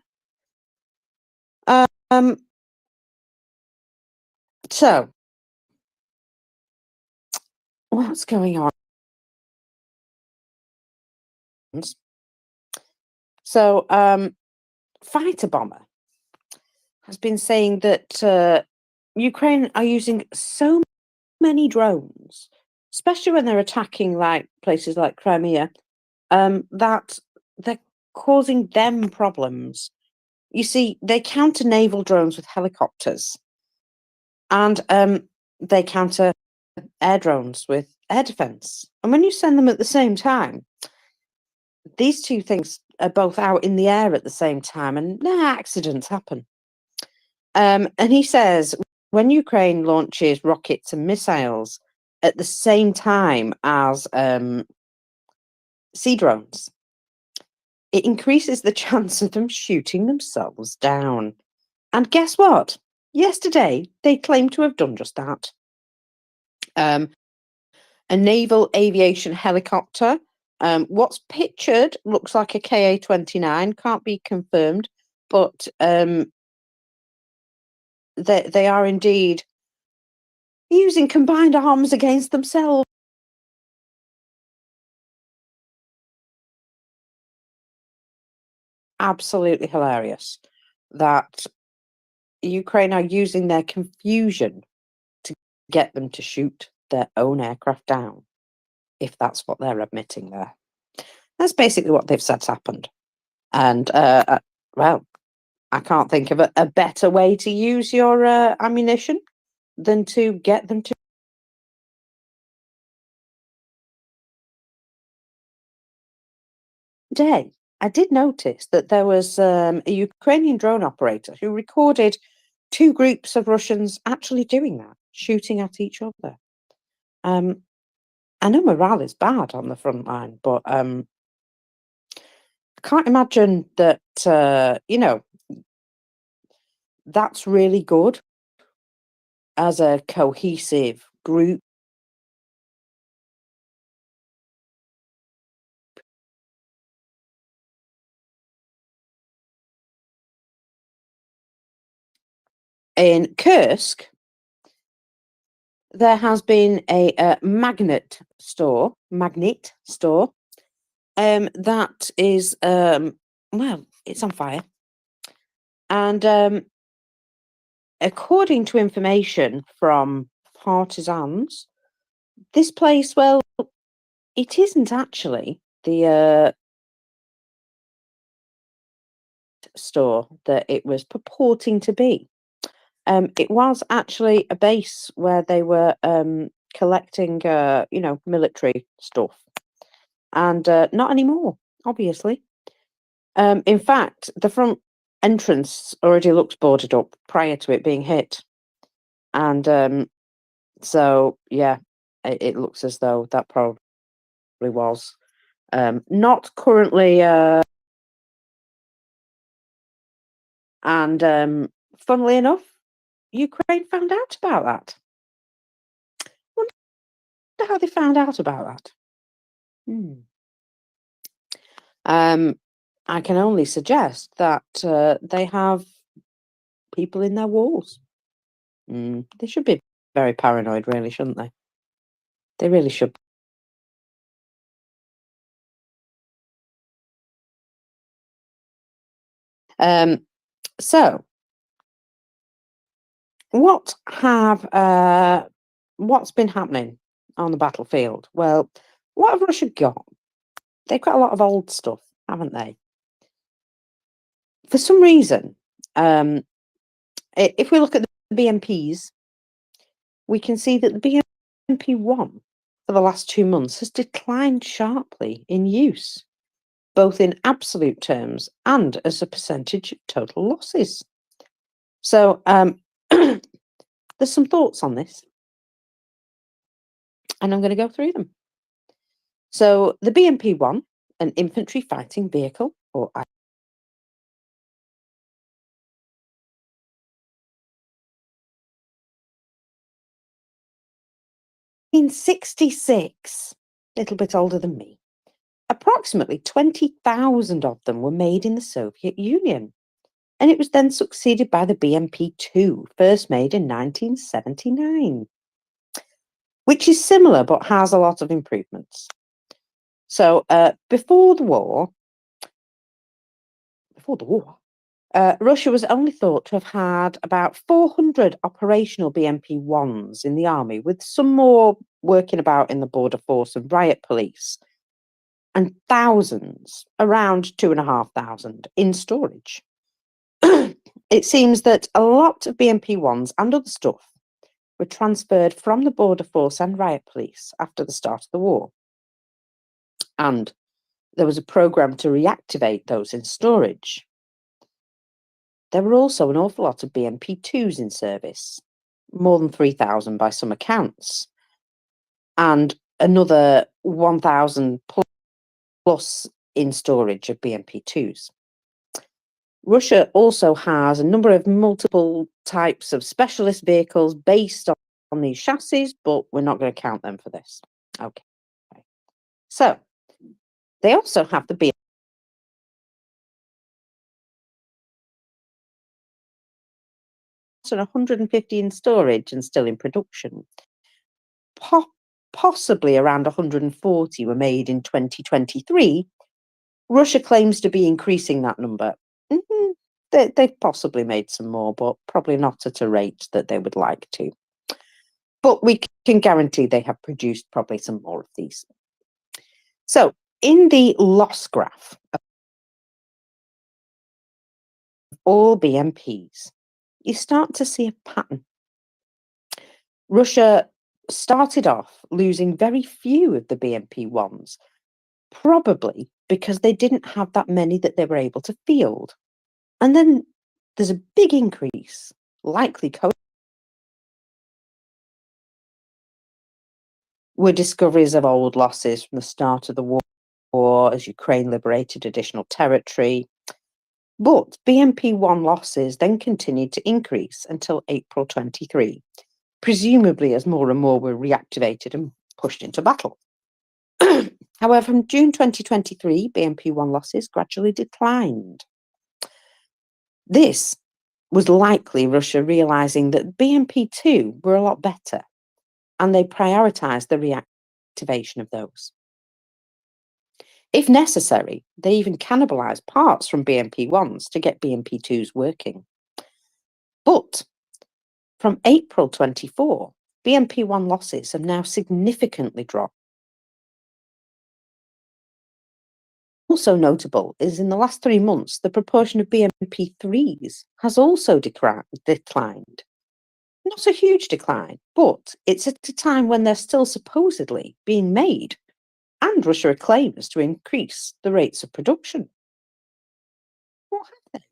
So what's going on? So fighter bomber has been saying that Ukraine are using so many drones, especially when they're attacking like places like Crimea, that they're causing them problems. You see, they counter naval drones with helicopters, and they counter air drones with air defense. And when you send them at the same time, these two things are both out in the air at the same time, and accidents happen. And he says when Ukraine launches rockets and missiles at the same time as sea drones, it increases the chance of them shooting themselves down. And guess what? Yesterday, they claimed to have done just that. A naval aviation helicopter. What's pictured looks like a Ka-29, can't be confirmed, but they are indeed using combined arms against themselves. Absolutely hilarious that Ukraine are using their confusion to get them to shoot their own aircraft down, if that's what they're admitting there. That's basically what they've said happened. And, well, I can't think of a better way to use your ammunition than to get them to. Today, I did notice that there was a Ukrainian drone operator who recorded two groups of Russians actually doing that, shooting at each other. I know morale is bad on the front line, but I can't imagine that, that's really good as a cohesive group. In Kursk, there has been a magnet store that is well, it's on fire, and according to information from partisans, this place, well, it isn't actually the store that it was purporting to be. It was actually a base where they were collecting, military stuff. and not anymore, obviously. In fact, the front entrance already looks boarded up prior to it being hit. And so, yeah, it looks as though that probably was. Not currently, and funnily enough, Ukraine found out about that. Wonder how they found out about that. I can only suggest that they have people in their walls. They should be very paranoid, really, shouldn't they? They really should. So, what's been happening on the battlefield? Well, what have Russia got? They've got a lot of old stuff, haven't they? For some reason, if we look at the BMPs, we can see that the BMP-1 for the last 2 months has declined sharply in use, both in absolute terms and as a percentage of total losses. So there's some thoughts on this, and I'm going to go through them. So the BMP-1, an infantry fighting vehicle, or in 1966, a little bit older than me, approximately 20,000 of them were made in the Soviet Union, and it was then succeeded by the BMP-2, first made in 1979, which is similar but has a lot of improvements. So before the war, Russia was only thought to have had about 400 operational BMP-1s in the army, with some more working about in the border force and riot police, and thousands, around 2,500, in storage. It seems that a lot of BMP-1s and other stuff were transferred from the border force and riot police after the start of the war. And there was a program to reactivate those in storage. There were also an awful lot of BMP-2s in service, more than 3,000 by some accounts, and another 1,000 plus in storage of BMP-2s. Russia also has a number of multiple types of specialist vehicles based on these chassis, but we're not going to count them for this. Okay. So, they also have the BMP 150 in storage and still in production. Possibly around 140 were made in 2023. Russia claims to be increasing that number. They've possibly made some more, but probably not at a rate that they would like to. But we can guarantee they have produced probably some more of these. So, in the loss graph of all BMPs, you start to see a pattern. Russia started off losing very few of the BMP-1s, probably because they didn't have that many that they were able to field. And then there's a big increase, likely were discoveries of old losses from the start of the war as Ukraine liberated additional territory. But BMP-1 losses then continued to increase until April 23, presumably as more and more were reactivated and pushed into battle. However, from June 2023, BMP-1 losses gradually declined. This was likely Russia realising that BMP-2 were a lot better, and they prioritised the reactivation of those. If necessary, they even cannibalised parts from BMP-1s to get BMP-2s working. But from April 24, BMP-1 losses have now significantly dropped. Also notable is in the last 3 months, the proportion of BMP-3s has also declined. Not a huge decline, but it's at a time when they're still supposedly being made and Russia claims to increase the rates of production. What happened?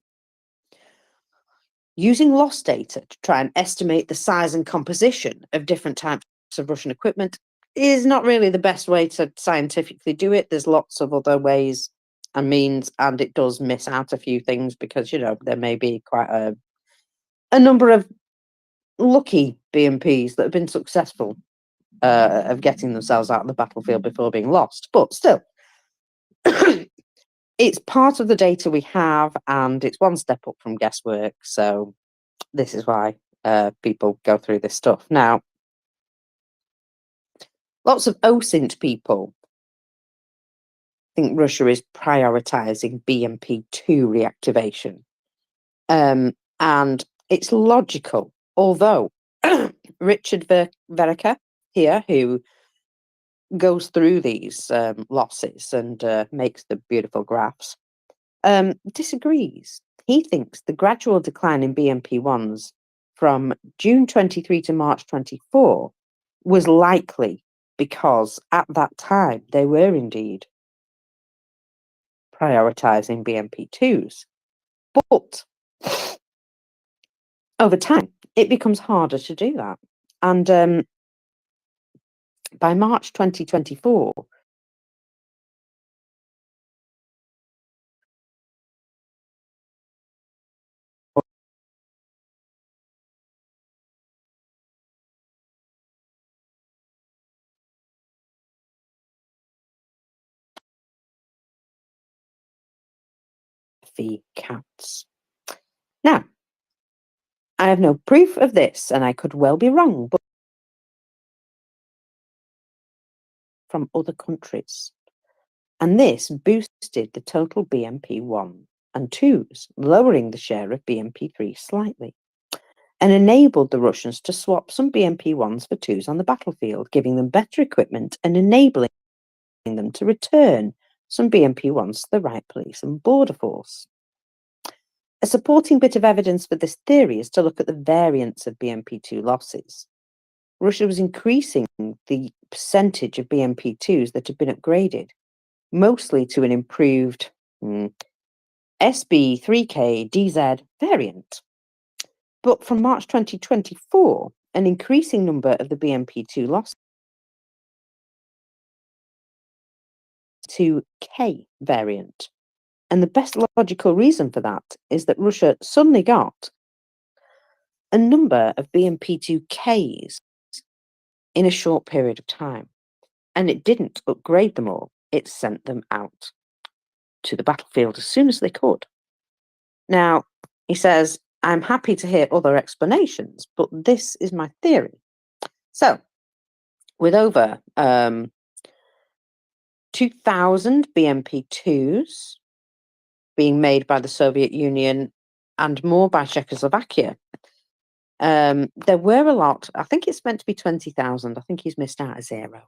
Using loss data to try and estimate the size and composition of different types of Russian equipment is not really the best way to scientifically do it. There's lots of other ways and means, and it does miss out a few things because, there may be quite a number of lucky BMPs that have been successful of getting themselves out of the battlefield before being lost. But still, it's part of the data we have, and it's one step up from guesswork. So this is why people go through this stuff. Now, lots of OSINT people think Russia is prioritizing BMP-2 reactivation. And it's logical, although Richard Verica here, who goes through these losses and makes the beautiful graphs, disagrees. He thinks the gradual decline in BMP-1s from June 23 to March 24 was likely because at that time they were indeed prioritizing BMP-2s. But over time, it becomes harder to do that. And by March 2024, the counts. Now, I have no proof of this, and I could well be wrong, but from other countries. And this boosted the total BMP-1 and 2s, lowering the share of BMP-3 slightly, and enabled the Russians to swap some BMP-1s for 2s on the battlefield, giving them better equipment and enabling them to return some BMP-1s to the right police and border force. A supporting bit of evidence for this theory is to look at the variance of BMP-2 losses. Russia was increasing the percentage of BMP-2s that had been upgraded, mostly to an improved SB3K DZ variant. But from March 2024, an increasing number of the BMP-2 losses to K variant. And the best logical reason for that is that Russia suddenly got a number of BMP-2Ks in a short period of time. And it didn't upgrade them all. It sent them out to the battlefield as soon as they could. Now, he says, I'm happy to hear other explanations, but this is my theory. So, with over 2,000 BMP-2s being made by the Soviet Union and more by Czechoslovakia, there were a lot. I think it's meant to be 20,000. I think he's missed out a zero.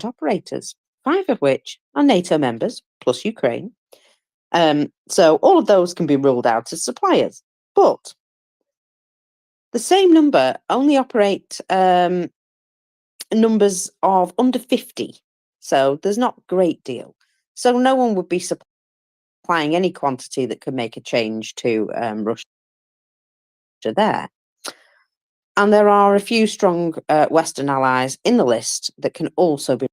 Operators, 5 of which are NATO members, plus Ukraine. So all of those can be ruled out as suppliers. But the same number only operate numbers of under 50. So there's not a great deal. So no one would be supplying any quantity that could make a change to Russia there. And there are a few strong Western allies in the list that can also be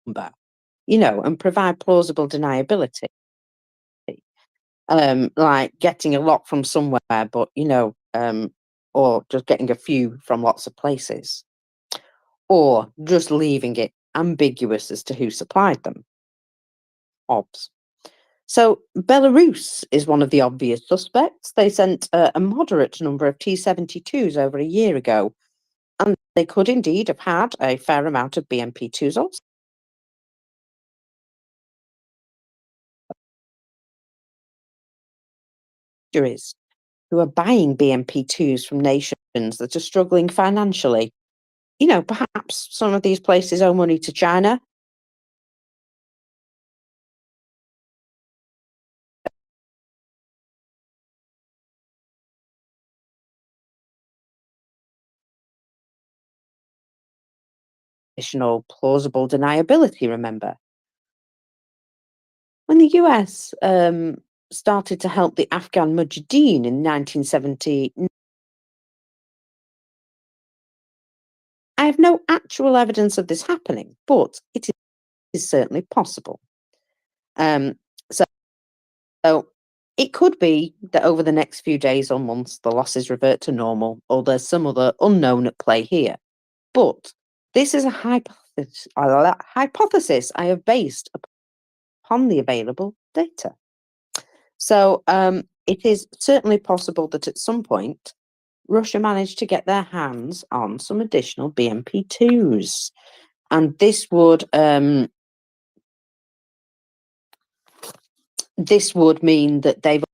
and provide plausible deniability. Like getting a lot from somewhere, but or just getting a few from lots of places, or just leaving it ambiguous as to who supplied them. Obs. So Belarus is one of the obvious suspects. They sent a moderate number of T-72s over a year ago, and they could indeed have had a fair amount of BMP-2s also. Who are buying BMP-2s from nations that are struggling financially. Perhaps some of these places owe money to China. additional plausible deniability, remember. When the US started to help the Afghan Mujahideen in 1970, I have no actual evidence of this happening, but it is certainly possible. So it could be that over the next few days or months, the losses revert to normal, or there's some other unknown at play here. But this is a hypothesis I have based upon the available data. So it is certainly possible that at some point, Russia managed to get their hands on some additional BMP2s. And this would mean that they've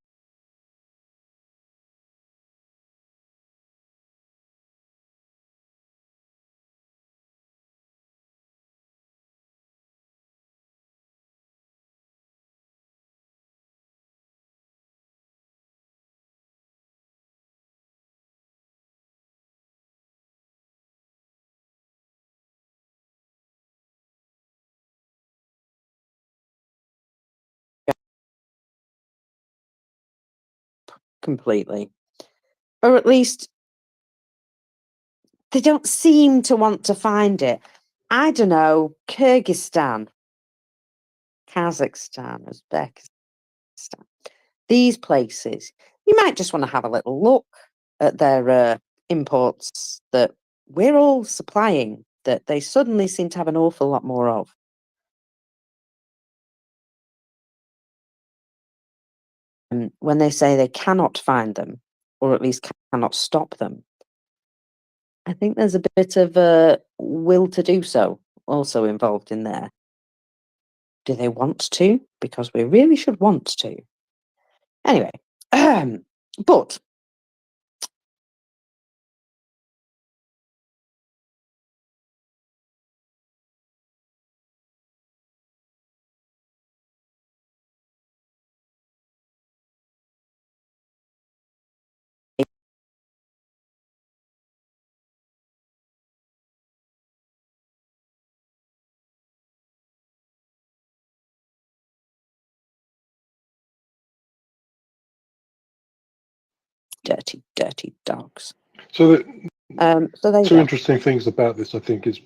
completely, or at least they don't seem to want to find it. I don't know, Kyrgyzstan, Kazakhstan, Uzbekistan, these places, you might just want to have a little look at their imports that we're all supplying, that they suddenly seem to have an awful lot more of. And when they say they cannot find them, or at least cannot stop them, I think there's a bit of a will to do so also involved in there. Do they want to? Because we really should want to. Anyway, but dirty, dirty dogs. So there you two go. interesting things about this, I think, is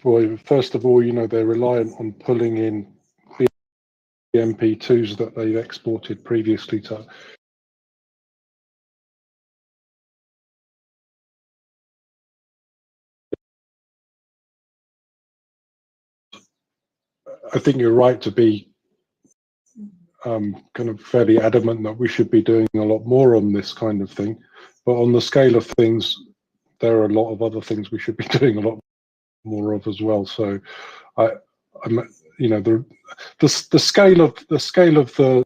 first of all, you know, they're reliant on pulling in the MP2s that they've exported previously to. I think you're right to be kind of fairly adamant that we should be doing a lot more on this kind of thing. But on the scale of things, there are a lot of other things we should be doing a lot more of as well. So, I'm, you know, the scale of the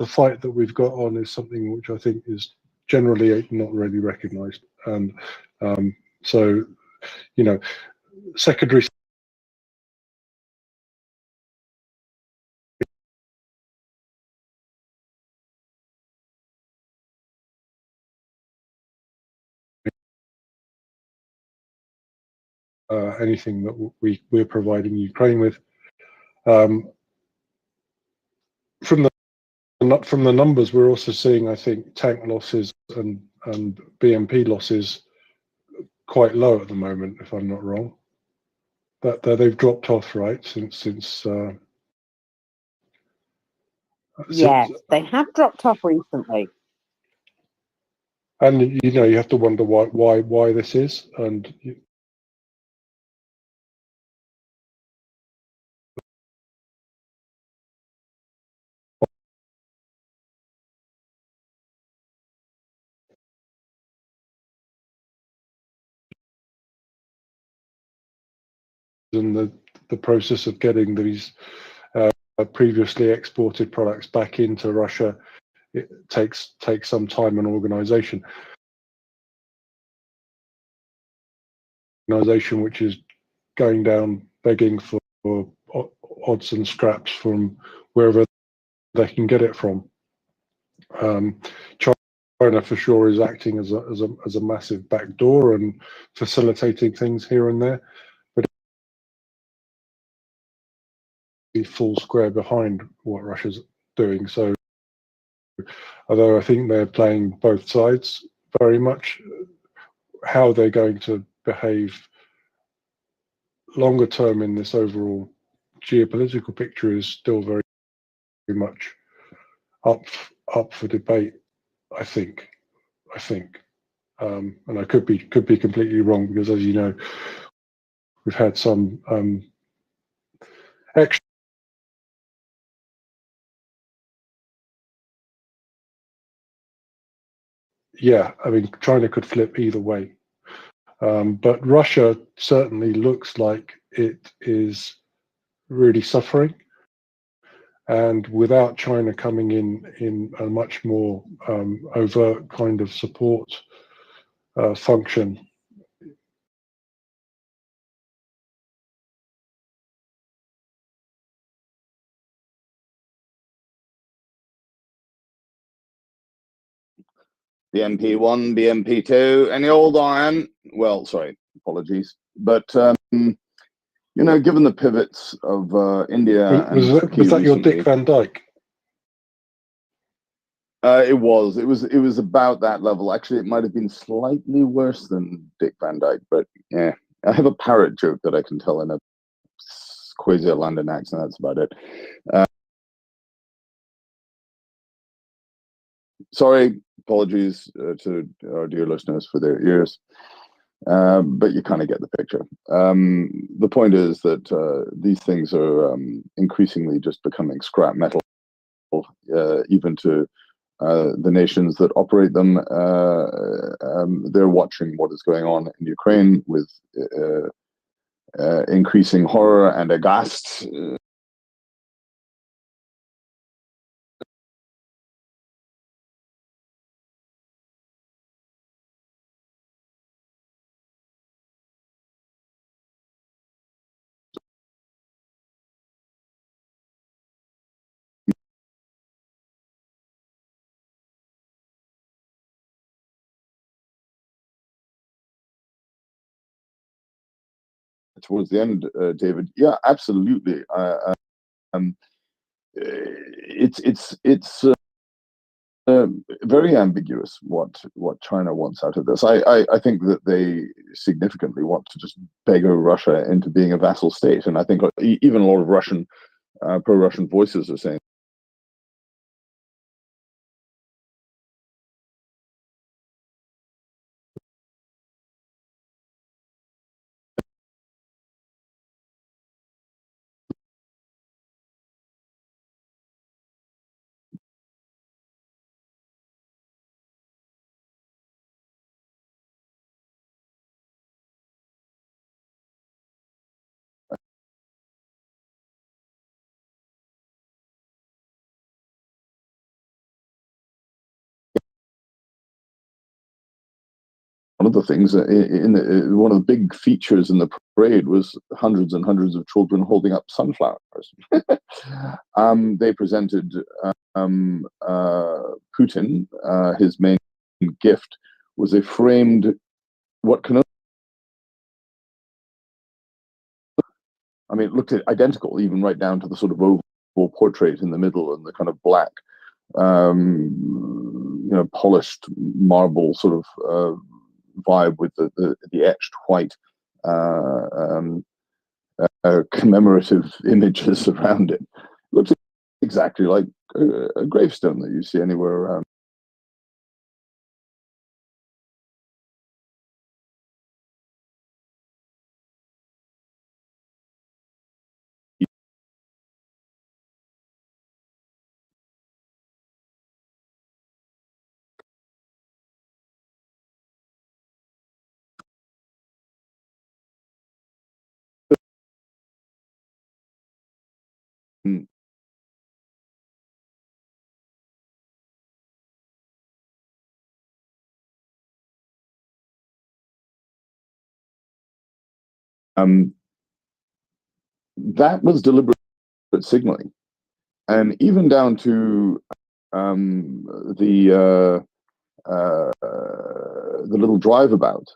fight that we've got on is something which I think is generally not really recognised, and so, you know, secondary anything that we're providing Ukraine with. From the numbers, we're also seeing, I think, tank losses and BMP losses quite low at the moment, if I'm not wrong. That they've dropped off, right, since Yes, they have dropped off recently. And you know, you have to wonder why this is, and in the process of getting these previously exported products back into Russia, it takes some time and organisation. Organisation which is going down begging for odds and scraps from wherever they can get it from. China for sure is acting as a massive backdoor and facilitating things here and there. full square behind what Russia's doing. So, although I think they're playing both sides very much, how they're going to behave longer term in this overall geopolitical picture is still very much up for debate. I think, and I could be completely wrong, because, as you know, we've had some extra. Yeah, I mean, China could flip either way, but Russia certainly looks like it is really suffering. And without China coming in a much more overt kind of support function, BMP1, BMP2, any old iron. Well, sorry, apologies, but you know, given the pivots of India and Turkey was that your recently, Dick Van Dyke? It was about that level. Actually, it might have been slightly worse than Dick Van Dyke, but yeah, I have a parrot joke that I can tell in a quasi London accent. That's about it. Sorry, apologies to our dear listeners for their ears, but you kind of get the picture. The point is that these things are increasingly just becoming scrap metal, even to the nations that operate them. They're watching what is going on in Ukraine with increasing horror and aghast. Towards the end, David, yeah, absolutely. It's very ambiguous what China wants out of this. I think that they significantly want to just beggar Russia into being a vassal state, and I think even a lot of Russian pro-Russian voices are saying. One of the things one of the big features in the parade was hundreds and hundreds of children holding up sunflowers. They presented Putin, his main gift was a framed, what can I mean, it looked identical, even right down to the sort of oval portrait in the middle and the kind of black, you know, polished marble sort of vibe with the etched white commemorative images around it. Looks exactly like a gravestone that you see anywhere around. That was deliberate signaling, and even down to the little drive about.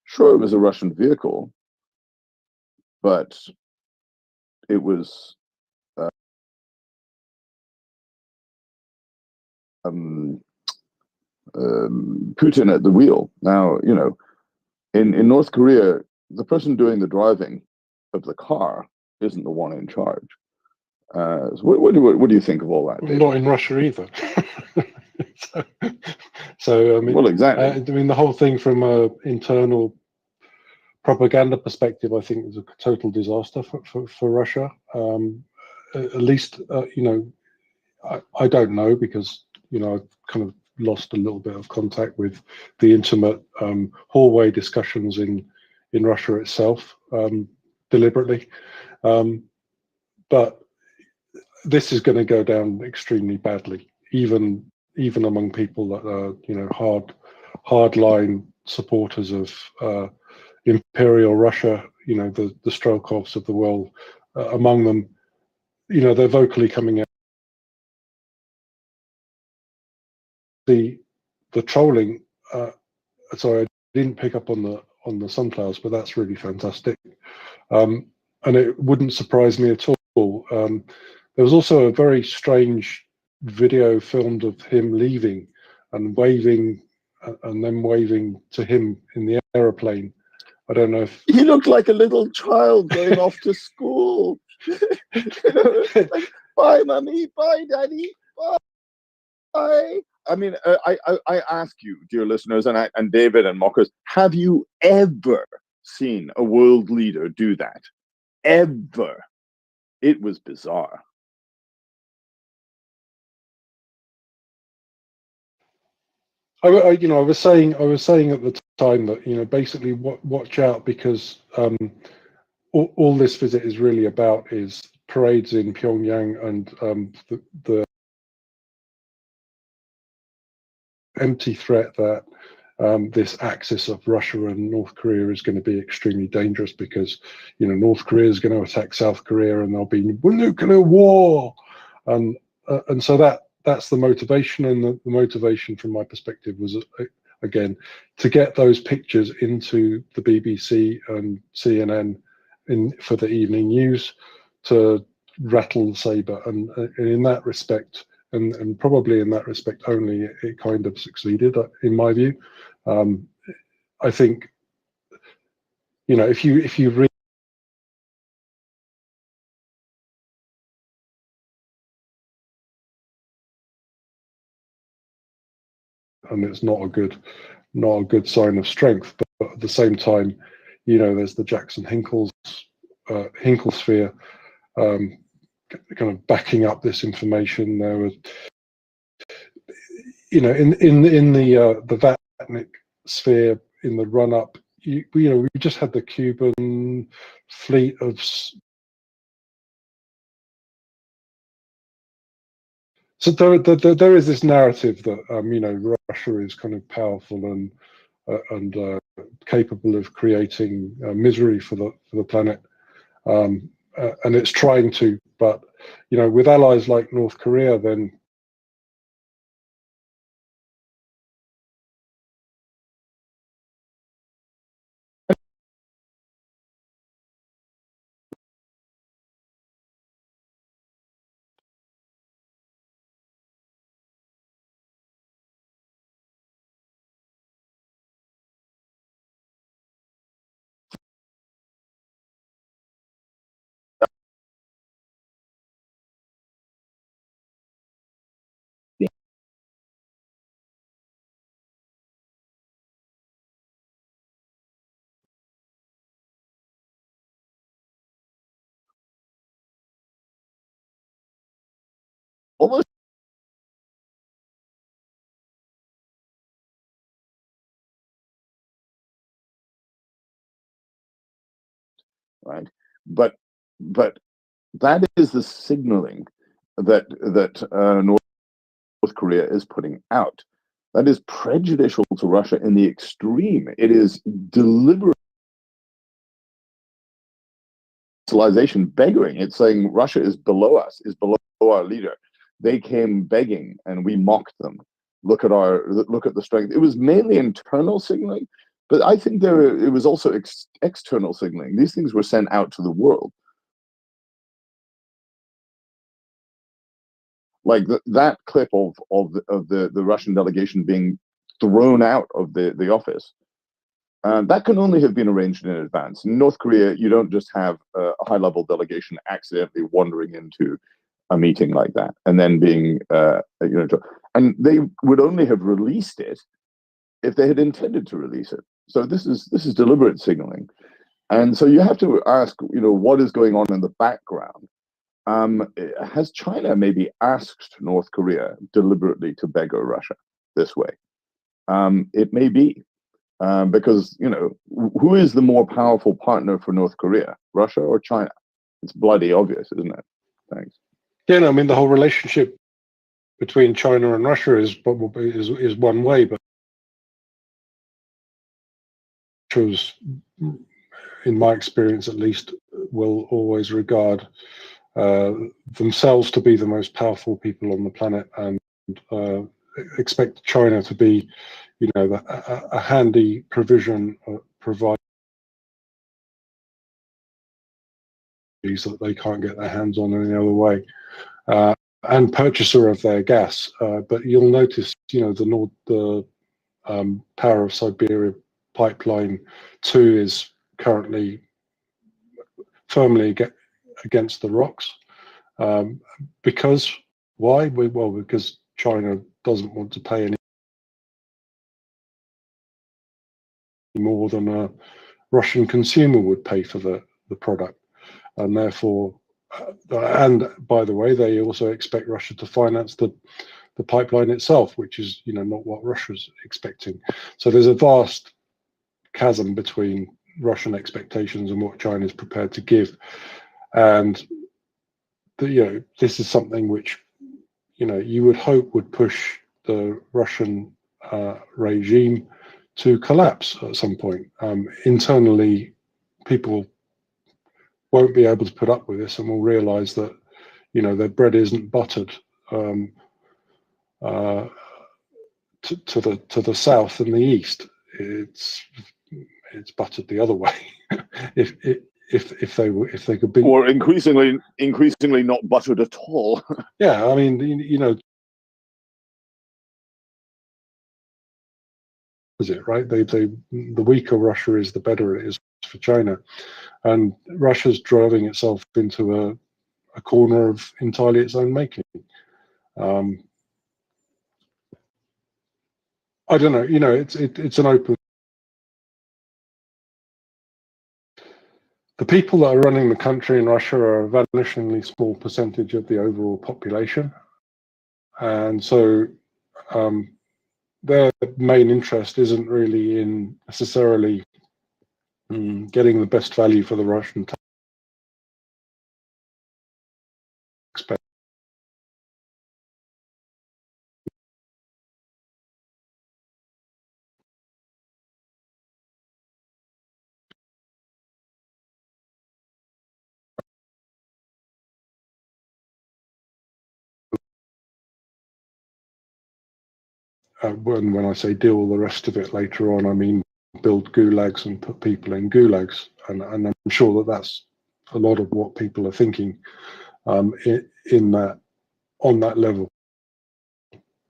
Sure, it was a Russian vehicle, but it was Putin at the wheel. Now, you know, in North Korea, the person doing the driving of the car isn't the one in charge. So what do you think of all that, David? Not in Russia either. So I mean, well, exactly. I mean, the whole thing from a internal propaganda perspective, I think, is a total disaster for Russia. At least, you know, I don't know, because, you know, I've kind of lost a little bit of contact with the intimate hallway discussions in Russia itself, deliberately. But this is going to go down extremely badly, even among people that are, you know, hardline supporters of imperial Russia. You know, the Strokovs of the world. Among them, you know, they're vocally coming out. The trolling. Sorry, I didn't pick up on the sunflowers, but that's really fantastic. And it wouldn't surprise me at all. There was also a very strange video filmed of him leaving and waving, and then waving to him in the aeroplane. I don't know if he looked like a little child going off to school. You know, like, bye, mommy, bye, daddy, bye. I mean, I ask you, dear listeners, and David and mockers, have you ever seen a world leader do that? Ever? It was bizarre. you know, I was saying at the time that, you know, basically watch out, because all this visit is really about is parades in Pyongyang and the empty threat that this axis of Russia and North Korea is going to be extremely dangerous, because, you know, North Korea is going to attack South Korea and there'll be nuclear war, and so that's the motivation. And the motivation from my perspective was, again, to get those pictures into the BBC and CNN for the evening news, to rattle the saber, and in that respect, and probably in that respect only, it kind of succeeded, in my view. I think, you know, if you read, and it's not a good sign of strength, but at the same time, you know, there's the Jackson Hinkle sphere, kind of backing up this information. There was, you know, in the Vatnik sphere, in the run up, you know, we just had the Cuban fleet of. So there is this narrative that, you know, Russia is kind of powerful and capable of creating misery for the planet, and it's trying to. But, you know, with allies like North Korea, then Almost. Right, but that is the signaling that North Korea is putting out. That is prejudicial to Russia in the extreme. It is deliberate begging. It's saying Russia is below us, is below our leader. They came begging and we mocked them. Look at the strength. It was mainly internal signaling, but I think it was also external signaling. These things were sent out to the world. like that clip of the Russian delegation being thrown out of the office. That can only have been arranged in advance. In North Korea, you don't just have a high-level delegation accidentally wandering into a meeting like that and then being, and they would only have released it if they had intended to release it. So this is deliberate signaling, and so you have to ask, what is going on in the background? Has China maybe asked North Korea deliberately to beggar Russia this way? It may be. Because, who is the more powerful partner for North Korea, Russia or China? It's bloody obvious, isn't it? Thanks. Yeah, no, I mean, the whole relationship between China and Russia is one way, but Russia's, in my experience at least, will always regard themselves to be the most powerful people on the planet, and expect China to be, a handy provider that they can't get their hands on any other way, and purchaser of their gas. But you'll notice, the Power of Siberia pipeline 2 is currently firmly against the rocks. Because why? Well, because China doesn't want to pay any more than a Russian consumer would pay for the product, and therefore, and by the way, they also expect Russia to finance the pipeline itself, which is not what Russia's expecting. So there's a vast chasm between Russian expectations and what China is prepared to give, and this is something which you would hope would push the Russian regime to collapse at some point. Internally, people won't be able to put up with this and will realize that their bread isn't buttered to the south and the east. It's buttered the other way. if they could be, or increasingly not buttered at all. Yeah, I mean, is it right? The weaker Russia is, the better it is for China, and Russia's driving itself into a corner of entirely its own making. I don't know. It's an open. The people that are running the country in Russia are a vanishingly small percentage of the overall population, and so their main interest isn't really in necessarily getting the best value for the Russian taxpayer. When I say deal the rest of it later on, I mean build gulags and put people in gulags, and I'm sure that that's a lot of what people are thinking in that, on that level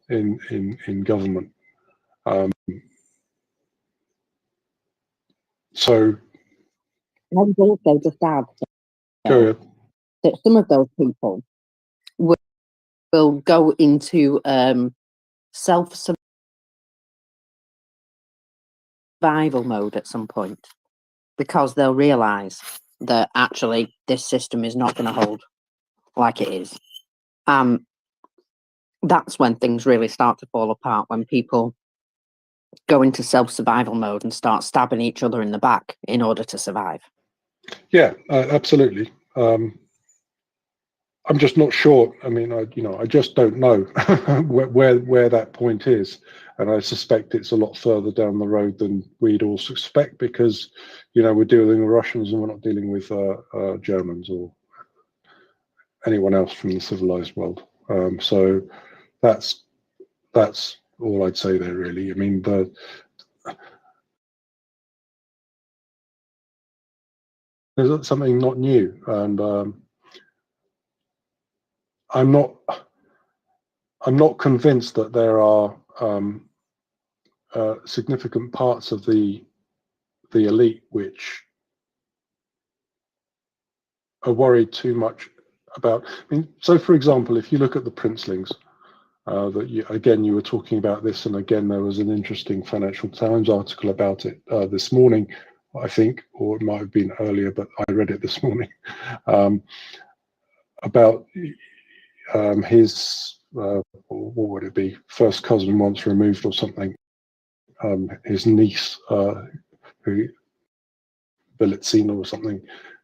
in government. So I would also just add go ahead. that some of those people will go into self-survival mode at some point, because they'll realise that actually this system is not going to hold like it is. That's when things really start to fall apart, when people go into self-survival mode and start stabbing each other in the back in order to survive. Yeah, absolutely. I'm just not sure. I mean, I just don't know where that point is, and I suspect it's a lot further down the road than we'd all suspect, because we're dealing with Russians and we're not dealing with Germans or anyone else from the civilized world. So that's all I'd say there, really. I mean, there's something not new, and I'm not I'm not convinced that there are significant parts of the elite which are worried too much about. I mean, so for example, if you look at the princelings, that you were talking about this, and again there was an interesting Financial Times article about it this morning, I think, or it might have been earlier, but I read it this morning, about his what would it be, first cousin once removed or something, his niece, who Belitsina or something,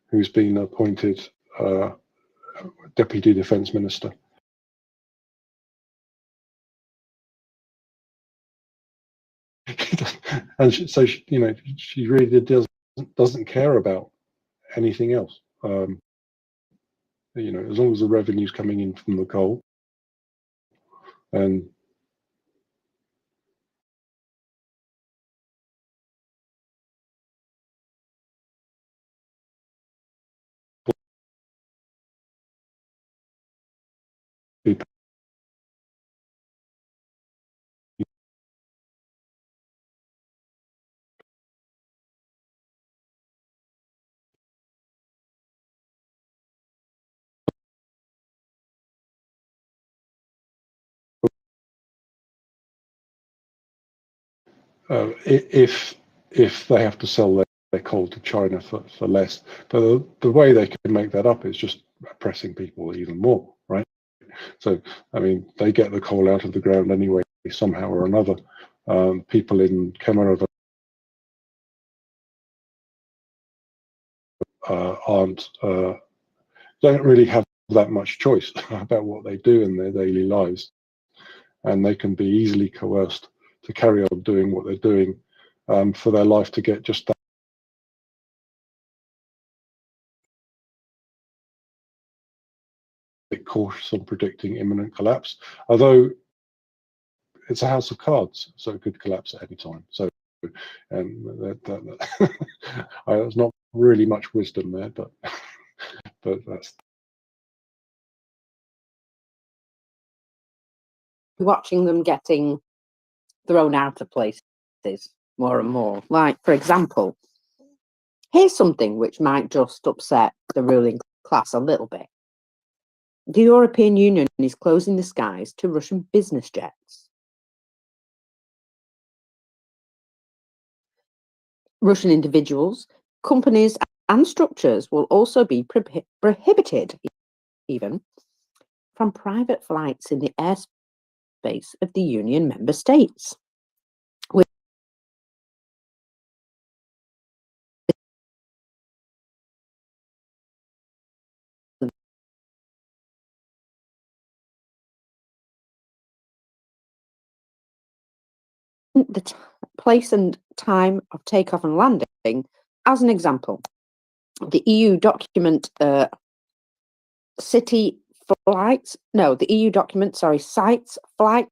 who's been appointed Deputy Defence Minister. And she really doesn't care about anything else. As long as the revenue's coming in from the coal, and if they have to sell their coal to China for less, but the way they can make that up is just oppressing people even more, right? So, I mean, they get the coal out of the ground anyway, somehow or another. People in Canada don't really have that much choice about what they do in their daily lives, and they can be easily coerced to carry on doing what they're doing for their life to get just that. Cautious on predicting imminent collapse, although it's a house of cards, so it could collapse at any time. So, there's not really much wisdom there, but that's. Watching them getting thrown out of places more and more. Like, for example, here's something which might just upset the ruling class a little bit. The European Union is closing the skies to Russian business jets. Russian individuals, companies, and structures will also be prohibited, even, from private flights in the airspace of the Union member states. The place and time of takeoff and landing, as an example, the EU document cites flights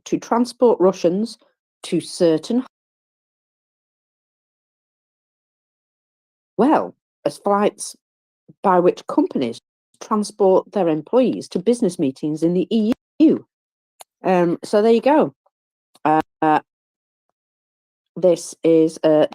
to transport Russians to certain, well as flights by which companies transport their employees to business meetings in the EU. So there you go. This is the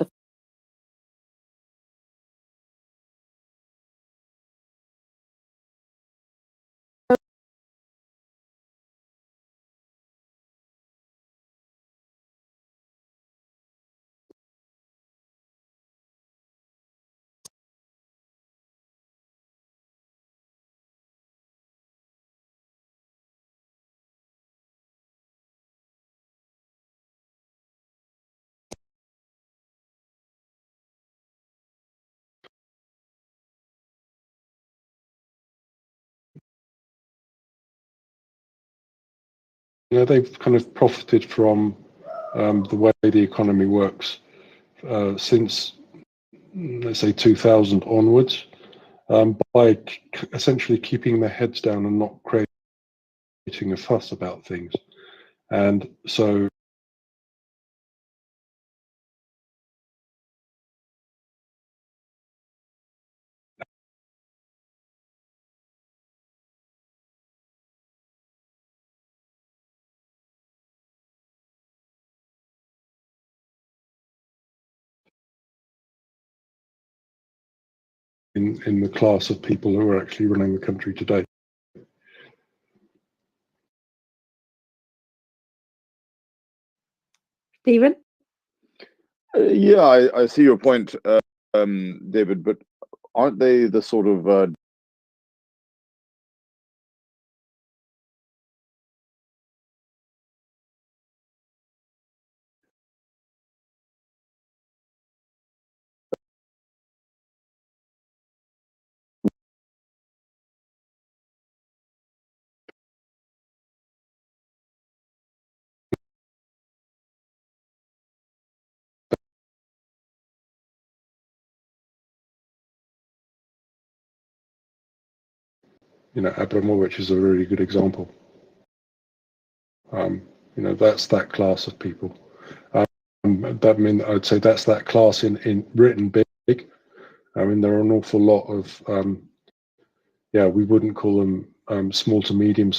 they've kind of profited from the way the economy works since, let's say, 2000 onwards, by essentially keeping their heads down and not creating a fuss about things. And so in the class of people who are actually running the country today. Stephen? Yeah, I see your point, David, but aren't they the sort of You know, Abramovich is a really good example. You know, that's that class of people. That mean I'd say that's that class in written big. I mean, there are an awful lot of yeah, we wouldn't call them small to medium.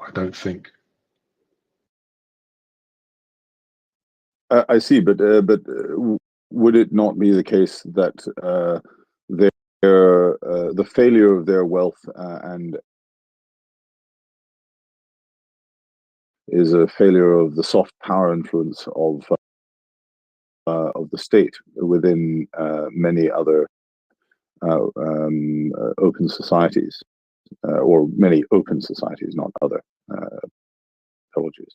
I don't think. I see, but would it not be the case that the failure of their wealth and is a failure of the soft power influence of the state within many other open societies, or many open societies, not other apologies.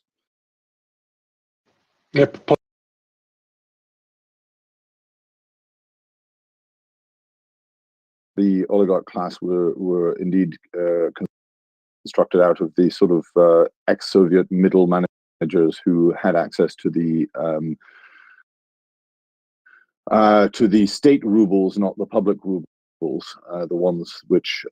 Yeah, the oligarch class were indeed constructed out of the sort of ex-Soviet middle managers who had access to the state rubles, not the public rubles, the ones which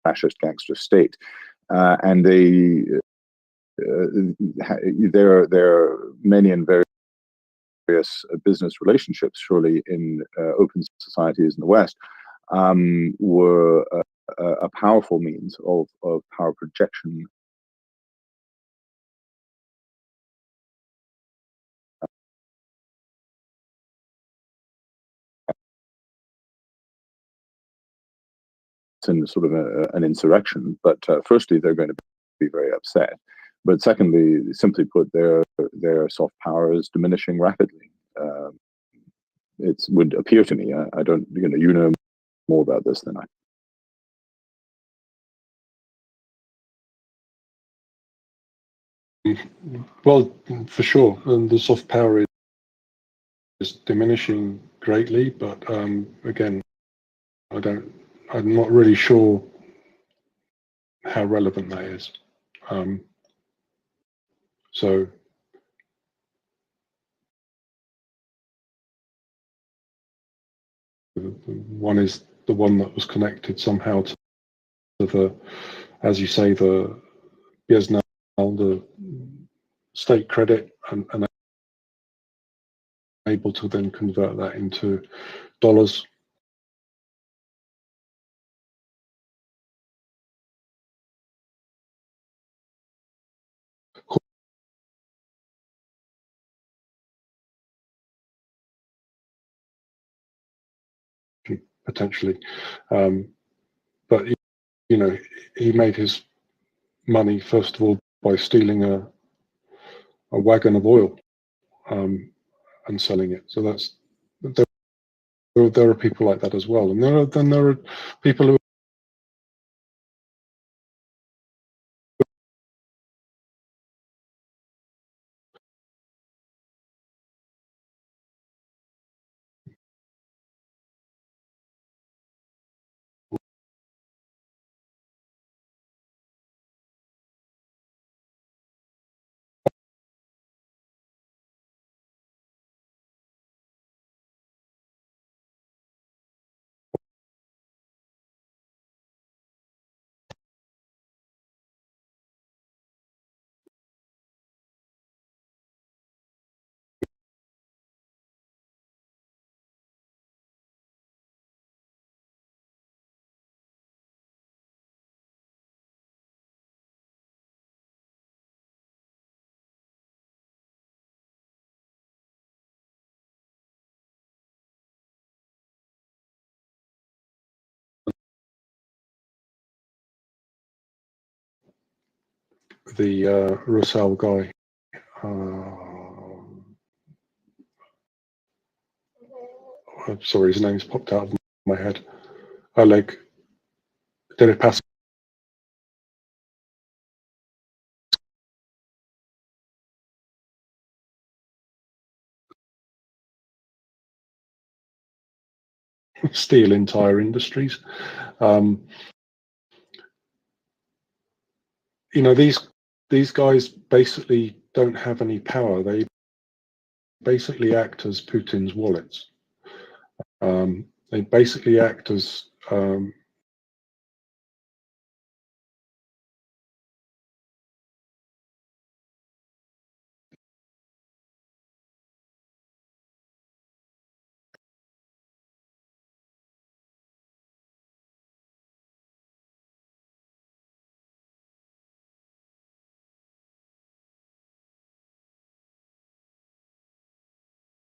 fascist gangster state, and there are many and various business relationships, surely in open societies in the West, were a powerful means of power projection. In sort of an insurrection, but firstly, they're going to be very upset. But secondly, simply put, their soft power is diminishing rapidly. It would appear to me. I don't, you know more about this than I. well, for sure, and the soft power is diminishing greatly. But again, I'm not really sure how relevant that is. So one is the one that was connected somehow to the, as you say, the Biesnal, the state credit, and able to then convert that into dollars. Potentially, but you know, he made his money first of all by stealing a wagon of oil and selling it. So that's there are people like that as well, and there are people who the Russell guy. I'm sorry, his name's popped out of my head. Oleg Deripaska. Steel entire industries. You know, these guys basically don't have any power. They basically act as Putin's wallets. They basically act as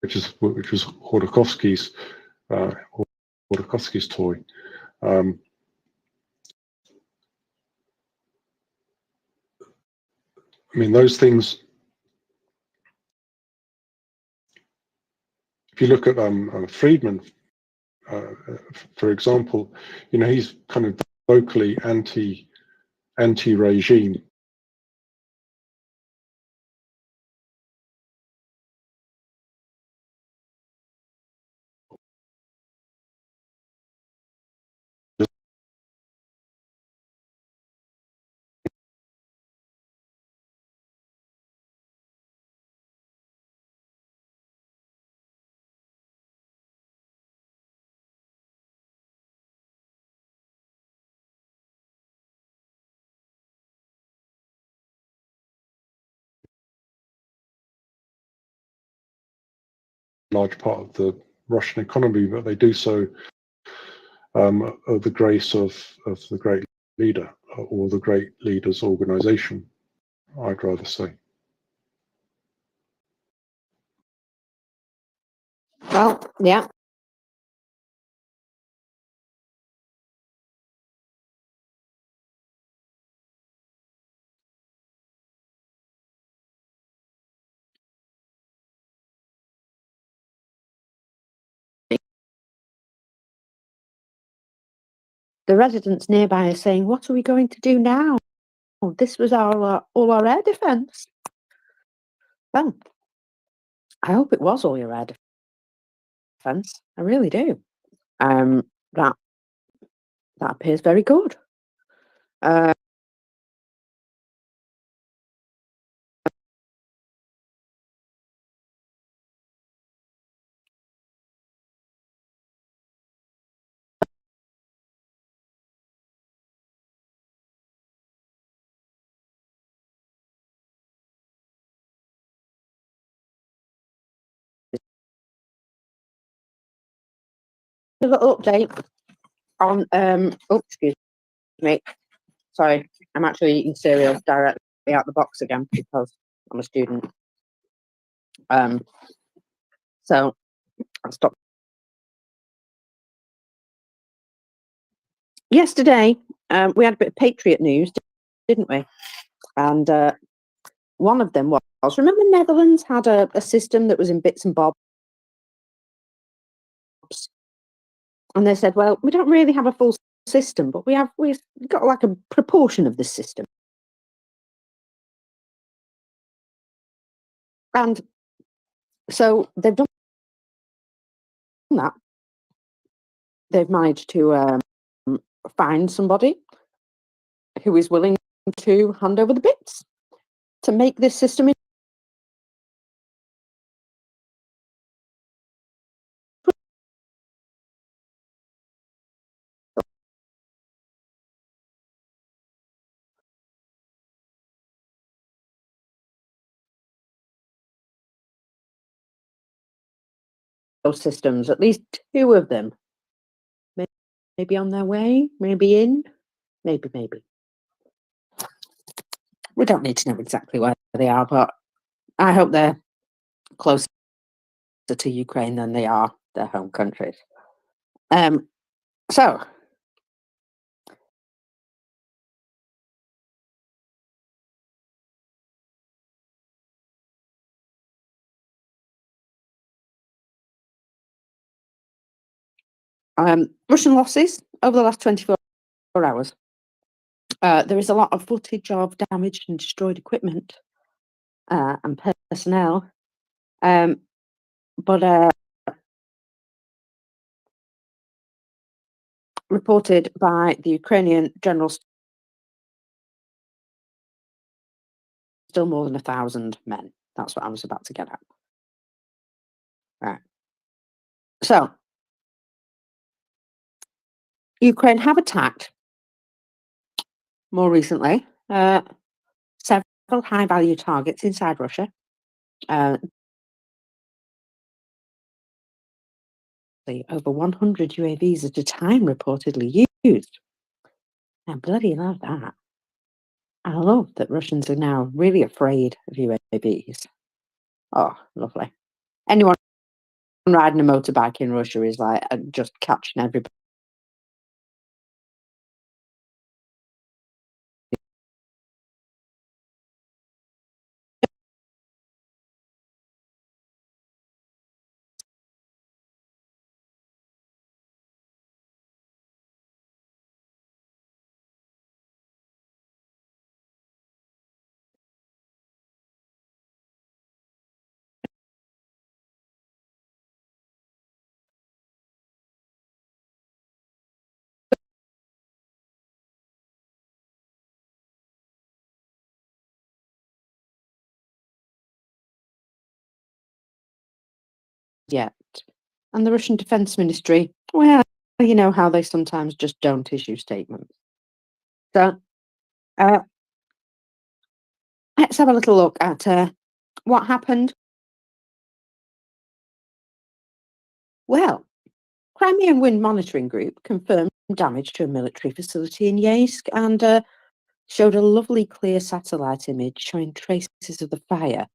which was Khodorkovsky's toy. I mean, those things. If you look at Friedman, for example, you know, he's kind of vocally anti-regime. Large part of the Russian economy, but they do so of the grace of the great leader or the great leader's organization, I'd rather say. Well, yeah. The residents nearby are saying, "What are we going to do now? This was our all our air defence." Well, I hope it was all your air defence. I really do. That appears very good. A little update on oh, excuse me. Sorry, I'm actually eating cereal directly out the box again because I'm a student. So I'll stop. Yesterday, we had a bit of Patriot news, didn't we? And one of them was, remember Netherlands had a system that was in bits and bobs? And they said, well, we don't really have a full system, but we've got like a proportion of this system. And so they've done that. They've managed to find somebody who is willing to hand over the bits to make this system. Those systems, at least 2 of them, maybe on their way, maybe in, maybe. We don't need to know exactly where they are, but I hope they're closer to Ukraine than they are their home countries. So Russian losses over the last 24 hours. There is a lot of footage of damaged and destroyed equipment and personnel, but reported by the Ukrainian general, still more than 1,000 men. That's what I was about to get at. Right. So, Ukraine have attacked more recently several high-value targets inside Russia. Over 100 UAVs at a time reportedly used. I bloody love that. I love that Russians are now really afraid of UAVs. Oh, lovely. Anyone riding a motorbike in Russia is like just catching everybody. Yet. And the Russian Defense Ministry, well, you know how they sometimes just don't issue statements. So, let's have a little look at what happened. Well, Crimean Wind Monitoring Group confirmed damage to a military facility in Yeysk and showed a lovely clear satellite image showing traces of the fire.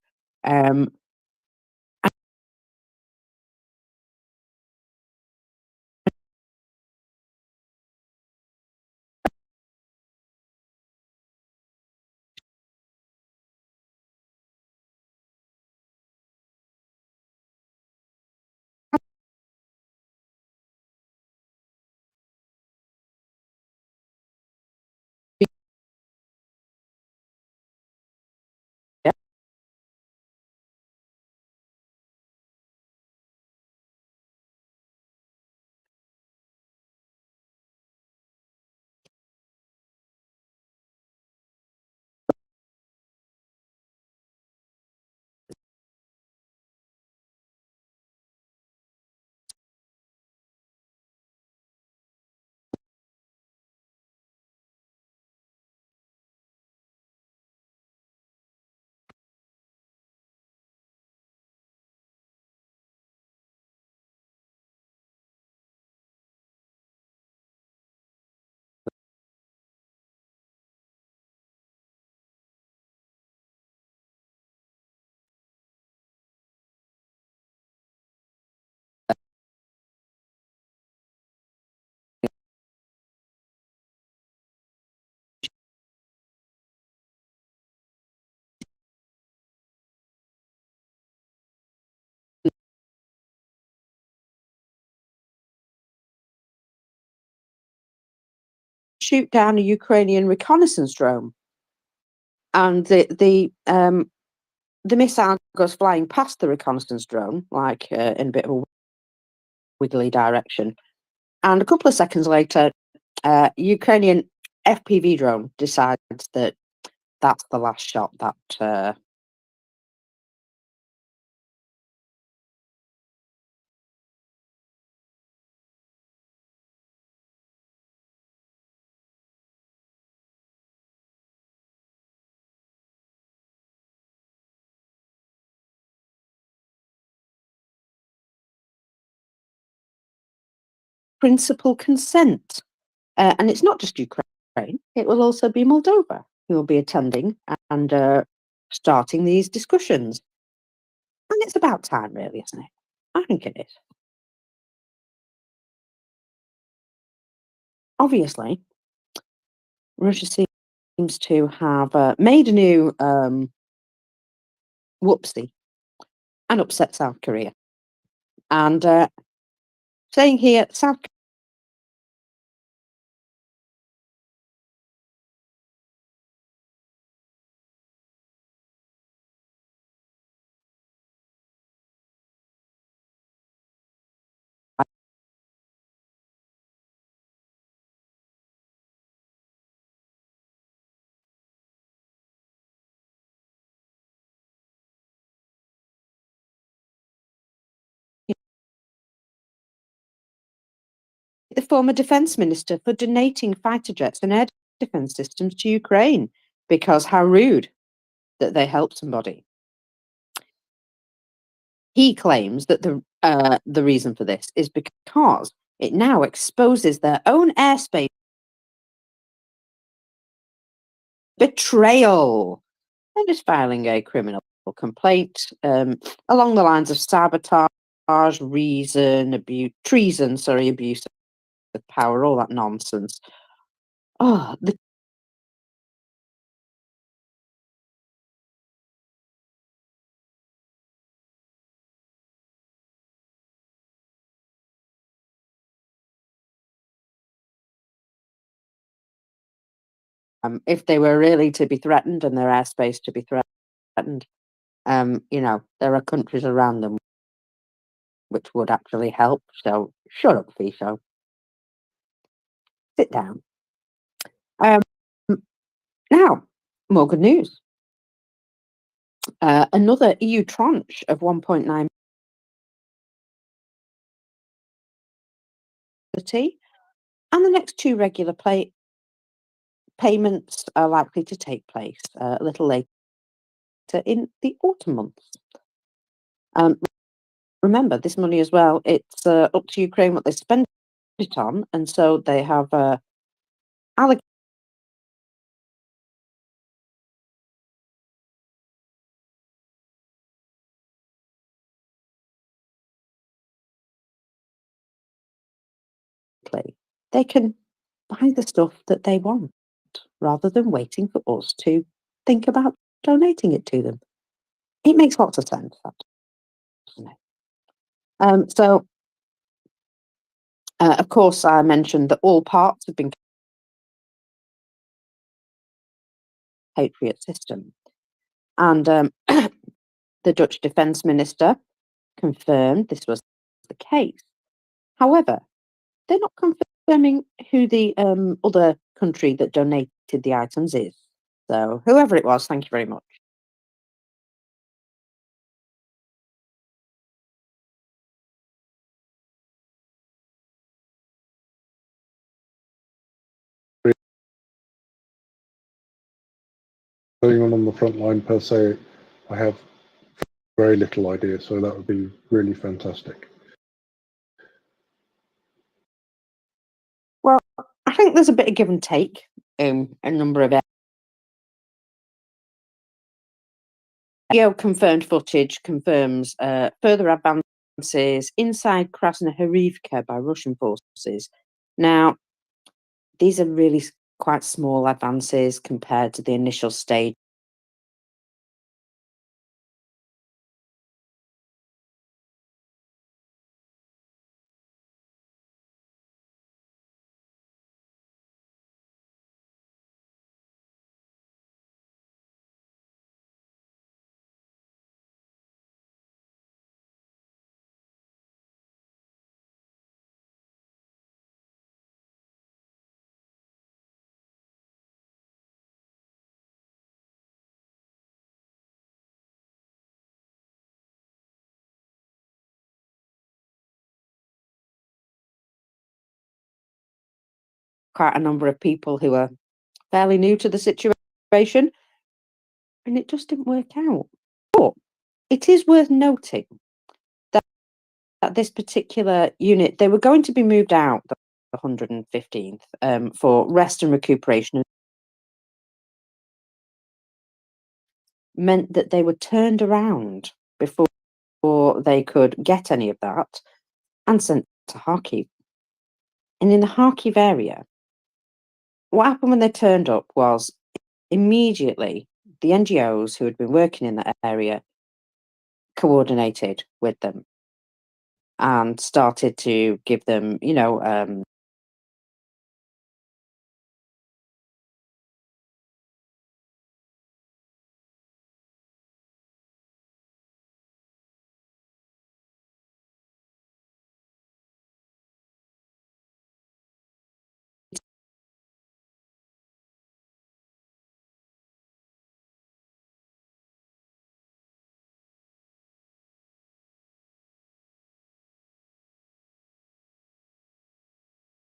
Shoot down a Ukrainian reconnaissance drone, and the missile goes flying past the reconnaissance drone, like in a bit of a wiggly direction. And a couple of seconds later, Ukrainian FPV drone decides that that's the last shot that principal consent. And it's not just Ukraine, it will also be Moldova who will be attending and starting these discussions. And it's about time, really, isn't it? I think it is. Obviously, Russia seems to have made a new whoopsie and upset South Korea. And saying here, South the former defense minister for donating fighter jets and air defense systems to Ukraine, because how rude that they helped somebody. He claims that the reason for this is because it now exposes their own airspace betrayal. They're just filing a criminal complaint along the lines of sabotage, treason, abuse of power, all that nonsense. Oh, if they were really to be threatened and their airspace to be threatened, there are countries around them which would actually help. So shut up, Fiso. Sit down. Now, more good news. Another EU tranche of 1.9 and the next two regular payments are likely to take place a little later in the autumn months. Remember, this money as well, it's up to Ukraine what they spend it on, and so they have allocated they can buy the stuff that they want rather than waiting for us to think about donating it to them. It makes lots of sense, doesn't it? Of course, I mentioned that all parts have been Patriot system, and the Dutch defense minister confirmed this was the case. However, they're not confirming who the other country that donated the items is. So whoever it was, thank you very much. Going on the front line per se, I have very little idea, so that would be really fantastic. Well, I think there's a bit of give and take in a number of confirmed footage confirms further advances inside Krasnohorivka by Russian forces. Now, these are really quite small advances compared to the initial stage. Quite a number of people who are fairly new to the situation, and it just didn't work out. But it is worth noting that this particular unit, they were going to be moved out, the 115th, for rest and recuperation, meant that they were turned around before they could get any of that and sent to Kharkiv. And in the Kharkiv area, what happened when they turned up was immediately the NGOs who had been working in that area coordinated with them and started to give them,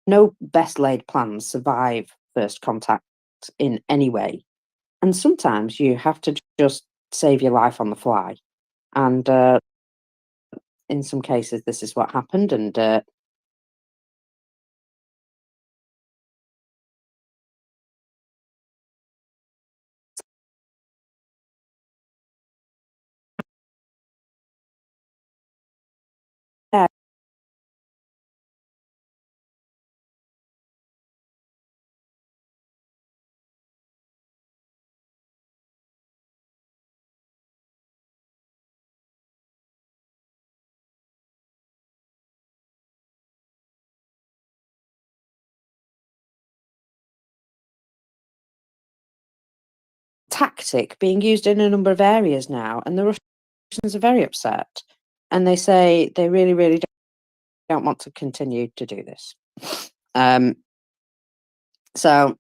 no best laid plans survive first contact in any way. And sometimes you have to just save your life on the fly. And in some cases, this is what happened. And tactic being used in a number of areas now, and the Russians are very upset, and they say they really, really don't want to continue to do this. So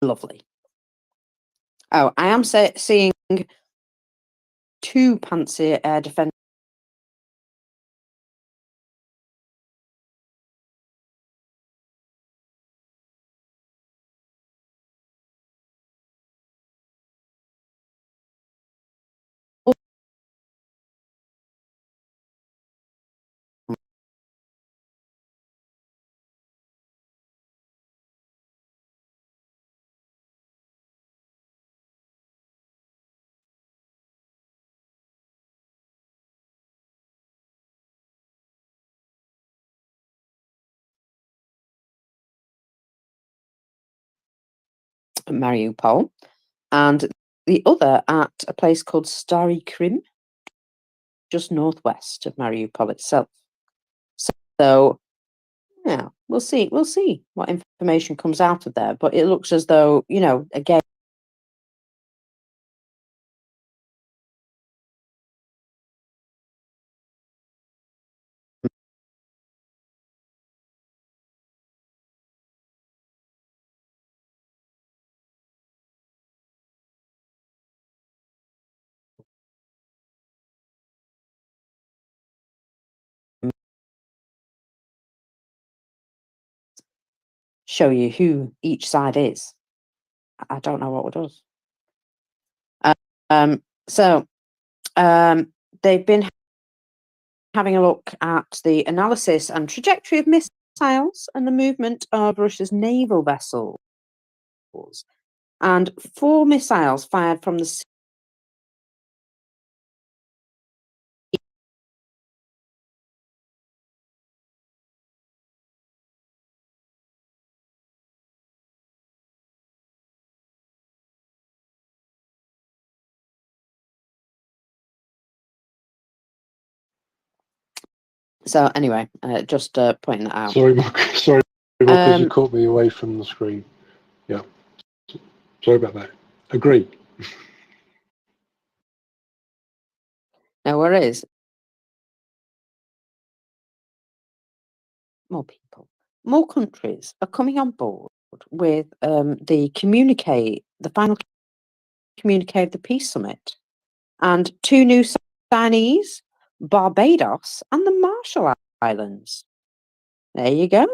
lovely. Oh, I am seeing 2 Panzer air defense. Mariupol, and the other at a place called Stary Krim, just northwest of Mariupol itself. So yeah, we'll see what information comes out of there. But it looks as though, you know, again, show you who each side is. I don't know what it does. They've been having a look at the analysis and trajectory of missiles and the movement of Russia's naval vessels. And 4 missiles fired from the So anyway, just pointing that out. Sorry, Marcus, you caught me away from the screen. Yeah, sorry about that. Agree. No worries. More people, more countries are coming on board with the final communique of the Peace Summit, and 2 new signees, Barbados and the Marshall Islands. There you go.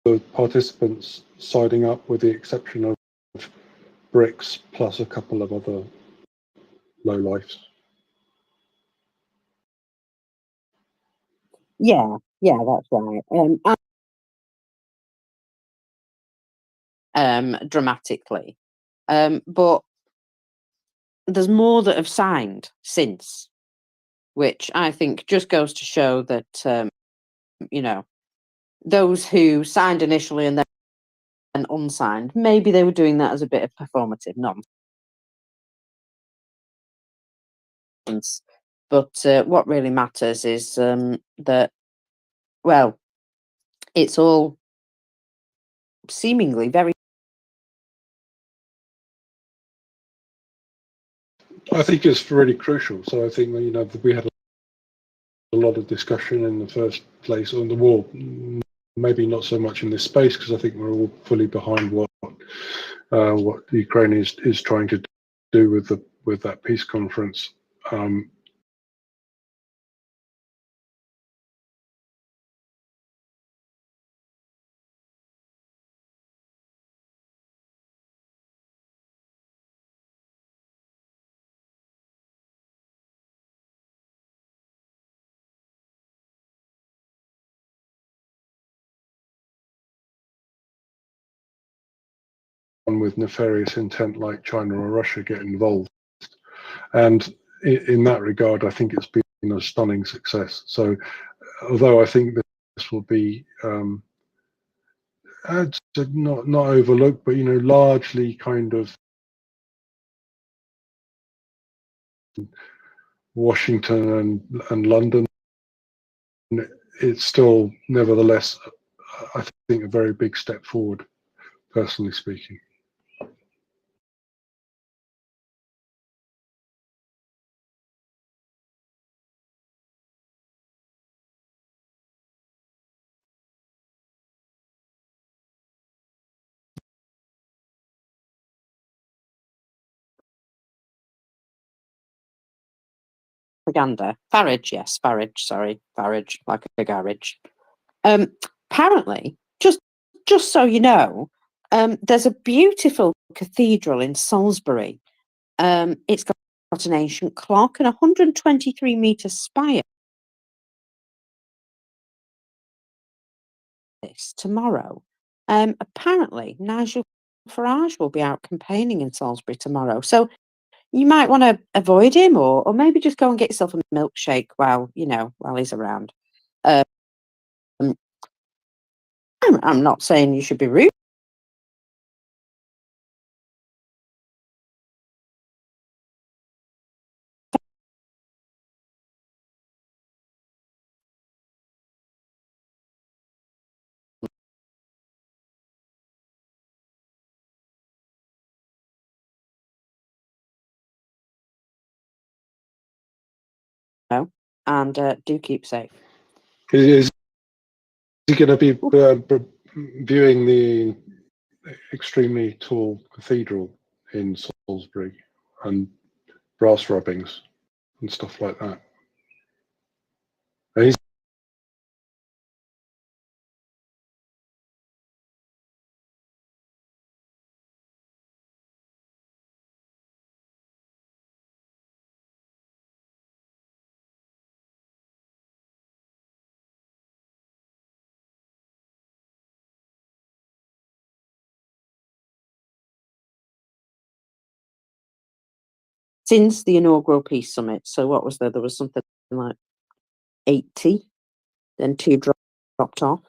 The participants signing up, with the exception of BRICS plus a couple of other lowlifes. Yeah, that's right. Dramatically, but there's more that have signed since, which I think just goes to show that you know, those who signed initially and then unsigned, maybe they were doing that as a bit of performative nonsense. But what really matters is that, well, it's all seemingly very. I think it's really crucial. So I think that, you know, we had a lot of discussion in the first place on the war maybe not so much in this space, because I think we're all fully behind what Ukraine is trying to do with that peace conference. With nefarious intent like China or Russia get involved. And in that regard, I think it's been a stunning success. So although I think this will be not overlooked, but largely kind of Washington and London, it's still nevertheless, I think, a very big step forward, personally speaking. Propaganda. Farage, yes, Farage, sorry. Farage, like a garage. Apparently, just so you know, there's a beautiful cathedral in Salisbury. It's got an ancient clock and a 123-metre spire. This tomorrow. Apparently, Nigel Farage will be out campaigning in Salisbury tomorrow. So you might want to avoid him, or maybe just go and get yourself a milkshake while he's around. I'm not saying you should be rude. And do keep safe. Is he going to be viewing the extremely tall cathedral in Salisbury and brass rubbings and stuff like that? And he's since the inaugural peace summit. So what was there? There was something like 80, then 2 dropped off,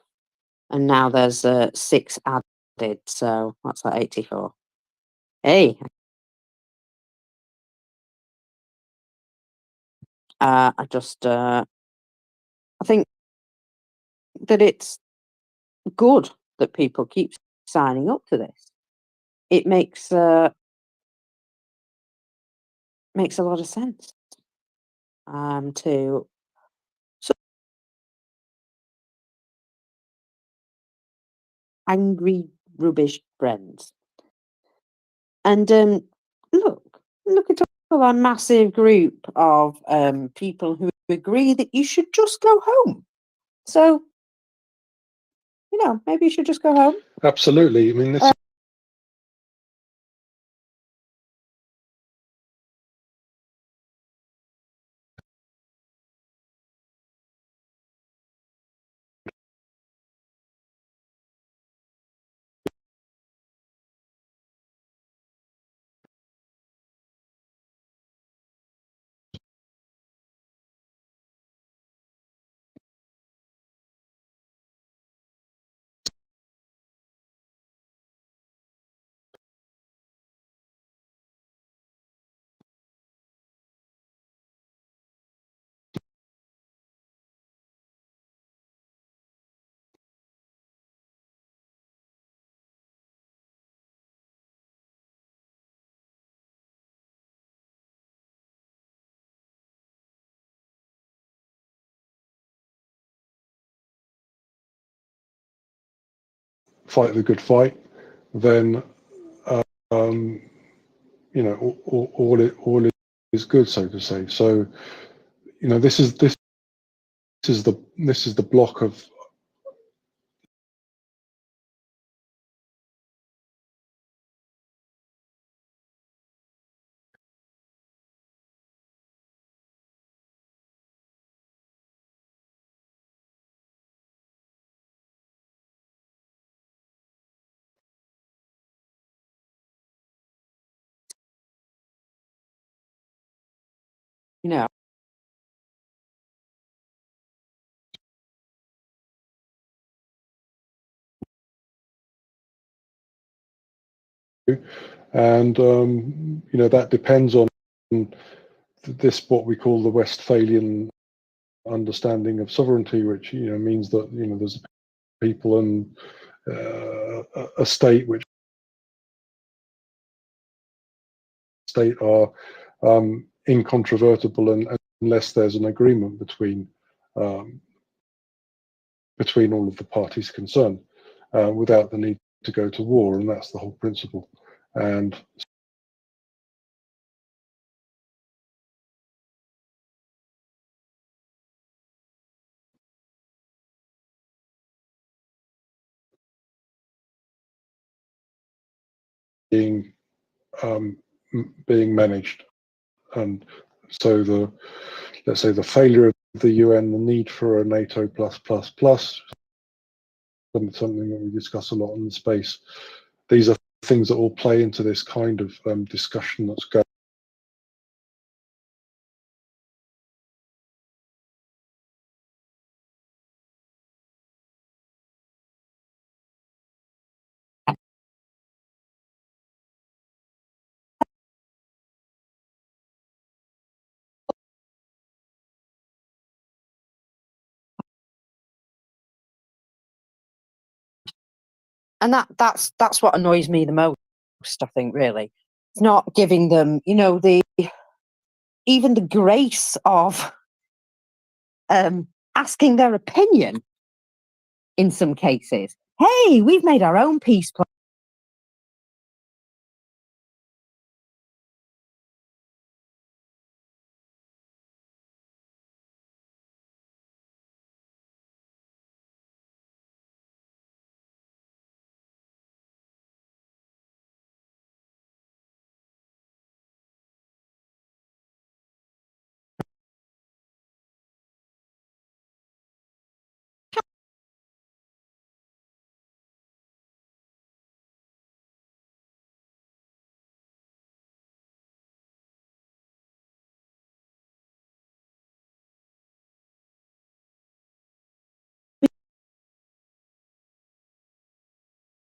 and now there's 6 added. So what's that? 84. Hey, I think that it's good that people keep signing up to this. It makes a lot of sense to angry rubbish friends. And look at all our massive group of people who agree that you should just go home. So maybe you should just go home. absolutely. I mean, this fight the good fight, then you know, all is good, so to say. So, you know, this is the block of You know, and you know, that depends on this, what we call the Westphalian understanding of sovereignty, which, you know, means that, you know, there's people and a state which state are incontrovertible, and unless there's an agreement between all of the parties concerned, without the need to go to war, and that's the whole principle. And being managed, and so let's say the failure of the UN, the need for a NATO plus, something that we discuss a lot in the space. These are things that all play into this kind of discussion that's going. and that's what annoys me the most, I think, really. It's not giving them, you know, even the grace of asking their opinion in some cases. Hey, we've made our own peace plan.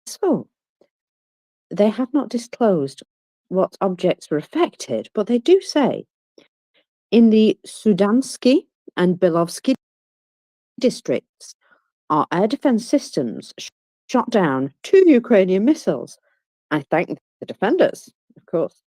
So, they have not disclosed what objects were affected, but they do say in the Sudansky and Belovsky districts, our air defense systems shot down 2 Ukrainian missiles. I thank the defenders, of course.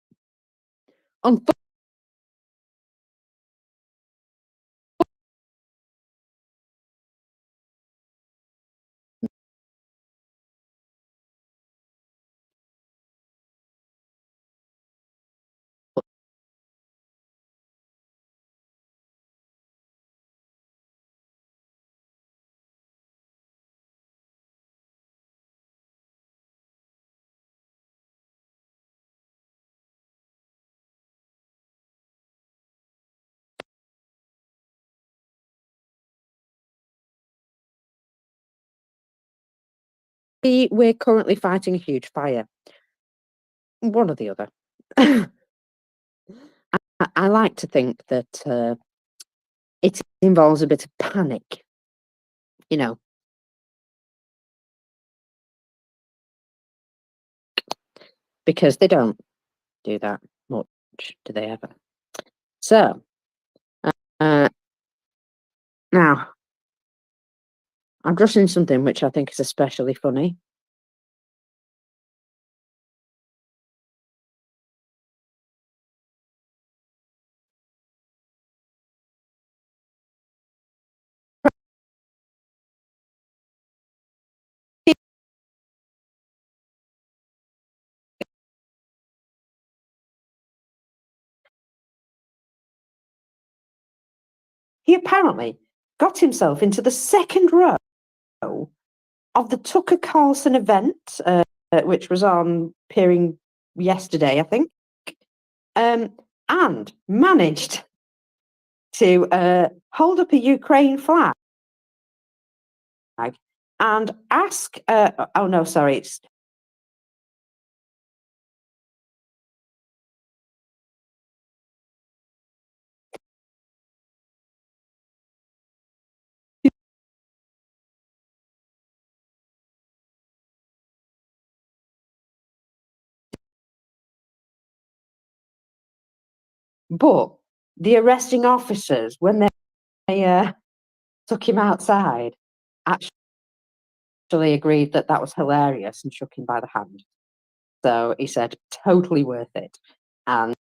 We're currently fighting a huge fire. One or the other. I like to think that it involves a bit of panic, you know. Because they don't do that much, do they ever? So, now, I'm just in something which I think is especially funny. he apparently got himself into the second row of the Tucker Carlson event, which was on appearing yesterday, I think, and managed to hold up a Ukraine flag and ask, oh no, sorry, it's but the arresting officers, when they took him outside, actually agreed that that was hilarious and shook him by the hand. So he said, totally worth it. And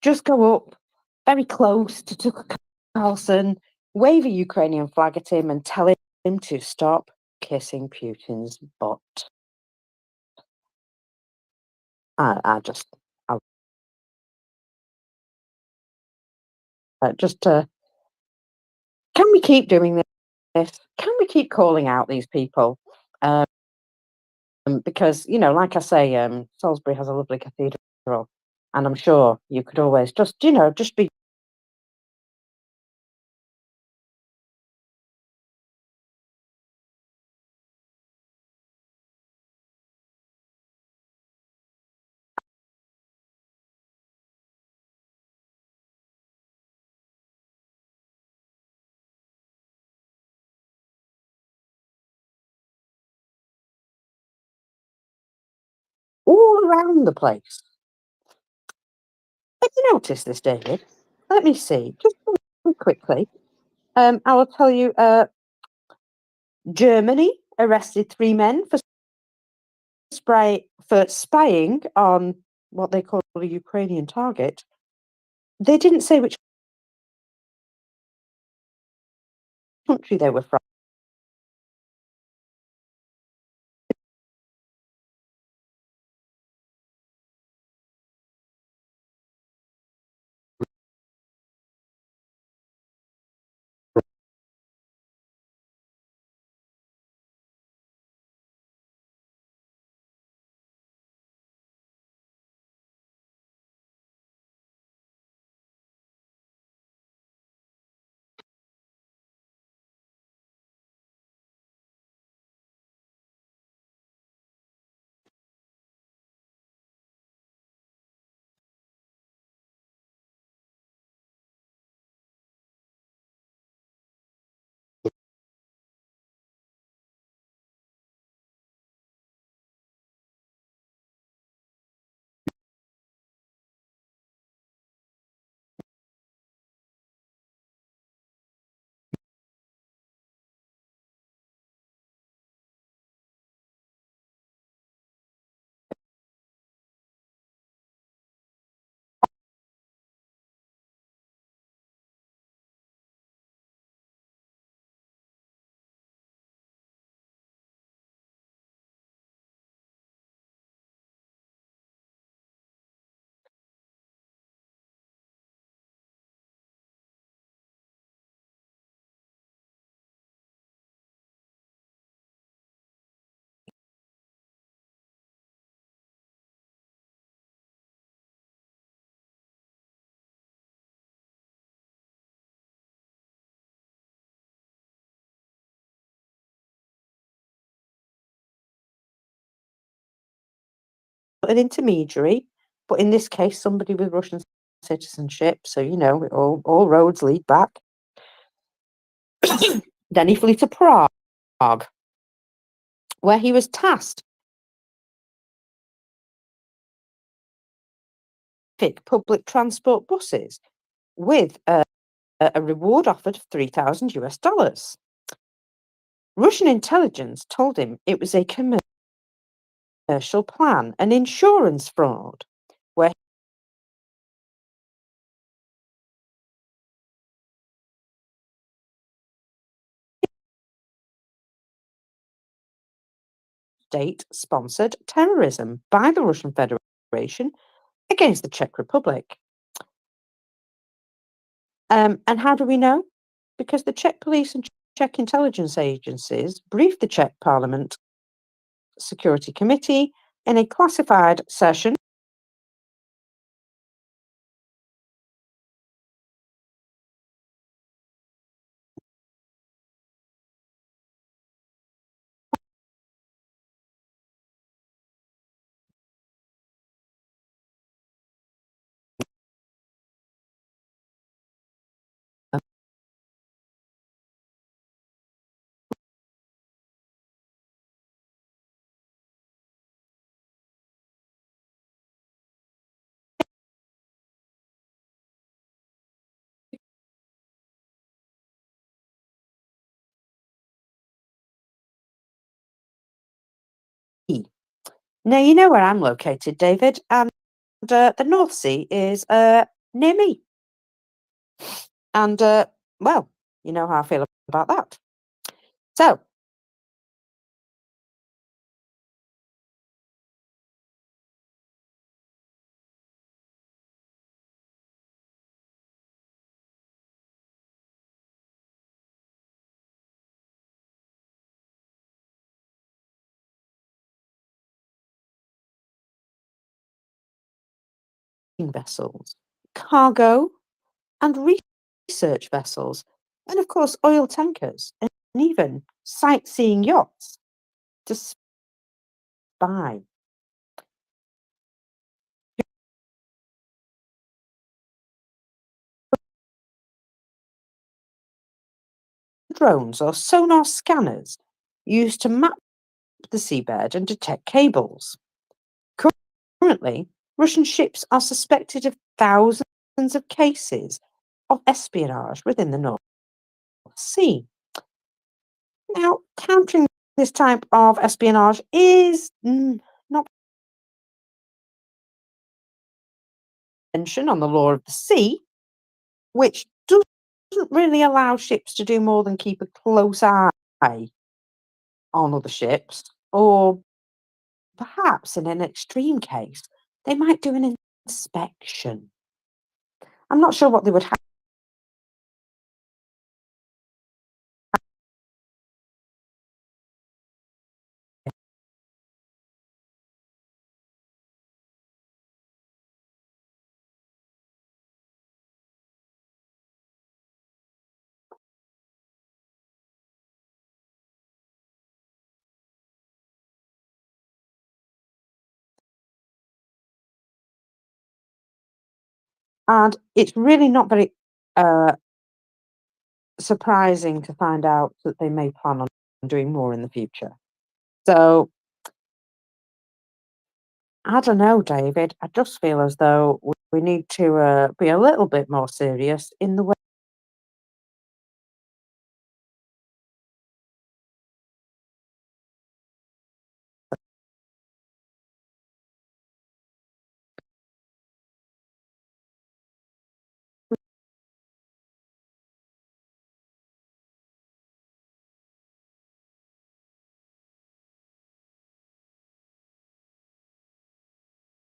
just go up very close to Tucker Carlson, wave a Ukrainian flag at him and tell him to stop kissing Putin's butt. I just can we keep doing this? Can we keep calling out these people? Because, you know, like I say, Salisbury has a lovely cathedral, and I'm sure you could always just, you know, just be all around the place. Have you noticed this, David? Let me see, just quickly. I will tell you, Germany arrested 3 men for spying on what they call a Ukrainian target. They didn't say which country they were from. An intermediary, but in this case, somebody with Russian citizenship. So, you know, all roads lead back. Then he flew to Prague, where he was tasked with public transport buses with a reward offered of $3,000 US. Russian intelligence told him it was a commercial plan, an insurance fraud, where state-sponsored terrorism by the Russian Federation against the Czech Republic. And how do we know? Because the Czech police and Czech intelligence agencies briefed the Czech Parliament Security Committee in a classified session Now, you know where I'm located, David, and the North Sea is near me. And, well, you know how I feel about that. So, vessels, cargo and research vessels, and of course oil tankers, and even sightseeing yachts to spy. Drones or sonar scanners used to map the seabed and detect cables. Currently, Russian ships are suspected of thousands of cases of espionage within the North Sea. Now, countering this type of espionage is not mention on the law of the sea, which doesn't really allow ships to do more than keep a close eye on other ships, or perhaps in an extreme case, they might do an inspection. I'm not sure what they would have. And it's really not very surprising to find out that they may plan on doing more in the future. So, I don't know, David. I just feel as though we need to be a little bit more serious in the way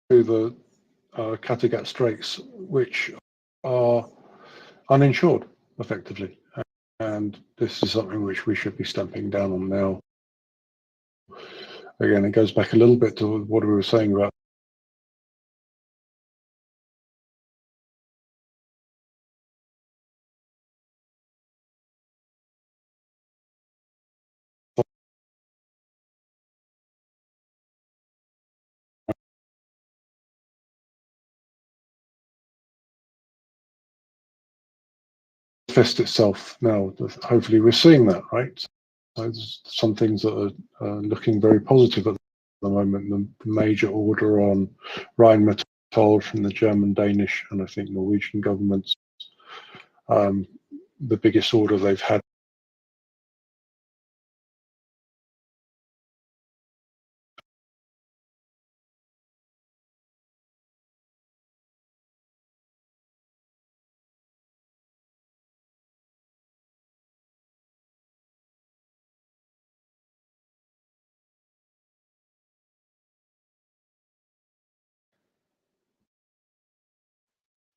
To the Kattegat Straits, which are uninsured, effectively. And this is something which we should be stamping down on now. Again, it goes back a little bit to what we were saying about manifest itself now. Hopefully we're seeing that, right? So there's some things that are looking very positive at the moment. The major order on Rheinmetall from the German, Danish, and I think Norwegian governments. The biggest order they've had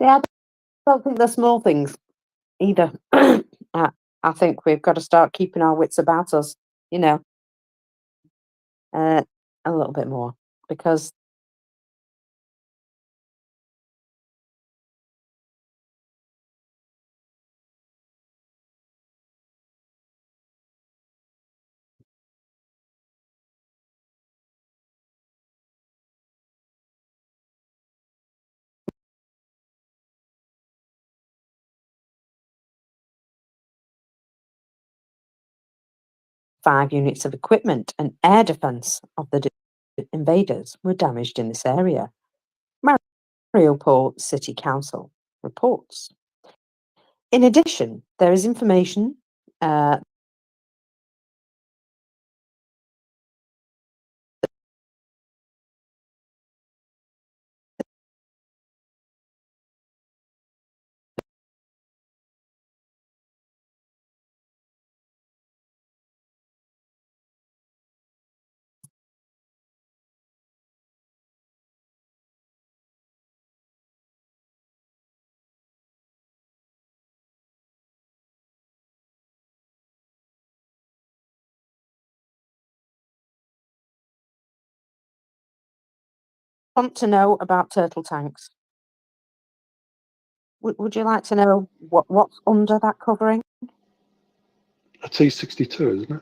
Yeah, I don't think they're small things either. I think we've got to start keeping our wits about us, you know, uh, a little bit more because 5 units of equipment and air defence of the invaders were damaged in this area. MriyaReport City Council reports. In addition, there is information want to know about turtle tanks. Would you like to know what's under that covering? A T62, isn't it?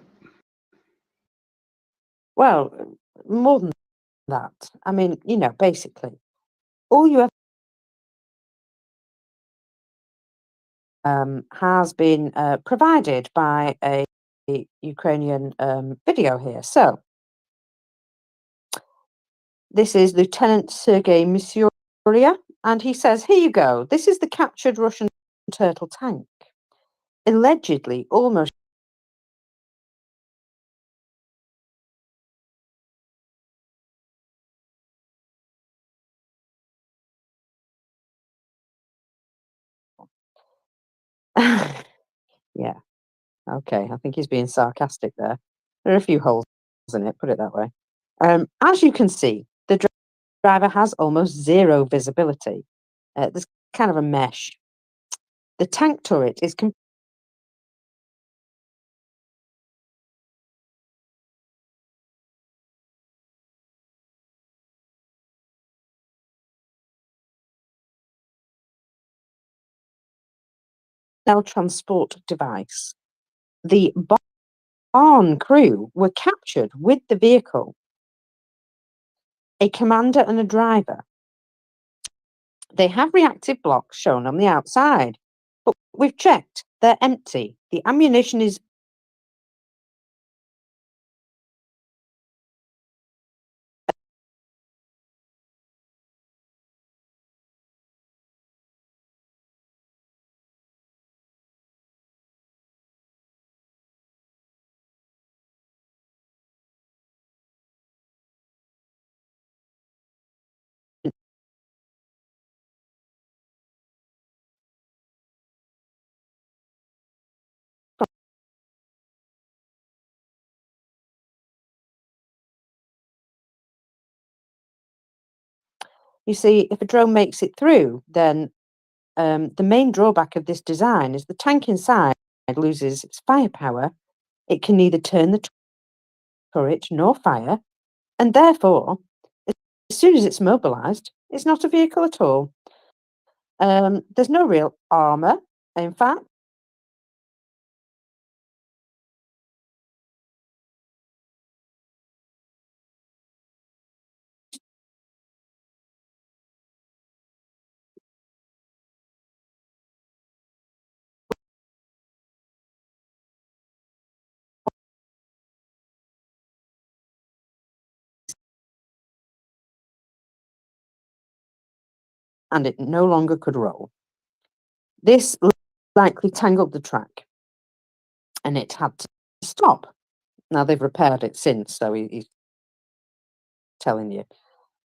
Well, more than that. I mean, you know, basically, all you have has been provided by a Ukrainian video here. So, this is Lieutenant Sergei Misurya, and he says, here you go. This is the captured Russian turtle tank. Allegedly, almost yeah, okay. I think he's being sarcastic there. There are a few holes in it, put it that way. As you can see, the driver has almost zero visibility. There's kind of a mesh. The tank turret is transport device. The barn crew were captured with the vehicle, a commander and a driver. They have reactive blocks shown on the outside, but we've checked, they're empty. The ammunition is you see, if a drone makes it through, then the main drawback of this design is the tank inside loses its firepower. It can neither turn the turret nor fire, and therefore, as soon as it's mobilized, it's not a vehicle at all. There's no real armor, in fact. And it no longer could roll. This likely tangled the track, and it had to stop. Now they've repaired it since, so he's telling you.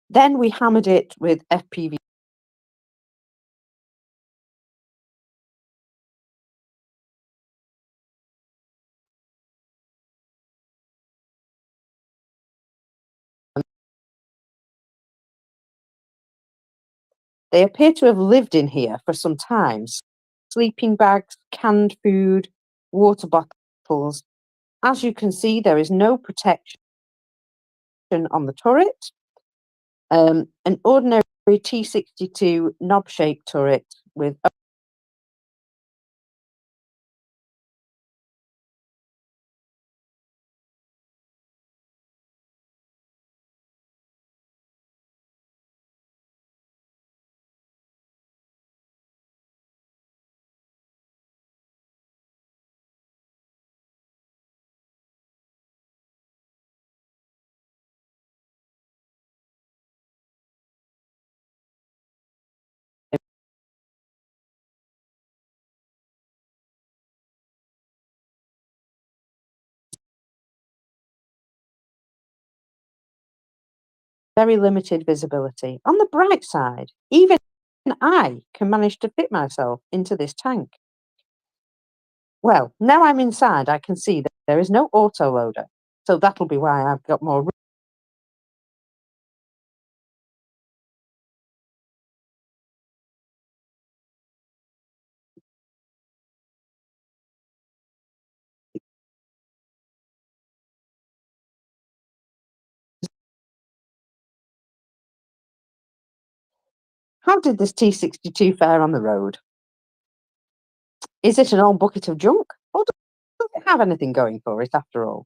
Then we hammered it with FPV. They appear to have lived in here for some time. Sleeping bags, canned food, water bottles. As you can see, there is no protection on the turret. An ordinary T62 knob-shaped turret with very limited visibility. On the bright side, even I can manage to fit myself into this tank. Well, now I'm inside, I can see that there is no autoloader, so that'll be why I've got more room. How did this T62 fare on the road? Is it an old bucket of junk, or does it have anything going for it after all?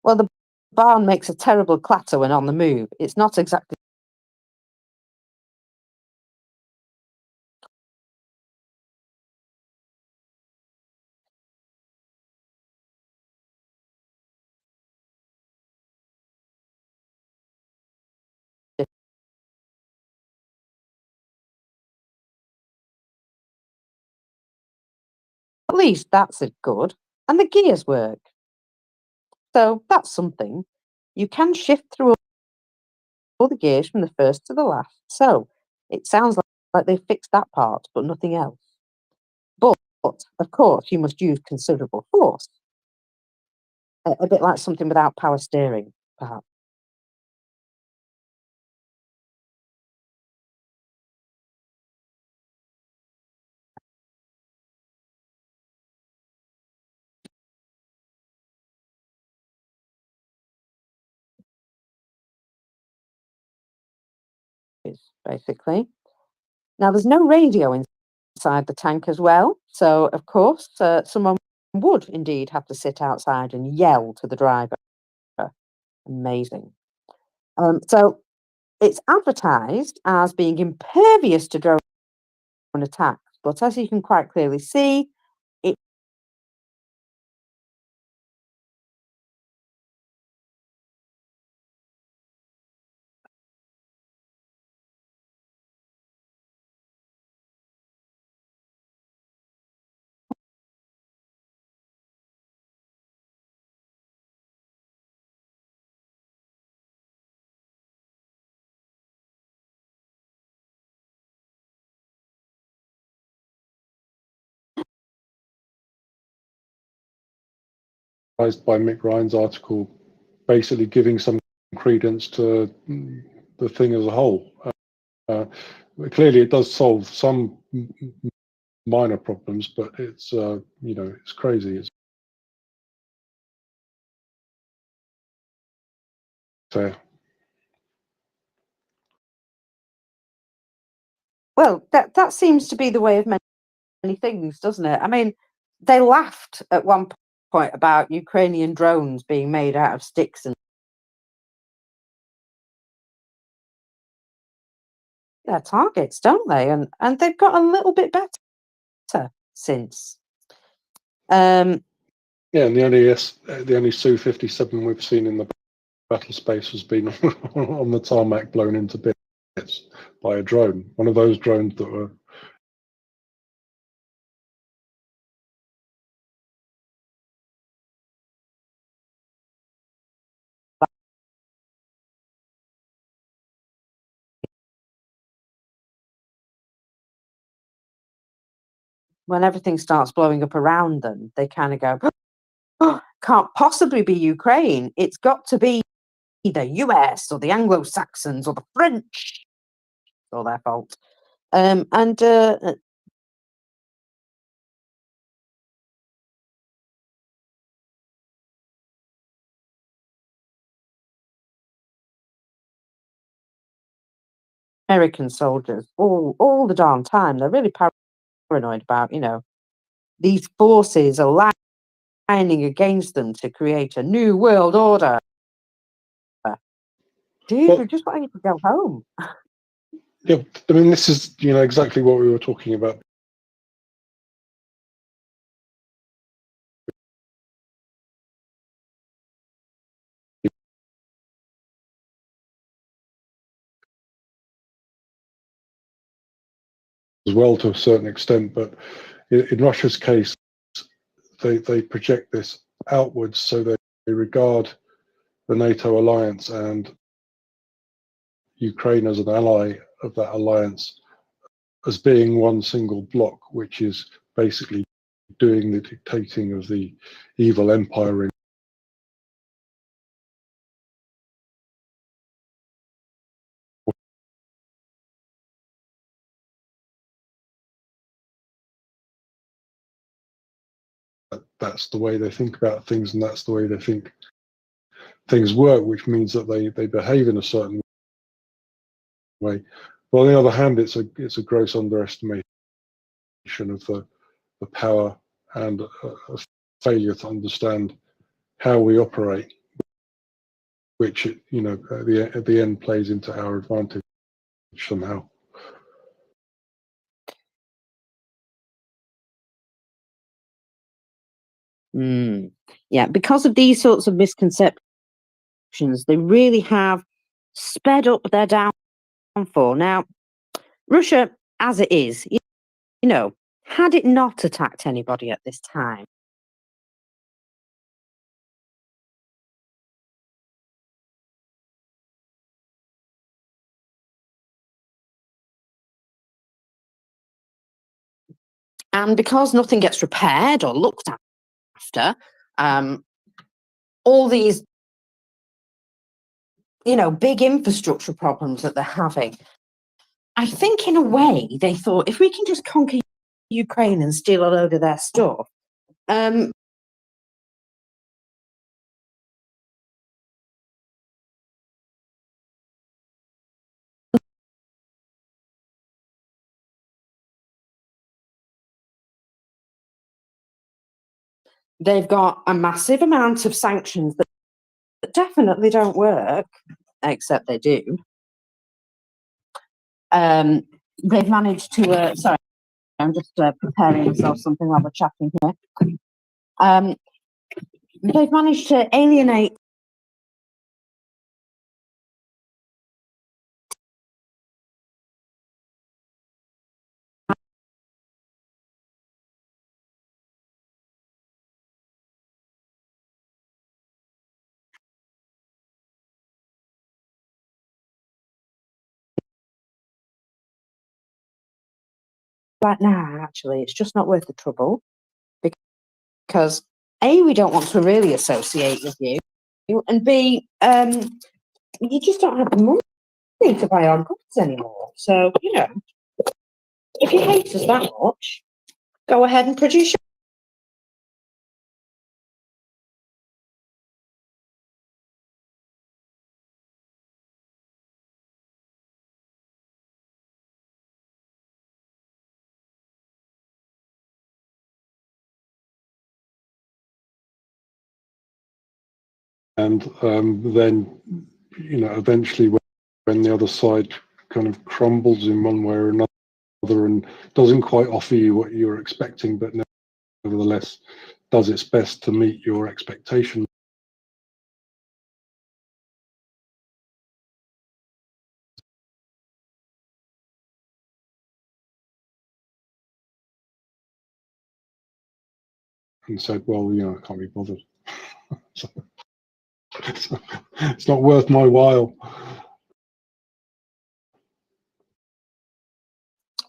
Well, the barn makes a terrible clatter when on the move. It's not exactly at least that's good, and the gears work. So that's something. You can shift through all the gears from the first to the last. So it sounds like they fixed that part, but nothing else. But, of course, you must use considerable force. A bit like something without power steering, perhaps. Basically. Now, there's no radio inside the tank as well. So, of course, someone would indeed have to sit outside and yell to the driver. Amazing. So it's advertised as being impervious to drone attacks, but as you can quite clearly see, it By Mick Ryan's article, basically giving some credence to the thing as a whole. Clearly, it does solve some minor problems, but it's it's crazy. It's fair. well, that seems to be the way of many things, doesn't it? I mean, they laughed at one point about Ukrainian drones being made out of sticks and their targets, don't they? And they've got a little bit better since. Yeah, and the only Su-57 we've seen in the battle space has been on the tarmac, blown into bits by a drone. One of those drones that were. When everything starts blowing up around them, they kind of go, oh, can't possibly be Ukraine. It's got to be the US or the Anglo-Saxons or the French. It's all their fault. And American soldiers all the darn time. They're really paranoid about, these forces aligning against them to create a new world order. Dude, Well, we just want you to go home. yeah, I mean, this is, exactly what we were talking about as well to a certain extent, but in Russia's case, they project this outwards, so they regard the NATO alliance and Ukraine as an ally of that alliance as being one single block, which is basically doing the dictating of the evil empire in that's the way they think about things, and that's the way they think things work, which means that they behave in a certain way. But on the other hand, it's a gross underestimation of the power and a failure to understand how we operate, which at the end plays into our advantage somehow. Yeah, because of these sorts of misconceptions, they really have sped up their downfall. Now, Russia, as it is, had it not attacked anybody at this time, and because nothing gets repaired or looked after, all these, big infrastructure problems that they're having, I think in a way they thought, if we can just conquer Ukraine and steal a load of their stuff, they've got a massive amount of sanctions that definitely don't work, except they do. They've managed to, sorry, I'm just preparing myself something while we're chatting here. They've managed to alienate right now, actually. It's just not worth the trouble, because A, we don't want to really associate with you, and B, you just don't have the money to buy our goods anymore. So, if you hate us that much, go ahead and produce And then, eventually when the other side kind of crumbles in one way or another and doesn't quite offer you what you're expecting, but nevertheless does its best to meet your expectations, and said, well, I can't be bothered. So, it's not worth my while.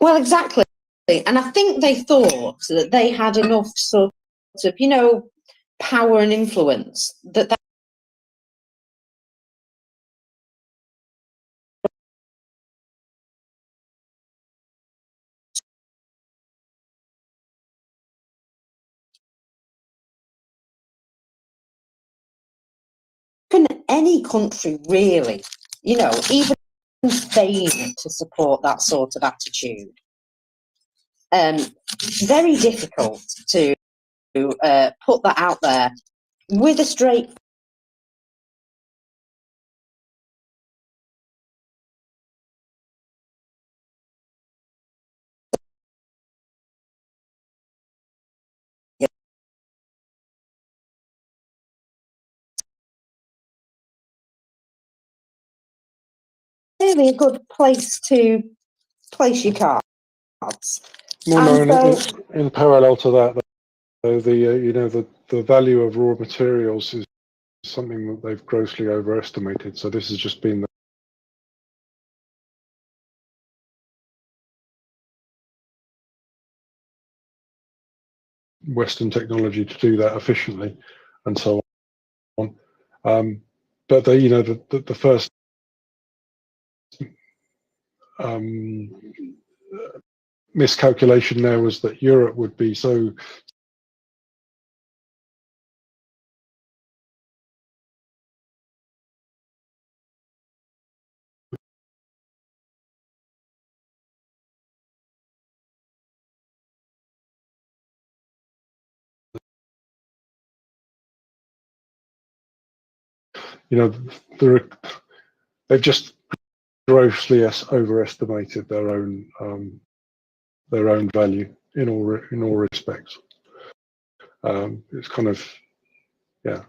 Well, exactly. And I think they thought that they had enough sort of, power and influence that can any country really, you know, even feign to support that sort of attitude? Very difficult to put that out there with a straight really a good place to place your cards. Well, no, And so, in parallel to that, though, the you know, the value of raw materials is something that they've grossly overestimated. So this has just been the Western technology to do that efficiently, and so on. But the, you know, the first miscalculation there was that Europe would be so you know, they've just grossly overestimated their own value in all respects. It's kind of, yeah,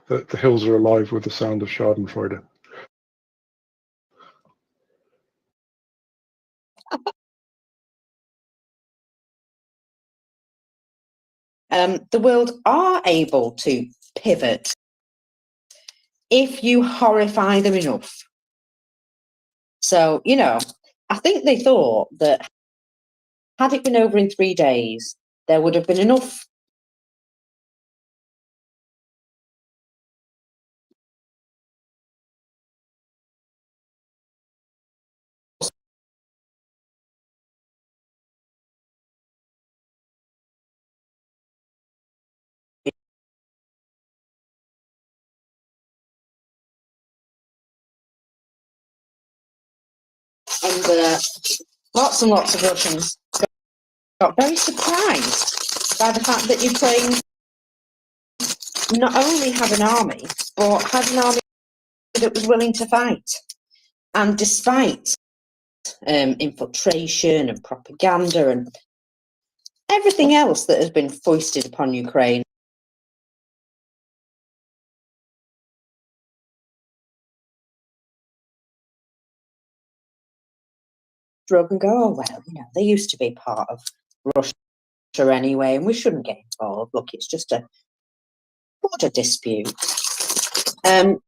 the hills are alive with the sound of Schadenfreude. the world are able to pivot if you horrify them enough. So, you know, I think they thought that had it been over in 3 days, there would have been enough and lots and lots of Russians got very surprised by the fact that Ukraine not only had an army, but had an army that was willing to fight. And despite infiltration and propaganda and everything else that has been foisted upon Ukraine, shrug and go, oh, well, you know, they used to be part of Russia anyway, and we shouldn't get involved. Look, it's just a border dispute. And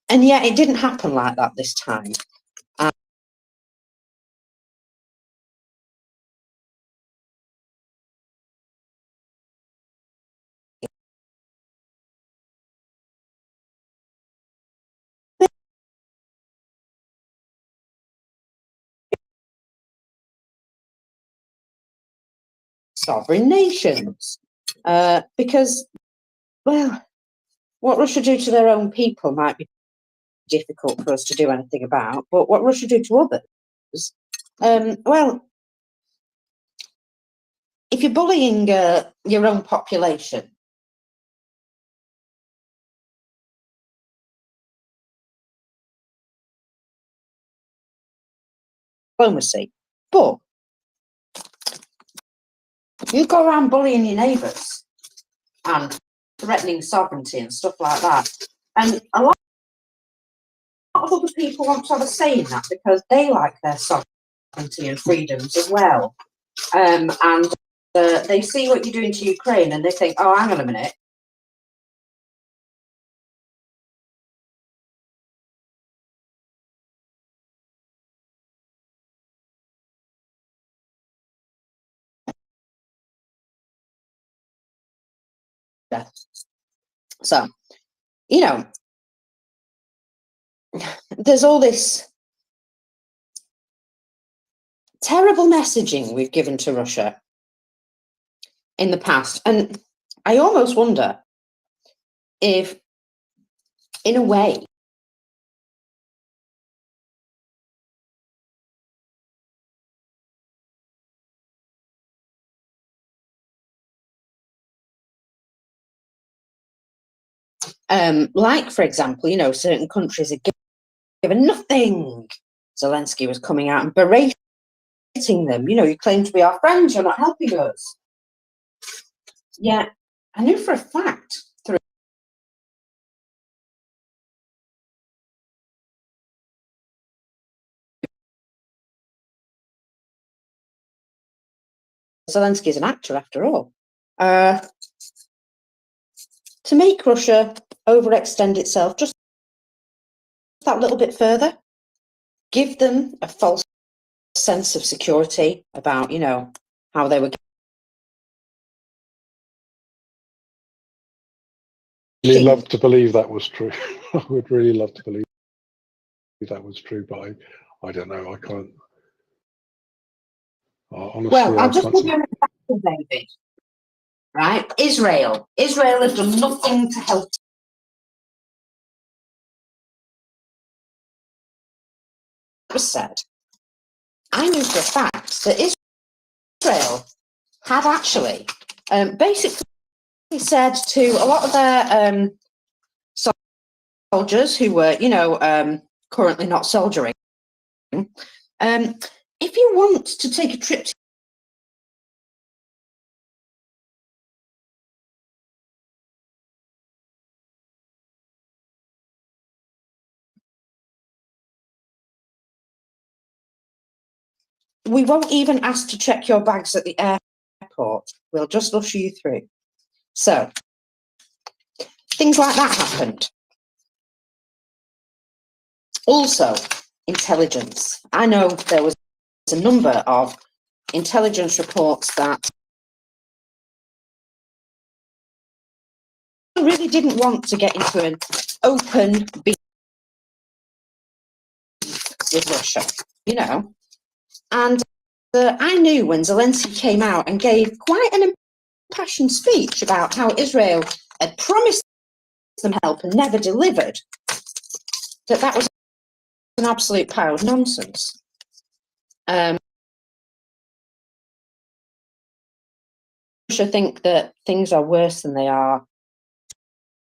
yet it didn't happen like that this time. Sovereign nations, because, well, what Russia do to their own people might be difficult for us to do anything about, but what Russia do to others, well, if you're bullying your own population, diplomacy, but you go around bullying your neighbours and threatening sovereignty and stuff like that, and a lot of other people want to have a say in that because they like their sovereignty and freedoms as well, and they see what you're doing to Ukraine and they think, oh, hang on a minute, so, you know, there's all this terrible messaging we've given to Russia in the past, and I almost wonder if, in a way, like, for example, you know, certain countries are given nothing. Zelensky was coming out and berating them. You know, you claim to be our friends, you're not helping us. Yeah, I knew for a fact through Zelensky is an actor after all. To make Russia overextend itself just that little bit further, give them a false sense of security about, you know, how they were. Really love to believe that was true. I would really love to believe that was true, but I don't know. I can't. Honestly, Well, I'll I just can't give see. you an example, David. Right? Israel has done nothing to help. It was said. I knew for a fact that Israel had actually basically said to a lot of their soldiers who were, you know, currently not soldiering, if you want to take a trip to we won't even ask to check your bags at the airport. We'll just usher you through. So things like that happened. Also, intelligence. I know there was a number of intelligence reports that I really didn't want to get into an open beef with Russia, you know. And I knew when Zelensky came out and gave quite an impassioned speech about how Israel had promised them help and never delivered, that was an absolute pile of nonsense. Russia think that things are worse than they are,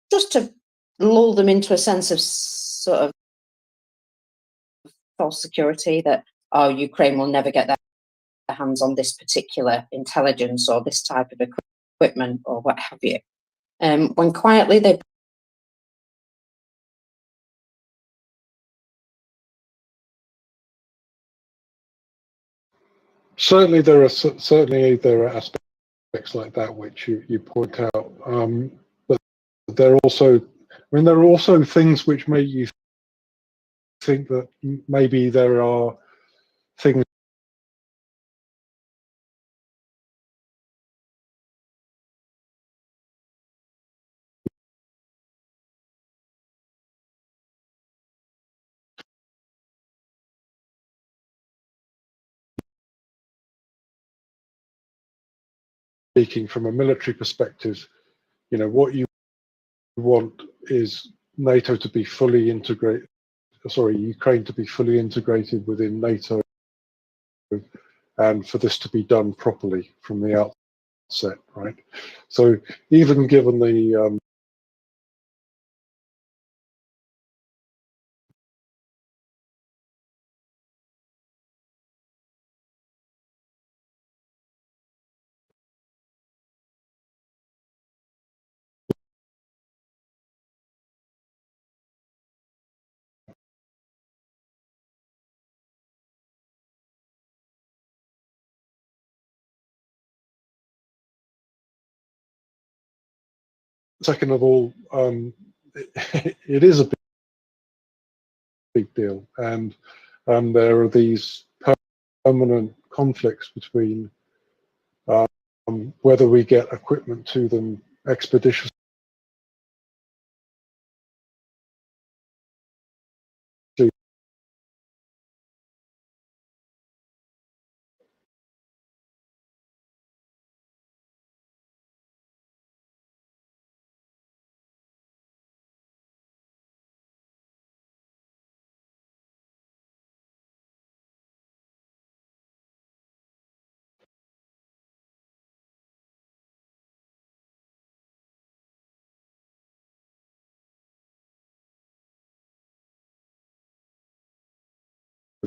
just to lull them into a sense of sort of false security that, oh, Ukraine will never get their hands on this particular intelligence or this type of equipment or what have you. When quietly they Certainly, there are aspects like that which you point out, but there are also, I mean, there are also things which make you think that maybe there are things speaking from a military perspective. You know, what you want is NATO to be fully integrated, sorry, Ukraine to be fully integrated within NATO, and for this to be done properly from the outset, right? So even given the second of all, it is a big deal, and there are these permanent conflicts between whether we get equipment to them expeditiously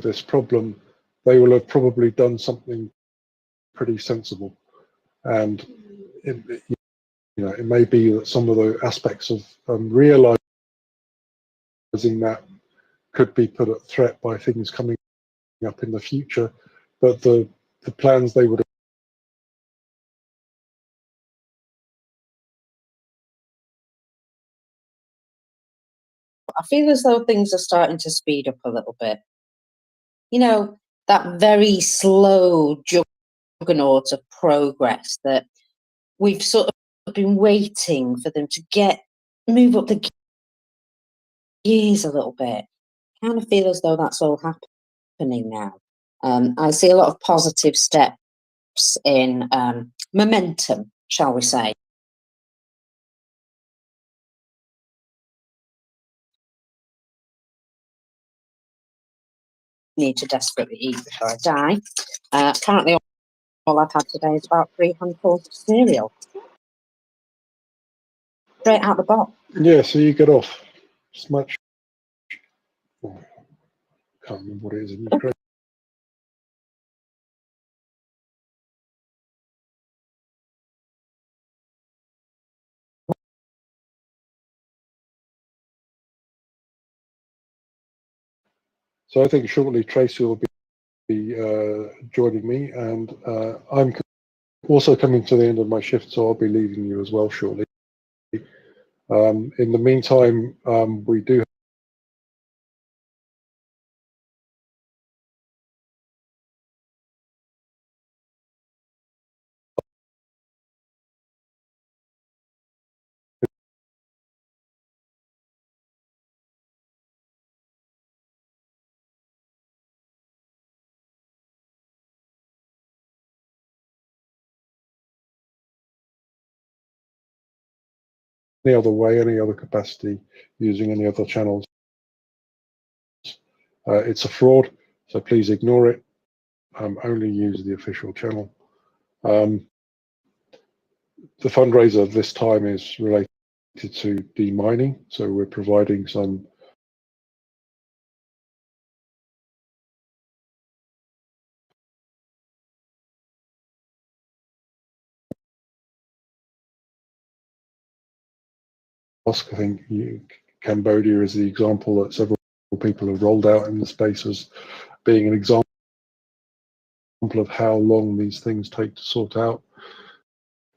this problem, they will have probably done something pretty sensible. And it may be that some of the aspects of realizing that could be put at threat by things coming up in the future, but the plans they would have I feel as though things are starting to speed up a little bit. You know, that very slow juggernaut of progress that we've sort of been waiting for them to move up the gears a little bit. I kind of feel as though that's all happening now. I see a lot of positive steps in momentum, shall we say. Need to desperately eat before I die. Apparently, all I've had today is about 3 handfuls of cereal. Straight out the box. Yeah, so you get off. It's much. Oh, can't remember what it is in Ukraine. So I think shortly Tracy will be joining me, and I'm also coming to the end of my shift, so I'll be leaving you as well shortly. In the meantime, we do any other way, any other capacity, using any other channels. It's a fraud, so please ignore it. Only use the official channel. The fundraiser this time is related to demining, so we're providing some I think Cambodia is the example that several people have rolled out in the space as being an example of how long these things take to sort out.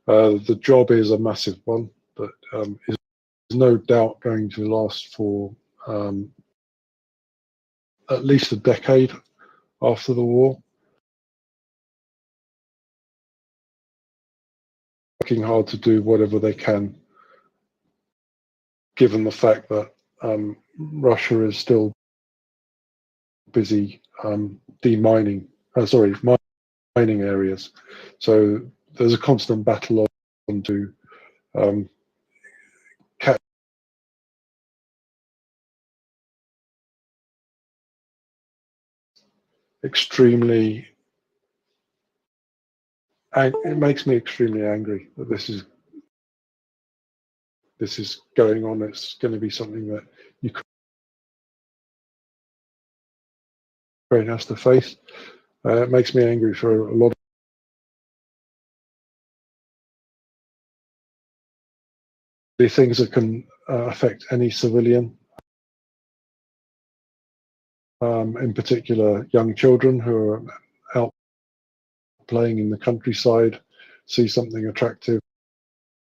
The job is a massive one, but is no doubt going to last for at least a decade after the war. Working hard to do whatever they can, given the fact that Russia is still busy mining areas. So there's a constant battle on to catch extremely. It makes me extremely angry that this is going on. It's going to be something that Ukraine has to face. It makes me angry for a lot of things that can affect any civilian, in particular young children who are out playing in the countryside, see something attractive,